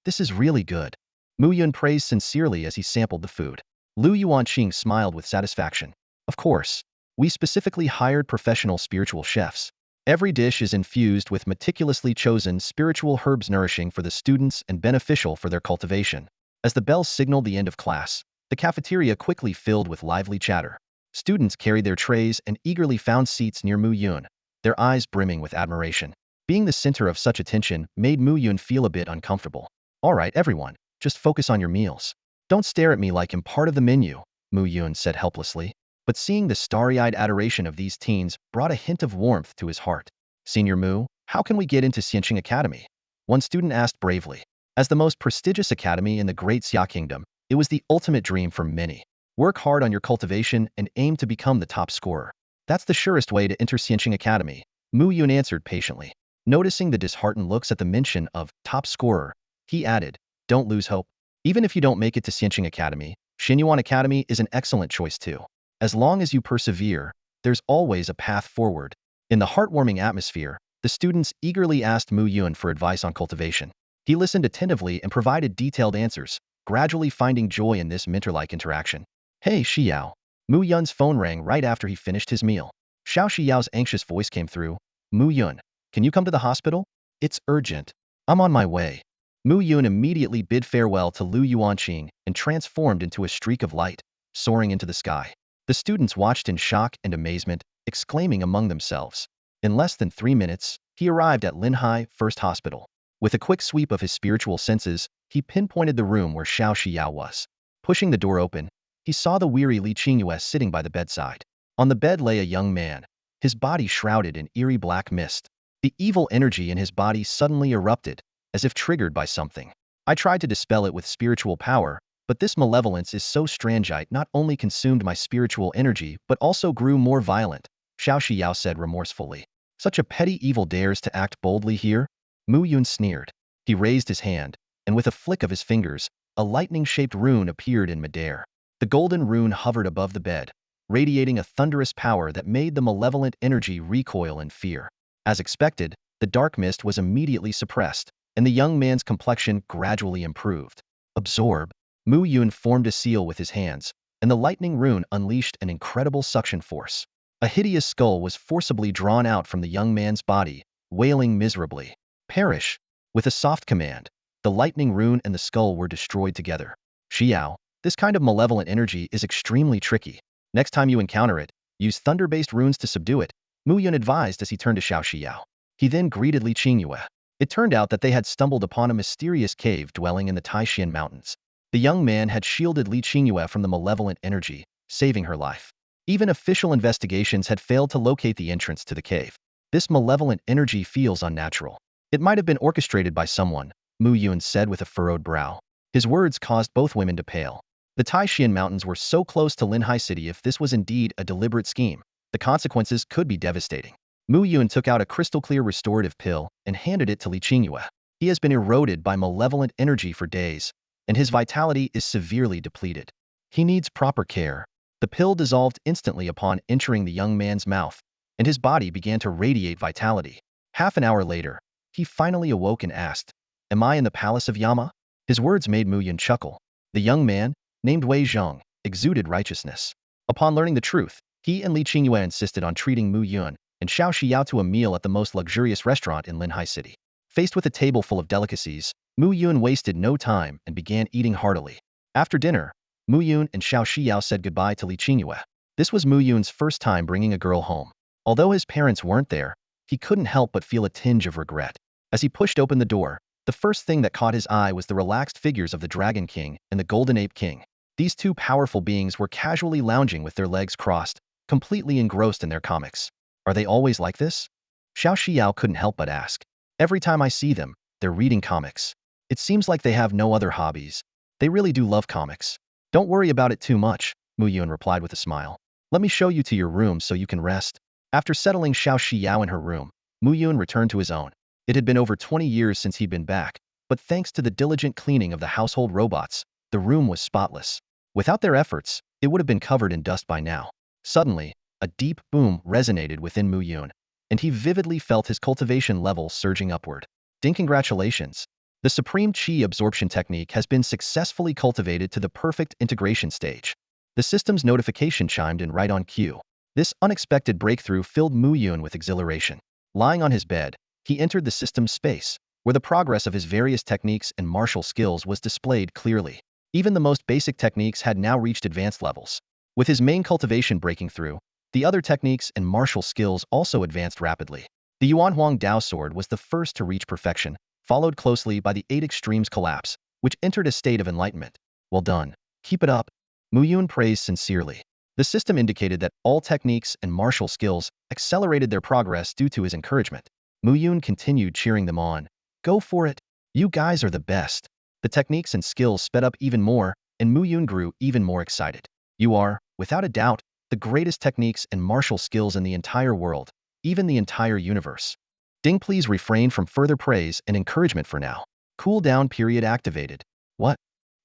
A: This is really good. Mu Yun praised sincerely as he sampled the food. Lu Yuanqing smiled with satisfaction. Of course, we specifically hired professional spiritual chefs. Every dish is infused with meticulously chosen spiritual herbs nourishing for the students and beneficial for their cultivation. As the bells signaled the end of class, the cafeteria quickly filled with lively chatter. Students carried their trays and eagerly found seats near Mu Yun, their eyes brimming with admiration. Being the center of such attention made Mu Yun feel a bit uncomfortable. All right, everyone, just focus on your meals. Don't stare at me like I'm part of the menu, Mu Yun said helplessly. But seeing the starry-eyed adoration of these teens brought a hint of warmth to his heart. Senior Mu, how can we get into Xianqing Academy? One student asked bravely. As the most prestigious academy in the Great Xia Kingdom, it was the ultimate dream for many. Work hard on your cultivation and aim to become the top scorer. That's the surest way to enter Xianqing Academy, Mu Yun answered patiently. Noticing the disheartened looks at the mention of top scorer, he added, don't lose hope. Even if you don't make it to Xianqing Academy, Xinyuan Academy is an excellent choice too. As long as you persevere, there's always a path forward. In the heartwarming atmosphere, the students eagerly asked Mu Yun for advice on cultivation. He listened attentively and provided detailed answers, gradually finding joy in this mentor-like interaction. Hey, Xiao. Mu Yun's phone rang right after he finished his meal. Shao Xiao's anxious voice came through. Mu Yun, can you come to the hospital? It's urgent. I'm on my way. Mu Yun immediately bid farewell to Lu Yuanqing and transformed into a streak of light, soaring into the sky. The students watched in shock and amazement, exclaiming among themselves. In less than 3 minutes, he arrived at Linhai First Hospital. With a quick sweep of his spiritual senses, he pinpointed the room where Shao Xiao was. Pushing the door open, he saw the weary Li Qingyue sitting by the bedside. On the bed lay a young man, his body shrouded in eerie black mist. The evil energy in his body suddenly erupted, as if triggered by something. I tried to dispel it with spiritual power, but this malevolence is so strange it not only consumed my spiritual energy but also grew more violent, Shao Xiao said remorsefully. Such a petty evil dares to act boldly here? Mu Yun sneered. He raised his hand, and with a flick of his fingers, a lightning-shaped rune appeared in midair. The golden rune hovered above the bed, radiating a thunderous power that made the malevolent energy recoil in fear. As expected, the dark mist was immediately suppressed, and the young man's complexion gradually improved. Absorb. Mu Yun formed a seal with his hands, and the lightning rune unleashed an incredible suction force. A hideous skull was forcibly drawn out from the young man's body, wailing miserably. Perish! With a soft command, the lightning rune and the skull were destroyed together. Xiao, this kind of malevolent energy is extremely tricky. Next time you encounter it, use thunder-based runes to subdue it, Mu Yun advised as he turned to Shao Xiao. He then greeted Li Qingyue. It turned out that they had stumbled upon a mysterious cave dwelling in the Taishan Mountains. The young man had shielded Li Qingyue from the malevolent energy, saving her life. Even official investigations had failed to locate the entrance to the cave. This malevolent energy feels unnatural. It might have been orchestrated by someone, Mu Yun said with a furrowed brow. His words caused both women to pale. The Taishan Mountains were so close to Linhai City. If this was indeed a deliberate scheme, the consequences could be devastating. Mu Yun took out a crystal-clear restorative pill and handed it to Li Qingyue. He has been eroded by malevolent energy for days, and his vitality is severely depleted. He needs proper care. The pill dissolved instantly upon entering the young man's mouth, and his body began to radiate vitality. Half an hour later, he finally awoke and asked, Am I in the palace of Yama? His words made Mu Yun chuckle. The young man, named Wei Zheng, exuded righteousness. Upon learning the truth, he and Li Qingyue insisted on treating Mu Yun and Shao Xiao to a meal at the most luxurious restaurant in Linhai City. Faced with a table full of delicacies, Mu Yun wasted no time and began eating heartily. After dinner, Mu Yun and Shao Xiao said goodbye to Li Qingyue. This was Mu Yun's first time bringing a girl home. Although his parents weren't there, he couldn't help but feel a tinge of regret. As he pushed open the door, the first thing that caught his eye was the relaxed figures of the Dragon King and the Golden Ape King. These two powerful beings were casually lounging with their legs crossed, completely engrossed in their comics. Are they always like this? Shao Xiao couldn't help but ask. Every time I see them, they're reading comics. It seems like they have no other hobbies. They really do love comics. Don't worry about it too much, Mu Yun replied with a smile. Let me show you to your room so you can rest. After settling Shao Xiao in her room, Mu Yun returned to his own. It had been over 20 years since he'd been back, but thanks to the diligent cleaning of the household robots, the room was spotless. Without their efforts, it would have been covered in dust by now. Suddenly, a deep boom resonated within Mu Yun, and he vividly felt his cultivation level surging upward. Ding, congratulations! The Supreme Qi absorption technique has been successfully cultivated to the perfect integration stage. The system's notification chimed in right on cue. This unexpected breakthrough filled Mu Yun with exhilaration. Lying on his bed, he entered the system's space, where the progress of his various techniques and martial skills was displayed clearly. Even the most basic techniques had now reached advanced levels. With his main cultivation breaking through, the other techniques and martial skills also advanced rapidly. The Yuanhuang Dao sword was the first to reach perfection, followed closely by the 8 extremes collapse, which entered a state of enlightenment. Well done. Keep it up. Mu Yun praised sincerely. The system indicated that all techniques and martial skills accelerated their progress due to his encouragement. Mu Yun continued cheering them on. Go for it. You guys are the best. The techniques and skills sped up even more, and Mu Yun grew even more excited. You are, without a doubt, the greatest techniques and martial skills in the entire world, even the entire universe. Ding, please refrain from further praise and encouragement for now. Cooldown period activated. What?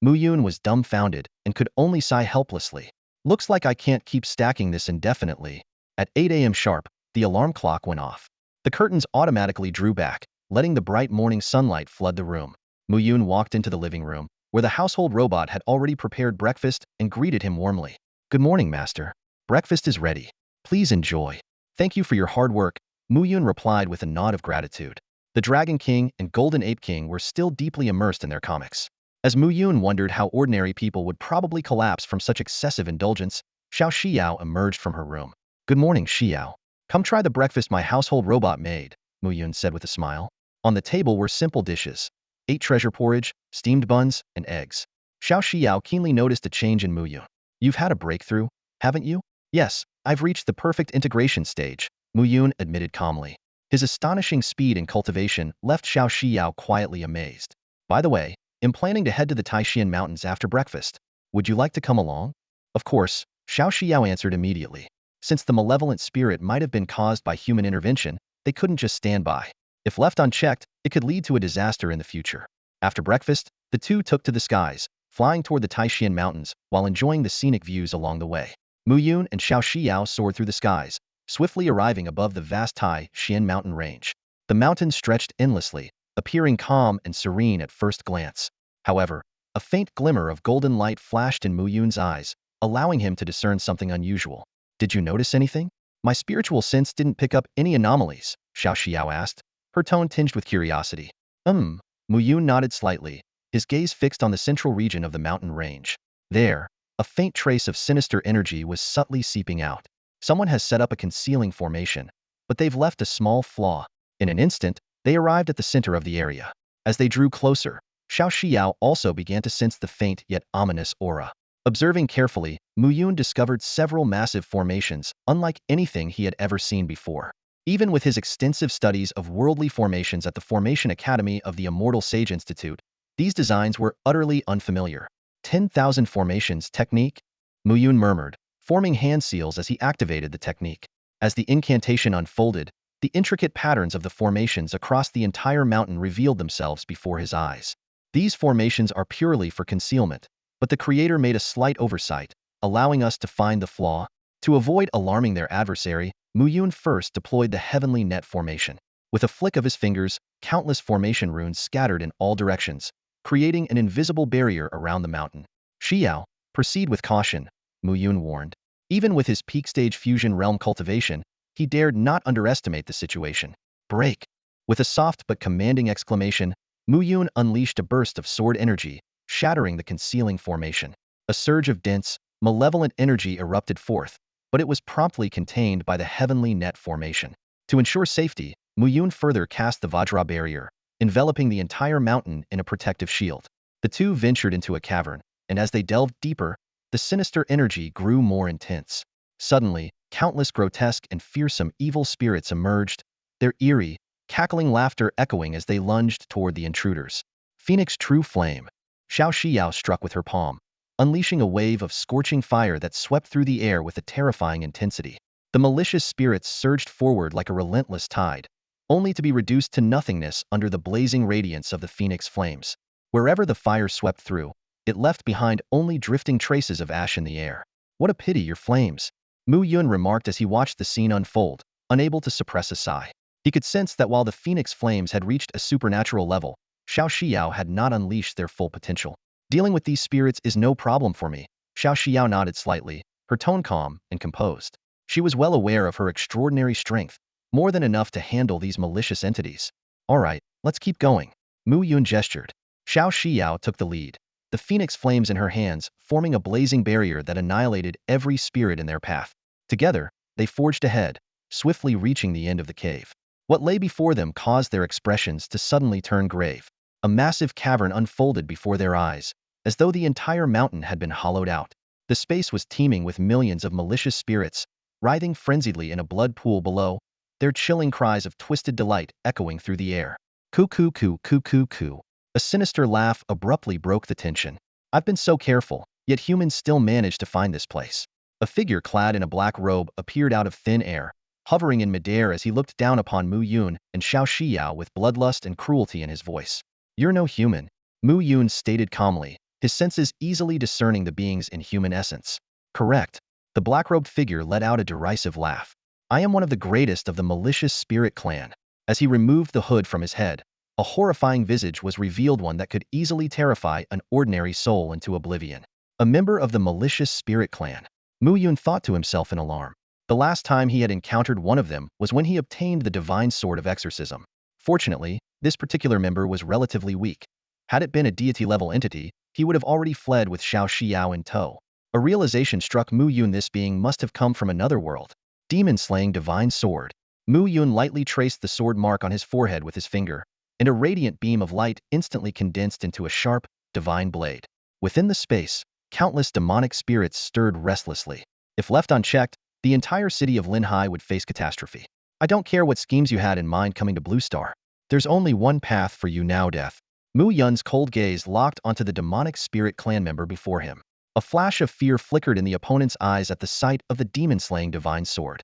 A: Mu Yun was dumbfounded and could only sigh helplessly. Looks like I can't keep stacking this indefinitely. At 8 a.m. sharp, the alarm clock went off. The curtains automatically drew back, letting the bright morning sunlight flood the room. Mu Yun walked into the living room, where the household robot had already prepared breakfast and greeted him warmly. Good morning, master. Breakfast is ready. Please enjoy. Thank you for your hard work, Mu Yun replied with a nod of gratitude. The Dragon King and Golden Ape King were still deeply immersed in their comics. As Mu Yun wondered how ordinary people would probably collapse from such excessive indulgence, Shao Xiao emerged from her room. Good morning, Xiao. Come try the breakfast my household robot made, Mu Yun said with a smile. On the table were simple dishes: 8 treasure porridge, steamed buns, and eggs. Shao Xiao keenly noticed a change in Mu Yun. You've had a breakthrough, haven't you? Yes, I've reached the perfect integration stage, Mu Yun admitted calmly. His astonishing speed and cultivation left Shao Xiao quietly amazed. By the way, I'm planning to head to the Taishan Mountains after breakfast. Would you like to come along? Of course, Shao Xiao answered immediately. Since the malevolent spirit might have been caused by human intervention, they couldn't just stand by. If left unchecked, it could lead to a disaster in the future. After breakfast, the two took to the skies, flying toward the Taishan Mountains while enjoying the scenic views along the way. Mu Yun and Shao Xiao soared through the skies, swiftly arriving above the vast Taishan mountain range. The mountains stretched endlessly, appearing calm and serene at first glance. However, a faint glimmer of golden light flashed in Mu Yun's eyes, allowing him to discern something unusual. Did you notice anything? My spiritual sense didn't pick up any anomalies, Shao Xiao asked, her tone tinged with curiosity. Mu Yun nodded slightly, his gaze fixed on the central region of the mountain range. There, a faint trace of sinister energy was subtly seeping out. Someone has set up a concealing formation, but they've left a small flaw. In an instant, they arrived at the center of the area. As they drew closer, Shao Xiao also began to sense the faint yet ominous aura. Observing carefully, Mu Yun discovered several massive formations, unlike anything he had ever seen before. Even with his extensive studies of worldly formations at the Formation Academy of the Immortal Sage Institute, these designs were utterly unfamiliar. 10,000 formations technique? Mu Yun murmured, forming hand seals as he activated the technique. As the incantation unfolded, the intricate patterns of the formations across the entire mountain revealed themselves before his eyes. These formations are purely for concealment, but the creator made a slight oversight, allowing us to find the flaw. To avoid alarming their adversary, Mu Yun first deployed the heavenly net formation. With a flick of his fingers, countless formation runes scattered in all directions, creating an invisible barrier around the mountain. Xiao, proceed with caution, Mu Yun warned. Even with his peak stage fusion realm cultivation, he dared not underestimate the situation. Break! With a soft but commanding exclamation, Mu Yun unleashed a burst of sword energy, shattering the concealing formation. A surge of dense, malevolent energy erupted forth, but it was promptly contained by the heavenly net formation. To ensure safety, Mu Yun further cast the Vajra barrier, enveloping the entire mountain in a protective shield. The two ventured into a cavern, and as they delved deeper, the sinister energy grew more intense. Suddenly, countless grotesque and fearsome evil spirits emerged, their eerie, cackling laughter echoing as they lunged toward the intruders. Phoenix True Flame. Shao Xiao struck with her palm, unleashing a wave of scorching fire that swept through the air with a terrifying intensity. The malicious spirits surged forward like a relentless tide, only to be reduced to nothingness under the blazing radiance of the phoenix flames. Wherever the fire swept through, it left behind only drifting traces of ash in the air. What a pity, your flames, Mu Yun remarked as he watched the scene unfold, unable to suppress a sigh. He could sense that while the phoenix flames had reached a supernatural level, Shao Xiao had not unleashed their full potential. Dealing with these spirits is no problem for me, Shao Xiao nodded slightly, her tone calm and composed. She was well aware of her extraordinary strength, more than enough to handle these malicious entities. All right, let's keep going. Mu Yun gestured. Shao Xiao took the lead. the phoenix flames in her hands, forming a blazing barrier that annihilated every spirit in their path. Together, they forged ahead, swiftly reaching the end of the cave. What lay before them caused their expressions to suddenly turn grave. A massive cavern unfolded before their eyes, as though the entire mountain had been hollowed out. The space was teeming with millions of malicious spirits, writhing frenziedly in a blood pool below, their chilling cries of twisted delight echoing through the air. Coo coo coo coo coo coo. A sinister laugh abruptly broke the tension. I've been so careful, yet humans still manage to find this place. A figure clad in a black robe appeared out of thin air, hovering in midair as he looked down upon Mu Yun and Shao Xiao with bloodlust and cruelty in his voice. You're no human, Mu Yun stated calmly, his senses easily discerning the being's inhuman essence. Correct. The black-robed figure let out a derisive laugh. I am one of the greatest of the malicious spirit clan. As he removed the hood from his head, a horrifying visage was revealed, one that could easily terrify an ordinary soul into oblivion. A member of the malicious spirit clan. Mu Yun thought to himself in alarm. The last time he had encountered one of them was when he obtained the divine sword of exorcism. Fortunately, this particular member was relatively weak. Had it been a deity-level entity, he would have already fled with Shao Xiao in tow. A realization struck Mu Yun: this being must have come from another world. Demon-slaying divine sword. Mu Yun lightly traced the sword mark on his forehead with his finger, and a radiant beam of light instantly condensed into a sharp, divine blade. Within the space, countless demonic spirits stirred restlessly. If left unchecked, the entire city of Linhai would face catastrophe. I don't care what schemes you had in mind coming to Blue Star. There's only one path for you now: death. Mu Yun's cold gaze locked onto the demonic spirit clan member before him. A flash of fear flickered in the opponent's eyes at the sight of the demon-slaying divine sword.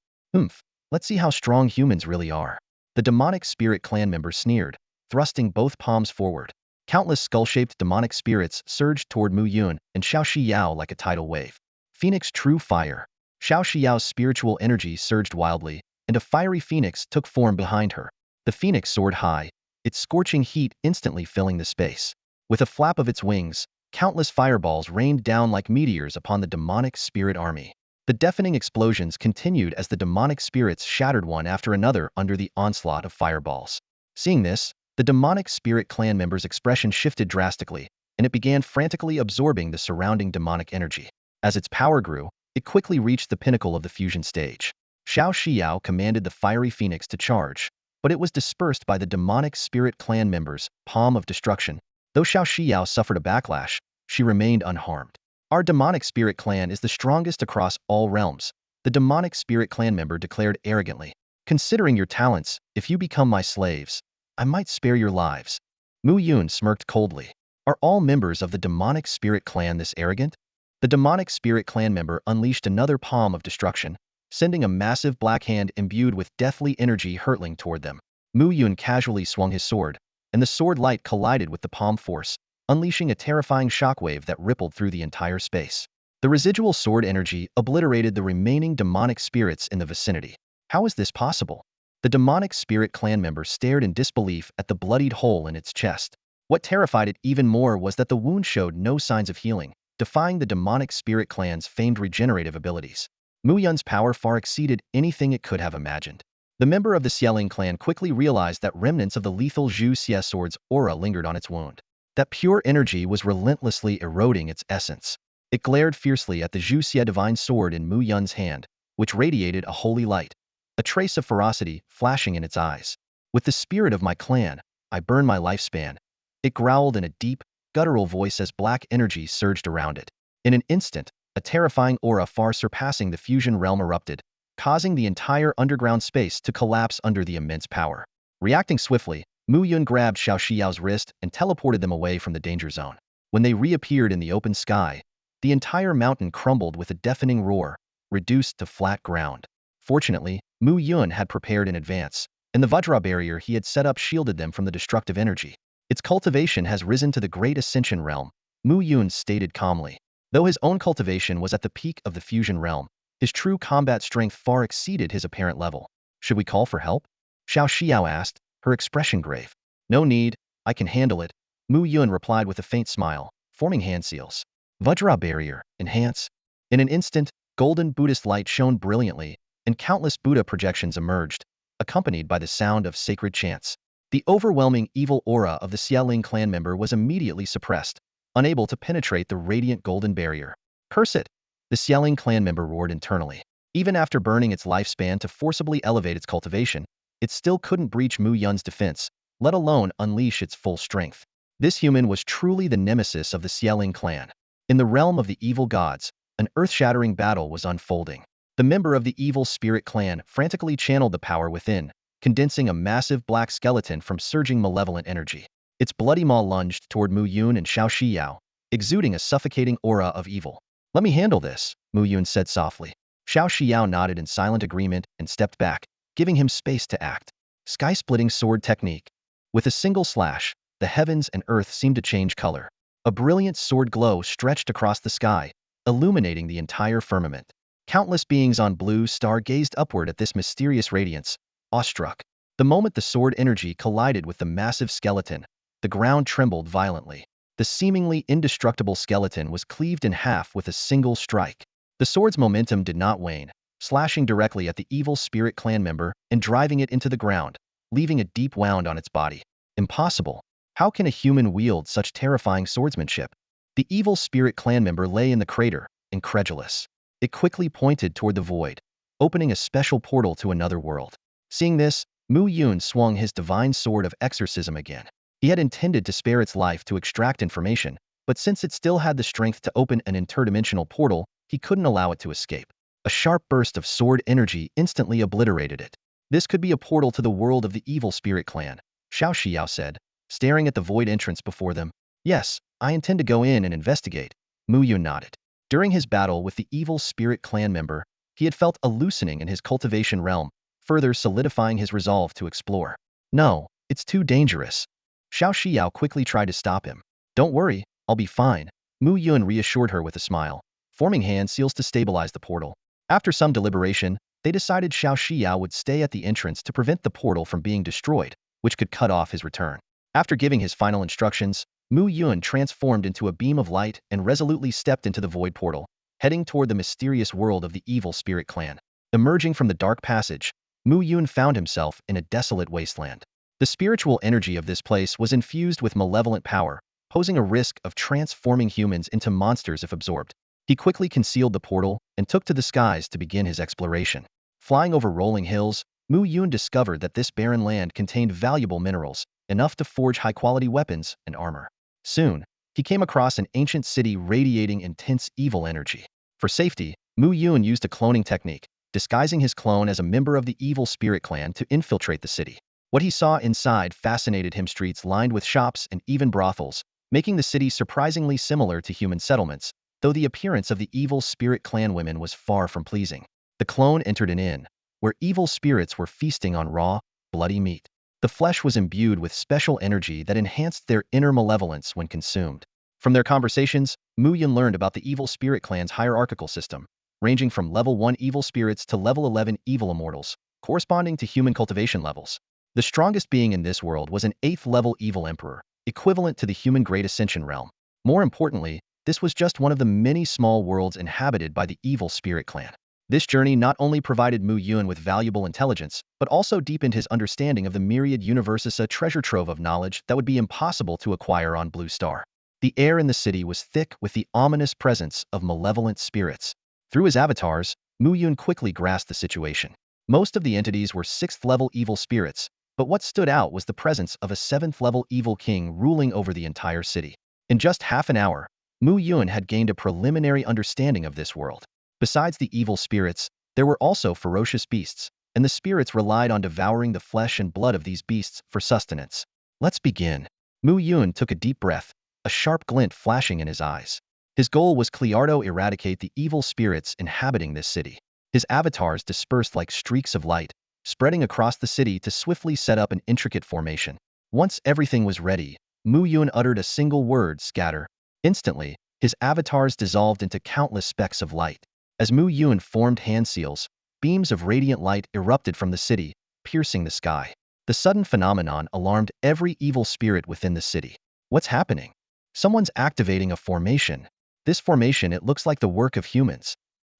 A: Let's see how strong humans really are. The demonic spirit clan member sneered, thrusting both palms forward. Countless skull-shaped demonic spirits surged toward Mu Yun and Shao Xiao like a tidal wave. Phoenix True Fire. Shao Xiao's spiritual energy surged wildly, and a fiery phoenix took form behind her. The phoenix soared high, its scorching heat instantly filling the space. With a flap of its wings, countless fireballs rained down like meteors upon the demonic spirit army. The deafening explosions continued as the demonic spirits shattered one after another under the onslaught of fireballs. Seeing this, the demonic spirit clan member's expression shifted drastically, and it began frantically absorbing the surrounding demonic energy. As its power grew, it quickly reached the pinnacle of the fusion stage. Shao Xiao commanded the fiery phoenix to charge, but it was dispersed by the demonic spirit clan member's palm of destruction. Though Shao Xiao suffered a backlash, she remained unharmed. Our demonic spirit clan is the strongest across all realms, the demonic spirit clan member declared arrogantly. Considering your talents, if you become my slaves, I might spare your lives. Mu Yun smirked coldly. Are all members of the demonic spirit clan this arrogant? The demonic spirit clan member unleashed another palm of destruction, sending a massive black hand imbued with deathly energy hurtling toward them. Mu Yun casually swung his sword, and the sword light collided with the palm force, unleashing a terrifying shockwave that rippled through the entire space. The residual sword energy obliterated the remaining demonic spirits in the vicinity. How is this possible? The demonic spirit clan member stared in disbelief at the bloodied hole in its chest. What terrified it even more was that the wound showed no signs of healing, defying the demonic spirit clan's famed regenerative abilities. Mu Yun's power far exceeded anything it could have imagined. The member of the Xiaoling clan quickly realized that remnants of the lethal Zhu Xie sword's aura lingered on its wound. That pure energy was relentlessly eroding its essence. It glared fiercely at the Zhu Xie divine sword in Mu Yun's hand, which radiated a holy light, a trace of ferocity flashing in its eyes. With the spirit of my clan, I burn my lifespan. It growled in a deep, guttural voice as black energy surged around it. In an instant, a terrifying aura far surpassing the fusion realm erupted, causing the entire underground space to collapse under the immense power. Reacting swiftly, Mu Yun grabbed Shao Xiao's wrist and teleported them away from the danger zone. When they reappeared in the open sky, the entire mountain crumbled with a deafening roar, reduced to flat ground. Fortunately, Mu Yun had prepared in advance, and the Vajra barrier he had set up shielded them from the destructive energy. Its cultivation has risen to the great Ascension realm, Mu Yun stated calmly. Though his own cultivation was at the peak of the fusion realm, his true combat strength far exceeded his apparent level. Should we call for help? Shao Xiao asked, her expression grave. No need, I can handle it, Mu Yun replied with a faint smile, forming hand seals. Vajra barrier, enhance. In an instant, golden Buddhist light shone brilliantly, and countless Buddha projections emerged, accompanied by the sound of sacred chants. The overwhelming evil aura of the Xiaoling clan member was immediately suppressed, unable to penetrate the radiant golden barrier. Curse it! The Xiaoling clan member roared internally. Even after burning its lifespan to forcibly elevate its cultivation, it still couldn't breach Mu Yun's defense, let alone unleash its full strength. This human was truly the nemesis of the Xiaoling clan. In the realm of the evil gods, an earth-shattering battle was unfolding. The member of the evil spirit clan frantically channeled the power within, condensing a massive black skeleton from surging malevolent energy. Its bloody maw lunged toward Mu Yun and Shao Xiao, exuding a suffocating aura of evil. "Let me handle this," Mu Yun said softly. Shao Xiao nodded in silent agreement and stepped back, giving him space to act. Sky-splitting sword technique. With a single slash, the heavens and earth seemed to change color. A brilliant sword glow stretched across the sky, illuminating the entire firmament. Countless beings on Blue Star gazed upward at this mysterious radiance, awestruck. The moment the sword energy collided with the massive skeleton, the ground trembled violently. The seemingly indestructible skeleton was cleaved in half with a single strike. The sword's momentum did not wane, slashing directly at the evil spirit clan member and driving it into the ground, leaving a deep wound on its body. Impossible. How can a human wield such terrifying swordsmanship? The evil spirit clan member lay in the crater, incredulous. It quickly pointed toward the void, opening a special portal to another world. Seeing this, Mu Yun swung his divine sword of exorcism again. He had intended to spare its life to extract information, but since it still had the strength to open an interdimensional portal, he couldn't allow it to escape. A sharp burst of sword energy instantly obliterated it. This could be a portal to the world of the evil spirit clan, Shao Xiao said, staring at the void entrance before them. "Yes, I intend to go in and investigate," Mu Yun nodded. During his battle with the evil spirit clan member, he had felt a loosening in his cultivation realm, further solidifying his resolve to explore. "No, it's too dangerous." Shao Xiao quickly tried to stop him. "Don't worry, I'll be fine," Mu Yun reassured her with a smile, forming hand seals to stabilize the portal. After some deliberation, they decided Shao Xiao would stay at the entrance to prevent the portal from being destroyed, which could cut off his return. After giving his final instructions, Mu Yun transformed into a beam of light and resolutely stepped into the void portal, heading toward the mysterious world of the evil spirit clan. Emerging from the dark passage, Mu Yun found himself in a desolate wasteland. The spiritual energy of this place was infused with malevolent power, posing a risk of transforming humans into monsters if absorbed. He quickly concealed the portal and took to the skies to begin his exploration. Flying over rolling hills, Mu Yun discovered that this barren land contained valuable minerals, enough to forge high-quality weapons and armor. Soon, he came across an ancient city radiating intense evil energy. For safety, Mu Yun used a cloning technique, disguising his clone as a member of the evil spirit clan to infiltrate the city. What he saw inside fascinated him. Streets lined with shops and even brothels, making the city surprisingly similar to human settlements, though the appearance of the evil spirit clan women was far from pleasing. The clone entered an inn, where evil spirits were feasting on raw, bloody meat. The flesh was imbued with special energy that enhanced their inner malevolence when consumed. From their conversations, Mu Yun learned about the evil spirit clan's hierarchical system, ranging from level 1 evil spirits to level 11 evil immortals, corresponding to human cultivation levels. The strongest being in this world was an 8th level evil emperor, equivalent to the human great Ascension realm. More importantly, this was just one of the many small worlds inhabited by the evil spirit clan. This journey not only provided Mu Yun with valuable intelligence, but also deepened his understanding of the Myriad universe's a treasure trove of knowledge that would be impossible to acquire on Blue Star. The air in the city was thick with the ominous presence of malevolent spirits. Through his avatars, Mu Yun quickly grasped the situation. Most of the entities were 6th level evil spirits, but what stood out was the presence of a 7th level evil king ruling over the entire city. In just half an hour, Mu Yun had gained a preliminary understanding of this world. Besides the evil spirits, there were also ferocious beasts, and the spirits relied on devouring the flesh and blood of these beasts for sustenance. "Let's begin." Mu Yun took a deep breath, a sharp glint flashing in his eyes. His goal was to eradicate the evil spirits inhabiting this city. His avatars dispersed like streaks of light, spreading across the city to swiftly set up an intricate formation. Once everything was ready, Mu Yun uttered a single word, "scatter." Instantly, his avatars dissolved into countless specks of light. As Mu Yun formed hand seals, beams of radiant light erupted from the city, piercing the sky. The sudden phenomenon alarmed every evil spirit within the city. "What's happening? Someone's activating a formation. This formation, it looks like the work of humans."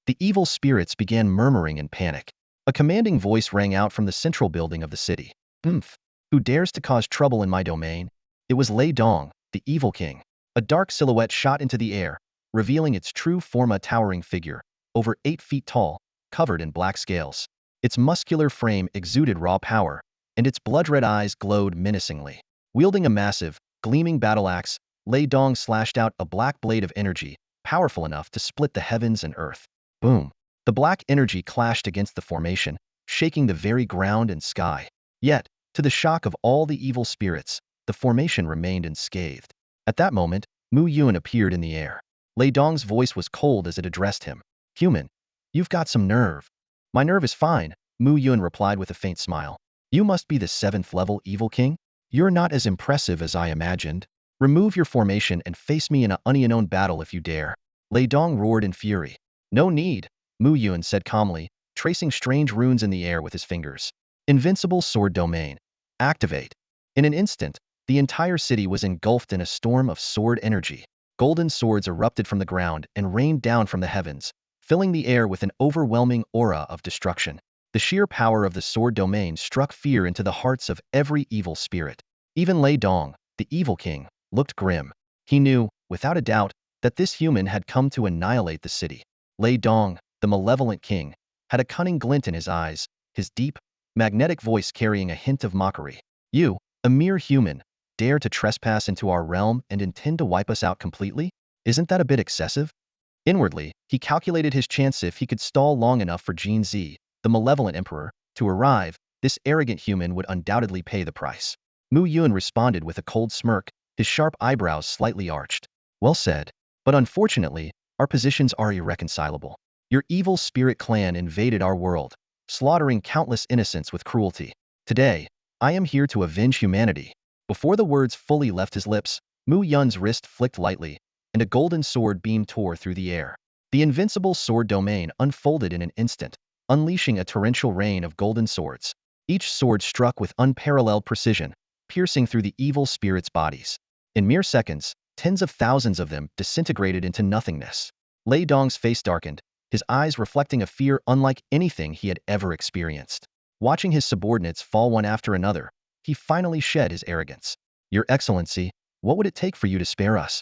A: The evil spirits began murmuring in panic. A commanding voice rang out from the central building of the city. "Who dares to cause trouble in my domain?" It was Lei Dong, the evil king. A dark silhouette shot into the air, revealing its true form, a towering figure, over 8 feet tall, covered in black scales. Its muscular frame exuded raw power, and its blood-red eyes glowed menacingly. Wielding a massive, gleaming battle axe, Lei Dong slashed out a black blade of energy, powerful enough to split the heavens and earth. Boom! The black energy clashed against the formation, shaking the very ground and sky. Yet, to the shock of all the evil spirits, the formation remained unscathed. At that moment, Mu Yun appeared in the air. Lei Dong's voice was cold as it addressed him. Human, you've got some nerve. My nerve is fine, Mu Yun replied with a faint smile. You must be the 7th level evil king? You're not as impressive as I imagined. Remove your formation and face me in an unknown battle if you dare. Lei Dong roared in fury. No need, Mu Yun said calmly, tracing strange runes in the air with his fingers. Invincible sword domain. Activate. In an instant, the entire city was engulfed in a storm of sword energy. Golden swords erupted from the ground and rained down from the heavens, filling the air with an overwhelming aura of destruction. The sheer power of the sword domain struck fear into the hearts of every evil spirit. Even Lei Dong, the evil king, looked grim. He knew, without a doubt, that this human had come to annihilate the city. Lei Dong, the malevolent king, had a cunning glint in his eyes, his deep, magnetic voice carrying a hint of mockery. You, a mere human, dare to trespass into our realm and intend to wipe us out completely? Isn't that a bit excessive? Inwardly, he calculated his chance. If he could stall long enough for Jin Zi, the malevolent emperor, to arrive, this arrogant human would undoubtedly pay the price. Mu Yun responded with a cold smirk, his sharp eyebrows slightly arched. Well said. But unfortunately, our positions are irreconcilable. Your evil spirit clan invaded our world, slaughtering countless innocents with cruelty. Today, I am here to avenge humanity. Before the words fully left his lips, Mu Yun's wrist flicked lightly, and a golden sword beam tore through the air. The invincible sword domain unfolded in an instant, unleashing a torrential rain of golden swords. Each sword struck with unparalleled precision, piercing through the evil spirits' bodies. In mere seconds, tens of thousands of them disintegrated into nothingness. Lei Dong's face darkened, his eyes reflecting a fear unlike anything he had ever experienced. Watching his subordinates fall one after another, he finally shed his arrogance. Your Excellency, what would it take for you to spare us?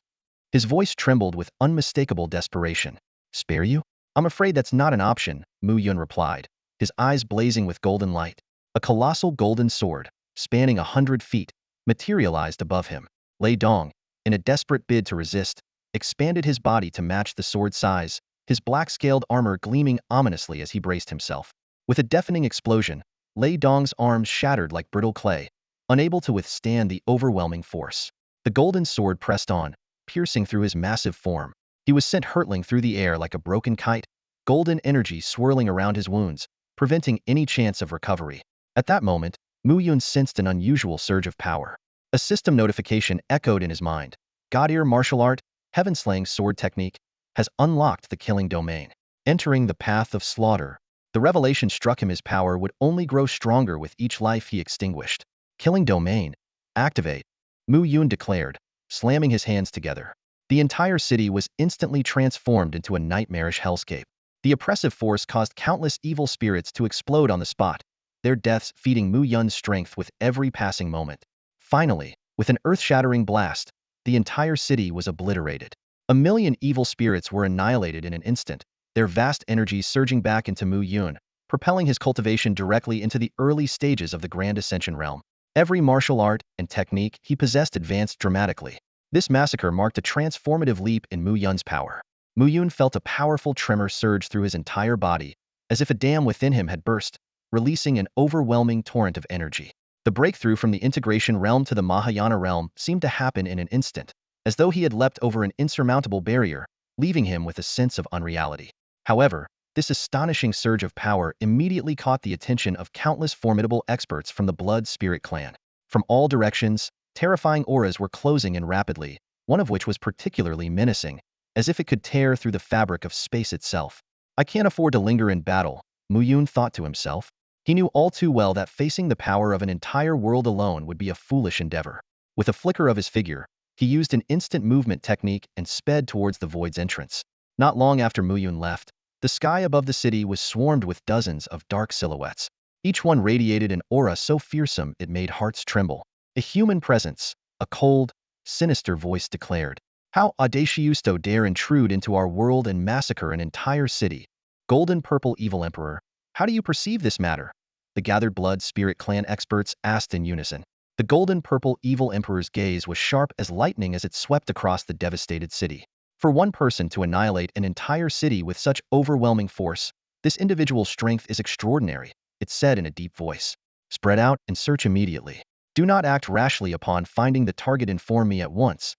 A: His voice trembled with unmistakable desperation. Spare you? I'm afraid that's not an option, Mu Yun replied, his eyes blazing with golden light. A colossal golden sword, spanning 100 feet, materialized above him. Lei Dong, in a desperate bid to resist, expanded his body to match the sword's size, his black-scaled armor gleaming ominously as he braced himself. With a deafening explosion, Lei Dong's arms shattered like brittle clay, unable to withstand the overwhelming force. The golden sword pressed on, piercing through his massive form. He was sent hurtling through the air like a broken kite, golden energy swirling around his wounds, preventing any chance of recovery. At that moment, Mu Yun sensed an unusual surge of power. A system notification echoed in his mind. God-ear martial art, heaven-slaying sword technique, has unlocked the killing domain. Entering the path of slaughter. The revelation struck him. His power would only grow stronger with each life he extinguished. Killing domain. Activate. Mu Yun declared, slamming his hands together. The entire city was instantly transformed into a nightmarish hellscape. The oppressive force caused countless evil spirits to explode on the spot, their deaths feeding Mu Yun's strength with every passing moment. Finally, with an earth-shattering blast, the entire city was obliterated. 1,000,000 evil spirits were annihilated in an instant, their vast energies surging back into Mu Yun, propelling his cultivation directly into the early stages of the Grand Ascension realm. Every martial art and technique he possessed advanced dramatically. This massacre marked a transformative leap in Mu Yun's power. Mu Yun felt a powerful tremor surge through his entire body, as if a dam within him had burst, releasing an overwhelming torrent of energy. The breakthrough from the integration realm to the Mahayana realm seemed to happen in an instant, as though he had leapt over an insurmountable barrier, leaving him with a sense of unreality. However, this astonishing surge of power immediately caught the attention of countless formidable experts from the Blood Spirit clan. From all directions, terrifying auras were closing in rapidly, one of which was particularly menacing, as if it could tear through the fabric of space itself. I can't afford to linger in battle, Mu Yun thought to himself. He knew all too well that facing the power of an entire world alone would be a foolish endeavor. With a flicker of his figure, he used an instant movement technique and sped towards the void's entrance. Not long after Mu Yun left, the sky above the city was swarmed with dozens of dark silhouettes. Each one radiated an aura so fearsome it made hearts tremble. A human presence, a cold, sinister voice declared. How audacious to dare intrude into our world and massacre an entire city. Golden Purple Evil Emperor, how do you perceive this matter? The gathered blood spirit clan experts asked in unison. The Golden Purple Evil Emperor's gaze was sharp as lightning as it swept across the devastated city. For one person to annihilate an entire city with such overwhelming force, this individual's strength is extraordinary, it said in a deep voice. Spread out and search immediately. Do not act rashly upon finding the target. Inform me at once.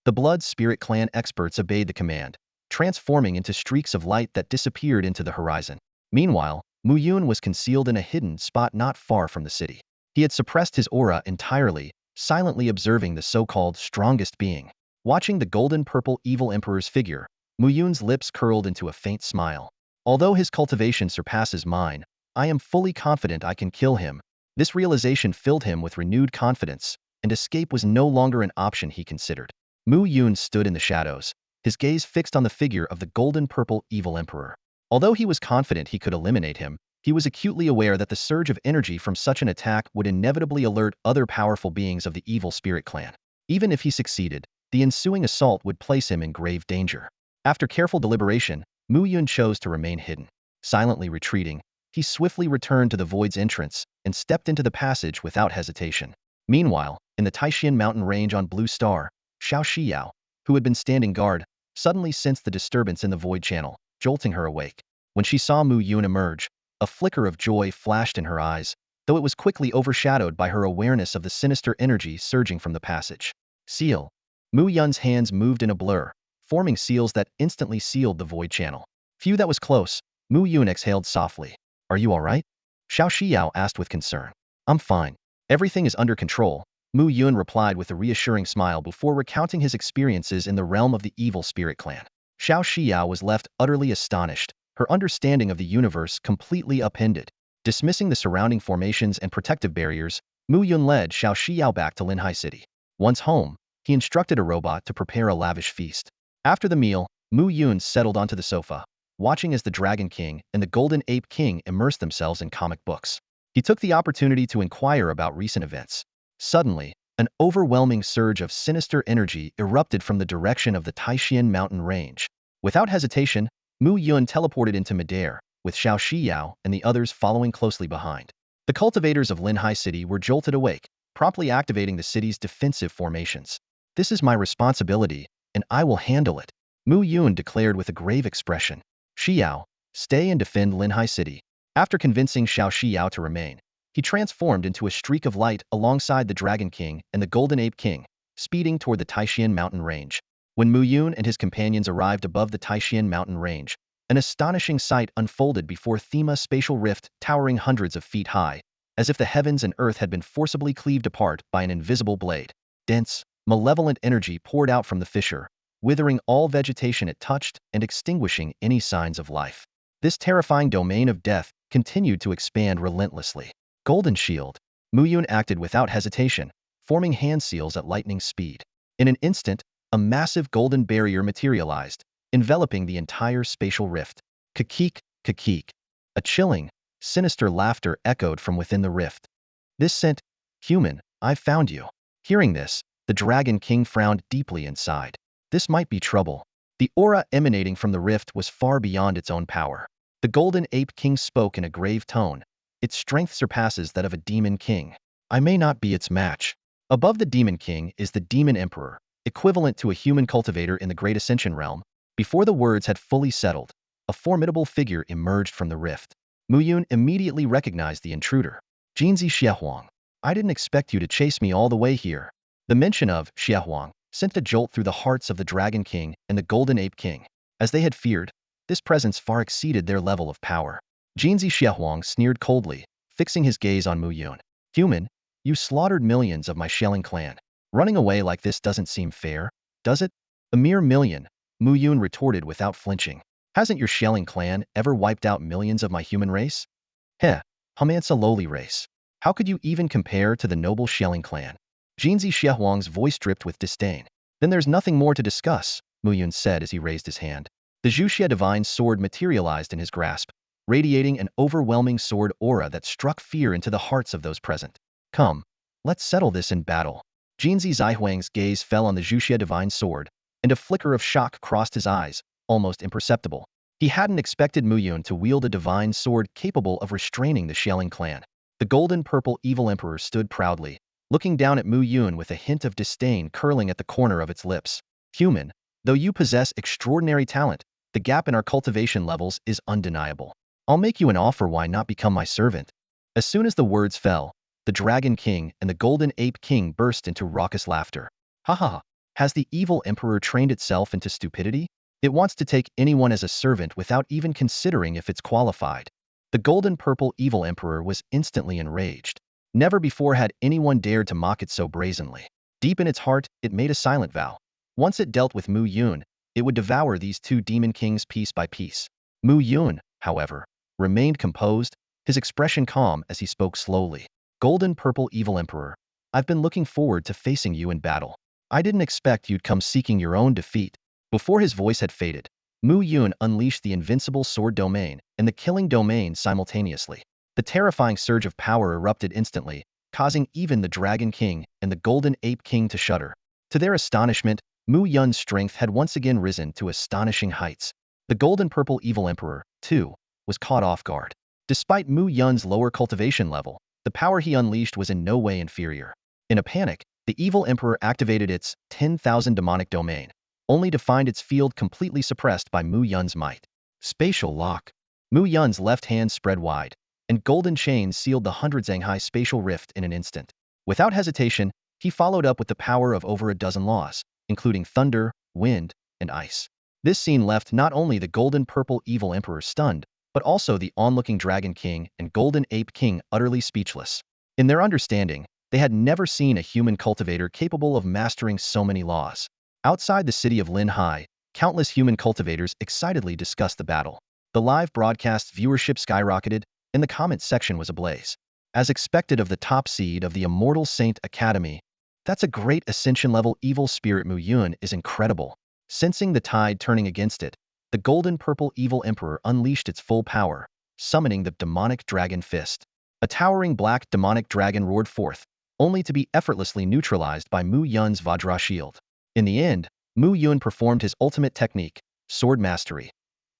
A: The Blood Spirit Clan experts obeyed the command, transforming into streaks of light that disappeared into the horizon. Meanwhile, Mu Yun was concealed in a hidden spot not far from the city. He had suppressed his aura entirely, silently observing the so-called strongest being. Watching the golden purple evil emperor's figure, Mu Yun's lips curled into a faint smile. Although his cultivation surpasses mine, I am fully confident I can kill him. This realization filled him with renewed confidence, and escape was no longer an option he considered. Mu Yun stood in the shadows, his gaze fixed on the figure of the golden purple evil emperor. Although he was confident he could eliminate him, he was acutely aware that the surge of energy from such an attack would inevitably alert other powerful beings of the evil spirit clan. Even if he succeeded, the ensuing assault would place him in grave danger. After careful deliberation, Mu Yun chose to remain hidden. Silently retreating, he swiftly returned to the void's entrance and stepped into the passage without hesitation. Meanwhile, in the Taishan mountain range on Blue Star, Shao Xiao, who had been standing guard, suddenly sensed the disturbance in the void channel, jolting her awake. When she saw Mu Yun emerge, a flicker of joy flashed in her eyes, though it was quickly overshadowed by her awareness of the sinister energy surging from the passage. Seal. Mu Yun's hands moved in a blur, forming seals that instantly sealed the void channel. Phew, that was close. Mu Yun exhaled softly. Are you all right? Shao Xiao asked with concern. I'm fine. Everything is under control, Mu Yun replied with a reassuring smile before recounting his experiences in the realm of the evil spirit clan. Shao Xiao was left utterly astonished, her understanding of the universe completely upended. Dismissing the surrounding formations and protective barriers, Mu Yun led Shao Xiao back to Linhai City. Once home, he instructed a robot to prepare a lavish feast. After the meal, Mu Yun settled onto the sofa, watching as the Dragon King and the Golden Ape King immersed themselves in comic books. He took the opportunity to inquire about recent events. Suddenly, an overwhelming surge of sinister energy erupted from the direction of the Taishan mountain range. Without hesitation, Mu Yun teleported into midair, with Shao Xiao and the others following closely behind. The cultivators of Linhai City were jolted awake, promptly activating the city's defensive formations. This is my responsibility, and I will handle it, Mu Yun declared with a grave expression. Xiao, stay and defend Linhai City. After convincing Shao Xiao to remain, he transformed into a streak of light alongside the Dragon King and the Golden Ape King, speeding toward the Taishan mountain range. When Mu Yun and his companions arrived above the Taishan mountain range, an astonishing sight unfolded before Thema spatial rift towering hundreds of feet high, as if the heavens and earth had been forcibly cleaved apart by an invisible blade. Dense, malevolent energy poured out from the fissure, withering all vegetation it touched and extinguishing any signs of life. This terrifying domain of death continued to expand relentlessly. Golden Shield. Mu Yun acted without hesitation, forming hand seals at lightning speed. In an instant, a massive golden barrier materialized, enveloping the entire spatial rift. Kakik, kakik. A chilling, sinister laughter echoed from within the rift. This sent, human, I've found you. Hearing this, the Dragon King frowned deeply inside. This might be trouble. The aura emanating from the rift was far beyond its own power. The Golden Ape King spoke in a grave tone. Its strength surpasses that of a demon king. I may not be its match. Above the demon king is the demon emperor, equivalent to a human cultivator in the Great Ascension realm. Before the words had fully settled, a formidable figure emerged from the rift. Mu Yun immediately recognized the intruder. Jinzi Xiehuang. I didn't expect you to chase me all the way here. The mention of Xiehuang sent a jolt through the hearts of the Dragon King and the Golden Ape King. As they had feared, this presence far exceeded their level of power. Jinzi Xiehuang sneered coldly, fixing his gaze on Mu Yun. Human, you slaughtered millions of my Shelling clan. Running away like this doesn't seem fair, does it? A mere million, Mu Yun retorted without flinching. Hasn't your Shelling clan ever wiped out millions of my human race? Heh, Hamansa lowly race. How could you even compare to the noble Shelling clan? Jinzi Xiehuang's voice dripped with disdain. Then there's nothing more to discuss, Mu Yun said as he raised his hand. The Zhuxia divine sword materialized in his grasp, radiating an overwhelming sword aura that struck fear into the hearts of those present. Come, let's settle this in battle. Jinzi Zaihuang's gaze fell on the Zhuxia divine sword, and a flicker of shock crossed his eyes, almost imperceptible. He hadn't expected Mu Yun to wield a divine sword capable of restraining the Xiaoling clan. The golden-purple evil emperor stood proudly, looking down at Mu Yun with a hint of disdain curling at the corner of its lips. Human, though you possess extraordinary talent, the gap in our cultivation levels is undeniable. I'll make you an offer. Why not become my servant? As soon as the words fell, the Dragon King and the Golden Ape King burst into raucous laughter. Ha ha ha! Has the evil emperor trained itself into stupidity? It wants to take anyone as a servant without even considering if it's qualified. The golden-purple evil emperor was instantly enraged. Never before had anyone dared to mock it so brazenly. Deep in its heart, it made a silent vow. Once it dealt with Mu Yun, it would devour these two demon kings piece by piece. Mu Yun, however, remained composed, his expression calm as he spoke slowly. Golden-purple evil emperor, I've been looking forward to facing you in battle. I didn't expect you'd come seeking your own defeat. Before his voice had faded, Mu Yun unleashed the invincible sword domain and the killing domain simultaneously. The terrifying surge of power erupted instantly, causing even the Dragon King and the Golden Ape King to shudder. To their astonishment, Mu Yun's strength had once again risen to astonishing heights. The golden-purple evil emperor, too, was caught off guard. Despite Mu Yun's lower cultivation level, the power he unleashed was in no way inferior. In a panic, the evil emperor activated its 10,000 demonic domain, only to find its field completely suppressed by Mu Yun's might. Spatial lock. Mu Yun's left hand spread wide, and golden chains sealed the 100-Zanghai spatial rift in an instant. Without hesitation, he followed up with the power of over a dozen laws, including thunder, wind, and ice. This scene left not only the golden-purple evil emperor stunned, but also the onlooking Dragon King and Golden Ape King utterly speechless. In their understanding, they had never seen a human cultivator capable of mastering so many laws. Outside the city of Linhai, countless human cultivators excitedly discussed the battle. The live broadcast viewership skyrocketed, and the comment section was ablaze. As expected of the top seed of the Immortal Saint Academy, that's a great Ascension-level evil spirit. Mu Yun is incredible. Sensing the tide turning against it, the golden-purple evil emperor unleashed its full power, summoning the demonic dragon fist. A towering black demonic dragon roared forth, only to be effortlessly neutralized by Mu Yun's Vajra shield. In the end, Mu Yun performed his ultimate technique, sword mastery.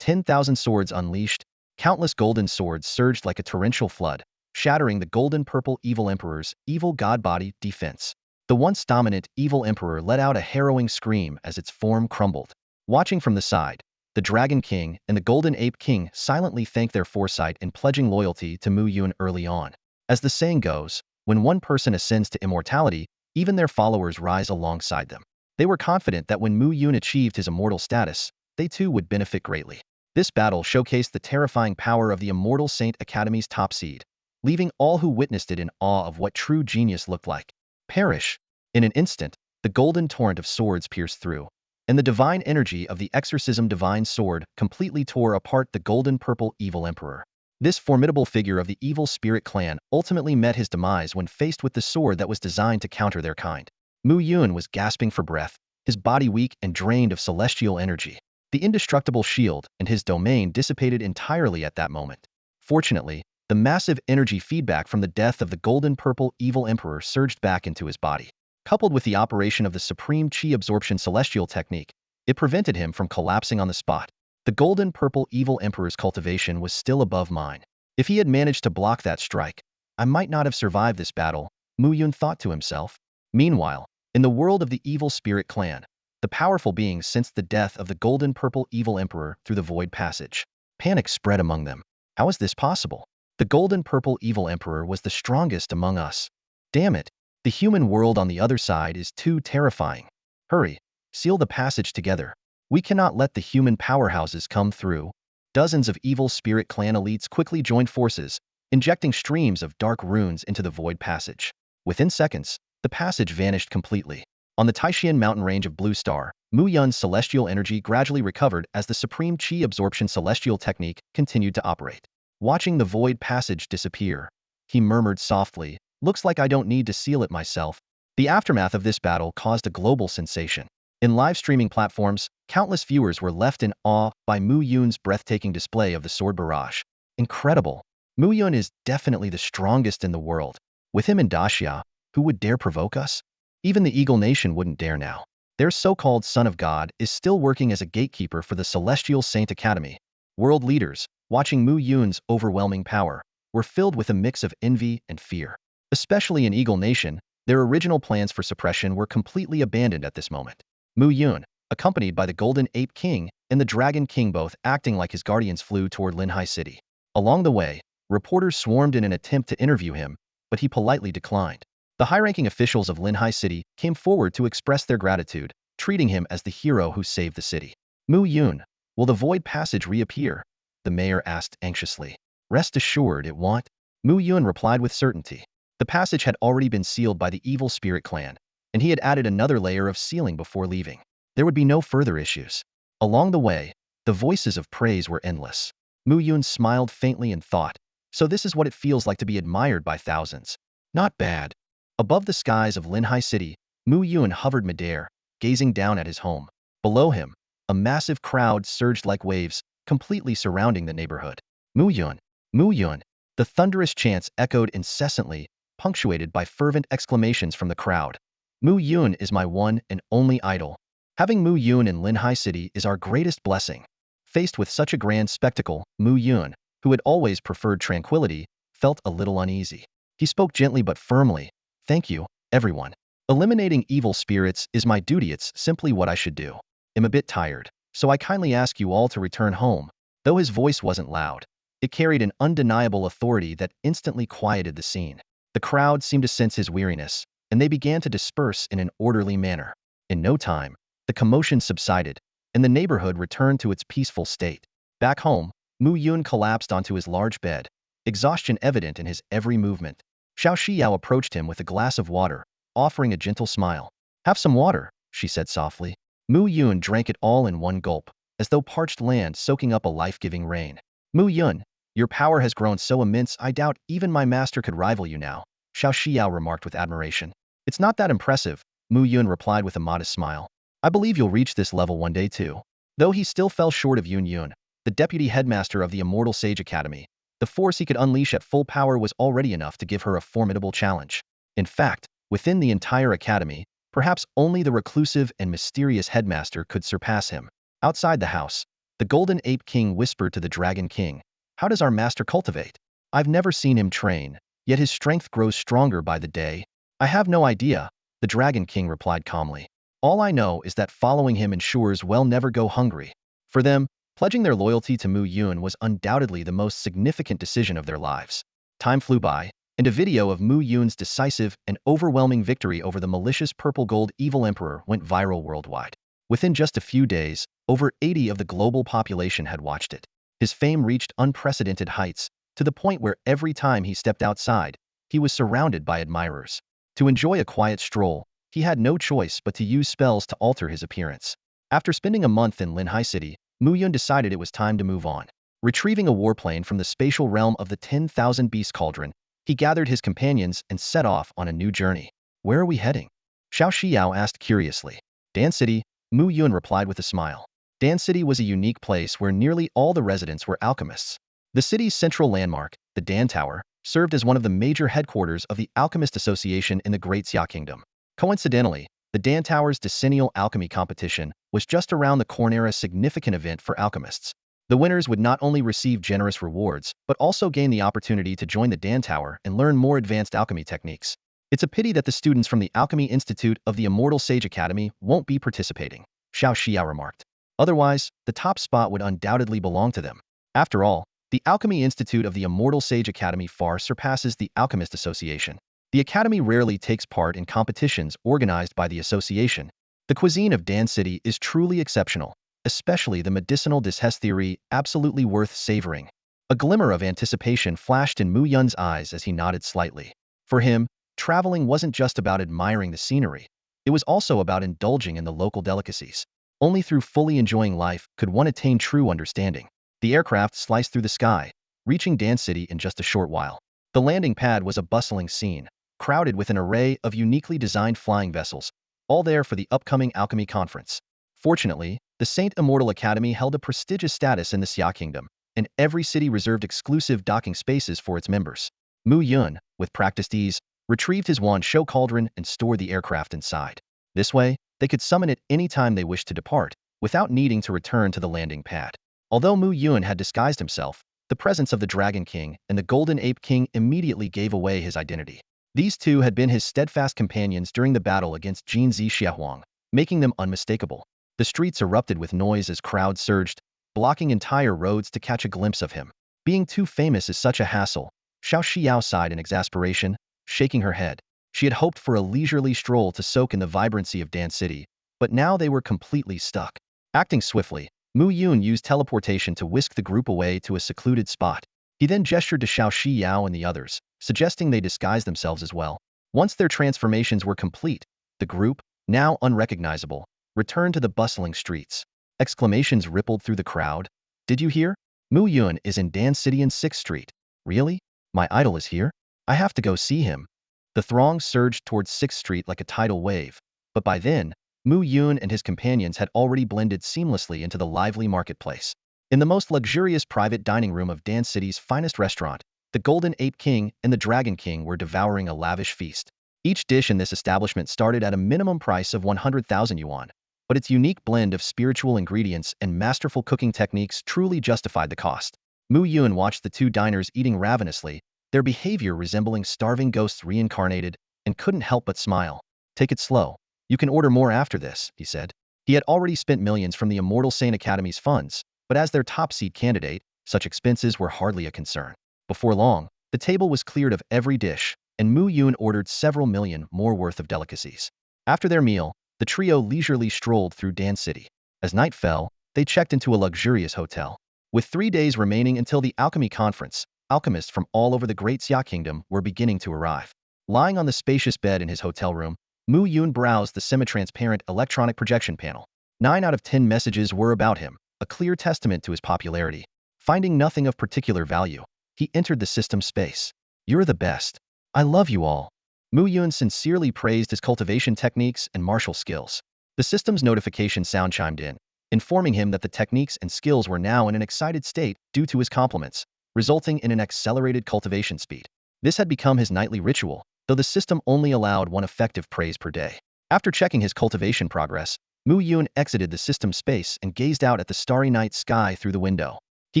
A: 10,000 swords unleashed, countless golden swords surged like a torrential flood, shattering the golden-purple evil emperor's evil god body defense. The once dominant evil emperor let out a harrowing scream as its form crumbled. Watching from the side, the Dragon King and the Golden Ape King silently thanked their foresight in pledging loyalty to Mu Yun early on. As the saying goes, when one person ascends to immortality, even their followers rise alongside them. They were confident that when Mu Yun achieved his immortal status, they too would benefit greatly. This battle showcased the terrifying power of the Immortal Saint Academy's top seed, leaving all who witnessed it in awe of what true genius looked like. Perish! In an instant, the golden torrent of swords pierced through, and the divine energy of the exorcism divine sword completely tore apart the golden-purple evil emperor. This formidable figure of the evil spirit clan ultimately met his demise when faced with the sword that was designed to counter their kind. Mu Yun was gasping for breath, his body weak and drained of celestial energy. The indestructible shield and his domain dissipated entirely at that moment. Fortunately, the massive energy feedback from the death of the golden-purple evil emperor surged back into his body. Coupled with the operation of the supreme chi absorption celestial technique, it prevented him from collapsing on the spot. The golden-purple evil emperor's cultivation was still above mine. If he had managed to block that strike, I might not have survived this battle, Mu Yun thought to himself. Meanwhile, in the world of the evil spirit clan, the powerful beings sensed the death of the golden-purple evil emperor through the void passage. Panic spread among them. How is this possible? The golden-purple evil emperor was the strongest among us. Damn it! The human world on the other side is too terrifying. Hurry, seal the passage together. We cannot let the human powerhouses come through. Dozens of evil spirit clan elites quickly joined forces, injecting streams of dark runes into the void passage. Within seconds, the passage vanished completely. On the Taishan mountain range of Blue Star, Mu Yun's celestial energy gradually recovered as the supreme chi absorption celestial technique continued to operate. Watching the void passage disappear, he murmured softly, "Looks like I don't need to seal it myself." The aftermath of this battle caused a global sensation. In live streaming platforms, countless viewers were left in awe by Mu Yun's breathtaking display of the sword barrage. Incredible! Mu Yun is definitely the strongest in the world. With him in Daxia, who would dare provoke us? Even the Eagle Nation wouldn't dare now. Their so-called son of God is still working as a gatekeeper for the Celestial Saint Academy. World leaders, watching Mu Yun's overwhelming power, were filled with a mix of envy and fear. Especially in Eagle Nation, their original plans for suppression were completely abandoned at this moment. Mu Yun, accompanied by the Golden Ape King and the Dragon King both acting like his guardians, flew toward Linhai City. Along the way, reporters swarmed in an attempt to interview him, but he politely declined. The high-ranking officials of Linhai City came forward to express their gratitude, treating him as the hero who saved the city. Mu Yun, will the Void Passage reappear? The mayor asked anxiously. Rest assured it won't. Mu Yun replied with certainty. The passage had already been sealed by the Evil Spirit Clan, and he had added another layer of sealing before leaving. There would be no further issues. Along the way, the voices of praise were endless. Mu Yun smiled faintly and thought, so this is what it feels like to be admired by thousands. Not bad. Above the skies of Linhai City, Mu Yun hovered midair, gazing down at his home. Below him, a massive crowd surged like waves, completely surrounding the neighborhood. Mu Yun! Mu Yun! The thunderous chants echoed incessantly, punctuated by fervent exclamations from the crowd. Mu Yun is my one and only idol. Having Mu Yun in Linhai City is our greatest blessing. Faced with such a grand spectacle, Mu Yun, who had always preferred tranquility, felt a little uneasy. He spoke gently but firmly. Thank you, everyone. Eliminating evil spirits is my duty. It's simply what I should do. I'm a bit tired, so I kindly ask you all to return home. Though his voice wasn't loud, it carried an undeniable authority that instantly quieted the scene. The crowd seemed to sense his weariness, and they began to disperse in an orderly manner. In no time, the commotion subsided, and the neighborhood returned to its peaceful state. Back home, Mu Yun collapsed onto his large bed, exhaustion evident in his every movement. Shao Xiao approached him with a glass of water, offering a gentle smile. Have some water, she said softly. Mu Yun drank it all in one gulp, as though parched land soaking up a life-giving rain. Mu Yun, your power has grown so immense I doubt even my master could rival you now, Shao Xiao remarked with admiration. It's not that impressive, Mu Yun replied with a modest smile. I believe you'll reach this level one day too. Though he still fell short of Yun Yun, the deputy headmaster of the Immortal Sage Academy, the force he could unleash at full power was already enough to give her a formidable challenge. In fact, within the entire academy, perhaps only the reclusive and mysterious headmaster could surpass him. Outside the house, the Golden Ape King whispered to the Dragon King, how does our master cultivate? I've never seen him train, yet his strength grows stronger by the day. I have no idea, the Dragon King replied calmly. All I know is that following him ensures we'll never go hungry. For them, pledging their loyalty to Mu Yun was undoubtedly the most significant decision of their lives. Time flew by, and a video of Mu Yun's decisive and overwhelming victory over the malicious purple gold evil emperor went viral worldwide. Within just a few days, over 80% of the global population had watched it. His fame reached unprecedented heights, to the point where every time he stepped outside, he was surrounded by admirers. To enjoy a quiet stroll, he had no choice but to use spells to alter his appearance. After spending a month in Linhai City, Mu Yun decided it was time to move on. Retrieving a warplane from the spatial realm of the 10,000 Beast Cauldron, he gathered his companions and set off on a new journey. Where are we heading? Shao Xiao asked curiously. Dan City, Mu Yun replied with a smile. Dan City was a unique place where nearly all the residents were alchemists. The city's central landmark, the Dan Tower, served as one of the major headquarters of the Alchemist Association in the Great Xia Kingdom. Coincidentally, the Dan Tower's decennial alchemy competition was just around the corner, a significant event for alchemists. The winners would not only receive generous rewards, but also gain the opportunity to join the Dan Tower and learn more advanced alchemy techniques. It's a pity that the students from the Alchemy Institute of the Immortal Sage Academy won't be participating, Shao Xiao remarked. Otherwise, the top spot would undoubtedly belong to them. After all, the Alchemy Institute of the Immortal Sage Academy far surpasses the Alchemist Association. The Academy rarely takes part in competitions organized by the association. The cuisine of Dan City is truly exceptional, especially the medicinal theory, absolutely worth savoring. A glimmer of anticipation flashed in Mu Yun's eyes as he nodded slightly. For him, traveling wasn't just about admiring the scenery. It was also about indulging in the local delicacies. Only through fully enjoying life could one attain true understanding. The aircraft sliced through the sky, reaching Dan City in just a short while. The landing pad was a bustling scene, crowded with an array of uniquely designed flying vessels, all there for the upcoming alchemy conference. Fortunately, the Saint Immortal Academy held a prestigious status in the Xia Kingdom, and every city reserved exclusive docking spaces for its members. Mu Yun, with practiced ease, retrieved his wand show cauldron and stored the aircraft inside. This way, They could summon it anytime they wished to depart, without needing to return to the landing pad. Although Mu Yun had disguised himself, the presence of the Dragon King and the Golden Ape King immediately gave away his identity. These two had been his steadfast companions during the battle against Jin Zi Xiaohuang, making them unmistakable. The streets erupted with noise as crowds surged, blocking entire roads to catch a glimpse of him. Being too famous is such a hassle, Shao Xiao sighed in exasperation, shaking her head. She had hoped for a leisurely stroll to soak in the vibrancy of Dance City, but now they were completely stuck. Acting swiftly, Mu Yun used teleportation to whisk the group away to a secluded spot. He then gestured to Shao Xiao and the others, suggesting they disguise themselves as well. Once their transformations were complete, the group, now unrecognizable, returned to the bustling streets. Exclamations rippled through the crowd. Did you hear? Mu Yun is in Dan City and 6th Street. Really? My idol is here? I have to go see him. The throng surged towards 6th Street like a tidal wave, but by then, Mu Yun and his companions had already blended seamlessly into the lively marketplace. In the most luxurious private dining room of Dan City's finest restaurant, the Golden Ape King and the Dragon King were devouring a lavish feast. Each dish in this establishment started at a minimum price of 100,000 yuan, but its unique blend of spiritual ingredients and masterful cooking techniques truly justified the cost. Mu Yun watched the two diners eating ravenously, their behavior resembling starving ghosts reincarnated, and couldn't help but smile. Take it slow. You can order more after this, he said. He had already spent millions from the Immortal Sane Academy's funds, but as their top seed candidate, such expenses were hardly a concern. Before long, the table was cleared of every dish, and Mu Yun ordered several million more worth of delicacies. After their meal, the trio leisurely strolled through Dan City. As night fell, they checked into a luxurious hotel. With 3 days remaining until the alchemy conference, alchemists from all over the Great Xia Kingdom were beginning to arrive. Lying on the spacious bed in his hotel room, Mu Yun browsed the semi-transparent electronic projection panel. 9 out of 10 messages were about him, a clear testament to his popularity. Finding nothing of particular value, he entered the system space. You're the best. I love you all. Mu Yun sincerely praised his cultivation techniques and martial skills. The system's notification sound chimed in, informing him that the techniques and skills were now in an excited state due to his compliments, resulting in an accelerated cultivation speed. This had become his nightly ritual, though the system only allowed one effective praise per day. After checking his cultivation progress, Mu Yun exited the system space and gazed out at the starry night sky through the window. He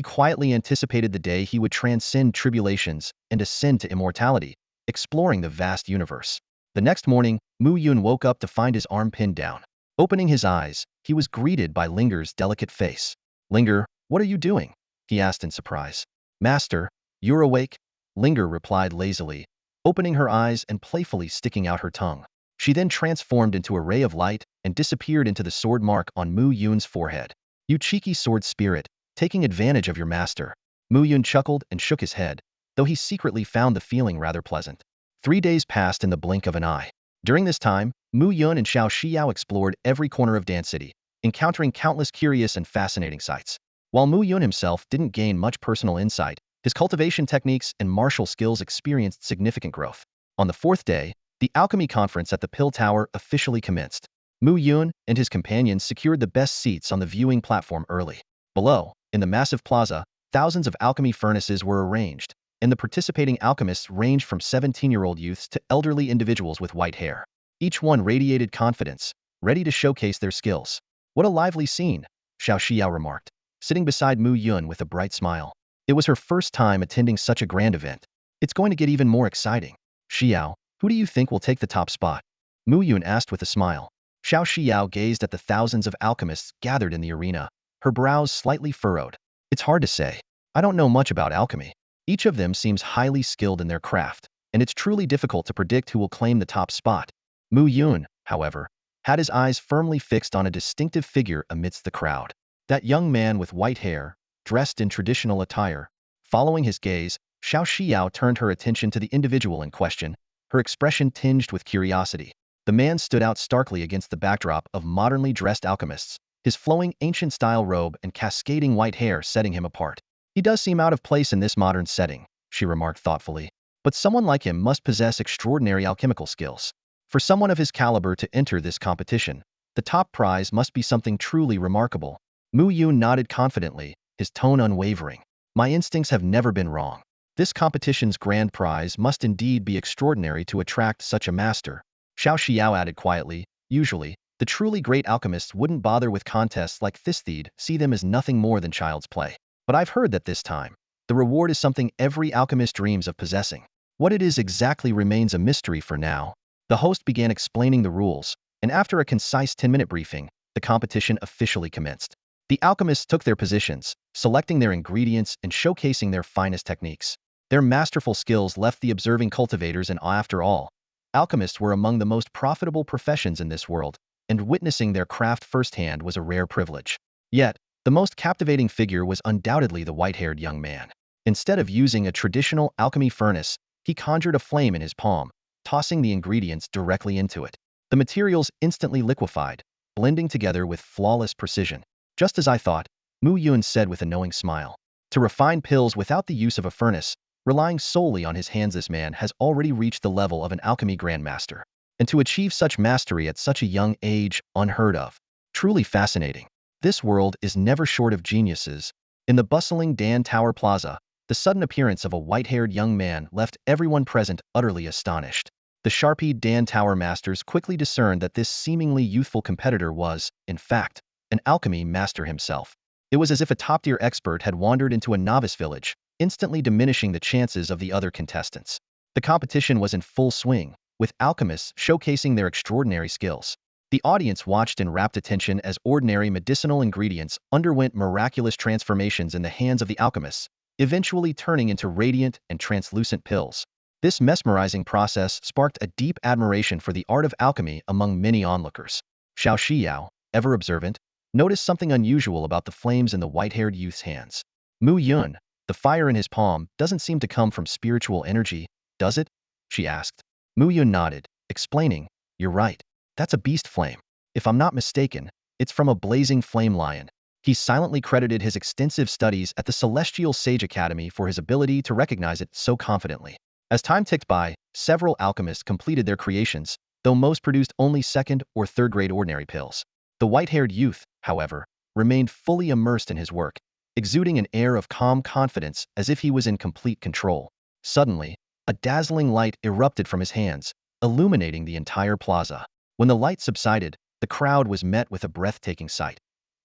A: quietly anticipated the day he would transcend tribulations and ascend to immortality, exploring the vast universe. The next morning, Mu Yun woke up to find his arm pinned down. Opening his eyes, he was greeted by Linger's delicate face. Linger, what are you doing? He asked in surprise. Master, you're awake? Linger replied lazily, opening her eyes and playfully sticking out her tongue. She then transformed into a ray of light and disappeared into the sword mark on Mu Yun's forehead. You cheeky sword spirit, taking advantage of your master. Mu Yun chuckled and shook his head, though he secretly found the feeling rather pleasant. 3 days passed in the blink of an eye. During this time, Mu Yun and Shao Xiao explored every corner of Dan City, encountering countless curious and fascinating sights. While Mu Yun himself didn't gain much personal insight, his cultivation techniques and martial skills experienced significant growth. On the 4th day, the alchemy conference at the Pill Tower officially commenced. Mu Yun and his companions secured the best seats on the viewing platform early. Below, in the massive plaza, thousands of alchemy furnaces were arranged, and the participating alchemists ranged from 17-year-old youths to elderly individuals with white hair. Each one radiated confidence, ready to showcase their skills. What a lively scene, Shao Xiao remarked, sitting beside Mu Yun with a bright smile. It was her first time attending such a grand event. It's going to get even more exciting. Xiao, who do you think will take the top spot? Mu Yun asked with a smile. Shao Xiao gazed at the thousands of alchemists gathered in the arena, her brows slightly furrowed. It's hard to say. I don't know much about alchemy. Each of them seems highly skilled in their craft, and it's truly difficult to predict who will claim the top spot. Mu Yun, however, had his eyes firmly fixed on a distinctive figure amidst the crowd. That young man with white hair, dressed in traditional attire. Following his gaze, Shao Xiao turned her attention to the individual in question, her expression tinged with curiosity. The man stood out starkly against the backdrop of modernly dressed alchemists, his flowing ancient-style robe and cascading white hair setting him apart. He does seem out of place in this modern setting, she remarked thoughtfully. But someone like him must possess extraordinary alchemical skills. For someone of his caliber to enter this competition, the top prize must be something truly remarkable. Mu Yun nodded confidently, his tone unwavering. My instincts have never been wrong. This competition's grand prize must indeed be extraordinary to attract such a master. Shao Xiao added quietly, usually, the The truly great alchemists wouldn't bother with contests like Thistheed, see them as nothing more than child's play. But I've heard that this time, the reward is something every alchemist dreams of possessing. What it is exactly remains a mystery for now. The host began explaining the rules, and after a concise 10-minute briefing, the competition officially commenced. The alchemists took their positions, selecting their ingredients and showcasing their finest techniques. Their masterful skills left the observing cultivators in awe. After all, alchemists were among the most profitable professions in this world, and witnessing their craft firsthand was a rare privilege. Yet, the most captivating figure was undoubtedly the white-haired young man. Instead of using a traditional alchemy furnace, he conjured a flame in his palm, tossing the ingredients directly into it. The materials instantly liquefied, blending together with flawless precision. Just as I thought, Mu Yun said with a knowing smile. To refine pills without the use of a furnace, relying solely on his hands, this man has already reached the level of an alchemy grandmaster. And to achieve such mastery at such a young age, unheard of. Truly fascinating. This world is never short of geniuses. In the bustling Dan Tower Plaza, the sudden appearance of a white-haired young man left everyone present utterly astonished. The sharp-eyed Dan Tower masters quickly discerned that this seemingly youthful competitor was, in fact, an alchemy master himself. It was as if a top-tier expert had wandered into a novice village, instantly diminishing the chances of the other contestants. The competition was in full swing, with alchemists showcasing their extraordinary skills. The audience watched in rapt attention as ordinary medicinal ingredients underwent miraculous transformations in the hands of the alchemists, eventually turning into radiant and translucent pills. This mesmerizing process sparked a deep admiration for the art of alchemy among many onlookers. Shao Xiao, ever observant, noticed something unusual about the flames in the white-haired youth's hands. Mu Yun, the fire in his palm, doesn't seem to come from spiritual energy, does it? She asked. Mu Yun nodded, explaining, "You're right. That's a beast flame. If I'm not mistaken, it's from a blazing flame lion." He silently credited his extensive studies at the Celestial Sage Academy for his ability to recognize it so confidently. As time ticked by, several alchemists completed their creations, though most produced only second or third-grade ordinary pills. The white-haired youth, however, remained fully immersed in his work, exuding an air of calm confidence as if he was in complete control. Suddenly, a dazzling light erupted from his hands, illuminating the entire plaza. When the light subsided, the crowd was met with a breathtaking sight.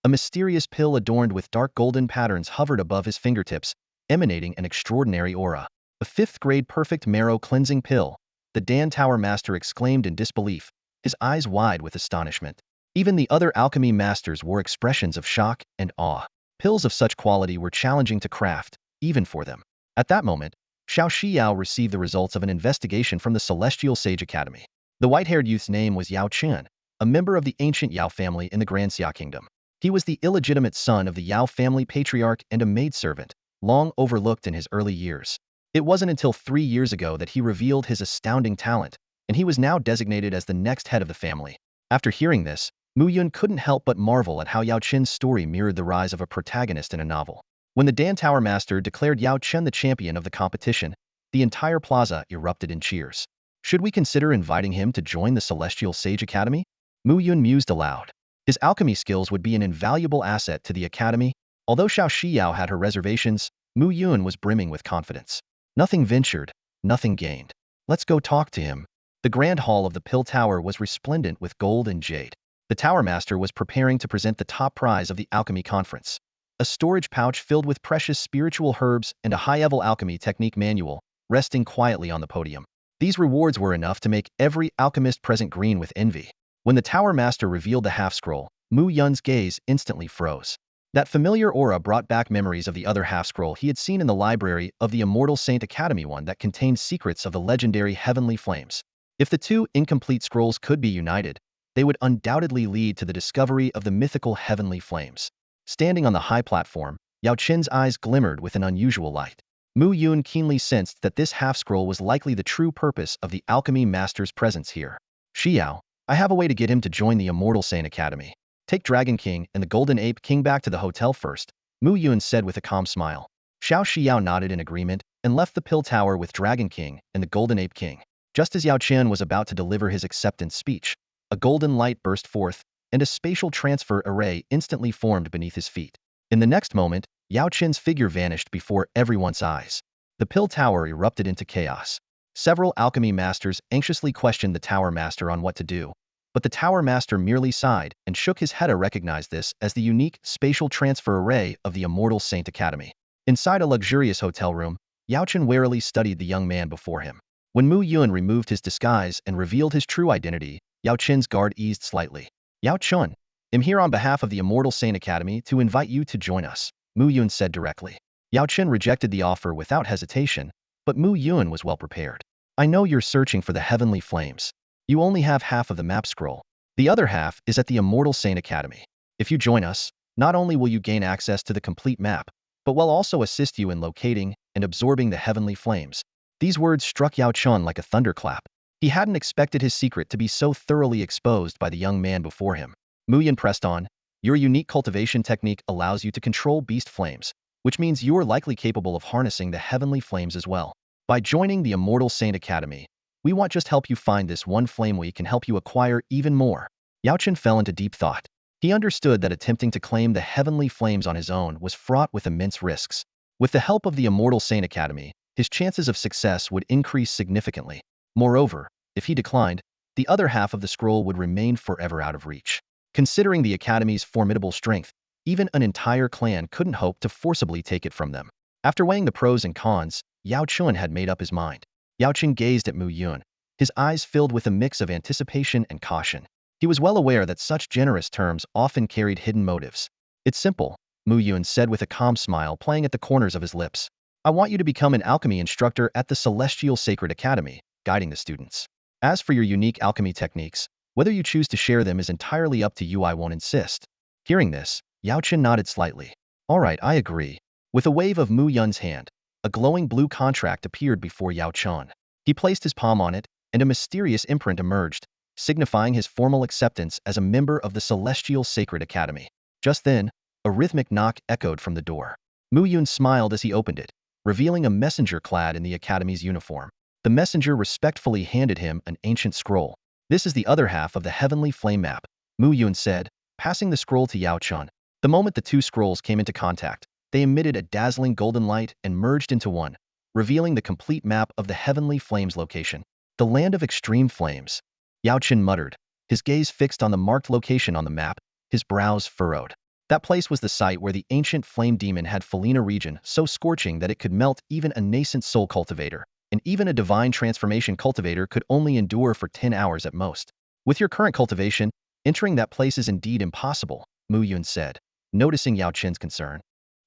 A: A mysterious pill adorned with dark golden patterns hovered above his fingertips, emanating an extraordinary aura. A fifth-grade perfect marrow cleansing pill, the Dan Tower master exclaimed in disbelief, his eyes wide with astonishment. Even the other alchemy masters wore expressions of shock and awe. Pills of such quality were challenging to craft, even for them. At that moment, Shao Xiao received the results of an investigation from the Celestial Sage Academy. The white-haired youth's name was Yao Chen, a member of the ancient Yao family in the Grand Xia Kingdom. He was the illegitimate son of the Yao family patriarch and a maidservant, long overlooked in his early years. It wasn't until 3 years ago that he revealed his astounding talent, and he was now designated as the next head of the family. After hearing this, Mu Yun couldn't help but marvel at how Yao Chen's story mirrored the rise of a protagonist in a novel. When the Dan Tower master declared Yao Chen the champion of the competition, the entire plaza erupted in cheers. Should we consider inviting him to join the Celestial Sage Academy? Mu Yun mused aloud. His alchemy skills would be an invaluable asset to the academy. Although Shao Xiao had her reservations, Mu Yun was brimming with confidence. Nothing ventured, nothing gained. Let's go talk to him. The grand hall of the Pill Tower was resplendent with gold and jade. The Tower Master was preparing to present the top prize of the alchemy conference. A storage pouch filled with precious spiritual herbs and a high-level alchemy technique manual, resting quietly on the podium. These rewards were enough to make every alchemist present green with envy. When the Tower Master revealed the half-scroll, Mu Yun's gaze instantly froze. That familiar aura brought back memories of the other half-scroll he had seen in the library of the Immortal Saint Academy, one that contained secrets of the legendary Heavenly Flames. If the two incomplete scrolls could be united, they would undoubtedly lead to the discovery of the mythical Heavenly Flames. Standing on the high platform, Yao Chen's eyes glimmered with an unusual light. Mu Yun keenly sensed that this half-scroll was likely the true purpose of the alchemy master's presence here. Xiao, I have a way to get him to join the Immortal Saint Academy. Take Dragon King and the Golden Ape King back to the hotel first, Mu Yun said with a calm smile. Shao Xiao nodded in agreement and left the Pill Tower with Dragon King and the Golden Ape King. Just as Yao Chen was about to deliver his acceptance speech, a golden light burst forth, and a spatial transfer array instantly formed beneath his feet. In the next moment, Yao Chen's figure vanished before everyone's eyes. The Pill Tower erupted into chaos. Several alchemy masters anxiously questioned the Tower Master on what to do, But the tower master merely sighed and shook his head to recognize this as the unique spatial transfer array of the Immortal Saint Academy. Inside a luxurious hotel room, Yao Chen warily studied the young man before him. When Mu Yun removed his disguise and revealed his true identity, Yao Chen's guard eased slightly. Yao Chen, I'm here on behalf of the Immortal Saint Academy to invite you to join us, Mu Yun said directly. Yao Chen rejected the offer without hesitation, but Mu Yun was well prepared. I know you're searching for the heavenly flames. You only have half of the map scroll. The other half is at the Immortal Saint Academy. If you join us, not only will you gain access to the complete map, but we'll also assist you in locating and absorbing the heavenly flames. These words struck Yao Chen like a thunderclap. He hadn't expected his secret to be so thoroughly exposed by the young man before him. Mu Yun pressed on, your unique cultivation technique allows you to control beast flames, which means you're likely capable of harnessing the heavenly flames as well. By joining the Immortal Saint Academy, we won't just help you find this one flame, we can help you acquire even more. Yao Chen fell into deep thought. He understood that attempting to claim the heavenly flames on his own was fraught with immense risks. With the help of the Immortal Saint Academy, his chances of success would increase significantly. Moreover, if he declined, the other half of the scroll would remain forever out of reach. Considering the Academy's formidable strength, even an entire clan couldn't hope to forcibly take it from them. After weighing the pros and cons, Yao Chen had made up his mind. Yao Chen gazed at Mu Yun, his eyes filled with a mix of anticipation and caution. He was well aware that such generous terms often carried hidden motives. It's simple, Mu Yun said with a calm smile playing at the corners of his lips. I want you to become an alchemy instructor at the Celestial Sacred Academy, guiding the students. As for your unique alchemy techniques, whether you choose to share them is entirely up to you, I won't insist. Hearing this, Yao Chen nodded slightly. All right, I agree. With a wave of Mu Yun's hand, a glowing blue contract appeared before Yao Chen. He placed his palm on it, and a mysterious imprint emerged, signifying his formal acceptance as a member of the Celestial Sacred Academy. Just then, a rhythmic knock echoed from the door. Mu Yun smiled as he opened it, revealing a messenger clad in the Academy's uniform. The messenger respectfully handed him an ancient scroll. This is the other half of the heavenly flame map, Mu Yun said, passing the scroll to Yao Chen. The moment the two scrolls came into contact, they emitted a dazzling golden light and merged into one, revealing the complete map of the heavenly flames location. The land of extreme flames. Yao Chen muttered, his gaze fixed on the marked location on the map, his brows furrowed. That place was the site where the ancient flame demon had fallen, a region so scorching that it could melt even a nascent soul cultivator, and even a divine transformation cultivator could only endure for 10 hours at most. With your current cultivation, entering that place is indeed impossible, Mu Yun said, noticing Yao Chen's concern.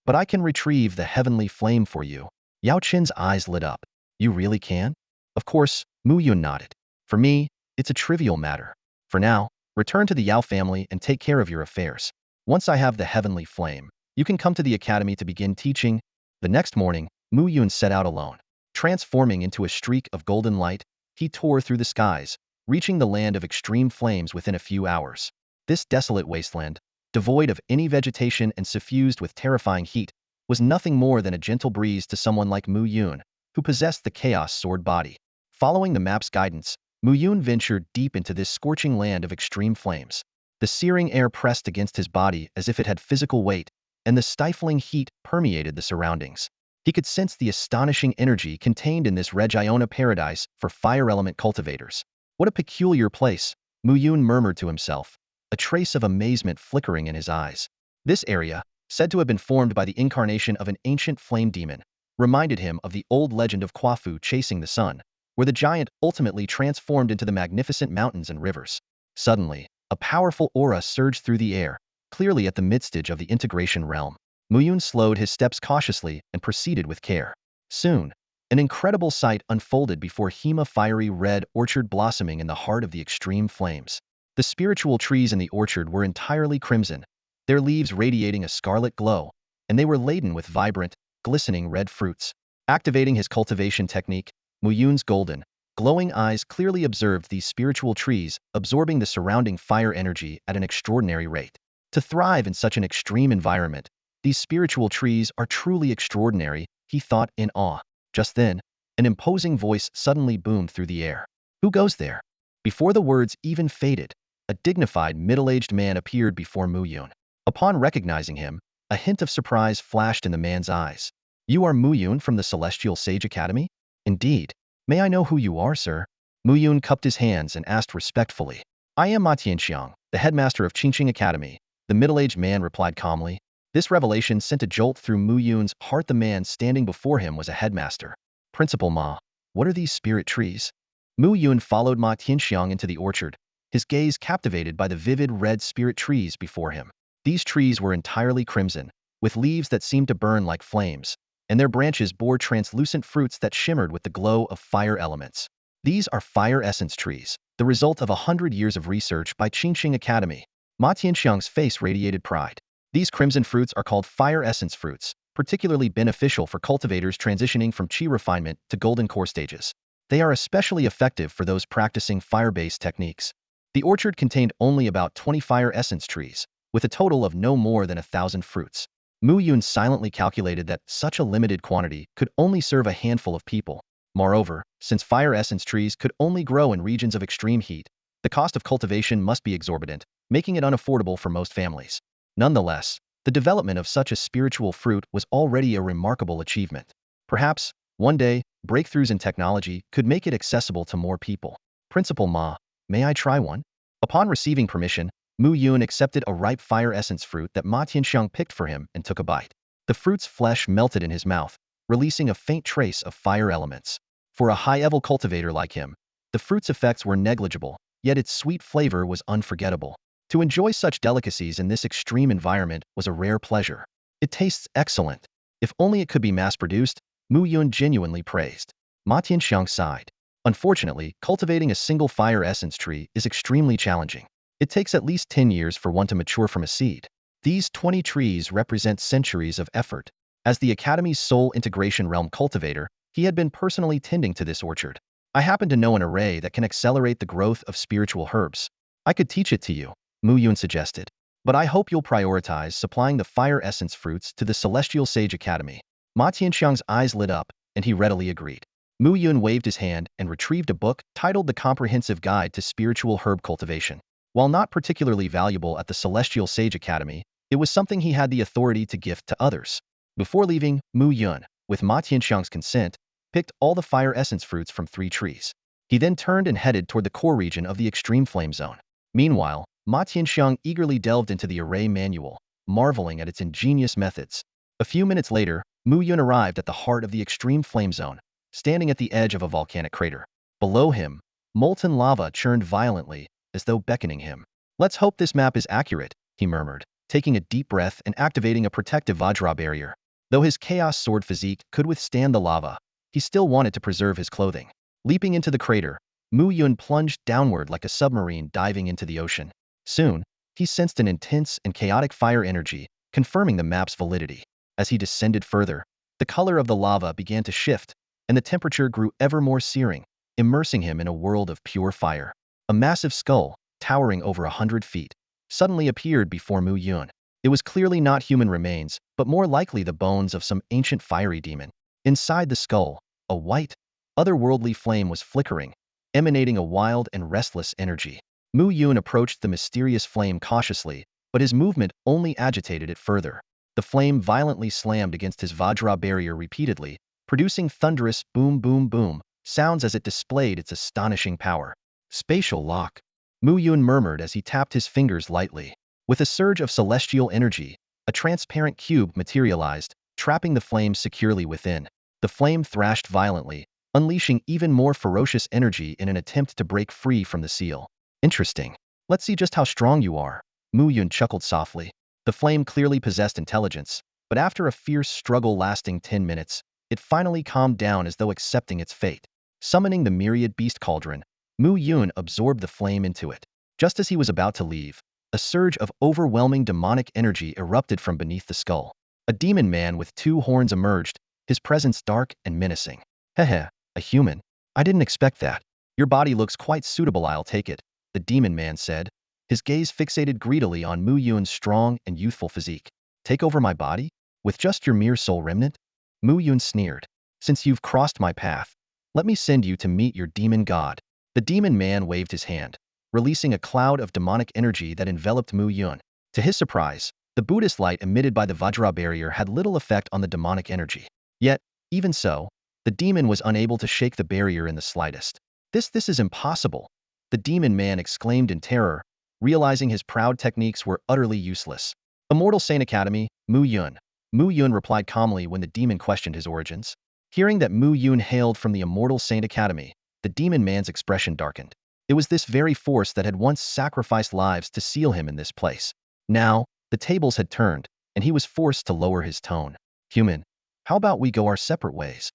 A: But I can retrieve the heavenly flame for you. Yao Chen's eyes lit up. You really can? Of course, Mu Yun nodded. For me, it's a trivial matter. For now, return to the Yao family and take care of your affairs. Once I have the heavenly flame, you can come to the academy to begin teaching. The next morning, Mu Yun set out alone. Transforming into a streak of golden light, he tore through the skies, reaching the land of extreme flames within a few hours. This desolate wasteland, devoid of any vegetation and suffused with terrifying heat, was nothing more than a gentle breeze to someone like Mu Yun, who possessed the Chaos Sword body. Following the map's guidance, Mu Yun ventured deep into this scorching land of extreme flames. The searing air pressed against his body as if it had physical weight, and the stifling heat permeated the surroundings. He could sense the astonishing energy contained in this Regiona paradise for fire element cultivators. What a peculiar place, Mu Yun murmured to himself, a trace of amazement flickering in his eyes. This area, said to have been formed by the incarnation of an ancient flame demon, reminded him of the old legend of Kwafu chasing the sun, where the giant ultimately transformed into the magnificent mountains and rivers. Suddenly, a powerful aura surged through the air, clearly at the midstage of the integration realm. Mu Yun slowed his steps cautiously and proceeded with care. Soon, an incredible sight unfolded before him, a fiery red orchard blossoming in the heart of the extreme flames. The spiritual trees in the orchard were entirely crimson, their leaves radiating a scarlet glow, and they were laden with vibrant, glistening red fruits. Activating his cultivation technique, Mu Yun's golden, glowing eyes clearly observed these spiritual trees, absorbing the surrounding fire energy at an extraordinary rate. To thrive in such an extreme environment, these spiritual trees are truly extraordinary, he thought in awe. Just then, an imposing voice suddenly boomed through the air. Who goes there? Before the words even faded, a dignified middle-aged man appeared before Mu Yun. Upon recognizing him, a hint of surprise flashed in the man's eyes. You are Mu Yun from the Celestial Sage Academy? Indeed. May I know who you are, sir? Mu Yun cupped his hands and asked respectfully. I am Ma Tianxiang, the headmaster of Qingqing Academy, the middle-aged man replied calmly. This revelation sent a jolt through Mu Yun's heart. The man standing before him was a headmaster. Principal Ma, what are these spirit trees? Mu Yun followed Ma Tianxiang into the orchard, his gaze captivated by the vivid red spirit trees before him. These trees were entirely crimson, with leaves that seemed to burn like flames, and their branches bore translucent fruits that shimmered with the glow of fire elements. These are fire essence trees, the result of 100 years of research by Qingqing Academy. Ma Tianxiang's face radiated pride. These crimson fruits are called fire essence fruits, particularly beneficial for cultivators transitioning from Qi refinement to golden core stages. They are especially effective for those practicing fire-based techniques. The orchard contained only about 20 fire essence trees, with a total of no more than 1,000 fruits. Mu Yun silently calculated that such a limited quantity could only serve a handful of people. Moreover, since fire essence trees could only grow in regions of extreme heat, the cost of cultivation must be exorbitant, making it unaffordable for most families. Nonetheless, the development of such a spiritual fruit was already a remarkable achievement. Perhaps, one day, breakthroughs in technology could make it accessible to more people. Principal Ma, may I try one? Upon receiving permission, Mu Yun accepted a ripe fire essence fruit that Ma Tianxiang picked for him and took a bite. The fruit's flesh melted in his mouth, releasing a faint trace of fire elements. For a high-level cultivator like him, the fruit's effects were negligible, yet its sweet flavor was unforgettable. To enjoy such delicacies in this extreme environment was a rare pleasure. It tastes excellent. If only it could be mass-produced, Mu Yun genuinely praised. Ma Tianxiang sighed. Unfortunately, cultivating a single fire essence tree is extremely challenging. It takes at least 10 years for one to mature from a seed. These 20 trees represent centuries of effort. As the Academy's sole integration realm cultivator, he had been personally tending to this orchard. I happen to know an array that can accelerate the growth of spiritual herbs. I could teach it to you, Mu Yun suggested. But I hope you'll prioritize supplying the fire essence fruits to the Celestial Sage Academy. Ma Tianxiang's eyes lit up, and he readily agreed. Mu Yun waved his hand and retrieved a book titled The Comprehensive Guide to Spiritual Herb Cultivation. While not particularly valuable at the Celestial Sage Academy, it was something he had the authority to gift to others. Before leaving, Mu Yun, with Ma Tianxiang's consent, picked all the fire essence fruits from 3 trees. He then turned and headed toward the core region of the extreme flame zone. Meanwhile, Ma Tianxiang eagerly delved into the array manual, marveling at its ingenious methods. A few minutes later, Mu Yun arrived at the heart of the extreme flame zone, standing at the edge of a volcanic crater. Below him, molten lava churned violently, as though beckoning him. Let's hope this map is accurate, he murmured, taking a deep breath and activating a protective Vajra barrier. Though his Chaos Sword physique could withstand the lava, he still wanted to preserve his clothing. Leaping into the crater, Mu Yun plunged downward like a submarine diving into the ocean. Soon, he sensed an intense and chaotic fire energy, confirming the map's validity. As he descended further, the color of the lava began to shift, and the temperature grew ever more searing, immersing him in a world of pure fire. A massive skull, towering over 100 feet, suddenly appeared before Mu Yun. It was clearly not human remains, but more likely the bones of some ancient fiery demon. Inside the skull, a white, otherworldly flame was flickering, emanating a wild and restless energy. Mu Yun approached the mysterious flame cautiously, but his movement only agitated it further. The flame violently slammed against his Vajra barrier repeatedly, producing thunderous boom boom boom sounds as it displayed its astonishing power. Spatial lock, Mu Yun murmured as he tapped his fingers lightly. With a surge of celestial energy, a transparent cube materialized, trapping the flame securely within. The flame thrashed violently, unleashing even more ferocious energy in an attempt to break free from the seal. Interesting. Let's see just how strong you are. Mu Yun chuckled softly. The flame clearly possessed intelligence, but after a fierce struggle lasting 10 minutes, it finally calmed down as though accepting its fate. Summoning the Myriad beast cauldron, Mu Yun absorbed the flame into it. Just as he was about to leave, a surge of overwhelming demonic energy erupted from beneath the skull. A demon man with 2 horns emerged, his presence dark and menacing. Heh, a human. I didn't expect that. Your body looks quite suitable, I'll take it, the demon man said, his gaze fixated greedily on Mu Yun's strong and youthful physique. Take over my body? With just your mere soul remnant? Mu Yun sneered. Since you've crossed my path, let me send you to meet your demon god. The demon man waved his hand, releasing a cloud of demonic energy that enveloped Mu Yun. To his surprise, the Buddhist light emitted by the Vajra barrier had little effect on the demonic energy. Yet, even so, the demon was unable to shake the barrier in the slightest. This is impossible. the demon man exclaimed in terror, realizing his proud techniques were utterly useless. Immortal Saint Academy, Mu Yun. Mu Yun replied calmly when the demon questioned his origins. Hearing that Mu Yun hailed from the Immortal Saint Academy, the demon man's expression darkened. It was this very force that had once sacrificed lives to seal him in this place. Now, the tables had turned, and he was forced to lower his tone. Human, how about we go our separate ways?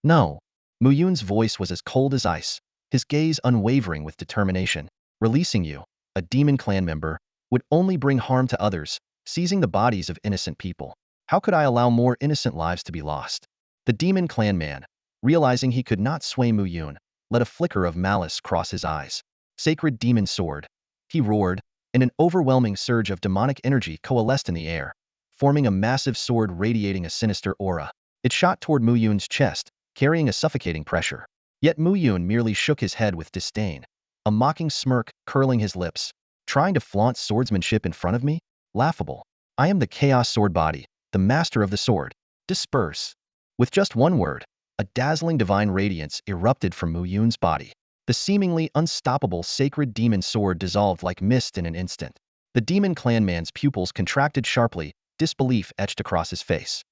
A: No. Mu Yun's voice was as cold as ice, his gaze unwavering with determination. Releasing you, a demon clan member, would only bring harm to others, seizing the bodies of innocent people. How could I allow more innocent lives to be lost? The demon clan man, realizing he could not sway Mu Yun, let a flicker of malice cross his eyes. Sacred demon sword. He roared, and an overwhelming surge of demonic energy coalesced in the air, forming a massive sword radiating a sinister aura. It shot toward Mu Yun's chest, carrying a suffocating pressure. Yet Mu Yun merely shook his head with disdain, a mocking smirk curling his lips. Trying to flaunt swordsmanship in front of me? Laughable. I am the Chaos Sword Body, the master of the sword. Disperse. With just one word, a dazzling divine radiance erupted from Mu Yun's body. The seemingly unstoppable sacred demon sword dissolved like mist in an instant. The demon clan man's pupils contracted sharply, disbelief etched across his face.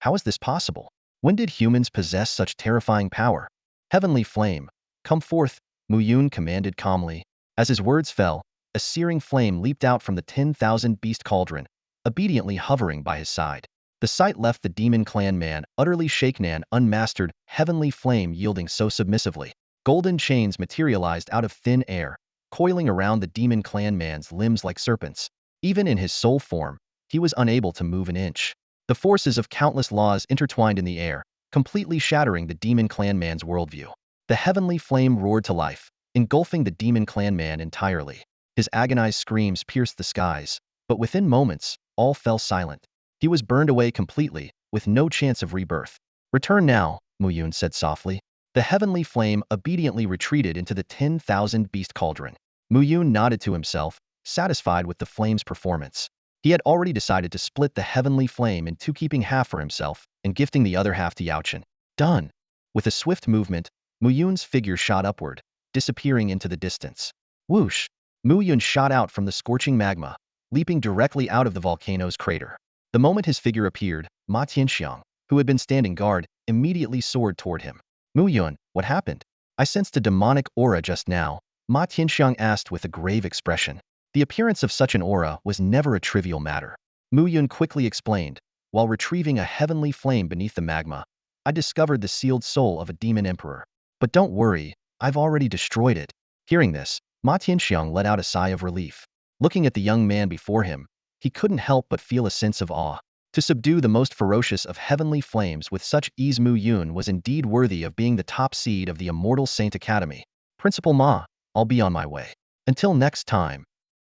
A: How is this possible? When did humans possess such terrifying power? Heavenly flame, come forth, Mu Yun commanded calmly. As his words fell, a searing flame leaped out from the 10,000 beast cauldron, obediently hovering by his side. The sight left the demon clan man utterly shaken, unmastered, heavenly flame yielding so submissively. Golden chains materialized out of thin air, coiling around the demon clan man's limbs like serpents. Even in his soul form, he was unable to move an inch. The forces of countless laws intertwined in the air, completely shattering the demon clan man's worldview. The heavenly flame roared to life, engulfing the demon clan man entirely. His agonized screams pierced the skies, but within moments, all fell silent. He was burned away completely, with no chance of rebirth. Return now, Mu Yun said softly. The heavenly flame obediently retreated into the 10,000 beast cauldron. Mu Yun nodded to himself, satisfied with the flame's performance. He had already decided to split the heavenly flame in two, keeping half for himself and gifting the other half to Yaochen. Done. With a swift movement, Mu Yun's figure shot upward, disappearing into the distance. Whoosh! Mu Yun shot out from the scorching magma, leaping directly out of the volcano's crater. The moment his figure appeared, Ma Tianxiang, who had been standing guard, immediately soared toward him. Mu Yun, what happened? I sensed a demonic aura just now, Ma Tianxiang asked with a grave expression. The appearance of such an aura was never a trivial matter. Mu Yun quickly explained, while retrieving a heavenly flame beneath the magma. I discovered the sealed soul of a demon emperor. But don't worry, I've already destroyed it. Hearing this, Ma Tianxiang let out a sigh of relief. Looking at the young man before him, he couldn't help but feel a sense of awe. To subdue the most ferocious of heavenly flames with such ease, Mu Yun was indeed worthy of being the top seed of the Immortal Saint Academy. Principal Ma, I'll be on my way. Until next time.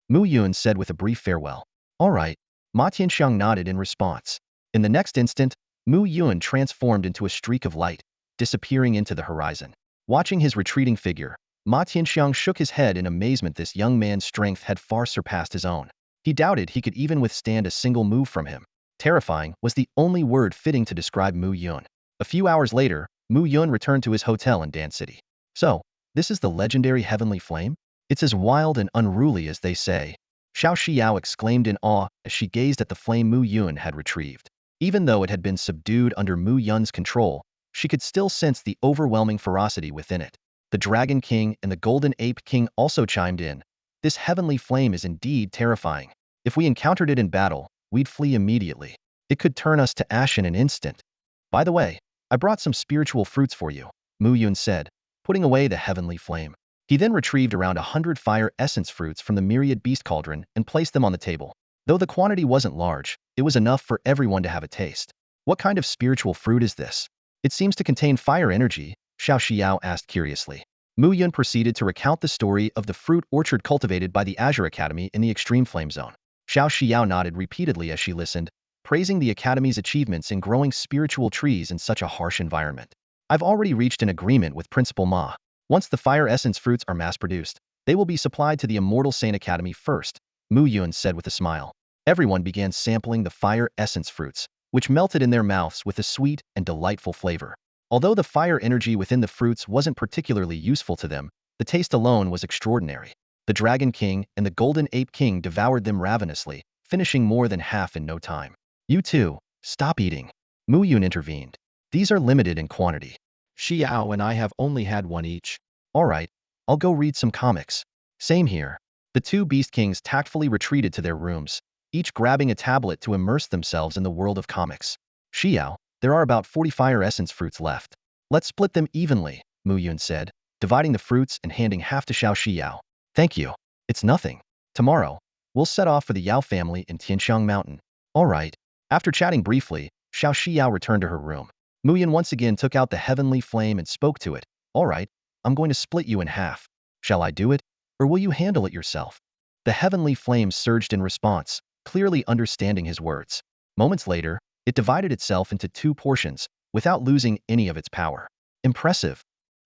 A: Mu Yun said with a brief farewell. All right. Ma Tianxiang nodded in response. In the next instant, Mu Yun transformed into a streak of light, disappearing into the horizon. Watching his retreating figure, Ma Tianxiang shook his head in amazement. This young man's strength had far surpassed his own. He doubted he could even withstand a single move from him. Terrifying was the only word fitting to describe Mu Yun. A few hours later, Mu Yun returned to his hotel in Dan City. So, this is the legendary heavenly flame? It's as wild and unruly as they say. Shao Xiao exclaimed in awe as she gazed at the flame Mu Yun had retrieved. Even though it had been subdued under Mu Yun's control, she could still sense the overwhelming ferocity within it. The Dragon King and the Golden Ape King also chimed in. This heavenly flame is indeed terrifying. If we encountered it in battle, we'd flee immediately. It could turn us to ash in an instant. By the way, I brought some spiritual fruits for you, Mu Yun said, putting away the heavenly flame. He then retrieved around 100 fire essence fruits from the Myriad beast cauldron and placed them on the table. Though the quantity wasn't large, it was enough for everyone to have a taste. What kind of spiritual fruit is this? It seems to contain fire energy, Shao Xiao asked curiously. Mu Yun proceeded to recount the story of the fruit orchard cultivated by the Azure Academy in the extreme flame zone. Shao Xiao nodded repeatedly as she listened, praising the Academy's achievements in growing spiritual trees in such a harsh environment. I've already reached an agreement with Principal Ma. Once the fire essence fruits are mass-produced, they will be supplied to the Immortal Saint Academy first, Mu Yun said with a smile. Everyone began sampling the fire essence fruits, which melted in their mouths with a sweet and delightful flavor. Although the fire energy within the fruits wasn't particularly useful to them, The taste alone was extraordinary. The Dragon King and the Golden Ape King devoured them ravenously, finishing more than half in no time. You two, stop eating. Mu Yun intervened. These are limited in quantity. Xiao and I have only had one each. All right, I'll go read some comics. Same here. The two Beast Kings tactfully retreated to their rooms, each grabbing a tablet to immerse themselves in the world of comics. Xiao, there are about 40 fire essence fruits left. Let's split them evenly, Mu Yun said, dividing the fruits and handing half to Shao Xiao. Thank you. It's nothing. Tomorrow, we'll set off for the Yao family in Tianxiang Mountain. All right. After chatting briefly, Shao Xiao returned to her room. Mu Yun once again took out the heavenly flame and spoke to it. All right, I'm going to split you in half. Shall I do it, or will you handle it yourself? The heavenly flame surged in response, clearly understanding his words. Moments later, it divided itself into two portions, without losing any of its power. Impressive.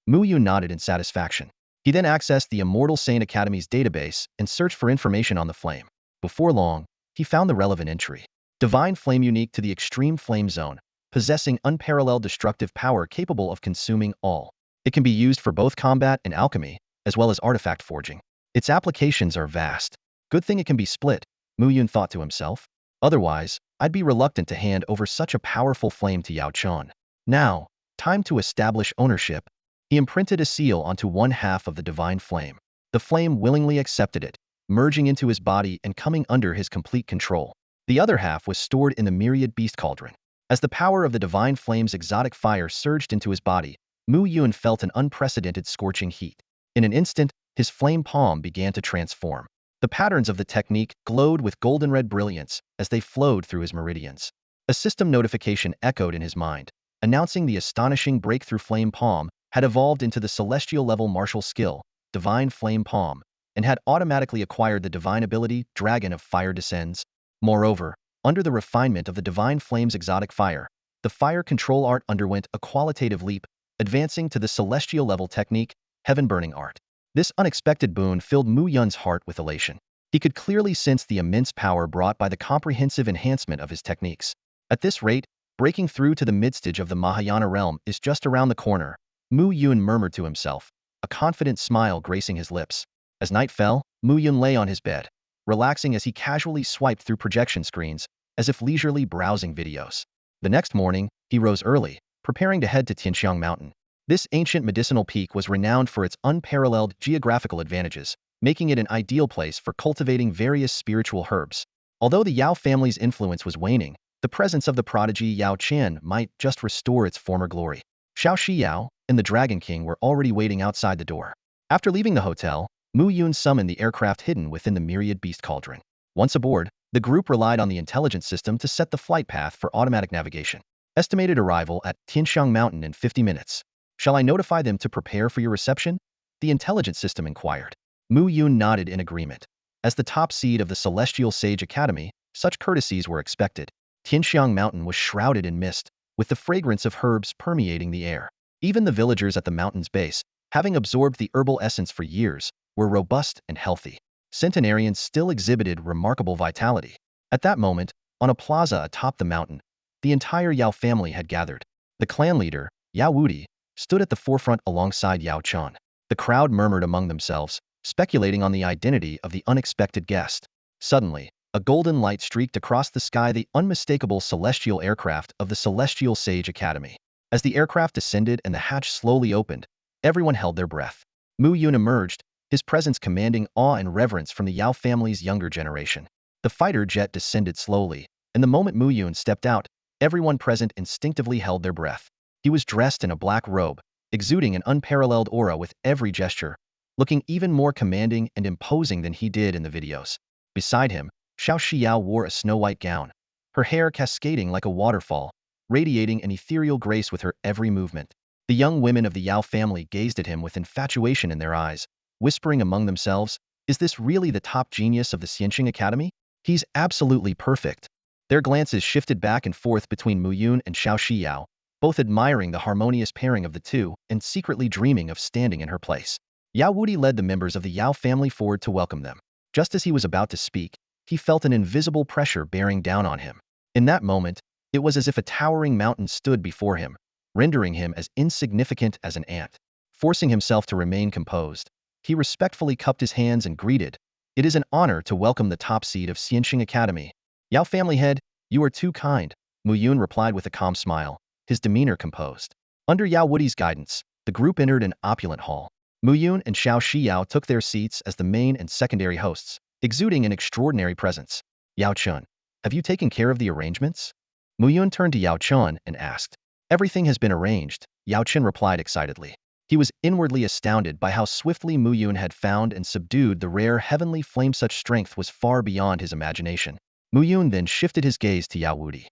A: Mu Yun nodded in satisfaction. He then accessed the Immortal Sane Academy's database and searched for information on the flame. Before long, he found the relevant entry. Divine flame unique to the extreme flame zone, possessing unparalleled destructive power capable of consuming all. It can be used for both combat and alchemy, as well as artifact forging. Its applications are vast. Good thing it can be split, Mu Yun thought to himself. Otherwise, I'd be reluctant to hand over such a powerful flame to Yao Chan. Now, time to establish ownership. He imprinted a seal onto one half of the divine flame. The flame willingly accepted it, merging into his body and coming under his complete control. The other half was stored in the Myriad beast cauldron. As the power of the divine flame's exotic fire surged into his body, Mu Yun felt an unprecedented scorching heat. In an instant, his flame palm began to transform. The patterns of the technique glowed with golden-red brilliance as they flowed through his meridians. A system notification echoed in his mind, announcing the astonishing breakthrough flame palm had evolved into the celestial-level martial skill, Divine Flame Palm, and had automatically acquired the divine ability Dragon of Fire Descends. Moreover, under the refinement of the Divine Flame's exotic fire, the fire control art underwent a qualitative leap, advancing to the celestial-level technique, Heaven Burning Art. This unexpected boon filled Mu Yun's heart with elation. He could clearly sense the immense power brought by the comprehensive enhancement of his techniques. At this rate, breaking through to the midstage of the Mahayana realm is just around the corner, Mu Yun murmured to himself, a confident smile gracing his lips. As night fell, Mu Yun lay on his bed, relaxing as he casually swiped through projection screens, as if leisurely browsing videos. The next morning, he rose early, preparing to head to Tianxiang Mountain. This ancient medicinal peak was renowned for its unparalleled geographical advantages, making it an ideal place for cultivating various spiritual herbs. Although the Yao family's influence was waning, the presence of the prodigy Yao Chen might just restore its former glory. Shao Xiao and the Dragon King were already waiting outside the door. After leaving the hotel, Mu Yun summoned the aircraft hidden within the Myriad beast cauldron. Once aboard, the group relied on the intelligence system to set the flight path for automatic navigation. Estimated arrival at Tianxiang Mountain in 50 minutes. Shall I notify them to prepare for your reception? The intelligence system inquired. Mu Yun nodded in agreement. As the top seed of the Celestial Sage Academy, such courtesies were expected. Tianxiang Mountain was shrouded in mist, with the fragrance of herbs permeating the air. Even the villagers at the mountain's base, having absorbed the herbal essence for years, were robust and healthy. Centenarians still exhibited remarkable vitality. At that moment, on a plaza atop the mountain, the entire Yao family had gathered. The clan leader, Yao Wudi, stood at the forefront alongside Yao Chan. The crowd murmured among themselves, speculating on the identity of the unexpected guest. Suddenly, a golden light streaked across the sky, the unmistakable celestial aircraft of the Celestial Sage Academy. As the aircraft descended and the hatch slowly opened, everyone held their breath. Mu Yun emerged, his presence commanding awe and reverence from the Yao family's younger generation. The fighter jet descended slowly, and the moment Mu Yun stepped out, everyone present instinctively held their breath. He was dressed in a black robe, exuding an unparalleled aura with every gesture, looking even more commanding and imposing than he did in the videos. Beside him, Shao Xiao wore a snow-white gown, her hair cascading like a waterfall, radiating an ethereal grace with her every movement. The young women of the Yao family gazed at him with infatuation in their eyes, whispering among themselves, "Is this really the top genius of the Xianxing Academy? He's absolutely perfect." Their glances shifted back and forth between Mu Yun and Shao Xiao, both admiring the harmonious pairing of the two and secretly dreaming of standing in her place. Yao Wudi led the members of the Yao family forward to welcome them. Just as he was about to speak, he felt an invisible pressure bearing down on him. In that moment, it was as if a towering mountain stood before him, rendering him as insignificant as an ant. Forcing himself to remain composed, He respectfully cupped his hands and greeted, "It is an honor to welcome the top seed of Xianxing Academy." "Yao family head, you are too kind," Mu Yun replied with a calm smile, his demeanor composed. Under Yao Wudi's guidance, the group entered an opulent hall. Mu Yun and Shao Xiao took their seats as the main and secondary hosts, exuding an extraordinary presence. "Yao Chun, have you taken care of the arrangements?" Mu Yun turned to Yao Chun and asked. "Everything has been arranged," Yao Chun replied excitedly. He was inwardly astounded by how swiftly Mu Yun had found and subdued the rare heavenly flame. Such strength was far beyond his imagination. Mu Yun then shifted his gaze to Yao Wudi.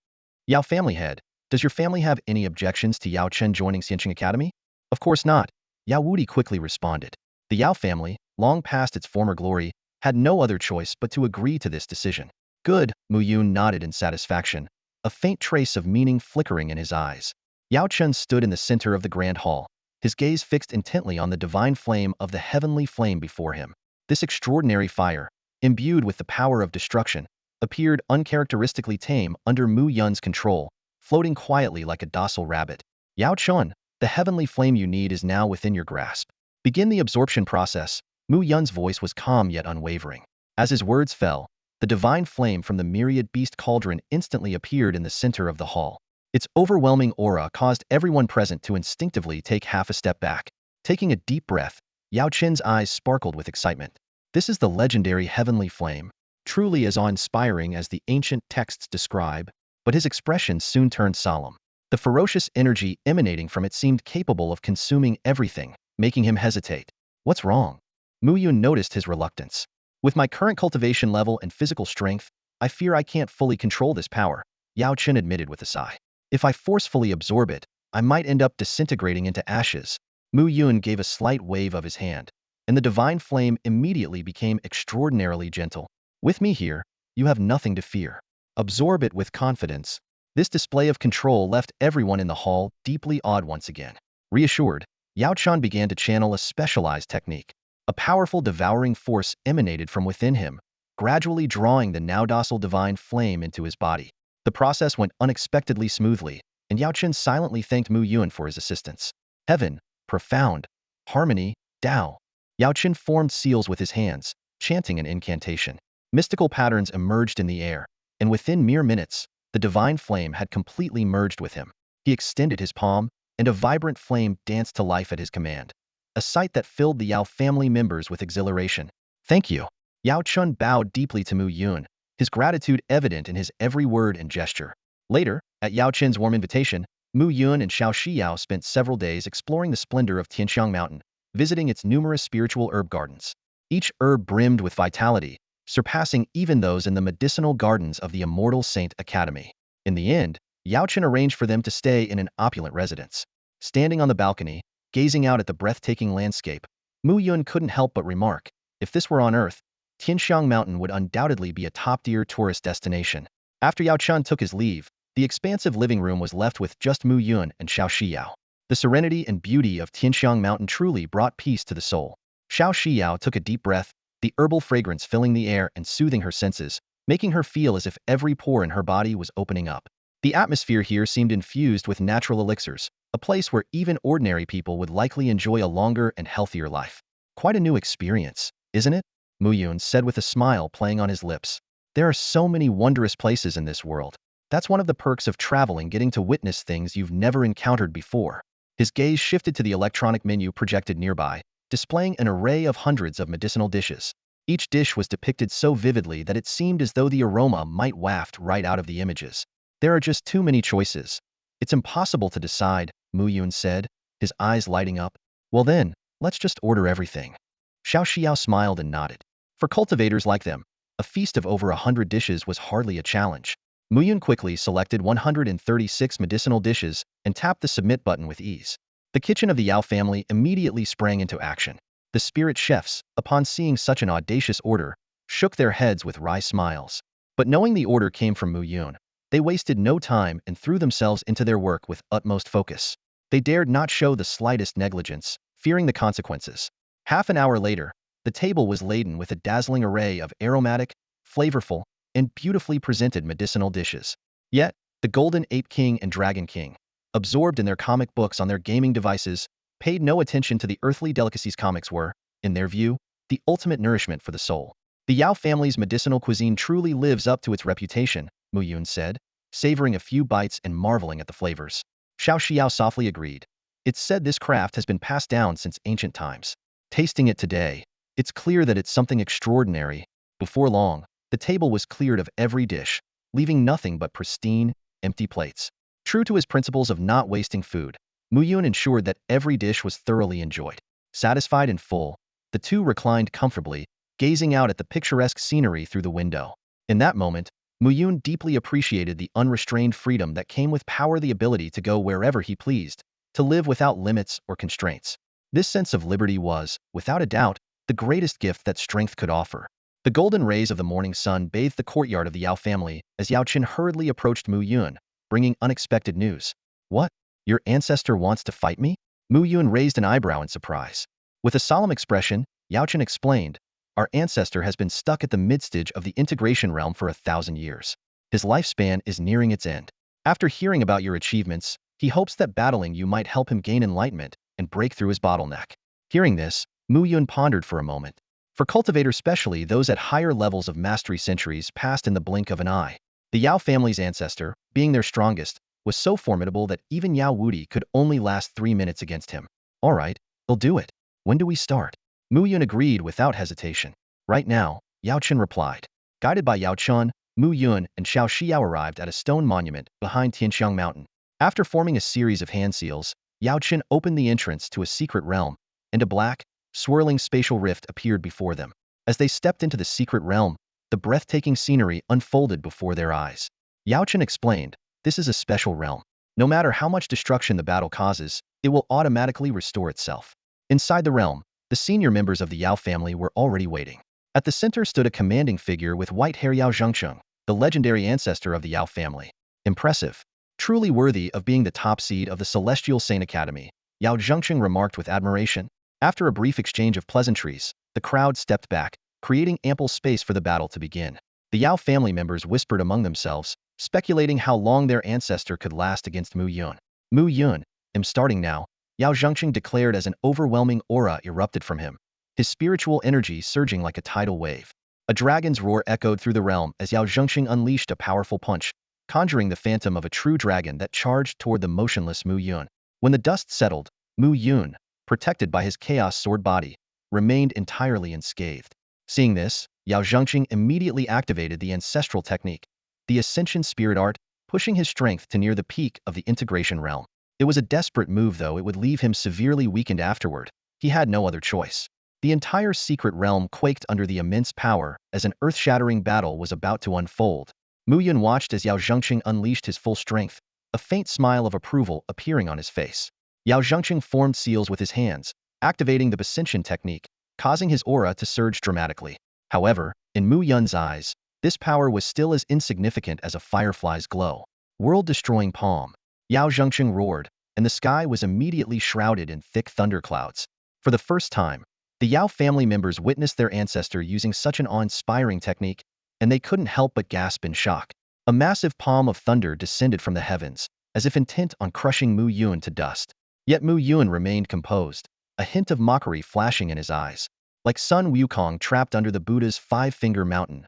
A: "Yao family head, does your family have any objections to Yao Chen joining Xianxing Academy?" "Of course not," Yao Wudi quickly responded. The Yao family, long past its former glory, had no other choice but to agree to this decision. "Good," Mu Yun nodded in satisfaction, a faint trace of meaning flickering in his eyes. Yao Chen stood in the center of the grand hall, his gaze fixed intently on the divine flame of the heavenly flame before him. This extraordinary fire, imbued with the power of destruction, appeared uncharacteristically tame under Mu Yun's control, floating quietly like a docile rabbit. "Yao Chun, the heavenly flame you need is now within your grasp. Begin the absorption process." Mu Yun's voice was calm yet unwavering. As his words fell, the divine flame from the Myriad beast cauldron instantly appeared in the center of the hall. Its overwhelming aura caused everyone present to instinctively take half a step back. Taking a deep breath, Yao Chen's eyes sparkled with excitement. This is the legendary heavenly flame, truly as awe-inspiring as the ancient texts describe, but his expression soon turned solemn. The ferocious energy emanating from it seemed capable of consuming everything, making him hesitate. "What's wrong?" Mu Yun noticed his reluctance. "With my current cultivation level and physical strength, I fear I can't fully control this power," Yao Chen admitted with a sigh. "If I forcefully absorb it, I might end up disintegrating into ashes." Mu Yun gave a slight wave of his hand, and the divine flame immediately became extraordinarily gentle. "With me here, you have nothing to fear. Absorb it with confidence." This display of control left everyone in the hall deeply awed once again. Reassured, Yao Chan began to channel a specialized technique. A powerful devouring force emanated from within him, gradually drawing the now docile divine flame into his body. The process went unexpectedly smoothly, and Yao Chen silently thanked Mu Yun for his assistance. Heaven, profound, harmony, Tao. Yao Chen formed seals with his hands, chanting an incantation. Mystical patterns emerged in the air, and within mere minutes, the divine flame had completely merged with him. He extended his palm, and a vibrant flame danced to life at his command, a sight that filled the Yao family members with exhilaration. "Thank you." Yao Chun bowed deeply to Mu Yun, his gratitude evident in his every word and gesture. Later, at Yao Chen's warm invitation, Mu Yun and Shao Xiao spent several days exploring the splendor of Tianxiang Mountain, visiting its numerous spiritual herb gardens. Each herb brimmed with vitality, surpassing even those in the medicinal gardens of the Immortal Saint Academy. In the end, Yao Chen arranged for them to stay in an opulent residence. Standing on the balcony, gazing out at the breathtaking landscape, Mu Yun couldn't help but remark, if this were on Earth, Tianxiang Mountain would undoubtedly be a top-tier tourist destination. After Yao Chen took his leave, the expansive living room was left with just Mu Yun and Shao Xiao. The serenity and beauty of Tianxiang Mountain truly brought peace to the soul. Shao Xiao took a deep breath, the herbal fragrance filling the air and soothing her senses, making her feel as if every pore in her body was opening up. The atmosphere here seemed infused with natural elixirs, a place where even ordinary people would likely enjoy a longer and healthier life. "Quite a new experience, isn't it?" Mu Yun said with a smile playing on his lips. "There are so many wondrous places in this world. That's one of the perks of traveling, getting to witness things you've never encountered before." His gaze shifted to the electronic menu projected nearby, displaying an array of hundreds of medicinal dishes. Each dish was depicted so vividly that it seemed as though the aroma might waft right out of the images. "There are just too many choices. It's impossible to decide," Mu Yun said, his eyes lighting up. "Well then, let's just order everything." Shao Xiao smiled and nodded. For cultivators like them, a feast of over 100 dishes was hardly a challenge. Mu Yun quickly selected 136 medicinal dishes and tapped the submit button with ease. The kitchen of the Yao family immediately sprang into action. The spirit chefs, upon seeing such an audacious order, shook their heads with wry smiles. But knowing the order came from Mu Yun, they wasted no time and threw themselves into their work with utmost focus. They dared not show the slightest negligence, fearing the consequences. Half an hour later, the table was laden with a dazzling array of aromatic, flavorful, and beautifully presented medicinal dishes. Yet, the Golden Ape King and Dragon King, absorbed in their comic books on their gaming devices, paid no attention to the earthly delicacies comics were in their view, the ultimate nourishment for the soul. The Yao family's medicinal cuisine truly lives up to its reputation, Mu Yun said, savoring a few bites and marveling at the flavors. Shao Xiao softly agreed. It's said this craft has been passed down since ancient times. Tasting it today, it's clear that it's something extraordinary. Before long, the table was cleared of every dish, leaving nothing but pristine, empty plates. True to his principles of not wasting food, Mu Yun ensured that every dish was thoroughly enjoyed. Satisfied and full, the two reclined comfortably, gazing out at the picturesque scenery through the window. In that moment, Mu Yun deeply appreciated the unrestrained freedom that came with power, the ability to go wherever he pleased, to live without limits or constraints. This sense of liberty was, without a doubt, the greatest gift that strength could offer. The golden rays of the morning sun bathed the courtyard of the Yao family as Yao Qin hurriedly approached Mu Yun, bringing unexpected news. What? Your ancestor wants to fight me? Mu Yun raised an eyebrow in surprise. With a solemn expression, Yao Qin explained, our ancestor has been stuck at the mid-stage of the integration realm for 1,000 years. His lifespan is nearing its end. After hearing about your achievements, he hopes that battling you might help him gain enlightenment and break through his bottleneck. Hearing this, Mu Yun pondered for a moment. For cultivators, especially those at higher levels of mastery, centuries passed in the blink of an eye. The Yao family's ancestor, being their strongest, was so formidable that even Yao Wudi could only last 3 minutes against him. All right, they'll do it. When do we start? Mu Yun agreed without hesitation. Right now, Yao Qin replied. Guided by Yao Chun, Mu Yun and Shao Xiao arrived at a stone monument behind Tianxiang Mountain. After forming a series of hand seals, Yao Qin opened the entrance to a secret realm, and a black, swirling spatial rift appeared before them. As they stepped into the secret realm, the breathtaking scenery unfolded before their eyes. Yao Qin explained, this is a special realm. No matter how much destruction the battle causes, it will automatically restore itself. Inside the realm, the senior members of the Yao family were already waiting. At the center stood a commanding figure with white hair, Yao Zhengcheng, the legendary ancestor of the Yao family. Impressive. Truly worthy of being the top seed of the Celestial Saint Academy, Yao Zhengcheng remarked with admiration. After a brief exchange of pleasantries, the crowd stepped back, creating ample space for the battle to begin. The Yao family members whispered among themselves, speculating how long their ancestor could last against Mu Yun. Mu Yun, I'm starting now, Yao Zhengcheng declared as an overwhelming aura erupted from him, his spiritual energy surging like a tidal wave. A dragon's roar echoed through the realm as Yao Zhengcheng unleashed a powerful punch, conjuring the phantom of a true dragon that charged toward the motionless Mu Yun. When the dust settled, Mu Yun, protected by his chaos sword body, remained entirely unscathed. Seeing this, Yao Zhengcheng immediately activated the ancestral technique, the Ascension spirit art, pushing his strength to near the peak of the integration realm. It was a desperate move, though it would leave him severely weakened afterward. He had no other choice. The entire secret realm quaked under the immense power as an earth-shattering battle was about to unfold. Mu Yun watched as Yao Zhengcheng unleashed his full strength, a faint smile of approval appearing on his face. Yao Zhengcheng formed seals with his hands, activating the Ascension technique, causing his aura to surge dramatically. However, in Mu Yun's eyes, this power was still as insignificant as a firefly's glow. World-destroying palm. Yao Zhengcheng roared, and the sky was immediately shrouded in thick thunderclouds. For the first time, the Yao family members witnessed their ancestor using such an awe-inspiring technique, and they couldn't help but gasp in shock. A massive palm of thunder descended from the heavens, as if intent on crushing Mu Yun to dust. Yet Mu Yun remained composed, a hint of mockery flashing in his eyes, like Sun Wukong trapped under the Buddha's five-finger mountain.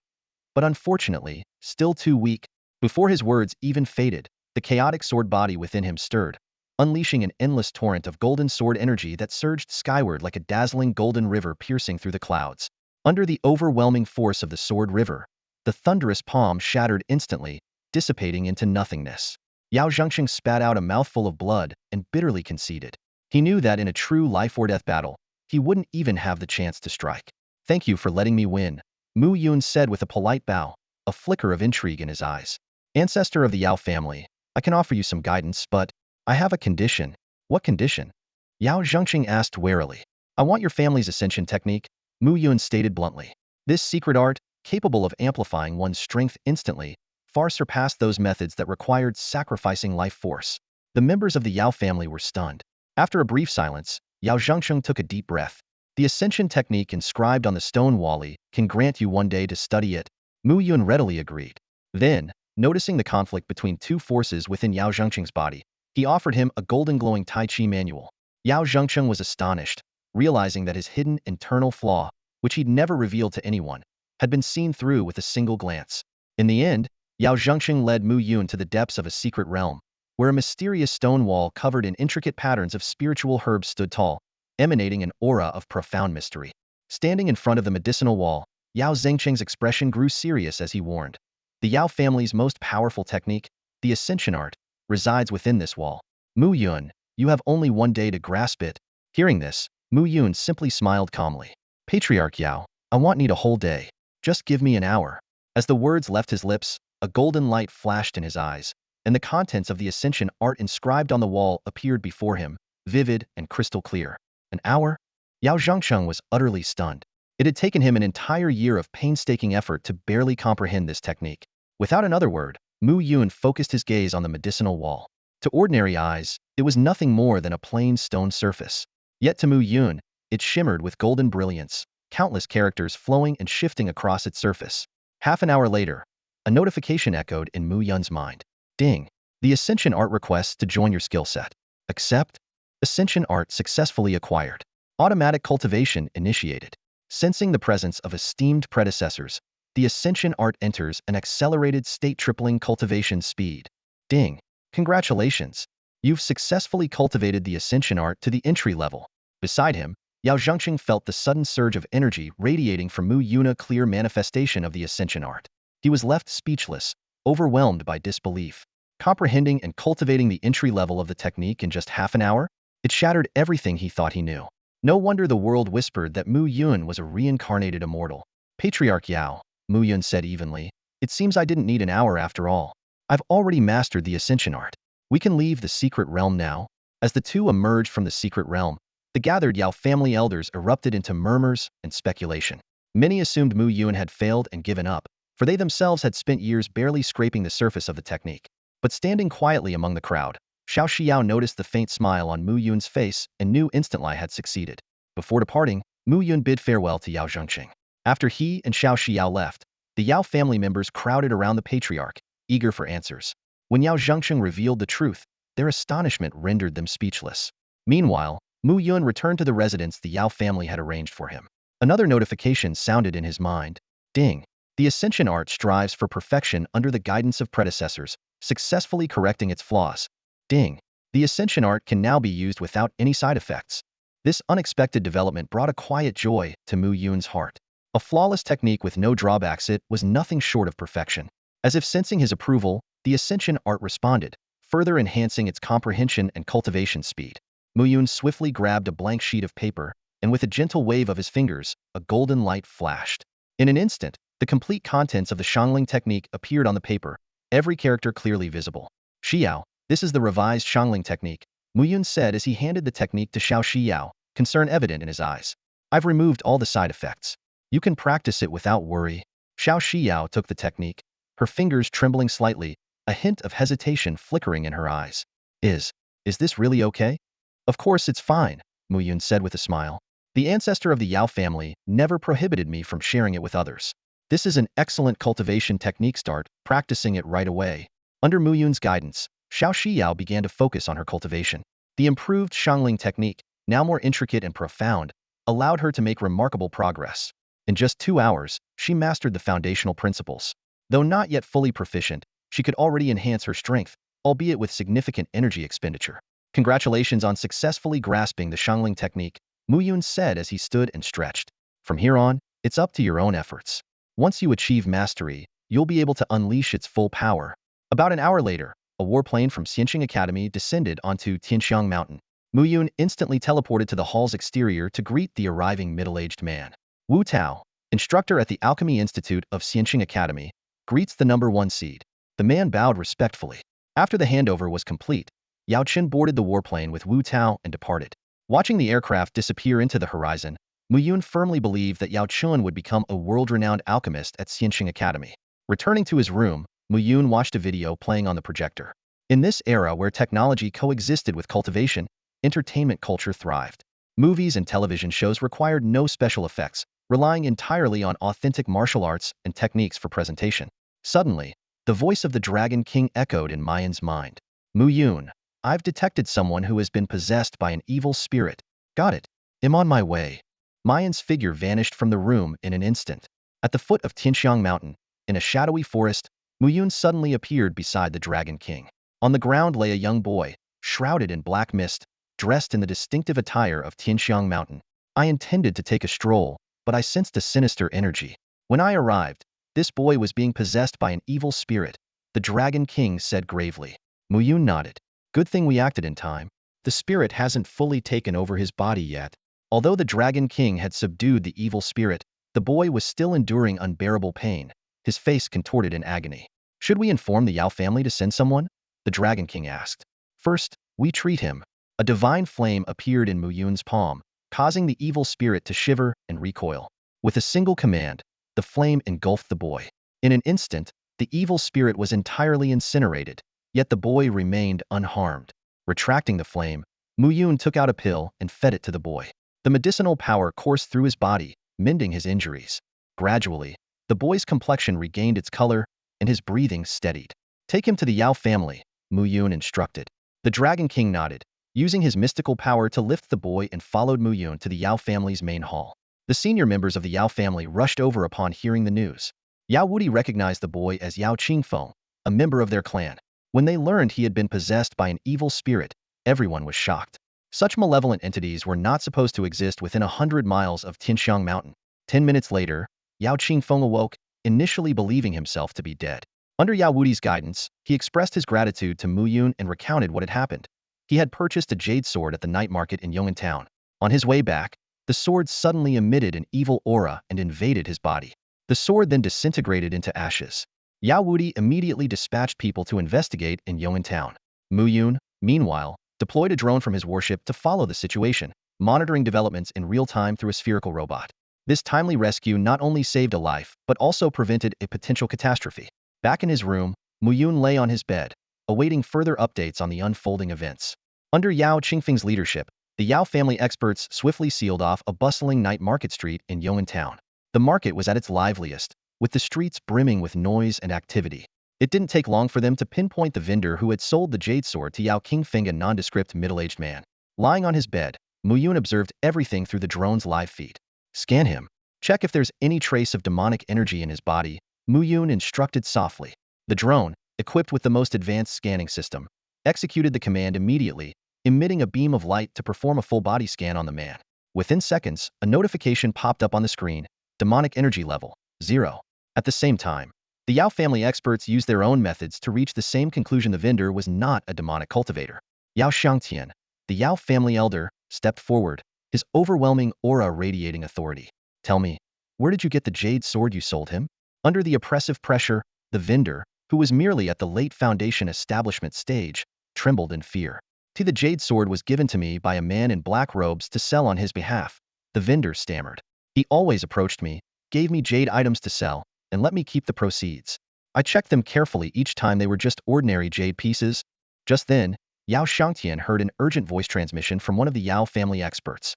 A: But unfortunately, still too weak. Before his words even faded, the chaotic sword body within him stirred, unleashing an endless torrent of golden sword energy that surged skyward like a dazzling golden river piercing through the clouds. Under the overwhelming force of the sword river, the thunderous palm shattered instantly, dissipating into nothingness. Yao Zhengcheng spat out a mouthful of blood and bitterly conceded. He knew that in a true life-or-death battle, he wouldn't even have the chance to strike. Thank you for letting me win, Mu Yun said with a polite bow, a flicker of intrigue in his eyes. Ancestor of the Yao family, I can offer you some guidance, but I have a condition. What condition? Yao Zhengcheng asked warily. I want your family's Ascension technique, Mu Yun stated bluntly. This secret art, capable of amplifying one's strength instantly, far surpassed those methods that required sacrificing life force. The members of the Yao family were stunned. After a brief silence, Yao Zhengcheng took a deep breath. The Ascension technique inscribed on the stone wall can grant you one day to study it, Mu Yun readily agreed. Then, noticing the conflict between two forces within Yao Zhengcheng's body, he offered him a golden glowing Tai Chi manual. Yao Zhengcheng was astonished. realizing that his hidden internal flaw, which he'd never revealed to anyone, had been seen through with a single glance. In the end, Yao Zhengxing led Mu Yun to the depths of a secret realm, where a mysterious stone wall covered in intricate patterns of spiritual herbs stood tall, emanating an aura of profound mystery. Standing in front of the medicinal wall, Yao Zhengqing's expression grew serious as he warned. The Yao family's most powerful technique, the Ascension art, resides within this wall. Mu Yun, you have only one day to grasp it. Hearing this, Mu Yun simply smiled calmly. Patriarch Yao, I won't need a whole day. Just give me an hour. As the words left his lips, a golden light flashed in his eyes, and the contents of the Ascension art inscribed on the wall appeared before him, vivid and crystal clear. An hour? Yao Zhengsheng was utterly stunned. It had taken him an entire year of painstaking effort to barely comprehend this technique. Without another word, Mu Yun focused his gaze on the medicinal wall. To ordinary eyes, it was nothing more than a plain stone surface. Yet to Mu Yun, it shimmered with golden brilliance, countless characters flowing and shifting across its surface. Half an hour later, a notification echoed in Mu Yun's mind. Ding! The Ascension art requests to join your skill set. Accept? Ascension art successfully acquired. Automatic cultivation initiated. Sensing the presence of esteemed predecessors, the Ascension art enters an accelerated state tripling cultivation speed. Ding! Congratulations! You've successfully cultivated the Ascension art to the entry level. Beside him, Yao Zhengxing felt the sudden surge of energy radiating from Mu Yun, a clear manifestation of the Ascension art. He was left speechless, overwhelmed by disbelief. Comprehending and cultivating the entry level of the technique in just half an hour? It shattered everything he thought he knew. No wonder the world whispered that Mu Yun was a reincarnated immortal. Patriarch Yao, Mu Yun said evenly, it seems I didn't need an hour after all. I've already mastered the Ascension art. We can leave the secret realm now. As the two emerged from the secret realm, the gathered Yao family elders erupted into murmurs and speculation. Many assumed Mu Yun had failed and given up, for they themselves had spent years barely scraping the surface of the technique. But standing quietly among the crowd, Shao Xiao noticed the faint smile on Mu Yun's face and knew instantly had succeeded. Before departing, Mu Yun bid farewell to Yao Zhengxing. After he and Shao Xiao left, the Yao family members crowded around the patriarch, eager for answers. When Yao Zhengxing revealed the truth, their astonishment rendered them speechless. Meanwhile, Mu Yun returned to the residence the Yao family had arranged for him. Another notification sounded in his mind. Ding! The Ascension art strives for perfection under the guidance of predecessors, successfully correcting its flaws. Ding! The Ascension art can now be used without any side effects. This unexpected development brought a quiet joy to Mu Yun's heart. A flawless technique with no drawbacks, it was nothing short of perfection. As if sensing his approval, the Ascension art responded, further enhancing its comprehension and cultivation speed. Mu Yun swiftly grabbed a blank sheet of paper, and with a gentle wave of his fingers, a golden light flashed. In an instant, the complete contents of the Xiangling technique appeared on the paper, every character clearly visible. Xiao, this is the revised Xiangling technique, Mu Yun said as he handed the technique to Shao Xiao, concern evident in his eyes. I've removed all the side effects. You can practice it without worry. Shao Xiao took the technique, her fingers trembling slightly, a hint of hesitation flickering in her eyes. Is this really okay? Of course it's fine, Mu Yun said with a smile. The ancestor of the Yao family never prohibited me from sharing it with others. This is an excellent cultivation technique. Start practicing it right away. Under Mu Yun's guidance, Shao Xiao began to focus on her cultivation. The improved Xiangling technique, now more intricate and profound, allowed her to make remarkable progress. In just 2 hours, she mastered the foundational principles. Though not yet fully proficient, she could already enhance her strength, albeit with significant energy expenditure. Congratulations on successfully grasping the Xiangling technique, Mu Yun said as he stood and stretched. From here on, it's up to your own efforts. Once you achieve mastery, you'll be able to unleash its full power. About an hour later, a warplane from Xianxing Academy descended onto Tianxiang Mountain. Mu Yun instantly teleported to the hall's exterior to greet the arriving middle-aged man. Wu Tao, instructor at the Alchemy Institute of Xianxing Academy, greets the #1 seed. The man bowed respectfully. After the handover was complete, Yao Qin boarded the warplane with Wu Tao and departed. Watching the aircraft disappear into the horizon, Mu Yun firmly believed that Yao Qin would become a world-renowned alchemist at Xianxing Academy. Returning to his room, Mu Yun watched a video playing on the projector. In this era where technology coexisted with cultivation, entertainment culture thrived. Movies and television shows required no special effects, relying entirely on authentic martial arts and techniques for presentation. Suddenly, the voice of the Dragon King echoed in Mayan's mind. Mu Yun, I've detected someone who has been possessed by an evil spirit. Got it. "Am on my way." Mayan's figure vanished from the room in an instant. At the foot of Tianxiang Mountain, in a shadowy forest, Muyun suddenly appeared beside the Dragon King. On the ground lay a young boy, shrouded in black mist, dressed in the distinctive attire of Tianxiang Mountain. I intended to take a stroll, but I sensed a sinister energy. When I arrived, this boy was being possessed by an evil spirit, the Dragon King said gravely. Muyun nodded. Good thing we acted in time. The spirit hasn't fully taken over his body yet. Although the Dragon King had subdued the evil spirit, the boy was still enduring unbearable pain, his face contorted in agony. Should we inform the Yao family to send someone? The Dragon King asked. First, we treat him. A divine flame appeared in Muyun's palm, causing the evil spirit to shiver and recoil. With a single command, the flame engulfed the boy. In an instant, the evil spirit was entirely incinerated, yet the boy remained unharmed. Retracting the flame, Muyun took out a pill and fed it to the boy. The medicinal power coursed through his body, mending his injuries. Gradually, the boy's complexion regained its color, and his breathing steadied. Take him to the Yao family, Muyun instructed. The Dragon King nodded, using his mystical power to lift the boy and followed Muyun to the Yao family's main hall. The senior members of the Yao family rushed over upon hearing the news. Yao Wudi recognized the boy as Yao Qingfeng, a member of their clan. When they learned he had been possessed by an evil spirit, everyone was shocked. Such malevolent entities were not supposed to exist within 100 miles of Tianxiang Mountain. 10 minutes later, Yao Qingfeng awoke, initially believing himself to be dead. Under Yao Wudi's guidance, he expressed his gratitude to Muyun and recounted what had happened. He had purchased a jade sword at the night market in Yong'an Town. On his way back, the sword suddenly emitted an evil aura and invaded his body. The sword then disintegrated into ashes. Yao Wudi immediately dispatched people to investigate in Yong'an Town. Muyun, meanwhile, deployed a drone from his warship to follow the situation, monitoring developments in real time through a spherical robot. This timely rescue not only saved a life, but also prevented a potential catastrophe. Back in his room, Muyun lay on his bed, awaiting further updates on the unfolding events. Under Yao Qingfeng's leadership, the Yao family experts swiftly sealed off a bustling night market street in Yong'an Town. The market was at its liveliest, with the streets brimming with noise and activity. It didn't take long for them to pinpoint the vendor who had sold the jade sword to Yao Qingfeng, a nondescript middle-aged man. Lying on his bed, Muyun observed everything through the drone's live feed. Scan him. Check if there's any trace of demonic energy in his body, Muyun instructed softly. The drone, equipped with the most advanced scanning system, executed the command immediately, emitting a beam of light to perform a full body scan on the man. Within seconds, a notification popped up on the screen: demonic energy level, 0. At the same time, the Yao family experts used their own methods to reach the same conclusion: the vendor was not a demonic cultivator. Yao Xiangtian, the Yao family elder, stepped forward, his overwhelming aura radiating authority. Tell me, where did you get the jade sword you sold him? Under the oppressive pressure, the vendor, who was merely at the late foundation establishment stage, trembled in fear. The jade sword was given to me by a man in black robes to sell on his behalf, the vendor stammered. He always approached me, gave me jade items to sell, and let me keep the proceeds. I checked them carefully each time they were just ordinary jade pieces. Just then, Yao Xiangtian heard an urgent voice transmission from one of the Yao family experts.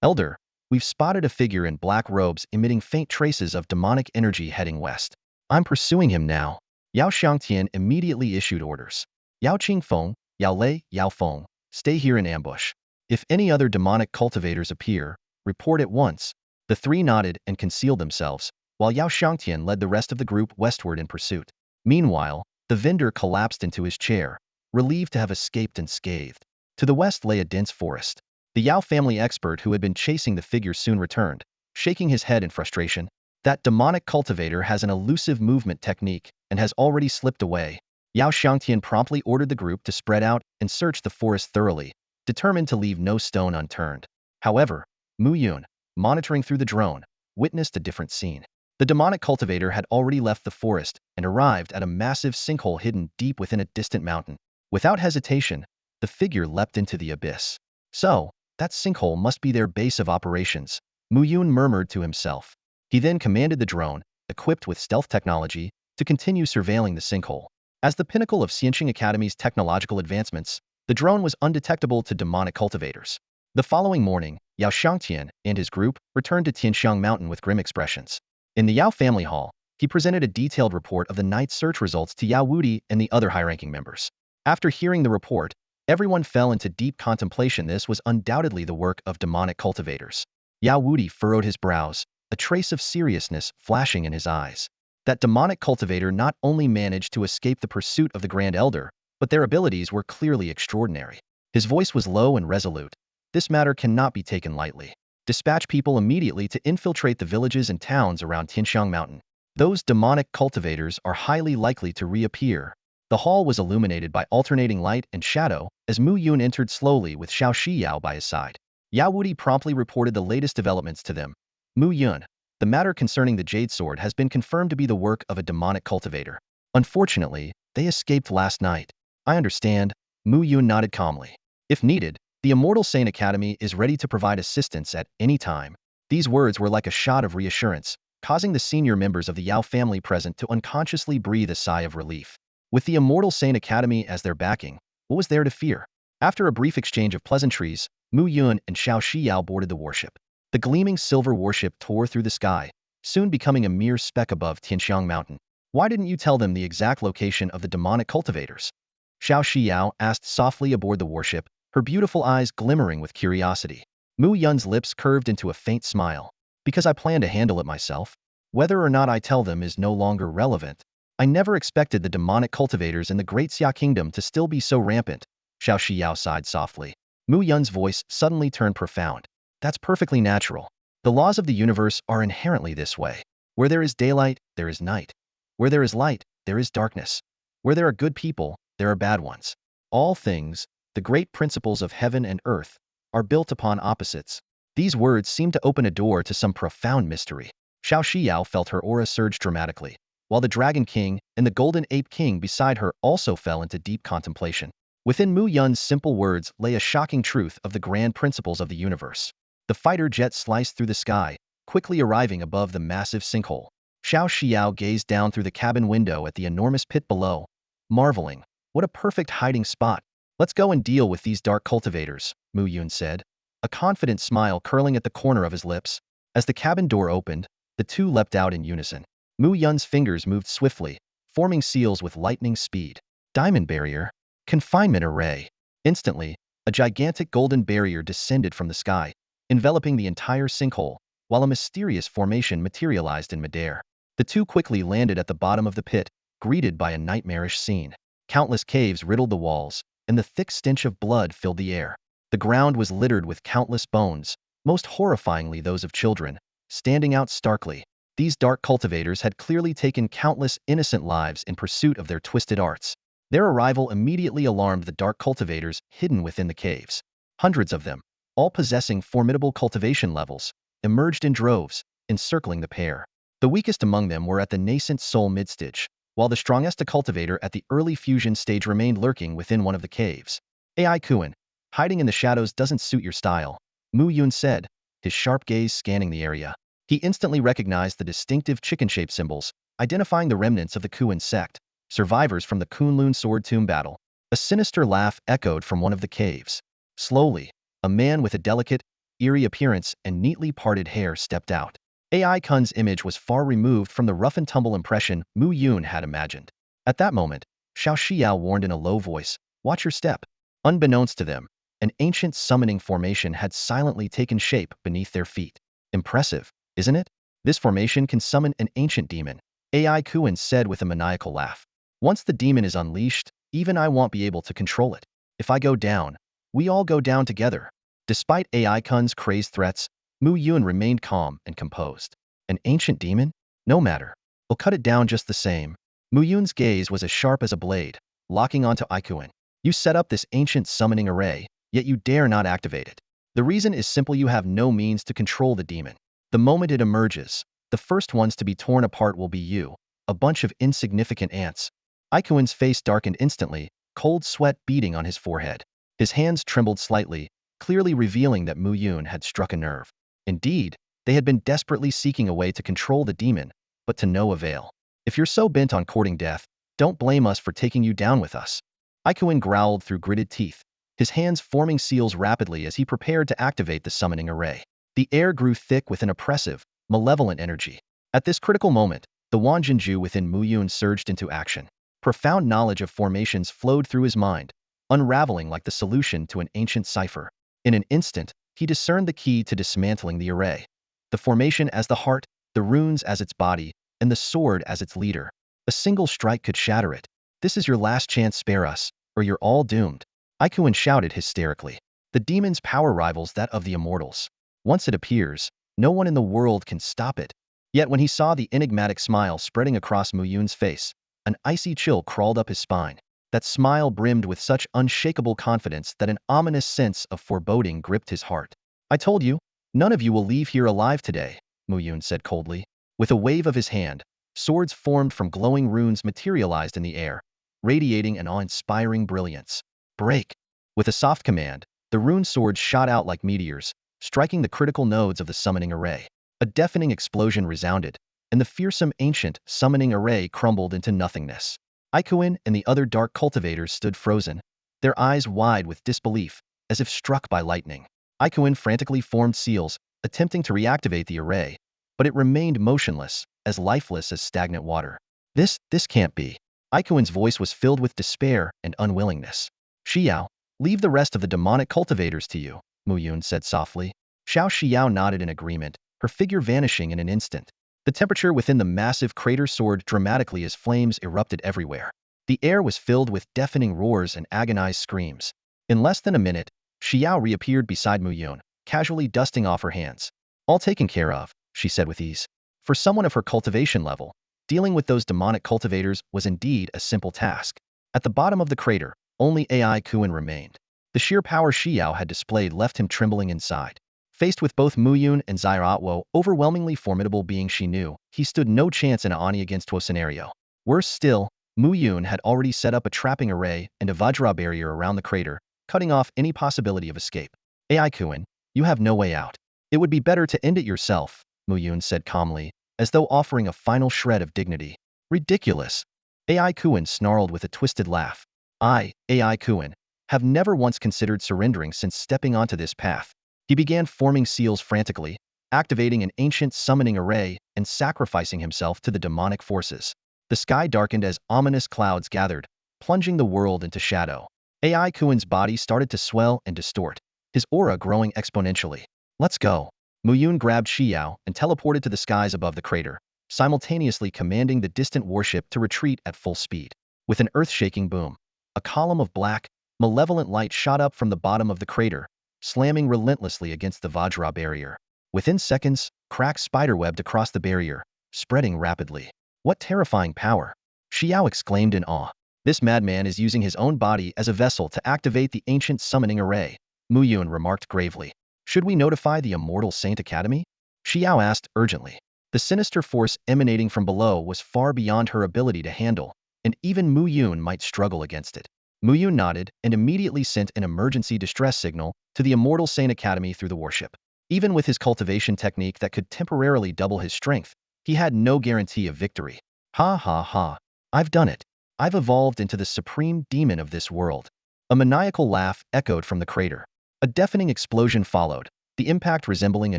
A: Elder, we've spotted a figure in black robes emitting faint traces of demonic energy heading west. I'm pursuing him now. Yao Xiangtian immediately issued orders. Yao Qingfeng, Yao Lei, Yao Feng, stay here in ambush. If any other demonic cultivators appear, report at once. The three nodded and concealed themselves, while Yao Xiangtian led the rest of the group westward in pursuit. Meanwhile, the vendor collapsed into his chair, relieved to have escaped unscathed. To the west lay a dense forest. The Yao family expert who had been chasing the figure soon returned, shaking his head in frustration. That demonic cultivator has an elusive movement technique and has already slipped away. Yao Xiangtian promptly ordered the group to spread out and search the forest thoroughly, determined to leave no stone unturned. However, Muyun, monitoring through the drone, witnessed a different scene. The demonic cultivator had already left the forest and arrived at a massive sinkhole hidden deep within a distant mountain. Without hesitation, the figure leapt into the abyss. So, that sinkhole must be their base of operations, Muyun murmured to himself. He then commanded the drone, equipped with stealth technology, to continue surveilling the sinkhole. As the pinnacle of Xianxing Academy's technological advancements, the drone was undetectable to demonic cultivators. The following morning, Yao Xiangtian and his group returned to Tianxiang Mountain with grim expressions. In the Yao family hall, he presented a detailed report of the night's search results to Yao Wudi and the other high-ranking members. After hearing the report, Everyone fell into deep contemplation. This was undoubtedly the work of demonic cultivators. Yao Wudi furrowed his brows, a trace of seriousness flashing in his eyes. That demonic cultivator not only managed to escape the pursuit of the Grand Elder, but their abilities were clearly extraordinary. His voice was low and resolute. This matter cannot be taken lightly. Dispatch people immediately to infiltrate the villages and towns around Tianxiang Mountain. Those demonic cultivators are highly likely to reappear. The hall was illuminated by alternating light and shadow as Mu Yun entered slowly with Shao Xiao by his side. Yao Wudi promptly reported the latest developments to them. Mu Yun, the matter concerning the Jade Sword has been confirmed to be the work of a demonic cultivator. Unfortunately, they escaped last night. I understand. Mu Yun nodded calmly. If needed, the Immortal Sane Academy is ready to provide assistance at any time. These words were like a shot of reassurance, causing the senior members of the Yao family present to unconsciously breathe a sigh of relief. With the Immortal Sane Academy as their backing, what was there to fear? After a brief exchange of pleasantries, Mu Yun and Shao Xiao boarded the warship. The gleaming silver warship tore through the sky, soon becoming a mere speck above Tianxiang Mountain. Why didn't you tell them the exact location of the demonic cultivators? Shao Xiao asked softly aboard the warship, her beautiful eyes glimmering with curiosity. Mu Yun's lips curved into a faint smile. Because I plan to handle it myself. Whether or not I tell them is no longer relevant. I never expected the demonic cultivators in the Great Xia Kingdom to still be so rampant. Shao Xiao sighed softly. Mu Yun's voice suddenly turned profound. That's perfectly natural. The laws of the universe are inherently this way. Where there is daylight, there is night. Where there is light, there is darkness. Where there are good people, there are bad ones. All things, the great principles of heaven and earth, are built upon opposites. These words seemed to open a door to some profound mystery. Shao Xiao felt her aura surge dramatically, while the Dragon King and the Golden Ape King beside her also fell into deep contemplation. Within Mu Yun's simple words lay a shocking truth of the grand principles of the universe. The fighter jet sliced through the sky, quickly arriving above the massive sinkhole. Shao Xiao gazed down through the cabin window at the enormous pit below, marveling. What a perfect hiding spot. Let's go and deal with these dark cultivators, Mu Yun said, a confident smile curling at the corner of his lips. As the cabin door opened, the two leapt out in unison. Mu Yun's fingers moved swiftly, forming seals with lightning speed. Diamond barrier. Confinement array. Instantly, a gigantic golden barrier descended from the sky, enveloping the entire sinkhole, while a mysterious formation materialized in midair. The two quickly landed at the bottom of the pit, greeted by a nightmarish scene. Countless caves riddled the walls, and the thick stench of blood filled the air. The ground was littered with countless bones, most horrifyingly those of children, standing out starkly. These dark cultivators had clearly taken countless innocent lives in pursuit of their twisted arts. Their arrival immediately alarmed the dark cultivators hidden within the caves. Hundreds of them, all possessing formidable cultivation levels, emerged in droves, encircling the pair. The weakest among them were at the nascent soul mid-stage, while the strongest cultivator at the early fusion stage remained lurking within one of the caves. AI Kuan, hiding in the shadows doesn't suit your style, Mu Yun said, his sharp gaze scanning the area. He instantly recognized the distinctive chicken-shaped symbols, identifying the remnants of the Kuan sect, survivors from the Kunlun sword tomb battle. A sinister laugh echoed from one of the caves. Slowly, a man with a delicate, eerie appearance and neatly parted hair stepped out. AI Kun's image was far removed from the rough-and-tumble impression Mu Yun had imagined. At that moment, Shao Xiao warned in a low voice, "Watch your step." Unbeknownst to them, an ancient summoning formation had silently taken shape beneath their feet. Impressive, isn't it? This formation can summon an ancient demon, AI Kuan said with a maniacal laugh. Once the demon is unleashed, even I won't be able to control it. If I go down, we all go down together. Despite AI Kun's crazed threats, Mu Yun remained calm and composed. An ancient demon? No matter. We'll cut it down just the same. Mu Yun's gaze was as sharp as a blade, locking onto Ikuan. You set up this ancient summoning array, yet you dare not activate it. The reason is simple: you have no means to control the demon. The moment it emerges, the first ones to be torn apart will be you, a bunch of insignificant ants. Ikuan's face darkened instantly, cold sweat beading on his forehead. His hands trembled slightly, clearly revealing that Mu Yun had struck a nerve. Indeed, they had been desperately seeking a way to control the demon, but to no avail. If you're so bent on courting death, don't blame us for taking you down with us. Ikuan growled through gritted teeth, his hands forming seals rapidly as he prepared to activate the summoning array. The air grew thick with an oppressive, malevolent energy. At this critical moment, the Wanjinju within Mu Yun surged into action. Profound knowledge of formations flowed through his mind, unraveling like the solution to an ancient cipher. In an instant, he discerned the key to dismantling the array. The formation as the heart, the runes as its body, and the sword as its leader. A single strike could shatter it. This is your last chance, spare us, or you're all doomed. Ikuin shouted hysterically. The demon's power rivals that of the immortals. Once it appears, no one in the world can stop it. Yet when he saw the enigmatic smile spreading across Mu Yun's face, an icy chill crawled up his spine. That smile brimmed with such unshakable confidence that an ominous sense of foreboding gripped his heart. I told you, none of you will leave here alive today, Mu Yun said coldly. With a wave of his hand, swords formed from glowing runes materialized in the air, radiating an awe-inspiring brilliance. Break! With a soft command, the rune swords shot out like meteors, striking the critical nodes of the summoning array. A deafening explosion resounded, and the fearsome ancient summoning array crumbled into nothingness. Ikuin and the other dark cultivators stood frozen, their eyes wide with disbelief, as if struck by lightning. Ikuin frantically formed seals, attempting to reactivate the array, but it remained motionless, as lifeless as stagnant water. This can't be. Ikuin's voice was filled with despair and unwillingness. Xiao, leave the rest of the demonic cultivators to you, Mu Yun said softly. Shao Xiao nodded in agreement, her figure vanishing in an instant. The temperature within the massive crater soared dramatically as flames erupted everywhere. The air was filled with deafening roars and agonized screams. In less than a minute, Xiao reappeared beside Mu Yun, casually dusting off her hands. All taken care of, she said with ease. For someone of her cultivation level, dealing with those demonic cultivators was indeed a simple task. At the bottom of the crater, only Ikuin remained. The sheer power Xiao had displayed left him trembling inside. Faced with both Mu Yun and Xiaotuo, overwhelmingly formidable beings she knew, he stood no chance in a Ani against Tuo scenario. Worse still, Mu Yun had already set up a trapping array and a Vajra barrier around the crater, cutting off any possibility of escape. Ikuin, you have no way out. It would be better to end it yourself, Mu Yun said calmly, as though offering a final shred of dignity. Ridiculous. Ikuin snarled with a twisted laugh. Ikuin, have never once considered surrendering since stepping onto this path. He began forming seals frantically, activating an ancient summoning array and sacrificing himself to the demonic forces. The sky darkened as ominous clouds gathered, plunging the world into shadow. Ikuin's body started to swell and distort, his aura growing exponentially. Let's go. Mu Yun grabbed Xiao and teleported to the skies above the crater, simultaneously commanding the distant warship to retreat at full speed. With an earth-shaking boom, a column of black, malevolent light shot up from the bottom of the crater, slamming relentlessly against the Vajra barrier. Within seconds, cracks spiderwebbed across the barrier, spreading rapidly. What terrifying power! Xiao exclaimed in awe. This madman is using his own body as a vessel to activate the ancient summoning array, Mu Yun remarked gravely. Should we notify the Immortal Saint Academy? Xiao asked urgently. The sinister force emanating from below was far beyond her ability to handle, and even Mu Yun might struggle against it. Mu Yun nodded and immediately sent an emergency distress signal to the Immortal Saint Academy through the warship. Even with his cultivation technique that could temporarily double his strength, he had no guarantee of victory. Ha ha ha. I've done it. I've evolved into the supreme demon of this world. A maniacal laugh echoed from the crater. A deafening explosion followed, the impact resembling a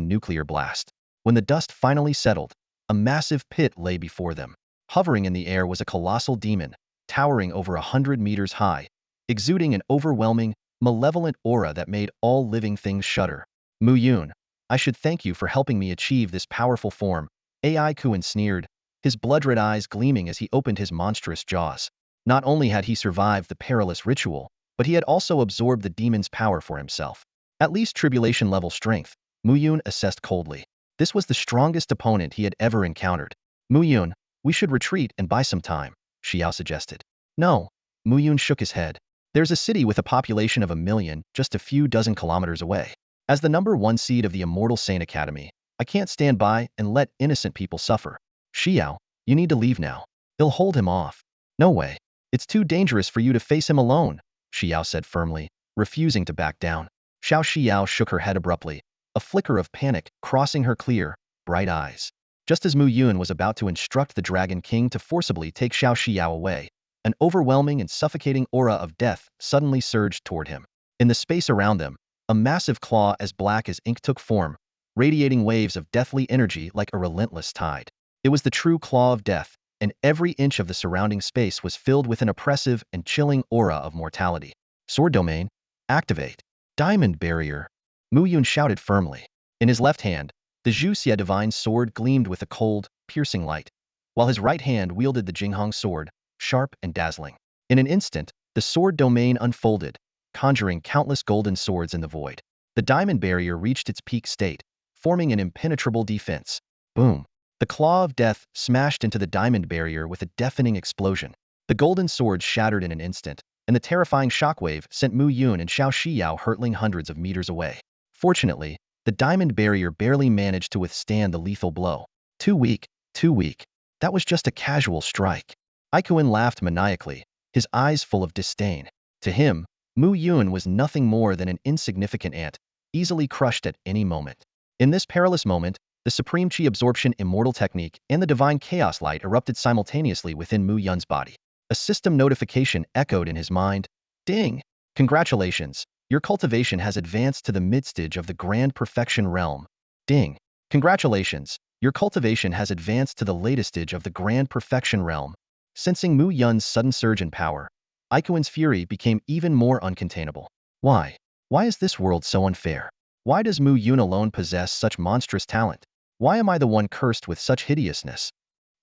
A: nuclear blast. When the dust finally settled, a massive pit lay before them. Hovering in the air was a colossal demon, towering over 100 meters high, exuding an overwhelming, malevolent aura that made all living things shudder. Mu Yun, I should thank you for helping me achieve this powerful form, Ikuin sneered, his blood-red eyes gleaming as he opened his monstrous jaws. Not only had he survived the perilous ritual, but he had also absorbed the demon's power for himself. At least tribulation-level strength, Mu Yun assessed coldly. This was the strongest opponent he had ever encountered. Mu Yun, we should retreat and buy some time, Xiao suggested. No, Mu Yun shook his head. There's a city with a population of 1 million just a few dozen kilometers away. As the #1 seed of the Immortal Saint Academy, I can't stand by and let innocent people suffer. Xiao, you need to leave now. He'll hold him off. No way. It's too dangerous for you to face him alone, Xiao said firmly, refusing to back down. Shao Xiao shook her head abruptly, a flicker of panic crossing her clear, bright eyes. Just as Mu Yun was about to instruct the Dragon King to forcibly take Shao Xiao away, an overwhelming and suffocating aura of death suddenly surged toward him. In the space around them, a massive claw as black as ink took form, radiating waves of deathly energy like a relentless tide. It was the true claw of death, and every inch of the surrounding space was filled with an oppressive and chilling aura of mortality. Sword domain, activate. Diamond barrier. Mu Yun shouted firmly. In his left hand, the Zhu Xie divine sword gleamed with a cold, piercing light, while his right hand wielded the Jinghong sword, sharp and dazzling. In an instant, the sword domain unfolded, conjuring countless golden swords in the void. The diamond barrier reached its peak state, forming an impenetrable defense. Boom! The claw of death smashed into the diamond barrier with a deafening explosion. The golden sword shattered in an instant, and the terrifying shockwave sent Mu Yun and Shao Xiao hurtling hundreds of meters away. Fortunately, the diamond barrier barely managed to withstand the lethal blow. Too weak, too weak. That was just a casual strike. Ikuin laughed maniacally, his eyes full of disdain. To him, Mu Yun was nothing more than an insignificant ant, easily crushed at any moment. In this perilous moment, the Supreme Chi Absorption Immortal Technique and the Divine Chaos Light erupted simultaneously within Mu Yun's body. A system notification echoed in his mind. Ding! Congratulations! Your cultivation has advanced to the mid-stage of the Grand Perfection Realm. Ding! Congratulations! Your cultivation has advanced to the latest stage of the Grand Perfection Realm. Sensing Mu Yun's sudden surge in power, Ikuin's fury became even more uncontainable. Why? Why is this world so unfair? Why does Mu Yun alone possess such monstrous talent? Why am I the one cursed with such hideousness?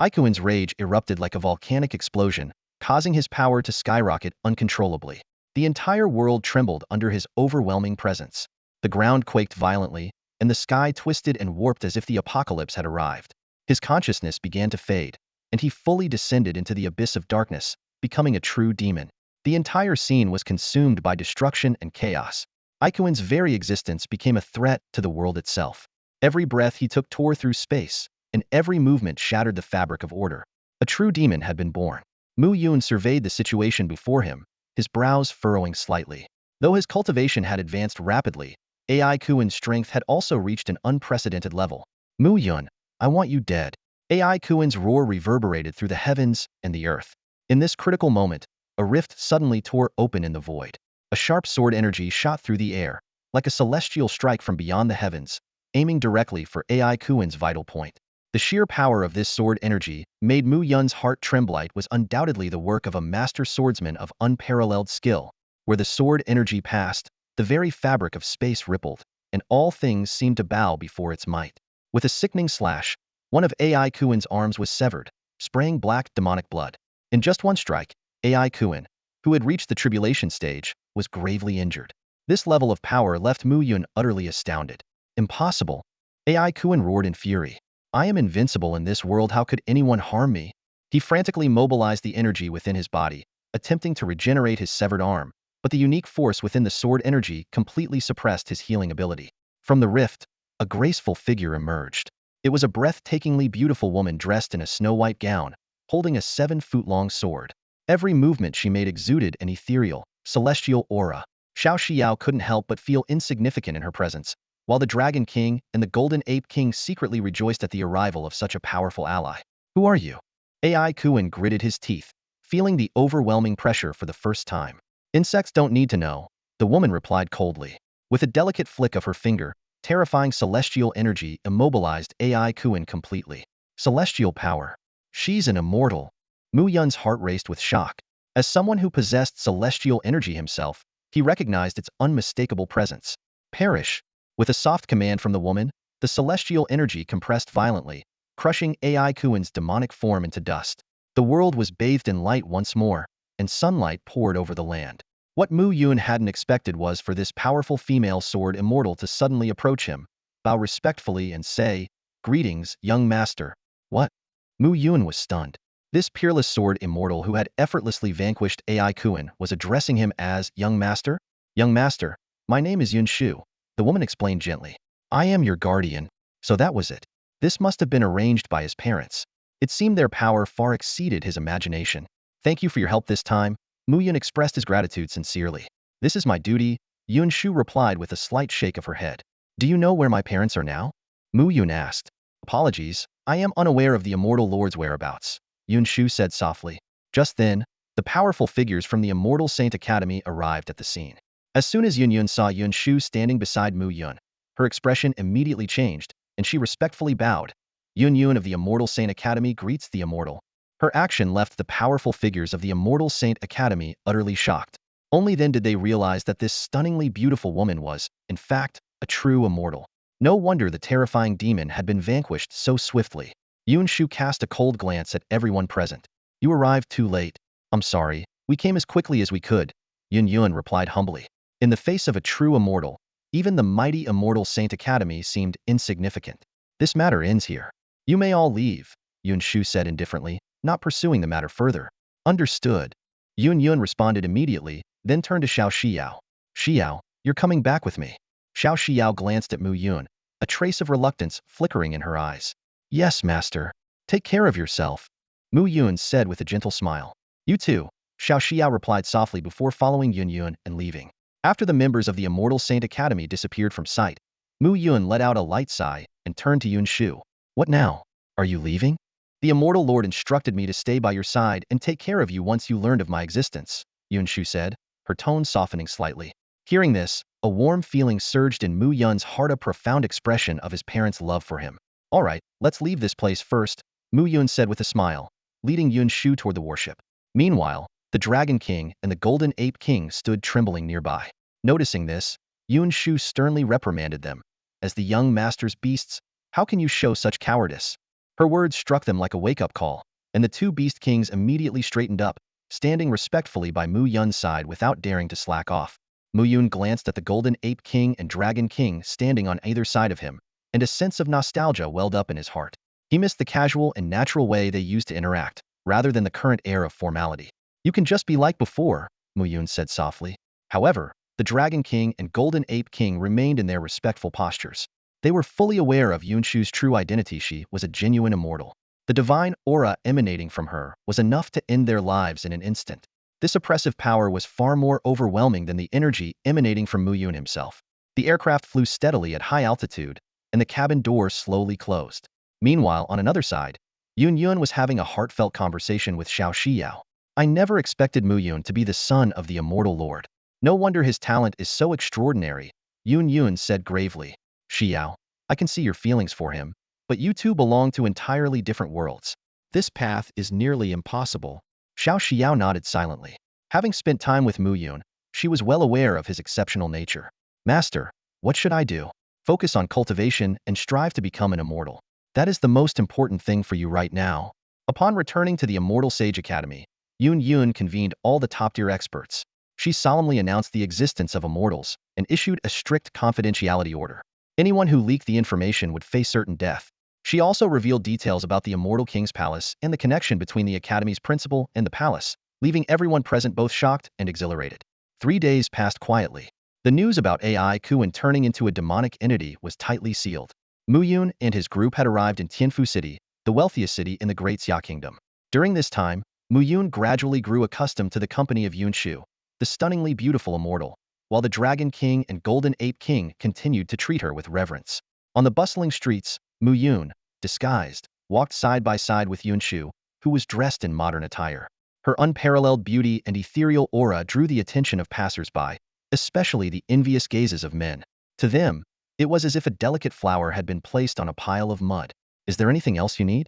A: Ikuin's rage erupted like a volcanic explosion, causing his power to skyrocket uncontrollably. The entire world trembled under his overwhelming presence. The ground quaked violently, and the sky twisted and warped as if the apocalypse had arrived. His consciousness began to fade, and he fully descended into the abyss of darkness, becoming a true demon. The entire scene was consumed by destruction and chaos. Ikuin's very existence became a threat to the world itself. Every breath he took tore through space, and every movement shattered the fabric of order. A true demon had been born. Mu Yun surveyed the situation before him, his brows furrowing slightly. Though his cultivation had advanced rapidly, Ikuin's strength had also reached an unprecedented level. Mu Yun, I want you dead. Ikuin's roar reverberated through the heavens and the earth. In this critical moment, a rift suddenly tore open in the void. A sharp sword energy shot through the air, like a celestial strike from beyond the heavens, aiming directly for Ikuin's vital point. The sheer power of this sword energy made Mu Yun's heart tremble. It was undoubtedly the work of a master swordsman of unparalleled skill. Where the sword energy passed, the very fabric of space rippled, and all things seemed to bow before its might. With a sickening slash, one of Ikuin's arms was severed, spraying black demonic blood. In just one strike, Ikuin, who had reached the tribulation stage, was gravely injured. This level of power left Mu Yun utterly astounded. Impossible! Ikuin roared in fury. I am invincible in this world. How could anyone harm me? He frantically mobilized the energy within his body, attempting to regenerate his severed arm, but the unique force within the sword energy completely suppressed his healing ability. From the rift, a graceful figure emerged. It was a breathtakingly beautiful woman dressed in a snow-white gown, holding a 7-foot-long sword. Every movement she made exuded an ethereal, celestial aura. Shao Xiao couldn't help but feel insignificant in her presence, while the Dragon King and the Golden Ape King secretly rejoiced at the arrival of such a powerful ally. Who are you? Ikuin gritted his teeth, feeling the overwhelming pressure for the first time. Insects don't need to know, the woman replied coldly. With a delicate flick of her finger, terrifying celestial energy immobilized Ikuin completely. Celestial power. She's an immortal. Mu Yun's heart raced with shock. As someone who possessed celestial energy himself, he recognized its unmistakable presence. Perish! With a soft command from the woman, the celestial energy compressed violently, crushing Ikuin's demonic form into dust. The world was bathed in light once more, and sunlight poured over the land. What Mu Yun hadn't expected was for this powerful female sword immortal to suddenly approach him, bow respectfully and say, "Greetings, young master." What? Mu Yun was stunned. This peerless sword immortal who had effortlessly vanquished Ikuin was addressing him as young master? Young master, my name is Yun Shu, the woman explained gently. I am your guardian. So that was it. This must have been arranged by his parents. It seemed their power far exceeded his imagination. Thank you for your help this time. Mu Yun expressed his gratitude sincerely. This is my duty, Yun Shu replied with a slight shake of her head. Do you know where my parents are now? Mu Yun asked. Apologies, I am unaware of the immortal lord's whereabouts, Yun Shu said softly. Just then, the powerful figures from the Immortal Saint Academy arrived at the scene. As soon as Yun Yun saw Yun Shu standing beside Mu Yun, her expression immediately changed, and she respectfully bowed. Yun Yun of the Immortal Saint Academy greets the immortal. Her action left the powerful figures of the Immortal Saint Academy utterly shocked. Only then did they realize that this stunningly beautiful woman was, in fact, a true immortal. No wonder the terrifying demon had been vanquished so swiftly. Yunshu cast a cold glance at everyone present. You arrived too late. I'm sorry, we came as quickly as we could, Yun replied humbly. In the face of a true immortal, even the mighty Immortal Saint Academy seemed insignificant. This matter ends here. You may all leave, Yunshu said indifferently, not pursuing the matter further. Understood. Yun responded immediately, then turned to Shao Xiao. Xiao, you're coming back with me. Shao Xiao glanced at Mu Yun, a trace of reluctance flickering in her eyes. Yes, master. Take care of yourself, Mu Yun said with a gentle smile. You too, Shao Xiao replied softly before following Yun and leaving. After the members of the Immortal Saint Academy disappeared from sight, Mu Yun let out a light sigh and turned to Yunshu. What now? Are you leaving? The Immortal Lord instructed me to stay by your side and take care of you once you learned of my existence, Yunshu said, her tone softening slightly. Hearing this, a warm feeling surged in Mu Yun's heart, a profound expression of his parents' love for him. All right, let's leave this place first, Mu Yun said with a smile, leading Yunshu toward the warship. Meanwhile, the Dragon King and the Golden Ape King stood trembling nearby. Noticing this, Yunshu sternly reprimanded them. As the young master's beasts, how can you show such cowardice? Her words struck them like a wake-up call, and the two beast kings immediately straightened up, standing respectfully by Mu Yun's side without daring to slack off. Mu Yun glanced at the Golden Ape King and Dragon King standing on either side of him, and a sense of nostalgia welled up in his heart. He missed the casual and natural way they used to interact, rather than the current air of formality. You can just be like before, Mu Yun said softly. However, the Dragon King and Golden Ape King remained in their respectful postures. They were fully aware of Yunshu's true identity. She was a genuine immortal. The divine aura emanating from her was enough to end their lives in an instant. This oppressive power was far more overwhelming than the energy emanating from Mu Yun himself. The aircraft flew steadily at high altitude, and the cabin doors slowly closed. Meanwhile, on another side, Yun was having a heartfelt conversation with Shao Xiao. I never expected Mu Yun to be the son of the Immortal Lord. No wonder his talent is so extraordinary, Yun said gravely. Xiao, I can see your feelings for him, but you two belong to entirely different worlds. This path is nearly impossible. Shao Xiao nodded silently. Having spent time with Mu Yun, she was well aware of his exceptional nature. Master, what should I do? Focus on cultivation and strive to become an immortal. That is the most important thing for you right now. Upon returning to the Immortal Sage Academy, Yun convened all the top-tier experts. She solemnly announced the existence of immortals and issued a strict confidentiality order. Anyone who leaked the information would face certain death. She also revealed details about the Immortal King's palace and the connection between the Academy's principal and the palace, leaving everyone present both shocked and exhilarated. 3 days passed quietly. The news about AI Kuan turning into a demonic entity was tightly sealed. Mu Yun and his group had arrived in Tianfu City, the wealthiest city in the Great Xia Kingdom. During this time, Mu Yun gradually grew accustomed to the company of Yunshu, the stunningly beautiful immortal, while the Dragon King and Golden Ape King continued to treat her with reverence. On the bustling streets, Mu Yun, disguised, walked side by side with Yunshu, who was dressed in modern attire. Her unparalleled beauty and ethereal aura drew the attention of passers-by, especially the envious gazes of men. To them, it was as if a delicate flower had been placed on a pile of mud. Is there anything else you need?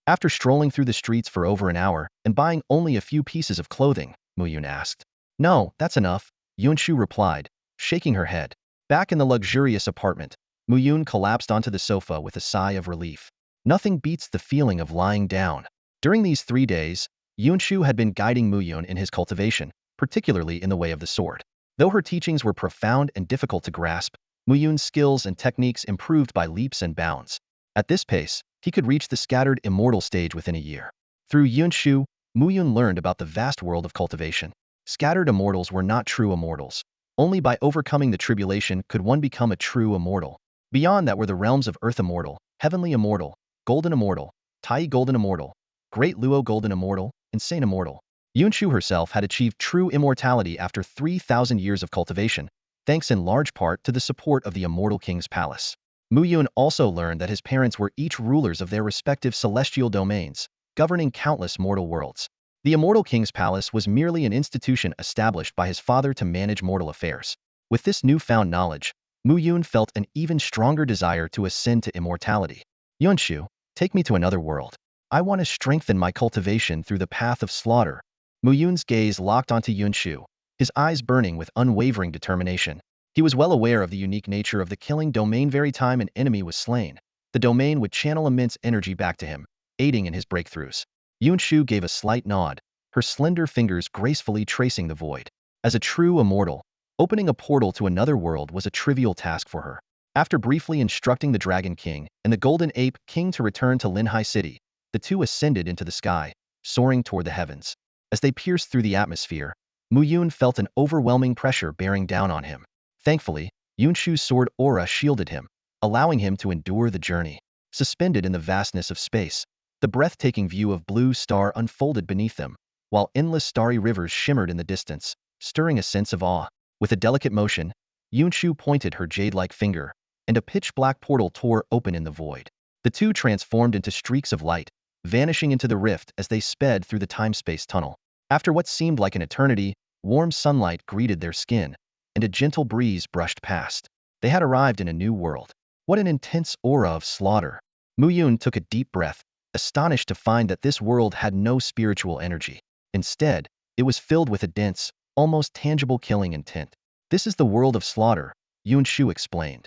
A: After strolling through the streets for over an hour and buying only a few pieces of clothing, Mu Yun asked. No, that's enough, Yunshu replied, shaking her head. Back in the luxurious apartment, Mu Yun collapsed onto the sofa with a sigh of relief. Nothing beats the feeling of lying down. During these 3 days, Yunshu had been guiding Mu Yun in his cultivation, particularly in the way of the sword. Though her teachings were profound and difficult to grasp, Mu Yun's skills and techniques improved by leaps and bounds. At this pace, he could reach the scattered immortal stage within a year. Through Yunshu, Mu Yun learned about the vast world of cultivation. Scattered immortals were not true immortals. Only by overcoming the tribulation could one become a true immortal. Beyond that were the realms of Earth Immortal, Heavenly Immortal, Golden Immortal, Tai Golden Immortal, Great Luo Golden Immortal, Insane Immortal. Yunshu herself had achieved true immortality after 3,000 years of cultivation, thanks in large part to the support of the Immortal King's palace. Mu Yun also learned that his parents were each rulers of their respective celestial domains, governing countless mortal worlds. The Immortal King's palace was merely an institution established by his father to manage mortal affairs. With this newfound knowledge, Mu Yun felt an even stronger desire to ascend to immortality. Yunshu, take me to another world. I want to strengthen my cultivation through the path of slaughter. Mu Yun's gaze locked onto Yunshu, his eyes burning with unwavering determination. He was well aware of the unique nature of the killing domain. Every time an enemy was slain, the domain would channel immense energy back to him, aiding in his breakthroughs. Yunshu gave a slight nod, her slender fingers gracefully tracing the void. As a true immortal, opening a portal to another world was a trivial task for her. After briefly instructing the Dragon King and the Golden Ape King to return to Linhai City, the two ascended into the sky, soaring toward the heavens. As they pierced through the atmosphere, Mu Yun felt an overwhelming pressure bearing down on him. Thankfully, Yunshu's sword aura shielded him, allowing him to endure the journey. Suspended in the vastness of space, the breathtaking view of blue star unfolded beneath them, while endless starry rivers shimmered in the distance, stirring a sense of awe. With a delicate motion, Yunshu pointed her jade-like finger, and a pitch-black portal tore open in the void. The two transformed into streaks of light, vanishing into the rift as they sped through the time-space tunnel. After what seemed like an eternity, warm sunlight greeted their skin, and a gentle breeze brushed past. They had arrived in a new world. What an intense aura of slaughter! Mu Yun took a deep breath, astonished to find that this world had no spiritual energy. Instead, it was filled with a dense, almost tangible killing intent. This is the world of slaughter, Yunshu explained.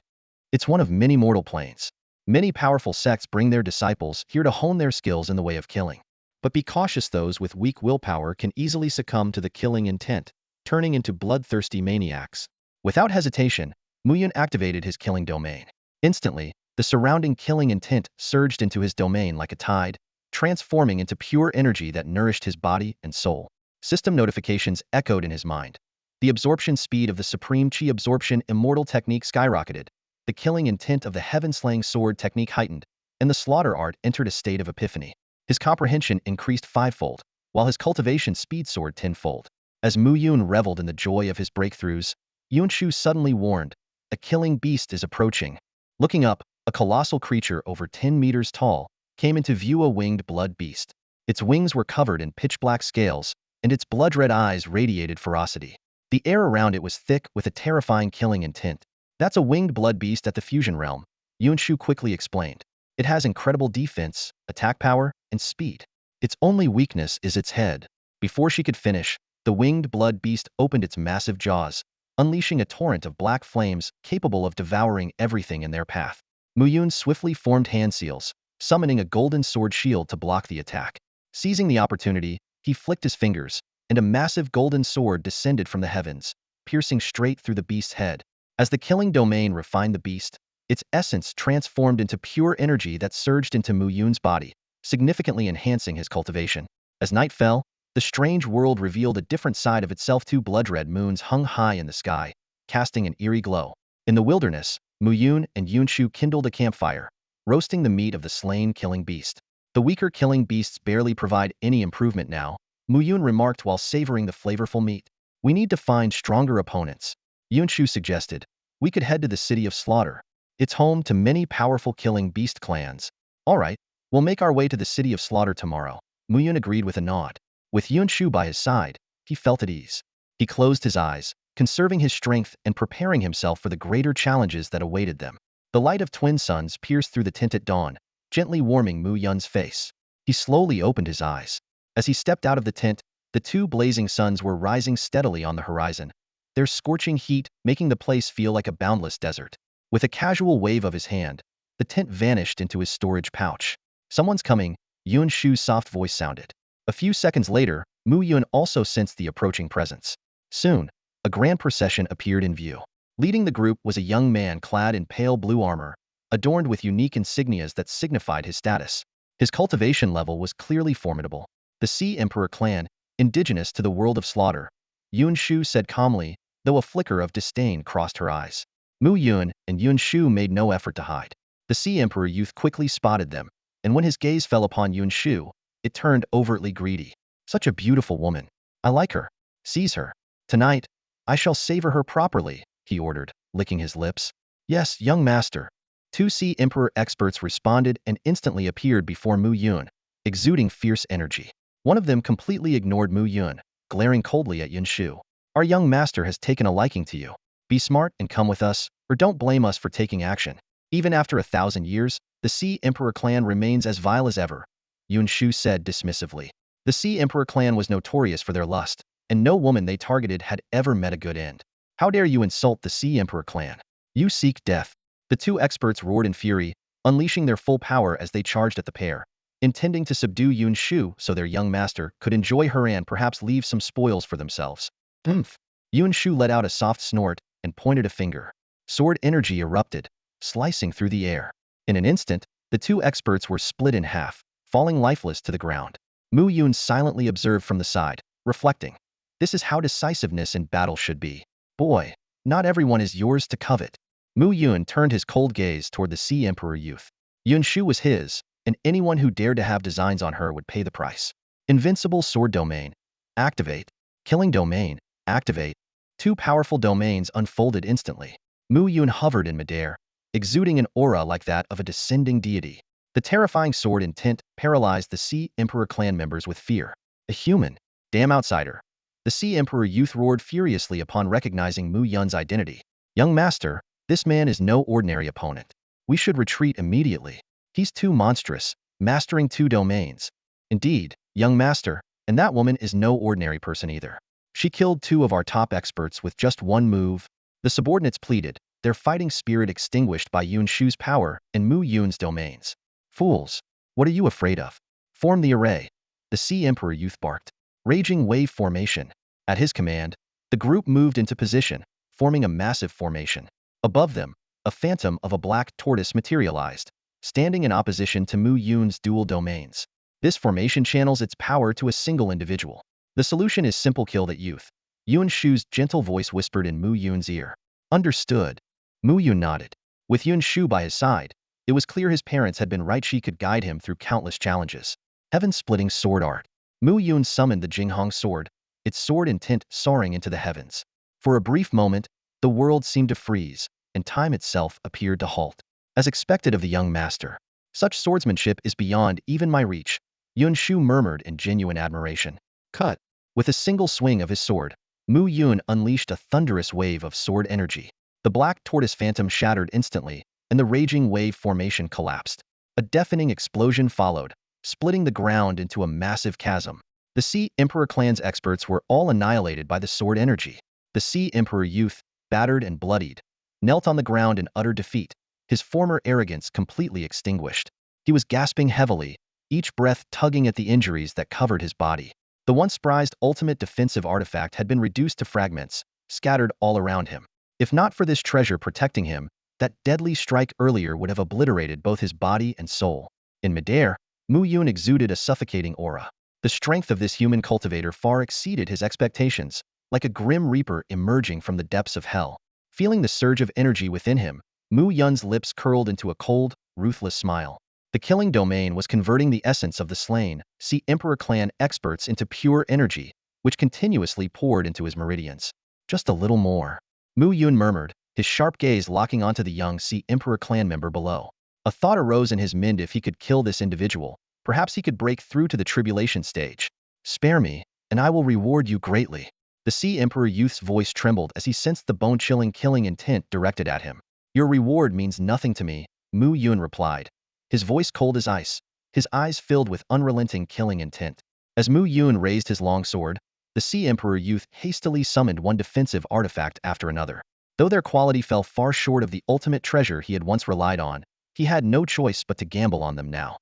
A: It's one of many mortal planes. Many powerful sects bring their disciples here to hone their skills in the way of killing. But be cautious, those with weak willpower can easily succumb to the killing intent, turning into bloodthirsty maniacs. Without hesitation, Mu Yun activated his killing domain. Instantly, the surrounding killing intent surged into his domain like a tide, transforming into pure energy that nourished his body and soul. System notifications echoed in his mind. The absorption speed of the Supreme Chi Absorption Immortal technique skyrocketed, the killing intent of the Heaven-Slaying Sword technique heightened, and the slaughter art entered a state of epiphany. His comprehension increased fivefold, while his cultivation speed soared tenfold. As Mu Yun reveled in the joy of his breakthroughs, Yunshu suddenly warned, "A killing beast is approaching." Looking up, a colossal creature over 10 meters tall came into view, a winged blood beast. Its wings were covered in pitch-black scales, and its blood-red eyes radiated ferocity. The air around it was thick with a terrifying killing intent. "That's a winged blood beast at the fusion realm," Yunshu quickly explained. "It has incredible defense, attack power, and speed. Its only weakness is its head." Before she could finish, the winged blood beast opened its massive jaws, unleashing a torrent of black flames capable of devouring everything in their path. Mu Yun swiftly formed hand seals, summoning a golden sword shield to block the attack. Seizing the opportunity, he flicked his fingers, and a massive golden sword descended from the heavens, piercing straight through the beast's head. As the killing domain refined the beast, its essence transformed into pure energy that surged into Mu Yun's body, significantly enhancing his cultivation. As night fell, the strange world revealed a different side of itself. Two blood-red moons hung high in the sky, casting an eerie glow. In the wilderness, Mu Yun and Yunshu kindled a campfire, roasting the meat of the slain killing beast. "The weaker killing beasts barely provide any improvement now," Mu Yun remarked while savoring the flavorful meat. "We need to find stronger opponents," Yunshu suggested. "We could head to the City of Slaughter. It's home to many powerful killing beast clans." "All right, we'll make our way to the City of Slaughter tomorrow," Mu Yun agreed with a nod. With Yunshu by his side, he felt at ease. He closed his eyes, conserving his strength and preparing himself for the greater challenges that awaited them. The light of twin suns pierced through the tent at dawn, gently warming Mu Yun's face. He slowly opened his eyes. As he stepped out of the tent, the two blazing suns were rising steadily on the horizon, their scorching heat making the place feel like a boundless desert. With a casual wave of his hand, the tent vanished into his storage pouch. "Someone's coming," Yunshu's soft voice sounded. A few seconds later, Mu Yun also sensed the approaching presence. Soon, a grand procession appeared in view. Leading the group was a young man clad in pale blue armor, adorned with unique insignias that signified his status. His cultivation level was clearly formidable. "The Sea Emperor clan, indigenous to the world of slaughter," Yunshu said calmly, though a flicker of disdain crossed her eyes. Mu Yun and Yunshu made no effort to hide. The Sea Emperor youth quickly spotted them, and when his gaze fell upon Yunshu, it turned overtly greedy. "Such a beautiful woman. I like her. Seize her. Tonight, I shall savor her properly," he ordered, licking his lips. "Yes, young master." Two Sea Emperor experts responded and instantly appeared before Mu Yun, exuding fierce energy. One of them completely ignored Mu Yun, glaring coldly at Yunshu. "Our young master has taken a liking to you. Be smart and come with us, or don't blame us for taking action." "Even after 1,000 years, the Sea Emperor clan remains as vile as ever," Yunshu said dismissively. The Sea Emperor clan was notorious for their lust, and no woman they targeted had ever met a good end. How dare you insult the Sea Emperor clan? You seek death. The two experts roared in fury, unleashing their full power as they charged at the pair, intending to subdue Yun Shu so their young master could enjoy her and perhaps leave some spoils for themselves. Oomph! Yun Shu let out a soft snort and pointed a finger. Sword energy erupted, slicing through the air. In an instant, the two experts were split in half, falling lifeless to the ground. Mu Yun silently observed from the side, reflecting. This is how decisiveness in battle should be. Boy, not everyone is yours to covet. Mu Yun turned his cold gaze toward the Sea Emperor youth. Yun Shu was his, and anyone who dared to have designs on her would pay the price. Invincible Sword Domain. Activate. Killing Domain. Activate. Two powerful domains unfolded instantly. Mu Yun hovered in midair, exuding an aura like that of a descending deity. The terrifying sword intent paralyzed the Sea Emperor clan members with fear. A human. Damn outsider. The Sea Emperor youth roared furiously upon recognizing Mu Yun's identity. Young master, this man is no ordinary opponent. We should retreat immediately. He's too monstrous, mastering two domains. Indeed, young master, and that woman is no ordinary person either. She killed two of our top experts with just one move. The subordinates pleaded, their fighting spirit extinguished by Yun Shu's power and Mu Yun's domains. Fools, what are you afraid of? Form the array. The Sea Emperor youth barked. Raging wave formation. At his command, the group moved into position, forming a massive formation. Above them, a phantom of a black tortoise materialized, standing in opposition to Mu Yun's dual domains. This formation channels its power to a single individual. The solution is simple: kill that youth. Yun Shu's gentle voice whispered in Mu Yun's ear. Understood. Mu Yun nodded. With Yun Shu by his side, it was clear his parents had been right. She could guide him through countless challenges. Heaven-splitting sword art. Mu Yun summoned the Jinghong sword, its sword intent soaring into the heavens. For a brief moment, the world seemed to freeze, and time itself appeared to halt. As expected of the young master, such swordsmanship is beyond even my reach, Yun Shu murmured in genuine admiration. Cut. With a single swing of his sword, Mu Yun unleashed a thunderous wave of sword energy. The black tortoise phantom shattered instantly, and the raging wave formation collapsed. A deafening explosion followed, splitting the ground into a massive chasm. The Sea Emperor clan's experts were all annihilated by the sword energy. The Sea Emperor youth, battered and bloodied, knelt on the ground in utter defeat, his former arrogance completely extinguished. He was gasping heavily, each breath tugging at the injuries that covered his body. The once prized ultimate defensive artifact had been reduced to fragments, scattered all around him. If not for this treasure protecting him, that deadly strike earlier would have obliterated both his body and soul. In midair, Mu Yun exuded a suffocating aura. The strength of this human cultivator far exceeded his expectations, like a grim reaper emerging from the depths of hell. Feeling the surge of energy within him, Mu Yun's lips curled into a cold, ruthless smile. The killing domain was converting the essence of the slain Sea Emperor clan experts into pure energy, which continuously poured into his meridians. Just a little more. Mu Yun murmured, his sharp gaze locking onto the young Sea Emperor clan member below. A thought arose in his mind: if he could kill this individual, perhaps he could break through to the tribulation stage. Spare me, and I will reward you greatly. The Sea Emperor youth's voice trembled as he sensed the bone-chilling killing intent directed at him. Your reward means nothing to me, Mu Yun replied, his voice cold as ice, his eyes filled with unrelenting killing intent. As Mu Yun raised his long sword, the Sea Emperor youth hastily summoned one defensive artifact after another. Though their quality fell far short of the ultimate treasure he had once relied on, he had no choice but to gamble on them now.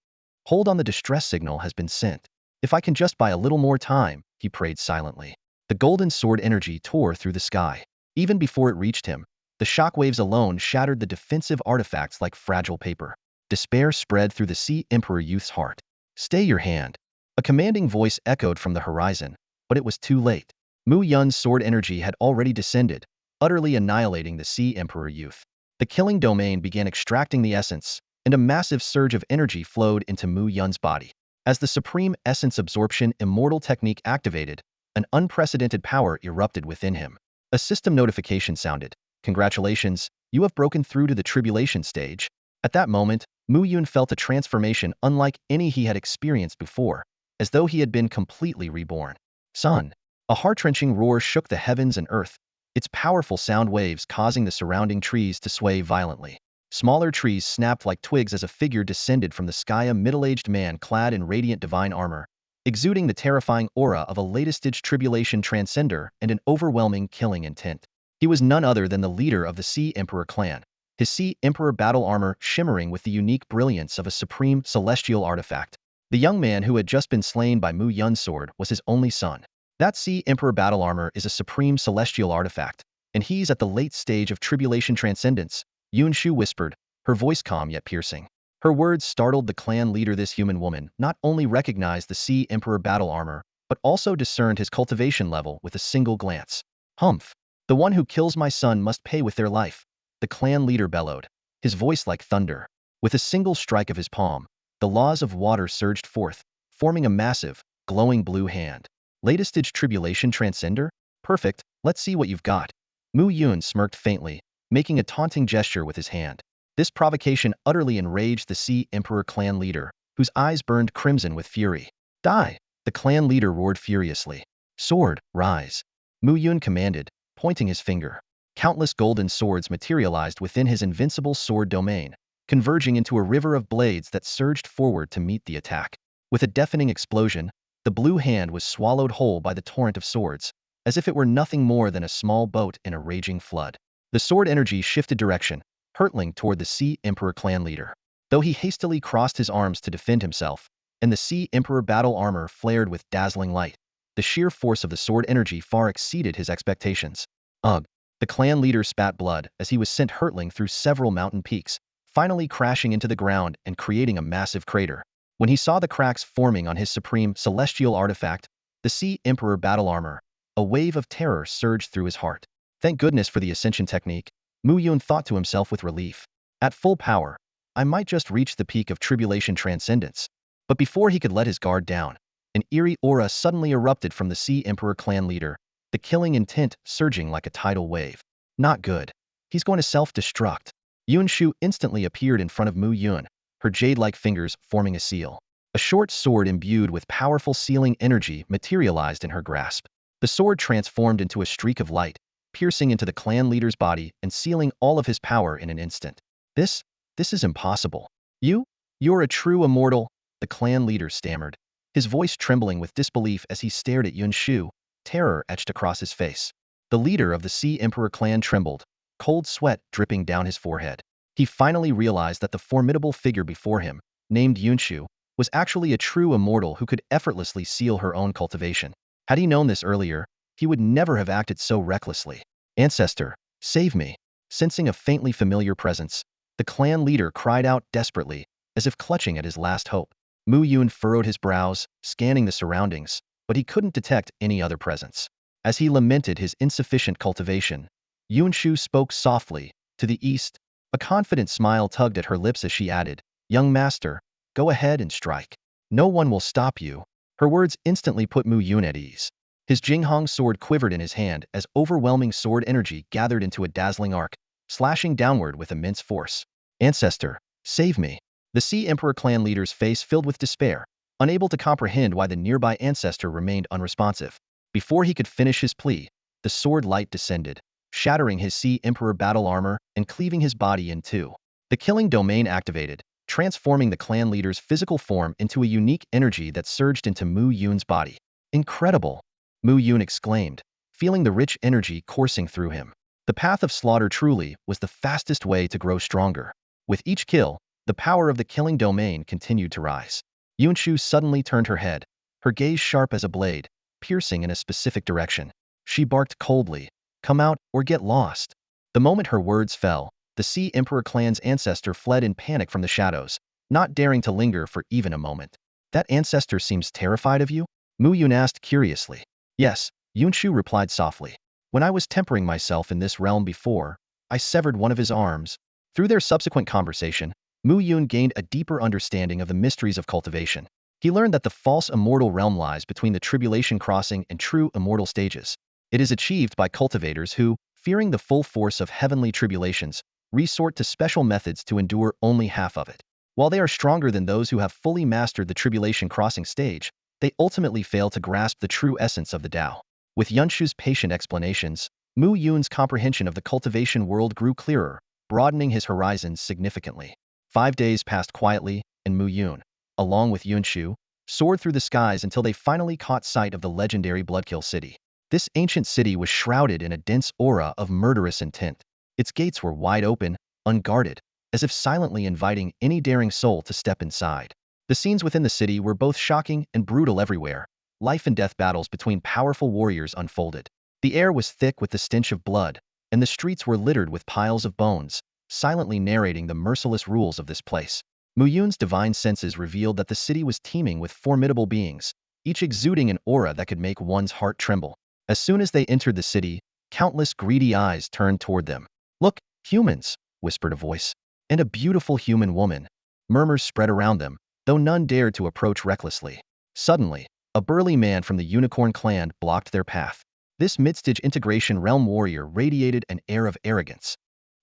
A: Hold on, the distress signal has been sent. If I can just buy a little more time, he prayed silently. The golden sword energy tore through the sky. Even before it reached him, the shockwaves alone shattered the defensive artifacts like fragile paper. Despair spread through the Sea Emperor youth's heart. Stay your hand. A commanding voice echoed from the horizon, but it was too late. Mu Yun's sword energy had already descended, utterly annihilating the Sea Emperor youth. The killing domain began extracting the essence, and a massive surge of energy flowed into Mu Yun's body. As the supreme essence absorption immortal technique activated, an unprecedented power erupted within him. A system notification sounded. Congratulations, you have broken through to the tribulation stage. At that moment, Mu Yun felt a transformation unlike any he had experienced before, as though he had been completely reborn. Son! A heart-wrenching roar shook the heavens and earth, its powerful sound waves causing the surrounding trees to sway violently. Smaller trees snapped like twigs as a figure descended from the sky, a middle-aged man clad in radiant divine armor, exuding the terrifying aura of a latest-stage tribulation transcender and an overwhelming killing intent. He was none other than the leader of the Sea Emperor clan, his Sea Emperor battle armor shimmering with the unique brilliance of a supreme celestial artifact. The young man who had just been slain by Mu Yun's sword was his only son. That Sea Emperor battle armor is a supreme celestial artifact, and he's at the late stage of tribulation transcendence, Yunshu whispered, her voice calm yet piercing. Her words startled the clan leader. This human woman not only recognized the Sea Emperor battle armor, but also discerned his cultivation level with a single glance. Humph! The one who kills my son must pay with their life, the clan leader bellowed, his voice like thunder. With a single strike of his palm, the laws of water surged forth, forming a massive, glowing blue hand. Latest stage tribulation transcender? Perfect, let's see what you've got. Mu Yun smirked faintly, making a taunting gesture with his hand. This provocation utterly enraged the Sea Emperor clan leader, whose eyes burned crimson with fury. Die! The clan leader roared furiously. Sword, rise! Mu Yun commanded, pointing his finger. Countless golden swords materialized within his invincible sword domain, converging into a river of blades that surged forward to meet the attack. With a deafening explosion, the blue hand was swallowed whole by the torrent of swords, as if it were nothing more than a small boat in a raging flood. The sword energy shifted direction, hurtling toward the Sea Emperor clan leader. Though he hastily crossed his arms to defend himself, and the Sea Emperor battle armor flared with dazzling light, the sheer force of the sword energy far exceeded his expectations. Ugh! The clan leader spat blood as he was sent hurtling through several mountain peaks, finally crashing into the ground and creating a massive crater. When he saw the cracks forming on his supreme celestial artifact, the Sea Emperor battle armor, a wave of terror surged through his heart. Thank goodness for the Ascension technique, Mu Yun thought to himself with relief. At full power, I might just reach the peak of tribulation transcendence. But before he could let his guard down, an eerie aura suddenly erupted from the Sea Emperor clan leader, the killing intent surging like a tidal wave. Not good. He's going to self-destruct. Yunshu instantly appeared in front of Mu Yun, her jade-like fingers forming a seal. A short sword imbued with powerful sealing energy materialized in her grasp. The sword transformed into a streak of light, piercing into the clan leader's body and sealing all of his power in an instant. This is impossible. You're a true immortal, the clan leader stammered, his voice trembling with disbelief as he stared at Yunshu, terror etched across his face. The leader of the Sea Emperor clan trembled, cold sweat dripping down his forehead. He finally realized that the formidable figure before him, named Yunshu, was actually a true immortal who could effortlessly seal her own cultivation. Had he known this earlier, he would never have acted so recklessly. Ancestor, save me. Sensing a faintly familiar presence, the clan leader cried out desperately, as if clutching at his last hope. Mu Yun furrowed his brows, scanning the surroundings, but he couldn't detect any other presence. As he lamented his insufficient cultivation, Yunshu spoke softly, to the east. A confident smile tugged at her lips as she added, Young master, go ahead and strike. No one will stop you. Her words instantly put Mu Yun at ease. His Jinghong sword quivered in his hand as overwhelming sword energy gathered into a dazzling arc, slashing downward with immense force. Ancestor, save me. The Sea Emperor clan leader's face filled with despair, unable to comprehend why the nearby ancestor remained unresponsive. Before he could finish his plea, the sword light descended, shattering his Sea Emperor battle armor and cleaving his body in two. The killing domain activated, transforming the clan leader's physical form into a unique energy that surged into Mu Yun's body. Incredible! Mu Yun exclaimed, feeling the rich energy coursing through him. The path of slaughter truly was the fastest way to grow stronger. With each kill, the power of the killing domain continued to rise. Yunshu suddenly turned her head, her gaze sharp as a blade, piercing in a specific direction. She barked coldly, come out or get lost. The moment her words fell, the Sea Emperor clan's ancestor fled in panic from the shadows, not daring to linger for even a moment. That ancestor seems terrified of you? Mu Yun asked curiously. Yes, Yunshu replied softly. When I was tempering myself in this realm before, I severed one of his arms. Through their subsequent conversation, Mu Yun gained a deeper understanding of the mysteries of cultivation. He learned that the false immortal realm lies between the tribulation crossing and true immortal stages. It is achieved by cultivators who, fearing the full force of heavenly tribulations, resort to special methods to endure only half of it. While they are stronger than those who have fully mastered the tribulation crossing stage, they ultimately fail to grasp the true essence of the Tao. With Yunshu's patient explanations, Mu Yun's comprehension of the cultivation world grew clearer, broadening his horizons significantly. 5 days passed quietly, and Mu Yun, along with Yunshu, soared through the skies until they finally caught sight of the legendary Bloodkill City. This ancient city was shrouded in a dense aura of murderous intent. Its gates were wide open, unguarded, as if silently inviting any daring soul to step inside. The scenes within the city were both shocking and brutal everywhere. Life and death battles between powerful warriors unfolded. The air was thick with the stench of blood, and the streets were littered with piles of bones, silently narrating the merciless rules of this place. Muyun's divine senses revealed that the city was teeming with formidable beings, each exuding an aura that could make one's heart tremble. As soon as they entered the city, countless greedy eyes turned toward them. "Look, humans," whispered a voice. "And a beautiful human woman." Murmurs spread around them, though none dared to approach recklessly. Suddenly, a burly man from the Unicorn clan blocked their path. This mid-stage integration realm warrior radiated an air of arrogance.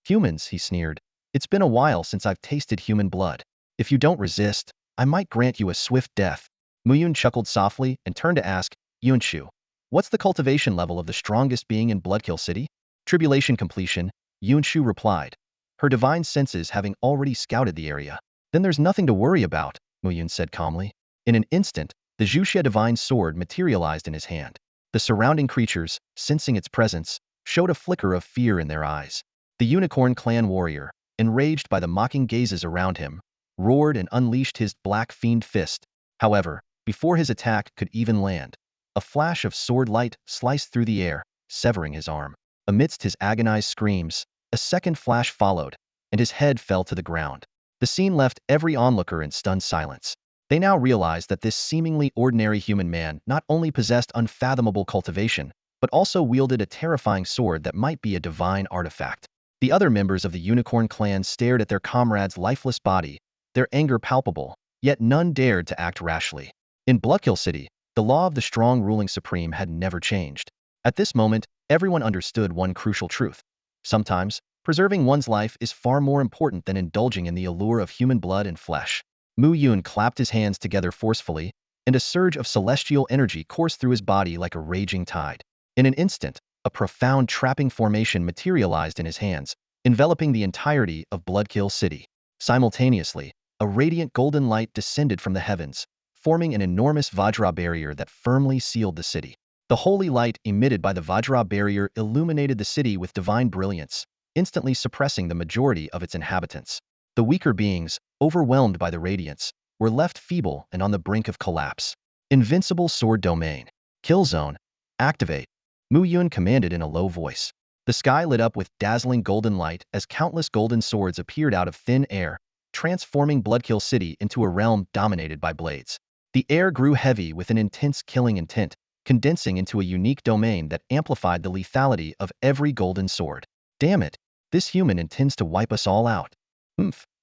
A: "Humans," he sneered. "It's been a while since I've tasted human blood. If you don't resist, I might grant you a swift death." Muyun chuckled softly and turned to ask, "Yunshu, what's the cultivation level of the strongest being in Bloodkill City?" "Tribulation completion," Yunshu replied, her divine senses having already scouted the area. "Then there's nothing to worry about," Muyun said calmly. In an instant, the Zhuxia divine sword materialized in his hand. The surrounding creatures, sensing its presence, showed a flicker of fear in their eyes. The Unicorn clan warrior, enraged by the mocking gazes around him, roared and unleashed his black fiend fist. However, before his attack could even land, a flash of sword light sliced through the air, severing his arm. Amidst his agonized screams, a second flash followed, and his head fell to the ground. The scene left every onlooker in stunned silence. They now realized that this seemingly ordinary human man not only possessed unfathomable cultivation, but also wielded a terrifying sword that might be a divine artifact. The other members of the Unicorn clan stared at their comrade's lifeless body, their anger palpable, yet none dared to act rashly. In Bloodkill City, the law of the strong ruling supreme had never changed. At this moment, everyone understood one crucial truth. Sometimes, preserving one's life is far more important than indulging in the allure of human blood and flesh. Mu Yun clapped his hands together forcefully, and a surge of celestial energy coursed through his body like a raging tide. In an instant, a profound trapping formation materialized in his hands, enveloping the entirety of Bloodkill City. Simultaneously, a radiant golden light descended from the heavens, forming an enormous Vajra barrier that firmly sealed the city. The holy light emitted by the Vajra barrier illuminated the city with divine brilliance, instantly suppressing the majority of its inhabitants. The weaker beings, overwhelmed by the radiance, were left feeble and on the brink of collapse. Invincible Sword Domain. Kill Zone. Activate. Mu Yun commanded in a low voice. The sky lit up with dazzling golden light as countless golden swords appeared out of thin air, transforming Bloodkill City into a realm dominated by blades. The air grew heavy with an intense killing intent, condensing into a unique domain that amplified the lethality of every golden sword. "Damn it, this human intends to wipe us all out.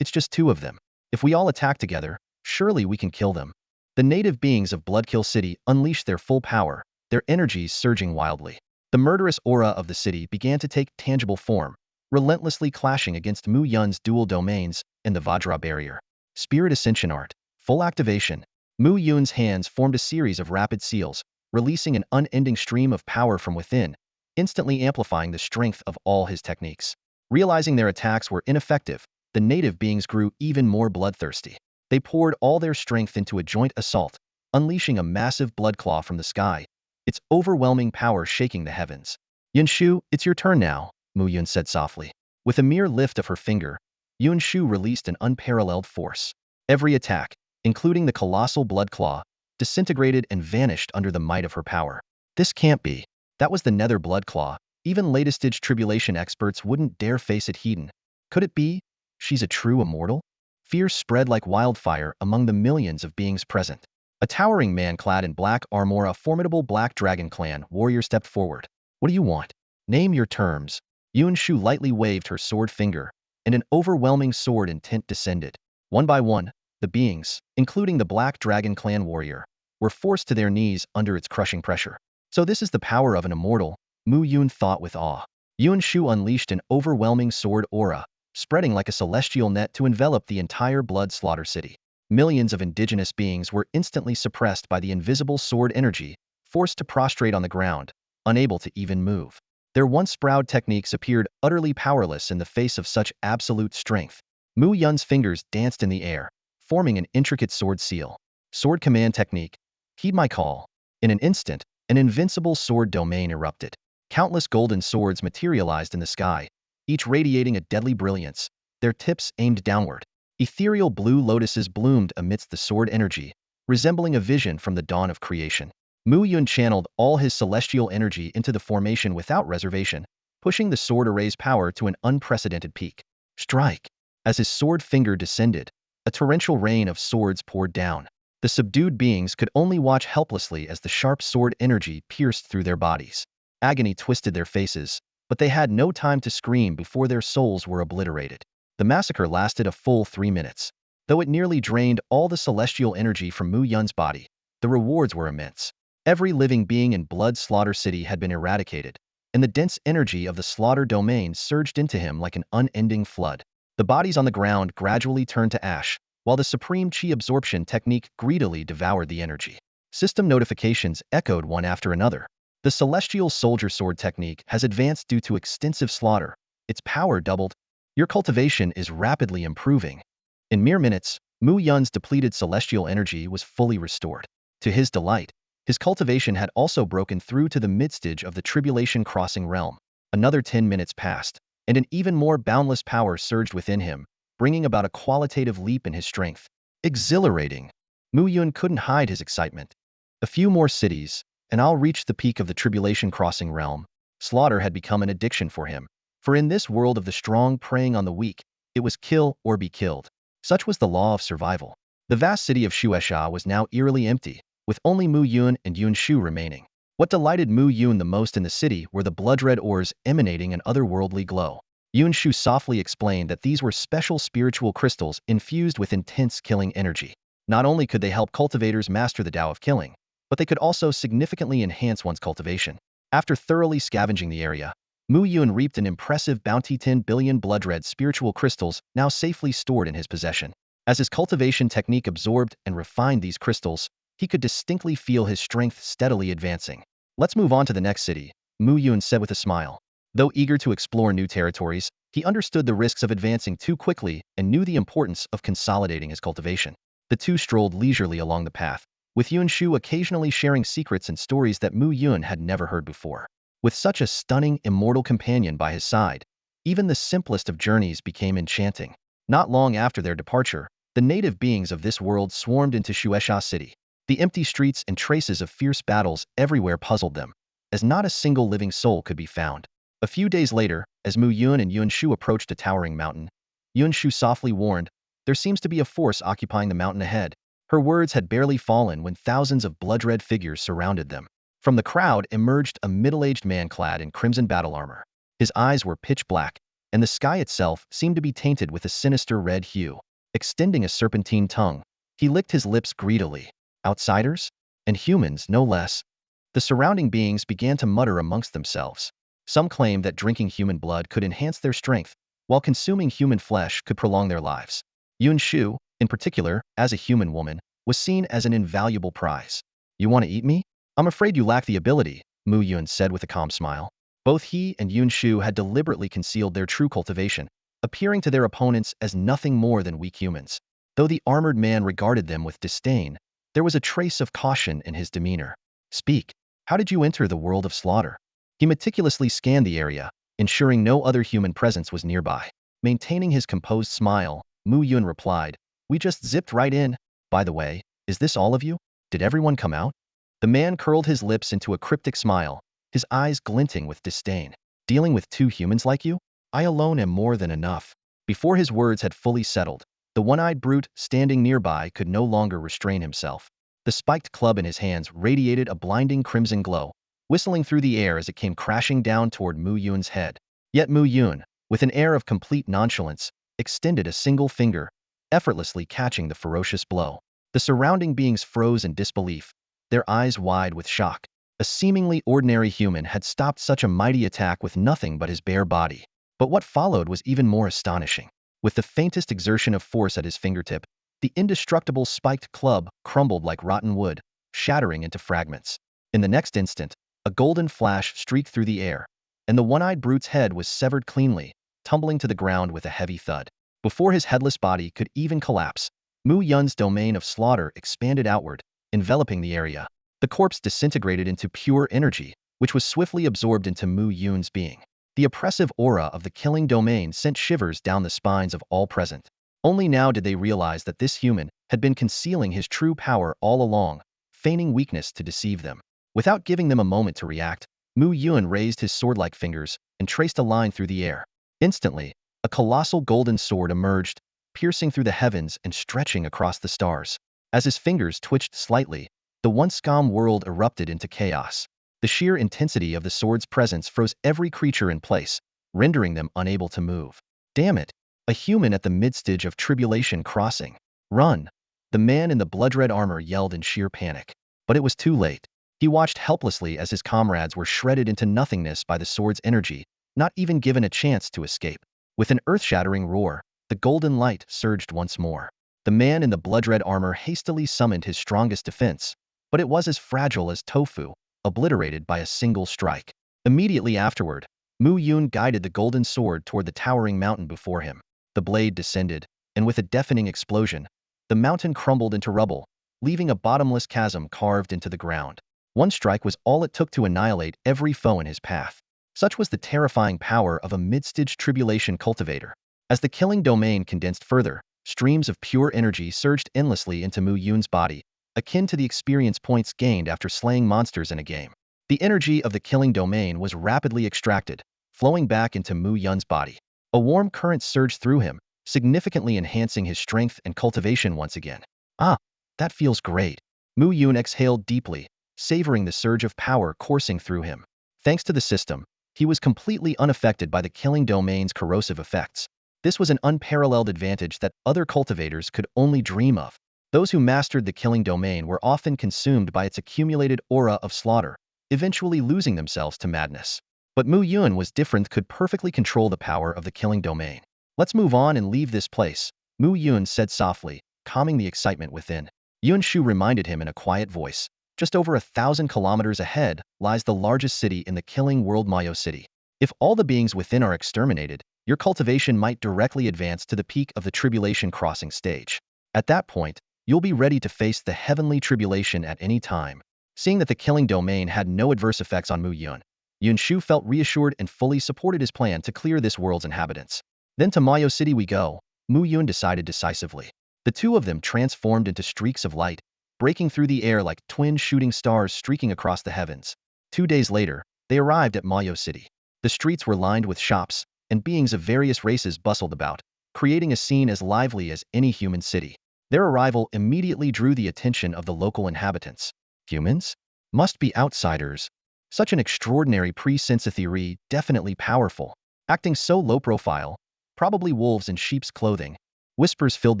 A: It's just two of them. If we all attack together, surely we can kill them." The native beings of Bloodkill City unleashed their full power, their energies surging wildly. The murderous aura of the city began to take tangible form, relentlessly clashing against Mu Yun's dual domains and the Vajra barrier. Spirit Ascension Art. Full activation. Mu Yun's hands formed a series of rapid seals, releasing an unending stream of power from within, instantly amplifying the strength of all his techniques. Realizing their attacks were ineffective, the native beings grew even more bloodthirsty. They poured all their strength into a joint assault, unleashing a massive blood claw from the sky, its overwhelming power shaking the heavens. "Yunshu, it's your turn now," Mu Yun said softly. With a mere lift of her finger, Yunshu released an unparalleled force. Every attack, including the colossal blood claw, disintegrated and vanished under the might of her power. "This can't be." That was the nether blood claw. Even latest-stage tribulation experts wouldn't dare face it hidden. Could it be? She's a true immortal? Fear spread like wildfire among the millions of beings present. A towering man clad in black armor, a formidable Black Dragon clan warrior stepped forward. "What do you want? Name your terms." Yunshu lightly waved her sword finger, and an overwhelming sword intent descended. One by one, the beings, including the Black Dragon clan warrior, were forced to their knees under its crushing pressure. So this is the power of an immortal, Mu Yun thought with awe. Yunshu unleashed an overwhelming sword aura, spreading like a celestial net to envelop the entire blood slaughter city. Millions of indigenous beings were instantly suppressed by the invisible sword energy, forced to prostrate on the ground, unable to even move. Their once proud techniques appeared utterly powerless in the face of such absolute strength. Mu Yun's fingers danced in the air, forming an intricate sword seal. Sword command technique. Heed my call. In an instant, an invincible sword domain erupted. Countless golden swords materialized in the sky, each radiating a deadly brilliance, their tips aimed downward. Ethereal blue lotuses bloomed amidst the sword energy, resembling a vision from the dawn of creation. Mu Yun channeled all his celestial energy into the formation without reservation, pushing the sword array's power to an unprecedented peak. Strike! As his sword finger descended, a torrential rain of swords poured down. The subdued beings could only watch helplessly as the sharp sword energy pierced through their bodies. Agony twisted their faces, but they had no time to scream before their souls were obliterated. The massacre lasted a full 3 minutes. Though it nearly drained all the celestial energy from Mu Yun's body, the rewards were immense. Every living being in Blood Slaughter City had been eradicated, and the dense energy of the slaughter domain surged into him like an unending flood. The bodies on the ground gradually turned to ash, while the supreme chi absorption technique greedily devoured the energy. System notifications echoed one after another. The celestial soldier sword technique has advanced due to extensive slaughter. Its power doubled. Your cultivation is rapidly improving. In mere minutes, Mu Yun's depleted celestial energy was fully restored. To his delight, his cultivation had also broken through to the midstage of the Tribulation Crossing realm. Another 10 minutes passed, and an even more boundless power surged within him, bringing about a qualitative leap in his strength. Exhilarating! Mu Yun couldn't hide his excitement. A few more cities, and I'll reach the peak of the Tribulation Crossing realm. Slaughter had become an addiction for him, for in this world of the strong preying on the weak, it was kill or be killed. Such was the law of survival. The vast city of Shao Xiao was now eerily empty, with only Mu Yun and Yun Shu remaining. What delighted Mu Yun the most in the city were the blood-red ores emanating an otherworldly glow. Yun Shu softly explained that these were special spiritual crystals infused with intense killing energy. Not only could they help cultivators master the Tao of killing, but they could also significantly enhance one's cultivation. After thoroughly scavenging the area, Mu Yun reaped an impressive bounty: 10 billion blood-red spiritual crystals now safely stored in his possession. As his cultivation technique absorbed and refined these crystals, he could distinctly feel his strength steadily advancing. Let's move on to the next city, Mu Yun said with a smile. Though eager to explore new territories, he understood the risks of advancing too quickly and knew the importance of consolidating his cultivation. The two strolled leisurely along the path, with Yun Shu occasionally sharing secrets and stories that Mu Yun had never heard before. With such a stunning, immortal companion by his side, even the simplest of journeys became enchanting. Not long after their departure, the native beings of this world swarmed into Shueisha City. The empty streets and traces of fierce battles everywhere puzzled them, as not a single living soul could be found. A few days later, as Mu Yun and Yun Shu approached a towering mountain, Yun Shu softly warned, "There seems to be a force occupying the mountain ahead." Her words had barely fallen when thousands of blood-red figures surrounded them. From the crowd emerged a middle-aged man clad in crimson battle armor. His eyes were pitch black, and the sky itself seemed to be tainted with a sinister red hue. Extending a serpentine tongue, he licked his lips greedily. Outsiders? And humans, no less. The surrounding beings began to mutter amongst themselves. Some claimed that drinking human blood could enhance their strength, while consuming human flesh could prolong their lives. Yun Shu, in particular, as a human woman, was seen as an invaluable prize. "You want to eat me? I'm afraid you lack the ability," Mu Yun said with a calm smile. Both he and Yun Shu had deliberately concealed their true cultivation, appearing to their opponents as nothing more than weak humans. Though the armored man regarded them with disdain, there was a trace of caution in his demeanor. "Speak. How did you enter the world of slaughter?" He meticulously scanned the area, ensuring no other human presence was nearby. Maintaining his composed smile, Mu Yun replied, "We just zipped right in. By the way, is this all of you? Did everyone come out?" The man curled his lips into a cryptic smile, his eyes glinting with disdain. "Dealing with 2 humans like you? I alone am more than enough." Before his words had fully settled, the one-eyed brute standing nearby could no longer restrain himself. The spiked club in his hands radiated a blinding crimson glow, whistling through the air as it came crashing down toward Mu Yun's head. Yet Mu Yun, with an air of complete nonchalance, extended a single finger, effortlessly catching the ferocious blow. The surrounding beings froze in disbelief, their eyes wide with shock. A seemingly ordinary human had stopped such a mighty attack with nothing but his bare body. But what followed was even more astonishing. With the faintest exertion of force at his fingertip, the indestructible spiked club crumbled like rotten wood, shattering into fragments. In the next instant, a golden flash streaked through the air, and the one-eyed brute's head was severed cleanly, tumbling to the ground with a heavy thud. Before his headless body could even collapse, Mu Yun's domain of slaughter expanded outward, enveloping the area. The corpse disintegrated into pure energy, which was swiftly absorbed into Mu Yun's being. The oppressive aura of the killing domain sent shivers down the spines of all present. Only now did they realize that this human had been concealing his true power all along, feigning weakness to deceive them. Without giving them a moment to react, Mu Yun raised his sword-like fingers and traced a line through the air. Instantly, a colossal golden sword emerged, piercing through the heavens and stretching across the stars. As his fingers twitched slightly, the once calm world erupted into chaos. The sheer intensity of the sword's presence froze every creature in place, rendering them unable to move. Damn it! A human at the mid-stage of tribulation crossing. Run! The man in the blood-red armor yelled in sheer panic. But it was too late. He watched helplessly as his comrades were shredded into nothingness by the sword's energy, not even given a chance to escape. With an earth-shattering roar, the golden light surged once more. The man in the blood-red armor hastily summoned his strongest defense, but it was as fragile as tofu, obliterated by a single strike. Immediately afterward, Mu Yun guided the golden sword toward the towering mountain before him. The blade descended, and with a deafening explosion, the mountain crumbled into rubble, leaving a bottomless chasm carved into the ground. One strike was all it took to annihilate every foe in his path. Such was the terrifying power of a mid-stage tribulation cultivator. As the killing domain condensed further, streams of pure energy surged endlessly into Mu Yun's body, akin to the experience points gained after slaying monsters in a game. The energy of the killing domain was rapidly extracted, flowing back into Mu Yun's body. A warm current surged through him, significantly enhancing his strength and cultivation once again. Ah, that feels great. Mu Yun exhaled deeply, savoring the surge of power coursing through him. Thanks to the system, he was completely unaffected by the killing domain's corrosive effects. This was an unparalleled advantage that other cultivators could only dream of. Those who mastered the killing domain were often consumed by its accumulated aura of slaughter, eventually losing themselves to madness. But Mu Yun was different, could perfectly control the power of the killing domain. Let's move on and leave this place, Mu Yun said softly, calming the excitement within. Yun Shu reminded him in a quiet voice. Just over 1,000 kilometers ahead lies the largest city in the killing world, Mayo City. If all the beings within are exterminated, your cultivation might directly advance to the peak of the tribulation crossing stage. At that point, you'll be ready to face the heavenly tribulation at any time. Seeing that the killing domain had no adverse effects on Mu Yun, Yun Shu felt reassured and fully supported his plan to clear this world's inhabitants. Then to Mayo City we go, Mu Yun decided decisively. The two of them transformed into streaks of light, breaking through the air like twin shooting stars streaking across the heavens. 2 days later, they arrived at Mayo City. The streets were lined with shops, and beings of various races bustled about, creating a scene as lively as any human city. Their arrival immediately drew the attention of the local inhabitants. Humans? Must be outsiders. Such an extraordinary pre-sense theory, definitely powerful. Acting so low profile, probably wolves in sheep's clothing. Whispers filled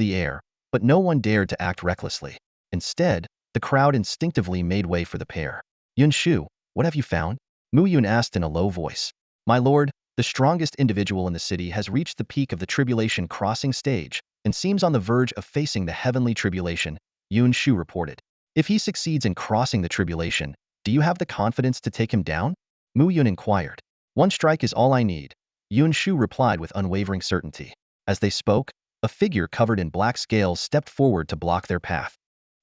A: the air, but no one dared to act recklessly. Instead, the crowd instinctively made way for the pair. Yun Shu, what have you found? Mu Yun asked in a low voice. My lord, the strongest individual in the city has reached the peak of the tribulation crossing stage and seems on the verge of facing the heavenly tribulation, Yun Shu reported. If he succeeds in crossing the tribulation, do you have the confidence to take him down? Mu Yun inquired. One strike is all I need, Yun Shu replied with unwavering certainty. As they spoke, a figure covered in black scales stepped forward to block their path.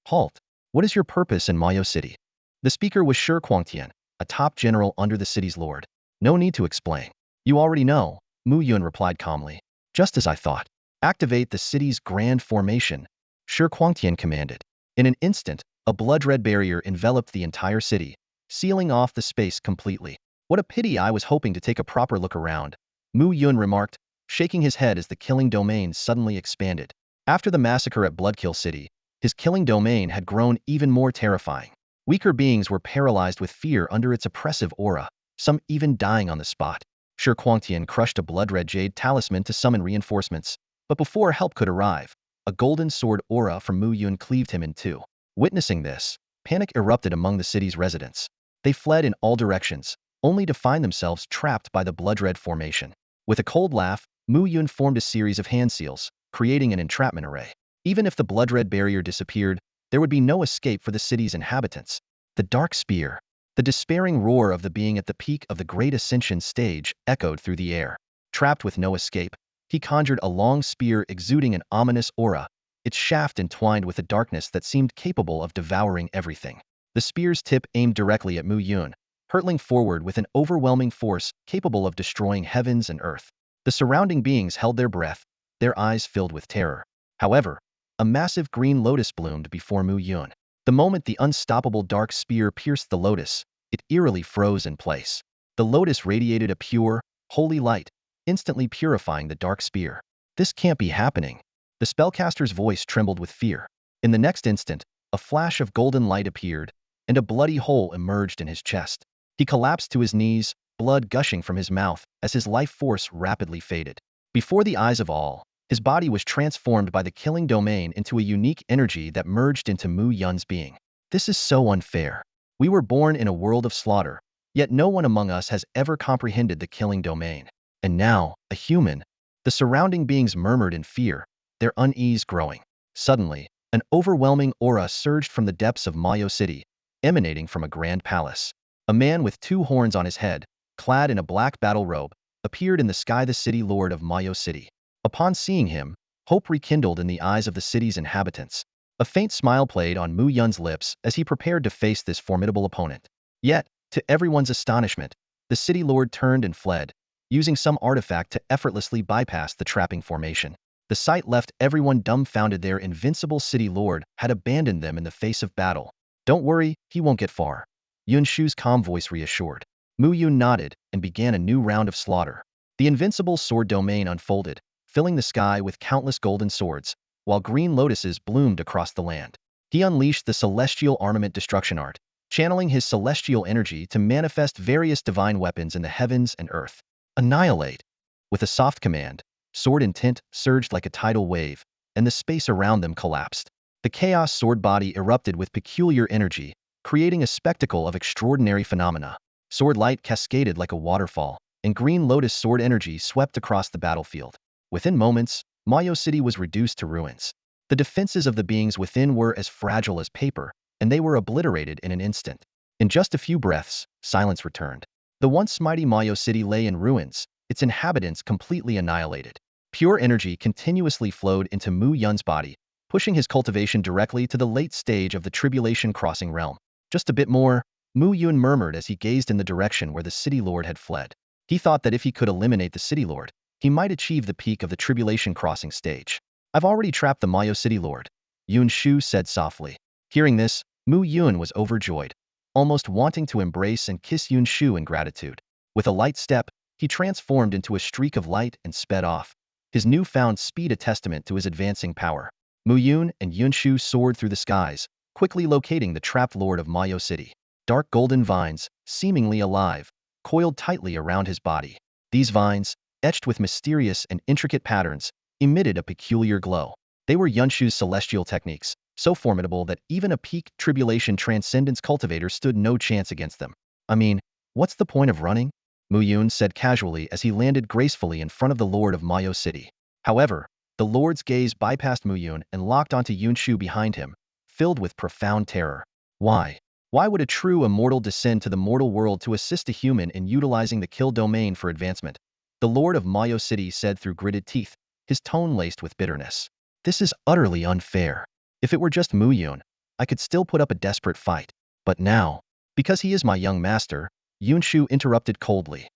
A: Halt! What is your purpose in Mayo City? The speaker was Shi Quangtian, a top general under the city's lord. No need to explain. You already know, Mu Yun replied calmly. Just as I thought. Activate the city's grand formation, Shi Quangtian commanded. In an instant, a blood-red barrier enveloped the entire city, sealing off the space completely. What a pity, I was hoping to take a proper look around, Mu Yun remarked, shaking his head as the killing domain suddenly expanded. After the massacre at Bloodkill City, his killing domain had grown even more terrifying. Weaker beings were paralyzed with fear under its oppressive aura, some even dying on the spot. Shi Quangtian crushed a blood-red jade talisman to summon reinforcements, but before help could arrive, a golden sword aura from Mu Yun cleaved him in two. Witnessing this, panic erupted among the city's residents. They fled in all directions, only to find themselves trapped by the blood-red formation. With a cold laugh, Mu Yun formed a series of hand seals, creating an entrapment array. Even if the blood-red barrier disappeared, there would be no escape for the city's inhabitants. The dark spear. The despairing roar of the being at the peak of the great Ascension stage echoed through the air. Trapped with no escape, he conjured a long spear exuding an ominous aura, its shaft entwined with a darkness that seemed capable of devouring everything. The spear's tip aimed directly at Mu Yun, hurtling forward with an overwhelming force capable of destroying heavens and earth. The surrounding beings held their breath, their eyes filled with terror. However, a massive green lotus bloomed before Mu Yun. The moment the unstoppable dark spear pierced the lotus, it eerily froze in place. The lotus radiated a pure, holy light, instantly purifying the dark spear. This can't be happening. The spellcaster's voice trembled with fear. In the next instant, a flash of golden light appeared, and a bloody hole emerged in his chest. He collapsed to his knees, blood gushing from his mouth as his life force rapidly faded. Before the eyes of all, his body was transformed by the killing domain into a unique energy that merged into Mu Yun's being. This is so unfair. We were born in a world of slaughter, yet no one among us has ever comprehended the killing domain. And now, a human. The surrounding beings murmured in fear, their unease growing. Suddenly, an overwhelming aura surged from the depths of Mayo City, emanating from a grand palace. A man with two horns on his head, clad in a black battle robe, appeared in the sky, the city lord of Mayo City. Upon seeing him, hope rekindled in the eyes of the city's inhabitants. A faint smile played on Mu Yun's lips as he prepared to face this formidable opponent. Yet, to everyone's astonishment, the city lord turned and fled, using some artifact to effortlessly bypass the trapping formation. The sight left everyone dumbfounded. Their invincible city lord had abandoned them in the face of battle. Don't worry, he won't get far. Yun Shu's calm voice reassured. Mu Yun nodded and began a new round of slaughter. The invincible sword domain unfolded, filling the sky with countless golden swords, while green lotuses bloomed across the land. He unleashed the celestial armament destruction art, channeling his celestial energy to manifest various divine weapons in the heavens and earth. Annihilate! With a soft command, sword intent surged like a tidal wave, and the space around them collapsed. The chaos sword body erupted with peculiar energy, creating a spectacle of extraordinary phenomena. Sword light cascaded like a waterfall, and green lotus sword energy swept across the battlefield. Within moments, Mayo City was reduced to ruins. The defenses of the beings within were as fragile as paper, and they were obliterated in an instant. In just a few breaths, silence returned. The once mighty Mayo City lay in ruins, its inhabitants completely annihilated. Pure energy continuously flowed into Mu Yun's body, pushing his cultivation directly to the late stage of the Tribulation Crossing realm. Just a bit more, Mu Yun murmured as he gazed in the direction where the city lord had fled. He thought that if he could eliminate the city lord, he might achieve the peak of the Tribulation Crossing stage. I've already trapped the Mayo City lord, Yun Shu said softly. Hearing this, Mu Yun was overjoyed, almost wanting to embrace and kiss Yun Shu in gratitude. With a light step, he transformed into a streak of light and sped off, his newfound speed a testament to his advancing power. Mu Yun and Yun Shu soared through the skies, quickly locating the trapped lord of Mayo City. Dark golden vines, seemingly alive, coiled tightly around his body. These vines, etched with mysterious and intricate patterns, emitted a peculiar glow. They were Yun Shu's celestial techniques, so formidable that even a peak tribulation transcendence cultivator stood no chance against them. I mean, what's the point of running? Mu Yun said casually as he landed gracefully in front of the lord of Mayo City. However, the lord's gaze bypassed Mu Yun and locked onto Yun Shu behind him, filled with profound terror. Why? Why would a true immortal descend to the mortal world to assist a human in utilizing the kill domain for advancement? The lord of Mayo City said through gritted teeth, his tone laced with bitterness. This is utterly unfair. If it were just Mu Yun, I could still put up a desperate fight. But now, because he is my young master, Yun Shu interrupted coldly.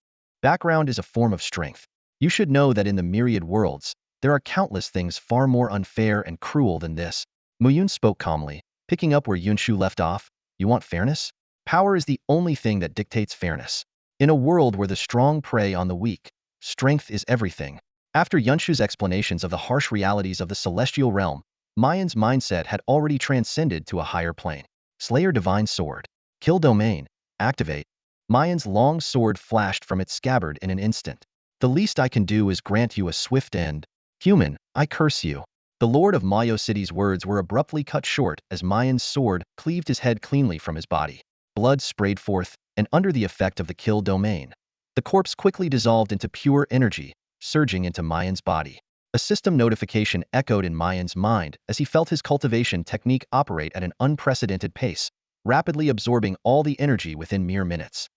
A: Background is a form of strength. You should know that in the myriad worlds, there are countless things far more unfair and cruel than this. Mu Yun spoke calmly, picking up where Yun Shu left off. You want fairness? Power is the only thing that dictates fairness. In a world where the strong prey on the weak, strength is everything. After Yun Shu's explanations of the harsh realities of the celestial realm, Mayan's mindset had already transcended to a higher plane. Slayer Divine Sword. Kill Domain. Activate. Mayan's long sword flashed from its scabbard in an instant. The least I can do is grant you a swift end. Human, I curse you. The lord of Mayo City's words were abruptly cut short as Mayan's sword cleaved his head cleanly from his body. Blood sprayed forth, and under the effect of the kill domain, the corpse quickly dissolved into pure energy, surging into Mayan's body. A system notification echoed in Mayan's mind as he felt his cultivation technique operate at an unprecedented pace, rapidly absorbing all the energy within mere minutes.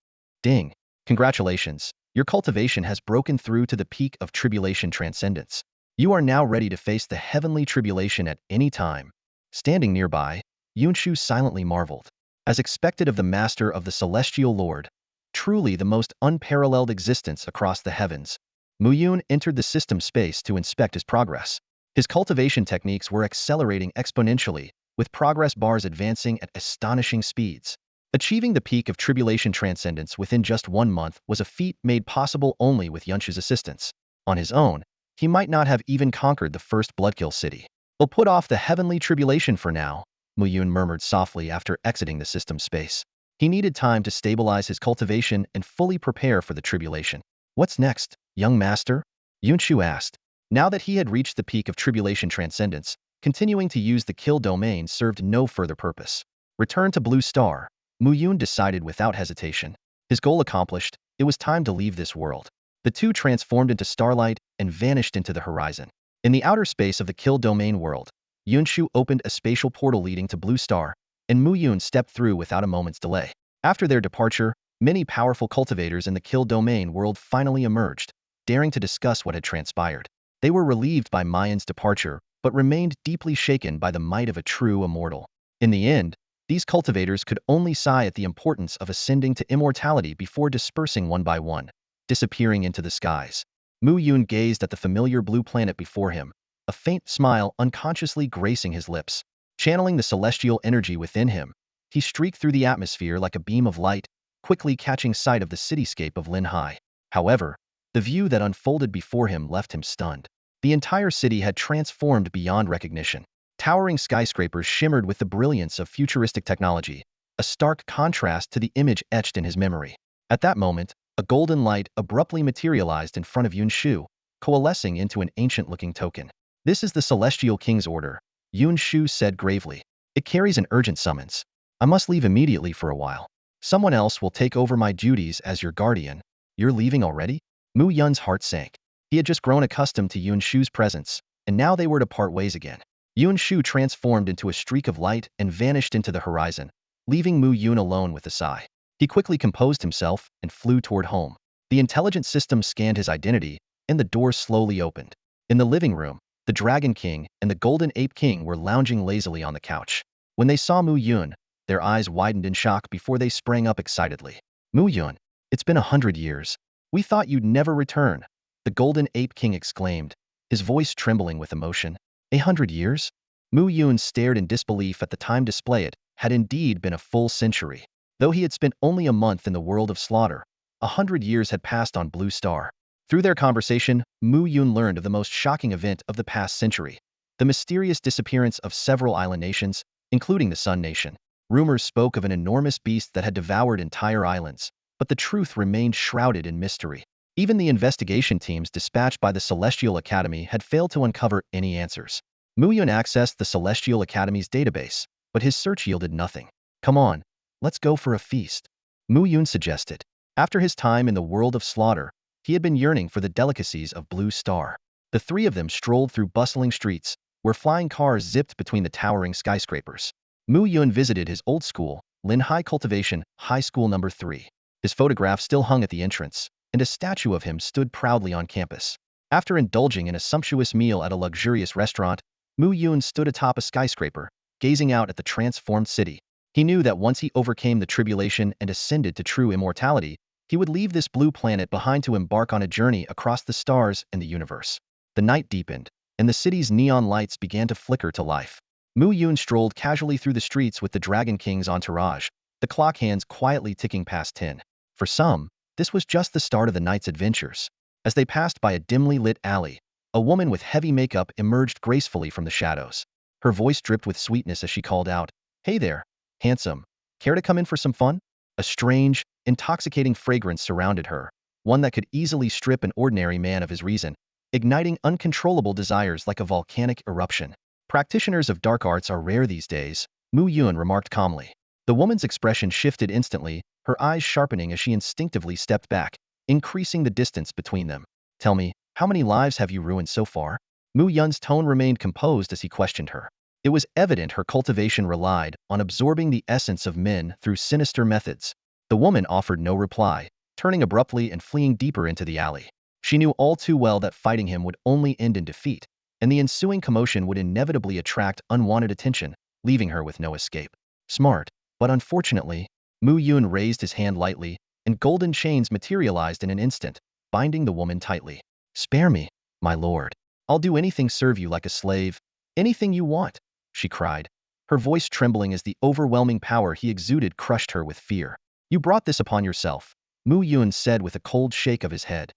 A: Ding! Congratulations, your cultivation has broken through to the peak of tribulation transcendence. You are now ready to face the heavenly tribulation at any time. Standing nearby, Yunshu silently marveled. As expected of the master of the celestial lord, truly the most unparalleled existence across the heavens, Muyun entered the system space to inspect his progress. His cultivation techniques were accelerating exponentially, with progress bars advancing at astonishing speeds. Achieving the peak of tribulation transcendence within just 1 month was a feat made possible only with Yunshu's assistance. On his own, he might not have even conquered the first Bloodkill city. We'll put off the heavenly tribulation for now, Muyun murmured softly after exiting the system space. He needed time to stabilize his cultivation and fully prepare for the tribulation. What's next, young master? Yunshu asked. Now that he had reached the peak of tribulation transcendence, continuing to use the kill domain served no further purpose. Return to Blue Star, Muyun decided without hesitation. His goal accomplished, it was time to leave this world. The two transformed into starlight and vanished into the horizon. In the outer space of the kill domain world, Yunshu opened a spatial portal leading to Blue Star, and Muyun stepped through without a moment's delay. After their departure, many powerful cultivators in the kill domain world finally emerged, daring to discuss what had transpired. They were relieved by Mayan's departure, but remained deeply shaken by the might of a true immortal. In the end, these cultivators could only sigh at the importance of ascending to immortality before dispersing one by one, disappearing into the skies. Muyun gazed at the familiar blue planet before him, a faint smile unconsciously gracing his lips. Channeling the celestial energy within him, he streaked through the atmosphere like a beam of light, quickly catching sight of the cityscape of Linhai. However, the view that unfolded before him left him stunned. The entire city had transformed beyond recognition. Towering skyscrapers shimmered with the brilliance of futuristic technology, a stark contrast to the image etched in his memory. At that moment, a golden light abruptly materialized in front of Yunshu, coalescing into an ancient-looking token. This is the Celestial King's order, Yunshu said gravely. It carries an urgent summons. I must leave immediately for a while. Someone else will take over my duties as your guardian. You're leaving already? Mu Yun's heart sank. He had just grown accustomed to Yunshu's presence, and now they were to part ways again. Yunshu transformed into a streak of light and vanished into the horizon, leaving Mu Yun alone with a sigh. He quickly composed himself and flew toward home. The intelligent system scanned his identity, and the door slowly opened. In the living room, the Dragon King and the Golden Ape King were lounging lazily on the couch. When they saw Mu Yun, their eyes widened in shock before they sprang up excitedly. Mu Yun, it's been 100 years. We thought you'd never return, the Golden Ape King exclaimed, his voice trembling with emotion. 100 years? Mu Yun stared in disbelief at the time display. It had indeed been a full century. Though he had spent only a month in the world of slaughter, 100 years had passed on Blue Star. Through their conversation, Mu Yun learned of the most shocking event of the past century, the mysterious disappearance of several island nations, including the Sun Nation. Rumors spoke of an enormous beast that had devoured entire islands, but the truth remained shrouded in mystery. Even the investigation teams dispatched by the Celestial Academy had failed to uncover any answers. Mu Yun accessed the Celestial Academy's database, but his search yielded nothing. Come on, let's go for a feast, Mu Yun suggested. After his time in the world of slaughter, he had been yearning for the delicacies of Blue Star. The three of them strolled through bustling streets, where flying cars zipped between the towering skyscrapers. Mu Yun visited his old school, Linhai Cultivation High School No. 3. His photograph still hung at the entrance, and a statue of him stood proudly on campus. After indulging in a sumptuous meal at a luxurious restaurant, Mu Yun stood atop a skyscraper, gazing out at the transformed city. He knew that once he overcame the tribulation and ascended to true immortality, he would leave this blue planet behind to embark on a journey across the stars and the universe. The night deepened, and the city's neon lights began to flicker to life. Mu Yun strolled casually through the streets with the Dragon King's entourage, the clock hands quietly ticking past 10. For some, this was just the start of the night's adventures. As they passed by a dimly lit alley, a woman with heavy makeup emerged gracefully from the shadows. Her voice dripped with sweetness as she called out, "Hey there, handsome. Care to come in for some fun?" A strange, intoxicating fragrance surrounded her, one that could easily strip an ordinary man of his reason, igniting uncontrollable desires like a volcanic eruption. Practitioners of dark arts are rare these days, Mu Yun remarked calmly. The woman's expression shifted instantly, her eyes sharpening as she instinctively stepped back, increasing the distance between them. Tell me, how many lives have you ruined so far? Mu Yun's tone remained composed as he questioned her. It was evident her cultivation relied on absorbing the essence of men through sinister methods. The woman offered no reply, turning abruptly and fleeing deeper into the alley. She knew all too well that fighting him would only end in defeat, and the ensuing commotion would inevitably attract unwanted attention, leaving her with no escape. Smart, but unfortunately, Mu Yun raised his hand lightly, and golden chains materialized in an instant, binding the woman tightly. "Spare me, my lord. I'll do anything serve you like a slave. Anything you want," she cried, her voice trembling as the overwhelming power he exuded crushed her with fear. "You brought this upon yourself," Mu Yun said with a cold shake of his head.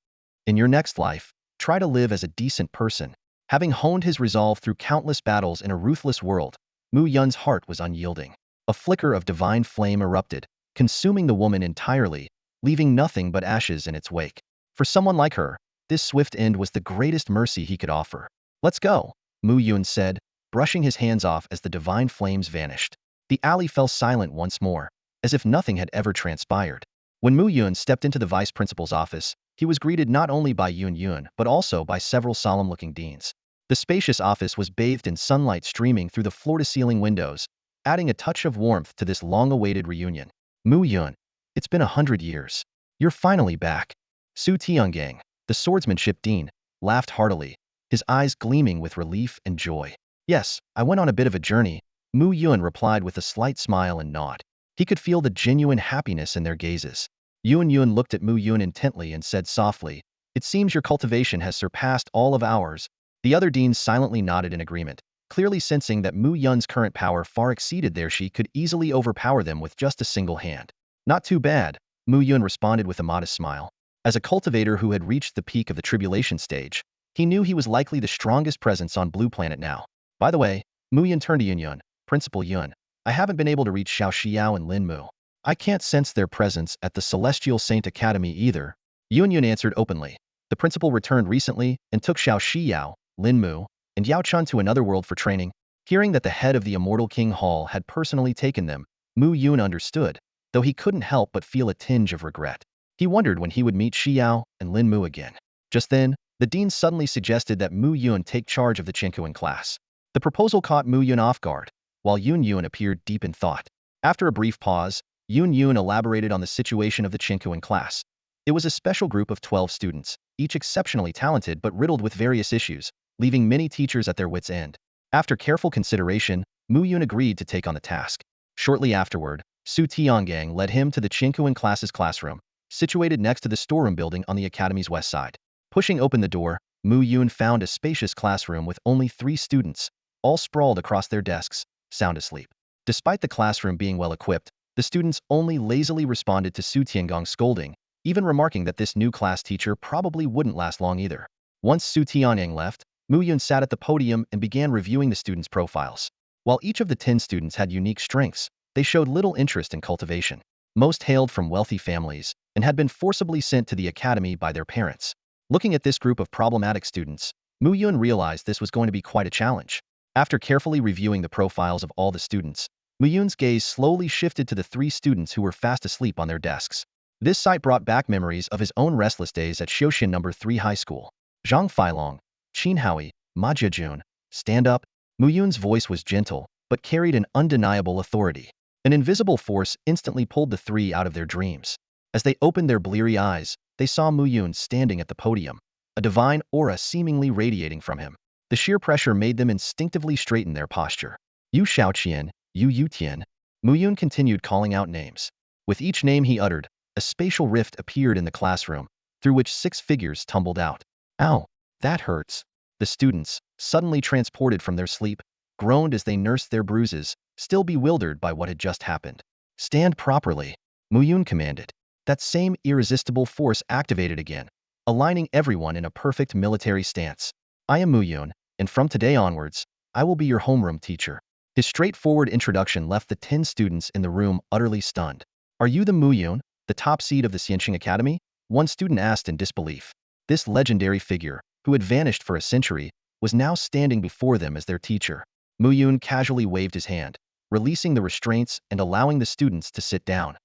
A: "In your next life, try to live as a decent person." Having honed his resolve through countless battles in a ruthless world, Mu Yun's heart was unyielding. A flicker of divine flame erupted, consuming the woman entirely, leaving nothing but ashes in its wake. For someone like her, this swift end was the greatest mercy he could offer. "Let's go," Mu Yun said, brushing his hands off as the divine flames vanished. The alley fell silent once more, as if nothing had ever transpired. When Mu Yun stepped into the vice principal's office, he was greeted not only by Yun Yun but also by several solemn-looking deans. The spacious office was bathed in sunlight streaming through the floor-to-ceiling windows, adding a touch of warmth to this long-awaited reunion. "Mu Yun, it's been 100 years. You're finally back." Su Tiangang, the swordsmanship dean, laughed heartily, his eyes gleaming with relief and joy. "Yes, I went on a bit of a journey," Mu Yun replied with a slight smile and nod. He could feel the genuine happiness in their gazes. Yun Yun looked at Mu Yun intently and said softly, "It seems your cultivation has surpassed all of ours." The other deans silently nodded in agreement, clearly sensing that Mu Yun's current power far exceeded theirs. She could easily overpower them with just a single hand. "Not too bad," Mu Yun responded with a modest smile. As a cultivator who had reached the peak of the tribulation stage, he knew he was likely the strongest presence on Blue Planet now. "By the way," Mu Yun turned to Yun Yun, "Principal Yun, I haven't been able to reach Shao Xiao and Lin Mu. I can't sense their presence at the Celestial Saint Academy either." Yun Yun answered openly. The principal returned recently and took Shao Xiao, Lin Mu, and Yao Chun to another world for training. Hearing that the head of the Immortal King Hall had personally taken them, Mu Yun understood, though he couldn't help but feel a tinge of regret. He wondered when he would meet Xiao and Lin Mu again. Just then, the dean suddenly suggested that Mu Yun take charge of the Chinkuan class. The proposal caught Mu Yun off guard, while Yun Yun appeared deep in thought. After a brief pause, Yun Yun elaborated on the situation of the Chinkuan class. It was a special group of 12 students, each exceptionally talented but riddled with various issues, leaving many teachers at their wits' end. After careful consideration, Mu Yun agreed to take on the task. Shortly afterward, Su Tiangang led him to the Chinkuan class's classroom, situated next to the storeroom building on the academy's west side. Pushing open the door, Mu Yun found a spacious classroom with only 3 students, all sprawled across their desks, sound asleep. Despite the classroom being well equipped, the students only lazily responded to Su Tiangong's scolding, even remarking that this new class teacher probably wouldn't last long either. Once Su Tiangang left, Mu Yun sat at the podium and began reviewing the students' profiles. While each of the 10 students had unique strengths, they showed little interest in cultivation. Most hailed from wealthy families and had been forcibly sent to the academy by their parents. Looking at this group of problematic students, Mu Yun realized this was going to be quite a challenge. After carefully reviewing the profiles of all the students, Mu Yun's gaze slowly shifted to the 3 students who were fast asleep on their desks. This sight brought back memories of his own restless days at Xiaoxian No. 3 High School. "Zhang Feilong, Qin Howie, Ma Jiajun, stand up." Mu Yun's voice was gentle, but carried an undeniable authority. An invisible force instantly pulled the 3 out of their dreams. As they opened their bleary eyes, they saw Mu Yun standing at the podium, a divine aura seemingly radiating from him. The sheer pressure made them instinctively straighten their posture. "Yu Shaoqian, Yu Yutian." Mu Yun continued calling out names. With each name he uttered, a spatial rift appeared in the classroom, through which 6 figures tumbled out. "Ow, that hurts." The students, suddenly transported from their sleep, groaned as they nursed their bruises, still bewildered by what had just happened. "Stand properly," Mu Yun commanded. That same irresistible force activated again, aligning everyone in a perfect military stance. "I am Mu Yun, and from today onwards, I will be your homeroom teacher." His straightforward introduction left the 10 students in the room utterly stunned. "Are you the Mu Yun, the top seed of the Xianqing Academy?" one student asked in disbelief. This legendary figure, who had vanished for a century, was now standing before them as their teacher. Mu Yun casually waved his hand, releasing the restraints and allowing the students to sit down.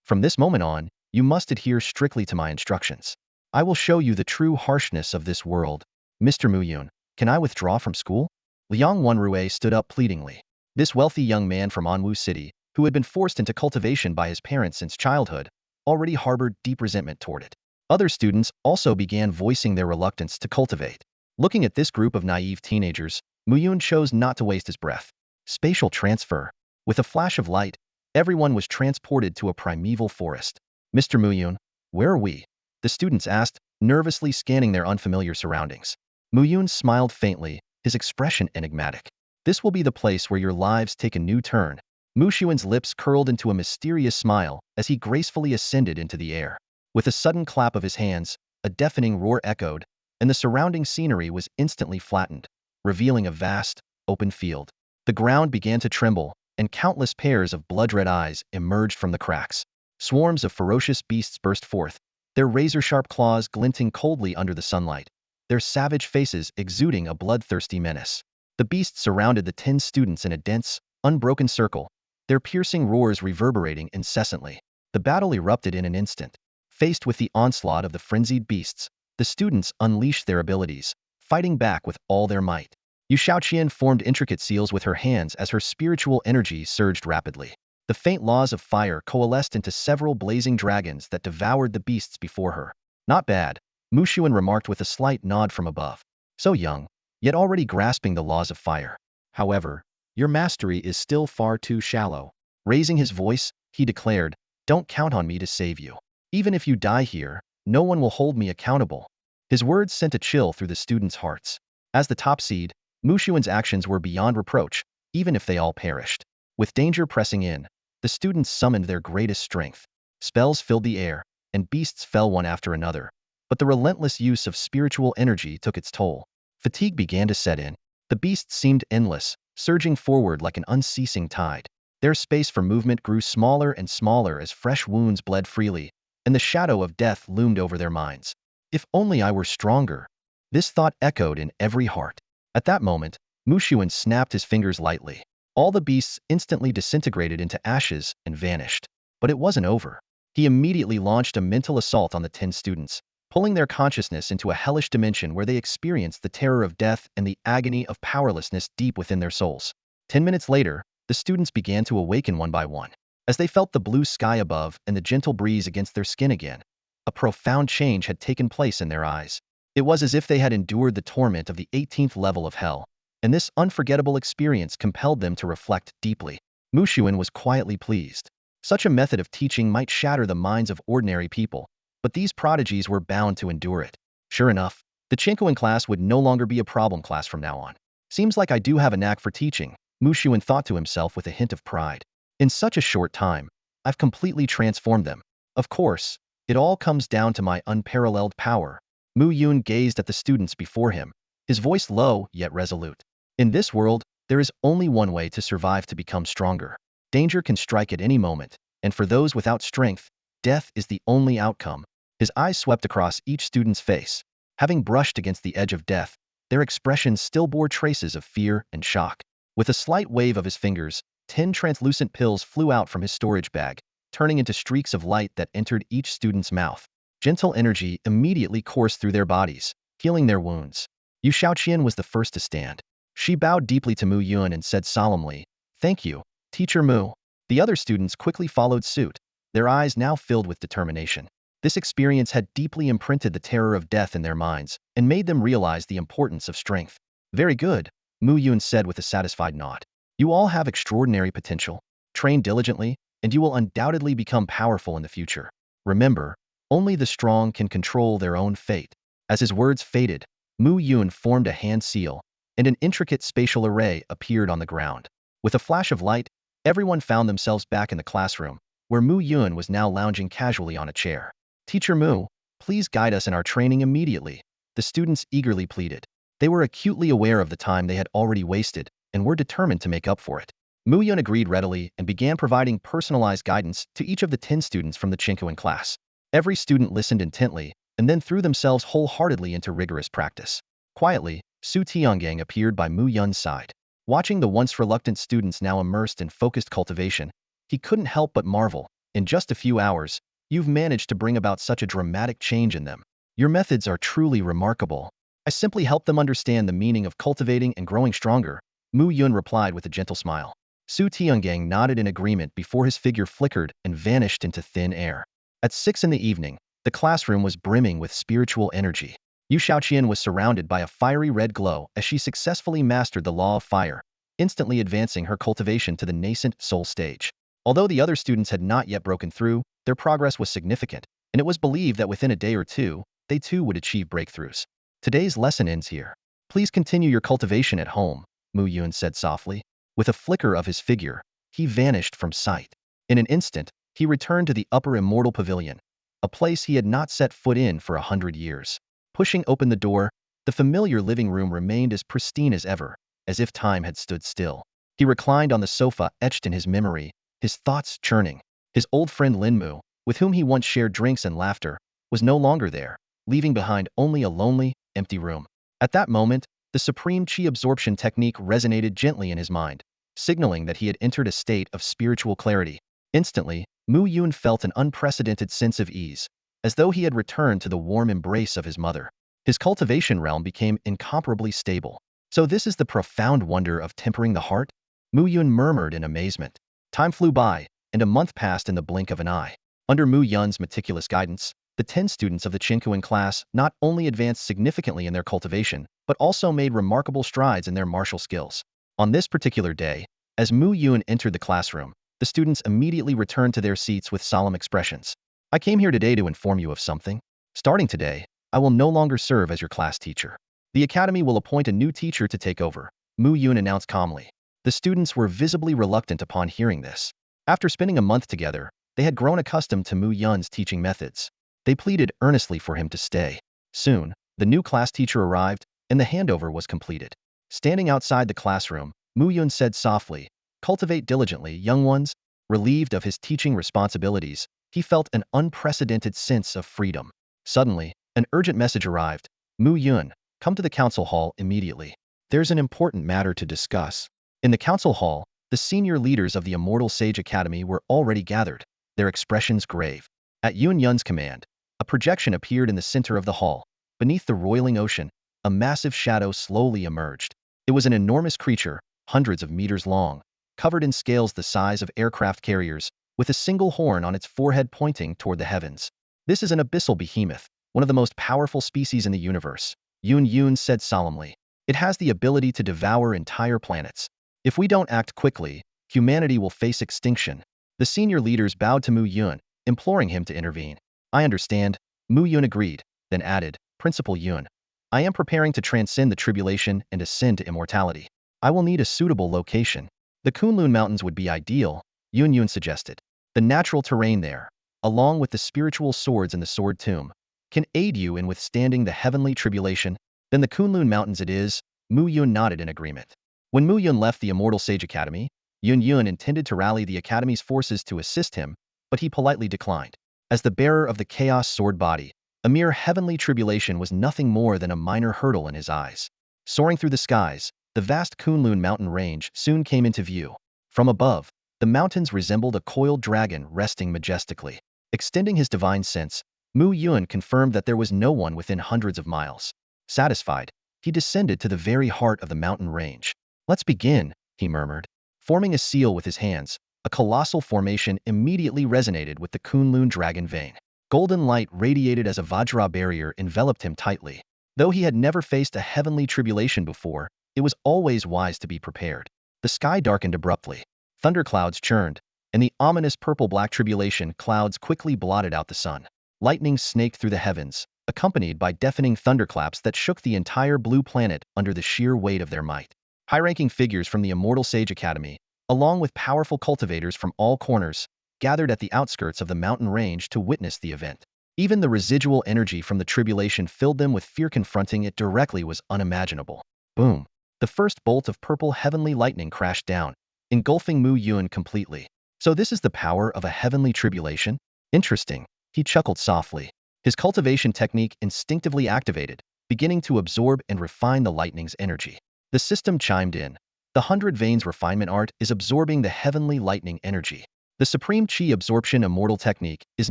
A: "From this moment on, you must adhere strictly to my instructions. I will show you the true harshness of this world." "Mr. Mu Yun, can I withdraw from school?" Liang Wenrui stood up pleadingly. This wealthy young man from Anwu City, who had been forced into cultivation by his parents since childhood, already harbored deep resentment toward it. Other students also began voicing their reluctance to cultivate. Looking at this group of naive teenagers, Muyun chose not to waste his breath. Spatial transfer. With a flash of light, everyone was transported to a primeval forest. Mr. Muyun, where are we? The students asked, nervously scanning their unfamiliar surroundings. Muyun smiled faintly, his expression enigmatic. This will be the place where your lives take a new turn. Muxuan's lips curled into a mysterious smile as he gracefully ascended into the air. With a sudden clap of his hands, a deafening roar echoed, and the surrounding scenery was instantly flattened, revealing a vast, open field. The ground began to tremble, and countless pairs of blood-red eyes emerged from the cracks. Swarms of ferocious beasts burst forth, their razor-sharp claws glinting coldly under the sunlight, their savage faces exuding a bloodthirsty menace. The beasts surrounded the 10 students in a dense, unbroken circle, their piercing roars reverberating incessantly. The battle erupted in an instant. Faced with the onslaught of the frenzied beasts, the students unleashed their abilities, fighting back with all their might. Yu Shaoqian formed intricate seals with her hands as her spiritual energy surged rapidly. The faint laws of fire coalesced into several blazing dragons that devoured the beasts before her. Not bad, Muxuan remarked with a slight nod from above. So young, yet already grasping the laws of fire. However, your mastery is still far too shallow. Raising his voice, he declared, don't count on me to save you. Even if you die here, no one will hold me accountable. His words sent a chill through the students' hearts. As the top seed, Muxuan's actions were beyond reproach, even if they all perished. With danger pressing in, the students summoned their greatest strength. Spells filled the air, and beasts fell one after another. But the relentless use of spiritual energy took its toll. Fatigue began to set in. The beasts seemed endless, surging forward like an unceasing tide. Their space for movement grew smaller and smaller as fresh wounds bled freely, and the shadow of death loomed over their minds. If only I were stronger. This thought echoed in every heart. At that moment, Muxuan snapped his fingers lightly. All the beasts instantly disintegrated into ashes and vanished. But it wasn't over. He immediately launched a mental assault on the 10 students, pulling their consciousness into a hellish dimension where they experienced the terror of death and the agony of powerlessness deep within their souls. 10 minutes later, the students began to awaken one by one. As they felt the blue sky above and the gentle breeze against their skin again, a profound change had taken place in their eyes. It was as if they had endured the torment of the 18th level of hell, and this unforgettable experience compelled them to reflect deeply. Muxuan was quietly pleased. Such a method of teaching might shatter the minds of ordinary people, but these prodigies were bound to endure it. Sure enough, the Chinquan class would no longer be a problem class from now on. Seems like I do have a knack for teaching, Muxuan thought to himself with a hint of pride. In such a short time, I've completely transformed them. Of course, it all comes down to my unparalleled power. Muyun gazed at the students before him, his voice low yet resolute. In this world, there is only one way to survive to become stronger. Danger can strike at any moment, and for those without strength, death is the only outcome. His eyes swept across each student's face. Having brushed against the edge of death, their expressions still bore traces of fear and shock. With a slight wave of his fingers, 10 translucent pills flew out from his storage bag, turning into streaks of light that entered each student's mouth. Gentle energy immediately coursed through their bodies, healing their wounds. Yu Shaoqian was the first to stand. She bowed deeply to Muyun and said solemnly, "Thank you, Teacher Mu." The other students quickly followed suit, their eyes now filled with determination. This experience had deeply imprinted the terror of death in their minds and made them realize the importance of strength. "Very good," Muyun said with a satisfied nod. "You all have extraordinary potential. Train diligently, and you will undoubtedly become powerful in the future. Remember, only the strong can control their own fate." As his words faded, Muyun formed a hand seal, and an intricate spatial array appeared on the ground. With a flash of light, everyone found themselves back in the classroom, where Muyun was now lounging casually on a chair. "Teacher Mu, please guide us in our training immediately," the students eagerly pleaded. They were acutely aware of the time they had already wasted, and were determined to make up for it. Muyun agreed readily and began providing personalized guidance to each of the 10 students from the Chinquan class. Every student listened intently, and then threw themselves wholeheartedly into rigorous practice. Quietly, Su Tiangang appeared by Muyun's side. Watching the once reluctant students now immersed in focused cultivation, he couldn't help but marvel. "In just a few hours, you've managed to bring about such a dramatic change in them. Your methods are truly remarkable." "I simply help them understand the meaning of cultivating and growing stronger," Muyun replied with a gentle smile. Su Tiangang nodded in agreement before his figure flickered and vanished into thin air. At 6 in the evening, the classroom was brimming with spiritual energy. Yu Shaoqian was surrounded by a fiery red glow as she successfully mastered the law of fire, instantly advancing her cultivation to the nascent soul stage. Although the other students had not yet broken through, their progress was significant, and it was believed that within a day or two, they too would achieve breakthroughs. Today's lesson ends here. Please continue your cultivation at home, Mu Yun said softly. With a flicker of his figure, he vanished from sight. In an instant, he returned to the upper immortal pavilion, a place he had not set foot in for 100 years. Pushing open the door, the familiar living room remained as pristine as ever, as if time had stood still. He reclined on the sofa etched in his memory, his thoughts churning. His old friend Linmu, with whom he once shared drinks and laughter, was no longer there, leaving behind only a lonely, empty room. At that moment, the supreme chi absorption technique resonated gently in his mind, signaling that he had entered a state of spiritual clarity. Instantly, Mu Yun felt an unprecedented sense of ease, as though he had returned to the warm embrace of his mother. His cultivation realm became incomparably stable. So this is the profound wonder of tempering the heart? Mu Yun murmured in amazement. Time flew by, and a month passed in the blink of an eye. Under Mu Yun's meticulous guidance, the 10 students of the Chinkuan class not only advanced significantly in their cultivation, but also made remarkable strides in their martial skills. On this particular day, as Mu Yun entered the classroom, the students immediately returned to their seats with solemn expressions. I came here today to inform you of something. Starting today, I will no longer serve as your class teacher. The academy will appoint a new teacher to take over, Mu Yun announced calmly. The students were visibly reluctant upon hearing this. After spending a month together, they had grown accustomed to Mu Yun's teaching methods. They pleaded earnestly for him to stay. Soon, the new class teacher arrived, and the handover was completed. Standing outside the classroom, Mu Yun said softly, "Cultivate diligently, young ones." Relieved of his teaching responsibilities, he felt an unprecedented sense of freedom. Suddenly, an urgent message arrived. Mu Yun, come to the council hall immediately. There's an important matter to discuss. In the council hall, the senior leaders of the Immortal Sage Academy were already gathered, their expressions grave. At Yun Yun's command, a projection appeared in the center of the hall. Beneath the roiling ocean, a massive shadow slowly emerged. It was an enormous creature, hundreds of meters long, covered in scales the size of aircraft carriers, with a single horn on its forehead pointing toward the heavens. This is an abyssal behemoth, one of the most powerful species in the universe, Yun Yun said solemnly. It has the ability to devour entire planets. If we don't act quickly, humanity will face extinction. The senior leaders bowed to Mu Yun, imploring him to intervene. I understand, Mu Yun agreed, then added, Principal Yun, I am preparing to transcend the tribulation and ascend to immortality. I will need a suitable location. The Kunlun Mountains would be ideal, Yun Yun suggested. The natural terrain there, along with the spiritual swords in the sword tomb, can aid you in withstanding the heavenly tribulation. Then the Kunlun Mountains it is, Mu Yun nodded in agreement. When Mu Yun left the Immortal Sage Academy, Yun Yun intended to rally the Academy's forces to assist him, but he politely declined. As the bearer of the Chaos Sword body, a mere heavenly tribulation was nothing more than a minor hurdle in his eyes. Soaring through the skies, the vast Kunlun mountain range soon came into view. From above, the mountains resembled a coiled dragon resting majestically. Extending his divine sense, Mu Yun confirmed that there was no one within hundreds of miles. Satisfied, he descended to the very heart of the mountain range. Let's begin, he murmured. Forming a seal with his hands, a colossal formation immediately resonated with the Kunlun dragon vein. Golden light radiated as a Vajra barrier enveloped him tightly. Though he had never faced a heavenly tribulation before, it was always wise to be prepared. The sky darkened abruptly. Thunderclouds churned, and the ominous purple-black tribulation clouds quickly blotted out the sun. Lightning snaked through the heavens, accompanied by deafening thunderclaps that shook the entire blue planet under the sheer weight of their might. High-ranking figures from the Immortal Sage Academy, along with powerful cultivators from all corners, gathered at the outskirts of the mountain range to witness the event. Even the residual energy from the tribulation filled them with fear. Confronting it directly was unimaginable. Boom! The first bolt of purple heavenly lightning crashed down, engulfing Mu Yun completely. So this is the power of a heavenly tribulation? Interesting, he chuckled softly. His cultivation technique instinctively activated, beginning to absorb and refine the lightning's energy. The system chimed in. The 100 Veins refinement art is absorbing the heavenly lightning energy. The supreme chi absorption immortal technique is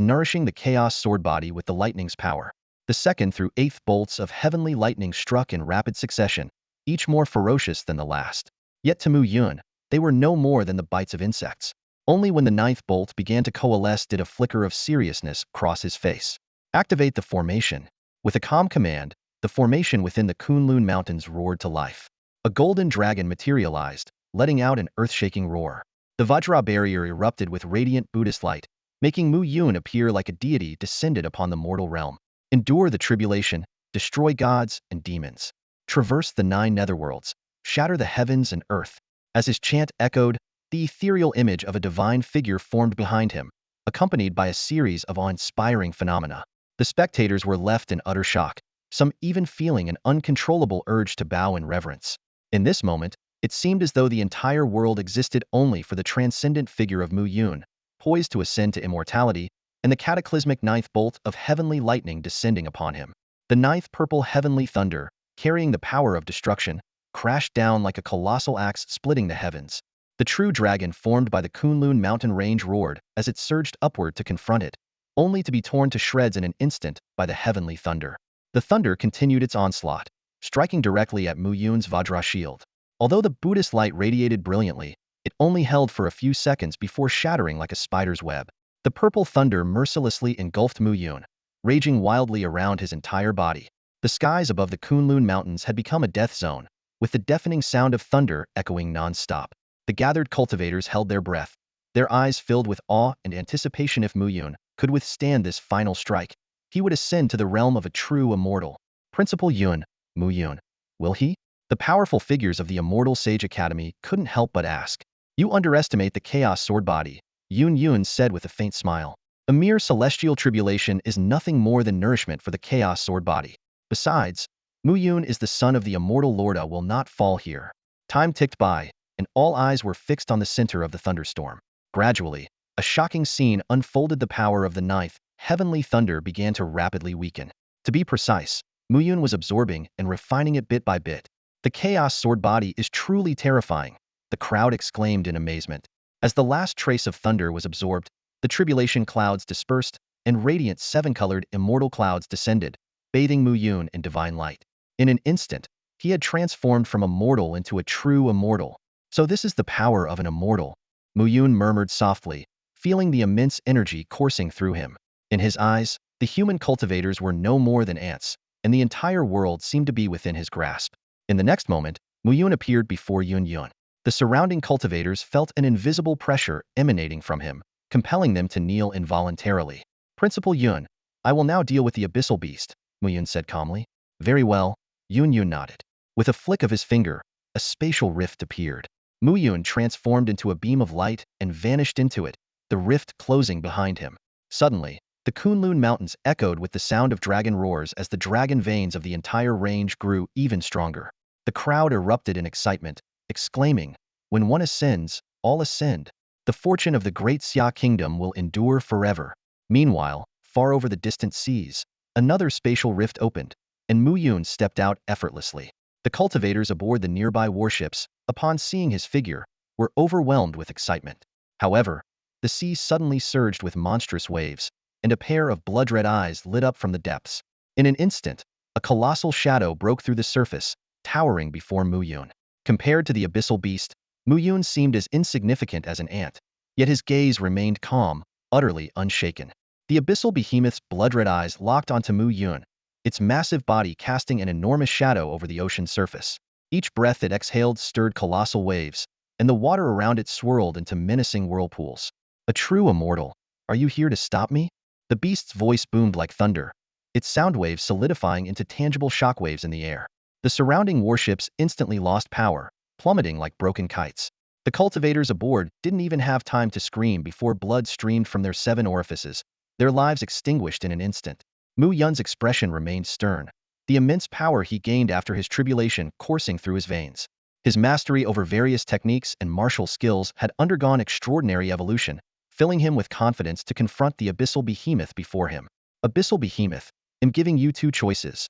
A: nourishing the chaos sword body with the lightning's power. The 2nd through 8th bolts of heavenly lightning struck in rapid succession, each more ferocious than the last. Yet to Mu Yun, they were no more than the bites of insects. Only when the 9th bolt began to coalesce did a flicker of seriousness cross his face. Activate the formation. With a calm command, the formation within the Kunlun Mountains roared to life. A golden dragon materialized, letting out an earth-shaking roar. The Vajra barrier erupted with radiant Buddhist light, making Mu Yun appear like a deity descended upon the mortal realm. Endure the tribulation, destroy gods and demons. Traverse the 9 netherworlds, shatter the heavens and earth. As his chant echoed, the ethereal image of a divine figure formed behind him, accompanied by a series of awe-inspiring phenomena. The spectators were left in utter shock, some even feeling an uncontrollable urge to bow in reverence. In this moment, it seemed as though the entire world existed only for the transcendent figure of Mu Yun, poised to ascend to immortality, and the cataclysmic 9th bolt of heavenly lightning descending upon him. The 9th purple heavenly thunder, carrying the power of destruction, crashed down like a colossal axe splitting the heavens. The true dragon formed by the Kunlun mountain range roared as it surged upward to confront it, only to be torn to shreds in an instant by the heavenly thunder. The thunder continued its onslaught, striking directly at Mu Yun's Vajra shield. Although the Buddhist light radiated brilliantly, it only held for a few seconds before shattering like a spider's web. The purple thunder mercilessly engulfed Mu Yun, raging wildly around his entire body. The skies above the Kunlun Mountains had become a death zone, with the deafening sound of thunder echoing non-stop. The gathered cultivators held their breath, their eyes filled with awe and anticipation. If Mu Yun could withstand this final strike, he would ascend to the realm of a true immortal. Principal Yun, Mu Yun, will he? The powerful figures of the Immortal Sage Academy couldn't help but ask. You underestimate the Chaos Sword Body, Yun said with a faint smile. A mere celestial tribulation is nothing more than nourishment for the Chaos Sword Body. Besides, Mu Yun is the son of the Immortal Lorda will not fall here. Time ticked by, and all eyes were fixed on the center of the thunderstorm. Gradually, a shocking scene unfolded. The power of the 9th heavenly thunder began to rapidly weaken. To be precise, Mu Yun was absorbing and refining it bit by bit. The Chaos Sword Body is truly terrifying, the crowd exclaimed in amazement. As the last trace of thunder was absorbed, the tribulation clouds dispersed, and radiant 7-colored immortal clouds descended, bathing Mu Yun in divine light. In an instant, he had transformed from a mortal into a true immortal. So this is the power of an immortal, Mu Yun murmured softly, feeling the immense energy coursing through him. In his eyes, the human cultivators were no more than ants, and the entire world seemed to be within his grasp. In the next moment, Mu Yun appeared before Yun. The surrounding cultivators felt an invisible pressure emanating from him, compelling them to kneel involuntarily. Principal Yun, I will now deal with the abyssal beast, Mu Yun said calmly. Very well, Yun nodded. With a flick of his finger, a spatial rift appeared. Mu Yun transformed into a beam of light and vanished into it, the rift closing behind him. Suddenly, the Kunlun Mountains echoed with the sound of dragon roars as the dragon veins of the entire range grew even stronger. The crowd erupted in excitement, exclaiming, when one ascends, all ascend. The fortune of the great Xia kingdom will endure forever. Meanwhile, far over the distant seas, another spatial rift opened, and Mu Yun stepped out effortlessly. The cultivators aboard the nearby warships, upon seeing his figure, were overwhelmed with excitement. However, the sea suddenly surged with monstrous waves, and a pair of blood-red eyes lit up from the depths. In an instant, a colossal shadow broke through the surface, towering before Mu Yun. Compared to the abyssal beast, Mu Yun seemed as insignificant as an ant, yet his gaze remained calm, utterly unshaken. The abyssal behemoth's blood-red eyes locked onto Mu Yun, its massive body casting an enormous shadow over the ocean surface. Each breath it exhaled stirred colossal waves, and the water around it swirled into menacing whirlpools. A true immortal, are you here to stop me? The beast's voice boomed like thunder, its sound waves solidifying into tangible shockwaves in the air. The surrounding warships instantly lost power, plummeting like broken kites. The cultivators aboard didn't even have time to scream before blood streamed from their 7 orifices, their lives extinguished in an instant. Mu Yun's expression remained stern, the immense power he gained after his tribulation coursing through his veins. His mastery over various techniques and martial skills had undergone extraordinary evolution, filling him with confidence to confront the abyssal behemoth before him. Abyssal behemoth, I'm giving you 2 choices.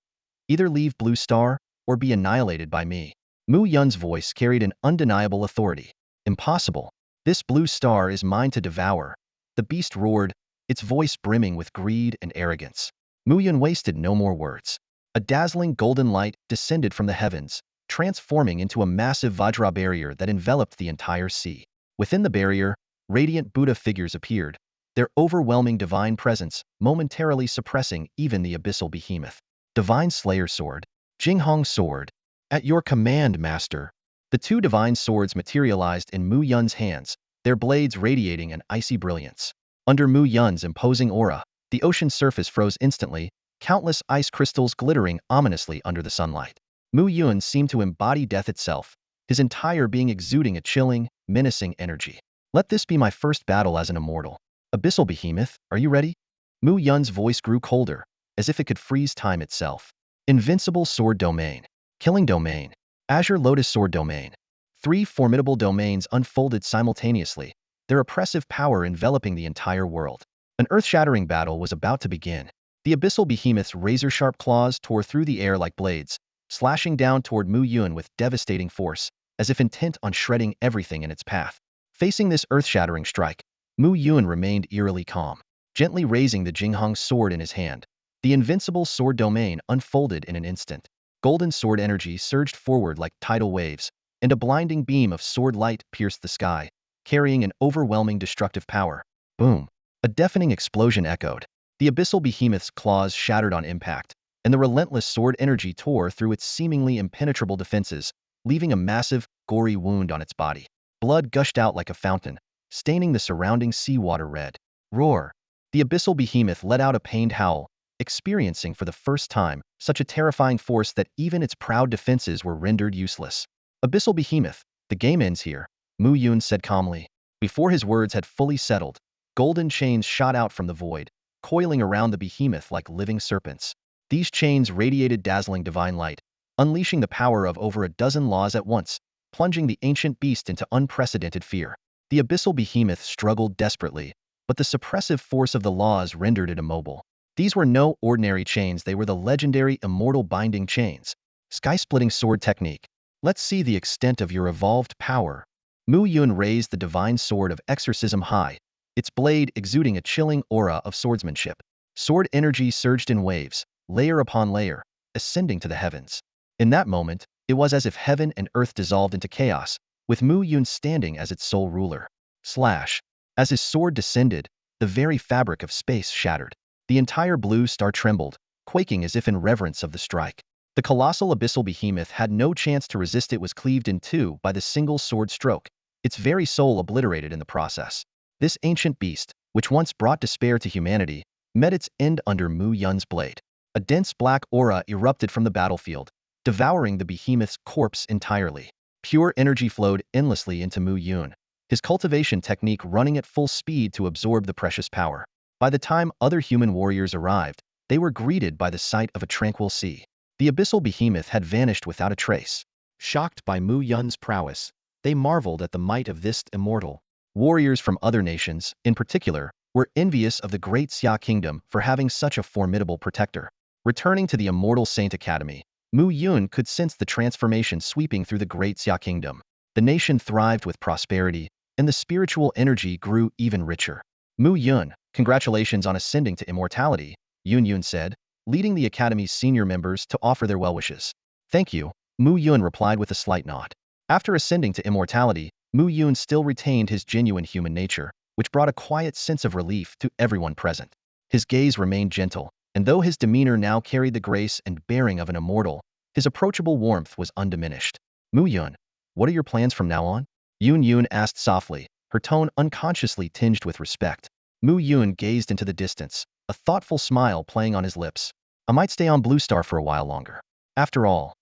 A: Either leave Blue Star, or be annihilated by me. Mu Yun's voice carried an undeniable authority. Impossible. This blue star is mine to devour. The beast roared, its voice brimming with greed and arrogance. Mu Yun wasted no more words. A dazzling golden light descended from the heavens, transforming into a massive Vajra barrier that enveloped the entire sea. Within the barrier, radiant Buddha figures appeared, their overwhelming divine presence momentarily suppressing even the abyssal behemoth. Divine Slayer Sword. Jinghong Sword. At your command, Master. The two divine swords materialized in Mu Yun's hands, their blades radiating an icy brilliance. Under Mu Yun's imposing aura, the ocean surface froze instantly, countless ice crystals glittering ominously under the sunlight. Mu Yun seemed to embody death itself, his entire being exuding a chilling, menacing energy. Let this be my first battle as an immortal. Abyssal Behemoth, are you ready? Mu Yun's voice grew colder, as if it could freeze time itself. Invincible Sword Domain. Killing Domain. Azure Lotus Sword Domain. Three formidable domains unfolded simultaneously, their oppressive power enveloping the entire world. An earth-shattering battle was about to begin. The Abyssal Behemoth's razor-sharp claws tore through the air like blades, slashing down toward Mu Yun with devastating force, as if intent on shredding everything in its path. Facing this earth-shattering strike, Mu Yun remained eerily calm, gently raising the Jinghong sword in his hand. The invincible sword domain unfolded in an instant. Golden sword energy surged forward like tidal waves, and a blinding beam of sword light pierced the sky, carrying an overwhelming destructive power. Boom! A deafening explosion echoed. The Abyssal Behemoth's claws shattered on impact, and the relentless sword energy tore through its seemingly impenetrable defenses, leaving a massive, gory wound on its body. Blood gushed out like a fountain, staining the surrounding seawater red. Roar! The Abyssal Behemoth let out a pained howl, experiencing for the first time such a terrifying force that even its proud defenses were rendered useless. Abyssal Behemoth, the game ends here, Mu Yun said calmly. Before his words had fully settled, golden chains shot out from the void, coiling around the behemoth like living serpents. These chains radiated dazzling divine light, unleashing the power of over a dozen laws at once, plunging the ancient beast into unprecedented fear. The Abyssal Behemoth struggled desperately, but the suppressive force of the laws rendered it immobile. These were no ordinary chains, they were the legendary immortal binding chains. Sky-splitting sword technique. Let's see the extent of your evolved power. Mu Yun raised the divine sword of exorcism high, its blade exuding a chilling aura of swordsmanship. Sword energy surged in waves, layer upon layer, ascending to the heavens. In that moment, it was as if heaven and earth dissolved into chaos, with Mu Yun standing as its sole ruler. Slash! As his sword descended, the very fabric of space shattered. The entire blue star trembled, quaking as if in reverence of the strike. The colossal Abyssal Behemoth had no chance to resist. It was cleaved in two by the single sword stroke, its very soul obliterated in the process. This ancient beast, which once brought despair to humanity, met its end under Mu Yun's blade. A dense black aura erupted from the battlefield, devouring the behemoth's corpse entirely. Pure energy flowed endlessly into Mu Yun, his cultivation technique running at full speed to absorb the precious power. By the time other human warriors arrived, they were greeted by the sight of a tranquil sea. The Abyssal Behemoth had vanished without a trace. Shocked by Mu Yun's prowess, they marveled at the might of this immortal. Warriors from other nations, in particular, were envious of the great Xia kingdom for having such a formidable protector. Returning to the Immortal Saint Academy, Mu Yun could sense the transformation sweeping through the great Xia kingdom. The nation thrived with prosperity, and the spiritual energy grew even richer. Mu Yun, congratulations on ascending to immortality, Yun said, leading the Academy's senior members to offer their well wishes. Thank you, Mu Yun replied with a slight nod. After ascending to immortality, Mu Yun still retained his genuine human nature, which brought a quiet sense of relief to everyone present. His gaze remained gentle, and though his demeanor now carried the grace and bearing of an immortal, his approachable warmth was undiminished. Mu Yun, what are your plans from now on? Yun asked softly, her tone unconsciously tinged with respect. Mu Yun gazed into the distance, a thoughtful smile playing on his lips. I might stay on Blue Star for a while longer. After all,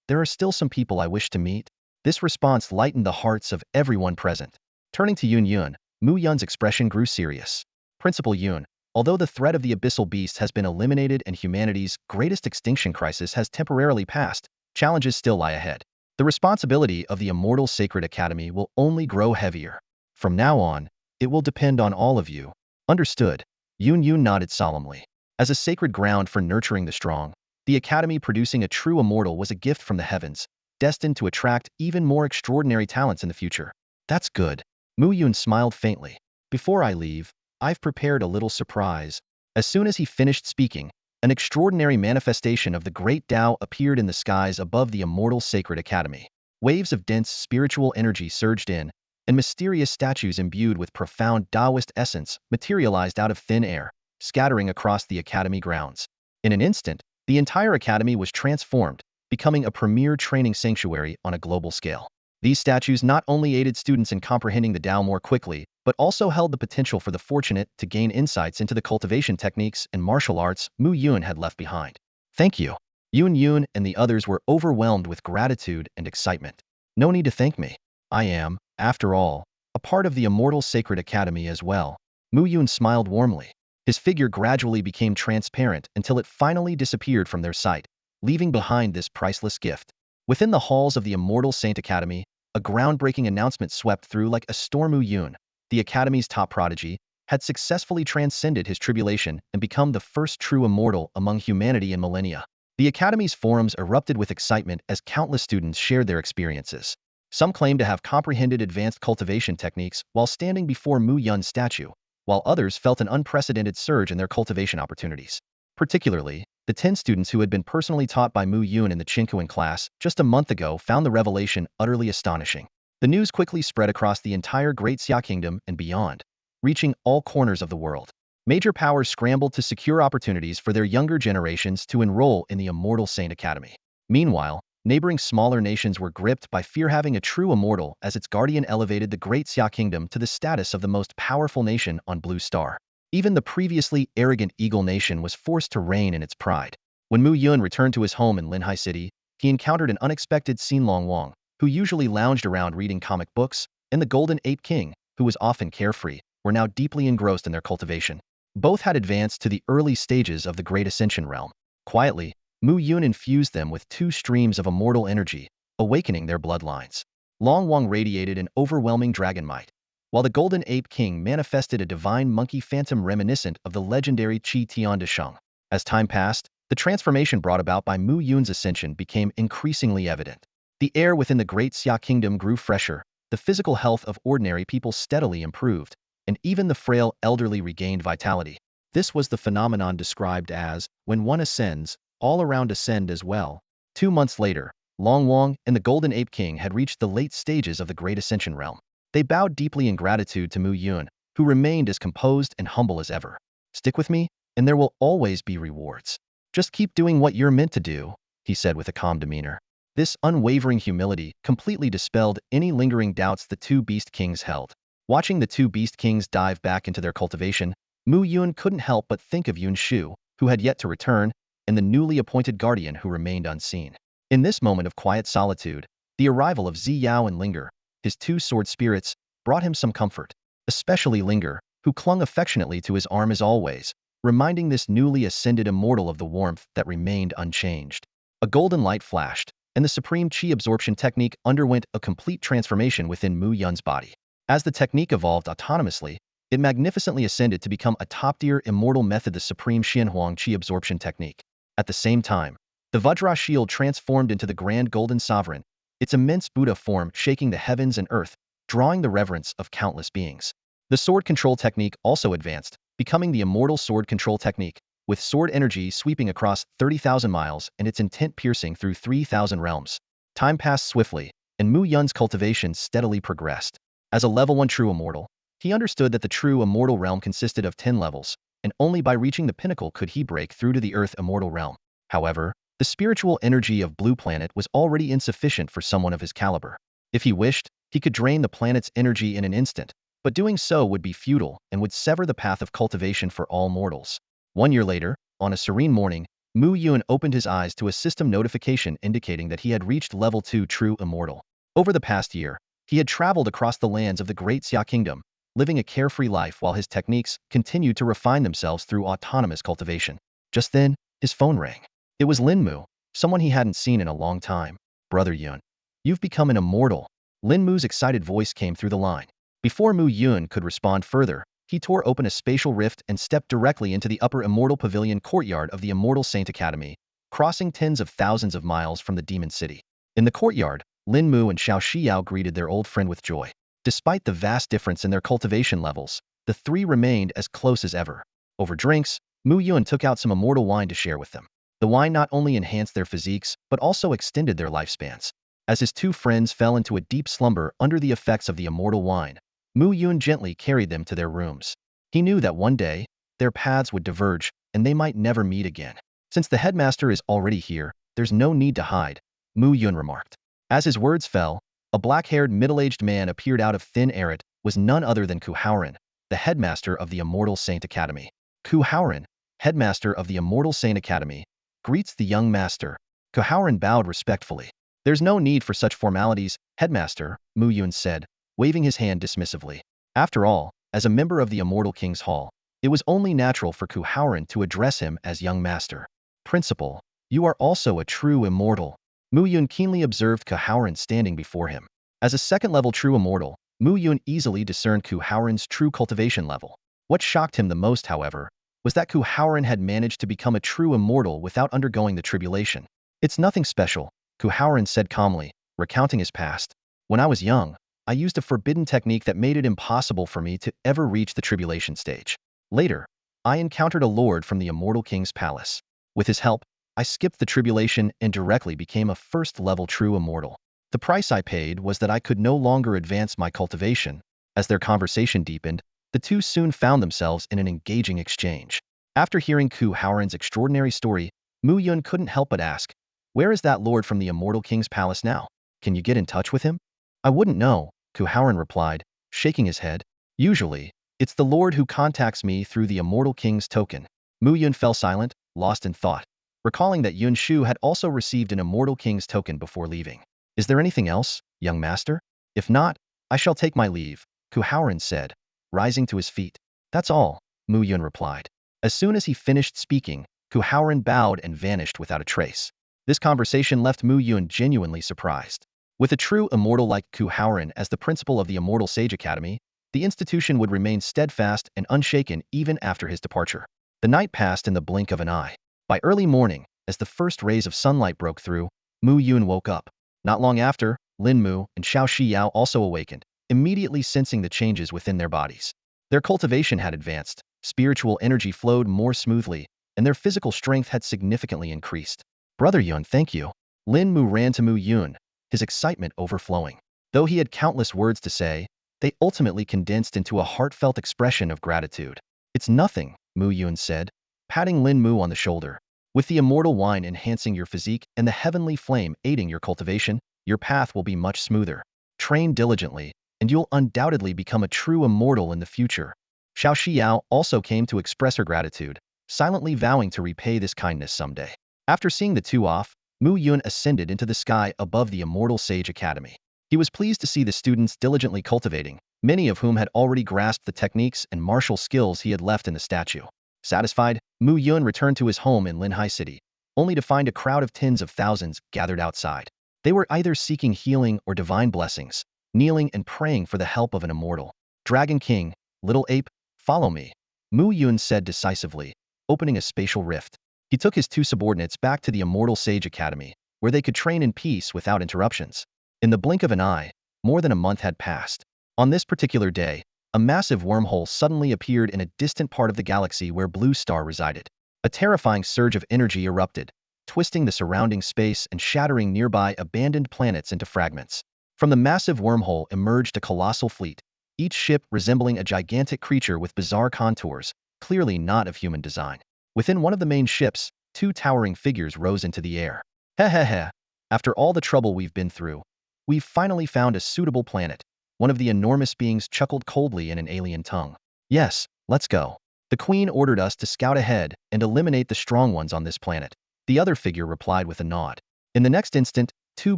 A: there are still some people I wish to meet. This response lightened the hearts of everyone present. Turning to Yun, Mu Yun's expression grew serious. Principal Yun, although the threat of the abyssal beast has been eliminated and humanity's greatest extinction crisis has temporarily passed, challenges still lie ahead. The responsibility of the Immortal Sacred Academy will only grow heavier. From now on, it will depend on all of you. Understood. Yun nodded solemnly. As a sacred ground for nurturing the strong, the Academy producing a true immortal was a gift from the heavens, destined to attract even more extraordinary talents in the future. That's good. Mu Yun smiled faintly. Before I leave, I've prepared a little surprise. As soon as he finished speaking, an extraordinary manifestation of the great Tao appeared in the skies above the Immortal Sacred Academy. Waves of dense spiritual energy surged in, and mysterious statues imbued with profound Taoist essence materialized out of thin air, scattering across the Academy grounds. In an instant, The entire academy was transformed, becoming a premier training sanctuary on a global scale. These statues not only aided students in comprehending the Tao more quickly, but also held the potential for the fortunate to gain insights into the cultivation techniques and martial arts Mu Yun had left behind. Thank you. Yun and the others were overwhelmed with gratitude and excitement. No need to thank me. I am, after all, a part of the immortal sacred academy as well. Mu Yun smiled warmly. His figure gradually became transparent until it finally disappeared from their sight, leaving behind this priceless gift. Within the halls of the Immortal Saint Academy, a groundbreaking announcement swept through like a storm. Mu Yun, the Academy's top prodigy, had successfully transcended his tribulation and become the first true immortal among humanity in millennia. The Academy's forums erupted with excitement as countless students shared their experiences. Some claimed to have comprehended advanced cultivation techniques while standing before Mu Yun's statue, while others felt an unprecedented surge in their cultivation opportunities. Particularly, the 10 students who had been personally taught by Mu Yun in the Qingkuan class just a month ago found the revelation utterly astonishing. The news quickly spread across the entire Great Xia Kingdom and beyond, reaching all corners of the world. Major powers scrambled to secure opportunities for their younger generations to enroll in the Immortal Saint Academy. Meanwhile, neighboring smaller nations were gripped by fear having a true immortal as its guardian elevated the Great Xia Kingdom to the status of the most powerful nation on Blue Star. Even the previously arrogant Eagle Nation was forced to rein in its pride. When Mu Yun returned to his home in Linhai City, he encountered an unexpected Xin Longwang, who usually lounged around reading comic books, and the Golden Ape King, who was often carefree, were now deeply engrossed in their cultivation. Both had advanced to the early stages of the Great Ascension realm. Quietly, Mu Yun infused them with 2 streams of immortal energy, awakening their bloodlines. Longwang radiated an overwhelming dragon might, while the Golden Ape King manifested a divine monkey phantom reminiscent of the legendary Qi Tian Desheng. As time passed, the transformation brought about by Mu Yun's ascension became increasingly evident. The air within the Great Xia Kingdom grew fresher, the physical health of ordinary people steadily improved, and even the frail elderly regained vitality. This was the phenomenon described as, when one ascends, all around ascend as well. 2 months later, Longwang and the Golden Ape King had reached the late stages of the Great Ascension realm. They bowed deeply in gratitude to Mu Yun, who remained as composed and humble as ever. Stick with me, and there will always be rewards. Just keep doing what you're meant to do, he said with a calm demeanor. This unwavering humility completely dispelled any lingering doubts the 2 Beast Kings held. Watching the 2 Beast Kings dive back into their cultivation, Mu Yun couldn't help but think of Yun Shu, who had yet to return, and the newly appointed guardian who remained unseen. In this moment of quiet solitude, the arrival of Zi Yao and Linger, his 2 sword spirits, brought him some comfort, especially Linger, who clung affectionately to his arm as always, reminding this newly ascended immortal of the warmth that remained unchanged. A golden light flashed, and the supreme Qi absorption technique underwent a complete transformation within Mu Yun's body. As the technique evolved autonomously, it magnificently ascended to become a top-tier immortal method, the supreme Xianhuang Qi absorption technique. At the same time, the Vajra shield transformed into the grand golden sovereign, its immense Buddha form shaking the heavens and earth, drawing the reverence of countless beings. The sword control technique also advanced, becoming the immortal sword control technique, with sword energy sweeping across 30,000 miles and its intent piercing through 3,000 realms. Time passed swiftly, and Mu Yun's cultivation steadily progressed. As a level 1 true immortal, he understood that the true immortal realm consisted of 10 levels, and only by reaching the pinnacle could he break through to the earth immortal realm. However, the spiritual energy of Blue Planet was already insufficient for someone of his caliber. If he wished, he could drain the planet's energy in an instant, but doing so would be futile and would sever the path of cultivation for all mortals. 1 year later, on a serene morning, Mu Yun opened his eyes to a system notification indicating that he had reached level 2 true immortal. Over the past year, he had traveled across the lands of the Great Xia Kingdom, living a carefree life while his techniques continued to refine themselves through autonomous cultivation. Just then, his phone rang. It was Lin Mu, someone he hadn't seen in a long time. Brother Yun, you've become an immortal. Lin Mu's excited voice came through the line. Before Mu Yun could respond further, he tore open a spatial rift and stepped directly into the upper immortal pavilion courtyard of the Immortal Saint Academy, crossing tens of thousands of miles from the Demon City. In the courtyard, Lin Mu and Shao Xiao greeted their old friend with joy. Despite the vast difference in their cultivation levels, the 3 remained as close as ever. Over drinks, Mu Yun took out some immortal wine to share with them. The wine not only enhanced their physiques, but also extended their lifespans. As his 2 friends fell into a deep slumber under the effects of the immortal wine, Mu Yun gently carried them to their rooms. He knew that one day, their paths would diverge, and they might never meet again. Since the headmaster is already here, there's no need to hide, Mu Yun remarked. As his words fell, a black-haired middle-aged man appeared out of thin air. It was none other than Ku Haoran, the headmaster of the Immortal Saint Academy. Ku Haoran, headmaster of the Immortal Saint Academy, greets the young master. Ku Haoran bowed respectfully. There's no need for such formalities, headmaster, Mu Yun said, waving his hand dismissively. After all, as a member of the Immortal King's Hall, it was only natural for Ku Haoran to address him as young master. Principal, you are also a true immortal. Mu Yun keenly observed Ku Haoran standing before him. As a second-level true immortal, Mu Yun easily discerned Ku Haoran's true cultivation level. What shocked him the most, however, was that Ku Haoran had managed to become a true immortal without undergoing the tribulation. It's nothing special, Ku Haoran said calmly, recounting his past. When I was young, I used a forbidden technique that made it impossible for me to ever reach the tribulation stage. Later, I encountered a lord from the Immortal King's palace. With his help, I skipped the tribulation and directly became a first-level true immortal. The price I paid was that I could no longer advance my cultivation. As their conversation deepened, the two soon found themselves in an engaging exchange. After hearing Ku Haoran's extraordinary story, Mu Yun couldn't help but ask, "Where is that lord from the Immortal King's palace now? Can you get in touch with him?" "I wouldn't know," Ku Haoran replied, shaking his head. "Usually, it's the lord who contacts me through the Immortal King's token." Mu Yun fell silent, lost in thought, recalling that Yun Shu had also received an Immortal King's token before leaving. "Is there anything else, young master? If not, I shall take my leave," Ku Haoran said, rising to his feet. "That's all," Mu Yun replied. As soon as he finished speaking, Ku Haoran bowed and vanished without a trace. This conversation left Mu Yun genuinely surprised. With a true immortal like Ku Haoran as the principal of the Immortal Sage Academy, the institution would remain steadfast and unshaken even after his departure. The night passed in the blink of an eye. By early morning, as the first rays of sunlight broke through, Mu Yun woke up. Not long after, Lin Mu and Shao Xiao also awakened, immediately sensing the changes within their bodies. Their cultivation had advanced, spiritual energy flowed more smoothly, and their physical strength had significantly increased. "Brother Yun, thank you." Lin Mu ran to Mu Yun, his excitement overflowing. Though he had countless words to say, they ultimately condensed into a heartfelt expression of gratitude. "It's nothing," Mu Yun said, patting Lin Mu on the shoulder. "With the immortal wine enhancing your physique and the heavenly flame aiding your cultivation, your path will be much smoother. Train diligently, and you'll undoubtedly become a true immortal in the future." Shao Xiao also came to express her gratitude, silently vowing to repay this kindness someday. After seeing the two off, Mu Yun ascended into the sky above the Immortal Sage Academy. He was pleased to see the students diligently cultivating, many of whom had already grasped the techniques and martial skills he had left in the statue. Satisfied, Mu Yun returned to his home in Linhai City, only to find a crowd of tens of thousands gathered outside. They were either seeking healing or divine blessings, kneeling and praying for the help of an immortal. "Dragon King, little ape, follow me," Mu Yun said decisively, opening a spatial rift. He took his two subordinates back to the Immortal Sage Academy, where they could train in peace without interruptions. In the blink of an eye, more than a month had passed. On this particular day, a massive wormhole suddenly appeared in a distant part of the galaxy where Blue Star resided. A terrifying surge of energy erupted, twisting the surrounding space and shattering nearby abandoned planets into fragments. From the massive wormhole emerged a colossal fleet, each ship resembling a gigantic creature with bizarre contours, clearly not of human design. Within one of the main ships, two towering figures rose into the air. "Heh. After all the trouble we've been through, we've finally found a suitable planet." One of the enormous beings chuckled coldly in an alien tongue. "Yes, let's go. The Queen ordered us to scout ahead and eliminate the strong ones on this planet." The other figure replied with a nod. In the next instant, two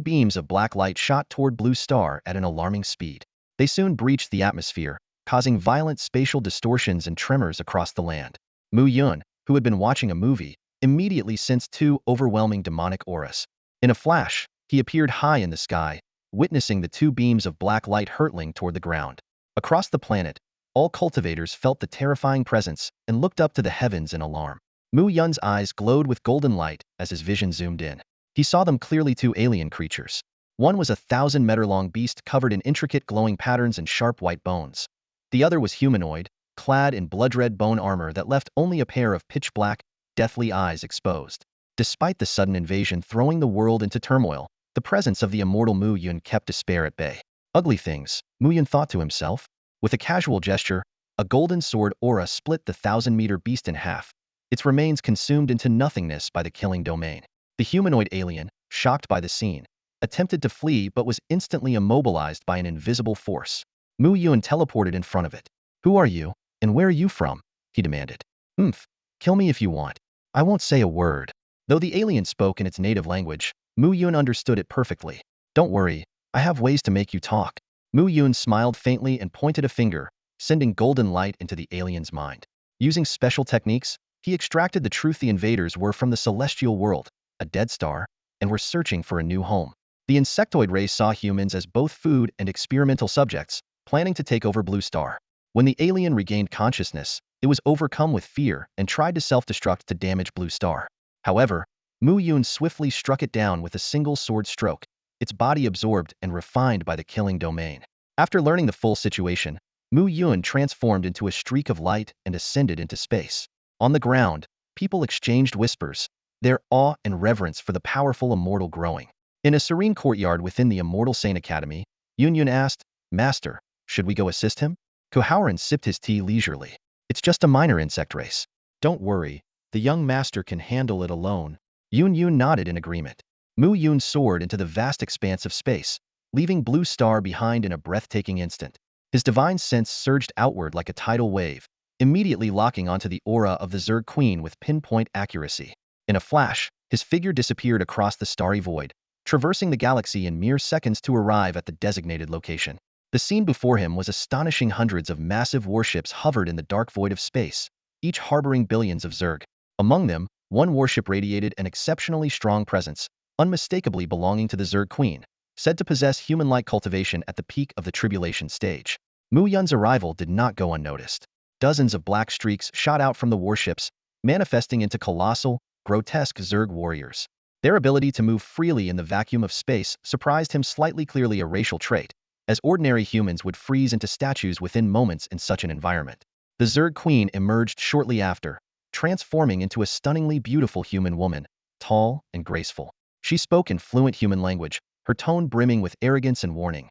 A: beams of black light shot toward Blue Star at an alarming speed. They soon breached the atmosphere, causing violent spatial distortions and tremors across the land. Mu Yun, who had been watching a movie, immediately sensed two overwhelming demonic auras. In a flash, he appeared high in the sky, witnessing the two beams of black light hurtling toward the ground. Across the planet, all cultivators felt the terrifying presence and looked up to the heavens in alarm. Mu Yun's eyes glowed with golden light as his vision zoomed in. He saw them clearly: two alien creatures. One was a 1,000-meter-long beast covered in intricate glowing patterns and sharp white bones. The other was humanoid, clad in blood-red bone armor that left only a pair of pitch-black, deathly eyes exposed. Despite the sudden invasion throwing the world into turmoil, the presence of the immortal Mu Yun kept despair at bay. "Ugly things," Mu Yun thought to himself. With a casual gesture, a golden sword aura split the 1,000-meter beast in half, its remains consumed into nothingness by the killing domain. The humanoid alien, shocked by the scene, attempted to flee but was instantly immobilized by an invisible force. Mu Yuan teleported in front of it. "Who are you, and where are you from?" he demanded. "Oomph, kill me if you want. I won't say a word." Though the alien spoke in its native language, Mu Yuan understood it perfectly. "Don't worry, I have ways to make you talk." Mu Yuan smiled faintly and pointed a finger, sending golden light into the alien's mind. Using special techniques, he extracted the truth: the invaders were from the celestial world, a dead star, and were searching for a new home. The insectoid race saw humans as both food and experimental subjects, planning to take over Blue Star. When the alien regained consciousness, it was overcome with fear and tried to self-destruct to damage Blue Star. However, Mu Yuan swiftly struck it down with a single sword stroke, its body absorbed and refined by the killing domain. After learning the full situation, Mu Yuan transformed into a streak of light and ascended into space. On the ground, people exchanged whispers, their awe and reverence for the powerful immortal growing. In a serene courtyard within the Immortal Sane Academy, Yun asked, "Master, should we go assist him?" Kohaoran sipped his tea leisurely. "It's just a minor insect race. Don't worry, the young master can handle it alone." Yun nodded in agreement. Mu Yuan soared into the vast expanse of space, leaving Blue Star behind in a breathtaking instant. His divine sense surged outward like a tidal wave, immediately locking onto the aura of the Zerg Queen with pinpoint accuracy. In a flash, his figure disappeared across the starry void, traversing the galaxy in mere seconds to arrive at the designated location. The scene before him was astonishing. Hundreds of massive warships hovered in the dark void of space, each harboring billions of Zerg. Among them, one warship radiated an exceptionally strong presence, unmistakably belonging to the Zerg Queen, said to possess human-like cultivation at the peak of the tribulation stage. Mu Yuan's arrival did not go unnoticed. Dozens of black streaks shot out from the warships, manifesting into colossal, grotesque Zerg warriors. Their ability to move freely in the vacuum of space surprised him slightly, clearly a racial trait, as ordinary humans would freeze into statues within moments in such an environment. The Zerg Queen emerged shortly after, transforming into a stunningly beautiful human woman, tall and graceful. She spoke in fluent human language, her tone brimming with arrogance and warning.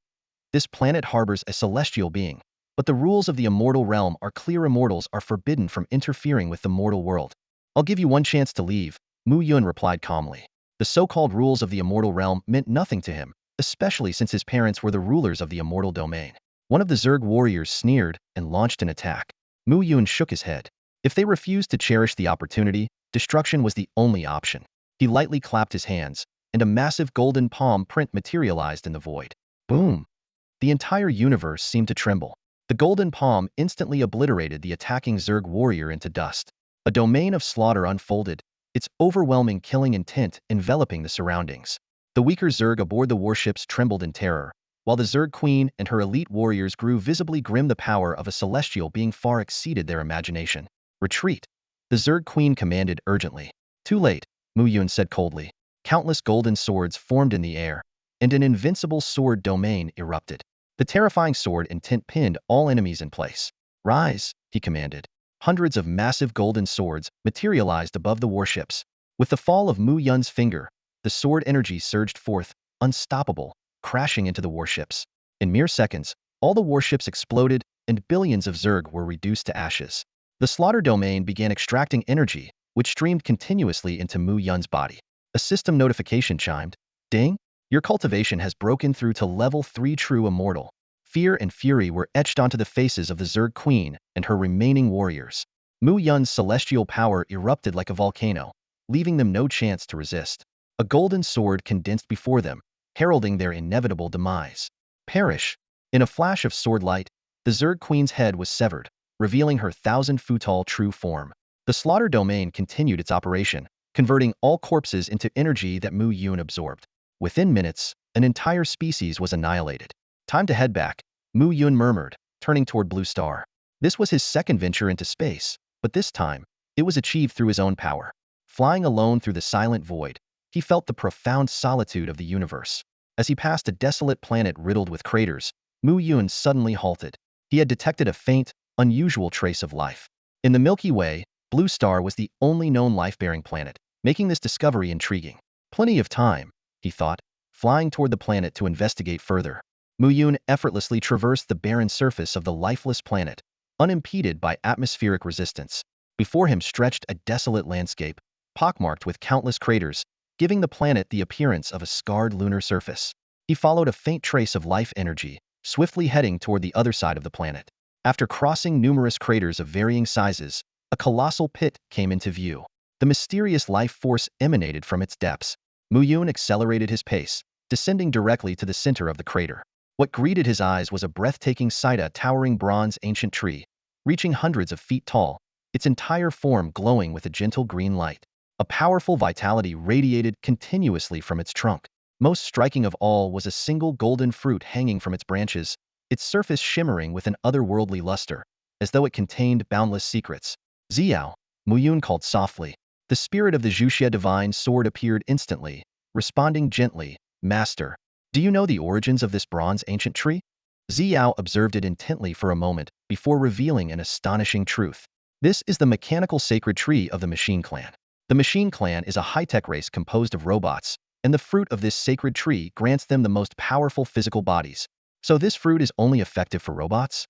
A: "This planet harbors a celestial being, but the rules of the immortal realm are clear. Immortals are forbidden from interfering with the mortal world." "I'll give you one chance to leave," Mu Yuan replied calmly. The so-called rules of the immortal realm meant nothing to him, especially since his parents were the rulers of the immortal domain. One of the Zerg warriors sneered and launched an attack. Mu Yuan shook his head. If they refused to cherish the opportunity, destruction was the only option. He lightly clapped his hands, and a massive golden palm print materialized in the void. Boom! The entire universe seemed to tremble. The golden palm instantly obliterated the attacking Zerg warrior into dust. A domain of slaughter unfolded, its overwhelming killing intent enveloping the surroundings. The weaker Zerg aboard the warships trembled in terror, while the Zerg Queen and her elite warriors grew visibly grim. The power of a celestial being far exceeded their imagination. "Retreat!" the Zerg Queen commanded urgently. "Too late," Mu Yuan said coldly. Countless golden swords formed in the air, and an invincible sword domain erupted. The terrifying sword intent pinned all enemies in place. "Rise," he commanded. Hundreds of massive golden swords materialized above the warships. With the fall of Mu Yuan's finger, the sword energy surged forth, unstoppable, crashing into the warships. In mere seconds, all the warships exploded, and billions of Zerg were reduced to ashes. The slaughter domain began extracting energy, which streamed continuously into Mu Yuan's body. A system notification chimed. "Ding! Your cultivation has broken through to level 3 true immortal." Fear and fury were etched onto the faces of the Zerg Queen and her remaining warriors. Mu Yuan's celestial power erupted like a volcano, leaving them no chance to resist. A golden sword condensed before them, heralding their inevitable demise. "Perish!" In a flash of sword light, the Zerg Queen's head was severed, revealing her 1,000-foot-tall true form. The slaughter domain continued its operation, converting all corpses into energy that Mu Yuan absorbed. Within minutes, an entire species was annihilated. "Time to head back," Mu Yuan murmured, turning toward Blue Star. This was his second venture into space, but this time, it was achieved through his own power. Flying alone through the silent void, he felt the profound solitude of the universe. As he passed a desolate planet riddled with craters, Mu Yuan suddenly halted. He had detected a faint, unusual trace of life. In the Milky Way, Blue Star was the only known life-bearing planet, making this discovery intriguing. Plenty of time, he thought, flying toward the planet to investigate further. Mu Yuan effortlessly traversed the barren surface of the lifeless planet, unimpeded by atmospheric resistance. Before him stretched a desolate landscape, pockmarked with countless craters, giving the planet the appearance of a scarred lunar surface. He followed a faint trace of life energy, swiftly heading toward the other side of the planet. After crossing numerous craters of varying sizes, a colossal pit came into view. The mysterious life force emanated from its depths. Muyun accelerated his pace, descending directly to the center of the crater. What greeted his eyes was a breathtaking sight: a towering bronze ancient tree, reaching hundreds of feet tall, its entire form glowing with a gentle green light. A powerful vitality radiated continuously from its trunk. Most striking of all was a single golden fruit hanging from its branches, its surface shimmering with an otherworldly luster, as though it contained boundless secrets. Xiao, Muyun called softly. The spirit of the Zhuxia divine sword appeared instantly, responding gently, "Master, do you know the origins of this bronze ancient tree?" Xiao observed it intently for a moment, before revealing an astonishing truth. This is the mechanical sacred tree of the Machine Clan. The Machine Clan is a high-tech race composed of robots, and the fruit of this sacred tree grants them the most powerful physical bodies. So this fruit is only effective for robots?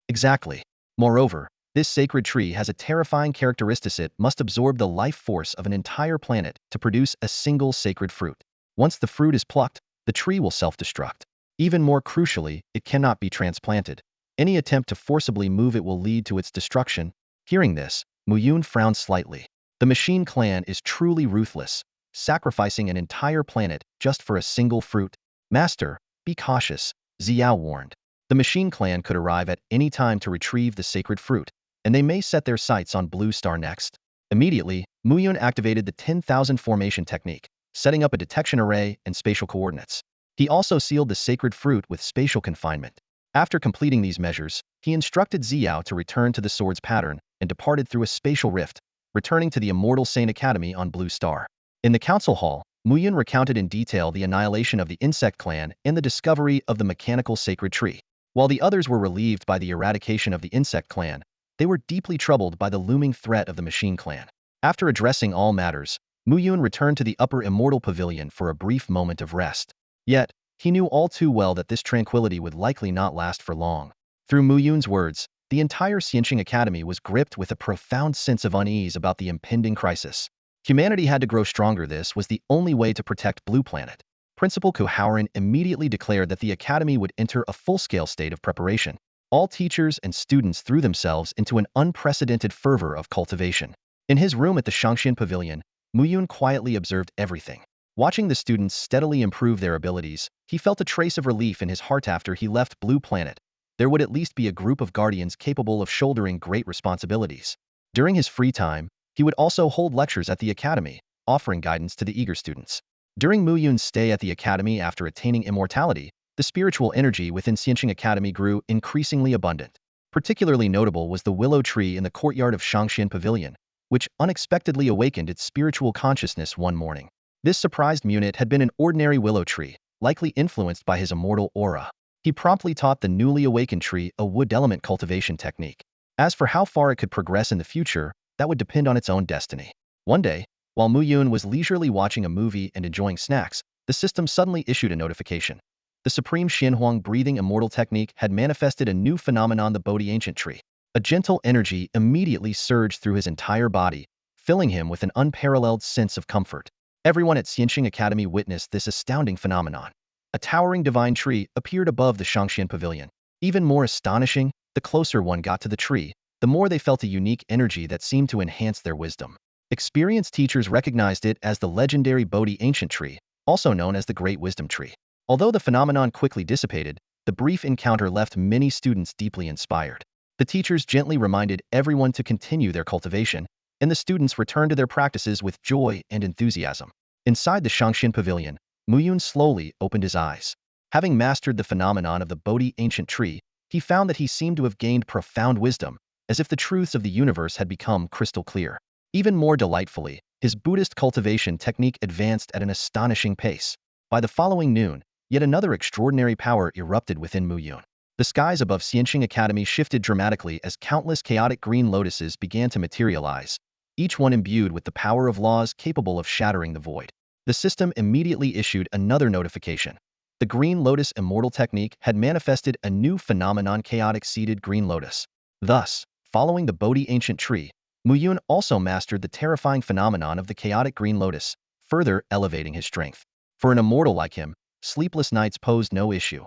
A: Exactly. Moreover, this sacred tree has a terrifying characteristic: it must absorb the life force of an entire planet to produce a single sacred fruit. Once the fruit is plucked, the tree will self-destruct. Even more crucially, it cannot be transplanted. Any attempt to forcibly move it will lead to its destruction. Hearing this, Muyun frowned slightly. The Machine Clan is truly ruthless, sacrificing an entire planet just for a single fruit. "Master, be cautious," Xiao warned. "The Machine Clan could arrive at any time to retrieve the sacred fruit, and they may set their sights on Blue Star next." Immediately, Muyun activated the 10,000 formation technique, setting up a detection array and spatial coordinates. He also sealed the sacred fruit with spatial confinement. After completing these measures, he instructed Xiao to return to the sword's pattern and departed through a spatial rift, returning to the Immortal Sane Academy on Blue Star. In the council hall, Muyun recounted in detail the annihilation of the Insect Clan and the discovery of the mechanical sacred tree. While the others were relieved by the eradication of the Insect Clan, they were deeply troubled by the looming threat of the Machine Clan. After addressing all matters, Muyun returned to the upper Immortal Pavilion for a brief moment of rest. Yet, he knew all too well that this tranquility would likely not last for long. Through Muyun's words, the entire Xianqing Academy was gripped with a profound sense of unease about the impending crisis. Humanity had to grow stronger. This was the only way to protect Blue Planet. Principal Kuhauren immediately declared that the Academy would enter a full-scale state of preparation. All teachers and students threw themselves into an unprecedented fervor of cultivation. In his room at the Shangxian Pavilion, Muyun quietly observed everything. Watching the students steadily improve their abilities, he felt a trace of relief in his heart. After he left Blue Planet, there would at least be a group of guardians capable of shouldering great responsibilities. During his free time, he would also hold lectures at the Academy, offering guidance to the eager students. During Muyun's stay at the Academy after attaining immortality, the spiritual energy within Xianqing Academy grew increasingly abundant. Particularly notable was the willow tree in the courtyard of Shangxian Pavilion, which unexpectedly awakened its spiritual consciousness one morning. This surprised Muyun. It had been an ordinary willow tree, likely influenced by his immortal aura. He promptly taught the newly awakened tree a wood element cultivation technique. As for how far it could progress in the future, that would depend on its own destiny. One day, while Muyun was leisurely watching a movie and enjoying snacks, the system suddenly issued a notification. The Supreme Xianhuang breathing immortal technique had manifested a new phenomenon: the Bodhi ancient tree. A gentle energy immediately surged through his entire body, filling him with an unparalleled sense of comfort. Everyone at Xianqing Academy witnessed this astounding phenomenon. A towering divine tree appeared above the Shangxian Pavilion. Even more astonishing, the closer one got to the tree, the more they felt a unique energy that seemed to enhance their wisdom. Experienced teachers recognized it as the legendary Bodhi ancient tree, also known as the Great Wisdom Tree. Although the phenomenon quickly dissipated, the brief encounter left many students deeply inspired. The teachers gently reminded everyone to continue their cultivation, and the students returned to their practices with joy and enthusiasm. Inside the Shangxian Pavilion, Muyun slowly opened his eyes. Having mastered the phenomenon of the Bodhi ancient tree, he found that he seemed to have gained profound wisdom, as if the truths of the universe had become crystal clear. Even more delightfully, his Buddhist cultivation technique advanced at an astonishing pace. By the following noon, yet another extraordinary power erupted within Muyun. The skies above Xianqing Academy shifted dramatically as countless chaotic green lotuses began to materialize, each one imbued with the power of laws capable of shattering the void. The system immediately issued another notification. The Green Lotus Immortal Technique had manifested a new phenomenon: chaotic seeded green lotus. Thus, following the Bodhi ancient tree, Mu Yun also mastered the terrifying phenomenon of the chaotic green lotus, further elevating his strength. For an immortal like him, sleepless nights posed no issue.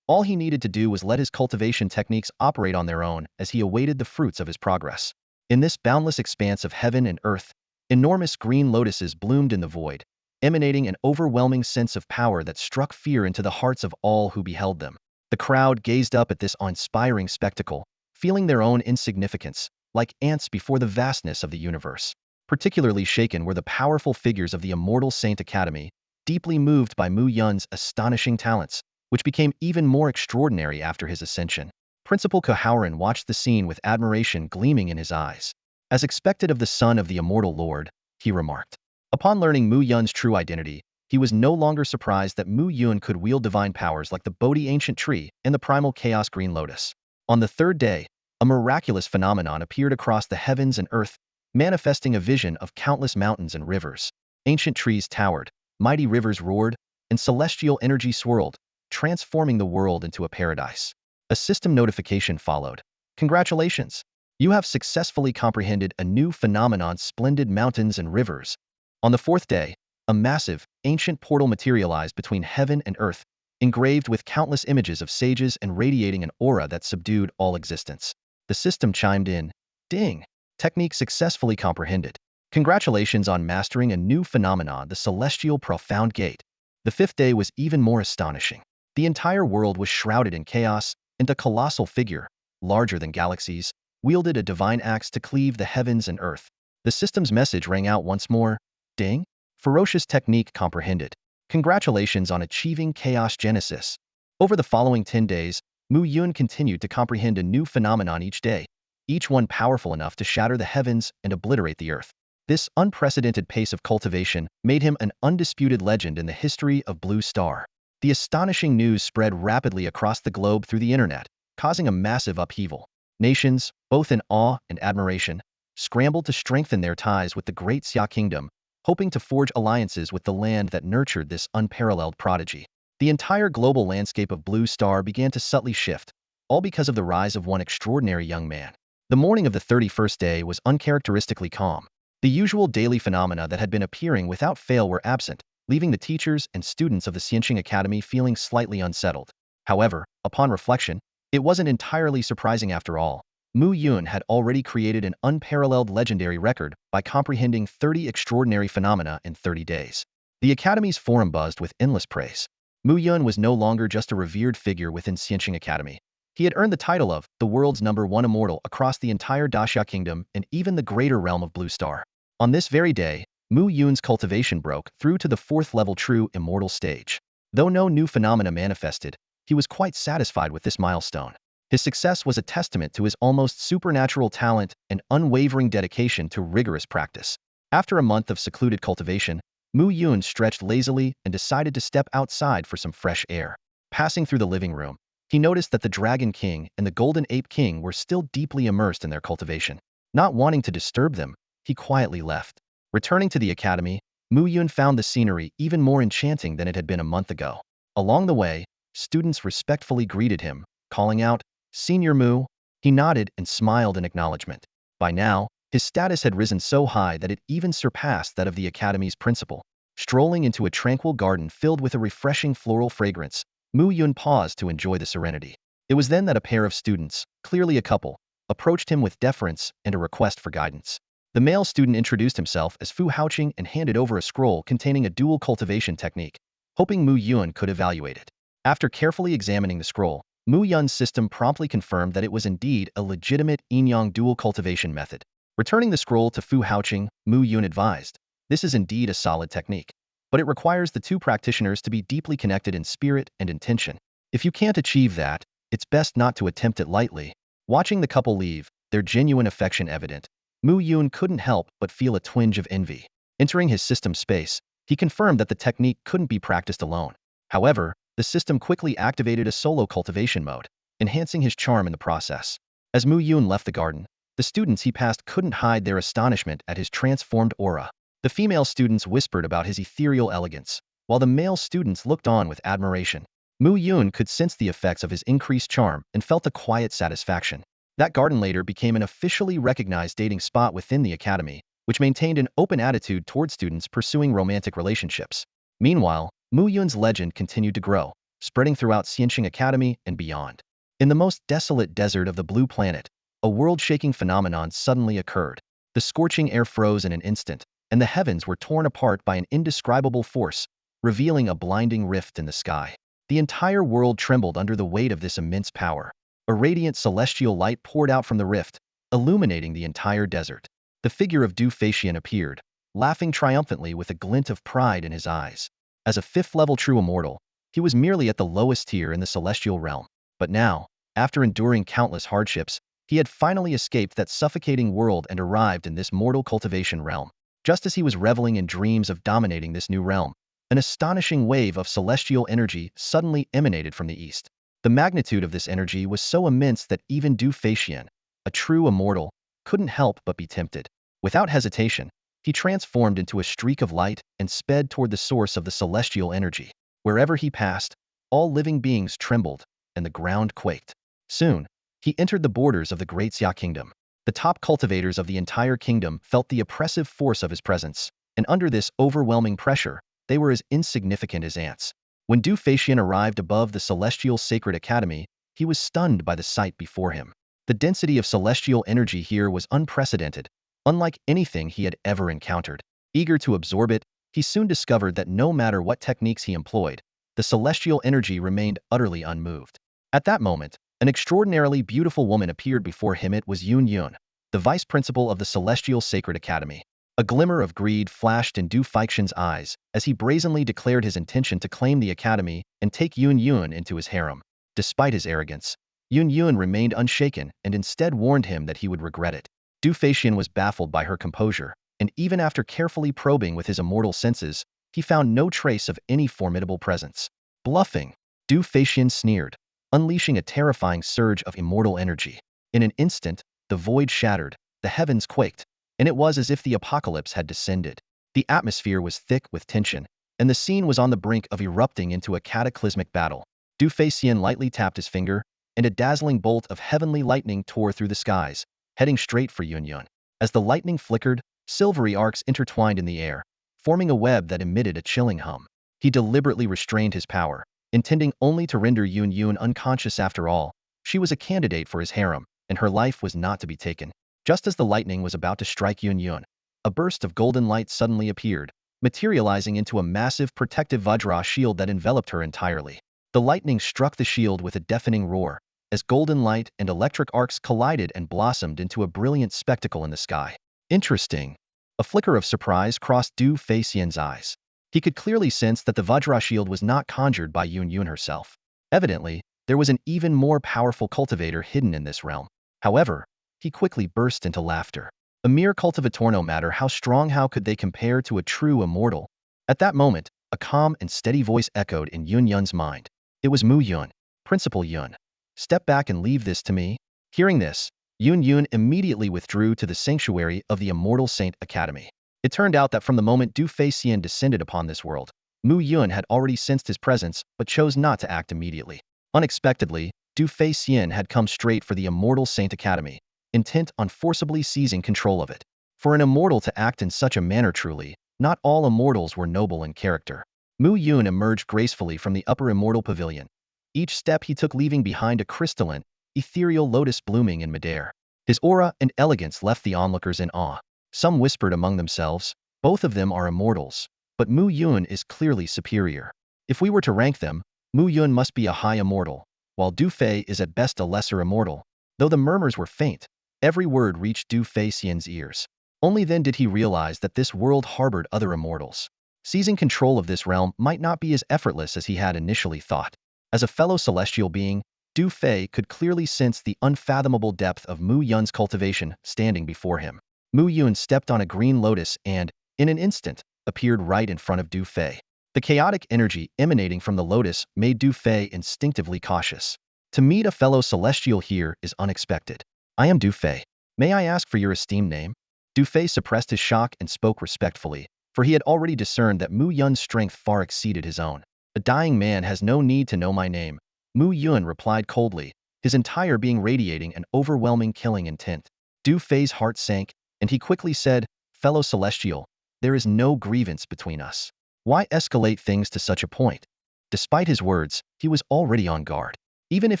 A: All he needed to do was let his cultivation techniques operate on their own as he awaited the fruits of his progress. In this boundless expanse of heaven and earth, enormous green lotuses bloomed in the void, emanating an overwhelming sense of power that struck fear into the hearts of all who beheld them. The crowd gazed up at this awe-inspiring spectacle, feeling their own insignificance, like ants before the vastness of the universe. Particularly shaken were the powerful figures of the Immortal Saint Academy, deeply moved by Mu Yun's astonishing talents, which became even more extraordinary after his ascension. Principal Kohaoran watched the scene with admiration gleaming in his eyes. As expected of the son of the Immortal Lord, he remarked. Upon learning Mu Yun's true identity, he was no longer surprised that Mu Yun could wield divine powers like the Bodhi Ancient Tree and the Primal Chaos Green Lotus. On the third day, a miraculous phenomenon appeared across the heavens and earth, manifesting a vision of countless mountains and rivers. Ancient trees towered, mighty rivers roared, and celestial energy swirled, transforming the world into a paradise. A system notification followed. Congratulations! You have successfully comprehended a new phenomenon, splendid mountains and rivers. On the fourth day, a massive, ancient portal materialized between heaven and earth, engraved with countless images of sages and radiating an aura that subdued all existence. The system chimed in. Ding! Technique successfully comprehended. Congratulations on mastering a new phenomenon, the celestial profound gate. The fifth day was even more astonishing. The entire world was shrouded in chaos, and a colossal figure, larger than galaxies, wielded a divine axe to cleave the heavens and earth. The system's message rang out once more. Ding! Ferocious technique comprehended. Congratulations on achieving chaos genesis. Over the following 10 days, Mu Yun continued to comprehend a new phenomenon each day, each one powerful enough to shatter the heavens and obliterate the earth. This unprecedented pace of cultivation made him an undisputed legend in the history of Blue Star. The astonishing news spread rapidly across the globe through the internet, causing a massive upheaval. Nations, both in awe and admiration, scrambled to strengthen their ties with the great Xia kingdom, hoping to forge alliances with the land that nurtured this unparalleled prodigy. The entire global landscape of Blue Star began to subtly shift, all because of the rise of one extraordinary young man. The morning of the 31st day was uncharacteristically calm. The usual daily phenomena that had been appearing without fail were absent, leaving the teachers and students of the Xianqing Academy feeling slightly unsettled. However, upon reflection, it wasn't entirely surprising after all. Mu Yun had already created an unparalleled legendary record by comprehending 30 extraordinary phenomena in 30 days. The Academy's forum buzzed with endless praise. Mu Yun was no longer just a revered figure within Xianqing Academy. He had earned the title of the world's #1 immortal across the entire Daxia Kingdom and even the greater realm of Blue Star. On this very day, Mu Yun's cultivation broke through to the 4th level true immortal stage. Though no new phenomena manifested, he was quite satisfied with this milestone. His success was a testament to his almost supernatural talent and unwavering dedication to rigorous practice. After a month of secluded cultivation, Mu Yun stretched lazily and decided to step outside for some fresh air. Passing through the living room, he noticed that the Dragon King and the Golden Ape King were still deeply immersed in their cultivation. Not wanting to disturb them, he quietly left. Returning to the academy, Mu Yun found the scenery even more enchanting than it had been a month ago. Along the way, students respectfully greeted him, calling out, "Senior Mu." He nodded and smiled in acknowledgement. By now, his status had risen so high that it even surpassed that of the academy's principal. Strolling into a tranquil garden filled with a refreshing floral fragrance, Mu Yun paused to enjoy the serenity. It was then that a pair of students, clearly a couple, approached him with deference and a request for guidance. The male student introduced himself as Fu Haoqing and handed over a scroll containing a dual cultivation technique, hoping Mu Yun could evaluate it. After carefully examining the scroll, Mu Yun's system promptly confirmed that it was indeed a legitimate inyong dual cultivation method. Returning the scroll to Fu Haoqing, Mu Yun advised, "This is indeed a solid technique, but it requires the two practitioners to be deeply connected in spirit and intention. If you can't achieve that, it's best not to attempt it lightly." Watching the couple leave, their genuine affection evident, Mu Yun couldn't help but feel a twinge of envy. Entering his system space, he confirmed that the technique couldn't be practiced alone. However, the system quickly activated a solo cultivation mode, enhancing his charm in the process. As Mu Yun left the garden, the students he passed couldn't hide their astonishment at his transformed aura. The female students whispered about his ethereal elegance, while the male students looked on with admiration. Mu Yun could sense the effects of his increased charm and felt a quiet satisfaction. That garden later became an officially recognized dating spot within the academy, which maintained an open attitude toward students pursuing romantic relationships. Meanwhile, Mu Yun's legend continued to grow, spreading throughout Xianxing Academy and beyond. In the most desolate desert of the Blue Planet, a world-shaking phenomenon suddenly occurred. The scorching air froze in an instant, and the heavens were torn apart by an indescribable force, revealing a blinding rift in the sky. The entire world trembled under the weight of this immense power. A radiant celestial light poured out from the rift, illuminating the entire desert. The figure of Du Feixian appeared, laughing triumphantly with a glint of pride in his eyes. As a fifth-level true immortal, he was merely at the lowest tier in the celestial realm. But now, after enduring countless hardships, he had finally escaped that suffocating world and arrived in this mortal cultivation realm. Just as he was reveling in dreams of dominating this new realm, an astonishing wave of celestial energy suddenly emanated from the east. The magnitude of this energy was so immense that even Du Feixian, a true immortal, couldn't help but be tempted. Without hesitation, he transformed into a streak of light and sped toward the source of the celestial energy. Wherever he passed, all living beings trembled, and the ground quaked. Soon, he entered the borders of the Great Xia Kingdom. The top cultivators of the entire kingdom felt the oppressive force of his presence, and under this overwhelming pressure, they were as insignificant as ants. When Du Feixian arrived above the Celestial Sacred Academy, he was stunned by the sight before him. The density of celestial energy here was unprecedented, unlike anything he had ever encountered. Eager to absorb it, he soon discovered that no matter what techniques he employed, the celestial energy remained utterly unmoved. At that moment, an extraordinarily beautiful woman appeared before him. It was Yun, the vice principal of the Celestial Sacred Academy. A glimmer of greed flashed in Du Feixian's eyes as he brazenly declared his intention to claim the academy and take Yun into his harem. Despite his arrogance, Yun remained unshaken and instead warned him that he would regret it. Du Feixian was baffled by her composure, and even after carefully probing with his immortal senses, he found no trace of any formidable presence. Bluffing, Du Feixian sneered, unleashing a terrifying surge of immortal energy. In an instant, the void shattered, the heavens quaked, and it was as if the apocalypse had descended. The atmosphere was thick with tension, and the scene was on the brink of erupting into a cataclysmic battle. Du Feixian lightly tapped his finger, and a dazzling bolt of heavenly lightning tore through the skies, heading straight for Yun. As the lightning flickered, silvery arcs intertwined in the air, forming a web that emitted a chilling hum. He deliberately restrained his power, intending only to render Yun unconscious. After all, she was a candidate for his harem, and her life was not to be taken. Just as the lightning was about to strike Yun, a burst of golden light suddenly appeared, materializing into a massive protective Vajra shield that enveloped her entirely. The lightning struck the shield with a deafening roar, as golden light and electric arcs collided and blossomed into a brilliant spectacle in the sky. Interesting. A flicker of surprise crossed Du Feixian's eyes. He could clearly sense that the Vajra shield was not conjured by Yun herself. Evidently, there was an even more powerful cultivator hidden in this realm. However, he quickly burst into laughter. A mere cultivator, no matter how strong, how could they compare to a true immortal? At that moment, a calm and steady voice echoed in Yun's mind. It was Mu Yun, Principal Yun. Step back and leave this to me. Hearing this, Yun immediately withdrew to the sanctuary of the Immortal Saint Academy. It turned out that from the moment Du Feixian descended upon this world, Mu Yun had already sensed his presence but chose not to act immediately. Unexpectedly, Du Feixian had come straight for the Immortal Saint Academy, intent on forcibly seizing control of it. For an immortal to act in such a manner, truly, not all immortals were noble in character. Mu Yun emerged gracefully from the upper immortal pavilion. Each step he took leaving behind a crystalline, ethereal lotus blooming in midair. His aura and elegance left the onlookers in awe. Some whispered among themselves, both of them are immortals, but Mu Yun is clearly superior. If we were to rank them, Mu Yun must be a high immortal, while Du Fei is at best a lesser immortal. Though the murmurs were faint, every word reached Du Feixian's ears. Only then did he realize that this world harbored other immortals. Seizing control of this realm might not be as effortless as he had initially thought. As a fellow celestial being, Du Fei could clearly sense the unfathomable depth of Mu Yun's cultivation standing before him. Mu Yun stepped on a green lotus and, in an instant, appeared right in front of Du Fei. The chaotic energy emanating from the lotus made Du Fei instinctively cautious. To meet a fellow celestial here is unexpected. I am Du Fei. May I ask for your esteemed name? Du Fei suppressed his shock and spoke respectfully, for he had already discerned that Mu Yun's strength far exceeded his own. A dying man has no need to know my name, Mu Yun replied coldly, his entire being radiating an overwhelming killing intent. Du Fei's heart sank, and he quickly said, "Fellow Celestial, there is no grievance between us. Why escalate things to such a point?" Despite his words, he was already on guard. Even if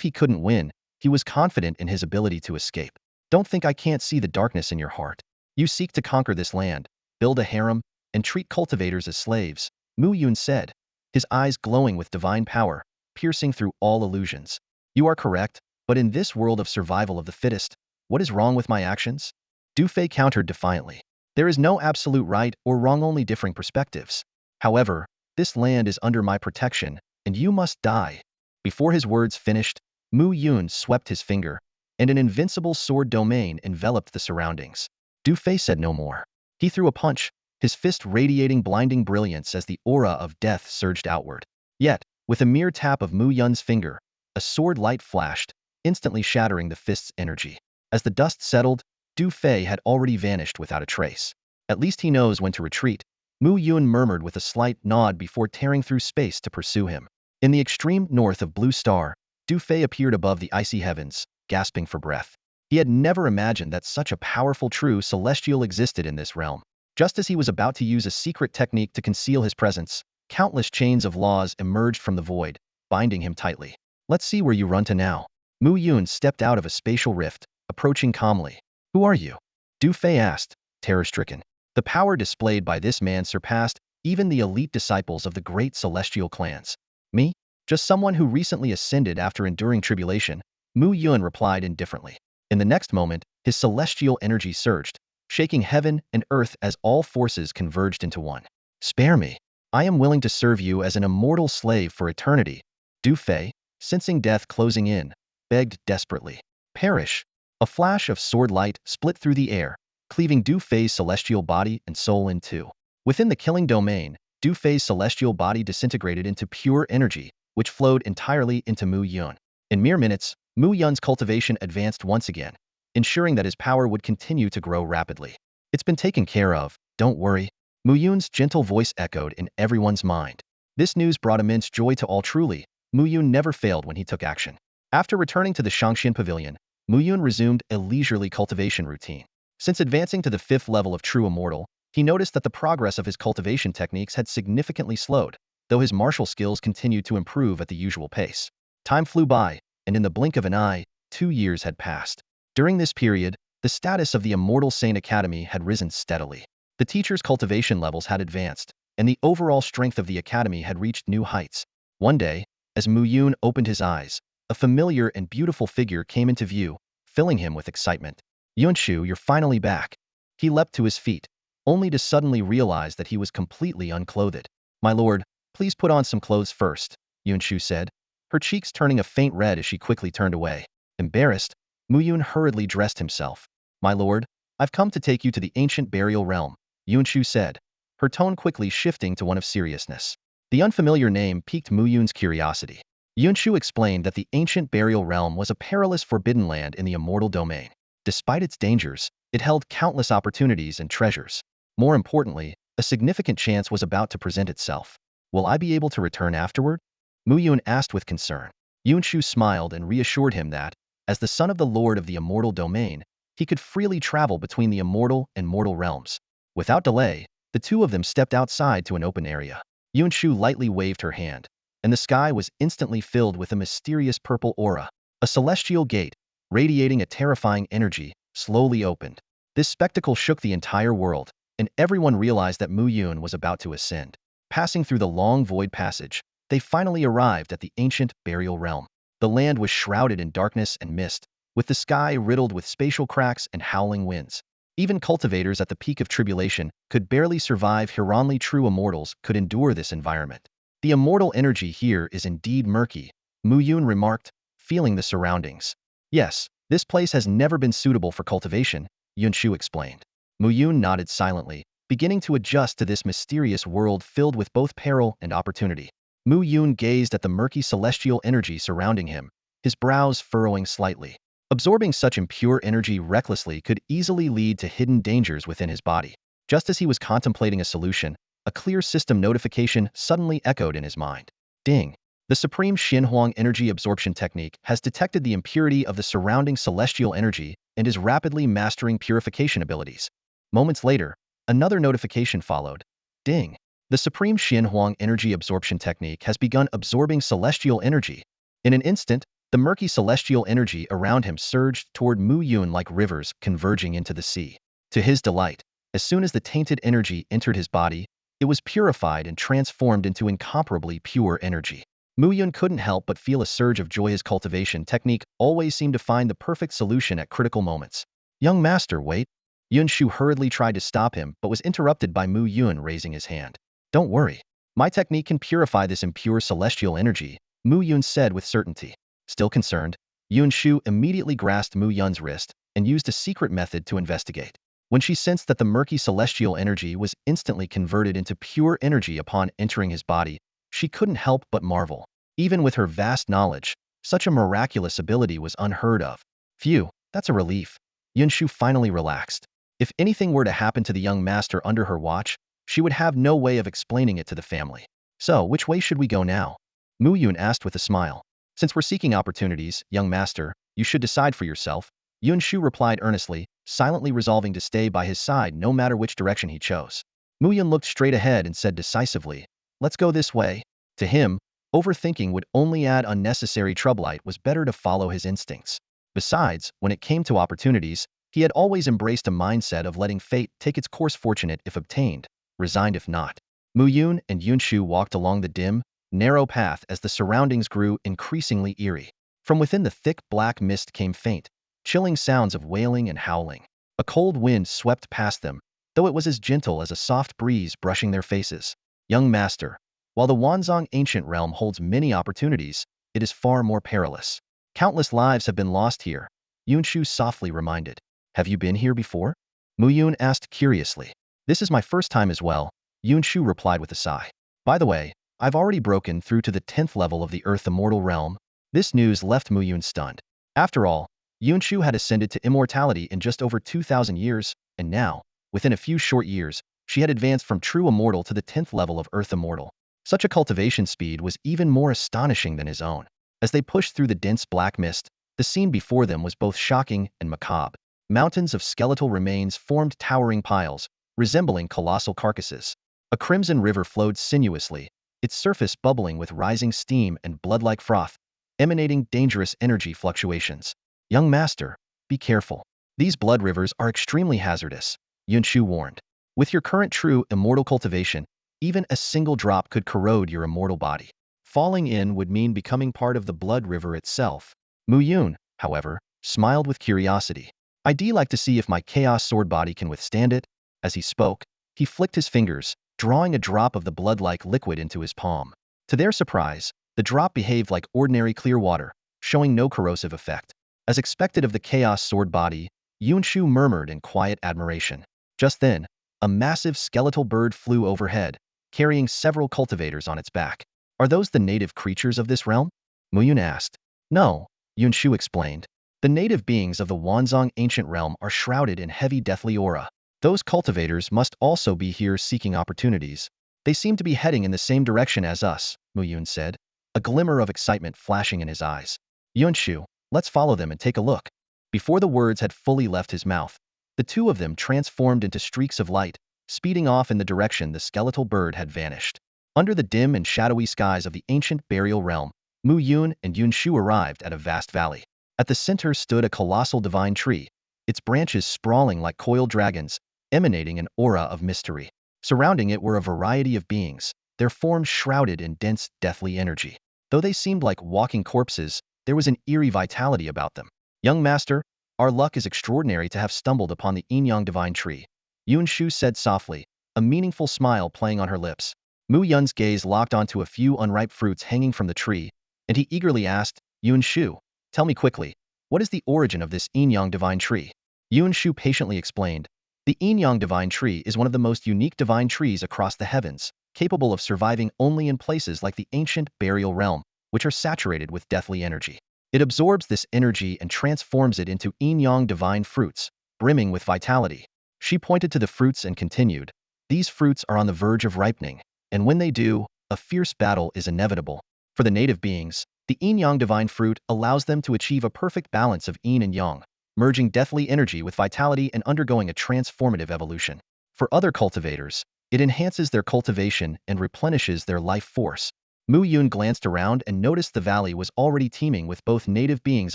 A: he couldn't win, he was confident in his ability to escape. "Don't think I can't see the darkness in your heart. You seek to conquer this land, build a harem, and treat cultivators as slaves," Mu Yun said, his eyes glowing with divine power, piercing through all illusions. "You are correct, but in this world of survival of the fittest, what is wrong with my actions?" Du Fei countered defiantly. "There is no absolute right or wrong, only differing perspectives. However, this land is under my protection, and you must die." Before his words finished, Mu Yun swept his finger, and an invincible sword domain enveloped the surroundings. Du Fei said no more. He threw a punch, his fist radiating blinding brilliance as the aura of death surged outward. Yet, with a mere tap of Mu Yun's finger, a sword light flashed, instantly shattering the fist's energy. As the dust settled, Du Fei had already vanished without a trace. "At least he knows when to retreat," Mu Yun murmured with a slight nod before tearing through space to pursue him. In the extreme north of Blue Star, Du Fei appeared above the icy heavens, gasping for breath. He had never imagined that such a powerful true celestial existed in this realm. Just as he was about to use a secret technique to conceal his presence, countless chains of laws emerged from the void, binding him tightly. "Let's see where you run to now." Mu Yun stepped out of a spatial rift, approaching calmly. "Who are you?" Du Fei asked, terror-stricken. The power displayed by this man surpassed even the elite disciples of the great celestial clans. "Me? Just someone who recently ascended after enduring tribulation," Mu Yun replied indifferently. In the next moment, his celestial energy surged, shaking heaven and earth as all forces converged into one. "Spare me. I am willing to serve you as an immortal slave for eternity." Du Fei, sensing death closing in, begged desperately. "Perish." A flash of sword light split through the air, cleaving Du Fei's celestial body and soul in two. Within the killing domain, Du Fei's celestial body disintegrated into pure energy, which flowed entirely into Mu Yun. In mere minutes, Mu Yun's cultivation advanced once again, ensuring that his power would continue to grow rapidly. "It's been taken care of, don't worry," Mu Yun's gentle voice echoed in everyone's mind. This news brought immense joy to all. Truly, Mu Yun never failed when he took action. After returning to the Shangshan Pavilion, Mu Yun resumed a leisurely cultivation routine. Since advancing to the 5th level of True Immortal, he noticed that the progress of his cultivation techniques had significantly slowed, though his martial skills continued to improve at the usual pace. Time flew by, and in the blink of an eye, 2 years had passed. During this period, the status of the Immortal Saint Academy had risen steadily. The teachers' cultivation levels had advanced, and the overall strength of the academy had reached new heights. One day, as Mu Yun opened his eyes, a familiar and beautiful figure came into view, filling him with excitement. "Yunshu, you're finally back." He leapt to his feet, only to suddenly realize that he was completely unclothed. "My lord, please put on some clothes first," Yunshu said, her cheeks turning a faint red as she quickly turned away. Embarrassed, Mu Yun hurriedly dressed himself. "My lord, I've come to take you to the ancient burial realm," Yunshu said, her tone quickly shifting to one of seriousness. The unfamiliar name piqued Mu Yun's curiosity. Yunshu explained that the ancient burial realm was a perilous forbidden land in the immortal domain. Despite its dangers, it held countless opportunities and treasures. More importantly, a significant chance was about to present itself. "Will I be able to return afterward?" Mu Yun asked with concern. Yunshu smiled and reassured him that, as the son of the lord of the immortal domain, he could freely travel between the immortal and mortal realms. Without delay, the two of them stepped outside to an open area. Yunshu lightly waved her hand, and the sky was instantly filled with a mysterious purple aura. A celestial gate, radiating a terrifying energy, slowly opened. This spectacle shook the entire world, and everyone realized that Mu Yun was about to ascend. Passing through the long void passage, they finally arrived at the ancient burial realm. The land was shrouded in darkness and mist, with the sky riddled with spatial cracks and howling winds. Even cultivators at the peak of tribulation could barely survive here. Only true immortals could endure this environment. "The immortal energy here is indeed murky," Mu Yun remarked, feeling the surroundings. "Yes, this place has never been suitable for cultivation," Yunshu explained. Mu Yun nodded silently, beginning to adjust to this mysterious world filled with both peril and opportunity. Mu Yun gazed at the murky celestial energy surrounding him, his brows furrowing slightly. Absorbing such impure energy recklessly could easily lead to hidden dangers within his body. Just as he was contemplating a solution, a clear system notification suddenly echoed in his mind. Ding! The supreme Xinhuang energy absorption technique has detected the impurity of the surrounding celestial energy and is rapidly mastering purification abilities. Moments later, another notification followed. Ding. The supreme Xinhuang energy absorption technique has begun absorbing celestial energy. In an instant, the murky celestial energy around him surged toward Mu Yun like rivers converging into the sea. To his delight, as soon as the tainted energy entered his body, it was purified and transformed into incomparably pure energy. Mu Yun couldn't help but feel a surge of joy. His cultivation technique always seemed to find the perfect solution at critical moments. Young master, wait. Yun Shu hurriedly tried to stop him but was interrupted by Mu Yun raising his hand. Don't worry. My technique can purify this impure celestial energy, Mu Yun said with certainty. Still concerned, Yun Shu immediately grasped Mu Yun's wrist and used a secret method to investigate. When she sensed that the murky celestial energy was instantly converted into pure energy upon entering his body, she couldn't help but marvel. Even with her vast knowledge, such a miraculous ability was unheard of. Phew, that's a relief. Yun Shu finally relaxed. If anything were to happen to the young master under her watch, she would have no way of explaining it to the family. So, which way should we go now? Mu Yun asked with a smile. Since we're seeking opportunities, young master, you should decide for yourself. Yun Shu replied earnestly, silently resolving to stay by his side no matter which direction he chose. Mu Yun looked straight ahead and said decisively, let's go this way. To him, overthinking would only add unnecessary trouble. It was better to follow his instincts. Besides, when it came to opportunities, he had always embraced a mindset of letting fate take its course, fortunate if obtained, resigned if not. Mu Yun and Yun Shu walked along the dim, narrow path as the surroundings grew increasingly eerie. From within the thick black mist came faint, chilling sounds of wailing and howling. A cold wind swept past them, though it was as gentle as a soft breeze brushing their faces. Young master, while the Wanzhong ancient realm holds many opportunities, it is far more perilous. Countless lives have been lost here, Yun Shu softly reminded. Have you been here before? Mu Yun asked curiously. This is my first time as well, Yun Shu replied with a sigh. By the way, I've already broken through to the 10th level of the Earth Immortal realm. This news left Mu Yun stunned. After all, Yun Shu had ascended to immortality in just over 2,000 years, and now, within a few short years, she had advanced from true immortal to the 10th level of Earth Immortal. Such a cultivation speed was even more astonishing than his own. As they pushed through the dense black mist, the scene before them was both shocking and macabre. Mountains of skeletal remains formed towering piles, resembling colossal carcasses. A crimson river flowed sinuously, its surface bubbling with rising steam and blood-like froth, emanating dangerous energy fluctuations. Young master, be careful. These blood rivers are extremely hazardous, Yun Shu warned. With your current true immortal cultivation, even a single drop could corrode your immortal body. Falling in would mean becoming part of the blood river itself. Mu Yun, however, smiled with curiosity. I'd like to see if my chaos sword body can withstand it. As he spoke, he flicked his fingers, drawing a drop of the blood-like liquid into his palm. To their surprise, the drop behaved like ordinary clear water, showing no corrosive effect. As expected of the chaos sword body, Yun Shu murmured in quiet admiration. Just then, a massive skeletal bird flew overhead, carrying several cultivators on its back. Are those the native creatures of this realm? Mu Yun asked. No, Yun Shu explained. The native beings of the Wanzhong ancient realm are shrouded in heavy deathly aura. Those cultivators must also be here seeking opportunities. They seem to be heading in the same direction as us, Mu Yun said, a glimmer of excitement flashing in his eyes. Yun Shu, let's follow them and take a look. Before the words had fully left his mouth, the two of them transformed into streaks of light, speeding off in the direction the skeletal bird had vanished. Under the dim and shadowy skies of the ancient burial realm, Mu Yun and Yun Shu arrived at a vast valley. At the center stood a colossal divine tree, its branches sprawling like coiled dragons, emanating an aura of mystery. Surrounding it were a variety of beings, their forms shrouded in dense, deathly energy. Though they seemed like walking corpses, there was an eerie vitality about them. Young master, our luck is extraordinary to have stumbled upon the inyong divine tree, Yun Shu said softly, a meaningful smile playing on her lips. Mu Yun's gaze locked onto a few unripe fruits hanging from the tree, and he eagerly asked, Yun Shu, tell me quickly, what is the origin of this inyong divine tree? Yun Shu patiently explained. The inyong divine tree is one of the most unique divine trees across the heavens, capable of surviving only in places like the ancient burial realm, which are saturated with deathly energy. It absorbs this energy and transforms it into inyong divine fruits, brimming with vitality. She pointed to the fruits and continued, these fruits are on the verge of ripening, and when they do, a fierce battle is inevitable. For the native beings, the inyong divine fruit allows them to achieve a perfect balance of yin and yang, merging deathly energy with vitality and undergoing a transformative evolution. For other cultivators, it enhances their cultivation and replenishes their life force. Mu Yun glanced around and noticed the valley was already teeming with both native beings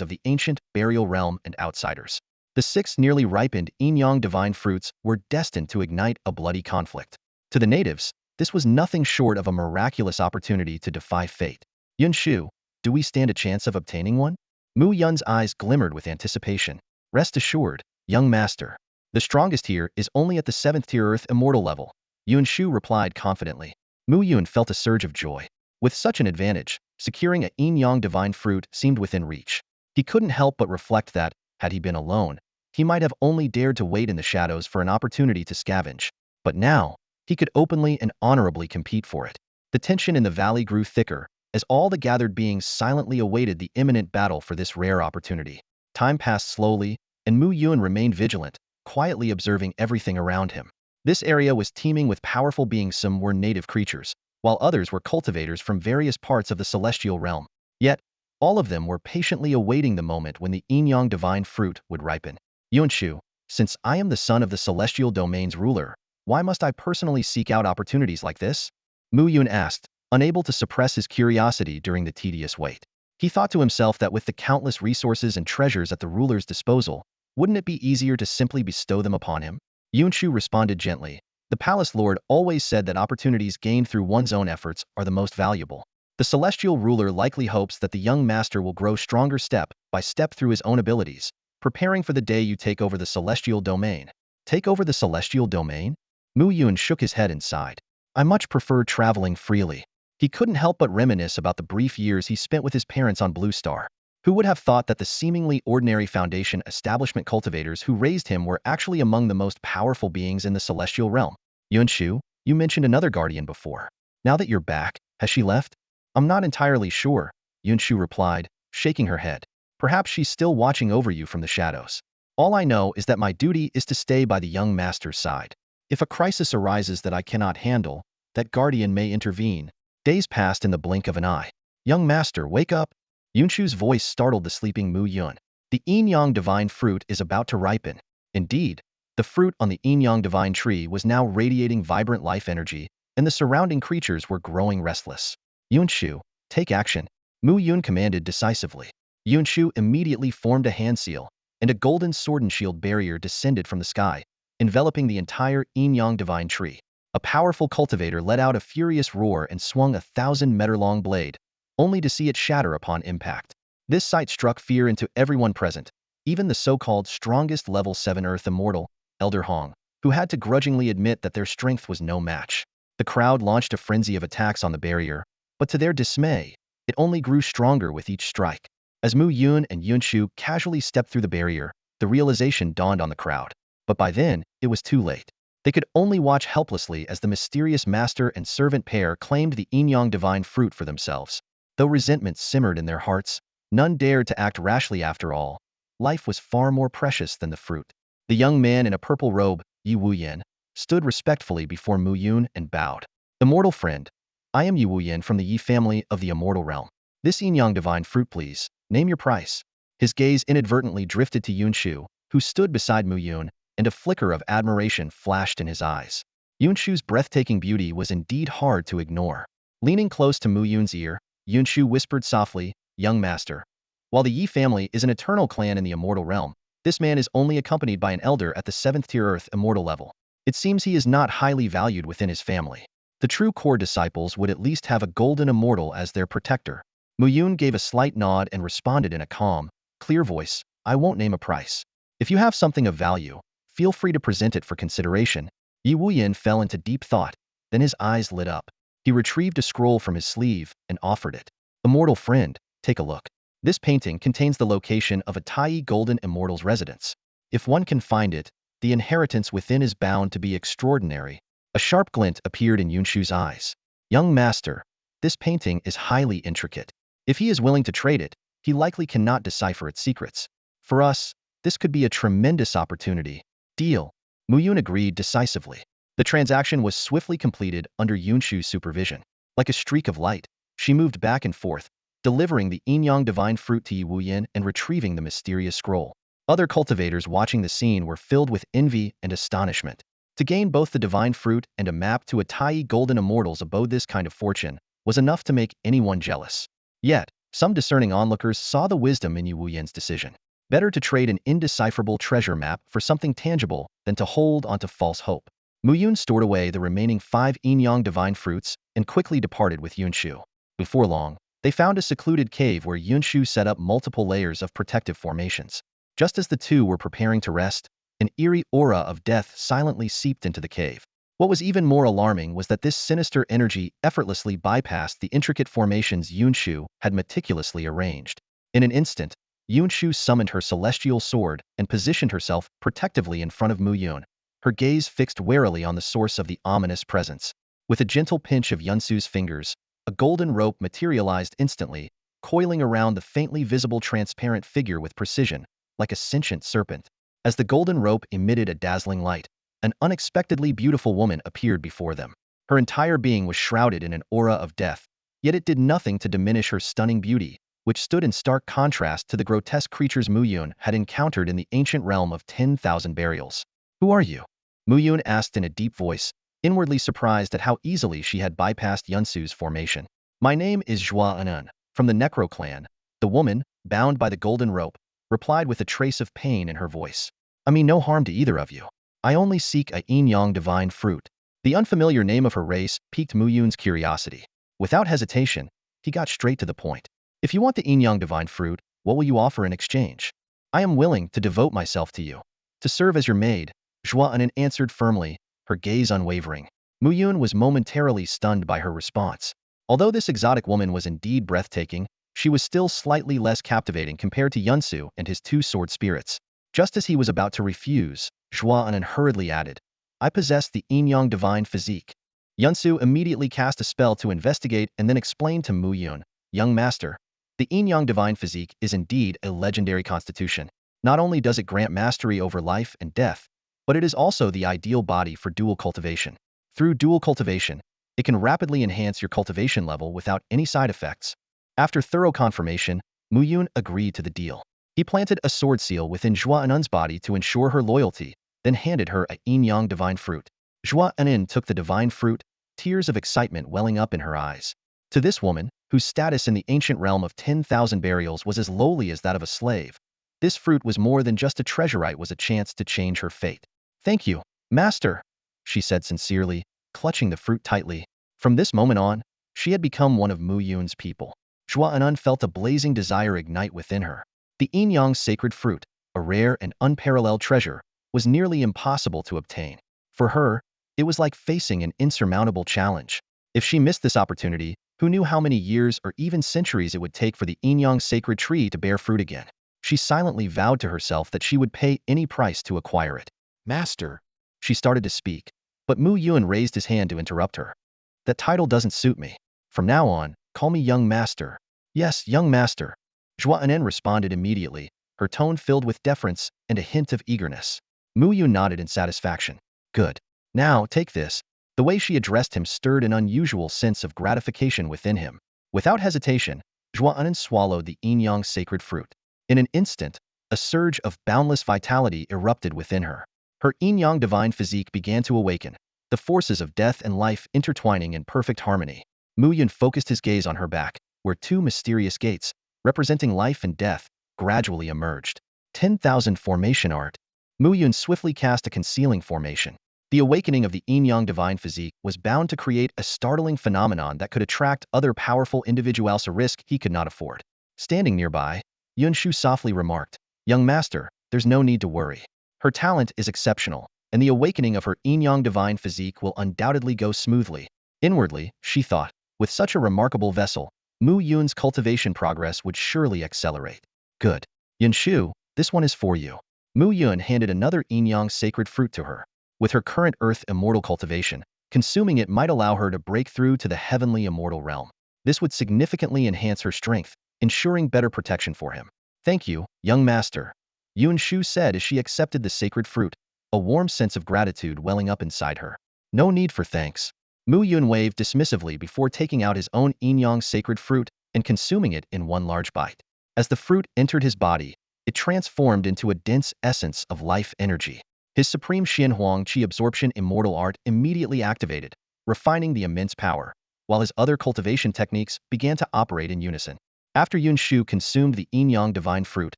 A: of the ancient burial realm and outsiders. The 6 nearly ripened inyong divine fruits were destined to ignite a bloody conflict. To the natives, this was nothing short of a miraculous opportunity to defy fate. Yun Shu, do we stand a chance of obtaining one? Mu Yun's eyes glimmered with anticipation. Rest assured, young master. The strongest here is only at the 7th tier Earth immortal level. Yun Shu replied confidently. Mu Yun felt a surge of joy. With such an advantage, securing a yin-yang divine fruit seemed within reach. He couldn't help but reflect that, had he been alone, he might have only dared to wait in the shadows for an opportunity to scavenge. But now, he could openly and honorably compete for it. The tension in the valley grew thicker, as all the gathered beings silently awaited the imminent battle for this rare opportunity. Time passed slowly, and Mu Yun remained vigilant, quietly observing everything around him. This area was teeming with powerful beings. Some were native creatures, while others were cultivators from various parts of the celestial realm. Yet, all of them were patiently awaiting the moment when the inyong divine fruit would ripen. Yunshu, since I am the son of the celestial domain's ruler, why must I personally seek out opportunities like this? Mu Yun asked, unable to suppress his curiosity during the tedious wait. He thought to himself that with the countless resources and treasures at the ruler's disposal, wouldn't it be easier to simply bestow them upon him? Yunshu responded gently. The palace lord always said that opportunities gained through one's own efforts are the most valuable. The celestial ruler likely hopes that the young master will grow stronger step by step through his own abilities, preparing for the day you take over the celestial domain. Take over the celestial domain? Mu Yun shook his head and sighed. I much prefer traveling freely. He couldn't help but reminisce about the brief years he spent with his parents on Blue Star. Who would have thought that the seemingly ordinary Foundation establishment cultivators who raised him were actually among the most powerful beings in the celestial realm? Yunshu, you mentioned another guardian before. Now that you're back, has she left? I'm not entirely sure, Yunshu replied, shaking her head. Perhaps she's still watching over you from the shadows. All I know is that my duty is to stay by the young master's side. If a crisis arises that I cannot handle, that guardian may intervene. Days passed in the blink of an eye. Young master, wake up! Yunshu's voice startled the sleeping Mu Yun. The yin-yang divine fruit is about to ripen. Indeed, the fruit on the yin-yang divine tree was now radiating vibrant life energy, and the surrounding creatures were growing restless. Yunshu, take action, Mu Yun commanded decisively. Yunshu immediately formed a hand seal, and a golden sword and shield barrier descended from the sky, enveloping the entire yin-yang divine tree. A powerful cultivator let out a furious roar and swung a 1,000-meter-long blade, only to see it shatter upon impact. This sight struck fear into everyone present, even the so-called strongest level 7 Earth immortal, Elder Hong, who had to grudgingly admit that their strength was no match. The crowd launched a frenzy of attacks on the barrier, but to their dismay, it only grew stronger with each strike. As Mu Yun and Yunshu casually stepped through the barrier, the realization dawned on the crowd. But by then, it was too late. They could only watch helplessly as the mysterious master and servant pair claimed the inyong divine fruit for themselves. Though resentment simmered in their hearts, none dared to act rashly after all. Life was far more precious than the fruit. The young man in a purple robe, Yi Wuyan, stood respectfully before Mu Yun and bowed. Immortal friend, I am Yi Wuyan from the Yi family of the immortal realm. This inyong divine fruit, please. Name your price. His gaze inadvertently drifted to Yunshu, who stood beside Mu Yun, and a flicker of admiration flashed in his eyes. Yunshu's breathtaking beauty was indeed hard to ignore. Leaning close to Mu Yun's ear, Yunshu whispered softly, young master. While the Yi family is an eternal clan in the immortal realm, this man is only accompanied by an elder at the 7th tier Earth immortal level. It seems he is not highly valued within his family. The true core disciples would at least have a golden immortal as their protector. Mu Yun gave a slight nod and responded in a calm, clear voice, I won't name a price. If you have something of value, feel free to present it for consideration. Yi Wuyan fell into deep thought, then his eyes lit up. He retrieved a scroll from his sleeve and offered it. Immortal friend, take a look. This painting contains the location of a Tai Golden Immortal's residence. If one can find it, the inheritance within is bound to be extraordinary. A sharp glint appeared in Yunshu's eyes. Young master, this painting is highly intricate. If he is willing to trade it, he likely cannot decipher its secrets. For us, this could be a tremendous opportunity. Deal. Mu Yun agreed decisively. The transaction was swiftly completed under Yunshu's supervision. Like a streak of light, She moved back and forth, delivering the inyong divine fruit to Yi Wuyan and retrieving the mysterious scroll. Other cultivators watching the scene were filled with envy and astonishment. To gain both the divine fruit and a map to a Tai golden immortal's abode, this kind of fortune was enough to make anyone jealous. Yet, some discerning onlookers saw the wisdom in Yi Wuyan's decision. Better to trade an indecipherable treasure map for something tangible than to hold onto false hope. Mu Yun stored away the remaining 5 inyong divine fruits and quickly departed with Yunshu. Before long, they found a secluded cave where Yunshu set up multiple layers of protective formations. Just as the two were preparing to rest, an eerie aura of death silently seeped into the cave. What was even more alarming was that this sinister energy effortlessly bypassed the intricate formations Yunshu had meticulously arranged. In an instant, Yunshu summoned her celestial sword and positioned herself protectively in front of Mu Yun, her gaze fixed warily on the source of the ominous presence. With a gentle pinch of Yunsu's fingers, a golden rope materialized instantly, coiling around the faintly visible transparent figure with precision, like a sentient serpent. As the golden rope emitted a dazzling light, an unexpectedly beautiful woman appeared before them. Her entire being was shrouded in an aura of death, yet it did nothing to diminish her stunning beauty, which stood in stark contrast to the grotesque creatures Mu Yun had encountered in the ancient realm of 10,000 burials. "Who are you?" Mu Yun asked in a deep voice, inwardly surprised at how easily she had bypassed Yunsu's formation. "My name is Anun, from the Necro clan," the woman, bound by the golden rope, replied with a trace of pain in her voice. "I mean no harm to either of you. I only seek a inyong divine fruit." The unfamiliar name of her race piqued Mu Yun's curiosity. Without hesitation, he got straight to the point. "If you want the inyong divine fruit, what will you offer in exchange?" "I am willing to devote myself to you, to serve as your maid," Anun answered firmly, her gaze unwavering. Mu Yun was momentarily stunned by her response. Although this exotic woman was indeed breathtaking, she was still slightly less captivating compared to Yunsu and his 2 sword spirits. Just as he was about to refuse, Anun hurriedly added, "I possess the inyong divine physique." Yunsu immediately cast a spell to investigate and then explained to Mu Yun, "Young master, the inyong divine physique is indeed a legendary constitution. Not only does it grant mastery over life and death, but it is also the ideal body for dual cultivation. Through dual cultivation, it can rapidly enhance your cultivation level without any side effects." After thorough confirmation, Mu Yun agreed to the deal. He planted a sword seal within Anun's body to ensure her loyalty, then handed her a inyong divine fruit. Anun took the divine fruit, tears of excitement welling up in her eyes. To this woman, whose status in the ancient realm of 10,000 burials was as lowly as that of a slave, this fruit was more than just a treasure, it was a chance to change her fate. "Thank you, master," she said sincerely, clutching the fruit tightly. From this moment on, she had become one of Mu Yun's people. Anun felt a blazing desire ignite within her. The inyong sacred fruit, a rare and unparalleled treasure, was nearly impossible to obtain. For her, it was like facing an insurmountable challenge. If she missed this opportunity, who knew how many years or even centuries it would take for the inyong sacred tree to bear fruit again? She silently vowed to herself that she would pay any price to acquire it. "Master," she started to speak, but Mu Yun raised his hand to interrupt her. "That title doesn't suit me. From now on, call me young master." "Yes, young master," Anun responded immediately, her tone filled with deference and a hint of eagerness. Mu Yun nodded in satisfaction. "Good. Now, take this." The way she addressed him stirred an unusual sense of gratification within him. Without hesitation, Anun swallowed the inyong sacred fruit. In an instant, a surge of boundless vitality erupted within her. Her inyong divine physique began to awaken, the forces of death and life intertwining in perfect harmony. Mu Yun focused his gaze on her back, where 2 mysterious gates, representing life and death, gradually emerged. 10,000 formation art. Mu Yun swiftly cast a concealing formation. The awakening of the inyong divine physique was bound to create a startling phenomenon that could attract other powerful individuals, a risk he could not afford. Standing nearby, Yunshu softly remarked, "Young master, there's no need to worry. Her talent is exceptional, and the awakening of her inyong divine physique will undoubtedly go smoothly." Inwardly, she thought, with such a remarkable vessel, Mu Yun's cultivation progress would surely accelerate. "Good. Yunshu, this one is for you." Mu Yun handed another inyong sacred fruit to her. With her current earth immortal cultivation, consuming it might allow her to break through to the heavenly immortal realm. This would significantly enhance her strength, ensuring better protection for him. "Thank you, young master," Yunshu said as she accepted the sacred fruit, a warm sense of gratitude welling up inside her. "No need for thanks. Mu Yun waved dismissively before taking out his own inyong sacred fruit and consuming it in one large bite. As the fruit entered his body, it transformed into a dense essence of life energy. His supreme Xin Huang Qi absorption immortal art immediately activated, refining the immense power, while his other cultivation techniques began to operate in unison. After Yun Shu consumed the inyong divine fruit,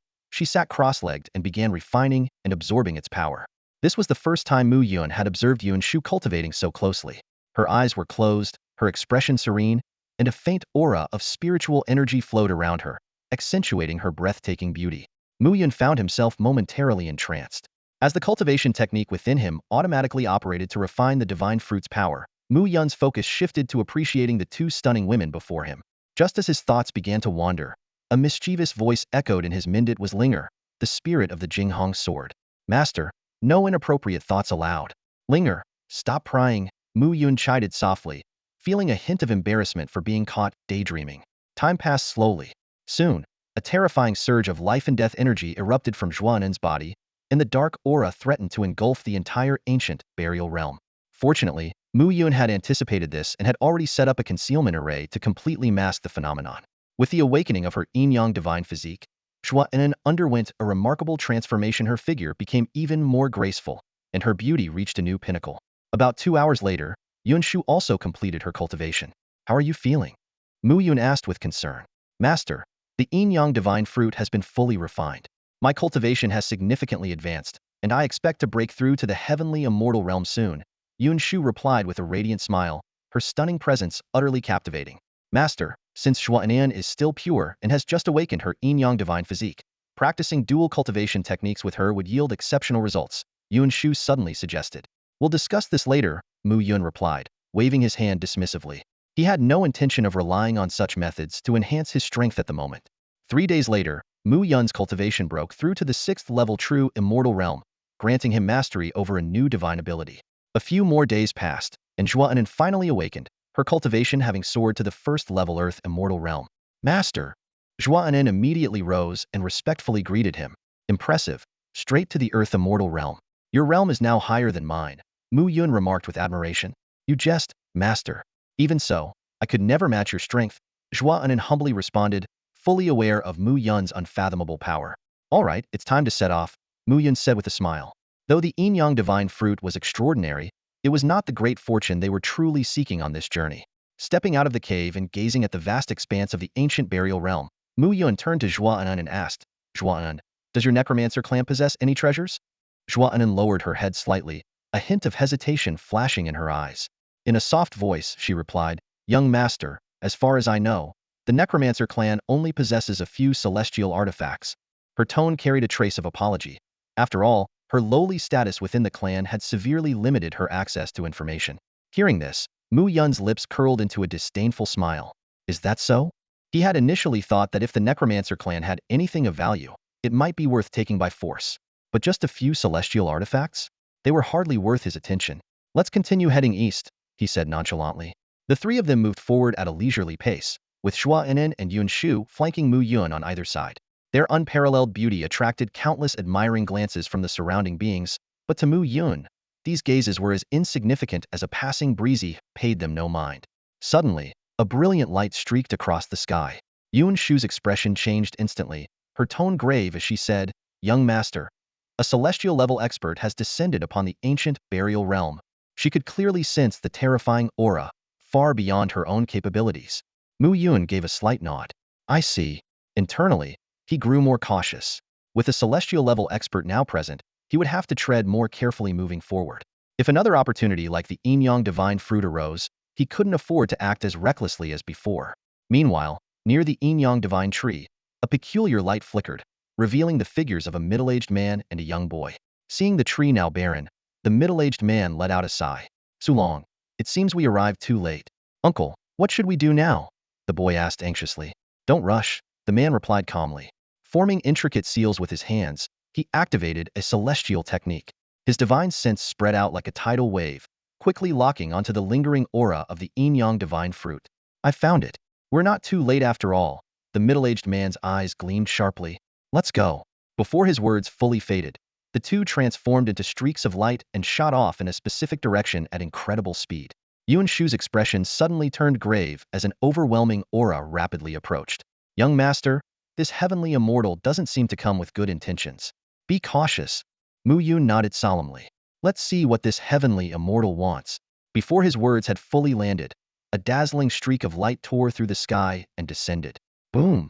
A: she sat cross-legged and began refining and absorbing its power. This was the first time Mu Yun had observed Yun Shu cultivating so closely. Her eyes were closed, her expression serene, and a faint aura of spiritual energy flowed around her, accentuating her breathtaking beauty. Mu Yun found himself momentarily entranced. As the cultivation technique within him automatically operated to refine the divine fruit's power, Mu Yun's focus shifted to appreciating the two stunning women before him. Just as his thoughts began to wander, a mischievous voice echoed in his mind. It was Linger, the spirit of the Jinghong sword. Master, no inappropriate thoughts allowed. Linger, stop prying, Mu Yun chided softly, feeling a hint of embarrassment for being caught daydreaming. Time passed slowly. Soon, a terrifying surge of life and death energy erupted from Zhuanen's body, and the dark aura threatened to engulf the entire ancient burial realm. Fortunately, Mu Yun had anticipated this and had already set up a concealment array to completely mask the phenomenon. With the awakening of her inyong divine physique, Zhuanen underwent a remarkable transformation. Her figure became even more graceful, and her beauty reached a new pinnacle. About 2 hours later, Yun Shu also completed her cultivation. How are you feeling? Mu Yun asked with concern. Master, the inyong divine fruit has been fully refined. My cultivation has significantly advanced, and I expect to break through to the heavenly immortal realm soon. Yun Shu replied with a radiant smile, her stunning presence utterly captivating. Master, since Zhuanen is still pure and has just awakened her inyong divine physique, practicing dual cultivation techniques with her would yield exceptional results, Yun Shu suddenly suggested. We'll discuss this later, Mu Yun replied, waving his hand dismissively. He had no intention of relying on such methods to enhance his strength at the moment. 3 days later, Mu Yun's cultivation broke through to the 6th level true immortal realm, granting him mastery over a new divine ability. A few more days passed, and Zhuanen finally awakened, her cultivation having soared to the 1st level earth immortal realm. Master! Zhuanen immediately rose and respectfully greeted him. Impressive, straight to the earth immortal realm. Your realm is now higher than mine, Mu Yun remarked with admiration. You jest, master. Even so, I could never match your strength, Zhuanen humbly responded, fully aware of Mu Yun's unfathomable power. All right, it's time to set off, Mu Yun said with a smile. Though the inyong divine fruit was extraordinary, it was not the great fortune they were truly seeking on this journey. Stepping out of the cave and gazing at the vast expanse of the ancient burial realm, Mu Yun turned to Zhuanen and asked, Zhuanen, does your necromancer clan possess any treasures? Zhuanen lowered her head slightly, a hint of hesitation flashing in her eyes. In a soft voice, she replied, Young master, as far as I know, the necromancer clan only possesses a few celestial artifacts. Her tone carried a trace of apology. After all, her lowly status within the clan had severely limited her access to information. Hearing this, Mu Yun's lips curled into a disdainful smile. Is that so? He had initially thought that if the necromancer clan had anything of value, it might be worth taking by force. But just a few celestial artifacts? They were hardly worth his attention. Let's continue heading east, he said nonchalantly. The three of them moved forward at a leisurely pace, with Zhuanen and Yun Shu flanking Mu Yun on either side. Their unparalleled beauty attracted countless admiring glances from the surrounding beings, but to Mu Yun, these gazes were as insignificant as a passing breeze paid them no mind. Suddenly, a brilliant light streaked across the sky. Yun Shu's expression changed instantly, her tone grave as she said, Young master, a celestial-level expert has descended upon the ancient burial realm. She could clearly sense the terrifying aura, far beyond her own capabilities. Mu Yun gave a slight nod. I see. Internally, he grew more cautious. With a celestial-level expert now present, he would have to tread more carefully moving forward. If another opportunity like the inyong divine fruit arose, he couldn't afford to act as recklessly as before. Meanwhile, near the inyong divine tree, a peculiar light flickered, revealing the figures of a middle-aged man and a young boy. Seeing the tree now barren, the middle-aged man let out a sigh. Sulong, it seems we arrived too late. Uncle, what should we do now? The boy asked anxiously. Don't rush, the man replied calmly. Forming intricate seals with his hands, he activated a celestial technique. His divine sense spread out like a tidal wave, quickly locking onto the lingering aura of the inyong divine fruit. I found it. We're not too late after all. The middle-aged man's eyes gleamed sharply. Let's go. Before his words fully faded, the two transformed into streaks of light and shot off in a specific direction at incredible speed. Yuan Shu's expression suddenly turned grave as an overwhelming aura rapidly approached. Young master, this heavenly immortal doesn't seem to come with good intentions. Be cautious. Mu Yun nodded solemnly. Let's see what this heavenly immortal wants. Before his words had fully landed, a dazzling streak of light tore through the sky and descended. Boom!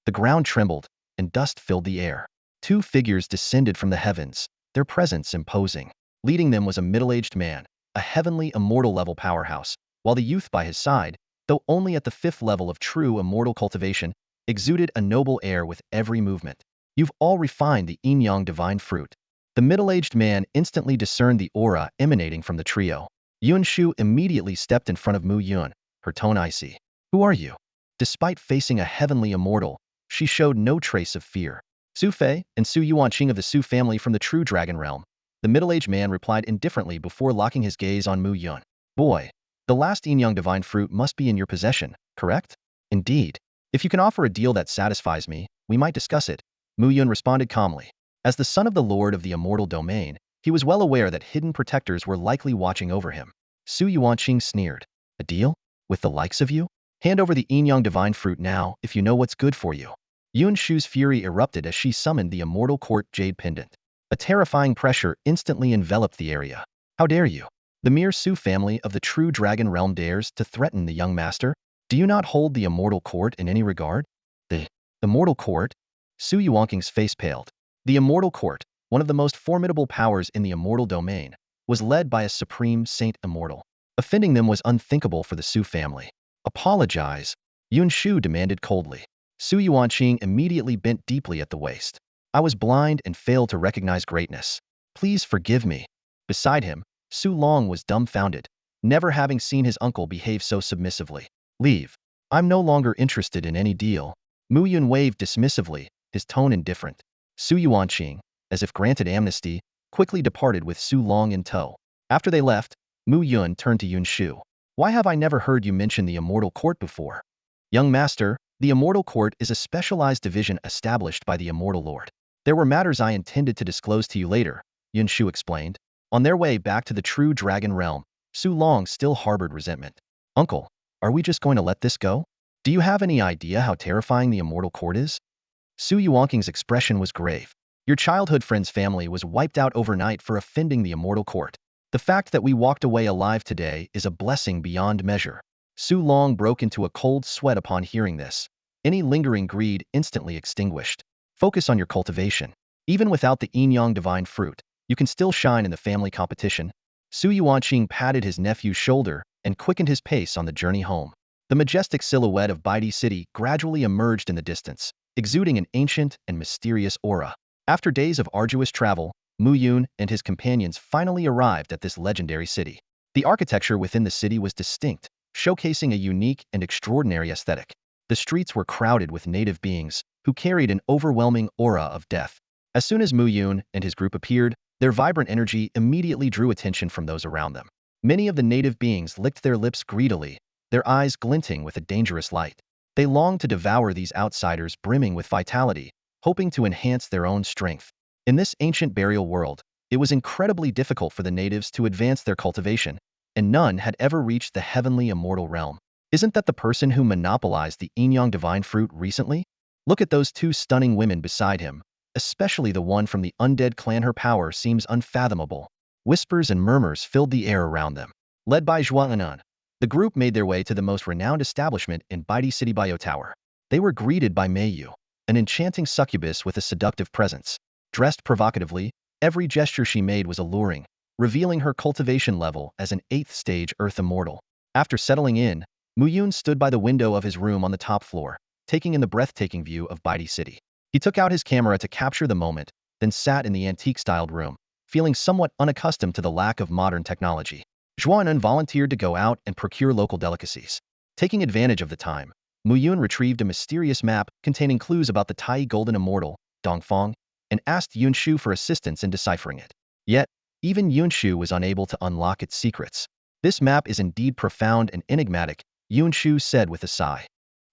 A: The ground trembled, and dust filled the air. Two figures descended from the heavens, their presence imposing. Leading them was a middle-aged man, a heavenly immortal level powerhouse, while the youth by his side, though only at the 5th level of true immortal cultivation, exuded a noble air with every movement. You've all refined the inyong divine fruit. The middle-aged man instantly discerned the aura emanating from the trio. Yuan Shu immediately stepped in front of Mu Yun, her tone icy. Who are you? Despite facing a heavenly immortal, she showed no trace of fear. Su Fei and Su Yuanqing of the Su family from the true dragon realm. The middle-aged man replied indifferently before locking his gaze on Mu Yun. Boy, the last inyong divine fruit must be in your possession, correct? Indeed. If you can offer a deal that satisfies me, we might discuss it. Mu Yun responded calmly. As the son of the lord of the immortal domain, he was well aware that hidden protectors were likely watching over him. Su Yuanqing sneered. A deal? With the likes of you? Hand over the inyong divine fruit now if you know what's good for you. Yuan Shu's fury erupted as she summoned the immortal court jade pendant. A terrifying pressure instantly enveloped the area. How dare you? The mere Su family of the true dragon realm dares to threaten the young master? Do you not hold the immortal court in any regard? The immortal court? Su Yuanqing's face paled. The immortal court, one of the most formidable powers in the immortal domain, was led by a supreme saint immortal. Offending them was unthinkable for the Su family. Apologize, Yuan Shu demanded coldly. Su Yuanqing immediately bent deeply at the waist. I was blind and failed to recognize greatness. Please forgive me. Beside him, Su Long was dumbfounded, never having seen his uncle behave so submissively. Leave. I'm no longer interested in any deal. Mu Yun waved dismissively, his tone indifferent. Su Yuanqing, as if granted amnesty, quickly departed with Su Long in tow. After they left, Mu Yun turned to Yuan Shu. Why have I never heard you mention the Immortal Court before? Young master, the Immortal Court is a specialized division established by the Immortal Lord. There were matters I intended to disclose to you later, Yuan Shu explained. On their way back to the true dragon realm, Su Long still harbored resentment. Uncle, are we just going to let this go? Do you have any idea how terrifying the Immortal Court is? Su Yuanqing's expression was grave. Your childhood friend's family was wiped out overnight for offending the Immortal Court. The fact that we walked away alive today is a blessing beyond measure. Su Long broke into a cold sweat upon hearing this. Any lingering greed instantly extinguished. Focus on your cultivation. Even without the inyong divine fruit, you can still shine in the family competition. Su Yuanqing patted his nephew's shoulder and quickened his pace on the journey home. The majestic silhouette of Baidi City gradually emerged in the distance, exuding an ancient and mysterious aura. After days of arduous travel, Mu Yun and his companions finally arrived at this legendary city. The architecture within the city was distinct, showcasing a unique and extraordinary aesthetic. The streets were crowded with native beings, who carried an overwhelming aura of death. As soon as Mu Yun and his group appeared, their vibrant energy immediately drew attention from those around them. Many of the native beings licked their lips greedily, their eyes glinting with a dangerous light. They longed to devour these outsiders brimming with vitality, hoping to enhance their own strength. In this ancient burial world, it was incredibly difficult for the natives to advance their cultivation, and none had ever reached the heavenly immortal realm. Isn't that the person who monopolized the inyong divine fruit recently? Look at those two stunning women beside him, especially the one from the undead clan. Her power seems unfathomable. Whispers and murmurs filled the air around them. Led by Zhuang Anun, the group made their way to the most renowned establishment in Baidi City Bio Tower. They were greeted by Mei Yu, an enchanting succubus with a seductive presence. Dressed provocatively, every gesture she made was alluring, revealing her cultivation level as an 8th stage Earth Immortal. After settling in, Mu Yun stood by the window of his room on the top floor, taking in the breathtaking view of Baidi City. He took out his camera to capture the moment, then sat in the antique-styled room, feeling somewhat unaccustomed to the lack of modern technology. Zhuanan volunteered to go out and procure local delicacies. Taking advantage of the time, Mu Yun retrieved a mysterious map containing clues about the Tai Golden Immortal, Dongfang, and asked Yuan Shu for assistance in deciphering it. Yet, even Yuan Shu was unable to unlock its secrets. This map is indeed profound and enigmatic, Yuan Shu said with a sigh.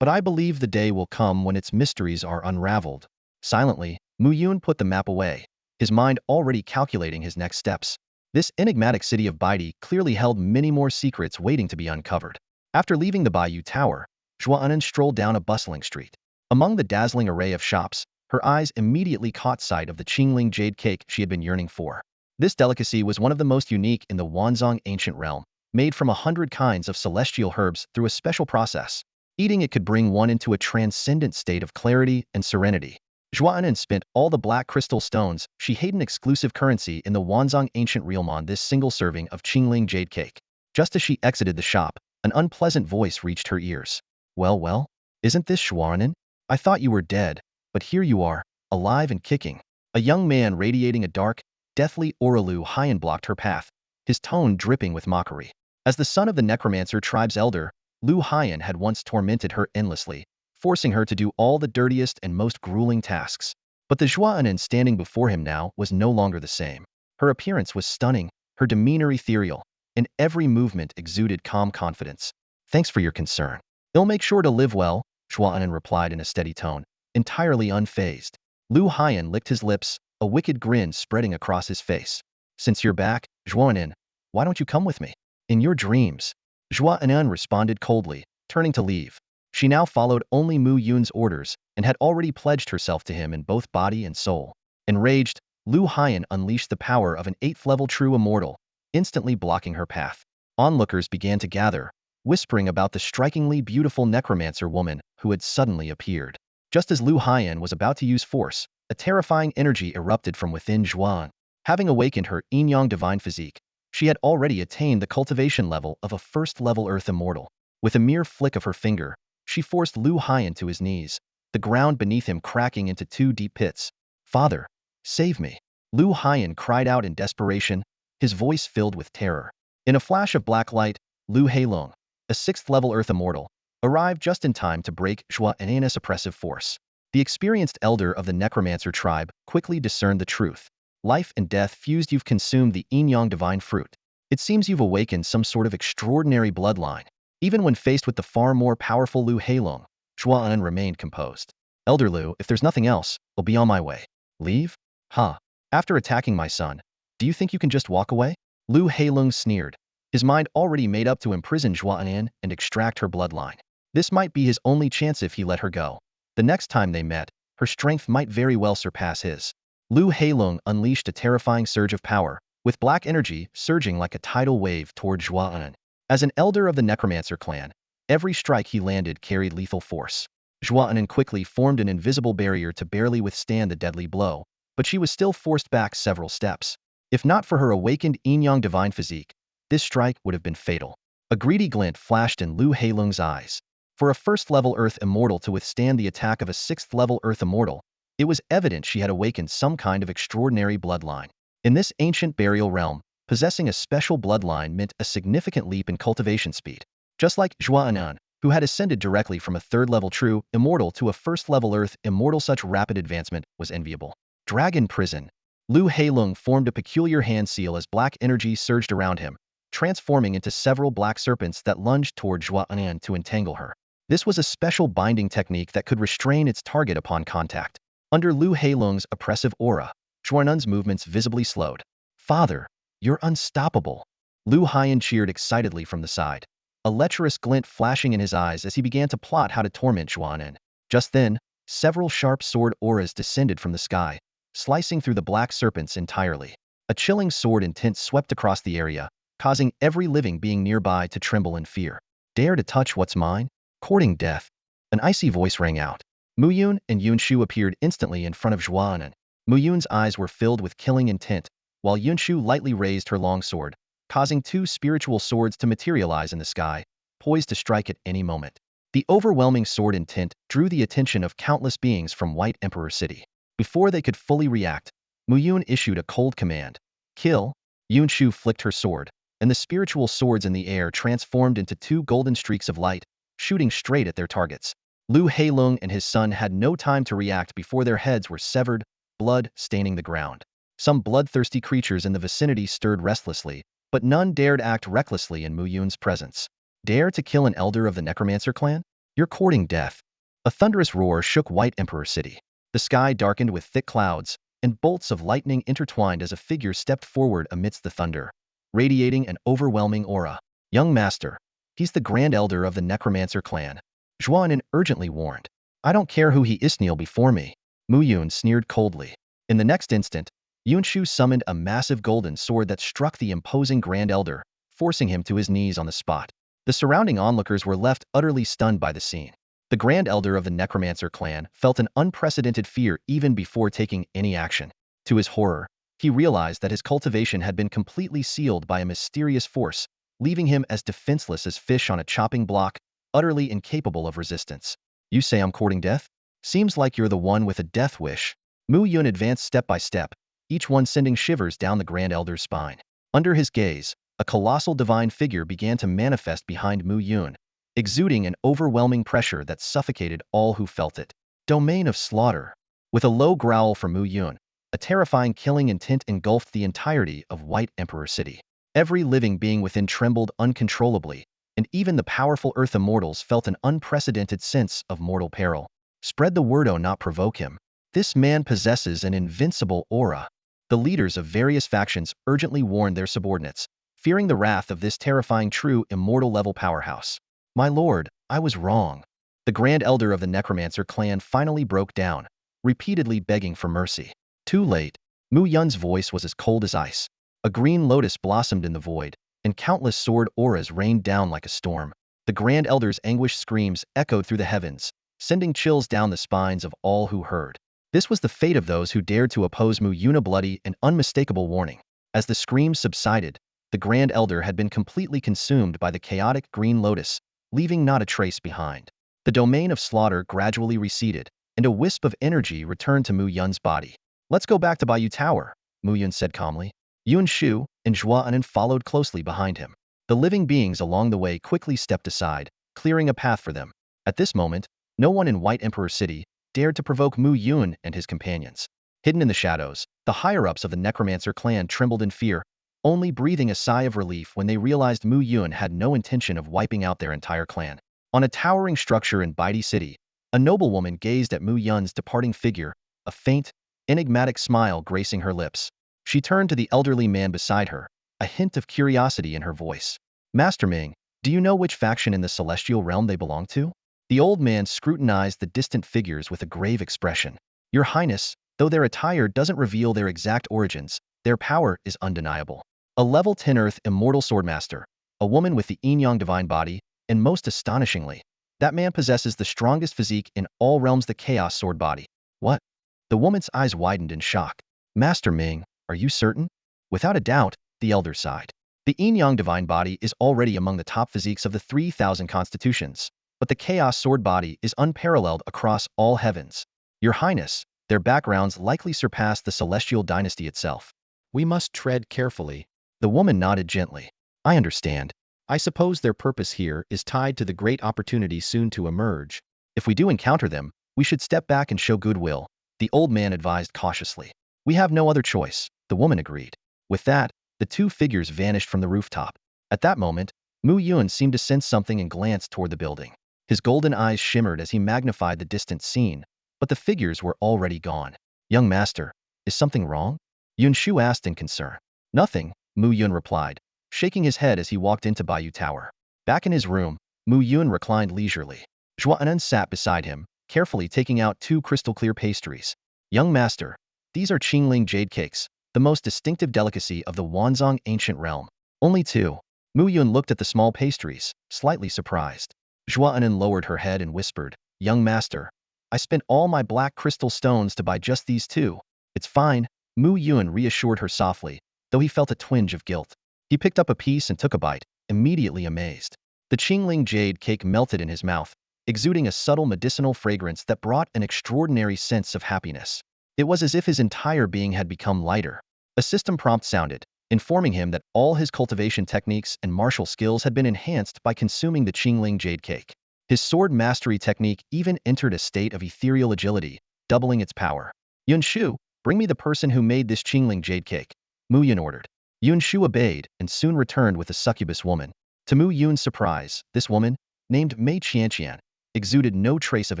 A: But I believe the day will come when its mysteries are unraveled. Silently, Mu Yun put the map away, his mind already calculating his next steps. This enigmatic city of Baidi clearly held many more secrets waiting to be uncovered. After leaving the Bayou Tower, Zhuan'an strolled down a bustling street. Among the dazzling array of shops, her eyes immediately caught sight of the Qingling jade cake she had been yearning for. This delicacy was one of the most unique in the Wanzhong ancient realm, made from 100 kinds of celestial herbs through a special process. Eating it could bring one into a transcendent state of clarity and serenity. Zhuan'an spent all the black crystal stones she had an exclusive currency in the Wanzhong ancient realm on this single serving of Qingling jade cake. Just as she exited the shop, an unpleasant voice reached her ears. Well, isn't this Zhuan'an? I thought you were dead, but here you are, alive and kicking." A young man radiating a dark, deathly aura Lu Haiyan blocked her path, his tone dripping with mockery. As the son of the necromancer tribe's elder, Lu Haiyan had once tormented her endlessly, forcing her to do all the dirtiest and most grueling tasks. But the Zhuan'an standing before him now was no longer the same. Her appearance was stunning, her demeanor ethereal, and every movement exuded calm confidence. "Thanks for your concern. I'll make sure to live well," Zhuan'an replied in a steady tone, entirely unfazed. Lu Haiyan licked his lips, a wicked grin spreading across his face. "Since you're back, Zhuan'an, why don't you come with me? In your dreams." Zhuan'an responded coldly, turning to leave. She now followed only Mu Yun's orders and had already pledged herself to him in both body and soul. Enraged, Lu Haiyan unleashed the power of an 8th-level true immortal, instantly blocking her path. Onlookers began to gather, whispering about the strikingly beautiful necromancer woman who had suddenly appeared. Just as Lu Haiyan was about to use force, a terrifying energy erupted from within Zhuan. Having awakened her inyong divine physique, she had already attained the cultivation level of a 1st-level earth immortal. With a mere flick of her finger, she forced Lu Haiyan to his knees, the ground beneath him cracking into 2 deep pits. "Father, save me!" Lu Haiyan cried out in desperation, his voice filled with terror. In a flash of black light, Lu Heilong, a 6th-level earth immortal, arrived just in time to break Zhuan'an's oppressive force. The experienced elder of the necromancer tribe quickly discerned the truth. "Life and death fused, you've consumed the inyong divine fruit. It seems you've awakened some sort of extraordinary bloodline." Even when faced with the far more powerful Lu Heilong, Zhuan'an remained composed. "Elder Lu, if there's nothing else, I'll be on my way." "Leave? Ha! After attacking my son, do you think you can just walk away?" Lu Heilong sneered, his mind already made up to imprison Zhuan'an and extract her bloodline. This might be his only chance if he let her go. The next time they met, her strength might very well surpass his. Lu Heilong unleashed a terrifying surge of power, with black energy surging like a tidal wave toward Zhuan'an. As an elder of the necromancer clan, every strike he landed carried lethal force. Zhuan'an quickly formed an invisible barrier to barely withstand the deadly blow, but she was still forced back several steps. If not for her awakened inyong divine physique, this strike would have been fatal. A greedy glint flashed in Lu Heilong's eyes. For a 1st-level earth immortal to withstand the attack of a 6th-level earth immortal, it was evident she had awakened some kind of extraordinary bloodline. In this ancient burial realm, possessing a special bloodline meant a significant leap in cultivation speed. Just like Zhuan'an, who had ascended directly from a 3rd-level true immortal to a 1st-level earth immortal, such rapid advancement was enviable. Dragon Prison. Lu Heilong formed a peculiar hand seal as black energy surged around him, transforming into several black serpents that lunged toward Zhuan'an to entangle her. This was a special binding technique that could restrain its target upon contact. Under Lu Heilong's oppressive aura, Zhuan'an's movements visibly slowed. "Father, you're unstoppable!" Lu Haiyan cheered excitedly from the side, a lecherous glint flashing in his eyes as he began to plot how to torment Zhuan'an. Just then, several sharp sword auras descended from the sky, slicing through the black serpents entirely. A chilling sword intent swept across the area, causing every living being nearby to tremble in fear. "Dare to touch what's mine? Courting death." An icy voice rang out. Mu Yun and Yunshu appeared instantly in front of Zhuan'an. Mu Yun's eyes were filled with killing intent, while Yunshu lightly raised her long sword, causing 2 spiritual swords to materialize in the sky, poised to strike at any moment. The overwhelming sword intent drew the attention of countless beings from White Emperor City. Before they could fully react, Mu Yun issued a cold command. "Kill!" Yunshu flicked her sword, and the spiritual swords in the air transformed into 2 golden streaks of light, shooting straight at their targets. Lu Heilong and his son had no time to react before their heads were severed, blood staining the ground. Some bloodthirsty creatures in the vicinity stirred restlessly, but none dared act recklessly in Mu Yun's presence. "Dare to kill an elder of the necromancer clan? You're courting death." A thunderous roar shook White Emperor City. The sky darkened with thick clouds, and bolts of lightning intertwined as a figure stepped forward amidst the thunder, radiating an overwhelming aura. Young master. He's the Grand Elder of the Necromancer clan. Zhuan urgently warned. I don't care who he is, kneel before me. Mu Yun sneered coldly. In the next instant, Yunshu summoned a massive golden sword that struck the imposing Grand Elder, forcing him to his knees on the spot. The surrounding onlookers were left utterly stunned by the scene. The Grand Elder of the Necromancer clan felt an unprecedented fear even before taking any action. To his horror, he realized that his cultivation had been completely sealed by a mysterious force, leaving him as defenseless as fish on a chopping block, utterly incapable of resistance. You say I'm courting death? Seems like you're the one with a death wish. Mu Yun advanced step by step, each one sending shivers down the Grand Elder's spine. Under his gaze, a colossal divine figure began to manifest behind Mu Yun, exuding an overwhelming pressure that suffocated all who felt it. Domain of slaughter. With a low growl from Mu Yun, a terrifying killing intent engulfed the entirety of White Emperor City. Every living being within trembled uncontrollably, and even the powerful Earth Immortals felt an unprecedented sense of mortal peril. Spread the word, oh, not provoke him. This man possesses an invincible aura. The leaders of various factions urgently warned their subordinates, fearing the wrath of this terrifying true immortal-level powerhouse. My lord, I was wrong. The Grand Elder of the Necromancer clan finally broke down, repeatedly begging for mercy. Too late. Mu Yun's voice was as cold as ice. A green lotus blossomed in the void, and countless sword auras rained down like a storm. The Grand Elder's anguished screams echoed through the heavens, sending chills down the spines of all who heard. This was the fate of those who dared to oppose Mu Yun, a bloody and unmistakable warning. As the screams subsided, the Grand Elder had been completely consumed by the chaotic green lotus, leaving not a trace behind. The domain of slaughter gradually receded, and a wisp of energy returned to Mu Yun's body. Let's go back to Bayou Tower, Mu Yun said calmly. Yun Shu and Zhuan followed closely behind him. The living beings along the way quickly stepped aside, clearing a path for them. At this moment, no one in White Emperor City dared to provoke Mu Yun and his companions. Hidden in the shadows, the higher-ups of the Necromancer clan trembled in fear, only breathing a sigh of relief when they realized Mu Yun had no intention of wiping out their entire clan. On a towering structure in Baidi City, a noblewoman gazed at Mu Yun's departing figure, a faint, enigmatic smile gracing her lips. She turned to the elderly man beside her, a hint of curiosity in her voice. Master Ming, do you know which faction in the celestial realm they belong to? The old man scrutinized the distant figures with a grave expression. Your Highness, though their attire doesn't reveal their exact origins, their power is undeniable. A level 10 Earth immortal swordmaster, a woman with the inyong divine body, and most astonishingly, that man possesses the strongest physique in all realms, the chaos sword body. What? The woman's eyes widened in shock. Master Ming, are you certain? Without a doubt, the elder sighed. The inyong divine body is already among the top physiques of the 3,000 constitutions, but the chaos sword body is unparalleled across all heavens. Your Highness, their backgrounds likely surpass the celestial dynasty itself. We must tread carefully. The woman nodded gently. I understand. I suppose their purpose here is tied to the great opportunity soon to emerge. If we do encounter them, we should step back and show goodwill, the old man advised cautiously. We have no other choice, the woman agreed. With that, the two figures vanished from the rooftop. At that moment, Mu Yun seemed to sense something and glanced toward the building. His golden eyes shimmered as he magnified the distant scene, but the figures were already gone. Young master, is something wrong? Yun Shu asked in concern. Nothing, Mu Yun replied, shaking his head as he walked into Bayou Tower. Back in his room, Mu Yun reclined leisurely. Zhuan sat beside him, carefully taking out two crystal-clear pastries. Young master, these are Qingling jade cakes, the most distinctive delicacy of the Wanzhong ancient realm. Only two. Mu Yun looked at the small pastries, slightly surprised. Zhuan lowered her head and whispered, Young master, I spent all my black crystal stones to buy just these two. It's fine, Mu Yun reassured her softly, though he felt a twinge of guilt. He picked up a piece and took a bite, immediately amazed. The Qingling jade cake melted in his mouth, exuding a subtle medicinal fragrance that brought an extraordinary sense of happiness. It was as if his entire being had become lighter. A system prompt sounded, informing him that all his cultivation techniques and martial skills had been enhanced by consuming the Qingling jade cake. His sword mastery technique even entered a state of ethereal agility, doubling its power. Yun Shu, bring me the person who made this Qingling jade cake, Mu Yun ordered. Yun Shu obeyed and soon returned with a succubus woman. To Mu Yun's surprise, this woman, named Mei Qianqian, exuded no trace of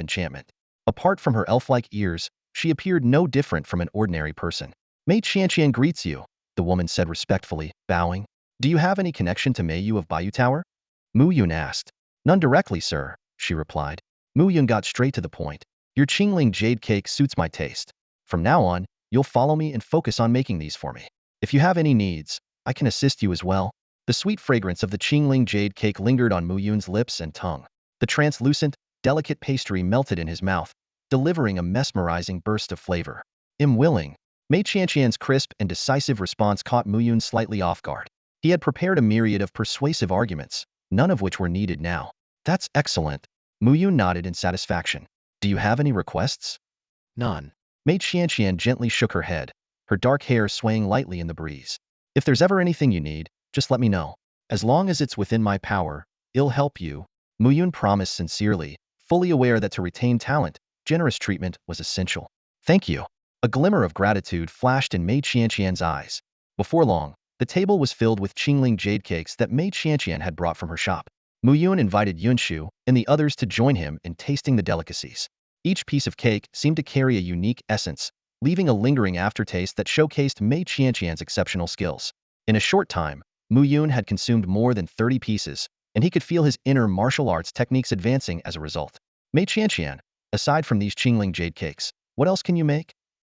A: enchantment. Apart from her elf-like ears, She appeared no different from an ordinary person. Mei Qianqian greets you, the woman said respectfully, bowing. Do you have any connection to Mei Yu of Bayou Tower? Mu Yun asked. None directly, sir, she replied. Mu Yun got straight to the point. Your Qingling jade cake suits my taste. From now on, you'll follow me and focus on making these for me. If you have any needs, I can assist you as well. The sweet fragrance of the Qingling jade cake lingered on Mu Yun's lips and tongue. The translucent, delicate pastry melted in his mouth, delivering a mesmerizing burst of flavor. I'm willing. Mei Qianqian's crisp and decisive response caught Mu Yun slightly off guard. He had prepared a myriad of persuasive arguments, none of which were needed now. That's excellent. Mu Yun nodded in satisfaction. Do you have any requests? None. Mei Qianqian gently shook her head, her dark hair swaying lightly in the breeze. If there's ever anything you need, just let me know. As long as it's within my power, I'll help you. Mu Yun promised sincerely, fully aware that to retain talent, generous treatment was essential. Thank you. A glimmer of gratitude flashed in Mei Qianqian's eyes. Before long, the table was filled with Qingling jade cakes that Mei Qianqian had brought from her shop. Mu Yun invited Yunshu and the others to join him in tasting the delicacies. Each piece of cake seemed to carry a unique essence, leaving a lingering aftertaste that showcased Mei Qianqian's exceptional skills. In a short time, Mu Yun had consumed more than 30 pieces, and he could feel his inner martial arts techniques advancing as a result. Mei Qianqian, aside from these Qingling jade cakes, what else can you make?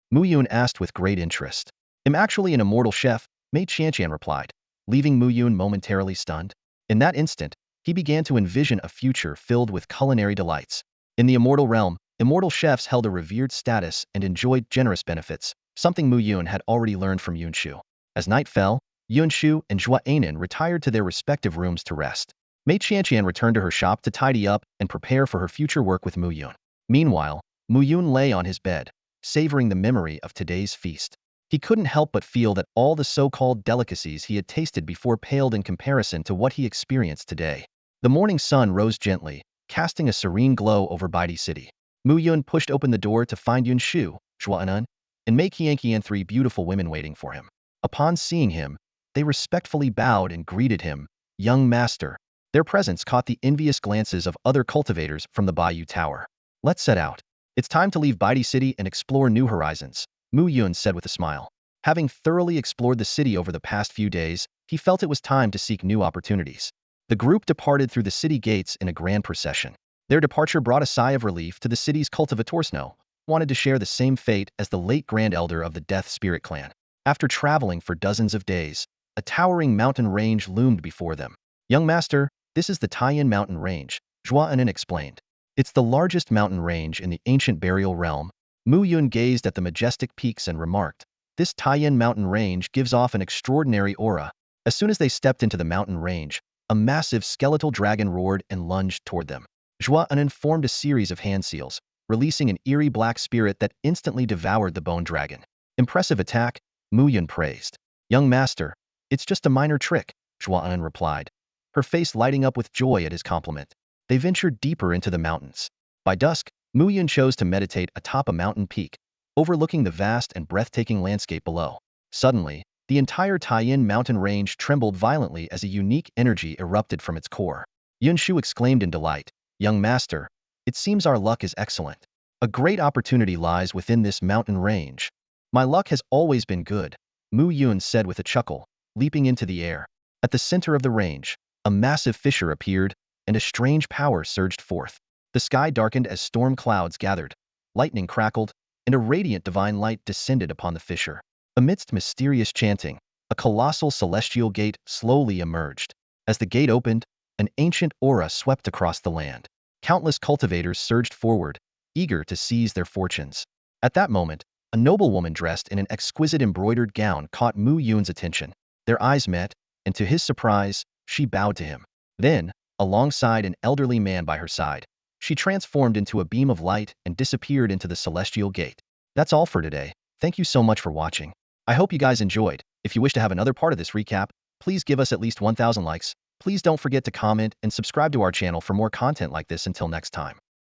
A: Mu Yun asked with great interest. I'm actually an immortal chef, Mei Qianqian replied, leaving Mu Yun momentarily stunned. In that instant, he began to envision a future filled with culinary delights. In the immortal realm, immortal chefs held a revered status and enjoyed generous benefits, something Mu Yun had already learned from Yunshu. As night fell, Yunshu and Zhua Anan retired to their respective rooms to rest. Mei Qianqian returned to her shop to tidy up and prepare for her future work with Mu Yun. Meanwhile, Mu Yun lay on his bed, savoring the memory of today's feast. He couldn't help but feel that all the so-called delicacies he had tasted before paled in comparison to what he experienced today. The morning sun rose gently, casting a serene glow over Baidi City. Mu Yun pushed open the door to find Yunshu, Zhua Anan, and Mei Qianqian, three beautiful women waiting for him. Upon seeing him, they respectfully bowed and greeted him, young master. Their presence caught the envious glances of other cultivators from the Bayou Tower. Let's set out. It's time to leave Baidi City and explore new horizons, Mu Yun said with a smile. Having thoroughly explored the city over the past few days, he felt it was time to seek new opportunities. The group departed through the city gates in a grand procession. Their departure brought a sigh of relief to the city's cultivators who wanted to share the same fate as the late Grand Elder of the Death Spirit clan. After traveling for dozens of days, a towering mountain range loomed before them. Young master, this is the Taiyan Mountain Range, Zhua Anan explained. It's the largest mountain range in the ancient burial realm. Mu Yun gazed at the majestic peaks and remarked, this Taiyan mountain range gives off an extraordinary aura. As soon as they stepped into the mountain range, a massive skeletal dragon roared and lunged toward them. Zhua Anan formed a series of hand seals, releasing an eerie black spirit that instantly devoured the bone dragon. Impressive attack, Mu Yun praised. Young master, it's just a minor trick, Zhua Anan replied, her face lighting up with joy at his compliment. They ventured deeper into the mountains. By dusk, Mu Yun chose to meditate atop a mountain peak, overlooking the vast and breathtaking landscape below. Suddenly, the entire Taiyan mountain range trembled violently as a unique energy erupted from its core. Yunshu exclaimed in delight, young master, it seems our luck is excellent. A great opportunity lies within this mountain range. My luck has always been good, Mu Yun said with a chuckle, leaping into the air. At the center of the range, a massive fissure appeared, and a strange power surged forth. The sky darkened as storm clouds gathered, lightning crackled, and a radiant divine light descended upon the fissure. Amidst mysterious chanting, a colossal celestial gate slowly emerged. As the gate opened, an ancient aura swept across the land. Countless cultivators surged forward, eager to seize their fortunes. At that moment, a noblewoman dressed in an exquisite embroidered gown caught Mu Yun's attention. Their eyes met, and to his surprise, she bowed to him. Then, alongside an elderly man by her side, she transformed into a beam of light and disappeared into the celestial gate. That's all for today. Thank you so much for watching. I hope you guys enjoyed. If you wish to have another part of this recap, please give us at least 1,000 likes. Please don't forget to comment and subscribe to our channel for more content like this. Until next time.